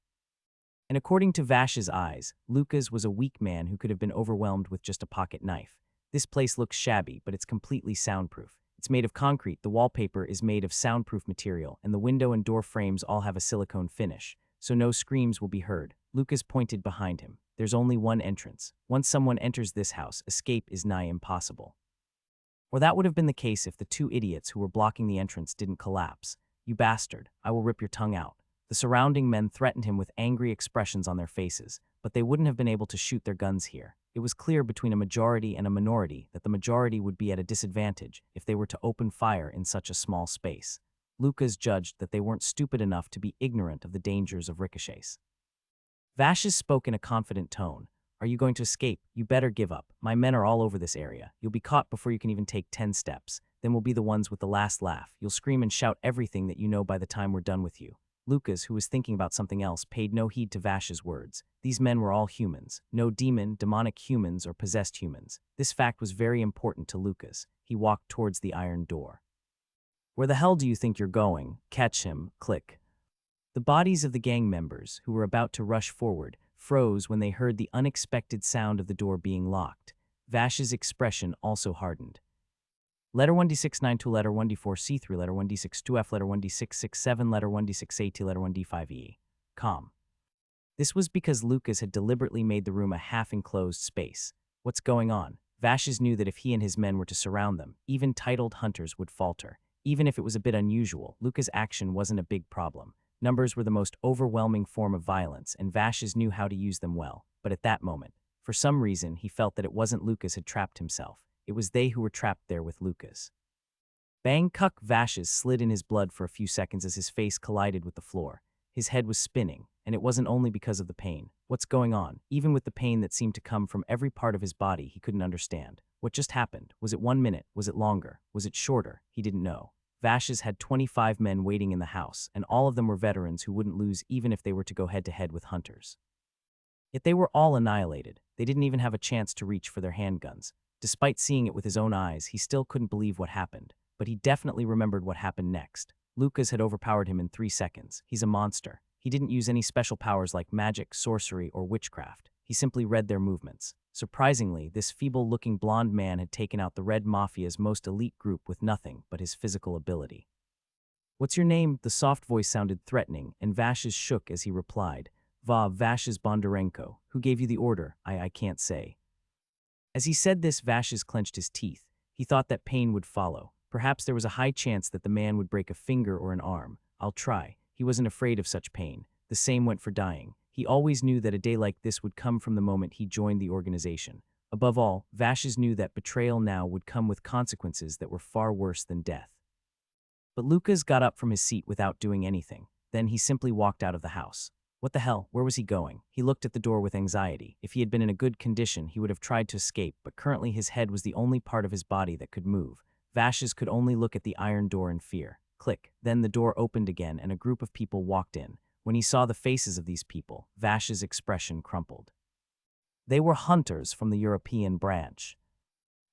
And according to Vash's eyes, Lucas was a weak man who could have been overwhelmed with just a pocket knife. "This place looks shabby, but it's completely soundproof. It's made of concrete, the wallpaper is made of soundproof material, and the window and door frames all have a silicone finish, so no screams will be heard." Lucas pointed behind him. "There's only one entrance. Once someone enters this house, escape is nigh impossible." Or that would have been the case if the two idiots who were blocking the entrance didn't collapse. "You bastard, I will rip your tongue out." The surrounding men threatened him with angry expressions on their faces, but they wouldn't have been able to shoot their guns here. It was clear between a majority and a minority that the majority would be at a disadvantage if they were to open fire in such a small space. Lucas judged that they weren't stupid enough to be ignorant of the dangers of ricochets. Vashes spoke in a confident tone. "Are you going to escape? You better give up. My men are all over this area. You'll be caught before you can even take 10 steps. Then we'll be the ones with the last laugh. You'll scream and shout everything that you know by the time we're done with you." Lucas, who was thinking about something else, paid no heed to Vash's words. These men were all humans. No demonic humans or possessed humans. This fact was very important to Lucas. He walked towards the iron door. "Where the hell do you think you're going? Catch him." Click. The bodies of the gang members, who were about to rush forward, froze when they heard the unexpected sound of the door being locked. Vash's expression also hardened. Letter 1d692, letter 1d4c3, letter 1d62f, letter 1d667, letter 1d6at, letter 1d5e. Com. This was because Lucas had deliberately made the room a half-enclosed space. What's going on? Vashes knew that if he and his men were to surround them, even titled hunters would falter. Even if it was a bit unusual, Lucas' action wasn't a big problem. Numbers were the most overwhelming form of violence, and Vashes knew how to use them well. But at that moment, for some reason, he felt that it wasn't Lucas had trapped himself. It was they who were trapped there with Lucas. Bangkok Vashes slid in his blood for a few seconds as his face collided with the floor. His head was spinning, and it wasn't only because of the pain. What's going on? Even with the pain that seemed to come from every part of his body, he couldn't understand. What just happened? Was it 1 minute? Was it longer? Was it shorter? He didn't know. Vashes had 25 men waiting in the house, and all of them were veterans who wouldn't lose even if they were to go head-to-head with hunters. Yet they were all annihilated. They didn't even have a chance to reach for their handguns. Despite seeing it with his own eyes, he still couldn't believe what happened. But he definitely remembered what happened next. Lucas had overpowered him in 3 seconds. He's a monster. He didn't use any special powers like magic, sorcery, or witchcraft. He simply read their movements. Surprisingly, this feeble-looking blonde man had taken out the Red Mafia's most elite group with nothing but his physical ability. "What's your name?" The soft voice sounded threatening, and Vashes shook as he replied. Vashes Bondarenko. Who gave you the order? I can't say. As he said this, Vashes clenched his teeth. He thought that pain would follow. Perhaps there was a high chance that the man would break a finger or an arm. I'll try. He wasn't afraid of such pain. The same went for dying. He always knew that a day like this would come from the moment he joined the organization. Above all, Vashes knew that betrayal now would come with consequences that were far worse than death. But Lucas got up from his seat without doing anything. Then he simply walked out of the house. What the hell? Where was he going? He looked at the door with anxiety. If he had been in a good condition, he would have tried to escape, but currently his head was the only part of his body that could move. Vashes could only look at the iron door in fear. Click. Then the door opened again and a group of people walked in. When he saw the faces of these people, Vashes' expression crumpled. They were hunters from the European branch.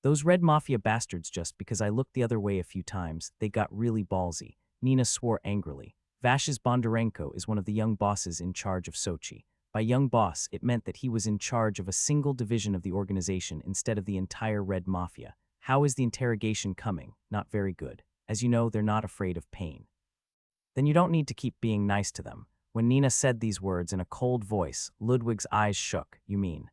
Those Red Mafia bastards, just because I looked the other way a few times, they got really ballsy. Nina swore angrily. Vashes Bondarenko is one of the young bosses in charge of Sochi. By young boss, it meant that he was in charge of a single division of the organization instead of the entire Red Mafia. How is the interrogation coming? Not very good. As you know, they're not afraid of pain. Then you don't need to keep being nice to them. When Nina said these words in a cold voice, Ludwig's eyes shook. You mean?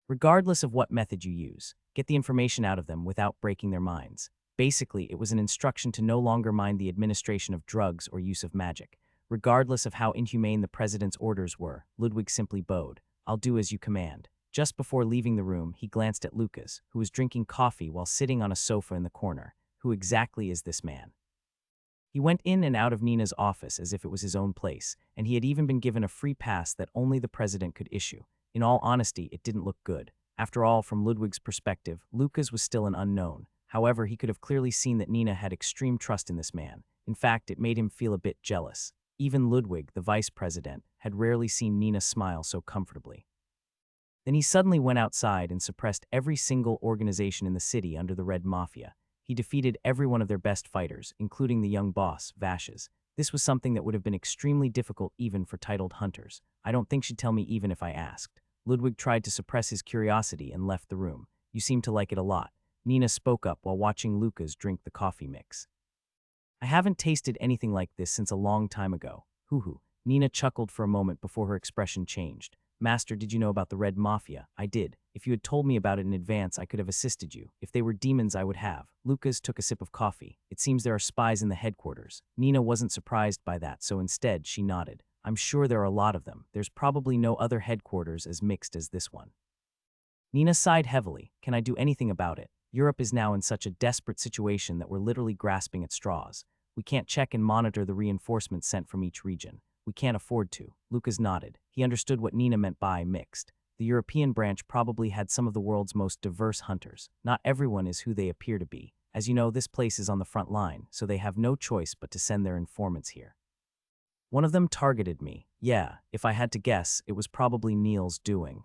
Regardless of what method you use, get the information out of them without breaking their minds. Basically, it was an instruction to no longer mind the administration of drugs or use of magic. Regardless of how inhumane the president's orders were, Ludwig simply bowed. I'll do as you command. Just before leaving the room, he glanced at Lucas, who was drinking coffee while sitting on a sofa in the corner. Who exactly is this man? He went in and out of Nina's office as if it was his own place, and he had even been given a free pass that only the president could issue. In all honesty, it didn't look good. After all, from Ludwig's perspective, Lucas was still an unknown. However, he could have clearly seen that Nina had extreme trust in this man. In fact, it made him feel a bit jealous. Even Ludwig, the vice president, had rarely seen Nina smile so comfortably. Then he suddenly went outside and suppressed every single organization in the city under the Red Mafia. He defeated every one of their best fighters, including the young boss, Vashes. This was something that would have been extremely difficult even for titled hunters. I don't think she'd tell me even if I asked. Ludwig tried to suppress his curiosity and left the room. You seem to like it a lot. Nina spoke up while watching Lucas drink the coffee mix. I haven't tasted anything like this since a long time ago. Hoo-hoo. Nina chuckled for a moment before her expression changed. Master, did you know about the Red Mafia? I did. If you had told me about it in advance, I could have assisted you. If they were demons, I would have. Lucas took a sip of coffee. It seems there are spies in the headquarters. Nina wasn't surprised by that, so instead, she nodded. I'm sure there are a lot of them. There's probably no other headquarters as mixed as this one. Nina sighed heavily. Can I do anything about it? Europe is now in such a desperate situation that we're literally grasping at straws. We can't check and monitor the reinforcements sent from each region. We can't afford to. Lucas nodded. He understood what Nina meant by mixed. The European branch probably had some of the world's most diverse hunters. Not everyone is who they appear to be. As you know, this place is on the front line, so they have no choice but to send their informants here. One of them targeted me. Yeah, if I had to guess, it was probably Neil's doing.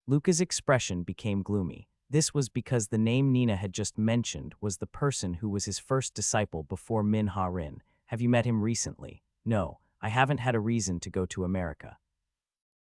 Lucas' expression became gloomy. This was because the name Nina had just mentioned was the person who was his first disciple before Min-Ha-Rin. Have you met him recently? No, I haven't had a reason to go to America.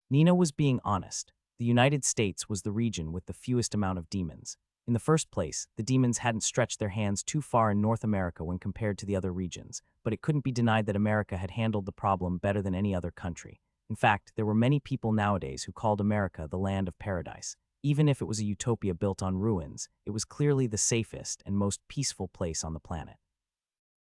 Nina was being honest. The United States was the region with the fewest amount of demons. In the first place, the demons hadn't stretched their hands too far in North America when compared to the other regions, but it couldn't be denied that America had handled the problem better than any other country. In fact, there were many people nowadays who called America the land of paradise. Even if it was a utopia built on ruins, it was clearly the safest and most peaceful place on the planet.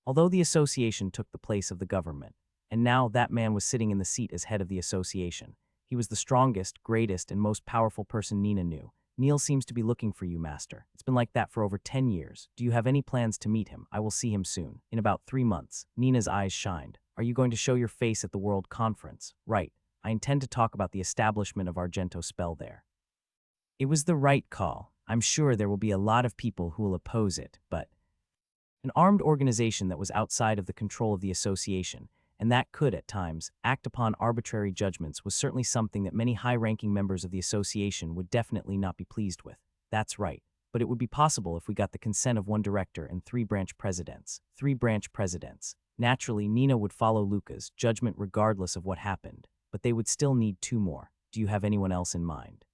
Although the association took the place of the government, and now that man was sitting in the seat as head of the association, he was the strongest, greatest, and most powerful person Nina knew. Neil seems to be looking for you, Master. It's been like that for over 10 years. Do you have any plans to meet him? I will see him soon. In about 3 months. Nina's eyes shined. Are you going to show your face at the World Conference? Right. I intend to talk about the establishment of Argento spell there. It was the right call. I'm sure there will be a lot of people who will oppose it, but an armed organization that was outside of the control of the association, and that could, at times, act upon arbitrary judgments was certainly something that many high-ranking members of the association would definitely not be pleased with. That's right. But it would be possible if we got the consent of one director and 3 branch presidents. 3 branch presidents. Naturally, Nina would follow Luca's judgment regardless of what happened, but they would still need 2 more. Do you have anyone else in mind?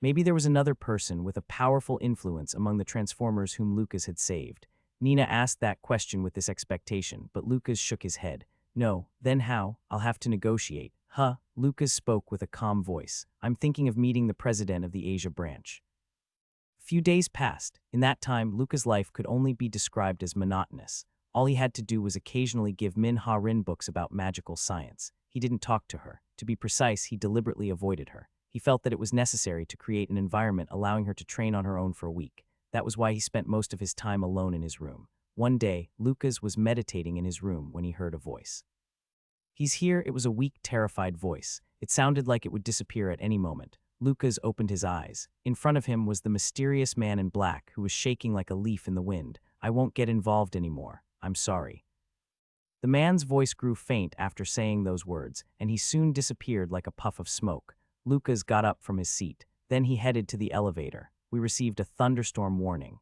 Maybe there was another person with a powerful influence among the Transformers whom Lucas had saved. Nina asked that question with this expectation, but Lucas shook his head. No, then how? I'll have to negotiate. Lucas spoke with a calm voice. I'm thinking of meeting the president of the Asia branch. A few days passed. In that time, Lucas' life could only be described as monotonous. All he had to do was occasionally give Min-Ha-Rin books about magical science. He didn't talk to her. To be precise, he deliberately avoided her. He felt that it was necessary to create an environment allowing her to train on her own for a week. That was why he spent most of his time alone in his room. One day, Lucas was meditating in his room when he heard a voice. He's here. It was a weak, terrified voice. It sounded like it would disappear at any moment. Lucas opened his eyes. In front of him was the mysterious man in black who was shaking like a leaf in the wind. I won't get involved anymore. I'm sorry. The man's voice grew faint after saying those words, and he soon disappeared like a puff of smoke. Lucas got up from his seat. Then he headed to the elevator. We received a thunderstorm warning.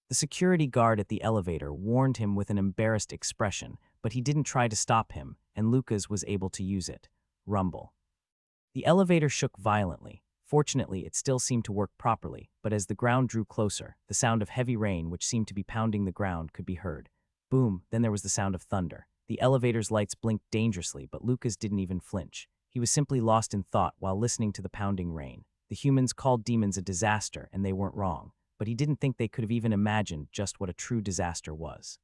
The security guard at the elevator warned him with an embarrassed expression, but he didn't try to stop him, and Lucas was able to use it. Rumble. The elevator shook violently. Fortunately, it still seemed to work properly, but as the ground drew closer, the sound of heavy rain, which seemed to be pounding the ground, could be heard. Boom, then there was the sound of thunder. The elevator's lights blinked dangerously, but Lucas didn't even flinch. He was simply lost in thought while listening to the pounding rain. The humans called demons a disaster, and they weren't wrong, but he didn't think they could have even imagined just what a true disaster was.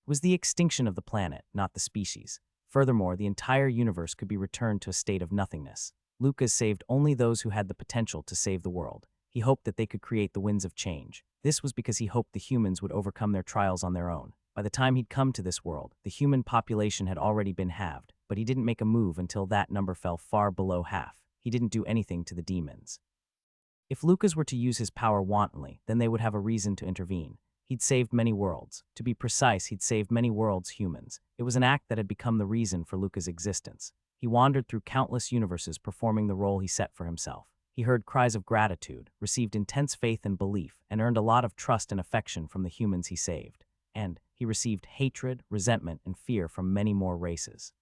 It was the extinction of the planet, not the species. Furthermore, the entire universe could be returned to a state of nothingness. Lucas saved only those who had the potential to save the world. He hoped that they could create the winds of change. This was because he hoped the humans would overcome their trials on their own. By the time he'd come to this world, the human population had already been halved, but he didn't make a move until that number fell far below half. He didn't do anything to the demons. If Lucas were to use his power wantonly, then they would have a reason to intervene. He'd saved many worlds. To be precise, he'd saved many worlds, humans. It was an act that had become the reason for Lucas' existence. He wandered through countless universes performing the role he set for himself. He heard cries of gratitude, received intense faith and belief, and earned a lot of trust and affection from the humans he saved. And he received hatred, resentment, and fear from many more races.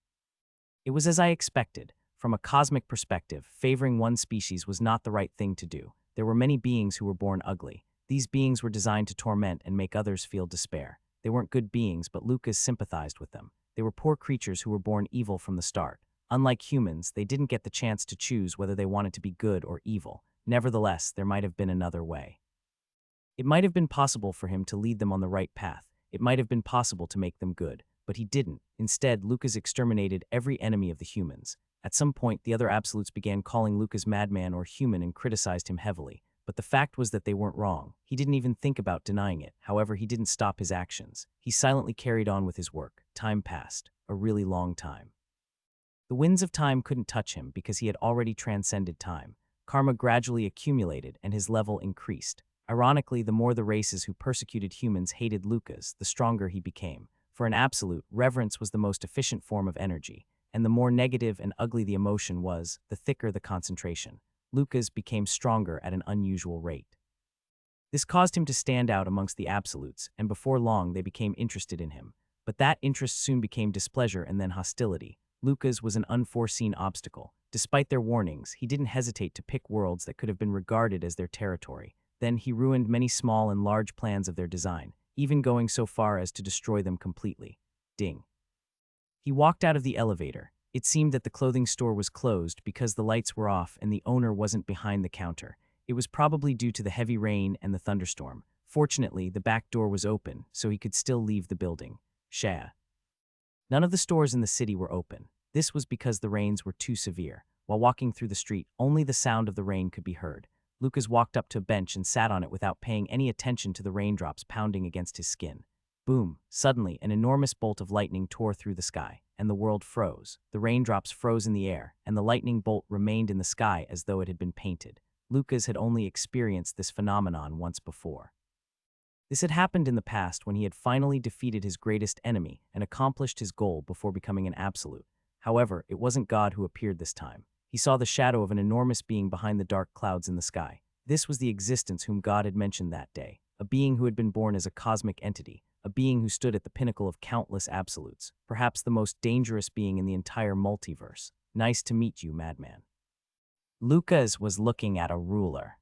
It was as I expected. From a cosmic perspective, favoring one species was not the right thing to do. There were many beings who were born ugly. These beings were designed to torment and make others feel despair. They weren't good beings, but Lucas sympathized with them. They were poor creatures who were born evil from the start. Unlike humans, they didn't get the chance to choose whether they wanted to be good or evil. Nevertheless, there might have been another way. It might have been possible for him to lead them on the right path. It might have been possible to make them good, but he didn't. Instead, Lucas exterminated every enemy of the humans. At some point, the other absolutes began calling Lucas madman or human and criticized him heavily. But the fact was that they weren't wrong. He didn't even think about denying it. However, he didn't stop his actions. He silently carried on with his work. Time passed. A really long time. The winds of time couldn't touch him because he had already transcended time. Karma gradually accumulated and his level increased. Ironically, the more the races who persecuted humans hated Lucas, the stronger he became. For an absolute, reverence was the most efficient form of energy, and the more negative and ugly the emotion was, the thicker the concentration. Lucas became stronger at an unusual rate. This caused him to stand out amongst the absolutes, and before long they became interested in him. But that interest soon became displeasure and then hostility. Lucas was an unforeseen obstacle. Despite their warnings, he didn't hesitate to pick worlds that could have been regarded as their territory. Then he ruined many small and large plans of their design, even going so far as to destroy them completely. Ding. He walked out of the elevator. It seemed that the clothing store was closed because the lights were off and the owner wasn't behind the counter. It was probably due to the heavy rain and the thunderstorm. Fortunately, the back door was open, so he could still leave the building. Shah. None of the stores in the city were open. This was because the rains were too severe. While walking through the street, only the sound of the rain could be heard. Lucas walked up to a bench and sat on it without paying any attention to the raindrops pounding against his skin. Boom! Suddenly, an enormous bolt of lightning tore through the sky, and the world froze. The raindrops froze in the air, and the lightning bolt remained in the sky as though it had been painted. Lucas had only experienced this phenomenon once before. This had happened in the past when he had finally defeated his greatest enemy and accomplished his goal before becoming an absolute. However, it wasn't God who appeared this time. He saw the shadow of an enormous being behind the dark clouds in the sky. This was the existence whom God had mentioned that day, a being who had been born as a cosmic entity, a being who stood at the pinnacle of countless absolutes, perhaps the most dangerous being in the entire multiverse. Nice to meet you, madman. Lucas was looking at a ruler.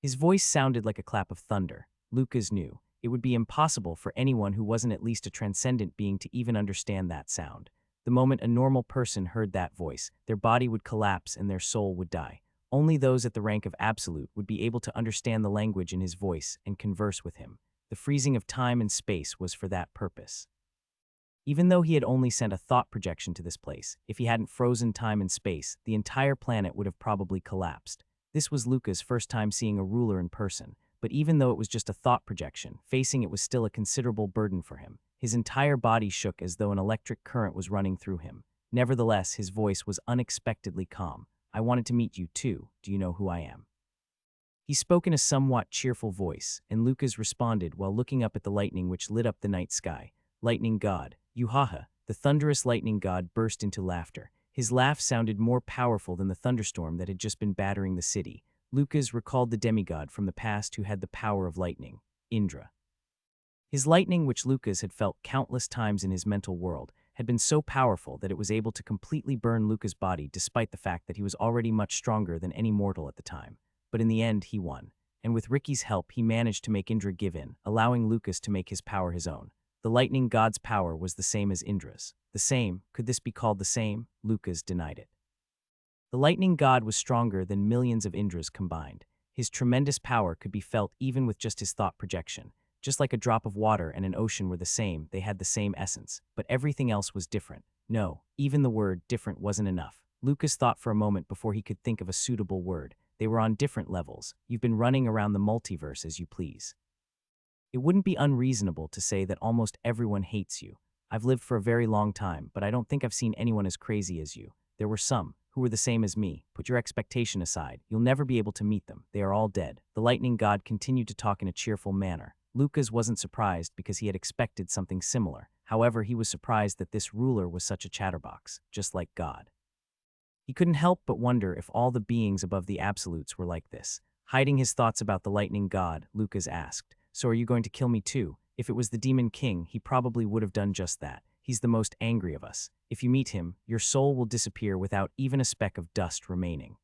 His voice sounded like a clap of thunder. Lucas knew it would be impossible for anyone who wasn't at least a transcendent being to even understand that sound. The moment a normal person heard that voice, their body would collapse and their soul would die. Only those at the rank of absolute would be able to understand the language in his voice and converse with him. The freezing of time and space was for that purpose. Even though he had only sent a thought projection to this place, if he hadn't frozen time and space, the entire planet would have probably collapsed. This was Lucas' first time seeing a ruler in person, but even though it was just a thought projection, facing it was still a considerable burden for him. His entire body shook as though an electric current was running through him. Nevertheless, his voice was unexpectedly calm. I wanted to meet you too. Do you know who I am? He spoke in a somewhat cheerful voice, and Lucas responded while looking up at the lightning which lit up the night sky. Lightning God, Yuhaha, the thunderous lightning god burst into laughter. His laugh sounded more powerful than the thunderstorm that had just been battering the city. Lucas recalled the demigod from the past who had the power of lightning, Indra. His lightning, which Lucas had felt countless times in his mental world, had been so powerful that it was able to completely burn Lucas' body despite the fact that he was already much stronger than any mortal at the time. But in the end, he won. And with Ricky's help, he managed to make Indra give in, allowing Lucas to make his power his own. The lightning god's power was the same as Indra's. The same? Could this be called the same? Lucas denied it. The lightning god was stronger than millions of Indras combined. His tremendous power could be felt even with just his thought projection. Just like a drop of water and an ocean were the same, they had the same essence, but everything else was different. No, even the word different wasn't enough. Lucas thought for a moment before he could think of a suitable word. They were on different levels. You've been running around the multiverse as you please. It wouldn't be unreasonable to say that almost everyone hates you. I've lived for a very long time, but I don't think I've seen anyone as crazy as you. There were some who were the same as me. Put your expectation aside. You'll never be able to meet them. They are all dead. The lightning god continued to talk in a cheerful manner. Lucas wasn't surprised because he had expected something similar. However, he was surprised that this ruler was such a chatterbox, just like God. He couldn't help but wonder if all the beings above the absolutes were like this. Hiding his thoughts about the lightning god, Lucas asked, "So are you going to kill me too?" If it was the demon king, he probably would have done just that. He's the most angry of us. If you meet him, your soul will disappear without even a speck of dust remaining.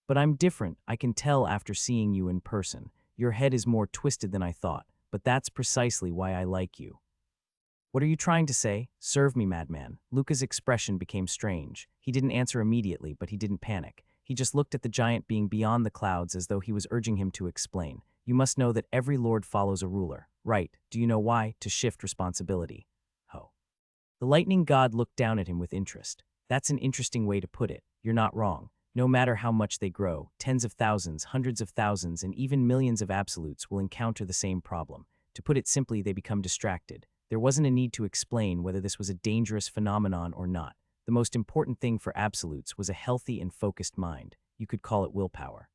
But I'm different, I can tell after seeing you in person. Your head is more twisted than I thought, but that's precisely why I like you. What are you trying to say? Serve me, madman. Lucas' expression became strange. He didn't answer immediately, but he didn't panic. He just looked at the giant being beyond the clouds as though he was urging him to explain. You must know that every lord follows a ruler. Right. Do you know why? To shift responsibility. Ho. The lightning god looked down at him with interest. That's an interesting way to put it. You're not wrong. No matter how much they grow, tens of thousands, hundreds of thousands, and even millions of absolutes will encounter the same problem. To put it simply, they become distracted. There wasn't a need to explain whether this was a dangerous phenomenon or not. The most important thing for absolutes was a healthy and focused mind. You could call it willpower.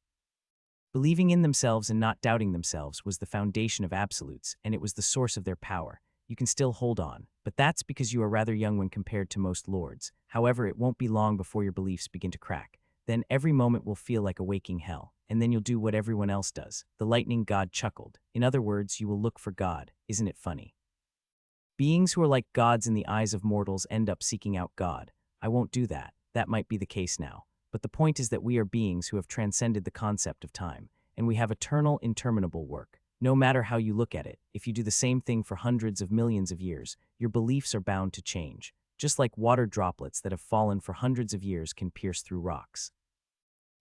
Believing in themselves and not doubting themselves was the foundation of absolutes, and it was the source of their power. You can still hold on, but that's because you are rather young when compared to most lords. However, it won't be long before your beliefs begin to crack. Then every moment will feel like a waking hell, and then you'll do what everyone else does. The lightning god chuckled. In other words, you will look for God. Isn't it funny? Beings who are like gods in the eyes of mortals end up seeking out God. I won't do that. That might be the case now. But the point is that we are beings who have transcended the concept of time, and we have eternal, interminable work. No matter how you look at it, if you do the same thing for hundreds of millions of years, your beliefs are bound to change. just like water droplets that have fallen for hundreds of years can pierce through rocks.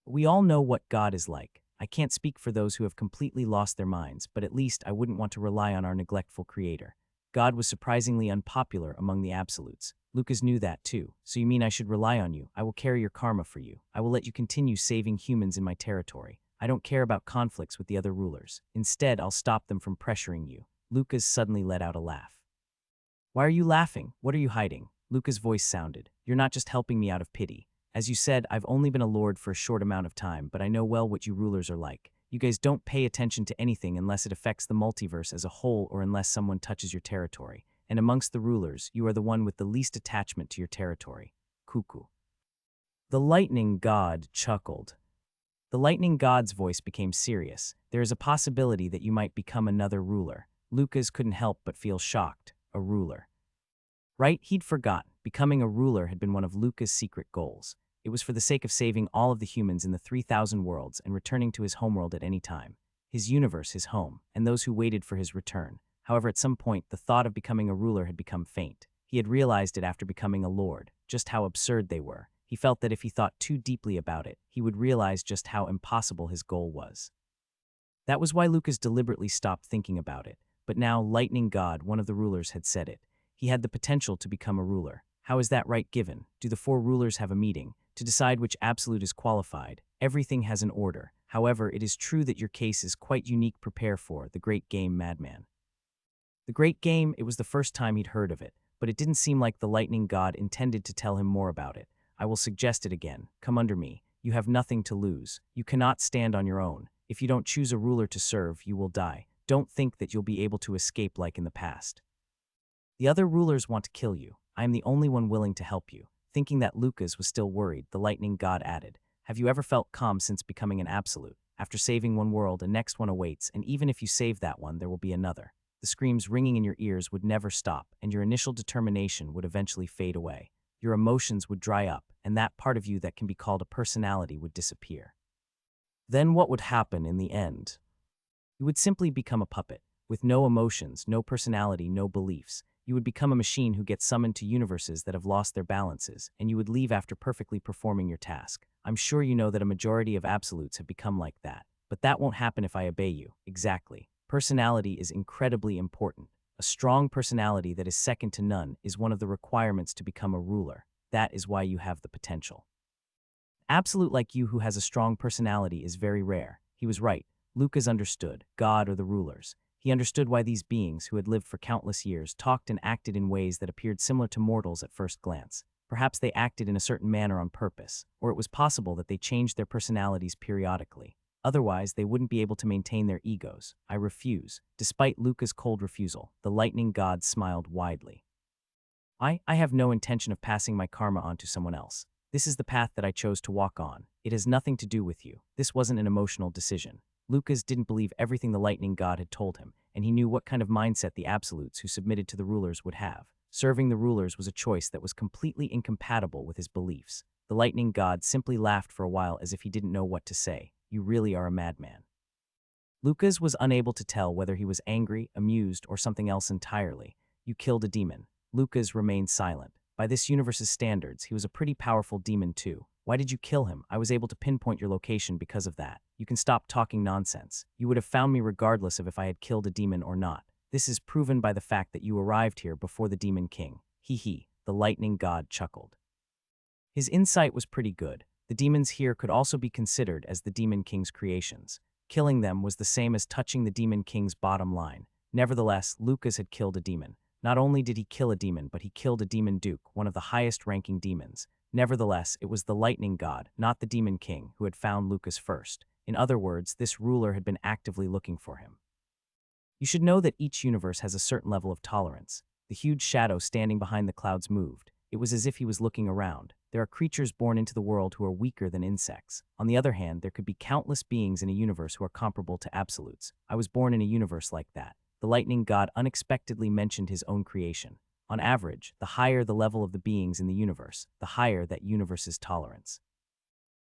We all know what God is like. I can't speak for those who have completely lost their minds, but at least I wouldn't want to rely on our neglectful creator. God was surprisingly unpopular among the absolutes. Lucas knew that too. So you mean I should rely on you? I will carry your karma for you. I will let you continue saving humans in my territory. I don't care about conflicts with the other rulers. Instead, I'll stop them from pressuring you. Lucas suddenly let out a laugh. Why are you laughing? What are you hiding? Lucas' voice sounded. You're not just helping me out of pity. As you said, I've only been a lord for a short amount of time, but I know well what you rulers are like. You guys don't pay attention to anything unless it affects the multiverse as a whole or unless someone touches your territory. And amongst the rulers, you are the one with the least attachment to your territory. Cuckoo. The lightning god chuckled. The lightning god's voice became serious. There is a possibility that you might become another ruler. Lucas couldn't help but feel shocked. A ruler. Right? He'd forgotten. Becoming a ruler had been one of Lucas' secret goals. It was for the sake of saving all of the humans in the 3,000 worlds and returning to his homeworld at any time. His universe, his home, and those who waited for his return. However, at some point, the thought of becoming a ruler had become faint. He had realized it after becoming a lord, just how absurd they were. He felt that if he thought too deeply about it, he would realize just how impossible his goal was. That was why Lucas deliberately stopped thinking about it. But now, Lightning God, one of the rulers, had said it. He had the potential to become a ruler. How is that right given? Do the 4 rulers have a meeting to decide which absolute is qualified? Everything has an order. However, it is true that your case is quite unique. Prepare for the great game, madman. The great game, it was the first time he'd heard of it, but it didn't seem like the lightning god intended to tell him more about it. I will suggest it again. Come under me. You have nothing to lose. You cannot stand on your own. If you don't choose a ruler to serve, you will die. Don't think that you'll be able to escape like in the past. The other rulers want to kill you. I am the only one willing to help you. Thinking that Lucas was still worried, the lightning god added, have you ever felt calm since becoming an absolute? After saving one world, a next one awaits, and even if you save that one, there will be another. The screams ringing in your ears would never stop, and your initial determination would eventually fade away. Your emotions would dry up, and that part of you that can be called a personality would disappear. Then what would happen in the end? You would simply become a puppet, with no emotions, no personality, no beliefs. You would become a machine who gets summoned to universes that have lost their balances, and you would leave after perfectly performing your task. I'm sure you know that a majority of absolutes have become like that, but that won't happen if I obey you. Exactly. Personality is incredibly important. A strong personality that is second to none is one of the requirements to become a ruler. That is why you have the potential. Absolute like you who has a strong personality is very rare. He was right. Lucas understood, God or the rulers. He understood why these beings, who had lived for countless years, talked and acted in ways that appeared similar to mortals at first glance. Perhaps they acted in a certain manner on purpose, or it was possible that they changed their personalities periodically. Otherwise, they wouldn't be able to maintain their egos. I refuse. Despite Lucas' cold refusal, the lightning god smiled widely. I have no intention of passing my karma on to someone else. This is the path that I chose to walk on. It has nothing to do with you. This wasn't an emotional decision. Lucas didn't believe everything the lightning god had told him, and he knew what kind of mindset the absolutes who submitted to the rulers would have. Serving the rulers was a choice that was completely incompatible with his beliefs. The lightning god simply laughed for a while as if he didn't know what to say. You really are a madman. Lucas was unable to tell whether he was angry, amused, or something else entirely. You killed a demon. Lucas remained silent. By this universe's standards, he was a pretty powerful demon too. Why did you kill him? I was able to pinpoint your location because of that. You can stop talking nonsense. You would have found me regardless of if I had killed a demon or not. This is proven by the fact that you arrived here before the Demon King. Hee, the lightning god chuckled. His insight was pretty good. The demons here could also be considered as the Demon King's creations. Killing them was the same as touching the Demon King's bottom line. Nevertheless, Lucas had killed a demon. Not only did he kill a demon, but he killed a demon duke, one of the highest-ranking demons. Nevertheless, it was the lightning god, not the Demon King, who had found Lucas first. In other words, this ruler had been actively looking for him. You should know that each universe has a certain level of tolerance. The huge shadow standing behind the clouds moved. It was as if he was looking around. There are creatures born into the world who are weaker than insects. On the other hand, there could be countless beings in a universe who are comparable to absolutes. I was born in a universe like that. The lightning god unexpectedly mentioned his own creation. On average, the higher the level of the beings in the universe, the higher that universe's tolerance.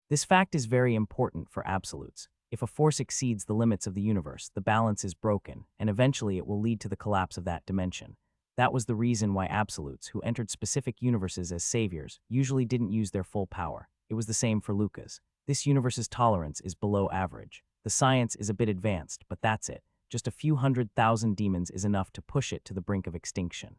This fact is very important for absolutes. If a force exceeds the limits of the universe, the balance is broken, and eventually it will lead to the collapse of that dimension. That was the reason why absolutes, who entered specific universes as saviors, usually didn't use their full power. It was the same for Lucas. This universe's tolerance is below average. The science is a bit advanced, but that's it. Just a few 100,000 demons is enough to push it to the brink of extinction.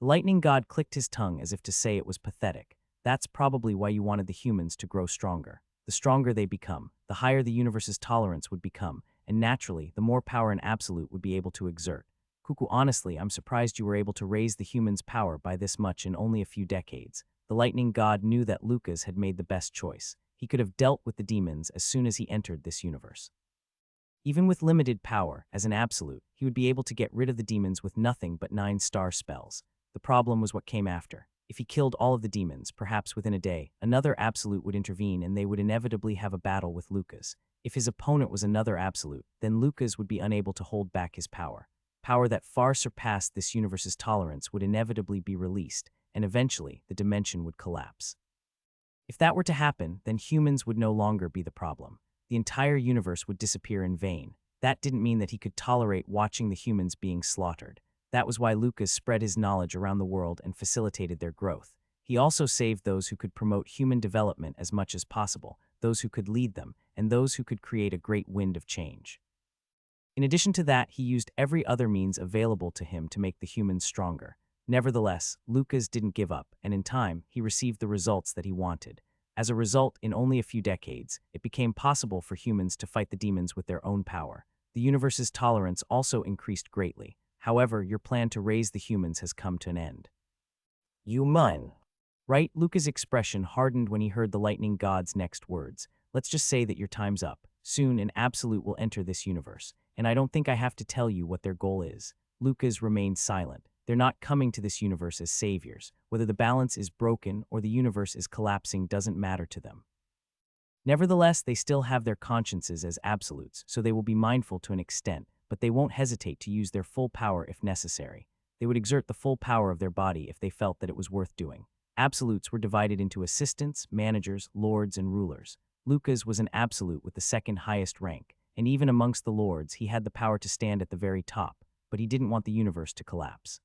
The lightning god clicked his tongue as if to say it was pathetic. That's probably why you wanted the humans to grow stronger. The stronger they become, the higher the universe's tolerance would become, and naturally, the more power an absolute would be able to exert. Cuckoo, honestly, I'm surprised you were able to raise the humans' power by this much in only a few decades. The lightning god knew that Lucas had made the best choice. He could have dealt with the demons as soon as he entered this universe. Even with limited power, as an absolute, he would be able to get rid of the demons with nothing but 9-star spells. The problem was what came after. If he killed all of the demons, perhaps within a day, another absolute would intervene and they would inevitably have a battle with Lucas. If his opponent was another absolute, then Lucas would be unable to hold back his power. Power that far surpassed this universe's tolerance would inevitably be released, and eventually the dimension would collapse. If that were to happen, then humans would no longer be the problem. The entire universe would disappear in vain. That didn't mean that he could tolerate watching the humans being slaughtered. That was why Lucas spread his knowledge around the world and facilitated their growth. He also saved those who could promote human development as much as possible, those who could lead them, and those who could create a great wind of change. In addition to that, he used every other means available to him to make the humans stronger. Nevertheless, Lucas didn't give up, and in time, he received the results that he wanted. As a result, in only a few decades, it became possible for humans to fight the demons with their own power. The universe's tolerance also increased greatly. However, your plan to raise the humans has come to an end. You mine. Right? Lucas' expression hardened when he heard the lightning god's next words. Let's just say that your time's up. Soon, an absolute will enter this universe, and I don't think I have to tell you what their goal is. Lucas remained silent. They're not coming to this universe as saviors. Whether the balance is broken or the universe is collapsing doesn't matter to them. Nevertheless, they still have their consciences as absolutes, so they will be mindful to an extent, but they won't hesitate to use their full power if necessary. They would exert the full power of their body if they felt that it was worth doing. Absolutes were divided into assistants, managers, lords, and rulers. Lucas was an absolute with the second highest rank, and even amongst the lords, he had the power to stand at the very top, but he didn't want the universe to collapse.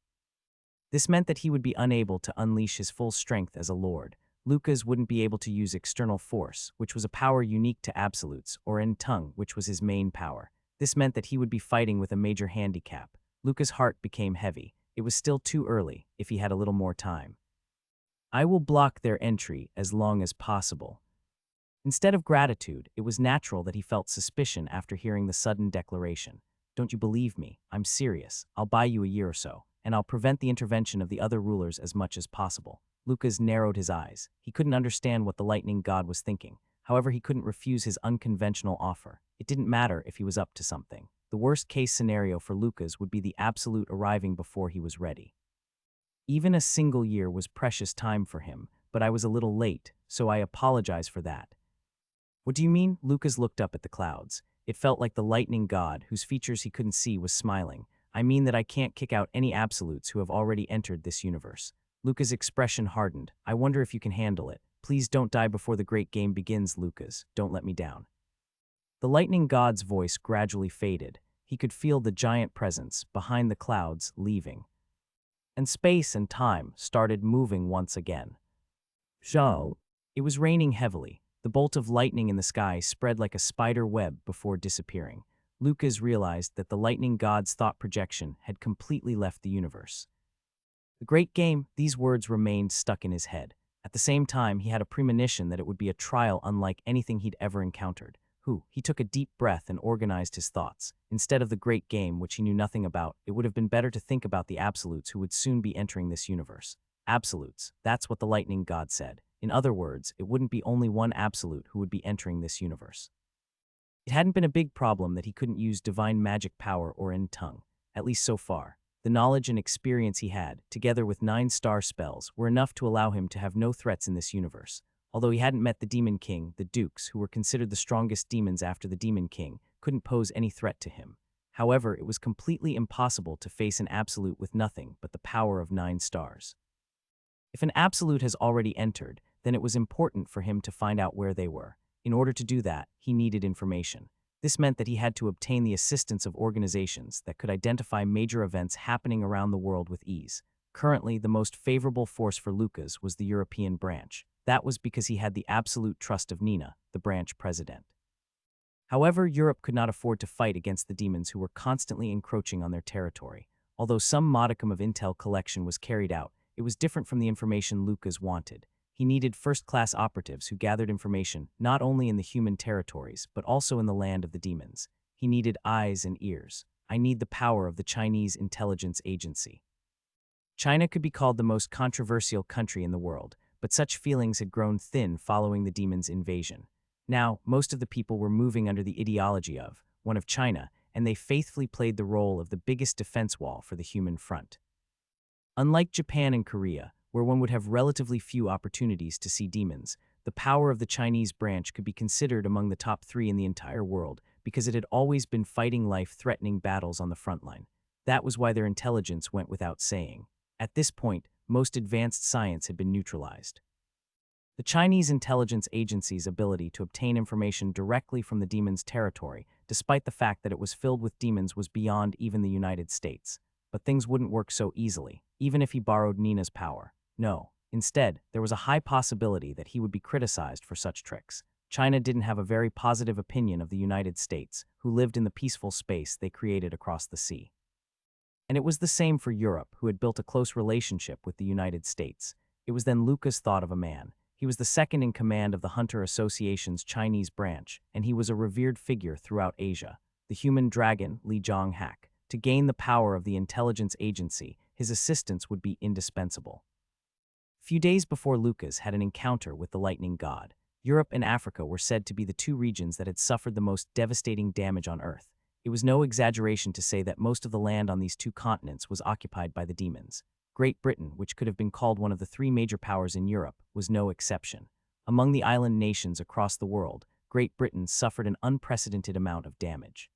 This meant that he would be unable to unleash his full strength as a lord. Lucas wouldn't be able to use external force, which was a power unique to absolutes, or in tongue, which was his main power. This meant that he would be fighting with a major handicap. Lucas' heart became heavy. It was still too early, if he had a little more time. I will block their entry as long as possible. Instead of gratitude, it was natural that he felt suspicion after hearing the sudden declaration. Don't you believe me? I'm serious. I'll buy you a year or so, and I'll prevent the intervention of the other rulers as much as possible. Lucas narrowed his eyes. He couldn't understand what the lightning god was thinking. However, he couldn't refuse his unconventional offer. It didn't matter if he was up to something. The worst-case scenario for Lucas would be the absolute arriving before he was ready. Even a single year was precious time for him, but I was a little late, so I apologize for that. What do you mean? Lucas looked up at the clouds. It felt like the lightning god, whose features he couldn't see, was smiling. I mean that I can't kick out any absolutes who have already entered this universe. Lucas' expression hardened. I wonder if you can handle it. Please don't die before the great game begins, Lucas. Don't let me down. The lightning god's voice gradually faded. He could feel the giant presence behind the clouds leaving. And space and time started moving once again. So, it was raining heavily. The bolt of lightning in the sky spread like a spider web before disappearing. Lucas realized that the lightning god's thought projection had completely left the universe. The great game, these words remained stuck in his head. At the same time, he had a premonition that it would be a trial unlike anything he'd ever encountered. He took a deep breath and organized his thoughts. Instead of the great game, which he knew nothing about, it would have been better to think about the absolutes who would soon be entering this universe. Absolutes, that's what the lightning god said. In other words, it wouldn't be only one absolute who would be entering this universe. It hadn't been a big problem that he couldn't use divine magic power or in tongue, at least so far. The knowledge and experience he had, together with 9-star spells, were enough to allow him to have no threats in this universe. Although he hadn't met the Demon King, the Dukes, who were considered the strongest demons after the Demon King, couldn't pose any threat to him. However, it was completely impossible to face an absolute with nothing but the power of 9 stars. If an absolute has already entered, then it was important for him to find out where they were. In order to do that, he needed information. This meant that he had to obtain the assistance of organizations that could identify major events happening around the world with ease. Currently, the most favorable force for Lucas was the European branch. That was because he had the absolute trust of Nina, the branch president. However, Europe could not afford to fight against the demons who were constantly encroaching on their territory. Although some modicum of intel collection was carried out, it was different from the information Lucas wanted. He needed first-class operatives who gathered information not only in the human territories, but also in the land of the demons. He needed eyes and ears. I need the power of the Chinese intelligence agency. China could be called the most controversial country in the world, but such feelings had grown thin following the demons' invasion. Now, most of the people were moving under the ideology of one of China, and they faithfully played the role of the biggest defense wall for the human front. Unlike Japan and Korea, where one would have relatively few opportunities to see demons, the power of the Chinese branch could be considered among the top 3 in the entire world because it had always been fighting life-threatening battles on the front line. That was why their intelligence went without saying. At this point, most advanced science had been neutralized. The Chinese intelligence agency's ability to obtain information directly from the demon's territory, despite the fact that it was filled with demons, was beyond even the United States. But things wouldn't work so easily, even if he borrowed Nina's power. No. Instead, there was a high possibility that he would be criticized for such tricks. China didn't have a very positive opinion of the United States, who lived in the peaceful space they created across the sea. And it was the same for Europe, who had built a close relationship with the United States. It was then Lucas thought of a man. He was the second in command of the Hunter Association's Chinese branch, and he was a revered figure throughout Asia, the human dragon Li Zhonghak. To gain the power of the intelligence agency, his assistance would be indispensable. Few days before Lucas had an encounter with the lightning god, Europe and Africa were said to be the 2 regions that had suffered the most devastating damage on Earth. It was no exaggeration to say that most of the land on these 2 continents was occupied by the demons. Great Britain, which could have been called one of the 3 major powers in Europe, was no exception. Among the island nations across the world, Great Britain suffered an unprecedented amount of damage.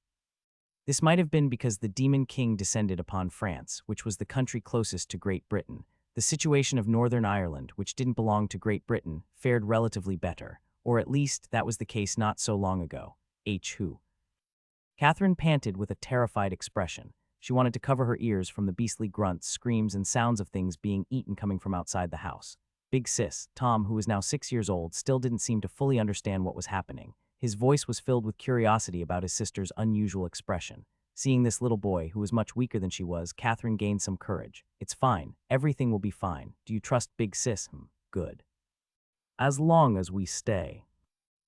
This might have been because the Demon King descended upon France, which was the country closest to Great Britain. The situation of Northern Ireland, which didn't belong to Great Britain, fared relatively better, or at least that was the case not so long ago. Who? Catherine panted with a terrified expression. She wanted to cover her ears from the beastly grunts, screams, and sounds of things being eaten coming from outside the house. Big Sis, Tom, who was now 6 years old, still didn't seem to fully understand what was happening. His voice was filled with curiosity about his sister's unusual expression. Seeing this little boy, who was much weaker than she was, Catherine gained some courage. It's fine. Everything will be fine. Do you trust Big Sis? Good. As long as we stay.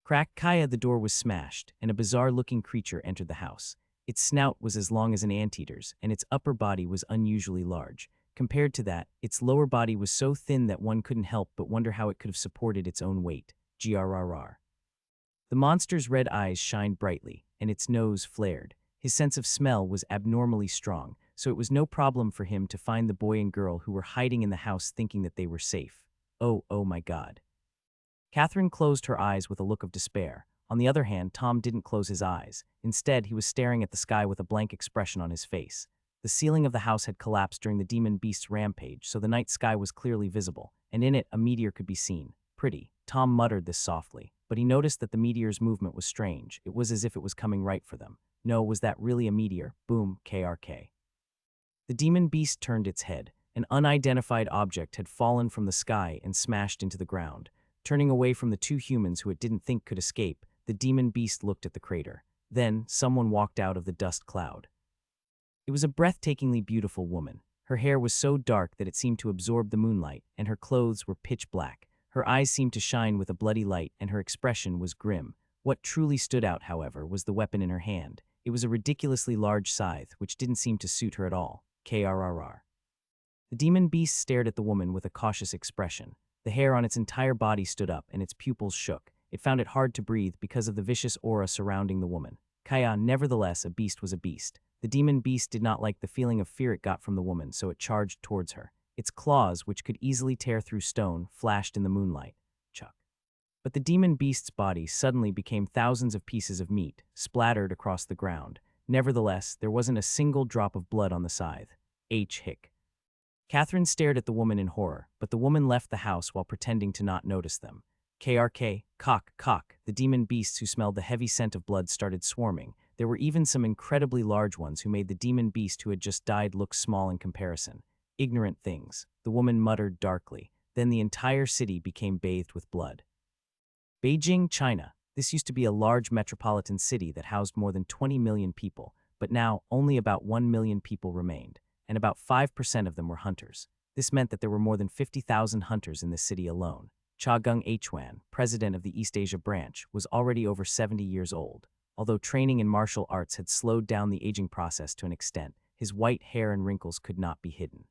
Crack Kaya, the door was smashed, and a bizarre-looking creature entered the house. Its snout was as long as an anteater's, and its upper body was unusually large. Compared to that, its lower body was so thin that one couldn't help but wonder how it could have supported its own weight. Grrr. The monster's red eyes shined brightly, and its nose flared. His sense of smell was abnormally strong, so it was no problem for him to find the boy and girl who were hiding in the house thinking that they were safe. Oh my God. Catherine closed her eyes with a look of despair. On the other hand, Tom didn't close his eyes. Instead, he was staring at the sky with a blank expression on his face. The ceiling of the house had collapsed during the demon beast's rampage, so the night sky was clearly visible, and in it a meteor could be seen. Pretty. Tom muttered this softly, but he noticed that the meteor's movement was strange. It was as if it was coming right for them. No, was that really a meteor? Boom, KRK. The demon beast turned its head. An unidentified object had fallen from the sky and smashed into the ground. Turning away from the 2 humans who it didn't think could escape, the demon beast looked at the crater. Then, someone walked out of the dust cloud. It was a breathtakingly beautiful woman. Her hair was so dark that it seemed to absorb the moonlight, and her clothes were pitch black. Her eyes seemed to shine with a bloody light, and her expression was grim. What truly stood out, however, was the weapon in her hand. It was a ridiculously large scythe, which didn't seem to suit her at all. Krrr. The demon beast stared at the woman with a cautious expression. The hair on its entire body stood up, and its pupils shook. It found it hard to breathe because of the vicious aura surrounding the woman. Kaya, nevertheless, a beast was a beast. The demon beast did not like the feeling of fear it got from the woman, so it charged towards her. Its claws, which could easily tear through stone, flashed in the moonlight. Chuck. But the demon beast's body suddenly became thousands of pieces of meat, splattered across the ground. Nevertheless, there wasn't a single drop of blood on the scythe. Hick. Catherine stared at the woman in horror, but the woman left the house while pretending to not notice them. KRK, cock, the demon beasts who smelled the heavy scent of blood started swarming. There were even some incredibly large ones who made the demon beast who had just died look small in comparison. Ignorant things, the woman muttered darkly. Then the entire city became bathed with blood. Beijing, China. This used to be a large metropolitan city that housed more than 20 million people, but now only about 1 million people remained, and about 5% of them were hunters. This meant that there were more than 50,000 hunters in the city alone. Cha Gung-hwan, president of the East Asia branch, was already over 70 years old. Although training in martial arts had slowed down the aging process to an extent, his white hair and wrinkles could not be hidden.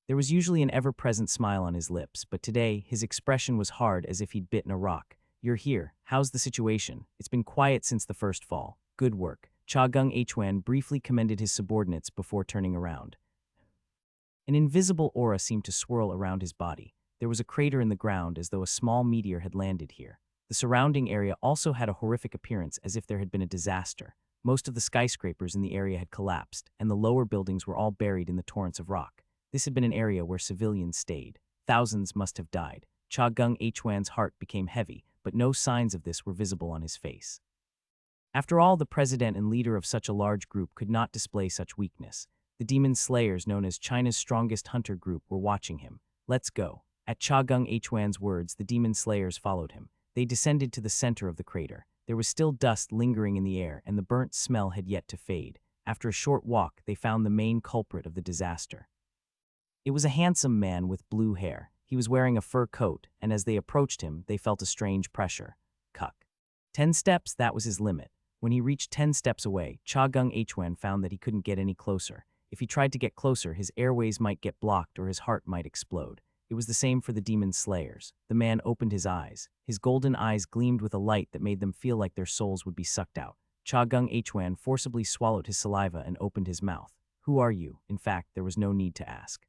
There was usually an ever-present smile on his lips, but today his expression was hard as if he'd bitten a rock. "You're here. How's the situation? It's been quiet since the first fall. Good work." Cha Gung-hwan briefly commended his subordinates before turning around. An invisible aura seemed to swirl around his body. There was a crater in the ground as though a small meteor had landed here. The surrounding area also had a horrific appearance as if there had been a disaster. Most of the skyscrapers in the area had collapsed, and the lower buildings were all buried in the torrents of rock. This had been an area where civilians stayed. Thousands must have died. Cha Gung-hwan's heart became heavy, but no signs of this were visible on his face. After all, the president and leader of such a large group could not display such weakness. The demon slayers, known as China's strongest hunter group, were watching him. "Let's go." At Cha Gung-hwan's words, the demon slayers followed him. They descended to the center of the crater. There was still dust lingering in the air, and the burnt smell had yet to fade. After a short walk, they found the main culprit of the disaster. It was a handsome man with blue hair. He was wearing a fur coat, and as they approached him, they felt a strange pressure. Cuck. 10 steps, that was his limit. When he reached 10 steps away, Cha Gung-hwan found that he couldn't get any closer. If he tried to get closer, his airways might get blocked or his heart might explode. It was the same for the demon slayers. The man opened his eyes. His golden eyes gleamed with a light that made them feel like their souls would be sucked out. Cha Gung-hwan forcibly swallowed his saliva and opened his mouth. "Who are you?" In fact, there was no need to ask.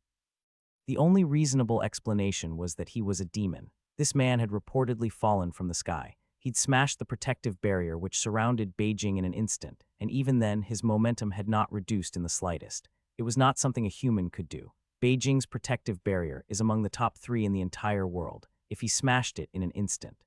The only reasonable explanation was that he was a demon. This man had reportedly fallen from the sky. He'd smashed the protective barrier which surrounded Beijing in an instant, and even then his momentum had not reduced in the slightest. It was not something a human could do. Beijing's protective barrier is among the top 3 in the entire world, if he smashed it in an instant.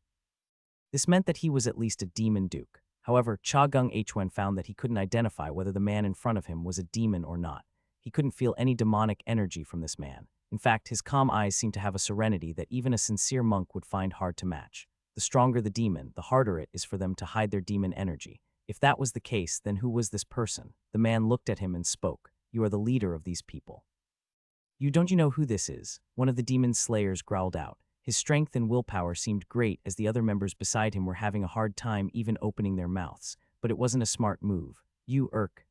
This meant that he was at least a demon duke. However, Cha Gung-hwan found that he couldn't identify whether the man in front of him was a demon or not. He couldn't feel any demonic energy from this man. In fact, his calm eyes seemed to have a serenity that even a sincere monk would find hard to match. The stronger the demon, the harder it is for them to hide their demon energy. If that was the case, then who was this person? The man looked at him and spoke. "You are the leader of these people." Don't you know who this is?" One of the demon slayers growled out. His strength and willpower seemed great as the other members beside him were having a hard time even opening their mouths. But it wasn't a smart move. "You,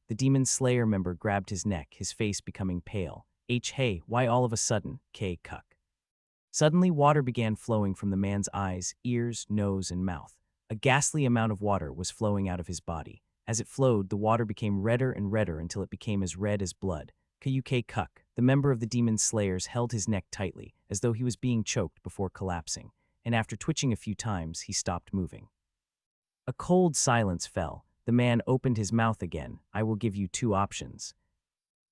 the demon slayer member grabbed his neck, his face becoming pale. Hey, why all of a sudden? Cuck. Suddenly, water began flowing from the man's eyes, ears, nose, and mouth. A ghastly amount of water was flowing out of his body. As it flowed, the water became redder and redder until it became as red as blood. Cuck. The member of the demon slayers held his neck tightly, as though he was being choked before collapsing, and after twitching a few times, he stopped moving. A cold silence fell. The man opened his mouth again. "I will give you 2 options."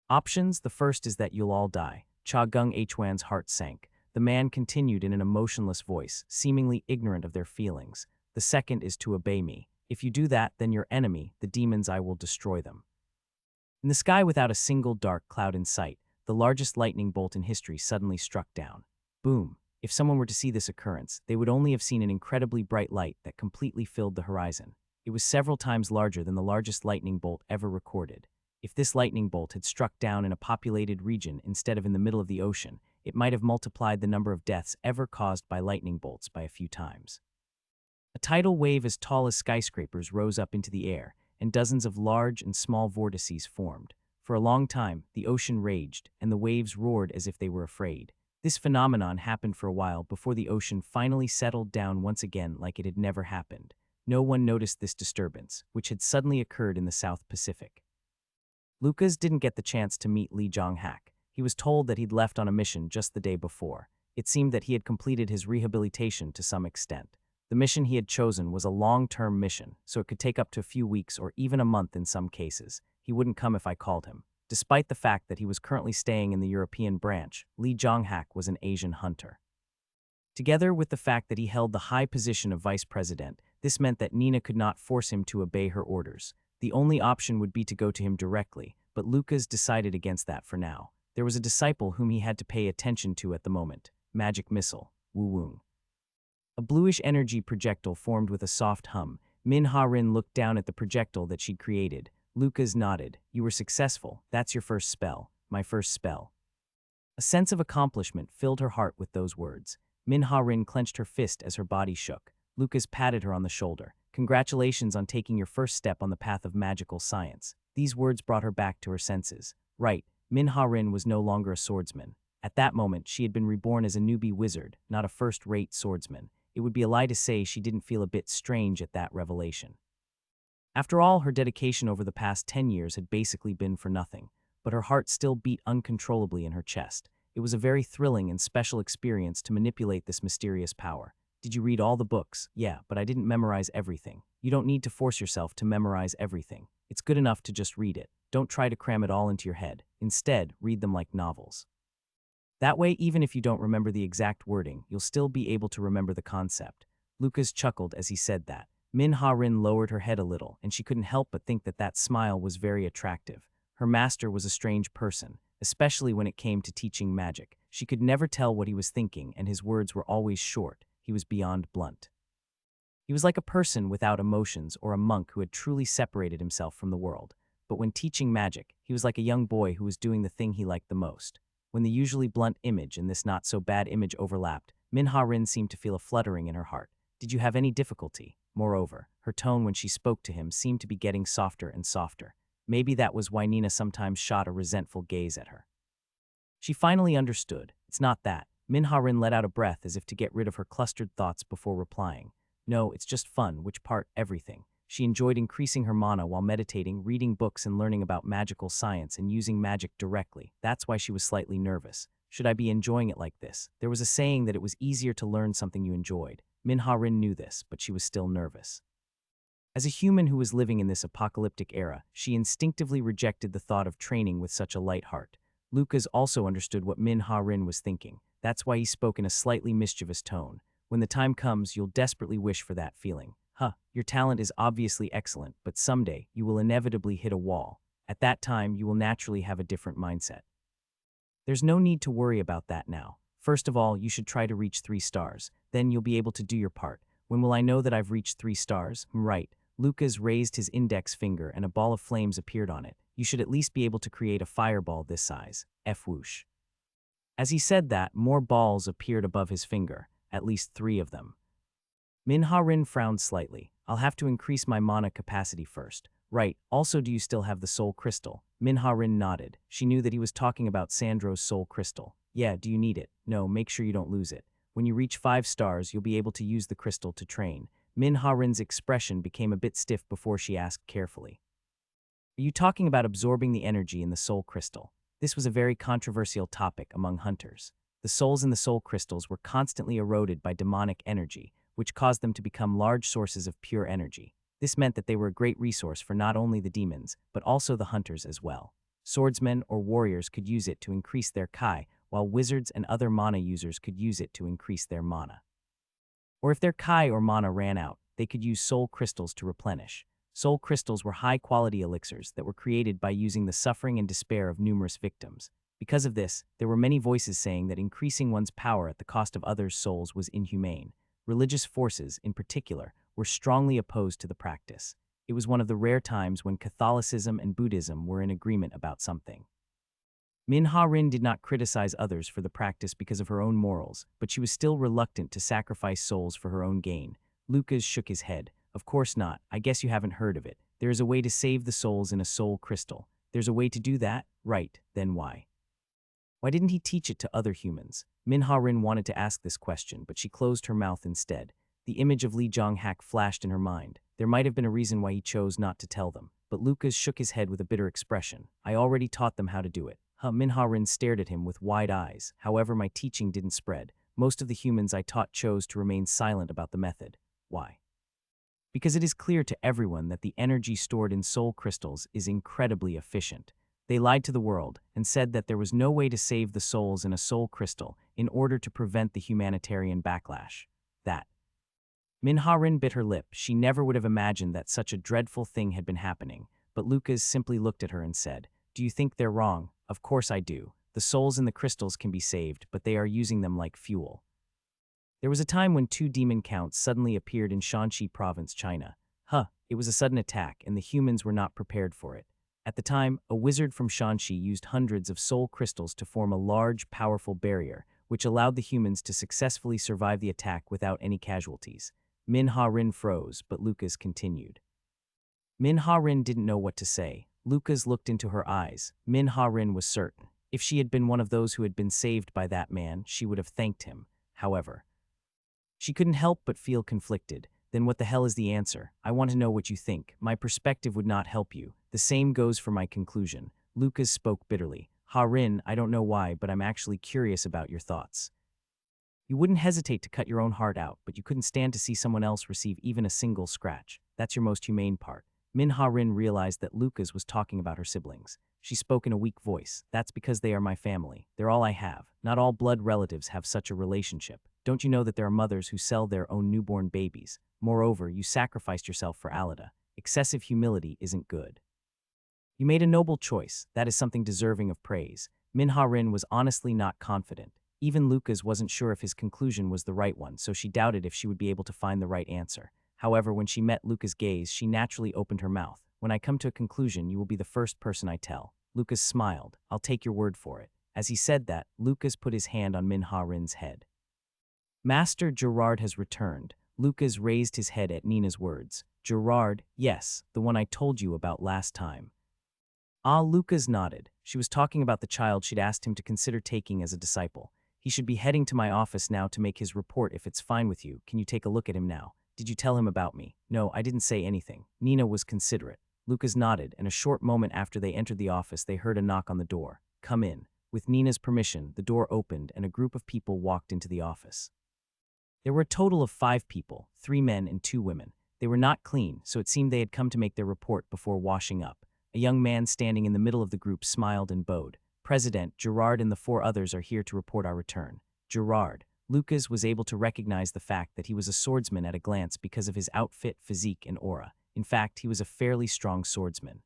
"Options? The first is that you'll all die." Cha Gung-hwan's heart sank. The man continued in an emotionless voice, seemingly ignorant of their feelings. "The second is to obey me. If you do that, then your enemy, the demons, I will destroy them." In the sky, without a single dark cloud in sight, the largest lightning bolt in history suddenly struck down. Boom! If someone were to see this occurrence, they would only have seen an incredibly bright light that completely filled the horizon. It was several times larger than the largest lightning bolt ever recorded. If this lightning bolt had struck down in a populated region instead of in the middle of the ocean, it might have multiplied the number of deaths ever caused by lightning bolts by a few times. A tidal wave as tall as skyscrapers rose up into the air, and dozens of large and small vortices formed. For a long time, the ocean raged, and the waves roared as if they were afraid. This phenomenon happened for a while before the ocean finally settled down once again like it had never happened. No one noticed this disturbance, which had suddenly occurred in the South Pacific. Lucas didn't get the chance to meet Lee Jong-hak. He was told that he'd left on a mission just the day before. It seemed that he had completed his rehabilitation to some extent. The mission he had chosen was a long-term mission, so it could take up to a few weeks or even a month in some cases. He wouldn't come if I called him. Despite the fact that he was currently staying in the European branch, Lee Jong-hak was an Asian hunter. Together with the fact that he held the high position of vice president, this meant that Nina could not force him to obey her orders. The only option would be to go to him directly, but Lucas decided against that for now. There was a disciple whom he had to pay attention to at the moment, Magic Missile, Wu Woong. A bluish energy projectile formed with a soft hum. Min Ha-rin looked down at the projectile that she'd created. Lucas nodded. You were successful. That's your first spell. My first spell. A sense of accomplishment filled her heart with those words. Min Ha-rin clenched her fist as her body shook. Lucas patted her on the shoulder. Congratulations on taking your first step on the path of magical science. These words brought her back to her senses. Right, Min Ha-rin was no longer a swordsman. At that moment, she had been reborn as a newbie wizard, not a first-rate swordsman. It would be a lie to say she didn't feel a bit strange at that revelation. After all, her dedication over the past 10 years had basically been for nothing, but her heart still beat uncontrollably in her chest. It was a very thrilling and special experience to manipulate this mysterious power. Did you read all the books? Yeah, but I didn't memorize everything. You don't need to force yourself to memorize everything. It's good enough to just read it. Don't try to cram it all into your head. Instead, read them like novels. That way, even if you don't remember the exact wording, you'll still be able to remember the concept. Lucas chuckled as he said that. Min Ha-rin lowered her head a little, and she couldn't help but think that that smile was very attractive. Her master was a strange person, especially when it came to teaching magic. She could never tell what he was thinking, and his words were always short. He was beyond blunt. He was like a person without emotions or a monk who had truly separated himself from the world. But when teaching magic, he was like a young boy who was doing the thing he liked the most. When the usually blunt image and this not-so-bad image overlapped, Min Ha-rin seemed to feel a fluttering in her heart. Did you have any difficulty? Moreover, her tone when she spoke to him seemed to be getting softer and softer. Maybe that was why Nina sometimes shot a resentful gaze at her. She finally understood. It's not that. Min Ha-rin let out a breath as if to get rid of her clustered thoughts before replying. No, it's just fun. Which part? Everything. She enjoyed increasing her mana while meditating, reading books and learning about magical science and using magic directly. That's why she was slightly nervous. Should I be enjoying it like this? There was a saying that it was easier to learn something you enjoyed. Min Ha-rin knew this, but she was still nervous. As a human who was living in this apocalyptic era, she instinctively rejected the thought of training with such a light heart. Lucas also understood what Min Ha-rin was thinking. That's why he spoke in a slightly mischievous tone. When the time comes, you'll desperately wish for that feeling. Your talent is obviously excellent, but someday you will inevitably hit a wall. At that time, you will naturally have a different mindset. There's no need to worry about that now. First of all, you should try to reach 3 stars. Then you'll be able to do your part. When will I know that I've reached 3 stars? Right. Lucas raised his index finger and a ball of flames appeared on it. You should at least be able to create a fireball this size. Whoosh. As he said that, more balls appeared above his finger, at least 3 of them. Min Ha-rin frowned slightly. I'll have to increase my mana capacity first. Right, also do you still have the soul crystal? Min Ha-rin nodded. She knew that he was talking about Sandro's soul crystal. Yeah, do you need it? No, make sure you don't lose it. When you reach 5 stars, you'll be able to use the crystal to train. Min Ha-rin's expression became a bit stiff before she asked carefully. Are you talking about absorbing the energy in the soul crystal? This was a very controversial topic among hunters. The souls in the soul crystals were constantly eroded by demonic energy, which caused them to become large sources of pure energy. This meant that they were a great resource for not only the demons, but also the hunters as well. Swordsmen or warriors could use it to increase their kai, while wizards and other mana users could use it to increase their mana. Or if their kai or mana ran out, they could use soul crystals to replenish. Soul crystals were high-quality elixirs that were created by using the suffering and despair of numerous victims. Because of this, there were many voices saying that increasing one's power at the cost of others' souls was inhumane. Religious forces, in particular, were strongly opposed to the practice. It was one of the rare times when Catholicism and Buddhism were in agreement about something. Min Ha-rin did not criticize others for the practice because of her own morals, but she was still reluctant to sacrifice souls for her own gain. Lucas shook his head. Of course not. I guess you haven't heard of it. There is a way to save the souls in a soul crystal. There's a way to do that? Right. Then why? Why didn't he teach it to other humans? Min Ha-rin wanted to ask this question, but she closed her mouth instead. The image of Li Jonghak flashed in her mind. There might have been a reason why he chose not to tell them, but Lucas shook his head with a bitter expression. I already taught them how to do it. Min Ha-rin stared at him with wide eyes. However, my teaching didn't spread. Most of the humans I taught chose to remain silent about the method. Why? Because it is clear to everyone that the energy stored in soul crystals is incredibly efficient. They lied to the world and said that there was no way to save the souls in a soul crystal in order to prevent the humanitarian backlash. That Minha-rin bit her lip. She never would have imagined that such a dreadful thing had been happening, but Lucas simply looked at her and said, "Do you think they're wrong? Of course I do. The souls in the crystals can be saved, but they are using them like fuel." There was a time when 2 demon counts suddenly appeared in Shanxi province, China. It was a sudden attack, and the humans were not prepared for it. At the time, a wizard from Shanxi used hundreds of soul crystals to form a large, powerful barrier, which allowed the humans to successfully survive the attack without any casualties. Minha-rin froze, but Lucas continued. Minha-rin didn't know what to say. Lucas looked into her eyes. Minha-rin was certain. If she had been one of those who had been saved by that man, she would have thanked him. However, she couldn't help but feel conflicted. Then what the hell is the answer? I want to know what you think. My perspective would not help you. The same goes for my conclusion. Lucas spoke bitterly. Ha-rin, I don't know why, but I'm actually curious about your thoughts. You wouldn't hesitate to cut your own heart out, but you couldn't stand to see someone else receive even a single scratch. That's your most humane part. Minha-rin realized that Lucas was talking about her siblings. She spoke in a weak voice. That's because they are my family. They're all I have. Not all blood relatives have such a relationship. Don't you know that there are mothers who sell their own newborn babies? Moreover, you sacrificed yourself for Alida. Excessive humility isn't good. You made a noble choice. That is something deserving of praise. Minha-rin was honestly not confident. Even Lucas wasn't sure if his conclusion was the right one, so she doubted if she would be able to find the right answer. However, when she met Lucas' gaze, she naturally opened her mouth. When I come to a conclusion, you will be the first person I tell. Lucas smiled. I'll take your word for it. As he said that, Lucas put his hand on Minha-rin's head. Master Gerard has returned. Lucas raised his head at Nina's words. Gerard, yes, the one I told you about last time. Lucas nodded. She was talking about the child she'd asked him to consider taking as a disciple. He should be heading to my office now to make his report if it's fine with you. Can you take a look at him now? Did you tell him about me? No, I didn't say anything. Nina was considerate. Lucas nodded, and a short moment after they entered the office, they heard a knock on the door. Come in. With Nina's permission, the door opened and a group of people walked into the office. There were a total of 5 people, 3 men and 2 women. They were not clean, so it seemed they had come to make their report before washing up. A young man standing in the middle of the group smiled and bowed. President, Gerard and the 4 others are here to report our return. Gerard. Lucas was able to recognize the fact that he was a swordsman at a glance because of his outfit, physique, and aura. In fact, he was a fairly strong swordsman.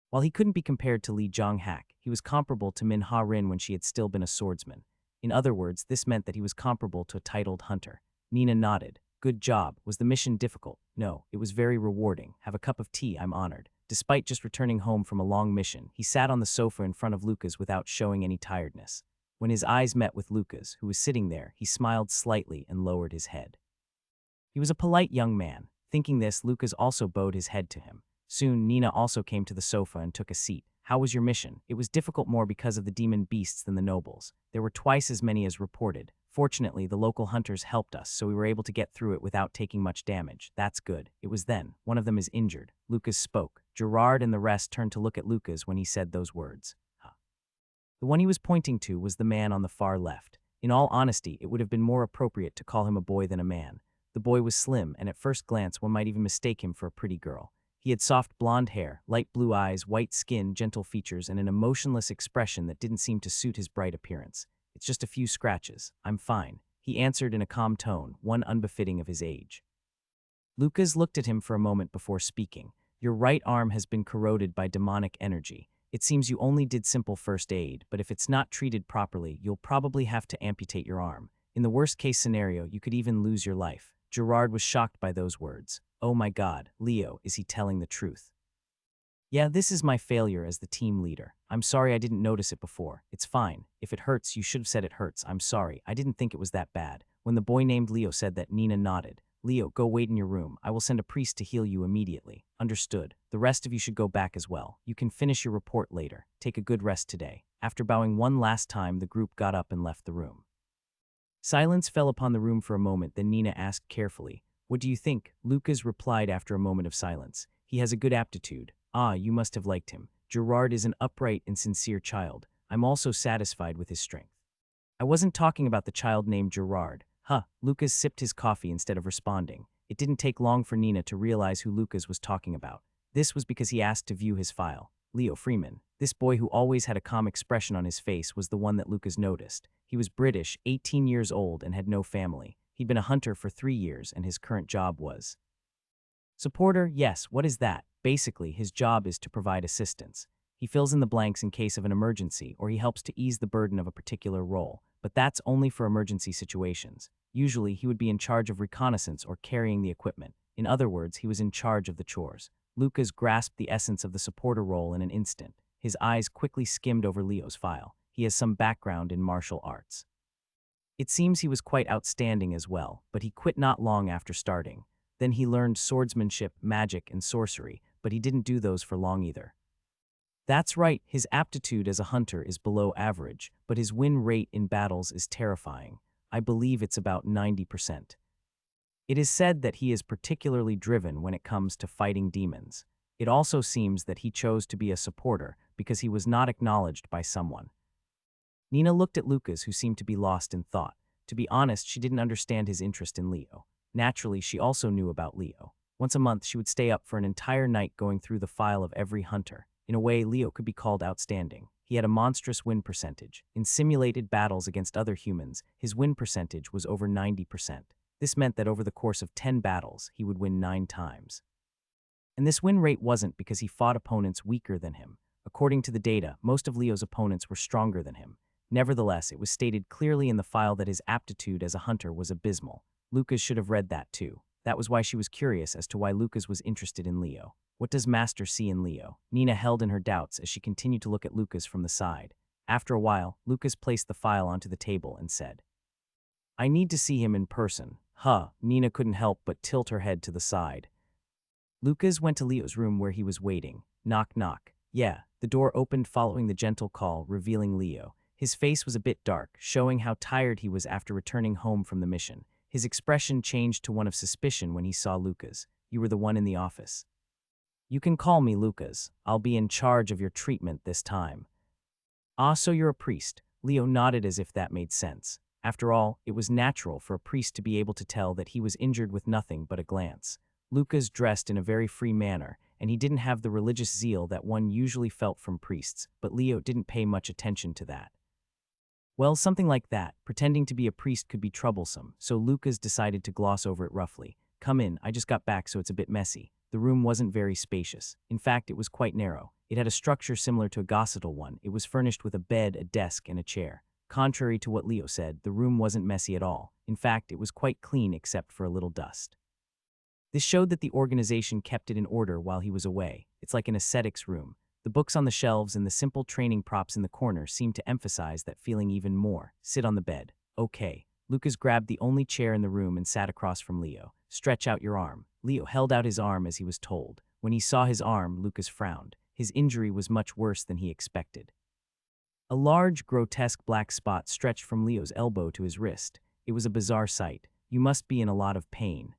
While he couldn't be compared to Li Zhonghak, he was comparable to Minha-rin when she had still been a swordsman. In other words, this meant that he was comparable to a titled hunter. Nina nodded. Good job. Was the mission difficult? No, it was very rewarding. Have a cup of tea, I'm honored. Despite just returning home from a long mission, he sat on the sofa in front of Lucas without showing any tiredness. When his eyes met with Lucas, who was sitting there, he smiled slightly and lowered his head. He was a polite young man. Thinking this, Lucas also bowed his head to him. Soon, Nina also came to the sofa and took a seat. How was your mission? It was difficult more because of the demon beasts than the nobles. There were twice as many as reported. Fortunately, the local hunters helped us, so we were able to get through it without taking much damage. That's good. It was then. One of them is injured. Lucas spoke. Gerard and the rest turned to look at Lucas when he said those words. The one he was pointing to was the man on the far left. In all honesty, it would have been more appropriate to call him a boy than a man. The boy was slim, and at first glance one might even mistake him for a pretty girl. He had soft blonde hair, light blue eyes, white skin, gentle features, and an emotionless expression that didn't seem to suit his bright appearance. It's just a few scratches. I'm fine, he answered in a calm tone, one unbefitting of his age. Lucas looked at him for a moment before speaking. Your right arm has been corroded by demonic energy. It seems you only did simple first aid, but if it's not treated properly, you'll probably have to amputate your arm. In the worst-case scenario, you could even lose your life. Gerard was shocked by those words. Oh my God, Leo, is he telling the truth? Yeah, this is my failure as the team leader. I'm sorry I didn't notice it before. It's fine. If it hurts, you should have said it hurts. I'm sorry. I didn't think it was that bad. When the boy named Leo said that, Nina nodded. Leo, go wait in your room. I will send a priest to heal you immediately. Understood. The rest of you should go back as well. You can finish your report later. Take a good rest today. After bowing one last time, the group got up and left the room. Silence fell upon the room for a moment, then Nina asked carefully, what do you think? Lucas replied after a moment of silence. He has a good aptitude. You must have liked him. Gerard is an upright and sincere child. I'm also satisfied with his strength. I wasn't talking about the child named Gerard. Lucas sipped his coffee instead of responding. It didn't take long for Nina to realize who Lucas was talking about. This was because he asked to view his file. Leo Freeman. This boy who always had a calm expression on his face was the one that Lucas noticed. He was British, 18 years old, and had no family. He'd been a hunter for 3 years, and his current job was supporter. Yes, what is that? Basically, his job is to provide assistance. He fills in the blanks in case of an emergency, or he helps to ease the burden of a particular role. But that's only for emergency situations. Usually, he would be in charge of reconnaissance or carrying the equipment. In other words, he was in charge of the chores. Lucas grasped the essence of the supporter role in an instant. His eyes quickly skimmed over Leo's file. He has some background in martial arts. It seems he was quite outstanding as well, but he quit not long after starting. Then he learned swordsmanship, magic, and sorcery, but he didn't do those for long either. That's right, his aptitude as a hunter is below average, but his win rate in battles is terrifying. I believe it's about 90%. It is said that he is particularly driven when it comes to fighting demons. It also seems that he chose to be a supporter because he was not acknowledged by someone. Nina looked at Lucas, who seemed to be lost in thought. To be honest, she didn't understand his interest in Leo. Naturally, she also knew about Leo. Once a month, she would stay up for an entire night going through the file of every hunter. In a way, Leo could be called outstanding. He had a monstrous win percentage. In simulated battles against other humans, his win percentage was over 90%. This meant that over the course of 10 battles, he would win 9 times. And this win rate wasn't because he fought opponents weaker than him. According to the data, most of Leo's opponents were stronger than him. Nevertheless, it was stated clearly in the file that his aptitude as a hunter was abysmal. Lucas should have read that too. That was why she was curious as to why Lucas was interested in Leo. What does Master see in Leo? Nina held in her doubts as she continued to look at Lucas from the side. After a while, Lucas placed the file onto the table and said, "I need to see him in person." Nina couldn't help but tilt her head to the side. Lucas went to Leo's room where he was waiting. Knock, knock. Yeah, the door opened following the gentle call, revealing Leo. His face was a bit dark, showing how tired he was after returning home from the mission. His expression changed to one of suspicion when he saw Lucas. "You were the one in the office." "You can call me Lucas. I'll be in charge of your treatment this time." "Ah, so you're a priest." Leo nodded as if that made sense. After all, it was natural for a priest to be able to tell that he was injured with nothing but a glance. Lucas dressed in a very free manner, and he didn't have the religious zeal that one usually felt from priests, but Leo didn't pay much attention to that. Well, something like that. Pretending to be a priest could be troublesome, so Lucas decided to gloss over it roughly. "Come in, I just got back so it's a bit messy." The room wasn't very spacious. In fact, it was quite narrow. It had a structure similar to a gossatle one. It was furnished with a bed, a desk, and a chair. Contrary to what Leo said, the room wasn't messy at all. In fact, it was quite clean except for a little dust. This showed that the organization kept it in order while he was away. It's like an ascetics room. The books on the shelves and the simple training props in the corner seemed to emphasize that feeling even more. "Sit on the bed." "Okay." Lucas grabbed the only chair in the room and sat across from Leo. "Stretch out your arm." Leo held out his arm as he was told. When he saw his arm, Lucas frowned. His injury was much worse than he expected. A large, grotesque black spot stretched from Leo's elbow to his wrist. It was a bizarre sight. "You must be in a lot of pain."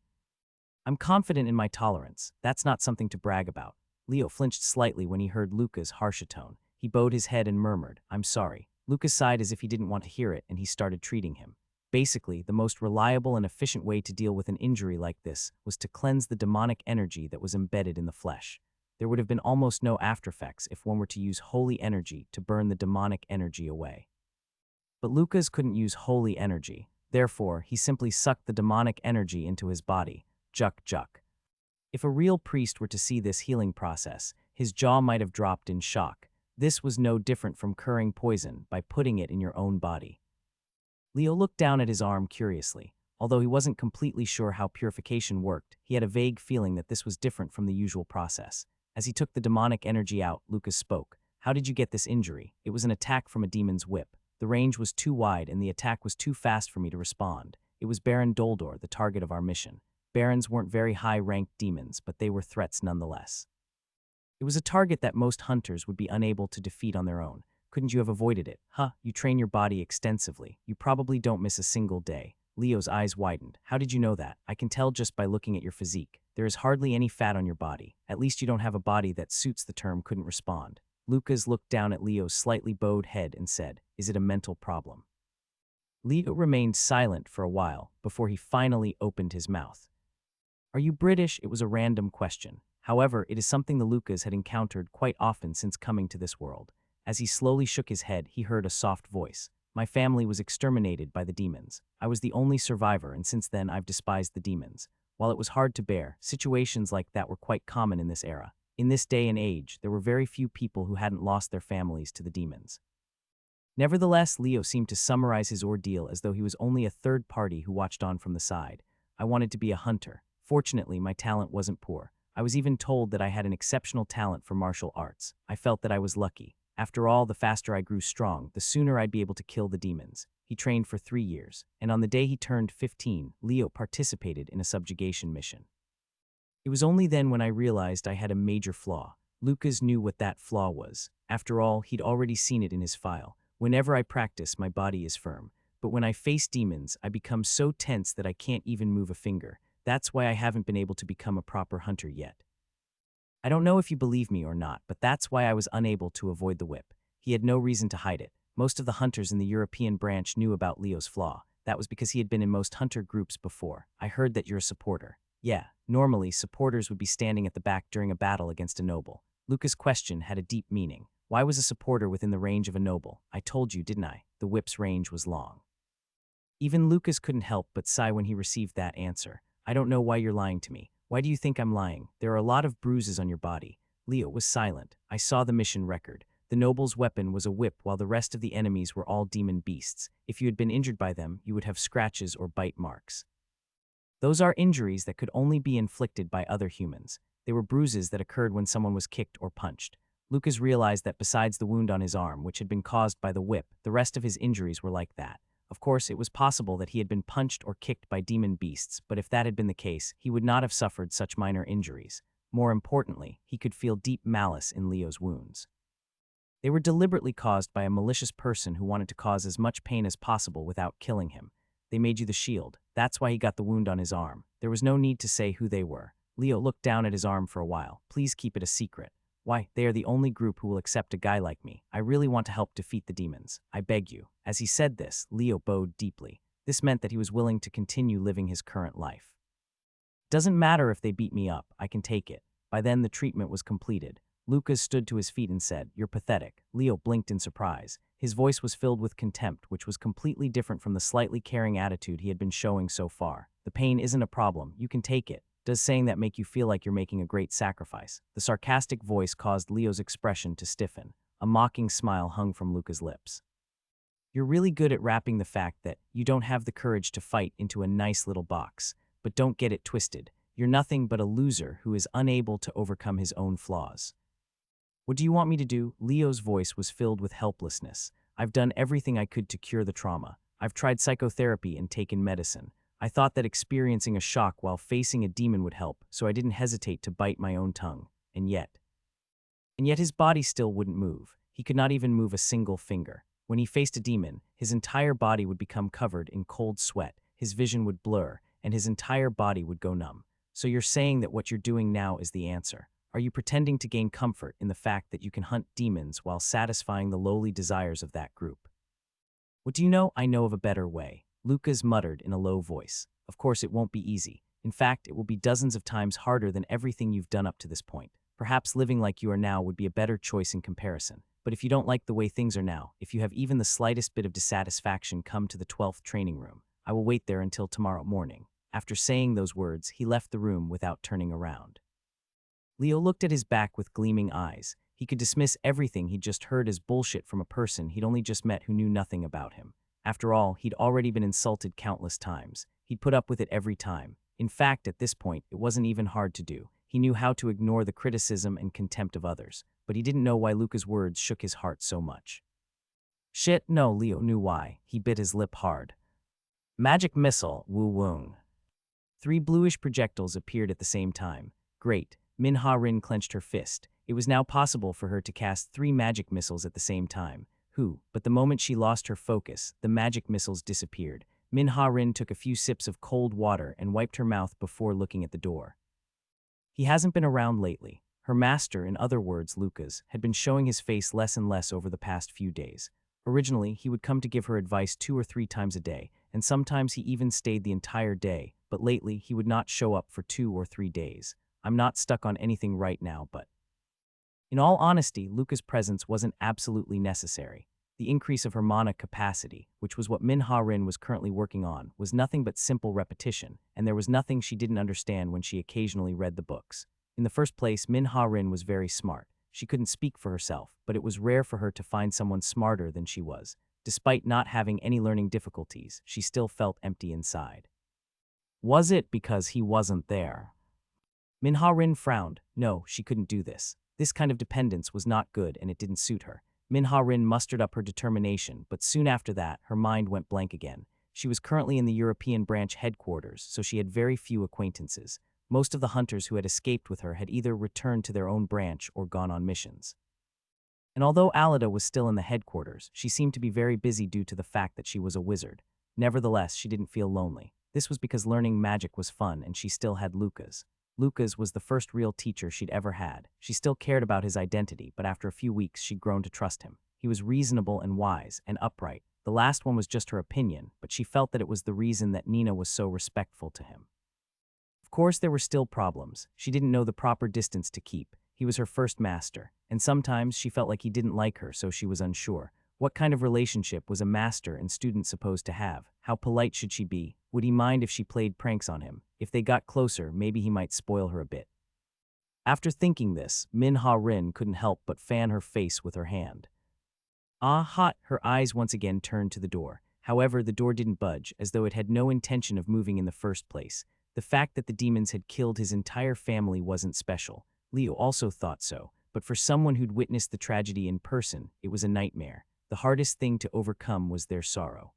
"I'm confident in my tolerance. That's not something to brag about." Leo flinched slightly when he heard Lucas' harsh tone. He bowed his head and murmured, "I'm sorry." Lucas sighed as if he didn't want to hear it, and he started treating him. Basically, the most reliable and efficient way to deal with an injury like this was to cleanse the demonic energy that was embedded in the flesh. There would have been almost no aftereffects if one were to use holy energy to burn the demonic energy away. But Lucas couldn't use holy energy. Therefore, he simply sucked the demonic energy into his body. Juk juk. If a real priest were to see this healing process, his jaw might have dropped in shock. This was no different from curing poison by putting it in your own body. Leo looked down at his arm curiously. Although he wasn't completely sure how purification worked, he had a vague feeling that this was different from the usual process. As he took the demonic energy out, Lucas spoke. "How did you get this injury?" "It was an attack from a demon's whip. The range was too wide and the attack was too fast for me to respond. It was Baron Doldor, the target of our mission. Barons weren't very high-ranked demons, but they were threats nonetheless. It was a target that most hunters would be unable to defeat on their own. Couldn't you have avoided it?" You train your body extensively. You probably don't miss a single day." Leo's eyes widened. "How did you know that?" "I can tell just by looking at your physique. There is hardly any fat on your body. At least you don't have a body that suits the term couldn't respond." Lucas looked down at Leo's slightly bowed head and said, "Is it a mental problem?" Leo remained silent for a while before he finally opened his mouth. "Are you British?" It was a random question. However, it is something the Lucas had encountered quite often since coming to this world. As he slowly shook his head, he heard a soft voice. My family was exterminated by the demons. I was the only survivor, and since then I've despised the demons. While it was hard to bear, situations like that were quite common in this era. In this day and age, there were very few people who hadn't lost their families to the demons. Nevertheless, Leo seemed to summarize his ordeal as though he was only a third party who watched on from the side. I wanted to be a hunter. Fortunately, my talent wasn't poor. I was even told that I had an exceptional talent for martial arts. I felt that I was lucky. After all, the faster I grew strong, the sooner I'd be able to kill the demons. He trained for 3 years, and on the day he turned 15, Leo participated in a subjugation mission. It was only then when I realized I had a major flaw. Lucas knew what that flaw was. After all, he'd already seen it in his file. Whenever I practice, my body is firm. But when I face demons, I become so tense that I can't even move a finger. That's why I haven't been able to become a proper hunter yet. I don't know if you believe me or not, but that's why I was unable to avoid the whip. He had no reason to hide it. Most of the hunters in the European branch knew about Leo's flaw. That was because he had been in most hunter groups before. I heard that you're a supporter. Yeah, normally supporters would be standing at the back during a battle against a noble. Lucas' question had a deep meaning. Why was a supporter within the range of a noble? I told you, didn't I? The whip's range was long. Even Lucas couldn't help but sigh when he received that answer. I don't know why you're lying to me. Why do you think I'm lying? There are a lot of bruises on your body. Leo was silent. I saw the mission record. The noble's weapon was a whip while the rest of the enemies were all demon beasts. If you had been injured by them, you would have scratches or bite marks. Those are injuries that could only be inflicted by other humans. They were bruises that occurred when someone was kicked or punched. Lucas realized that besides the wound on his arm, which had been caused by the whip, the rest of his injuries were like that. Of course, it was possible that he had been punched or kicked by demon beasts, but if that had been the case, he would not have suffered such minor injuries. More importantly, he could feel deep malice in Leo's wounds. They were deliberately caused by a malicious person who wanted to cause as much pain as possible without killing him. They made you the shield. That's why he got the wound on his arm. There was no need to say who they were. Leo looked down at his arm for a while. Please keep it a secret. Why, they are the only group who will accept a guy like me. I really want to help defeat the demons. I beg you. As he said this, Leo bowed deeply. This meant that he was willing to continue living his current life. Doesn't matter if they beat me up, I can take it. By then the treatment was completed. Lucas stood to his feet and said, "You're pathetic." Leo blinked in surprise. His voice was filled with contempt, which was completely different from the slightly caring attitude he had been showing so far. The pain isn't a problem. You can take it. Does saying that make you feel like you're making a great sacrifice? The sarcastic voice caused Leo's expression to stiffen. A mocking smile hung from Lucas' lips. You're really good at wrapping the fact that you don't have the courage to fight into a nice little box. But don't get it twisted. You're nothing but a loser who is unable to overcome his own flaws. What do you want me to do? Leo's voice was filled with helplessness. I've done everything I could to cure the trauma. I've tried psychotherapy and taken medicine. I thought that experiencing a shock while facing a demon would help, so I didn't hesitate to bite my own tongue. And yet his body still wouldn't move. He could not even move a single finger. When he faced a demon, his entire body would become covered in cold sweat, his vision would blur, and his entire body would go numb. So you're saying that what you're doing now is the answer. Are you pretending to gain comfort in the fact that you can hunt demons while satisfying the lowly desires of that group? What do you know? I know of a better way. Lucas muttered in a low voice. Of course, it won't be easy. In fact, it will be dozens of times harder than everything you've done up to this point. Perhaps living like you are now would be a better choice in comparison. But if you don't like the way things are now, if you have even the slightest bit of dissatisfaction, come to the 12th training room. I will wait there until tomorrow morning. After saying those words, he left the room without turning around. Leo looked at his back with gleaming eyes. He could dismiss everything he'd just heard as bullshit from a person he'd only just met who knew nothing about him. After all, he'd already been insulted countless times. He'd put up with it every time. In fact, at this point, it wasn't even hard to do. He knew how to ignore the criticism and contempt of others, but he didn't know why Luca's words shook his heart so much. Shit, no, Leo knew why. He bit his lip hard. Magic missile, Wu Woong. 3 bluish projectiles appeared at the same time. Great. Manhwaedit clenched her fist. It was now possible for her to cast 3 magic missiles at the same time. But the moment she lost her focus, the magic missiles disappeared. Manhwaedit took a few sips of cold water and wiped her mouth before looking at the door. He hasn't been around lately. Her master, in other words, Lucas, had been showing his face less and less over the past few days. Originally, he would come to give her advice 2 or 3 times a day, and sometimes he even stayed the entire day, but lately he would not show up for 2 or 3 days. I'm not stuck on anything right now, but... In all honesty, Luca's presence wasn't absolutely necessary. The increase of her mana capacity, which was what Min-Ha-rin was currently working on, was nothing but simple repetition, and there was nothing she didn't understand when she occasionally read the books. In the first place, Min-Ha-rin was very smart. She couldn't speak for herself, but it was rare for her to find someone smarter than she was. Despite not having any learning difficulties, she still felt empty inside. Was it because he wasn't there? Min-Ha-rin frowned. No, she couldn't do this. This kind of dependence was not good and it didn't suit her. Min-Ha-rin mustered up her determination, but soon after that, her mind went blank again. She was currently in the European branch headquarters, so she had very few acquaintances. Most of the hunters who had escaped with her had either returned to their own branch or gone on missions. And although Alida was still in the headquarters, she seemed to be very busy due to the fact that she was a wizard. Nevertheless, she didn't feel lonely. This was because learning magic was fun and she still had Lucas. Lucas was the first real teacher she'd ever had. She still cared about his identity, but after a few weeks she'd grown to trust him. He was reasonable and wise and upright. The last one was just her opinion, but she felt that it was the reason that Nina was so respectful to him. Of course, there were still problems. She didn't know the proper distance to keep. He was her first master, and sometimes she felt like he didn't like her, so she was unsure. What kind of relationship was a master and student supposed to have? How polite should she be? Would he mind if she played pranks on him? If they got closer, maybe he might spoil her a bit. After thinking this, Min-Ha-rin couldn't help but fan her face with her hand. Ah, hot! Her eyes once again turned to the door. However, the door didn't budge, as though it had no intention of moving in the first place. The fact that the demons had killed his entire family wasn't special. Leo also thought so, but for someone who'd witnessed the tragedy in person, it was a nightmare. The hardest thing to overcome was their sorrow.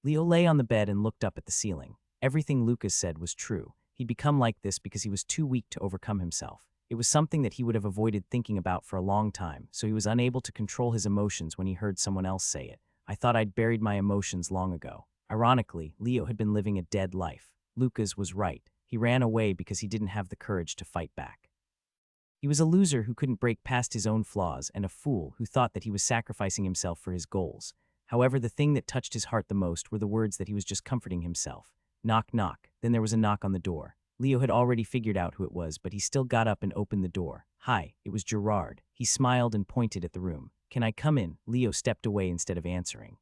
Leo lay on the bed and looked up at the ceiling. Everything Lucas said was true. He'd become like this because he was too weak to overcome himself. It was something that he would have avoided thinking about for a long time, so he was unable to control his emotions when he heard someone else say it. I thought I'd buried my emotions long ago. Ironically, Leo had been living a dead life. Lucas was right. He ran away because he didn't have the courage to fight back. He was a loser who couldn't break past his own flaws and a fool who thought that he was sacrificing himself for his goals. However, the thing that touched his heart the most were the words that he was just comforting himself. Knock, knock. Then there was a knock on the door. Leo had already figured out who it was, but he still got up and opened the door. Hi, it was Gerard. He smiled and pointed at the room. Can I come in? Leo stepped away instead of answering.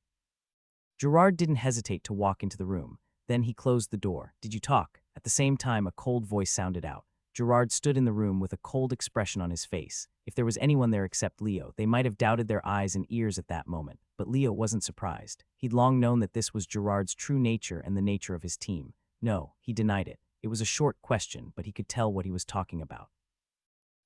Gerard didn't hesitate to walk into the room. Then he closed the door. Did you talk? At the same time, a cold voice sounded out. Gerard stood in the room with a cold expression on his face. If there was anyone there except Leo, they might have doubted their eyes and ears at that moment. But Leo wasn't surprised. He'd long known that this was Gerard's true nature and the nature of his team. No, he denied it. It was a short question, but he could tell what he was talking about.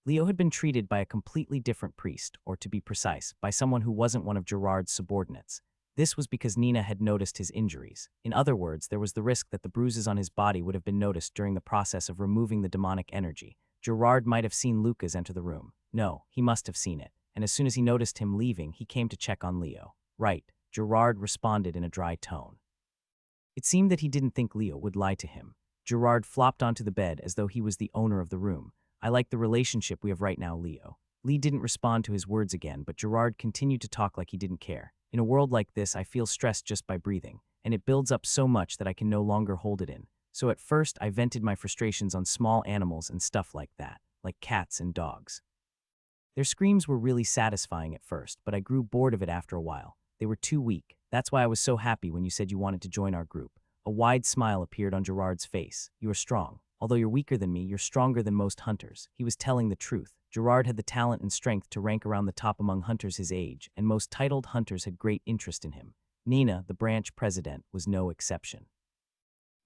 Leo had been treated by a completely different priest, or to be precise, by someone who wasn't one of Gerard's subordinates. This was because Nina had noticed his injuries. In other words, there was the risk that the bruises on his body would have been noticed during the process of removing the demonic energy. Gerard might have seen Lucas enter the room. No, he must have seen it. And as soon as he noticed him leaving, he came to check on Leo. Right, Gerard responded in a dry tone. It seemed that he didn't think Leo would lie to him. Gerard flopped onto the bed as though he was the owner of the room. I like the relationship we have right now, Leo. Lee didn't respond to his words again, but Gerard continued to talk like he didn't care. In a world like this, I feel stressed just by breathing, and it builds up so much that I can no longer hold it in. So at first, I vented my frustrations on small animals and stuff like that, like cats and dogs. Their screams were really satisfying at first, but I grew bored of it after a while. They were too weak. That's why I was so happy when you said you wanted to join our group. A wide smile appeared on Gerard's face. You are strong. Although you're weaker than me, you're stronger than most hunters. He was telling the truth. Gerard had the talent and strength to rank around the top among hunters his age, and most titled hunters had great interest in him. Nina, the branch president, was no exception.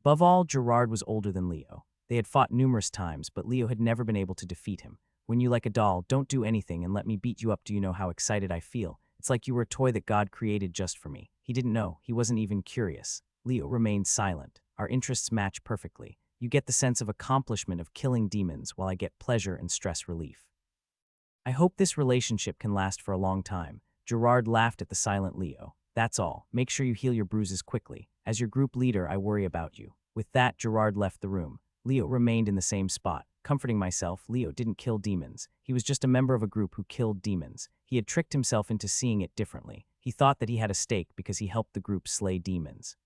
Above all, Gerard was older than Leo. They had fought numerous times, but Leo had never been able to defeat him. When you like a doll, don't do anything and let me beat you up. Do you know how excited I feel? It's like you were a toy that God created just for me. He didn't know. He wasn't even curious. Leo remained silent. Our interests match perfectly. You get the sense of accomplishment of killing demons while I get pleasure and stress relief. I hope this relationship can last for a long time. Gerard laughed at the silent Leo. That's all. Make sure you heal your bruises quickly. As your group leader, I worry about you. With that, Gerard left the room. Leo remained in the same spot. Comforting myself, Leo didn't kill demons. He was just a member of a group who killed demons. He had tricked himself into seeing it differently. He thought that he had a stake because he helped the group slay demons.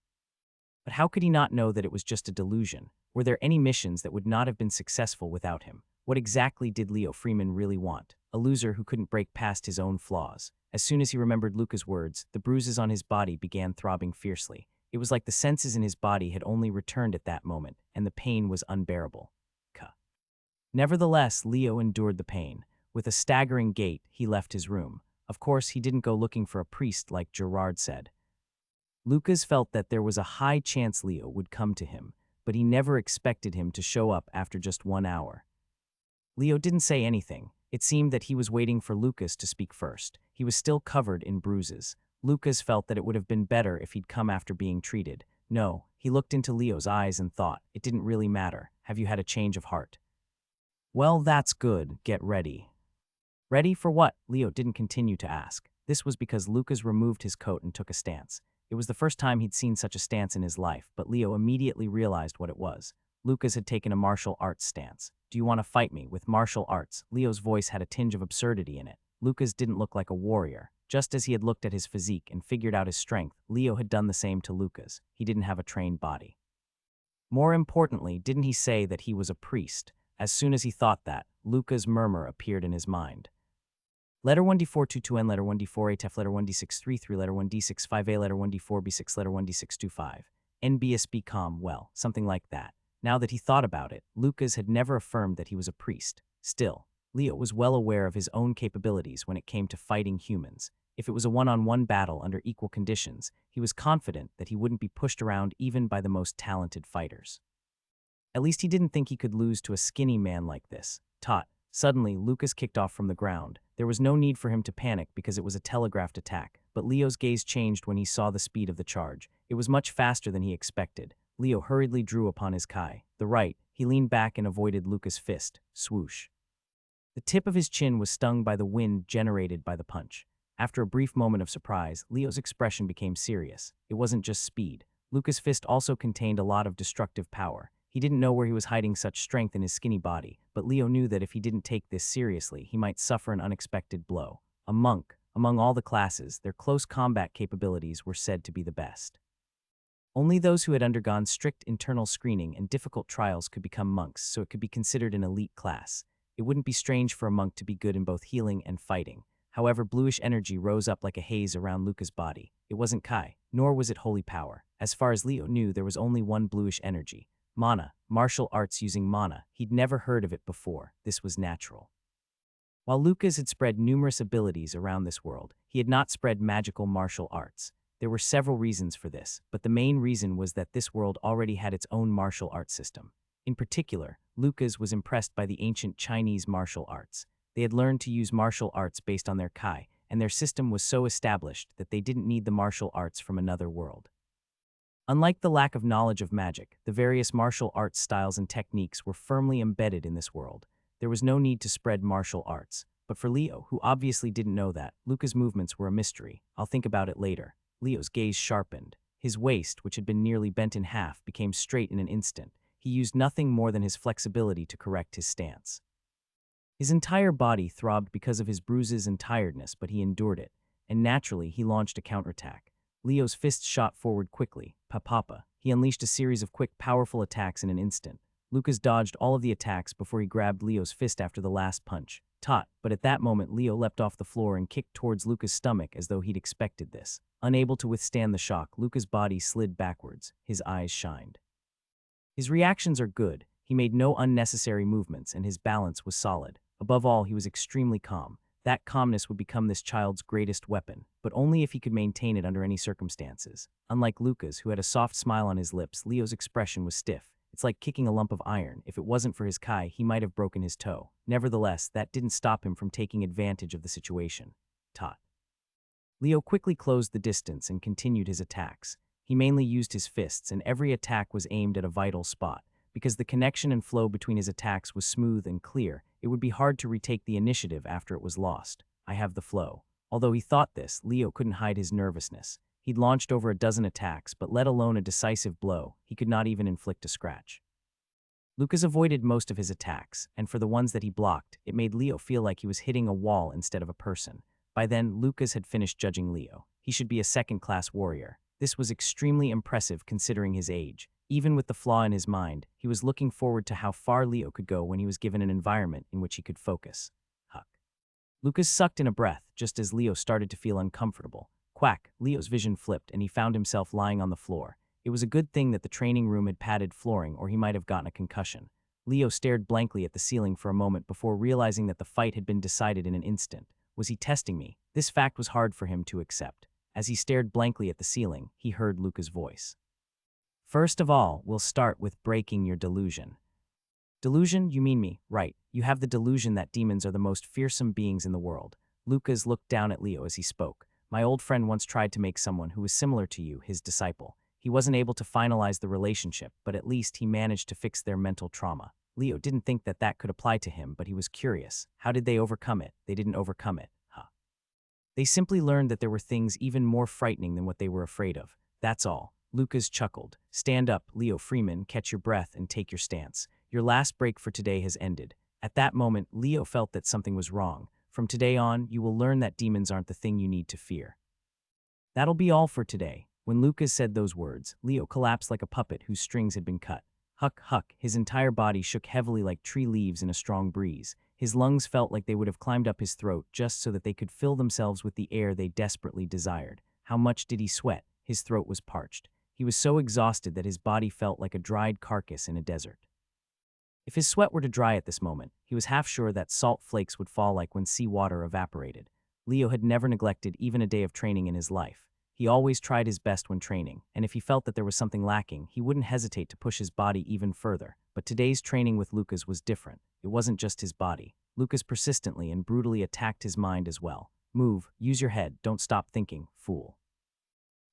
But how could he not know that it was just a delusion? Were there any missions that would not have been successful without him? What exactly did Leo Freeman really want? A loser who couldn't break past his own flaws. As soon as he remembered Luca's words, the bruises on his body began throbbing fiercely. It was like the senses in his body had only returned at that moment, and the pain was unbearable. Nevertheless, Leo endured the pain. With a staggering gait, he left his room. Of course, he didn't go looking for a priest like Gerard said. Lucas felt that there was a high chance Leo would come to him, but he never expected him to show up after just 1 hour. Leo didn't say anything. It seemed that he was waiting for Lucas to speak first. He was still covered in bruises. Lucas felt that it would have been better if he'd come after being treated. No, he looked into Leo's eyes and thought, it didn't really matter. Have you had a change of heart? Well, that's good. Get ready. Ready for what? Leo didn't continue to ask. This was because Lucas removed his coat and took a stance. It was the first time he'd seen such a stance in his life, but Leo immediately realized what it was. Lucas had taken a martial arts stance. Do you want to fight me with martial arts? Leo's voice had a tinge of absurdity in it. Lucas didn't look like a warrior. Just as he had looked at his physique and figured out his strength, Leo had done the same to Lucas. He didn't have a trained body. More importantly, didn't he say that he was a priest? As soon as he thought that, Lucas' murmur appeared in his mind. Letter 1D422N, letter 1D4ATF, letter 1D633, letter 1D65A, letter 1D4B6, letter 1D625. NBSB com, well, something like that. Now that he thought about it, Lucas had never affirmed that he was a priest. Still, Leo was well aware of his own capabilities when it came to fighting humans. If it was a one-on-one battle under equal conditions, he was confident that he wouldn't be pushed around even by the most talented fighters. At least he didn't think he could lose to a skinny man like this. Suddenly, Lucas kicked off from the ground. There was no need for him to panic because it was a telegraphed attack, but Leo's gaze changed when he saw the speed of the charge. It was much faster than he expected. Leo hurriedly drew upon his kai. The right, he leaned back and avoided Lucas' fist. Swoosh. The tip of his chin was stung by the wind generated by the punch. After a brief moment of surprise, Leo's expression became serious. It wasn't just speed. Lucas' fist also contained a lot of destructive power. He didn't know where he was hiding such strength in his skinny body, but Leo knew that if he didn't take this seriously, he might suffer an unexpected blow. A monk. Among all the classes, their close combat capabilities were said to be the best. Only those who had undergone strict internal screening and difficult trials could become monks, so it could be considered an elite class. It wouldn't be strange for a monk to be good in both healing and fighting. However, bluish energy rose up like a haze around Lucas' body. It wasn't Kai, nor was it holy power. As far as Leo knew, there was only one bluish energy. Mana, martial arts using mana. He'd never heard of it before. This was natural. While Lucas had spread numerous abilities around this world, he had not spread magical martial arts. There were several reasons for this, but the main reason was that this world already had its own martial arts system. In particular, Lucas was impressed by the ancient Chinese martial arts. They had learned to use martial arts based on their kai, and their system was so established that they didn't need the martial arts from another world. Unlike the lack of knowledge of magic, the various martial arts styles and techniques were firmly embedded in this world. There was no need to spread martial arts. But for Leo, who obviously didn't know that, Lucas' movements were a mystery. I'll think about it later. Leo's gaze sharpened. His waist, which had been nearly bent in half, became straight in an instant. He used nothing more than his flexibility to correct his stance. His entire body throbbed because of his bruises and tiredness, but he endured it, and naturally he launched a counterattack. Leo's fists shot forward quickly. Pa-papa. He unleashed a series of quick, powerful attacks in an instant. Lucas dodged all of the attacks before he grabbed Leo's fist after the last punch. But at that moment Leo leapt off the floor and kicked towards Lucas' stomach as though he'd expected this. Unable to withstand the shock, Lucas' body slid backwards. His eyes shined. His reactions are good. He made no unnecessary movements, and his balance was solid. Above all, he was extremely calm. That calmness would become this child's greatest weapon, but only if he could maintain it under any circumstances. Unlike Lucas, who had a soft smile on his lips, Leo's expression was stiff. It's like kicking a lump of iron. If it wasn't for his kai, he might have broken his toe. Nevertheless, that didn't stop him from taking advantage of the situation. Leo quickly closed the distance and continued his attacks. He mainly used his fists, and every attack was aimed at a vital spot. Because the connection and flow between his attacks was smooth and clear, it would be hard to retake the initiative after it was lost. I have the flow. Although he thought this, Leo couldn't hide his nervousness. He'd launched over a dozen attacks, but let alone a decisive blow, he could not even inflict a scratch. Lucas avoided most of his attacks, and for the ones that he blocked, it made Leo feel like he was hitting a wall instead of a person. By then, Lucas had finished judging Leo. He should be a second-class warrior. This was extremely impressive considering his age. Even with the flaw in his mind, he was looking forward to how far Leo could go when he was given an environment in which he could focus. Huck. Lucas sucked in a breath just as Leo started to feel uncomfortable. Quack, Leo's vision flipped and he found himself lying on the floor. It was a good thing that the training room had padded flooring or he might have gotten a concussion. Leo stared blankly at the ceiling for a moment before realizing that the fight had been decided in an instant. Was he testing me? This fact was hard for him to accept. As he stared blankly at the ceiling, he heard Luca's voice. First of all, we'll start with breaking your delusion. Delusion? You mean me? Right. You have the delusion that demons are the most fearsome beings in the world. Lucas looked down at Leo as he spoke. My old friend once tried to make someone who was similar to you his disciple. He wasn't able to finalize the relationship, but at least he managed to fix their mental trauma. Leo didn't think that that could apply to him, but he was curious. How did they overcome it? They didn't overcome it, huh? They simply learned that there were things even more frightening than what they were afraid of. That's all. Lucas chuckled. Stand up, Leo Freeman, catch your breath and take your stance. Your last break for today has ended. At that moment, Leo felt that something was wrong. From today on, you will learn that demons aren't the thing you need to fear. That'll be all for today. When Lucas said those words, Leo collapsed like a puppet whose strings had been cut. Huck, huck, his entire body shook heavily like tree leaves in a strong breeze. His lungs felt like they would have climbed up his throat just so that they could fill themselves with the air they desperately desired. How much did he sweat? His throat was parched. He was so exhausted that his body felt like a dried carcass in a desert. If his sweat were to dry at this moment, he was half sure that salt flakes would fall like when seawater evaporated. Leo had never neglected even a day of training in his life. He always tried his best when training, and if he felt that there was something lacking, he wouldn't hesitate to push his body even further. But today's training with Lucas was different. It wasn't just his body. Lucas persistently and brutally attacked his mind as well. Move, use your head, don't stop thinking, fool.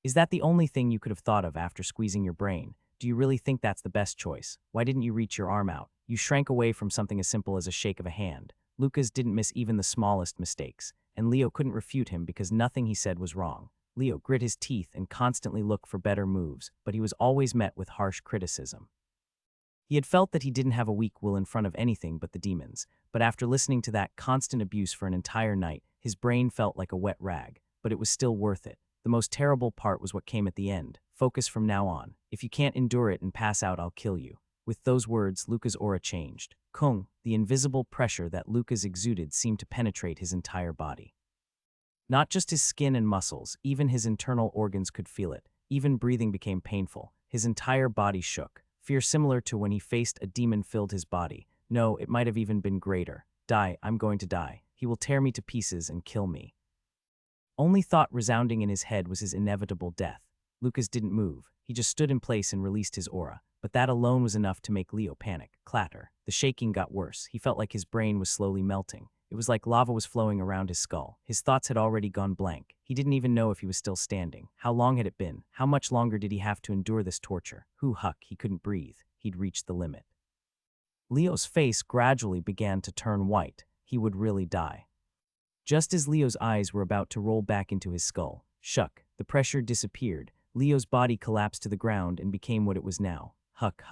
Is that the only thing you could have thought of after squeezing your brain? Do you really think that's the best choice? Why didn't you reach your arm out? You shrank away from something as simple as a shake of a hand. Lucas didn't miss even the smallest mistakes, and Leo couldn't refute him because nothing he said was wrong. Leo grit his teeth and constantly looked for better moves, but he was always met with harsh criticism. He had felt that he didn't have a weak will in front of anything but the demons, but after listening to that constant abuse for an entire night, his brain felt like a wet rag, but it was still worth it. The most terrible part was what came at the end. Focus from now on. If you can't endure it and pass out, I'll kill you. With those words, Lucas' aura changed. Kung, the invisible pressure that Lucas exuded seemed to penetrate his entire body. Not just his skin and muscles, even his internal organs could feel it. Even breathing became painful. His entire body shook. Fear similar to when he faced a demon filled his body. No, it might have even been greater. Die, I'm going to die. He will tear me to pieces and kill me. Only thought resounding in his head was his inevitable death. Lucas didn't move. He just stood in place and released his aura. But that alone was enough to make Leo panic. Clatter. The shaking got worse. He felt like his brain was slowly melting. It was like lava was flowing around his skull. His thoughts had already gone blank. He didn't even know if he was still standing. How long had it been? How much longer did he have to endure this torture? Huck, he couldn't breathe. He'd reached the limit. Leo's face gradually began to turn white. He would really die. Just as Leo's eyes were about to roll back into his skull, shuck, the pressure disappeared. Leo's body collapsed to the ground and became what it was now. Huck.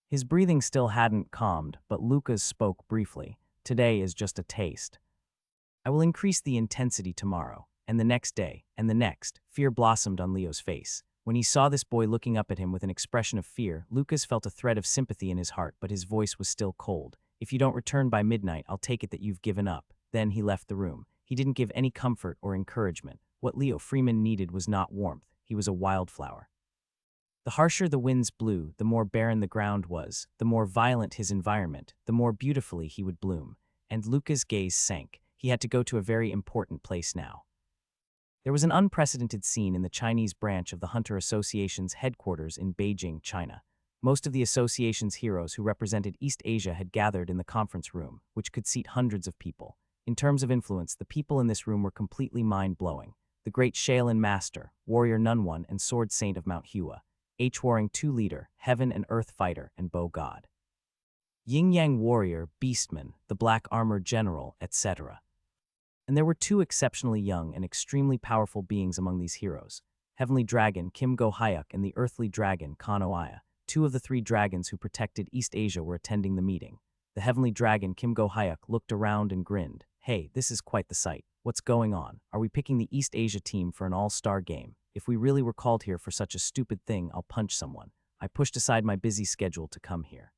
His breathing still hadn't calmed, but Lucas spoke briefly. Today is just a taste. I will increase the intensity tomorrow, and the next day, and the next. Fear blossomed on Leo's face. When he saw this boy looking up at him with an expression of fear, Lucas felt a thread of sympathy in his heart, but his voice was still cold. If you don't return by midnight, I'll take it that you've given up. Then he left the room. He didn't give any comfort or encouragement. What Leo Freeman needed was not warmth. He was a wildflower. The harsher the winds blew, the more barren the ground was, the more violent his environment, the more beautifully he would bloom. And Lucas' gaze sank. He had to go to a very important place now. There was an unprecedented scene in the Chinese branch of the Hunter Association's headquarters in Beijing, China. Most of the association's heroes who represented East Asia had gathered in the conference room, which could seat hundreds of people. In terms of influence, the people in this room were completely mind-blowing. The great Shaolin Master, Warrior Nunwan, and Sword Saint of Mount Hua. H-Warring 2 Leader, Heaven and Earth Fighter, and Bow God. Yin-Yang Warrior, Beastman, the Black Armor General, etc. And there were two exceptionally young and extremely powerful beings among these heroes. Heavenly Dragon Kim Go-hyuk and the Earthly Dragon Kan Oh-iya. Two of the three dragons who protected East Asia were attending the meeting. The Heavenly Dragon Kim Go-hyuk looked around and grinned. Hey, this is quite the sight. What's going on? Are we picking the East Asia team for an all-star game? If we really were called here for such a stupid thing, I'll punch someone. I pushed aside my busy schedule to come here.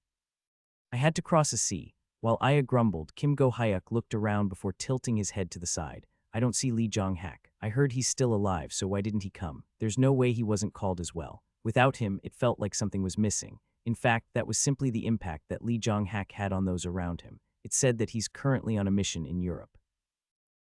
I had to cross a sea. While Aya grumbled, Kim Go-hyuk looked around before tilting his head to the side. I don't see Lee Jong-hak. I heard he's still alive, so why didn't he come? There's no way he wasn't called as well. Without him, it felt like something was missing. In fact, that was simply the impact that Lee Jong-hak had on those around him. It said that he's currently on a mission in Europe.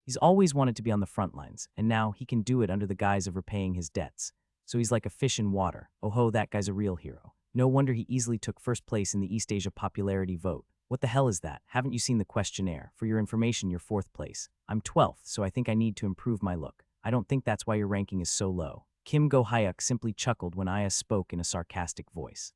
He's always wanted to be on the front lines, and now he can do it under the guise of repaying his debts. So he's like a fish in water. Oh ho, that guy's a real hero. No wonder he easily took first place in the East Asia popularity vote. What the hell is that? Haven't you seen the questionnaire? For your information, you're 4th place. I'm 12th, so I think I need to improve my look. I don't think that's why your ranking is so low. Kim Go-hyuk simply chuckled when Aya spoke in a sarcastic voice.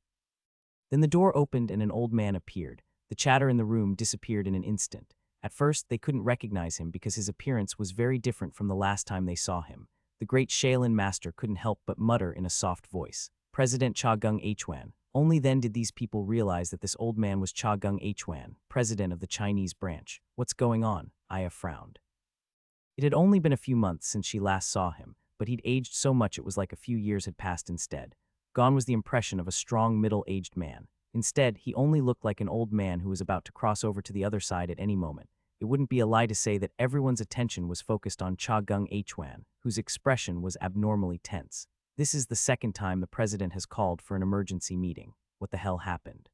Then the door opened and an old man appeared. The chatter in the room disappeared in an instant. At first, they couldn't recognize him because his appearance was very different from the last time they saw him. The great Shaolin master couldn't help but mutter in a soft voice, "President Cha Gung-hwan." Only then did these people realize that this old man was Cha Gung-hwan, president of the Chinese branch. What's going on? Aya frowned. It had only been a few months since she last saw him, but he'd aged so much it was like a few years had passed instead. Gone was the impression of a strong, middle-aged man. Instead, he only looked like an old man who was about to cross over to the other side at any moment. It wouldn't be a lie to say that everyone's attention was focused on Cha Gung-hwan, whose expression was abnormally tense. This is the second time the president has called for an emergency meeting. What the hell happened?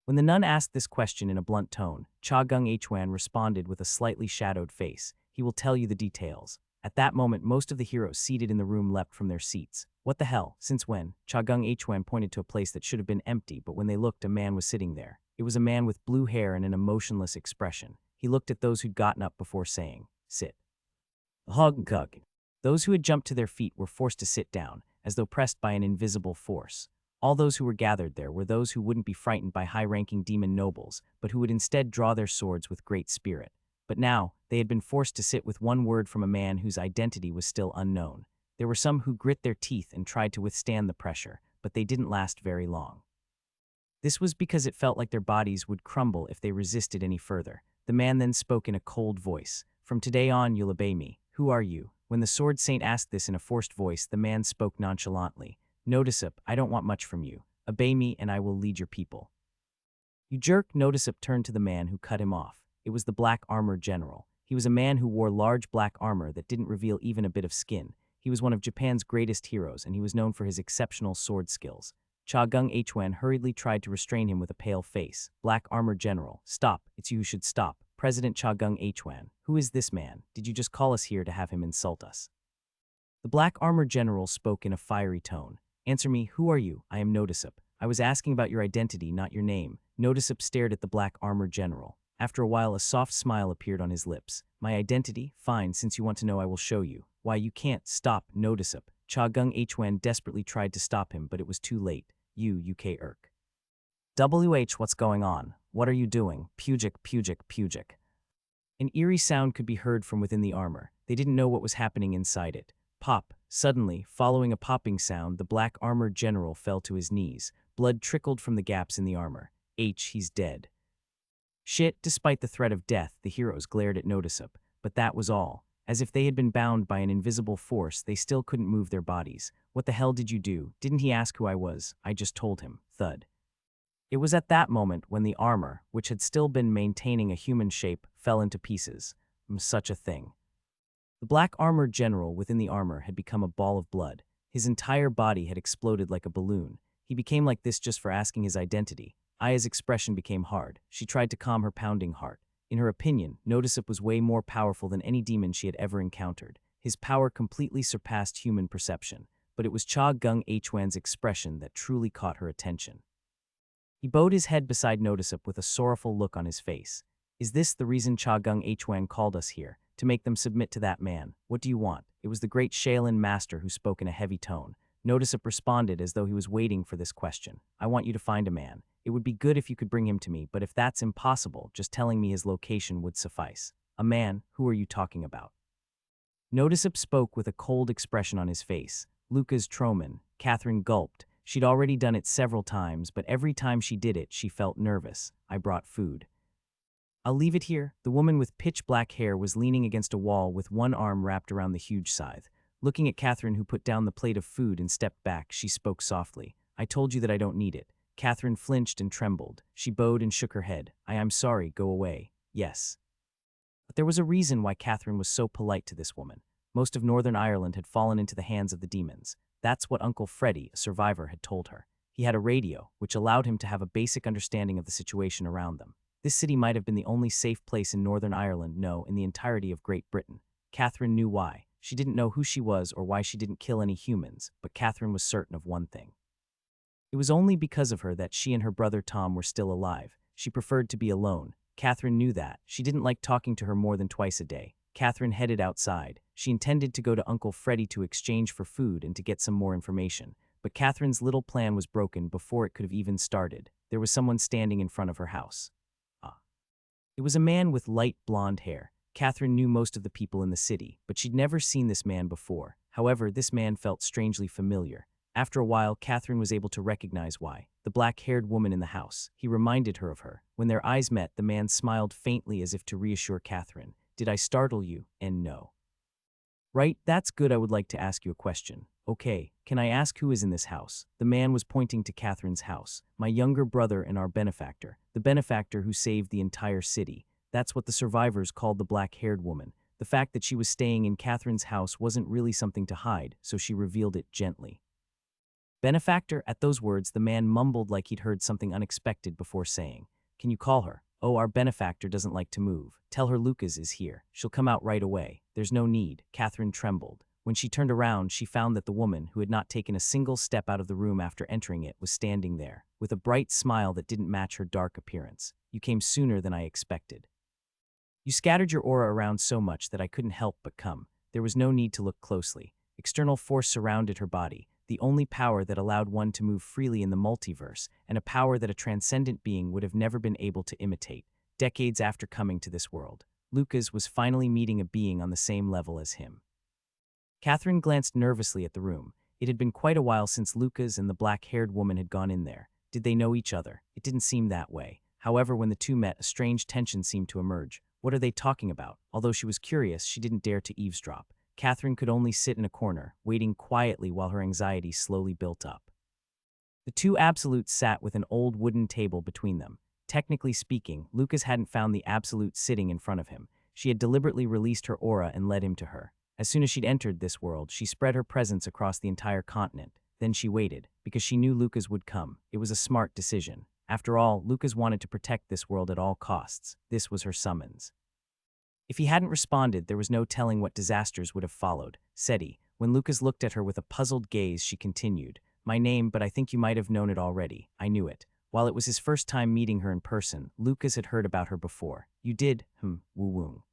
When the nun asked this question in a blunt tone, Cha Gung-hwan responded with a slightly shadowed face. He will tell you the details. At that moment, most of the heroes seated in the room leapt from their seats. What the hell? Since when? Cha Gung-hwan pointed to a place that should have been empty, but when they looked, a man was sitting there. It was a man with blue hair and an emotionless expression. He looked at those who'd gotten up before saying, "Sit." Hog-gug. Those who had jumped to their feet were forced to sit down, as though pressed by an invisible force. All those who were gathered there were those who wouldn't be frightened by high-ranking demon nobles, but who would instead draw their swords with great spirit. But now, they had been forced to sit with one word from a man whose identity was still unknown. There were some who grit their teeth and tried to withstand the pressure, but they didn't last very long. This was because it felt like their bodies would crumble if they resisted any further. The man then spoke in a cold voice. "From today on, you'll obey me. Who are you?" When the sword saint asked this in a forced voice, the man spoke nonchalantly. "Notisip, I don't want much from you. Obey me and I will lead your people." "You jerk," Notisip turned to the man who cut him off. It was the Black Armor General. He was a man who wore large black armor that didn't reveal even a bit of skin. He was one of Japan's greatest heroes, and he was known for his exceptional sword skills. Cha Gung-hwan hurriedly tried to restrain him with a pale face. "Black Armor General, stop. It's you who should stop. President Cha Gung-hwan. Who is this man? Did you just call us here to have him insult us?" The Black Armor General spoke in a fiery tone. "Answer me, who are you? I am Notisip. I was asking about your identity, not your name." Notisip stared at the Black Armor General. After a while, a soft smile appeared on his lips. "My identity? Fine, since you want to know, I will show you." "Why, you can't." "Stop, Notisip." Cha Gung-hwan desperately tried to stop him, but it was too late. "You, UK Irk. What's going on? What are you doing?" Pugic. An eerie sound could be heard from within the armor. They didn't know what was happening inside it. Pop. Suddenly, following a popping sound, the Black Armored General fell to his knees. Blood trickled from the gaps in the armor. He's dead. Shit, despite the threat of death, the heroes glared at Notisip. But that was all. As if they had been bound by an invisible force, they still couldn't move their bodies. "What the hell did you do? Didn't he ask who I was?" "I just told him." Thud. It was at that moment when the armor, which had still been maintaining a human shape, fell into pieces. Such a thing. The Black Armored General within the armor had become a ball of blood. His entire body had exploded like a balloon. He became like this just for asking his identity. Aya's expression became hard. She tried to calm her pounding heart. In her opinion, Notisip was way more powerful than any demon she had ever encountered. His power completely surpassed human perception. But it was Cha Gung-hwan's expression that truly caught her attention. He bowed his head beside Notisip with a sorrowful look on his face. "Is this the reason Cha Gung-hwan called us here? To make them submit to that man? What do you want?" It was the great Shaolin master who spoke in a heavy tone. Notisip responded as though he was waiting for this question. "I want you to find a man. It would be good if you could bring him to me, but if that's impossible, just telling me his location would suffice." "A man? Who are you talking about?" Notisip spoke with a cold expression on his face. "Lucas Troman." Catherine gulped. She'd already done it several times, but every time she did it, she felt nervous. "I brought food." "I'll leave it here." The woman with pitch-black hair was leaning against a wall with one arm wrapped around the huge scythe. Looking at Catherine, who put down the plate of food and stepped back, she spoke softly. I told you that I don't need it. Catherine flinched and trembled. She bowed and shook her head. I'm sorry, go away. Yes. But there was a reason why Catherine was so polite to this woman. Most of Northern Ireland had fallen into the hands of the demons. That's what Uncle Freddie, a survivor, had told her. He had a radio, which allowed him to have a basic understanding of the situation around them. This city might have been the only safe place in Northern Ireland, no, in the entirety of Great Britain. Catherine knew why. She didn't know who she was or why she didn't kill any humans, but Catherine was certain of one thing. It was only because of her that she and her brother Tom were still alive. She preferred to be alone. Catherine knew that. She didn't like talking to her more than twice a day. Catherine headed outside. She intended to go to Uncle Freddie to exchange for food and to get some more information. But Catherine's little plan was broken before it could have even started. There was someone standing in front of her house. It was a man with light blonde hair. Catherine knew most of the people in the city, but she'd never seen this man before. However, this man felt strangely familiar. After a while, Catherine was able to recognize why. The black-haired woman in the house. He reminded her of her. When their eyes met, the man smiled faintly as if to reassure Catherine. Did I startle you? And no. Right, that's good. I would like to ask you a question. Okay, can I ask who is in this house? The man was pointing to Catherine's house. My younger brother and our benefactor. The benefactor who saved the entire city. That's what the survivors called the black-haired woman. The fact that she was staying in Catherine's house wasn't really something to hide, so she revealed it gently. Benefactor? At those words, the man mumbled like he'd heard something unexpected before saying, Can you call her? Oh, our benefactor doesn't like to move. Tell her Lucas is here. She'll come out right away. There's no need. Catherine trembled. When she turned around, she found that the woman, who had not taken a single step out of the room after entering it, was standing there, with a bright smile that didn't match her dark appearance. You came sooner than I expected. You scattered your aura around so much that I couldn't help but come. There was no need to look closely. External force surrounded her body, the only power that allowed one to move freely in the multiverse, and a power that a transcendent being would have never been able to imitate. Decades after coming to this world, Lucas was finally meeting a being on the same level as him. Catherine glanced nervously at the room. It had been quite a while since Lucas and the black-haired woman had gone in there. Did they know each other? It didn't seem that way. However, when the two met, a strange tension seemed to emerge. What are they talking about? Although she was curious, she didn't dare to eavesdrop. Catherine could only sit in a corner, waiting quietly while her anxiety slowly built up. The two absolutes sat with an old wooden table between them. Technically speaking, Lucas hadn't found the absolute sitting in front of him. She had deliberately released her aura and led him to her. As soon as she'd entered this world, she spread her presence across the entire continent. Then she waited, because she knew Lucas would come. It was a smart decision. After all, Lucas wanted to protect this world at all costs. This was her summons. If he hadn't responded, there was no telling what disasters would have followed. Seti, when Lucas looked at her with a puzzled gaze, she continued, My name, but I think you might have known it already. I knew it. While it was his first time meeting her in person, Lucas had heard about her before. You did? Woo-woo.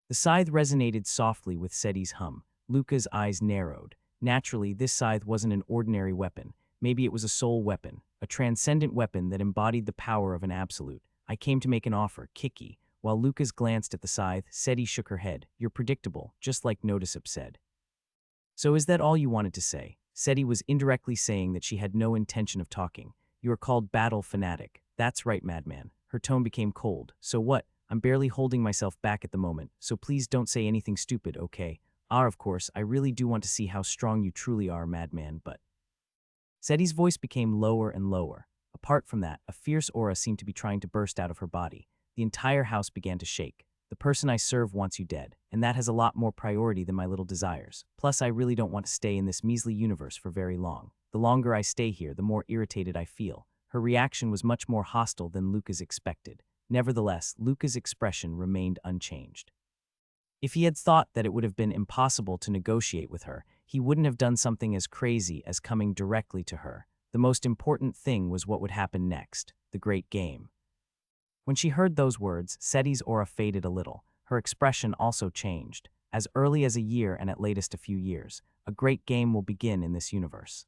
The scythe resonated softly with Seti's hum. Lucas' eyes narrowed. Naturally, this scythe wasn't an ordinary weapon. Maybe it was a soul weapon, a transcendent weapon that embodied the power of an absolute. I came to make an offer, Kiki. While Lucas glanced at the scythe, Seti shook her head. You're predictable, just like Notisip said. So is that all you wanted to say? Seti was indirectly saying that she had no intention of talking. You are called battle fanatic. That's right, madman. Her tone became cold. So what? I'm barely holding myself back at the moment, so please don't say anything stupid, okay? Of course, I really do want to see how strong you truly are, madman, but... Seti's voice became lower and lower. Apart from that, a fierce aura seemed to be trying to burst out of her body. The entire house began to shake. The person I serve wants you dead, and that has a lot more priority than my little desires. Plus, I really don't want to stay in this measly universe for very long. The longer I stay here, the more irritated I feel. Her reaction was much more hostile than Lucas expected. Nevertheless, Lucas' expression remained unchanged. If he had thought that it would have been impossible to negotiate with her, he wouldn't have done something as crazy as coming directly to her. The most important thing was what would happen next, the great game. When she heard those words, Seti's aura faded a little. Her expression also changed. As early as a year and at latest a few years, a great game will begin in this universe.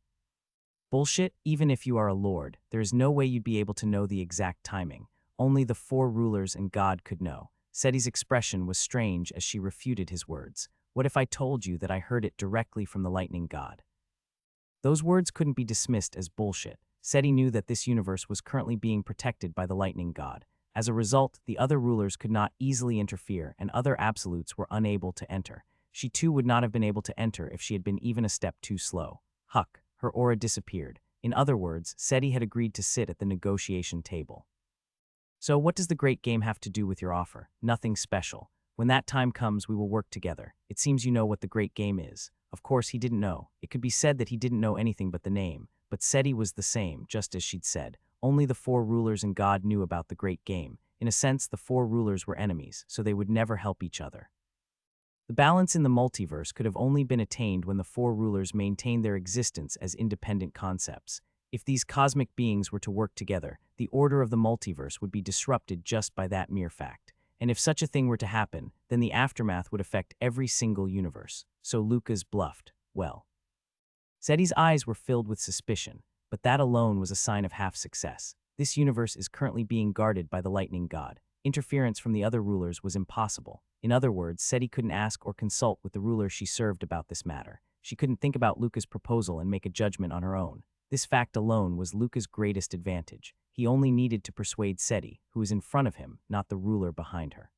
Bullshit, even if you are a lord, there is no way you'd be able to know the exact timing. Only the four rulers and God could know. Seti's expression was strange as she refuted his words. What if I told you that I heard it directly from the lightning god? Those words couldn't be dismissed as bullshit. Seti knew that this universe was currently being protected by the lightning god. As a result, the other rulers could not easily interfere and other absolutes were unable to enter. She too would not have been able to enter if she had been even a step too slow. Huck, her aura disappeared. In other words, Seti had agreed to sit at the negotiation table. So what does the great game have to do with your offer? Nothing special. When that time comes, we will work together. It seems you know what the great game is. Of course, he didn't know. It could be said that he didn't know anything but the name. But Seti was the same, just as she'd said. Only the four rulers and God knew about the great game. In a sense, the four rulers were enemies, so they would never help each other. The balance in the multiverse could have only been attained when the four rulers maintained their existence as independent concepts. If these cosmic beings were to work together, the order of the multiverse would be disrupted just by that mere fact. And if such a thing were to happen, then the aftermath would affect every single universe. So Lucas bluffed. Well. Seti's eyes were filled with suspicion, but that alone was a sign of half success. This universe is currently being guarded by the lightning god. Interference from the other rulers was impossible. In other words, Seti couldn't ask or consult with the ruler she served about this matter. She couldn't think about Luca's proposal and make a judgment on her own. This fact alone was Luca's greatest advantage. He only needed to persuade Seti, who was in front of him, not the ruler behind her.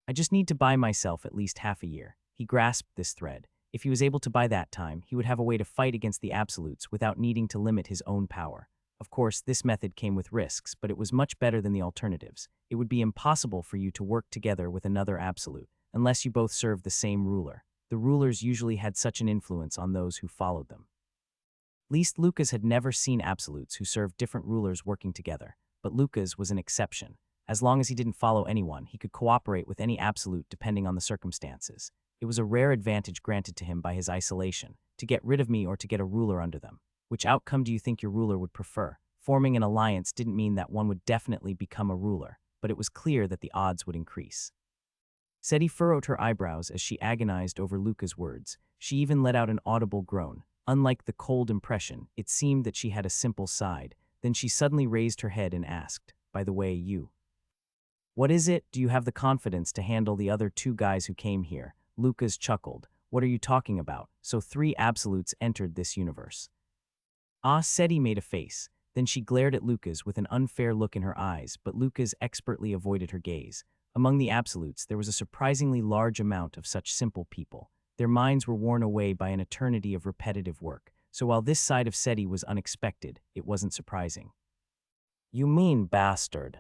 I just need to buy myself at least half a year. He grasped this thread. If he was able to buy that time, he would have a way to fight against the absolutes without needing to limit his own power. Of course, this method came with risks, but it was much better than the alternatives. It would be impossible for you to work together with another absolute, unless you both served the same ruler. The rulers usually had such an influence on those who followed them. Least Lucas had never seen absolutes who served different rulers working together, but Lucas was an exception. As long as he didn't follow anyone, he could cooperate with any absolute depending on the circumstances. It was a rare advantage granted to him by his isolation, to get rid of me or to get a ruler under them. Which outcome do you think your ruler would prefer? Forming an alliance didn't mean that one would definitely become a ruler, but it was clear that the odds would increase. Seti furrowed her eyebrows as she agonized over Luca's words. She even let out an audible groan. Unlike the cold impression, it seemed that she had a simple side. Then she suddenly raised her head and asked, "By the way, you. What is it? Do you have the confidence to handle the other two guys who came here?" Lucas chuckled. "What are you talking about?" So 3 absolutes entered this universe. Seti made a face. Then she glared at Lucas with an unfair look in her eyes, but Lucas expertly avoided her gaze. Among the absolutes, there was a surprisingly large amount of such simple people. Their minds were worn away by an eternity of repetitive work. So while this side of Seti was unexpected, it wasn't surprising. "You mean bastard."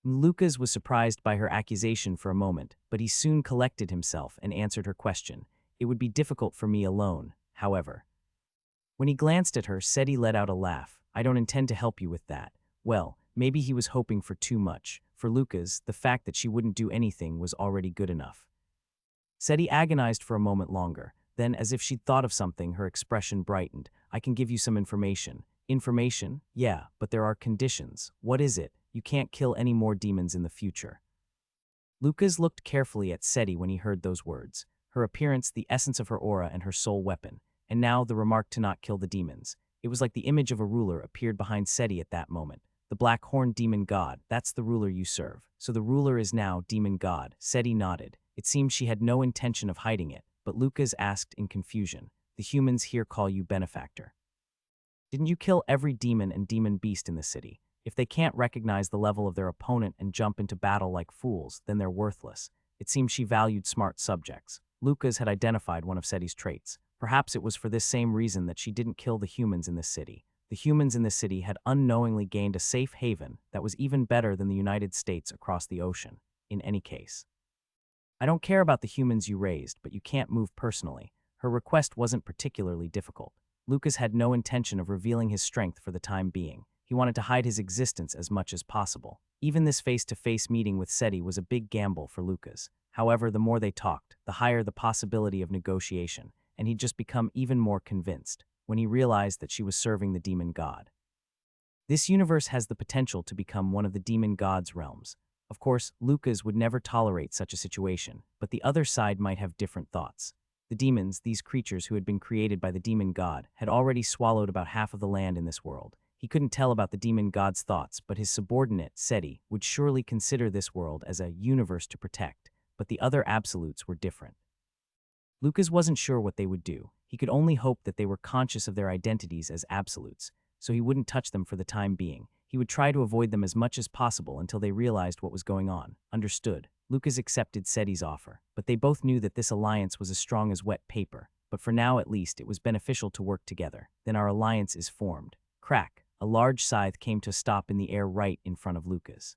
Lucas was surprised by her accusation for a moment, but he soon collected himself and answered her question. "It would be difficult for me alone, however." When he glanced at her, Seti let out a laugh. "I don't intend to help you with that." Well, maybe he was hoping for too much. For Lucas, the fact that she wouldn't do anything was already good enough. Seti agonized for a moment longer. Then, as if she'd thought of something, her expression brightened. "I can give you some information." "Information? Yeah, but there are conditions." "What is it?" "You can't kill any more demons in the future." Lucas looked carefully at Seti when he heard those words. Her appearance, the essence of her aura, and her sole weapon. And now the remark to not kill the demons. It was like the image of a ruler appeared behind Seti at that moment. "The black horned demon god, that's the ruler you serve. So the ruler is now demon god." Seti nodded. It seemed she had no intention of hiding it, but Lucas asked in confusion, "The humans here call you benefactor. Didn't you kill every demon and demon beast in the city? If they can't recognize the level of their opponent and jump into battle like fools, then they're worthless." It seemed she valued smart subjects. Lucas had identified one of Seti's traits. Perhaps it was for this same reason that she didn't kill the humans in this city. The humans in this city had unknowingly gained a safe haven that was even better than the United States across the ocean. In any case, "I don't care about the humans you raised, but you can't move personally." Her request wasn't particularly difficult. Lucas had no intention of revealing his strength for the time being. He wanted to hide his existence as much as possible. Even this face-to-face meeting with Seti was a big gamble for Lucas. However, the more they talked, the higher the possibility of negotiation, and he'd just become even more convinced when he realized that she was serving the demon god. This universe has the potential to become one of the demon god's realms. Of course, Lucas would never tolerate such a situation, but the other side might have different thoughts. The demons, these creatures who had been created by the demon god, had already swallowed about half of the land in this world. He couldn't tell about the demon god's thoughts, but his subordinate, Seti, would surely consider this world as a universe to protect, but the other absolutes were different. Lucas wasn't sure what they would do. He could only hope that they were conscious of their identities as absolutes, so he wouldn't touch them for the time being. He would try to avoid them as much as possible until they realized what was going on. Understood. Lucas accepted Seti's offer, but they both knew that this alliance was as strong as wet paper. But for now, at least, it was beneficial to work together. Then our alliance is formed. Crack, a large scythe came to stop in the air right in front of Lucas.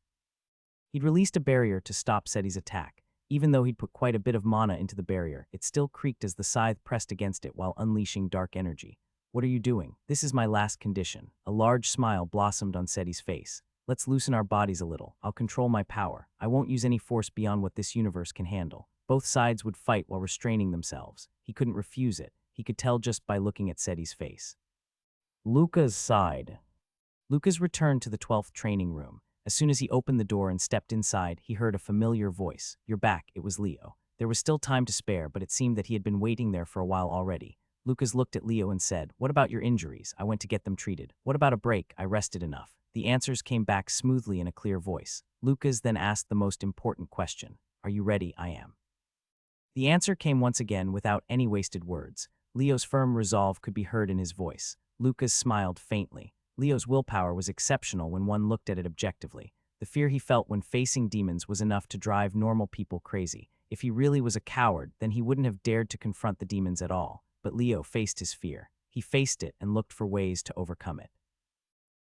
He'd released a barrier to stop Seti's attack. Even though he'd put quite a bit of mana into the barrier, it still creaked as the scythe pressed against it while unleashing dark energy. What are you doing? This is my last condition. A large smile blossomed on Seti's face. Let's loosen our bodies a little. I'll control my power. I won't use any force beyond what this universe can handle. Both sides would fight while restraining themselves. He couldn't refuse it. He could tell just by looking at Seti's face. Lucas sighed. Lucas returned to the 12th training room. As soon as he opened the door and stepped inside, he heard a familiar voice. You're back, it was Leo. There was still time to spare, but it seemed that he had been waiting there for a while already. Lucas looked at Leo and said, What about your injuries? I went to get them treated. What about a break? I rested enough. The answers came back smoothly in a clear voice. Lucas then asked the most important question. Are you ready? I am. The answer came once again without any wasted words. Leo's firm resolve could be heard in his voice. Lucas smiled faintly. Leo's willpower was exceptional when one looked at it objectively. The fear he felt when facing demons was enough to drive normal people crazy. If he really was a coward, then he wouldn't have dared to confront the demons at all. But Leo faced his fear. He faced it and looked for ways to overcome it.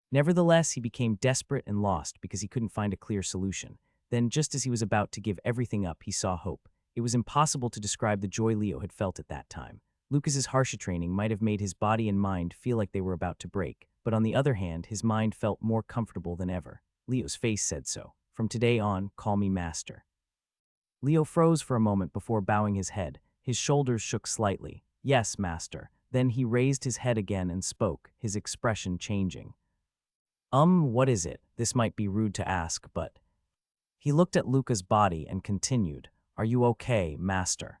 Nevertheless, he became desperate and lost because he couldn't find a clear solution. Then, just as he was about to give everything up, he saw hope. It was impossible to describe the joy Leo had felt at that time. Lucas's harsher training might have made his body and mind feel like they were about to break, but on the other hand, his mind felt more comfortable than ever. Leo's face said so. From today on, call me Master. Leo froze for a moment before bowing his head. His shoulders shook slightly. Yes, Master. Then he raised his head again and spoke, his expression changing. What is it? This might be rude to ask, but... He looked at Luca's body and continued, Are you okay, Master?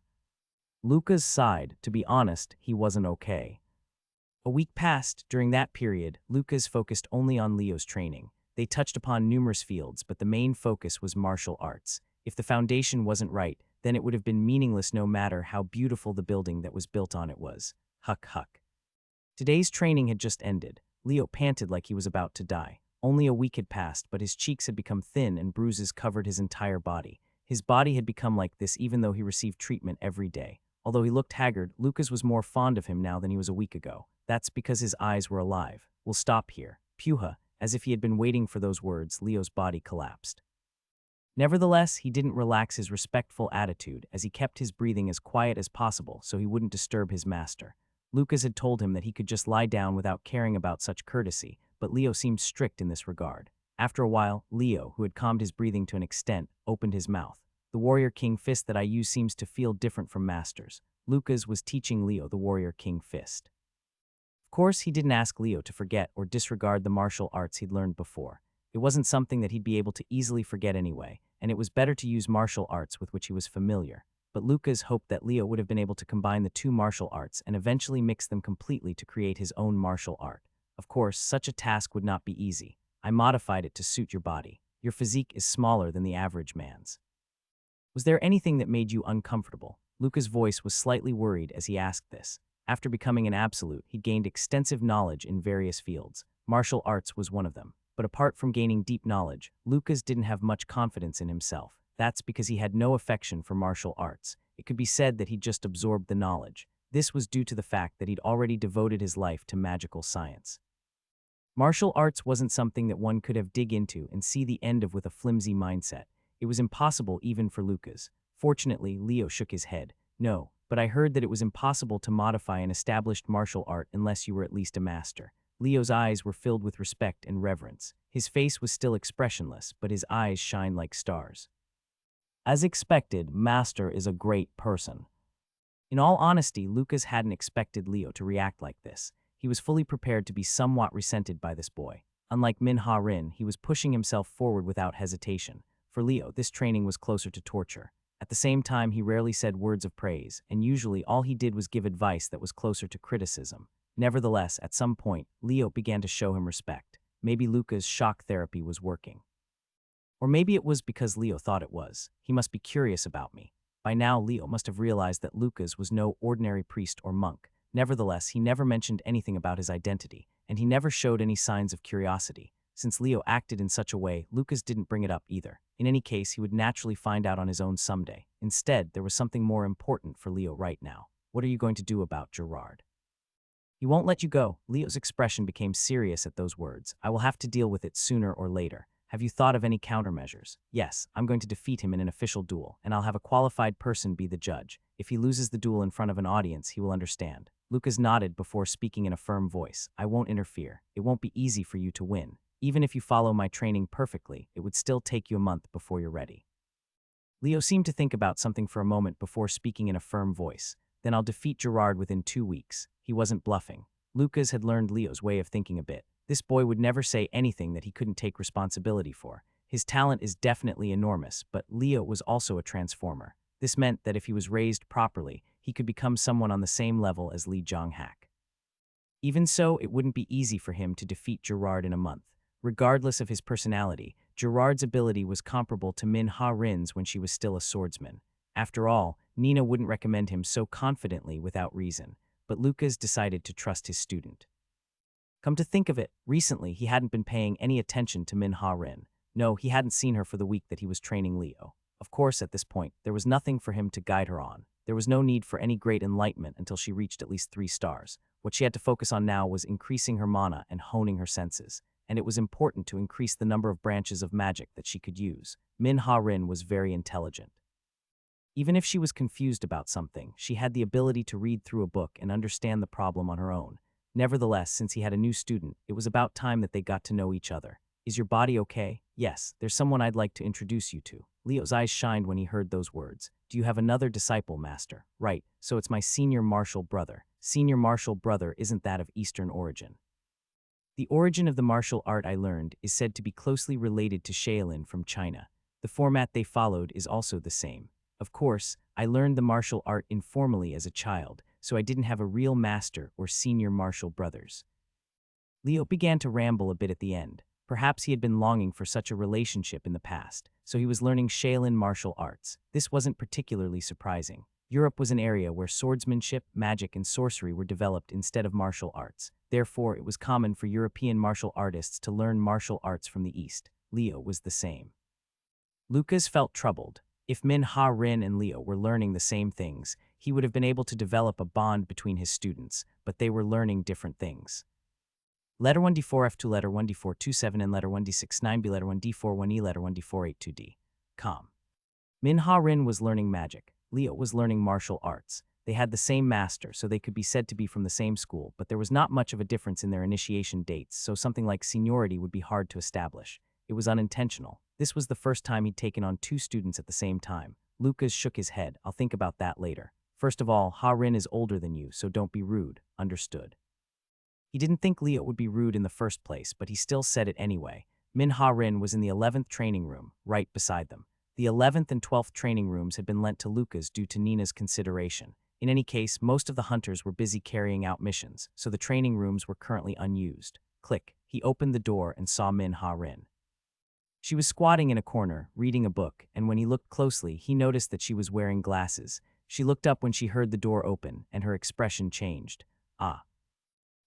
Lucas sighed. To be honest, he wasn't okay. A week passed. During that period, Lucas focused only on Leo's training. They touched upon numerous fields, but the main focus was martial arts. If the foundation wasn't right, then it would have been meaningless no matter how beautiful the building that was built on it was. Huck, huck. Today's training had just ended. Leo panted like he was about to die. Only a week had passed, but his cheeks had become thin and bruises covered his entire body. His body had become like this even though he received treatment every day. Although he looked haggard, Lucas was more fond of him now than he was a week ago. That's because his eyes were alive. We'll stop here. Puha. As if he had been waiting for those words, Leo's body collapsed. Nevertheless, he didn't relax his respectful attitude as he kept his breathing as quiet as possible so he wouldn't disturb his master. Lucas had told him that he could just lie down without caring about such courtesy, but Leo seemed strict in this regard. After a while, Leo, who had calmed his breathing to an extent, opened his mouth. The warrior king fist that I use seems to feel different from Master's. Lucas was teaching Leo the warrior king fist. Of course, he didn't ask Leo to forget or disregard the martial arts he'd learned before. It wasn't something that he'd be able to easily forget anyway, and it was better to use martial arts with which he was familiar. But Lucas hoped that Leo would have been able to combine the two martial arts and eventually mix them completely to create his own martial art. Of course, such a task would not be easy. I modified it to suit your body. Your physique is smaller than the average man's. Was there anything that made you uncomfortable? Lucas' voice was slightly worried as he asked this. After becoming an absolute, he'd gained extensive knowledge in various fields. Martial arts was one of them. But apart from gaining deep knowledge, Lucas didn't have much confidence in himself. That's because he had no affection for martial arts. It could be said that he'd just absorbed the knowledge. This was due to the fact that he'd already devoted his life to magical science. Martial arts wasn't something that one could have dig into and see the end of with a flimsy mindset. It was impossible even for Lucas. Fortunately, Leo shook his head. No, but I heard that it was impossible to modify an established martial art unless you were at least a master. Leo's eyes were filled with respect and reverence. His face was still expressionless, but his eyes shined like stars. As expected, Master is a great person. In all honesty, Lucas hadn't expected Leo to react like this. He was fully prepared to be somewhat resented by this boy. Unlike Min-Ha-Rin, he was pushing himself forward without hesitation. For Leo, this training was closer to torture. At the same time, he rarely said words of praise, and usually all he did was give advice that was closer to criticism. Nevertheless, at some point, Leo began to show him respect. Maybe Lucas' shock therapy was working. Or maybe it was because Leo thought it was. He must be curious about me. By now, Leo must have realized that Lucas was no ordinary priest or monk. Nevertheless, he never mentioned anything about his identity, and he never showed any signs of curiosity. Since Leo acted in such a way, Lucas didn't bring it up either. In any case, he would naturally find out on his own someday. Instead, there was something more important for Leo right now. What are you going to do about Gerard? He won't let you go. Leo's expression became serious at those words. I will have to deal with it sooner or later. Have you thought of any countermeasures? Yes, I'm going to defeat him in an official duel, and I'll have a qualified person be the judge. If he loses the duel in front of an audience, he will understand. Lucas nodded before speaking in a firm voice. I won't interfere. It won't be easy for you to win. Even if you follow my training perfectly, it would still take you a month before you're ready. Leo seemed to think about something for a moment before speaking in a firm voice. Then I'll defeat Gerard within 2 weeks. He wasn't bluffing. Lucas had learned Leo's way of thinking a bit. This boy would never say anything that he couldn't take responsibility for. His talent is definitely enormous, but Leo was also a transformer. This meant that if he was raised properly, he could become someone on the same level as Lee Jong-hak. Even so, it wouldn't be easy for him to defeat Gerard in a month. Regardless of his personality, Gerard's ability was comparable to Min Ha-rin's when she was still a swordsman. After all, Nina wouldn't recommend him so confidently without reason, but Lucas decided to trust his student. Come to think of it, recently he hadn't been paying any attention to Min Ha-rin. No, he hadn't seen her for the week that he was training Leo. Of course, at this point, there was nothing for him to guide her on. There was no need for any great enlightenment until she reached at least 3 stars. What she had to focus on now was increasing her mana and honing her senses. And it was important to increase the number of branches of magic that she could use. Min Ha-rin was very intelligent. Even if she was confused about something, she had the ability to read through a book and understand the problem on her own. Nevertheless, since he had a new student, it was about time that they got to know each other. Is your body okay? Yes, there's someone I'd like to introduce you to. Leo's eyes shined when he heard those words. Do you have another disciple, master? Right, so it's my senior martial brother. Senior martial brother isn't that of Eastern origin. The origin of the martial art I learned is said to be closely related to Shaolin from China. The format they followed is also the same. Of course, I learned the martial art informally as a child, so I didn't have a real master or senior martial brothers. Leo began to ramble a bit at the end. Perhaps he had been longing for such a relationship in the past, so he was learning Shaolin martial arts. This wasn't particularly surprising. Europe was an area where swordsmanship, magic, and sorcery were developed instead of martial arts. Therefore, it was common for European martial artists to learn martial arts from the East. Leo was the same. Lucas felt troubled. If Min Ha-rin and Leo were learning the same things, he would have been able to develop a bond between his students, but they were learning different things. Letter 1d4 F2, letter 1d4 27 and letter 1d6 9b, letter 1d4 1e, letter 1d4 8 2d. Com. Min Ha-rin was learning magic. Leo was learning martial arts. They had the same master, so they could be said to be from the same school, but there was not much of a difference in their initiation dates, so something like seniority would be hard to establish. It was unintentional. This was the first time he'd taken on 2 students at the same time. Lucas shook his head. I'll think about that later. First of all, Ha-rin is older than you, so don't be rude. Understood. He didn't think Leo would be rude in the first place, but he still said it anyway. Min Ha-rin was in the 11th training room, right beside them. The 11th and 12th training rooms had been lent to Lucas due to Nina's consideration. In any case, most of the hunters were busy carrying out missions, so the training rooms were currently unused. Click. He opened the door and saw Min Ha-rin. She was squatting in a corner, reading a book, and when he looked closely, he noticed that she was wearing glasses. She looked up when she heard the door open, and her expression changed. Ah.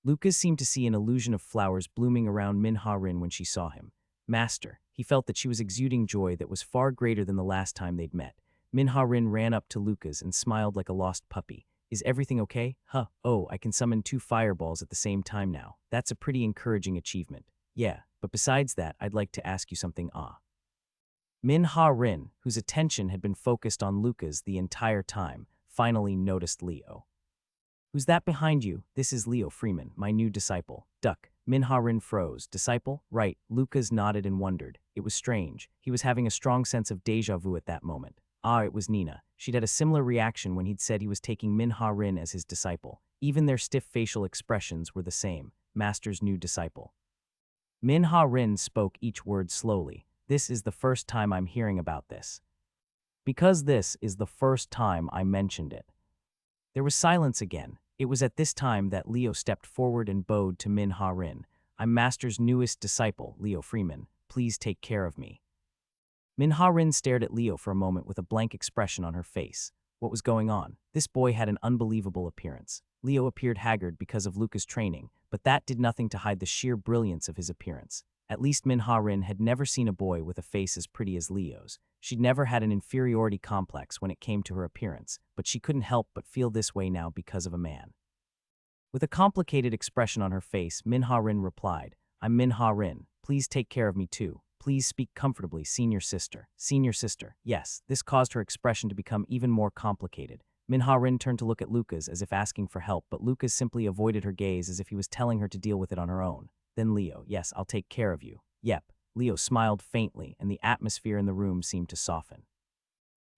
Lucas seemed to see an illusion of flowers blooming around Min Ha-rin when she saw him. Master. He felt that she was exuding joy that was far greater than the last time they'd met. Min Ha-rin ran up to Lucas and smiled like a lost puppy. Is everything okay? Huh, oh, I can summon 2 fireballs at the same time now. That's a pretty encouraging achievement. Yeah, but besides that, I'd like to ask you something. Min Ha-rin, whose attention had been focused on Lucas the entire time, finally noticed Leo. Who's that behind you? This is Leo Freeman, my new disciple. Duck. Min Ha-rin froze. Disciple? Right. Lucas nodded and wondered. It was strange. He was having a strong sense of déjà vu at that moment. It was Nina. She'd had a similar reaction when he'd said he was taking Min Ha-rin as his disciple. Even their stiff facial expressions were the same. Master's new disciple. Min Ha-rin spoke each word slowly. This is the first time I'm hearing about this. Because this is the first time I mentioned it. There was silence again. It was at this time that Leo stepped forward and bowed to Min Ha-rin. I'm Master's newest disciple, Leo Freeman. Please take care of me. Min Ha-rin stared at Leo for a moment with a blank expression on her face. What was going on? This boy had an unbelievable appearance. Leo appeared haggard because of Luca's training, but that did nothing to hide the sheer brilliance of his appearance. At least Min Ha-rin had never seen a boy with a face as pretty as Leo's. She'd never had an inferiority complex when it came to her appearance, but she couldn't help but feel this way now because of a man. With a complicated expression on her face, Minha-rin replied, I'm Minha-rin. Please take care of me too. Please speak comfortably, senior sister. Senior sister. Yes, this caused her expression to become even more complicated. Minha-rin turned to look at Lucas as if asking for help, but Lucas simply avoided her gaze as if he was telling her to deal with it on her own. Then Leo, yes, I'll take care of you. Yep. Leo smiled faintly, and the atmosphere in the room seemed to soften.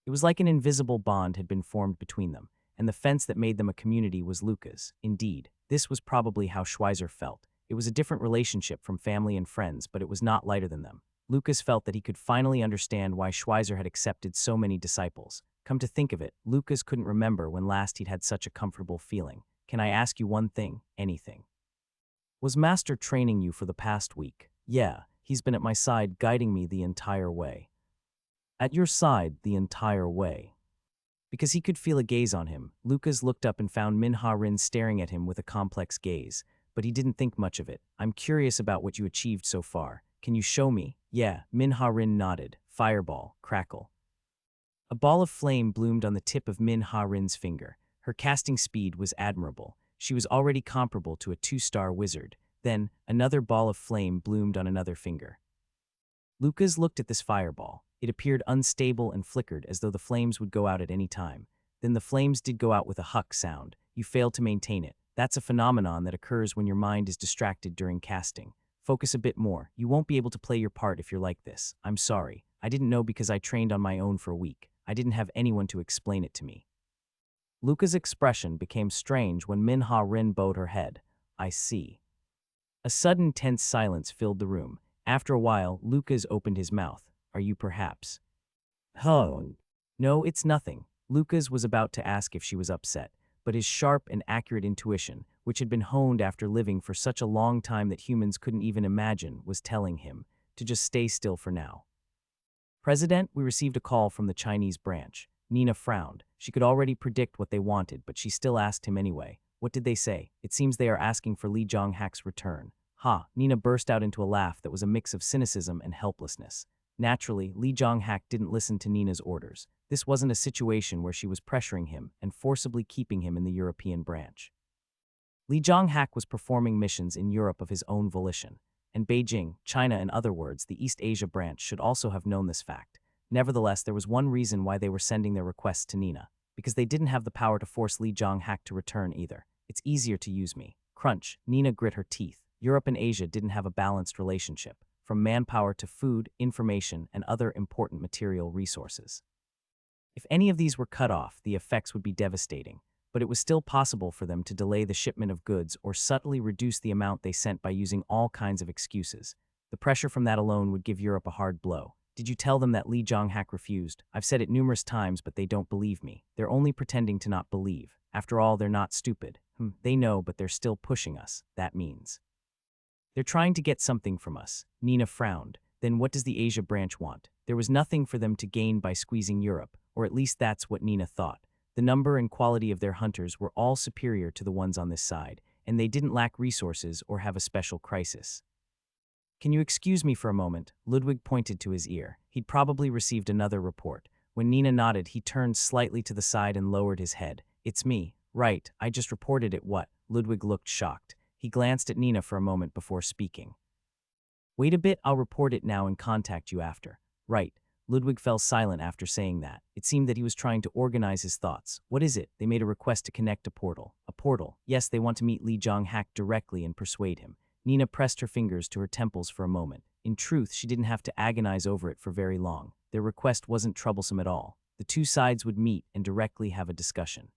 It was like an invisible bond had been formed between them, and the fence that made them a community was Lucas. Indeed, this was probably how Schweizer felt. It was a different relationship from family and friends, but it was not lighter than them. Lucas felt that he could finally understand why Schweizer had accepted so many disciples. Come to think of it, Lucas couldn't remember when last he'd had such a comfortable feeling. Can I ask you one thing? Anything. Was Master training you for the past week? Yeah, he's been at my side guiding me the entire way. At your side the entire way. Because he could feel a gaze on him, Lucas looked up and found Minha-rin staring at him with a complex gaze, but he didn't think much of it. I'm curious about what you achieved so far. Can you show me? Yeah, Minha-rin nodded. Fireball, crackle. A ball of flame bloomed on the tip of Minha-rin's finger. Her casting speed was admirable. She was already comparable to a 2-star wizard. Then, another ball of flame bloomed on another finger. Lucas looked at this fireball. It appeared unstable and flickered as though the flames would go out at any time. Then the flames did go out with a huck sound. You failed to maintain it. That's a phenomenon that occurs when your mind is distracted during casting. Focus a bit more. You won't be able to play your part if you're like this. I'm sorry. I didn't know because I trained on my own for a week. I didn't have anyone to explain it to me. Luca's expression became strange when Minha-rin bowed her head. I see. A sudden tense silence filled the room. After a while, Lucas opened his mouth. Are you perhaps? Oh. No, it's nothing. Lucas was about to ask if she was upset, but his sharp and accurate intuition, which had been honed after living for such a long time that humans couldn't even imagine, was telling him to just stay still for now. President, we received a call from the Chinese branch. Nina frowned. She could already predict what they wanted, but she still asked him anyway. What did they say? It seems they are asking for Li Zhonghak's return. Ha! Nina burst out into a laugh that was a mix of cynicism and helplessness. Naturally, Li Zhonghak didn't listen to Nina's orders. This wasn't a situation where she was pressuring him and forcibly keeping him in the European branch. Li Zhonghak was performing missions in Europe of his own volition, and Beijing, China in other words, the East Asia branch should also have known this fact. Nevertheless, there was one reason why they were sending their requests to Nina, because they didn't have the power to force Li Zhonghak to return either. It's easier to use me. Crunch. Nina grit her teeth. Europe and Asia didn't have a balanced relationship, from manpower to food, information, and other important material resources. If any of these were cut off, the effects would be devastating, but it was still possible for them to delay the shipment of goods or subtly reduce the amount they sent by using all kinds of excuses. The pressure from that alone would give Europe a hard blow. Did you tell them that Li Zhonghak refused? I've said it numerous times, but they don't believe me. They're only pretending to not believe. After all, they're not stupid. They know, but they're still pushing us. That means they're trying to get something from us. Nina frowned. Then what does the Asia branch want? There was nothing for them to gain by squeezing Europe, or at least that's what Nina thought. The number and quality of their hunters were all superior to the ones on this side, and they didn't lack resources or have a special crisis. Can you excuse me for a moment? Ludwig pointed to his ear. He'd probably received another report. When Nina nodded, he turned slightly to the side and lowered his head. It's me. Right, I just reported it. What? Ludwig looked shocked. He glanced at Nina for a moment before speaking. Wait a bit, I'll report it now and contact you after. Right. Ludwig fell silent after saying that. It seemed that he was trying to organize his thoughts. What is it? They made a request to connect a portal. A portal. Yes, they want to meet Li Zhonghak directly and persuade him. Nina pressed her fingers to her temples for a moment. In truth, she didn't have to agonize over it for very long. Their request wasn't troublesome at all. The two sides would meet and directly have a discussion.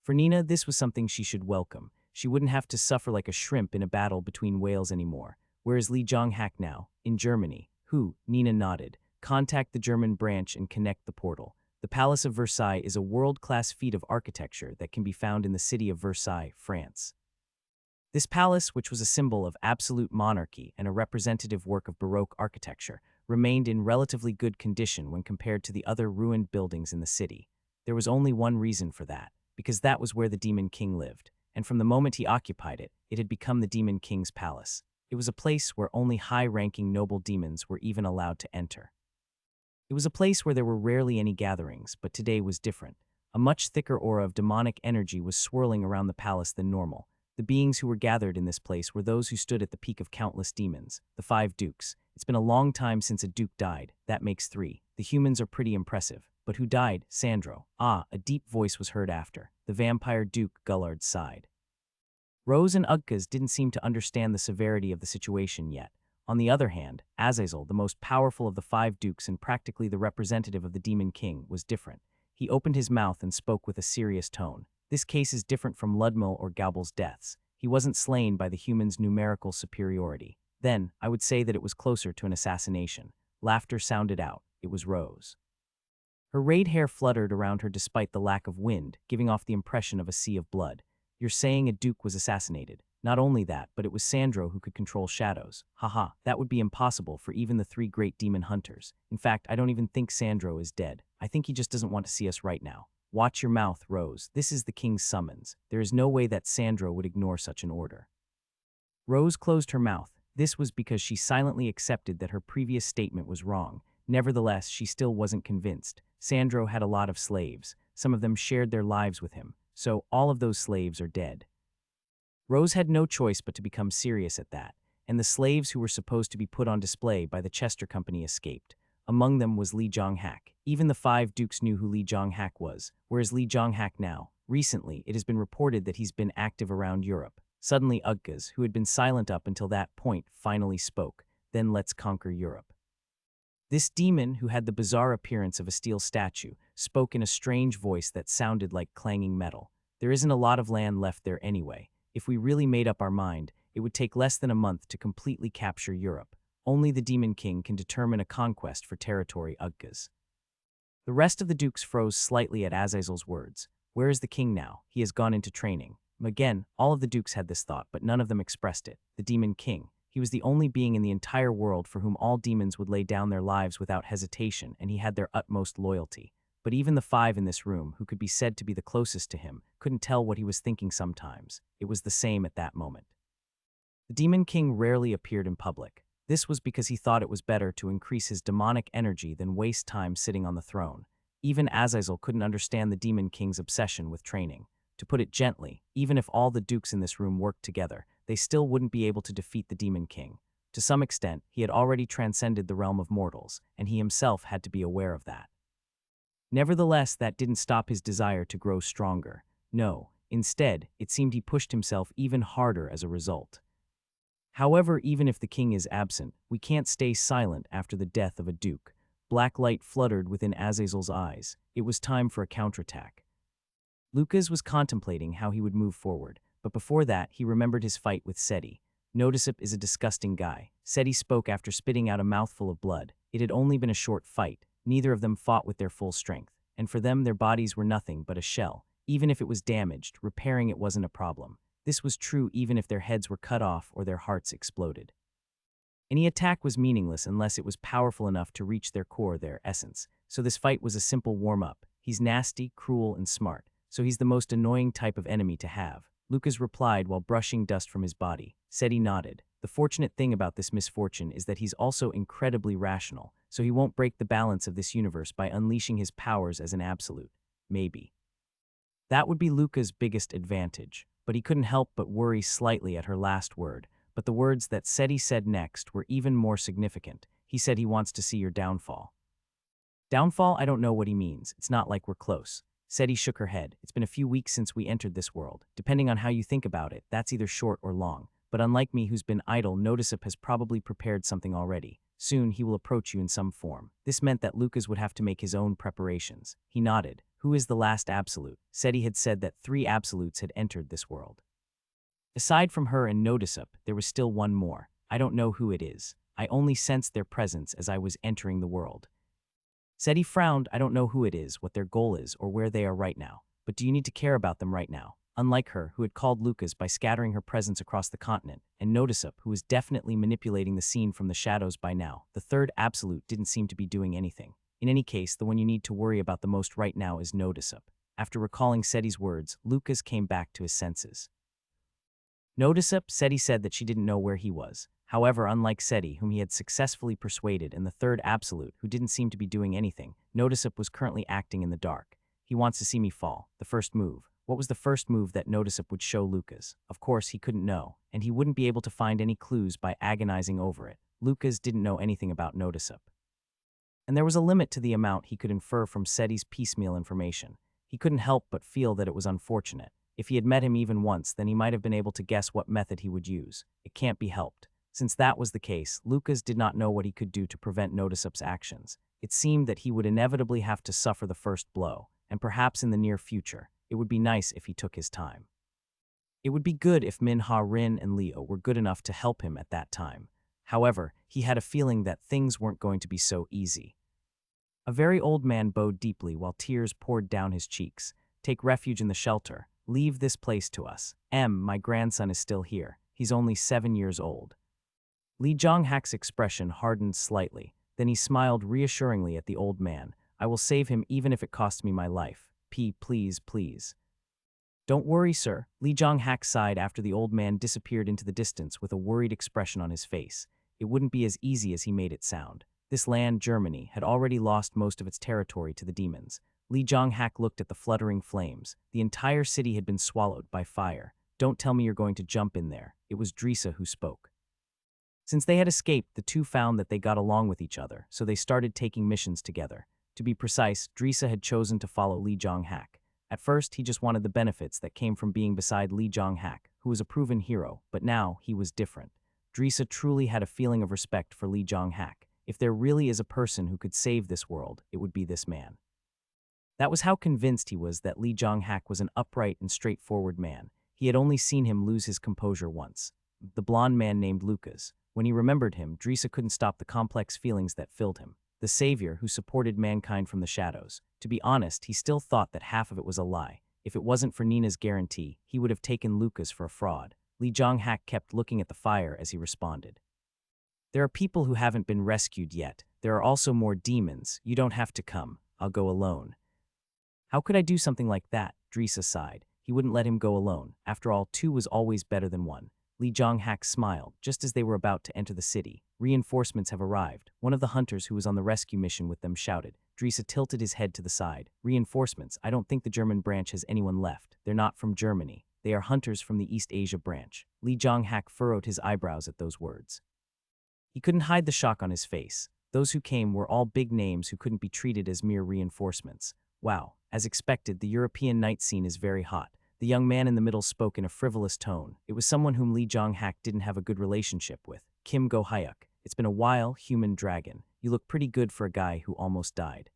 For Nina, this was something she should welcome. She wouldn't have to suffer like a shrimp in a battle between whales anymore. Where is Li Zhonghak now? In Germany. Who? Nina nodded. Contact the German branch and connect the portal. The Palace of Versailles is a world-class feat of architecture that can be found in the city of Versailles, France. This palace, which was a symbol of absolute monarchy and a representative work of Baroque architecture, remained in relatively good condition when compared to the other ruined buildings in the city. There was only one reason for that, because that was where the Demon King lived, and from the moment he occupied it, it had become the Demon King's palace. It was a place where only high-ranking noble demons were even allowed to enter. It was a place where there were rarely any gatherings, but today was different. A much thicker aura of demonic energy was swirling around the palace than normal. The beings who were gathered in this place were those who stood at the peak of countless demons, the 5 dukes. It's been a long time since a duke died. That makes 3. The humans are pretty impressive. But who died? Sandro. Ah, a deep voice was heard after. The vampire Duke Gullard sighed. Rose and Ugkas didn't seem to understand the severity of the situation yet. On the other hand, Azazel, the most powerful of the 5 dukes and practically the representative of the Demon King, was different. He opened his mouth and spoke with a serious tone. This case is different from Ludmil or Galbal's deaths. He wasn't slain by the humans' numerical superiority. Then, I would say that it was closer to an assassination. Laughter sounded out. It was Rose. Her rayed hair fluttered around her despite the lack of wind, giving off the impression of a sea of blood. You're saying a duke was assassinated. Not only that, but it was Sandro who could control shadows. Haha, that would be impossible for even the 3 great demon hunters. In fact, I don't even think Sandro is dead. I think he just doesn't want to see us right now. Watch your mouth, Rose. This is the king's summons. There is no way that Sandro would ignore such an order. Rose closed her mouth. This was because she silently accepted that her previous statement was wrong. Nevertheless, she still wasn't convinced. Sandro had a lot of slaves. Some of them shared their lives with him. So all of those slaves are dead. Rose had no choice but to become serious at that, and the slaves who were supposed to be put on display by the Chester Company escaped. Among them was Li Jonghak. Even the 5 dukes knew who Li Jonghak was. Where is Li Jonghak now? Recently, it has been reported that he's been active around Europe. Suddenly Ugkas, who had been silent up until that point, finally spoke. Then let's conquer Europe. This demon, who had the bizarre appearance of a steel statue, spoke in a strange voice that sounded like clanging metal. There isn't a lot of land left there anyway. If we really made up our mind, it would take less than a month to completely capture Europe. Only the Demon King can determine a conquest for territory Ugkas. The rest of the dukes froze slightly at Azazel's words. Where is the king now? He has gone into training. Again, all of the dukes had this thought, but none of them expressed it. The Demon King. He was the only being in the entire world for whom all demons would lay down their lives without hesitation, and he had their utmost loyalty. But even the 5 in this room, who could be said to be the closest to him, couldn't tell what he was thinking sometimes. It was the same at that moment. The Demon King rarely appeared in public. This was because he thought it was better to increase his demonic energy than waste time sitting on the throne. Even Azazel couldn't understand the Demon King's obsession with training. To put it gently, even if all the dukes in this room worked together, they still wouldn't be able to defeat the Demon King. To some extent, he had already transcended the realm of mortals, and he himself had to be aware of that. Nevertheless, that didn't stop his desire to grow stronger. No, instead, it seemed he pushed himself even harder as a result. However, even if the king is absent, we can't stay silent after the death of a duke. Black light fluttered within Azazel's eyes. It was time for a counterattack. Lucas was contemplating how he would move forward, but before that, he remembered his fight with Seti. Notisip is a disgusting guy. Seti spoke after spitting out a mouthful of blood. It had only been a short fight. Neither of them fought with their full strength, and for them their bodies were nothing but a shell. Even if it was damaged, repairing it wasn't a problem. This was true even if their heads were cut off or their hearts exploded. Any attack was meaningless unless it was powerful enough to reach their core, their essence. So this fight was a simple warm-up. He's nasty, cruel, and smart, so he's the most annoying type of enemy to have. Lucas replied while brushing dust from his body. Seti nodded. The fortunate thing about this misfortune is that he's also incredibly rational, so he won't break the balance of this universe by unleashing his powers as an absolute. Maybe. That would be Luca's biggest advantage, but he couldn't help but worry slightly at her last word. But the words that Seti said next were even more significant. He said he wants to see your downfall. Downfall? I don't know what he means. It's not like we're close. Seti shook her head. It's been a few weeks since we entered this world. Depending on how you think about it, that's either short or long. But unlike me who's been idle, Notisip has probably prepared something already. Soon he will approach you in some form. This meant that Lucas would have to make his own preparations. He nodded. Who is the last absolute? Seti had said that 3 absolutes had entered this world. Aside from her and Notisip, there was still one more. I don't know who it is. I only sensed their presence as I was entering the world. Seti frowned. I don't know who it is, what their goal is, or where they are right now. But do you need to care about them right now? Unlike her, who had called Lucas by scattering her presence across the continent, and Notisip, who was definitely manipulating the scene from the shadows by now, the 3rd absolute didn't seem to be doing anything. In any case, the one you need to worry about the most right now is Notisip. After recalling Seti's words, Lucas came back to his senses. Notisip, Seti said that she didn't know where he was. However, unlike Seti, whom he had successfully persuaded, and the 3rd absolute, who didn't seem to be doing anything, Notisip was currently acting in the dark. He wants to see me fall. The first move. What was the first move that Notisip would show Lucas? Of course, he couldn't know, and he wouldn't be able to find any clues by agonizing over it. Lucas didn't know anything about Notisip. And there was a limit to the amount he could infer from Seti's piecemeal information. He couldn't help but feel that it was unfortunate. If he had met him even once, then he might have been able to guess what method he would use. It can't be helped. Since that was the case, Lucas did not know what he could do to prevent Notisip's actions. It seemed that he would inevitably have to suffer the first blow, and perhaps in the near future, it would be nice if he took his time. It would be good if Minha, Rin, and Leo were good enough to help him at that time. However, he had a feeling that things weren't going to be so easy. A very old man bowed deeply while tears poured down his cheeks. Take refuge in the shelter. Leave this place to us. My grandson is still here. He's only 7 years old. Li Jonghak's expression hardened slightly. Then he smiled reassuringly at the old man. I will save him even if it costs me my life. Please, please. Don't worry, sir. Li Jonghak sighed after the old man disappeared into the distance with a worried expression on his face. It wouldn't be as easy as he made it sound. This land, Germany, had already lost most of its territory to the demons. Li Jonghak looked at the fluttering flames. The entire city had been swallowed by fire. Don't tell me you're going to jump in there. It was Drisa who spoke. Since they had escaped, the two found that they got along with each other, so they started taking missions together. To be precise, Drisa had chosen to follow Li Jonghak. At first, he just wanted the benefits that came from being beside Li Jonghak, who was a proven hero, but now he was different. Drisa truly had a feeling of respect for Li Jonghak. If there really is a person who could save this world, it would be this man. That was how convinced he was that Li Jonghak was an upright and straightforward man. He had only seen him lose his composure once. The blonde man named Lucas. When he remembered him, Drisa couldn't stop the complex feelings that filled him. The savior who supported mankind from the shadows. To be honest, he still thought that half of it was a lie. If it wasn't for Nina's guarantee, he would have taken Lucas for a fraud. Li Jonghak kept looking at the fire as he responded. There are people who haven't been rescued yet. There are also more demons. You don't have to come. I'll go alone. How could I do something like that? Drisa sighed. He wouldn't let him go alone. After all, 2 was always better than 1. Li Jonghak smiled just as they were about to enter the city. Reinforcements have arrived. One of the hunters who was on the rescue mission with them shouted. Drisa tilted his head to the side. Reinforcements? I don't think the German branch has anyone left. They're not from Germany. They are hunters from the East Asia branch. Li Jonghak furrowed his eyebrows at those words. He couldn't hide the shock on his face. Those who came were all big names who couldn't be treated as mere reinforcements. Wow, as expected, the European night scene is very hot. The young man in the middle spoke in a frivolous tone. It was someone whom Li Jonghak didn't have a good relationship with. Kim Go-hyuk. It's been a while, human dragon. You look pretty good for a guy who almost died.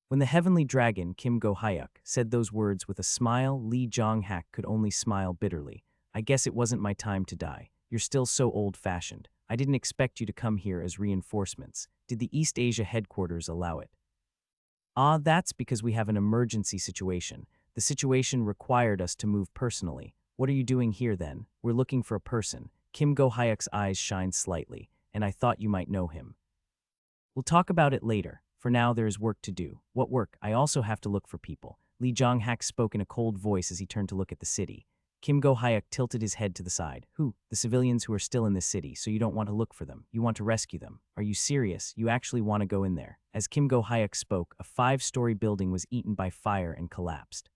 When the heavenly dragon, Kim Go-hyuk, said those words with a smile, Li Jonghak could only smile bitterly. I guess it wasn't my time to die. You're still so old-fashioned. I didn't expect you to come here as reinforcements. Did the East Asia headquarters allow it? That's because we have an emergency situation. The situation required us to move personally. What are you doing here then? We're looking for a person. Kim Go-hyuk's eyes shined slightly, and I thought you might know him. We'll talk about it later. For now, there is work to do. What work? I also have to look for people. Li Jonghak spoke in a cold voice as he turned to look at the city. Kim Go-hyuk tilted his head to the side. Who? The civilians who are still in this city, so you don't want to look for them. You want to rescue them. Are you serious? You actually want to go in there? As Kim Go-hyuk spoke, a 5-story building was eaten by fire and collapsed.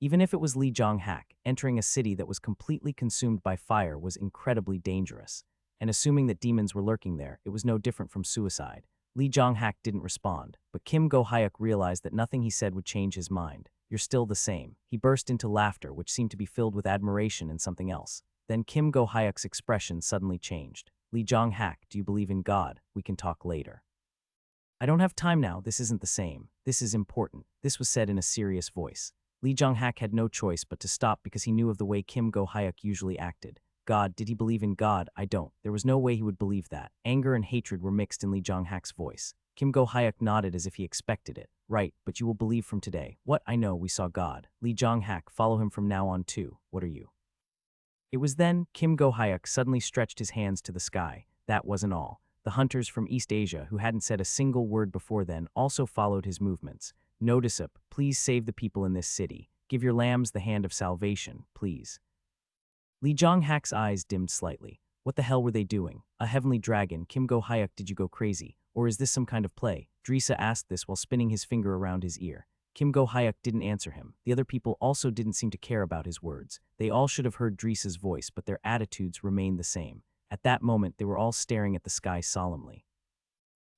Even if it was Li Jonghak, entering a city that was completely consumed by fire was incredibly dangerous. And assuming that demons were lurking there, it was no different from suicide. Li Jonghak didn't respond, but Kim Go-hyuk realized that nothing he said would change his mind. You're still the same. He burst into laughter, which seemed to be filled with admiration and something else. Then Kim Go-hyuk's expression suddenly changed. Li Jonghak, do you believe in God? We can talk later. I don't have time now. This isn't the same. This is important. This was said in a serious voice. Li Jonghak had no choice but to stop because he knew of the way Kim Go-hyuk usually acted. God, did he believe in God? I don't. There was no way he would believe that. Anger and hatred were mixed in Li Jonghak's voice. Kim Go-hyuk nodded as if he expected it. Right, but you will believe from today. What? I know, we saw God. Li Jonghak, follow him from now on too. What are you? It was then Kim Go-hyuk suddenly stretched his hands to the sky. That wasn't all. The hunters from East Asia, who hadn't said a single word before then, also followed his movements. Notisip, please save the people in this city. Give your lambs the hand of salvation, please. Li Jonghak's eyes dimmed slightly. What the hell were they doing? A heavenly dragon, Kim Go-hyuk, did you go crazy? Or is this some kind of play? Drisa asked this while spinning his finger around his ear. Kim Go-hyuk didn't answer him. The other people also didn't seem to care about his words. They all should have heard Drisa's voice, but their attitudes remained the same. At that moment, they were all staring at the sky solemnly.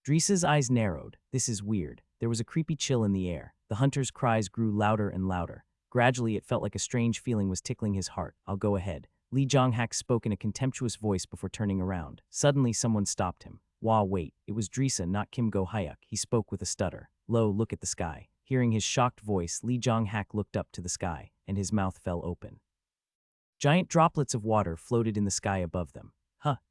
Drisa's eyes narrowed. This is weird. There was a creepy chill in the air. The hunter's cries grew louder and louder. Gradually, it felt like a strange feeling was tickling his heart. I'll go ahead. Lee Jong-hak spoke in a contemptuous voice before turning around. Suddenly, someone stopped him. Wait. It was Drisa, not Kim Go-hyuk. He spoke with a stutter. Lo, look at the sky. Hearing his shocked voice, Lee Jong-hak looked up to the sky, and his mouth fell open. Giant droplets of water floated in the sky above them.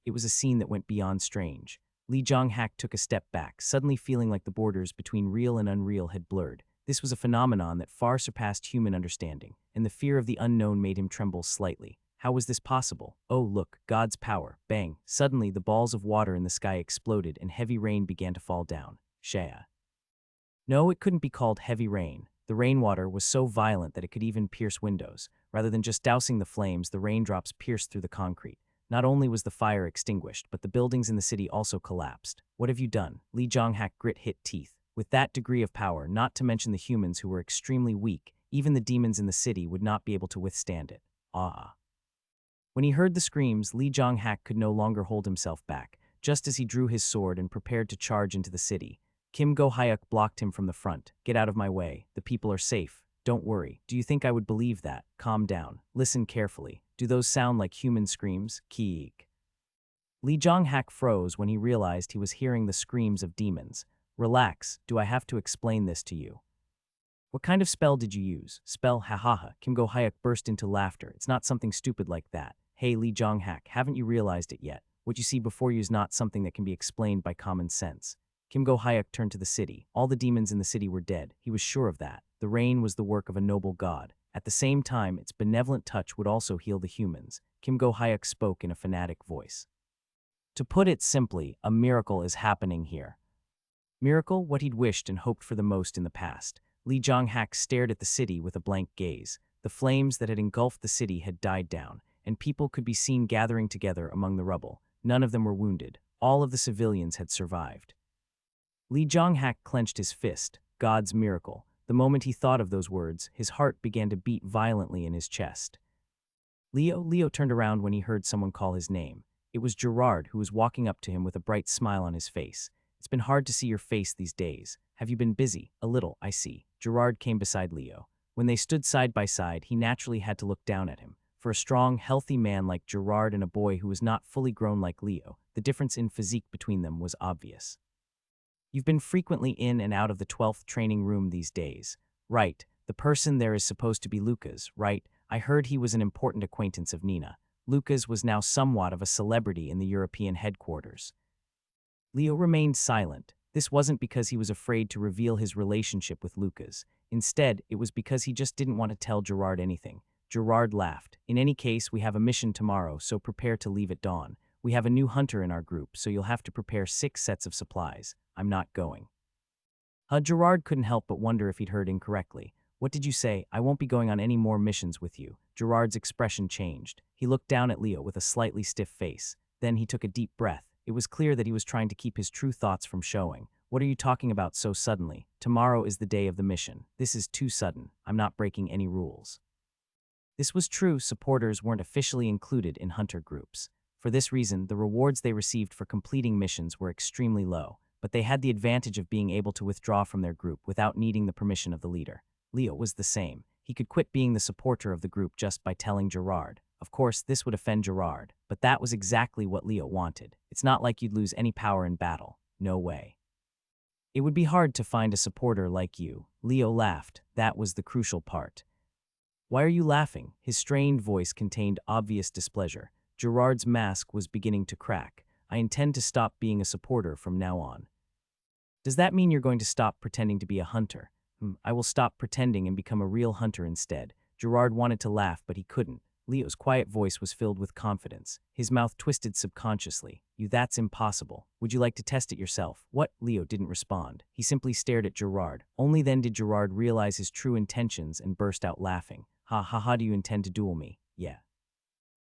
It was a scene that went beyond strange. Lee Jong-hak took a step back, suddenly feeling like the borders between real and unreal had blurred. This was a phenomenon that far surpassed human understanding, and the fear of the unknown made him tremble slightly. How was this possible? Oh, look, God's power. Bang. Suddenly, the balls of water in the sky exploded and heavy rain began to fall down. Shaya. No, it couldn't be called heavy rain. The rainwater was so violent that it could even pierce windows. Rather than just dousing the flames, the raindrops pierced through the concrete. Not only was the fire extinguished, but the buildings in the city also collapsed. What have you done? Lee Jong-hak grit teeth. With that degree of power, not to mention the humans who were extremely weak, even the demons in the city would not be able to withstand it. When he heard the screams, Lee Jong-hak could no longer hold himself back. Just as he drew his sword and prepared to charge into the city, Kim Go-hyuk blocked him from the front. Get out of my way. The people are safe. Don't worry. Do you think I would believe that? Calm down. Listen carefully. Do those sound like human screams? Keek. Lee Jong-hak froze when he realized he was hearing the screams of demons. Relax. Do I have to explain this to you? What kind of spell did you use? Spell? Ha. Kim Go-hyuk burst into laughter. It's not something stupid like that. Hey, Lee Jong-hak, haven't you realized it yet? What you see before you is not something that can be explained by common sense. Kim Go-hyuk turned to the city. All the demons in the city were dead. He was sure of that. The rain was the work of a noble god. At the same time, its benevolent touch would also heal the humans. Kim Go-hyuk spoke in a fanatic voice. To put it simply, a miracle is happening here. Miracle? What he'd wished and hoped for the most in the past. Lee Jong-hak stared at the city with a blank gaze. The flames that had engulfed the city had died down, and people could be seen gathering together among the rubble. None of them were wounded. All of the civilians had survived. Lee Jong-hak clenched his fist. God's miracle. The moment he thought of those words, his heart began to beat violently in his chest. Leo turned around when he heard someone call his name. It was Gerard, who was walking up to him with a bright smile on his face. It's been hard to see your face these days. Have you been busy? A little, I see. Gerard came beside Leo. When they stood side by side, he naturally had to look down at him. For a strong, healthy man like Gerard and a boy who was not fully grown like Leo, the difference in physique between them was obvious. You've been frequently in and out of the 12th training room these days. Right. The person there is supposed to be Lucas, right? I heard he was an important acquaintance of Nina. Lucas was now somewhat of a celebrity in the European headquarters. Leo remained silent. This wasn't because he was afraid to reveal his relationship with Lucas. Instead, it was because he just didn't want to tell Gerard anything. Gerard laughed. In any case, we have a mission tomorrow, so prepare to leave at dawn. We have a new hunter in our group, so you'll have to prepare 6 sets of supplies. I'm not going. Gerard couldn't help but wonder if he'd heard incorrectly. What did you say? I won't be going on any more missions with you. Gerard's expression changed. He looked down at Leo with a slightly stiff face. Then he took a deep breath. It was clear that he was trying to keep his true thoughts from showing. What are you talking about so suddenly? Tomorrow is the day of the mission. This is too sudden. I'm not breaking any rules. This was true. Supporters weren't officially included in hunter groups. For this reason, the rewards they received for completing missions were extremely low, but they had the advantage of being able to withdraw from their group without needing the permission of the leader. Leo was the same. He could quit being the supporter of the group just by telling Gerard. Of course, this would offend Gerard, but that was exactly what Leo wanted. It's not like you'd lose any power in battle. No way. It would be hard to find a supporter like you. Leo laughed. That was the crucial part. Why are you laughing? His strained voice contained obvious displeasure. Gerard's mask was beginning to crack. I intend to stop being a supporter from now on. Does that mean you're going to stop pretending to be a hunter? I will stop pretending and become a real hunter instead. Gerard wanted to laugh, but he couldn't. Leo's quiet voice was filled with confidence. His mouth twisted subconsciously. That's impossible. Would you like to test it yourself? What? Leo didn't respond. He simply stared at Gerard. Only then did Gerard realize his true intentions and burst out laughing. How do you intend to duel me? Yeah.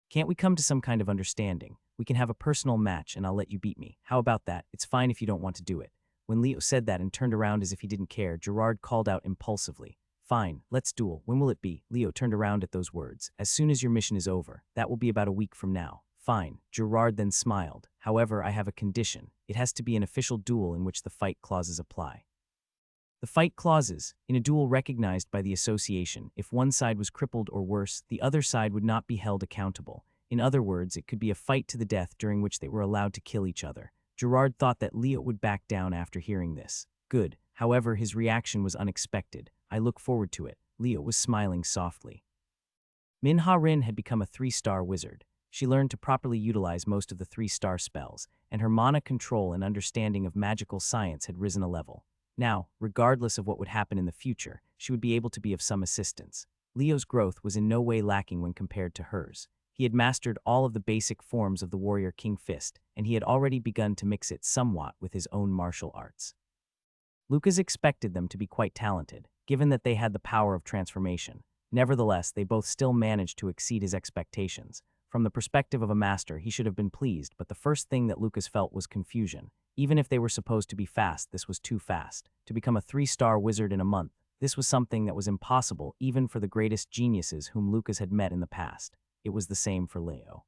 Can't we come to some kind of understanding? We can have a personal match and I'll let you beat me. How about that? It's fine if you don't want to do it. When Leo said that and turned around as if he didn't care, Gerard called out impulsively, "Fine, let's duel. When will it be?" Leo turned around at those words. "As soon as your mission is over. That will be about a week from now." "Fine." Gerard then smiled. "However, I have a condition. It has to be an official duel in which the fight clauses apply." The fight clauses, in a duel recognized by the association, if one side was crippled or worse, the other side would not be held accountable. In other words, it could be a fight to the death during which they were allowed to kill each other. Gerard thought that Leo would back down after hearing this. Good. However, his reaction was unexpected. "I look forward to it." Leo was smiling softly. Min-Ha-rin had become a 3-star wizard. She learned to properly utilize most of the 3-star spells, and her mana control and understanding of magical science had risen a level. Now, regardless of what would happen in the future, she would be able to be of some assistance. Leo's growth was in no way lacking when compared to hers. He had mastered all of the basic forms of the warrior King Fist, and he had already begun to mix it somewhat with his own martial arts. Lucas expected them to be quite talented, given that they had the power of transformation. Nevertheless, they both still managed to exceed his expectations. From the perspective of a master, he should have been pleased, but the first thing that Lucas felt was confusion. Even if they were supposed to be fast, this was too fast. To become a 3-star wizard in a month, this was something that was impossible even for the greatest geniuses whom Lucas had met in the past. It was the same for Leo.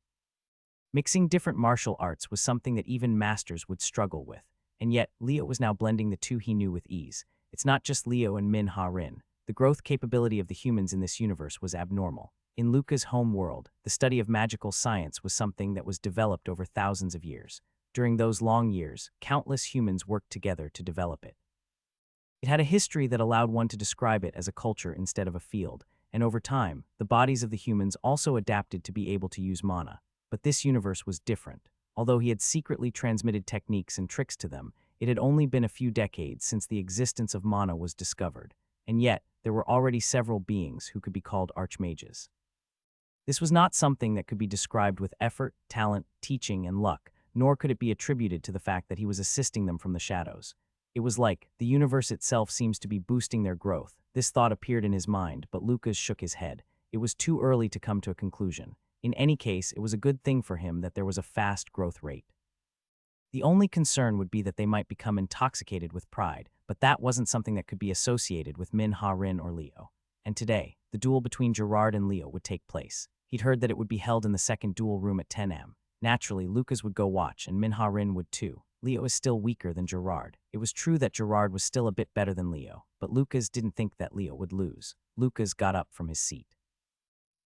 Mixing different martial arts was something that even masters would struggle with, and yet Leo was now blending the two he knew with ease. It's not just Leo and Min-Ha-rin. The growth capability of the humans in this universe was abnormal. In Luca's home world, the study of magical science was something that was developed over thousands of years. During those long years, countless humans worked together to develop it. It had a history that allowed one to describe it as a culture instead of a field, and over time, the bodies of the humans also adapted to be able to use mana. But this universe was different. Although he had secretly transmitted techniques and tricks to them, it had only been a few decades since the existence of mana was discovered, and yet there were already several beings who could be called archmages. This was not something that could be described with effort, talent, teaching, and luck, nor could it be attributed to the fact that he was assisting them from the shadows. It was like, the universe itself seems to be boosting their growth. This thought appeared in his mind, but Lucas shook his head. It was too early to come to a conclusion. In any case, it was a good thing for him that there was a fast growth rate. The only concern would be that they might become intoxicated with pride, but that wasn't something that could be associated with Min-Ha-rin or Leo. And today, the duel between Gerard and Leo would take place. He'd heard that it would be held in the second duel room at 10 am. Naturally, Lucas would go watch, and Min-Ha-rin would too. Leo is still weaker than Gerard. It was true that Gerard was still a bit better than Leo, but Lucas didn't think that Leo would lose. Lucas got up from his seat.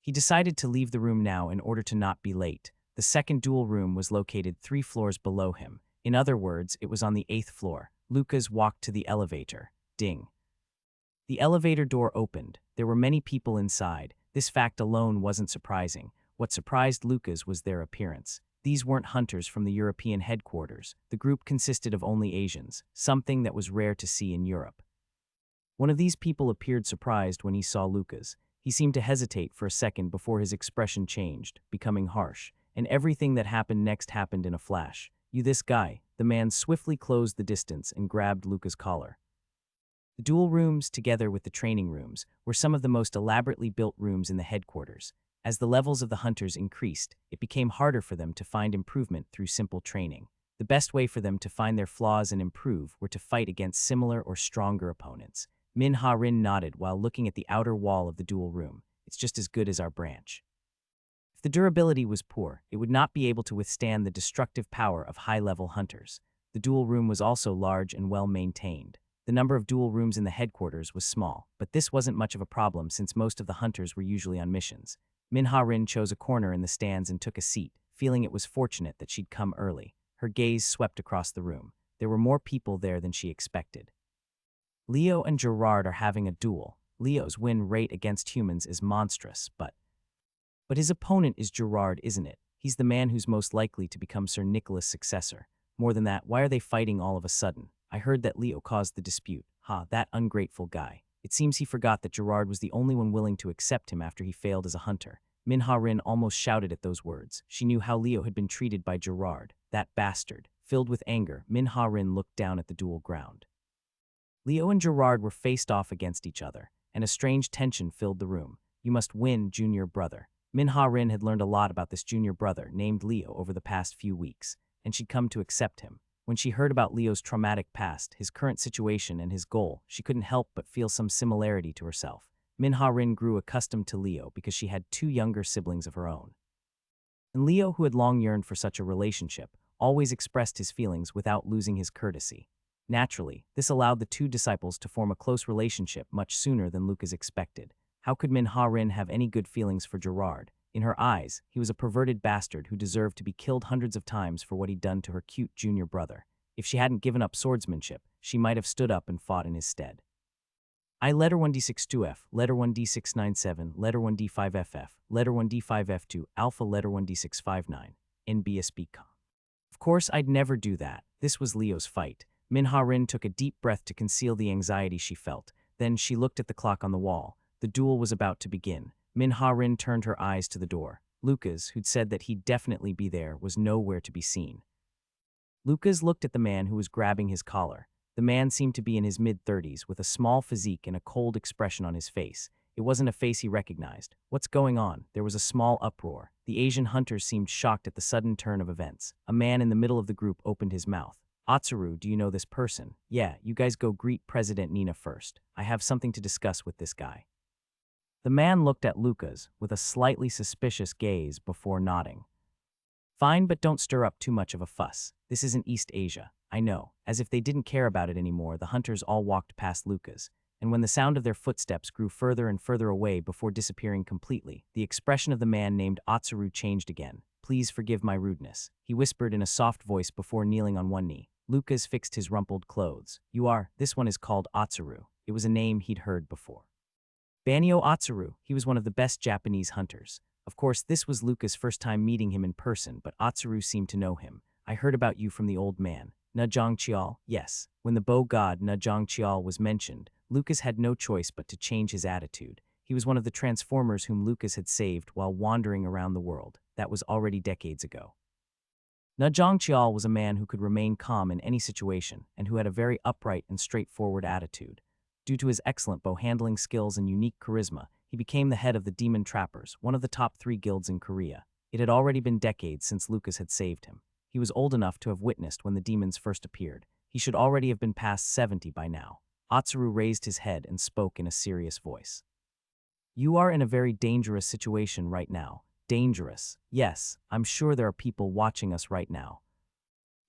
He decided to leave the room now in order to not be late. The second duel room was located 3 floors below him. In other words, it was on the 8th floor. Lucas walked to the elevator. Ding. The elevator door opened. There were many people inside. This fact alone wasn't surprising. What surprised Lucas was their appearance. These weren't hunters from the European headquarters. The group consisted of only Asians, something that was rare to see in Europe. One of these people appeared surprised when he saw Lucas. He seemed to hesitate for a second before his expression changed, becoming harsh, and everything that happened next happened in a flash. "You this guy." The man swiftly closed the distance and grabbed Lucas' collar. The duel rooms, together with the training rooms, were some of the most elaborately built rooms in the headquarters. As the levels of the hunters increased, it became harder for them to find improvement through simple training. The best way for them to find their flaws and improve were to fight against similar or stronger opponents. Min-Ha-rin nodded while looking at the outer wall of the duel room. "It's just as good as our branch." If the durability was poor, it would not be able to withstand the destructive power of high-level hunters. The duel room was also large and well-maintained. The number of duel rooms in the headquarters was small, but this wasn't much of a problem since most of the hunters were usually on missions. Min-Ha-rin chose a corner in the stands and took a seat, feeling it was fortunate that she'd come early. Her gaze swept across the room. There were more people there than she expected. Leo and Gerard are having a duel. Leo's win rate against humans is monstrous, but his opponent is Gerard, isn't it? He's the man who's most likely to become Sir Nicholas' successor. More than that, why are they fighting all of a sudden? I heard that Leo caused the dispute. That ungrateful guy. It seems he forgot that Gerard was the only one willing to accept him after he failed as a hunter. Min-Ha-rin almost shouted at those words. She knew how Leo had been treated by Gerard. That bastard. Filled with anger, Min-Ha-rin looked down at the duel ground. Leo and Gerard were faced off against each other, and a strange tension filled the room. "You must win, junior brother." Min-Ha-rin had learned a lot about this junior brother named Leo over the past few weeks, and she'd come to accept him. When she heard about Leo's traumatic past, his current situation, and his goal, she couldn't help but feel some similarity to herself. Min-ha-rin grew accustomed to Leo because she had two younger siblings of her own. And Leo, who had long yearned for such a relationship, always expressed his feelings without losing his courtesy. Naturally, this allowed the two disciples to form a close relationship much sooner than Lucas expected. How could Min-ha-rin have any good feelings for Gerard? In her eyes, he was a perverted bastard who deserved to be killed hundreds of times for what he'd done to her cute junior brother. If she hadn't given up swordsmanship, she might have stood up and fought in his stead. I letter 1d6-2f, letter 1d6-9-7, letter 1d5ff, letter 1d5f2, alpha letter 1d6-5-9, NBSB. Of course, I'd never do that. This was Leo's fight. Min-ha-rin took a deep breath to conceal the anxiety she felt. Then she looked at the clock on the wall. The duel was about to begin. Min-ha-rin turned her eyes to the door. Lucas, who'd said that he'd definitely be there, was nowhere to be seen. Lucas looked at the man who was grabbing his collar. The man seemed to be in his mid-30s, with a small physique and a cold expression on his face. It wasn't a face he recognized. What's going on? There was a small uproar. The Asian hunters seemed shocked at the sudden turn of events. A man in the middle of the group opened his mouth. Atsuru, do you know this person? Yeah, you guys go greet President Nina first. I have something to discuss with this guy. The man looked at Lucas with a slightly suspicious gaze before nodding. Fine, but don't stir up too much of a fuss. This isn't East Asia. I know. As if they didn't care about it anymore, the hunters all walked past Lucas. And when the sound of their footsteps grew further and further away before disappearing completely, the expression of the man named Atsuru changed again. Please forgive my rudeness, he whispered in a soft voice before kneeling on one knee. Lucas fixed his rumpled clothes. This one is called Atsuru. It was a name he'd heard before. Banio Atsuru, he was one of the best Japanese hunters. Of course, this was Lucas' first time meeting him in person, but Atsuru seemed to know him. I heard about you from the old man. Najong Chial, yes. When the bow god Najong Chial was mentioned, Lucas had no choice but to change his attitude. He was one of the Transformers whom Lucas had saved while wandering around the world. That was already decades ago. Najong Chial was a man who could remain calm in any situation and who had a very upright and straightforward attitude. Due to his excellent bow-handling skills and unique charisma, he became the head of the Demon Trappers, one of the top 3 guilds in Korea. It had already been decades since Lucas had saved him. He was old enough to have witnessed when the demons first appeared. He should already have been past 70 by now. Atsuru raised his head and spoke in a serious voice. You are in a very dangerous situation right now. Dangerous. Yes, I'm sure there are people watching us right now.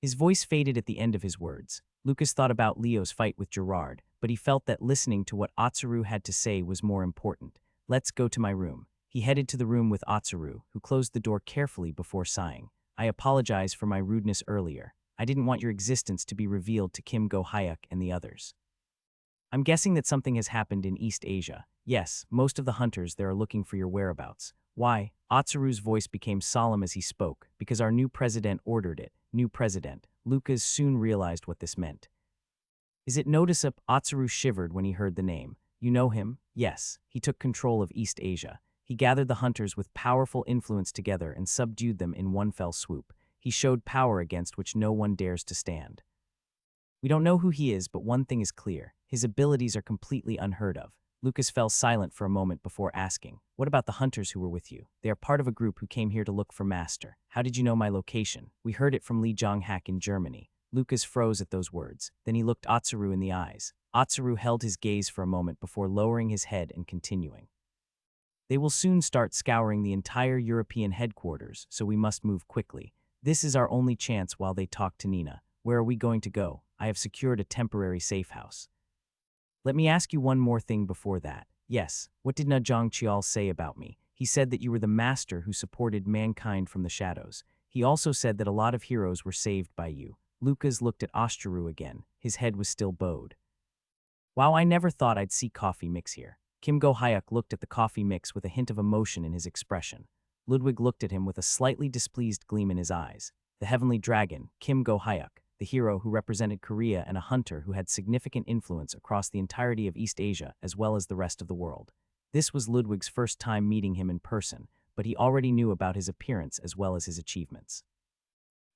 His voice faded at the end of his words. Lucas thought about Leo's fight with Gerard, but he felt that listening to what Atsuru had to say was more important. Let's go to my room. He headed to the room with Atsuru, who closed the door carefully before sighing. I apologize for my rudeness earlier. I didn't want your existence to be revealed to Kim Go-hyuk and the others. I'm guessing that something has happened in East Asia. Yes, most of the hunters there are looking for your whereabouts. Why? Atsuru's voice became solemn as he spoke, because our new president ordered it. New president. Lucas soon realized what this meant. Is it Notisip? Atsuru shivered when he heard the name. You know him? Yes. He took control of East Asia. He gathered the hunters with powerful influence together and subdued them in one fell swoop. He showed power against which no one dares to stand. We don't know who he is, but one thing is clear. His abilities are completely unheard of. Lucas fell silent for a moment before asking, what about the hunters who were with you? They are part of a group who came here to look for Master. How did you know my location? We heard it from Li Jonghak in Germany. Lucas froze at those words. Then he looked Atsuru in the eyes. Atsuru held his gaze for a moment before lowering his head and continuing. They will soon start scouring the entire European headquarters, so we must move quickly. This is our only chance while they talk to Nina. Where are we going to go? I have secured a temporary safe house. Let me ask you one more thing before that. Yes, what did Najong Chial say about me? He said that you were the master who supported mankind from the shadows. He also said that a lot of heroes were saved by you. Lucas looked at Atsuru again. His head was still bowed. Wow, I never thought I'd see coffee mix here. Kim Go-hyuk looked at the coffee mix with a hint of emotion in his expression. Ludwig looked at him with a slightly displeased gleam in his eyes. The heavenly dragon, Kim Go-hyuk, the hero who represented Korea and a hunter who had significant influence across the entirety of East Asia as well as the rest of the world. This was Ludwig's first time meeting him in person, but he already knew about his appearance as well as his achievements.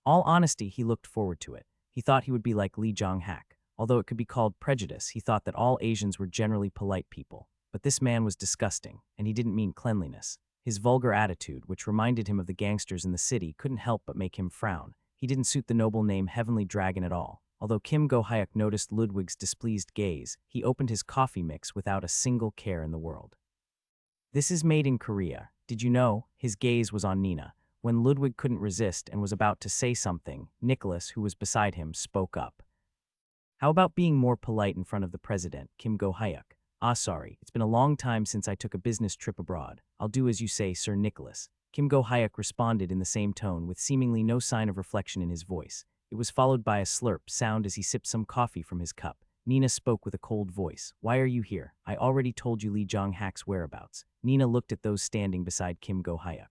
All honesty, he looked forward to it. He thought he would be like Li Jonghak. Although it could be called prejudice, he thought that all Asians were generally polite people. But this man was disgusting, and he didn't mean cleanliness. His vulgar attitude, which reminded him of the gangsters in the city, couldn't help but make him frown. He didn't suit the noble name Heavenly Dragon at all. Although Kim Go-hyuk noticed Ludwig's displeased gaze, he opened his coffee mix without a single care in the world. This is made in Korea. Did you know? His gaze was on Nina. When Ludwig couldn't resist and was about to say something, Nicholas, who was beside him, spoke up. How about being more polite in front of the president, Kim Go-hyuk? Sorry, it's been a long time since I took a business trip abroad. I'll do as you say, Sir Nicholas. Kim Go-hyuk responded in the same tone with seemingly no sign of reflection in his voice. It was followed by a slurp sound as he sipped some coffee from his cup. Nina spoke with a cold voice. Why are you here? I already told you Lee Jong-hak's whereabouts. Nina looked at those standing beside Kim Go-hyuk.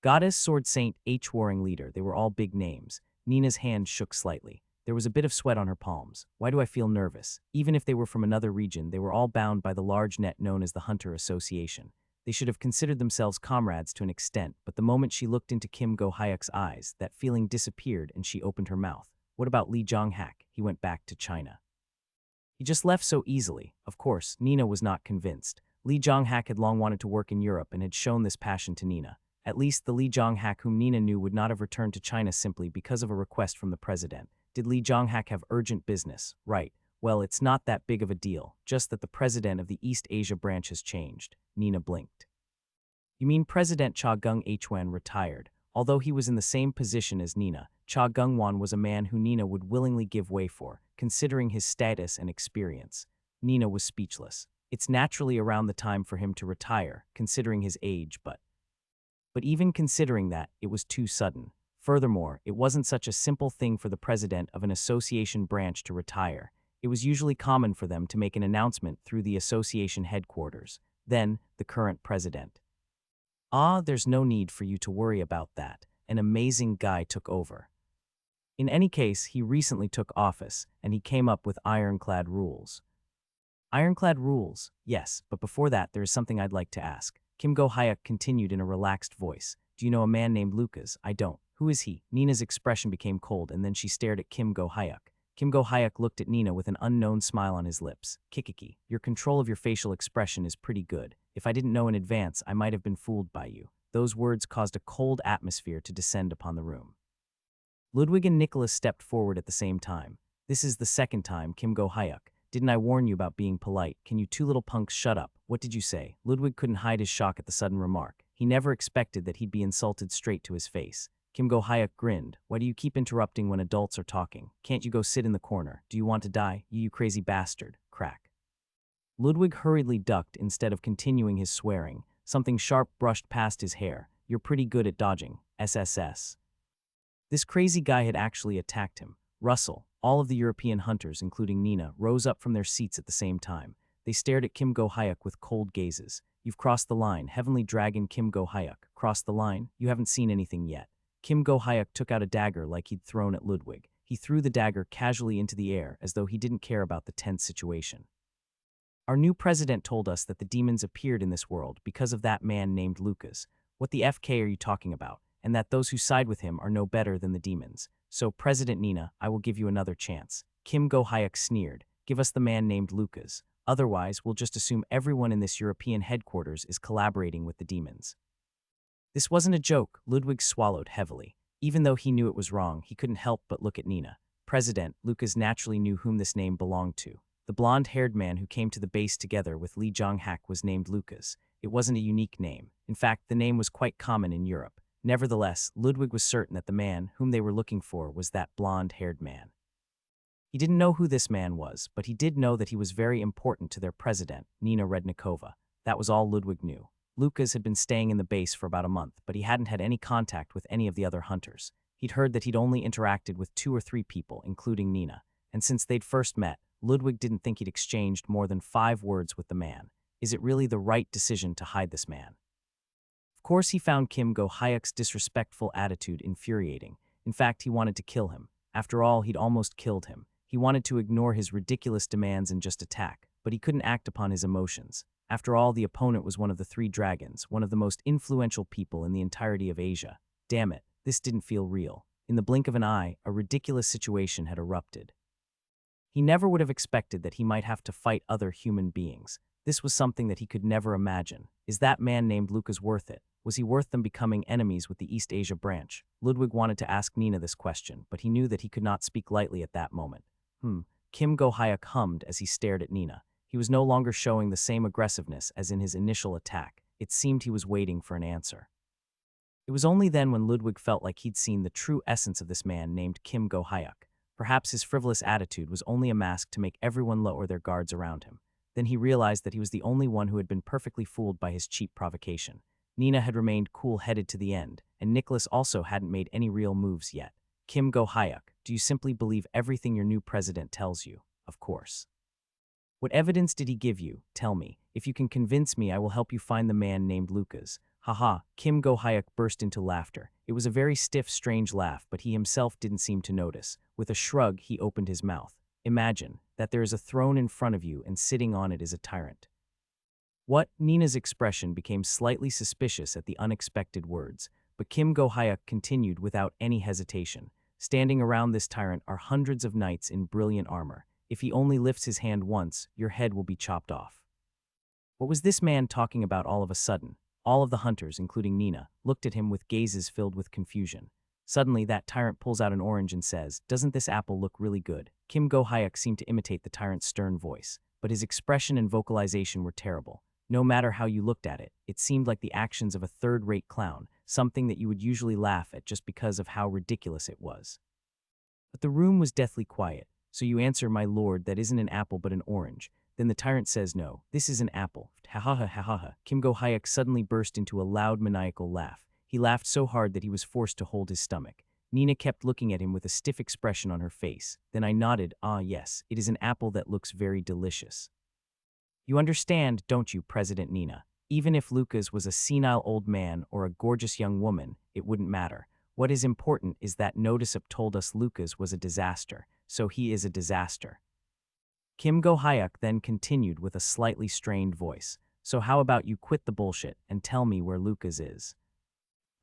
Goddess, Sword Saint, H-Warring Leader, they were all big names. Nina's hand shook slightly. There was a bit of sweat on her palms. Why do I feel nervous? Even if they were from another region, they were all bound by the large net known as the Hunter Association. They should have considered themselves comrades to an extent, but the moment she looked into Kim Go-hyuk's eyes, that feeling disappeared and she opened her mouth. What about Lee Jong-hak? He went back to China. He just left so easily. Of course, Nina was not convinced. Lee Jong-hak had long wanted to work in Europe and had shown this passion to Nina. At least the Lee Jong-hak whom Nina knew would not have returned to China simply because of a request from the president. Did Lee Jong-hak have urgent business? Right. Well, it's not that big of a deal, just that the president of the East Asia branch has changed. Nina blinked. You mean President Cha Gung-hwan retired? Although he was in the same position as Nina, Cha Gung-hwan was a man who Nina would willingly give way for, considering his status and experience. Nina was speechless. It's naturally around the time for him to retire, considering his age, but even considering that, it was too sudden. Furthermore, it wasn't such a simple thing for the president of an association branch to retire. It was usually common for them to make an announcement through the association headquarters. Then, the current president. There's no need for you to worry about that. An amazing guy took over. In any case, he recently took office, and he came up with ironclad rules. Ironclad rules? Yes, but before that, there is something I'd like to ask. Kim Go-hyuk continued in a relaxed voice. Do you know a man named Lucas? I don't. Who is he? Nina's expression became cold, and then she stared at Kim Go-hyuk. Kim Go-hyuk looked at Nina with an unknown smile on his lips. Kikiki, your control of your facial expression is pretty good. If I didn't know in advance, I might have been fooled by you. Those words caused a cold atmosphere to descend upon the room. Ludwig and Nicholas stepped forward at the same time. This is the second time, Kim Go-hyuk. Didn't I warn you about being polite? Can you two little punks shut up? What did you say? Ludwig couldn't hide his shock at the sudden remark. He never expected that he'd be insulted straight to his face. Kim Go-hyuk grinned. Why do you keep interrupting when adults are talking? Can't you go sit in the corner? Do you want to die? You crazy bastard. Crack. Ludwig hurriedly ducked instead of continuing his swearing. Something sharp brushed past his hair. You're pretty good at dodging. SSS. This crazy guy had actually attacked him. Russell, all of the European hunters, including Nina, rose up from their seats at the same time. They stared at Kim Go-hyuk with cold gazes. You've crossed the line. Heavenly Dragon Kim Go-hyuk. Crossed the line? You haven't seen anything yet. Kim Go-hyuk took out a dagger like he'd thrown at Ludwig. He threw the dagger casually into the air as though he didn't care about the tense situation. Our new president told us that the demons appeared in this world because of that man named Lucas. What the FK are you talking about? And that those who side with him are no better than the demons. So, President Nina, I will give you another chance. Kim Go-hyuk sneered. Give us the man named Lucas. Otherwise, we'll just assume everyone in this European headquarters is collaborating with the demons. This wasn't a joke. Ludwig swallowed heavily. Even though he knew it was wrong, he couldn't help but look at Nina. President, Lucas naturally knew whom this name belonged to. The blonde-haired man who came to the base together with Lee Jong-hak was named Lucas. It wasn't a unique name. In fact, the name was quite common in Europe. Nevertheless, Ludwig was certain that the man whom they were looking for was that blonde-haired man. He didn't know who this man was, but he did know that he was very important to their president, Nina Rednikova. That was all Ludwig knew. Lucas had been staying in the base for about a month, but he hadn't had any contact with any of the other hunters. He'd heard that he'd only interacted with 2 or 3 people, including Nina, and since they'd first met, Ludwig didn't think he'd exchanged more than 5 words with the man. Is it really the right decision to hide this man? Of course, he found Kim Go-hyuk's disrespectful attitude infuriating. In fact, he wanted to kill him. After all, he'd almost killed him. He wanted to ignore his ridiculous demands and just attack, but he couldn't act upon his emotions. After all, the opponent was one of the 3 dragons, one of the most influential people in the entirety of Asia. Damn it, this didn't feel real. In the blink of an eye, a ridiculous situation had erupted. He never would have expected that he might have to fight other human beings. This was something that he could never imagine. Is that man named Lucas worth it? Was he worth them becoming enemies with the East Asia branch? Ludwig wanted to ask Nina this question, but he knew that he could not speak lightly at that moment. Kim Go-hyuk hummed as he stared at Nina. He was no longer showing the same aggressiveness as in his initial attack. It seemed he was waiting for an answer. It was only then when Ludwig felt like he'd seen the true essence of this man named Kim Go-hyuk. Perhaps his frivolous attitude was only a mask to make everyone lower their guards around him. Then he realized that he was the only one who had been perfectly fooled by his cheap provocation. Nina had remained cool-headed to the end, and Nicholas also hadn't made any real moves yet. Kim Go-hyuk, do you simply believe everything your new president tells you? Of course. What evidence did he give you? Tell me. If you can convince me, I will help you find the man named Lucas. Haha, Kim Go-hyuk burst into laughter. It was a very stiff, strange laugh, but he himself didn't seem to notice. With a shrug, he opened his mouth. Imagine that there is a throne in front of you and sitting on it is a tyrant. What? Nina's expression became slightly suspicious at the unexpected words, but Kim Go-hyuk continued without any hesitation. Standing around this tyrant are hundreds of knights in brilliant armor. If he only lifts his hand once, your head will be chopped off. What was this man talking about all of a sudden? All of the hunters, including Nina, looked at him with gazes filled with confusion. Suddenly, that tyrant pulls out an orange and says, "Doesn't this apple look really good?" Kim Go-hyuk seemed to imitate the tyrant's stern voice, but his expression and vocalization were terrible. No matter how you looked at it, it seemed like the actions of a third-rate clown, something that you would usually laugh at just because of how ridiculous it was. But the room was deathly quiet. So you answer, "My lord, that isn't an apple but an orange." Then the tyrant says, "No, this is an apple." Ha ha ha ha ha ha. Kim Go-hyuk suddenly burst into a loud maniacal laugh. He laughed so hard that he was forced to hold his stomach. Nina kept looking at him with a stiff expression on her face. Then I nodded, "Ah yes, it is an apple that looks very delicious." You understand, don't you, President Nina? Even if Lucas was a senile old man or a gorgeous young woman, it wouldn't matter. What is important is that Notice told us Lucas was a disaster, so he is a disaster. Kim Go-hyuk then continued with a slightly strained voice. So how about you quit the bullshit and tell me where Lucas is?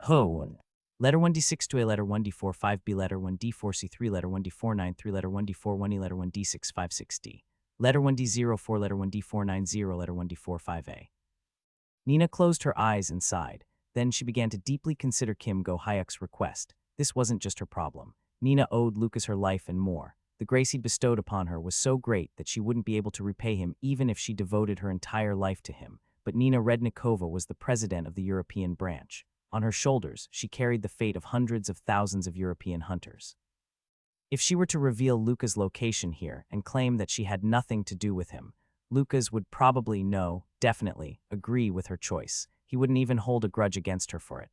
Ho. Letter 1d6 to a letter 1d4 5b letter 1d4 c3 letter 1d4 9 3 letter 1d4 1e letter 1d6 5 6d. Letter 1d0 4 letter 1d4 9 0 letter 1d4 5a. Nina closed her eyes and sighed. Then she began to deeply consider Kim Go-hyuk's request. This wasn't just her problem. Nina owed Lucas her life and more. The grace he'd bestowed upon her was so great that she wouldn't be able to repay him even if she devoted her entire life to him. But Nina Rednikova was the president of the European branch. On her shoulders, she carried the fate of hundreds of thousands of European hunters. If she were to reveal Lucas' location here and claim that she had nothing to do with him, Lucas would probably, definitely, agree with her choice. He wouldn't even hold a grudge against her for it.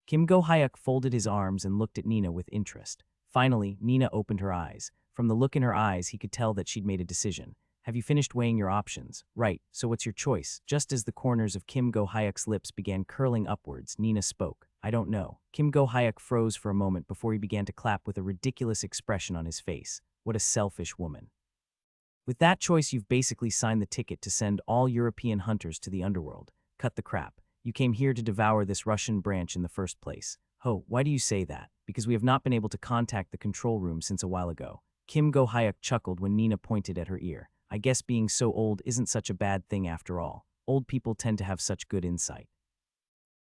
Kim Go-hyuk folded his arms and looked at Nina with interest. Finally, Nina opened her eyes. From the look in her eyes, he could tell that she'd made a decision. Have you finished weighing your options? Right, so what's your choice? Just as the corners of Kim Go-hyuk's lips began curling upwards, Nina spoke. I don't know. Kim Go-hyuk froze for a moment before he began to clap with a ridiculous expression on his face. What a selfish woman. With that choice, you've basically signed the ticket to send all European hunters to the underworld. Cut the crap. You came here to devour this Russian branch in the first place. Ho, why do you say that? Because we have not been able to contact the control room since a while ago. Kim Go-hyuk chuckled when Nina pointed at her ear. I guess being so old isn't such a bad thing after all. Old people tend to have such good insight.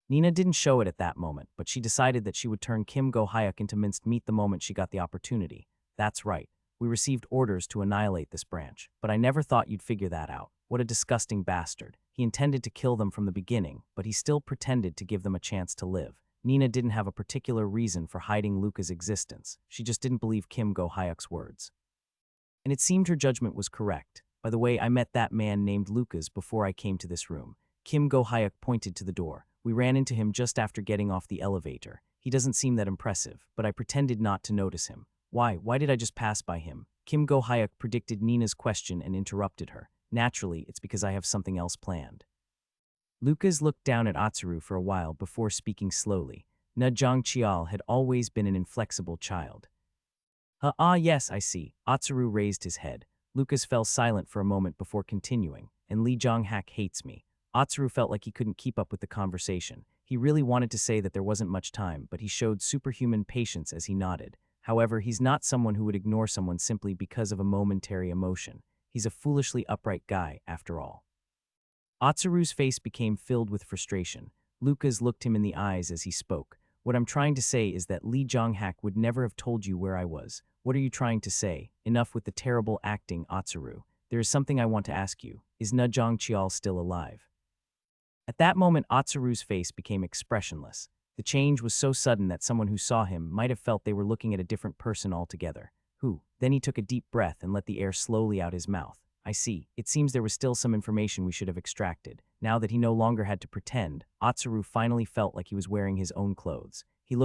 Nina didn't show it at that moment, but she decided that she would turn Kim Go-hyuk into minced meat the moment she got the opportunity. That's right. We received orders to annihilate this branch, but I never thought you'd figure that out. What a disgusting bastard. He intended to kill them from the beginning, but he still pretended to give them a chance to live. Nina didn't have a particular reason for hiding Luca's existence. She just didn't believe Kim Go-hyuk's words. And it seemed her judgment was correct. By the way, I met that man named Lucas before I came to this room. Kim Go-hyuk pointed to the door. We ran into him just after getting off the elevator. He doesn't seem that impressive, but I pretended not to notice him. Why did I just pass by him? Kim Go-hyuk predicted Nina's question and interrupted her. Naturally, it's because I have something else planned. Lucas looked down at Atsuru for a while before speaking slowly. Na Zhangqiao had always been an inflexible child. Yes, I see. Atsuru raised his head. Lucas fell silent for a moment before continuing. And Li Zhonghak hates me. Atsuru felt like he couldn't keep up with the conversation. He really wanted to say that there wasn't much time, but he showed superhuman patience as he nodded. However, he's not someone who would ignore someone simply because of a momentary emotion. He's a foolishly upright guy, after all. Atsuru's face became filled with frustration. Lucas looked him in the eyes as he spoke. What I'm trying to say is that Lee Jonghak would never have told you where I was. What are you trying to say? Enough with the terrible acting, Atsuru. There is something I want to ask you. Is Najong Chial still alive? At that moment, Atsuru's face became expressionless. The change was so sudden that someone who saw him might have felt they were looking at a different person altogether. Then he took a deep breath and let the air slowly out his mouth. I see. It seems there was still some information we should have extracted. Now that he no longer had to pretend, Atsuru finally felt like he was wearing his own clothes.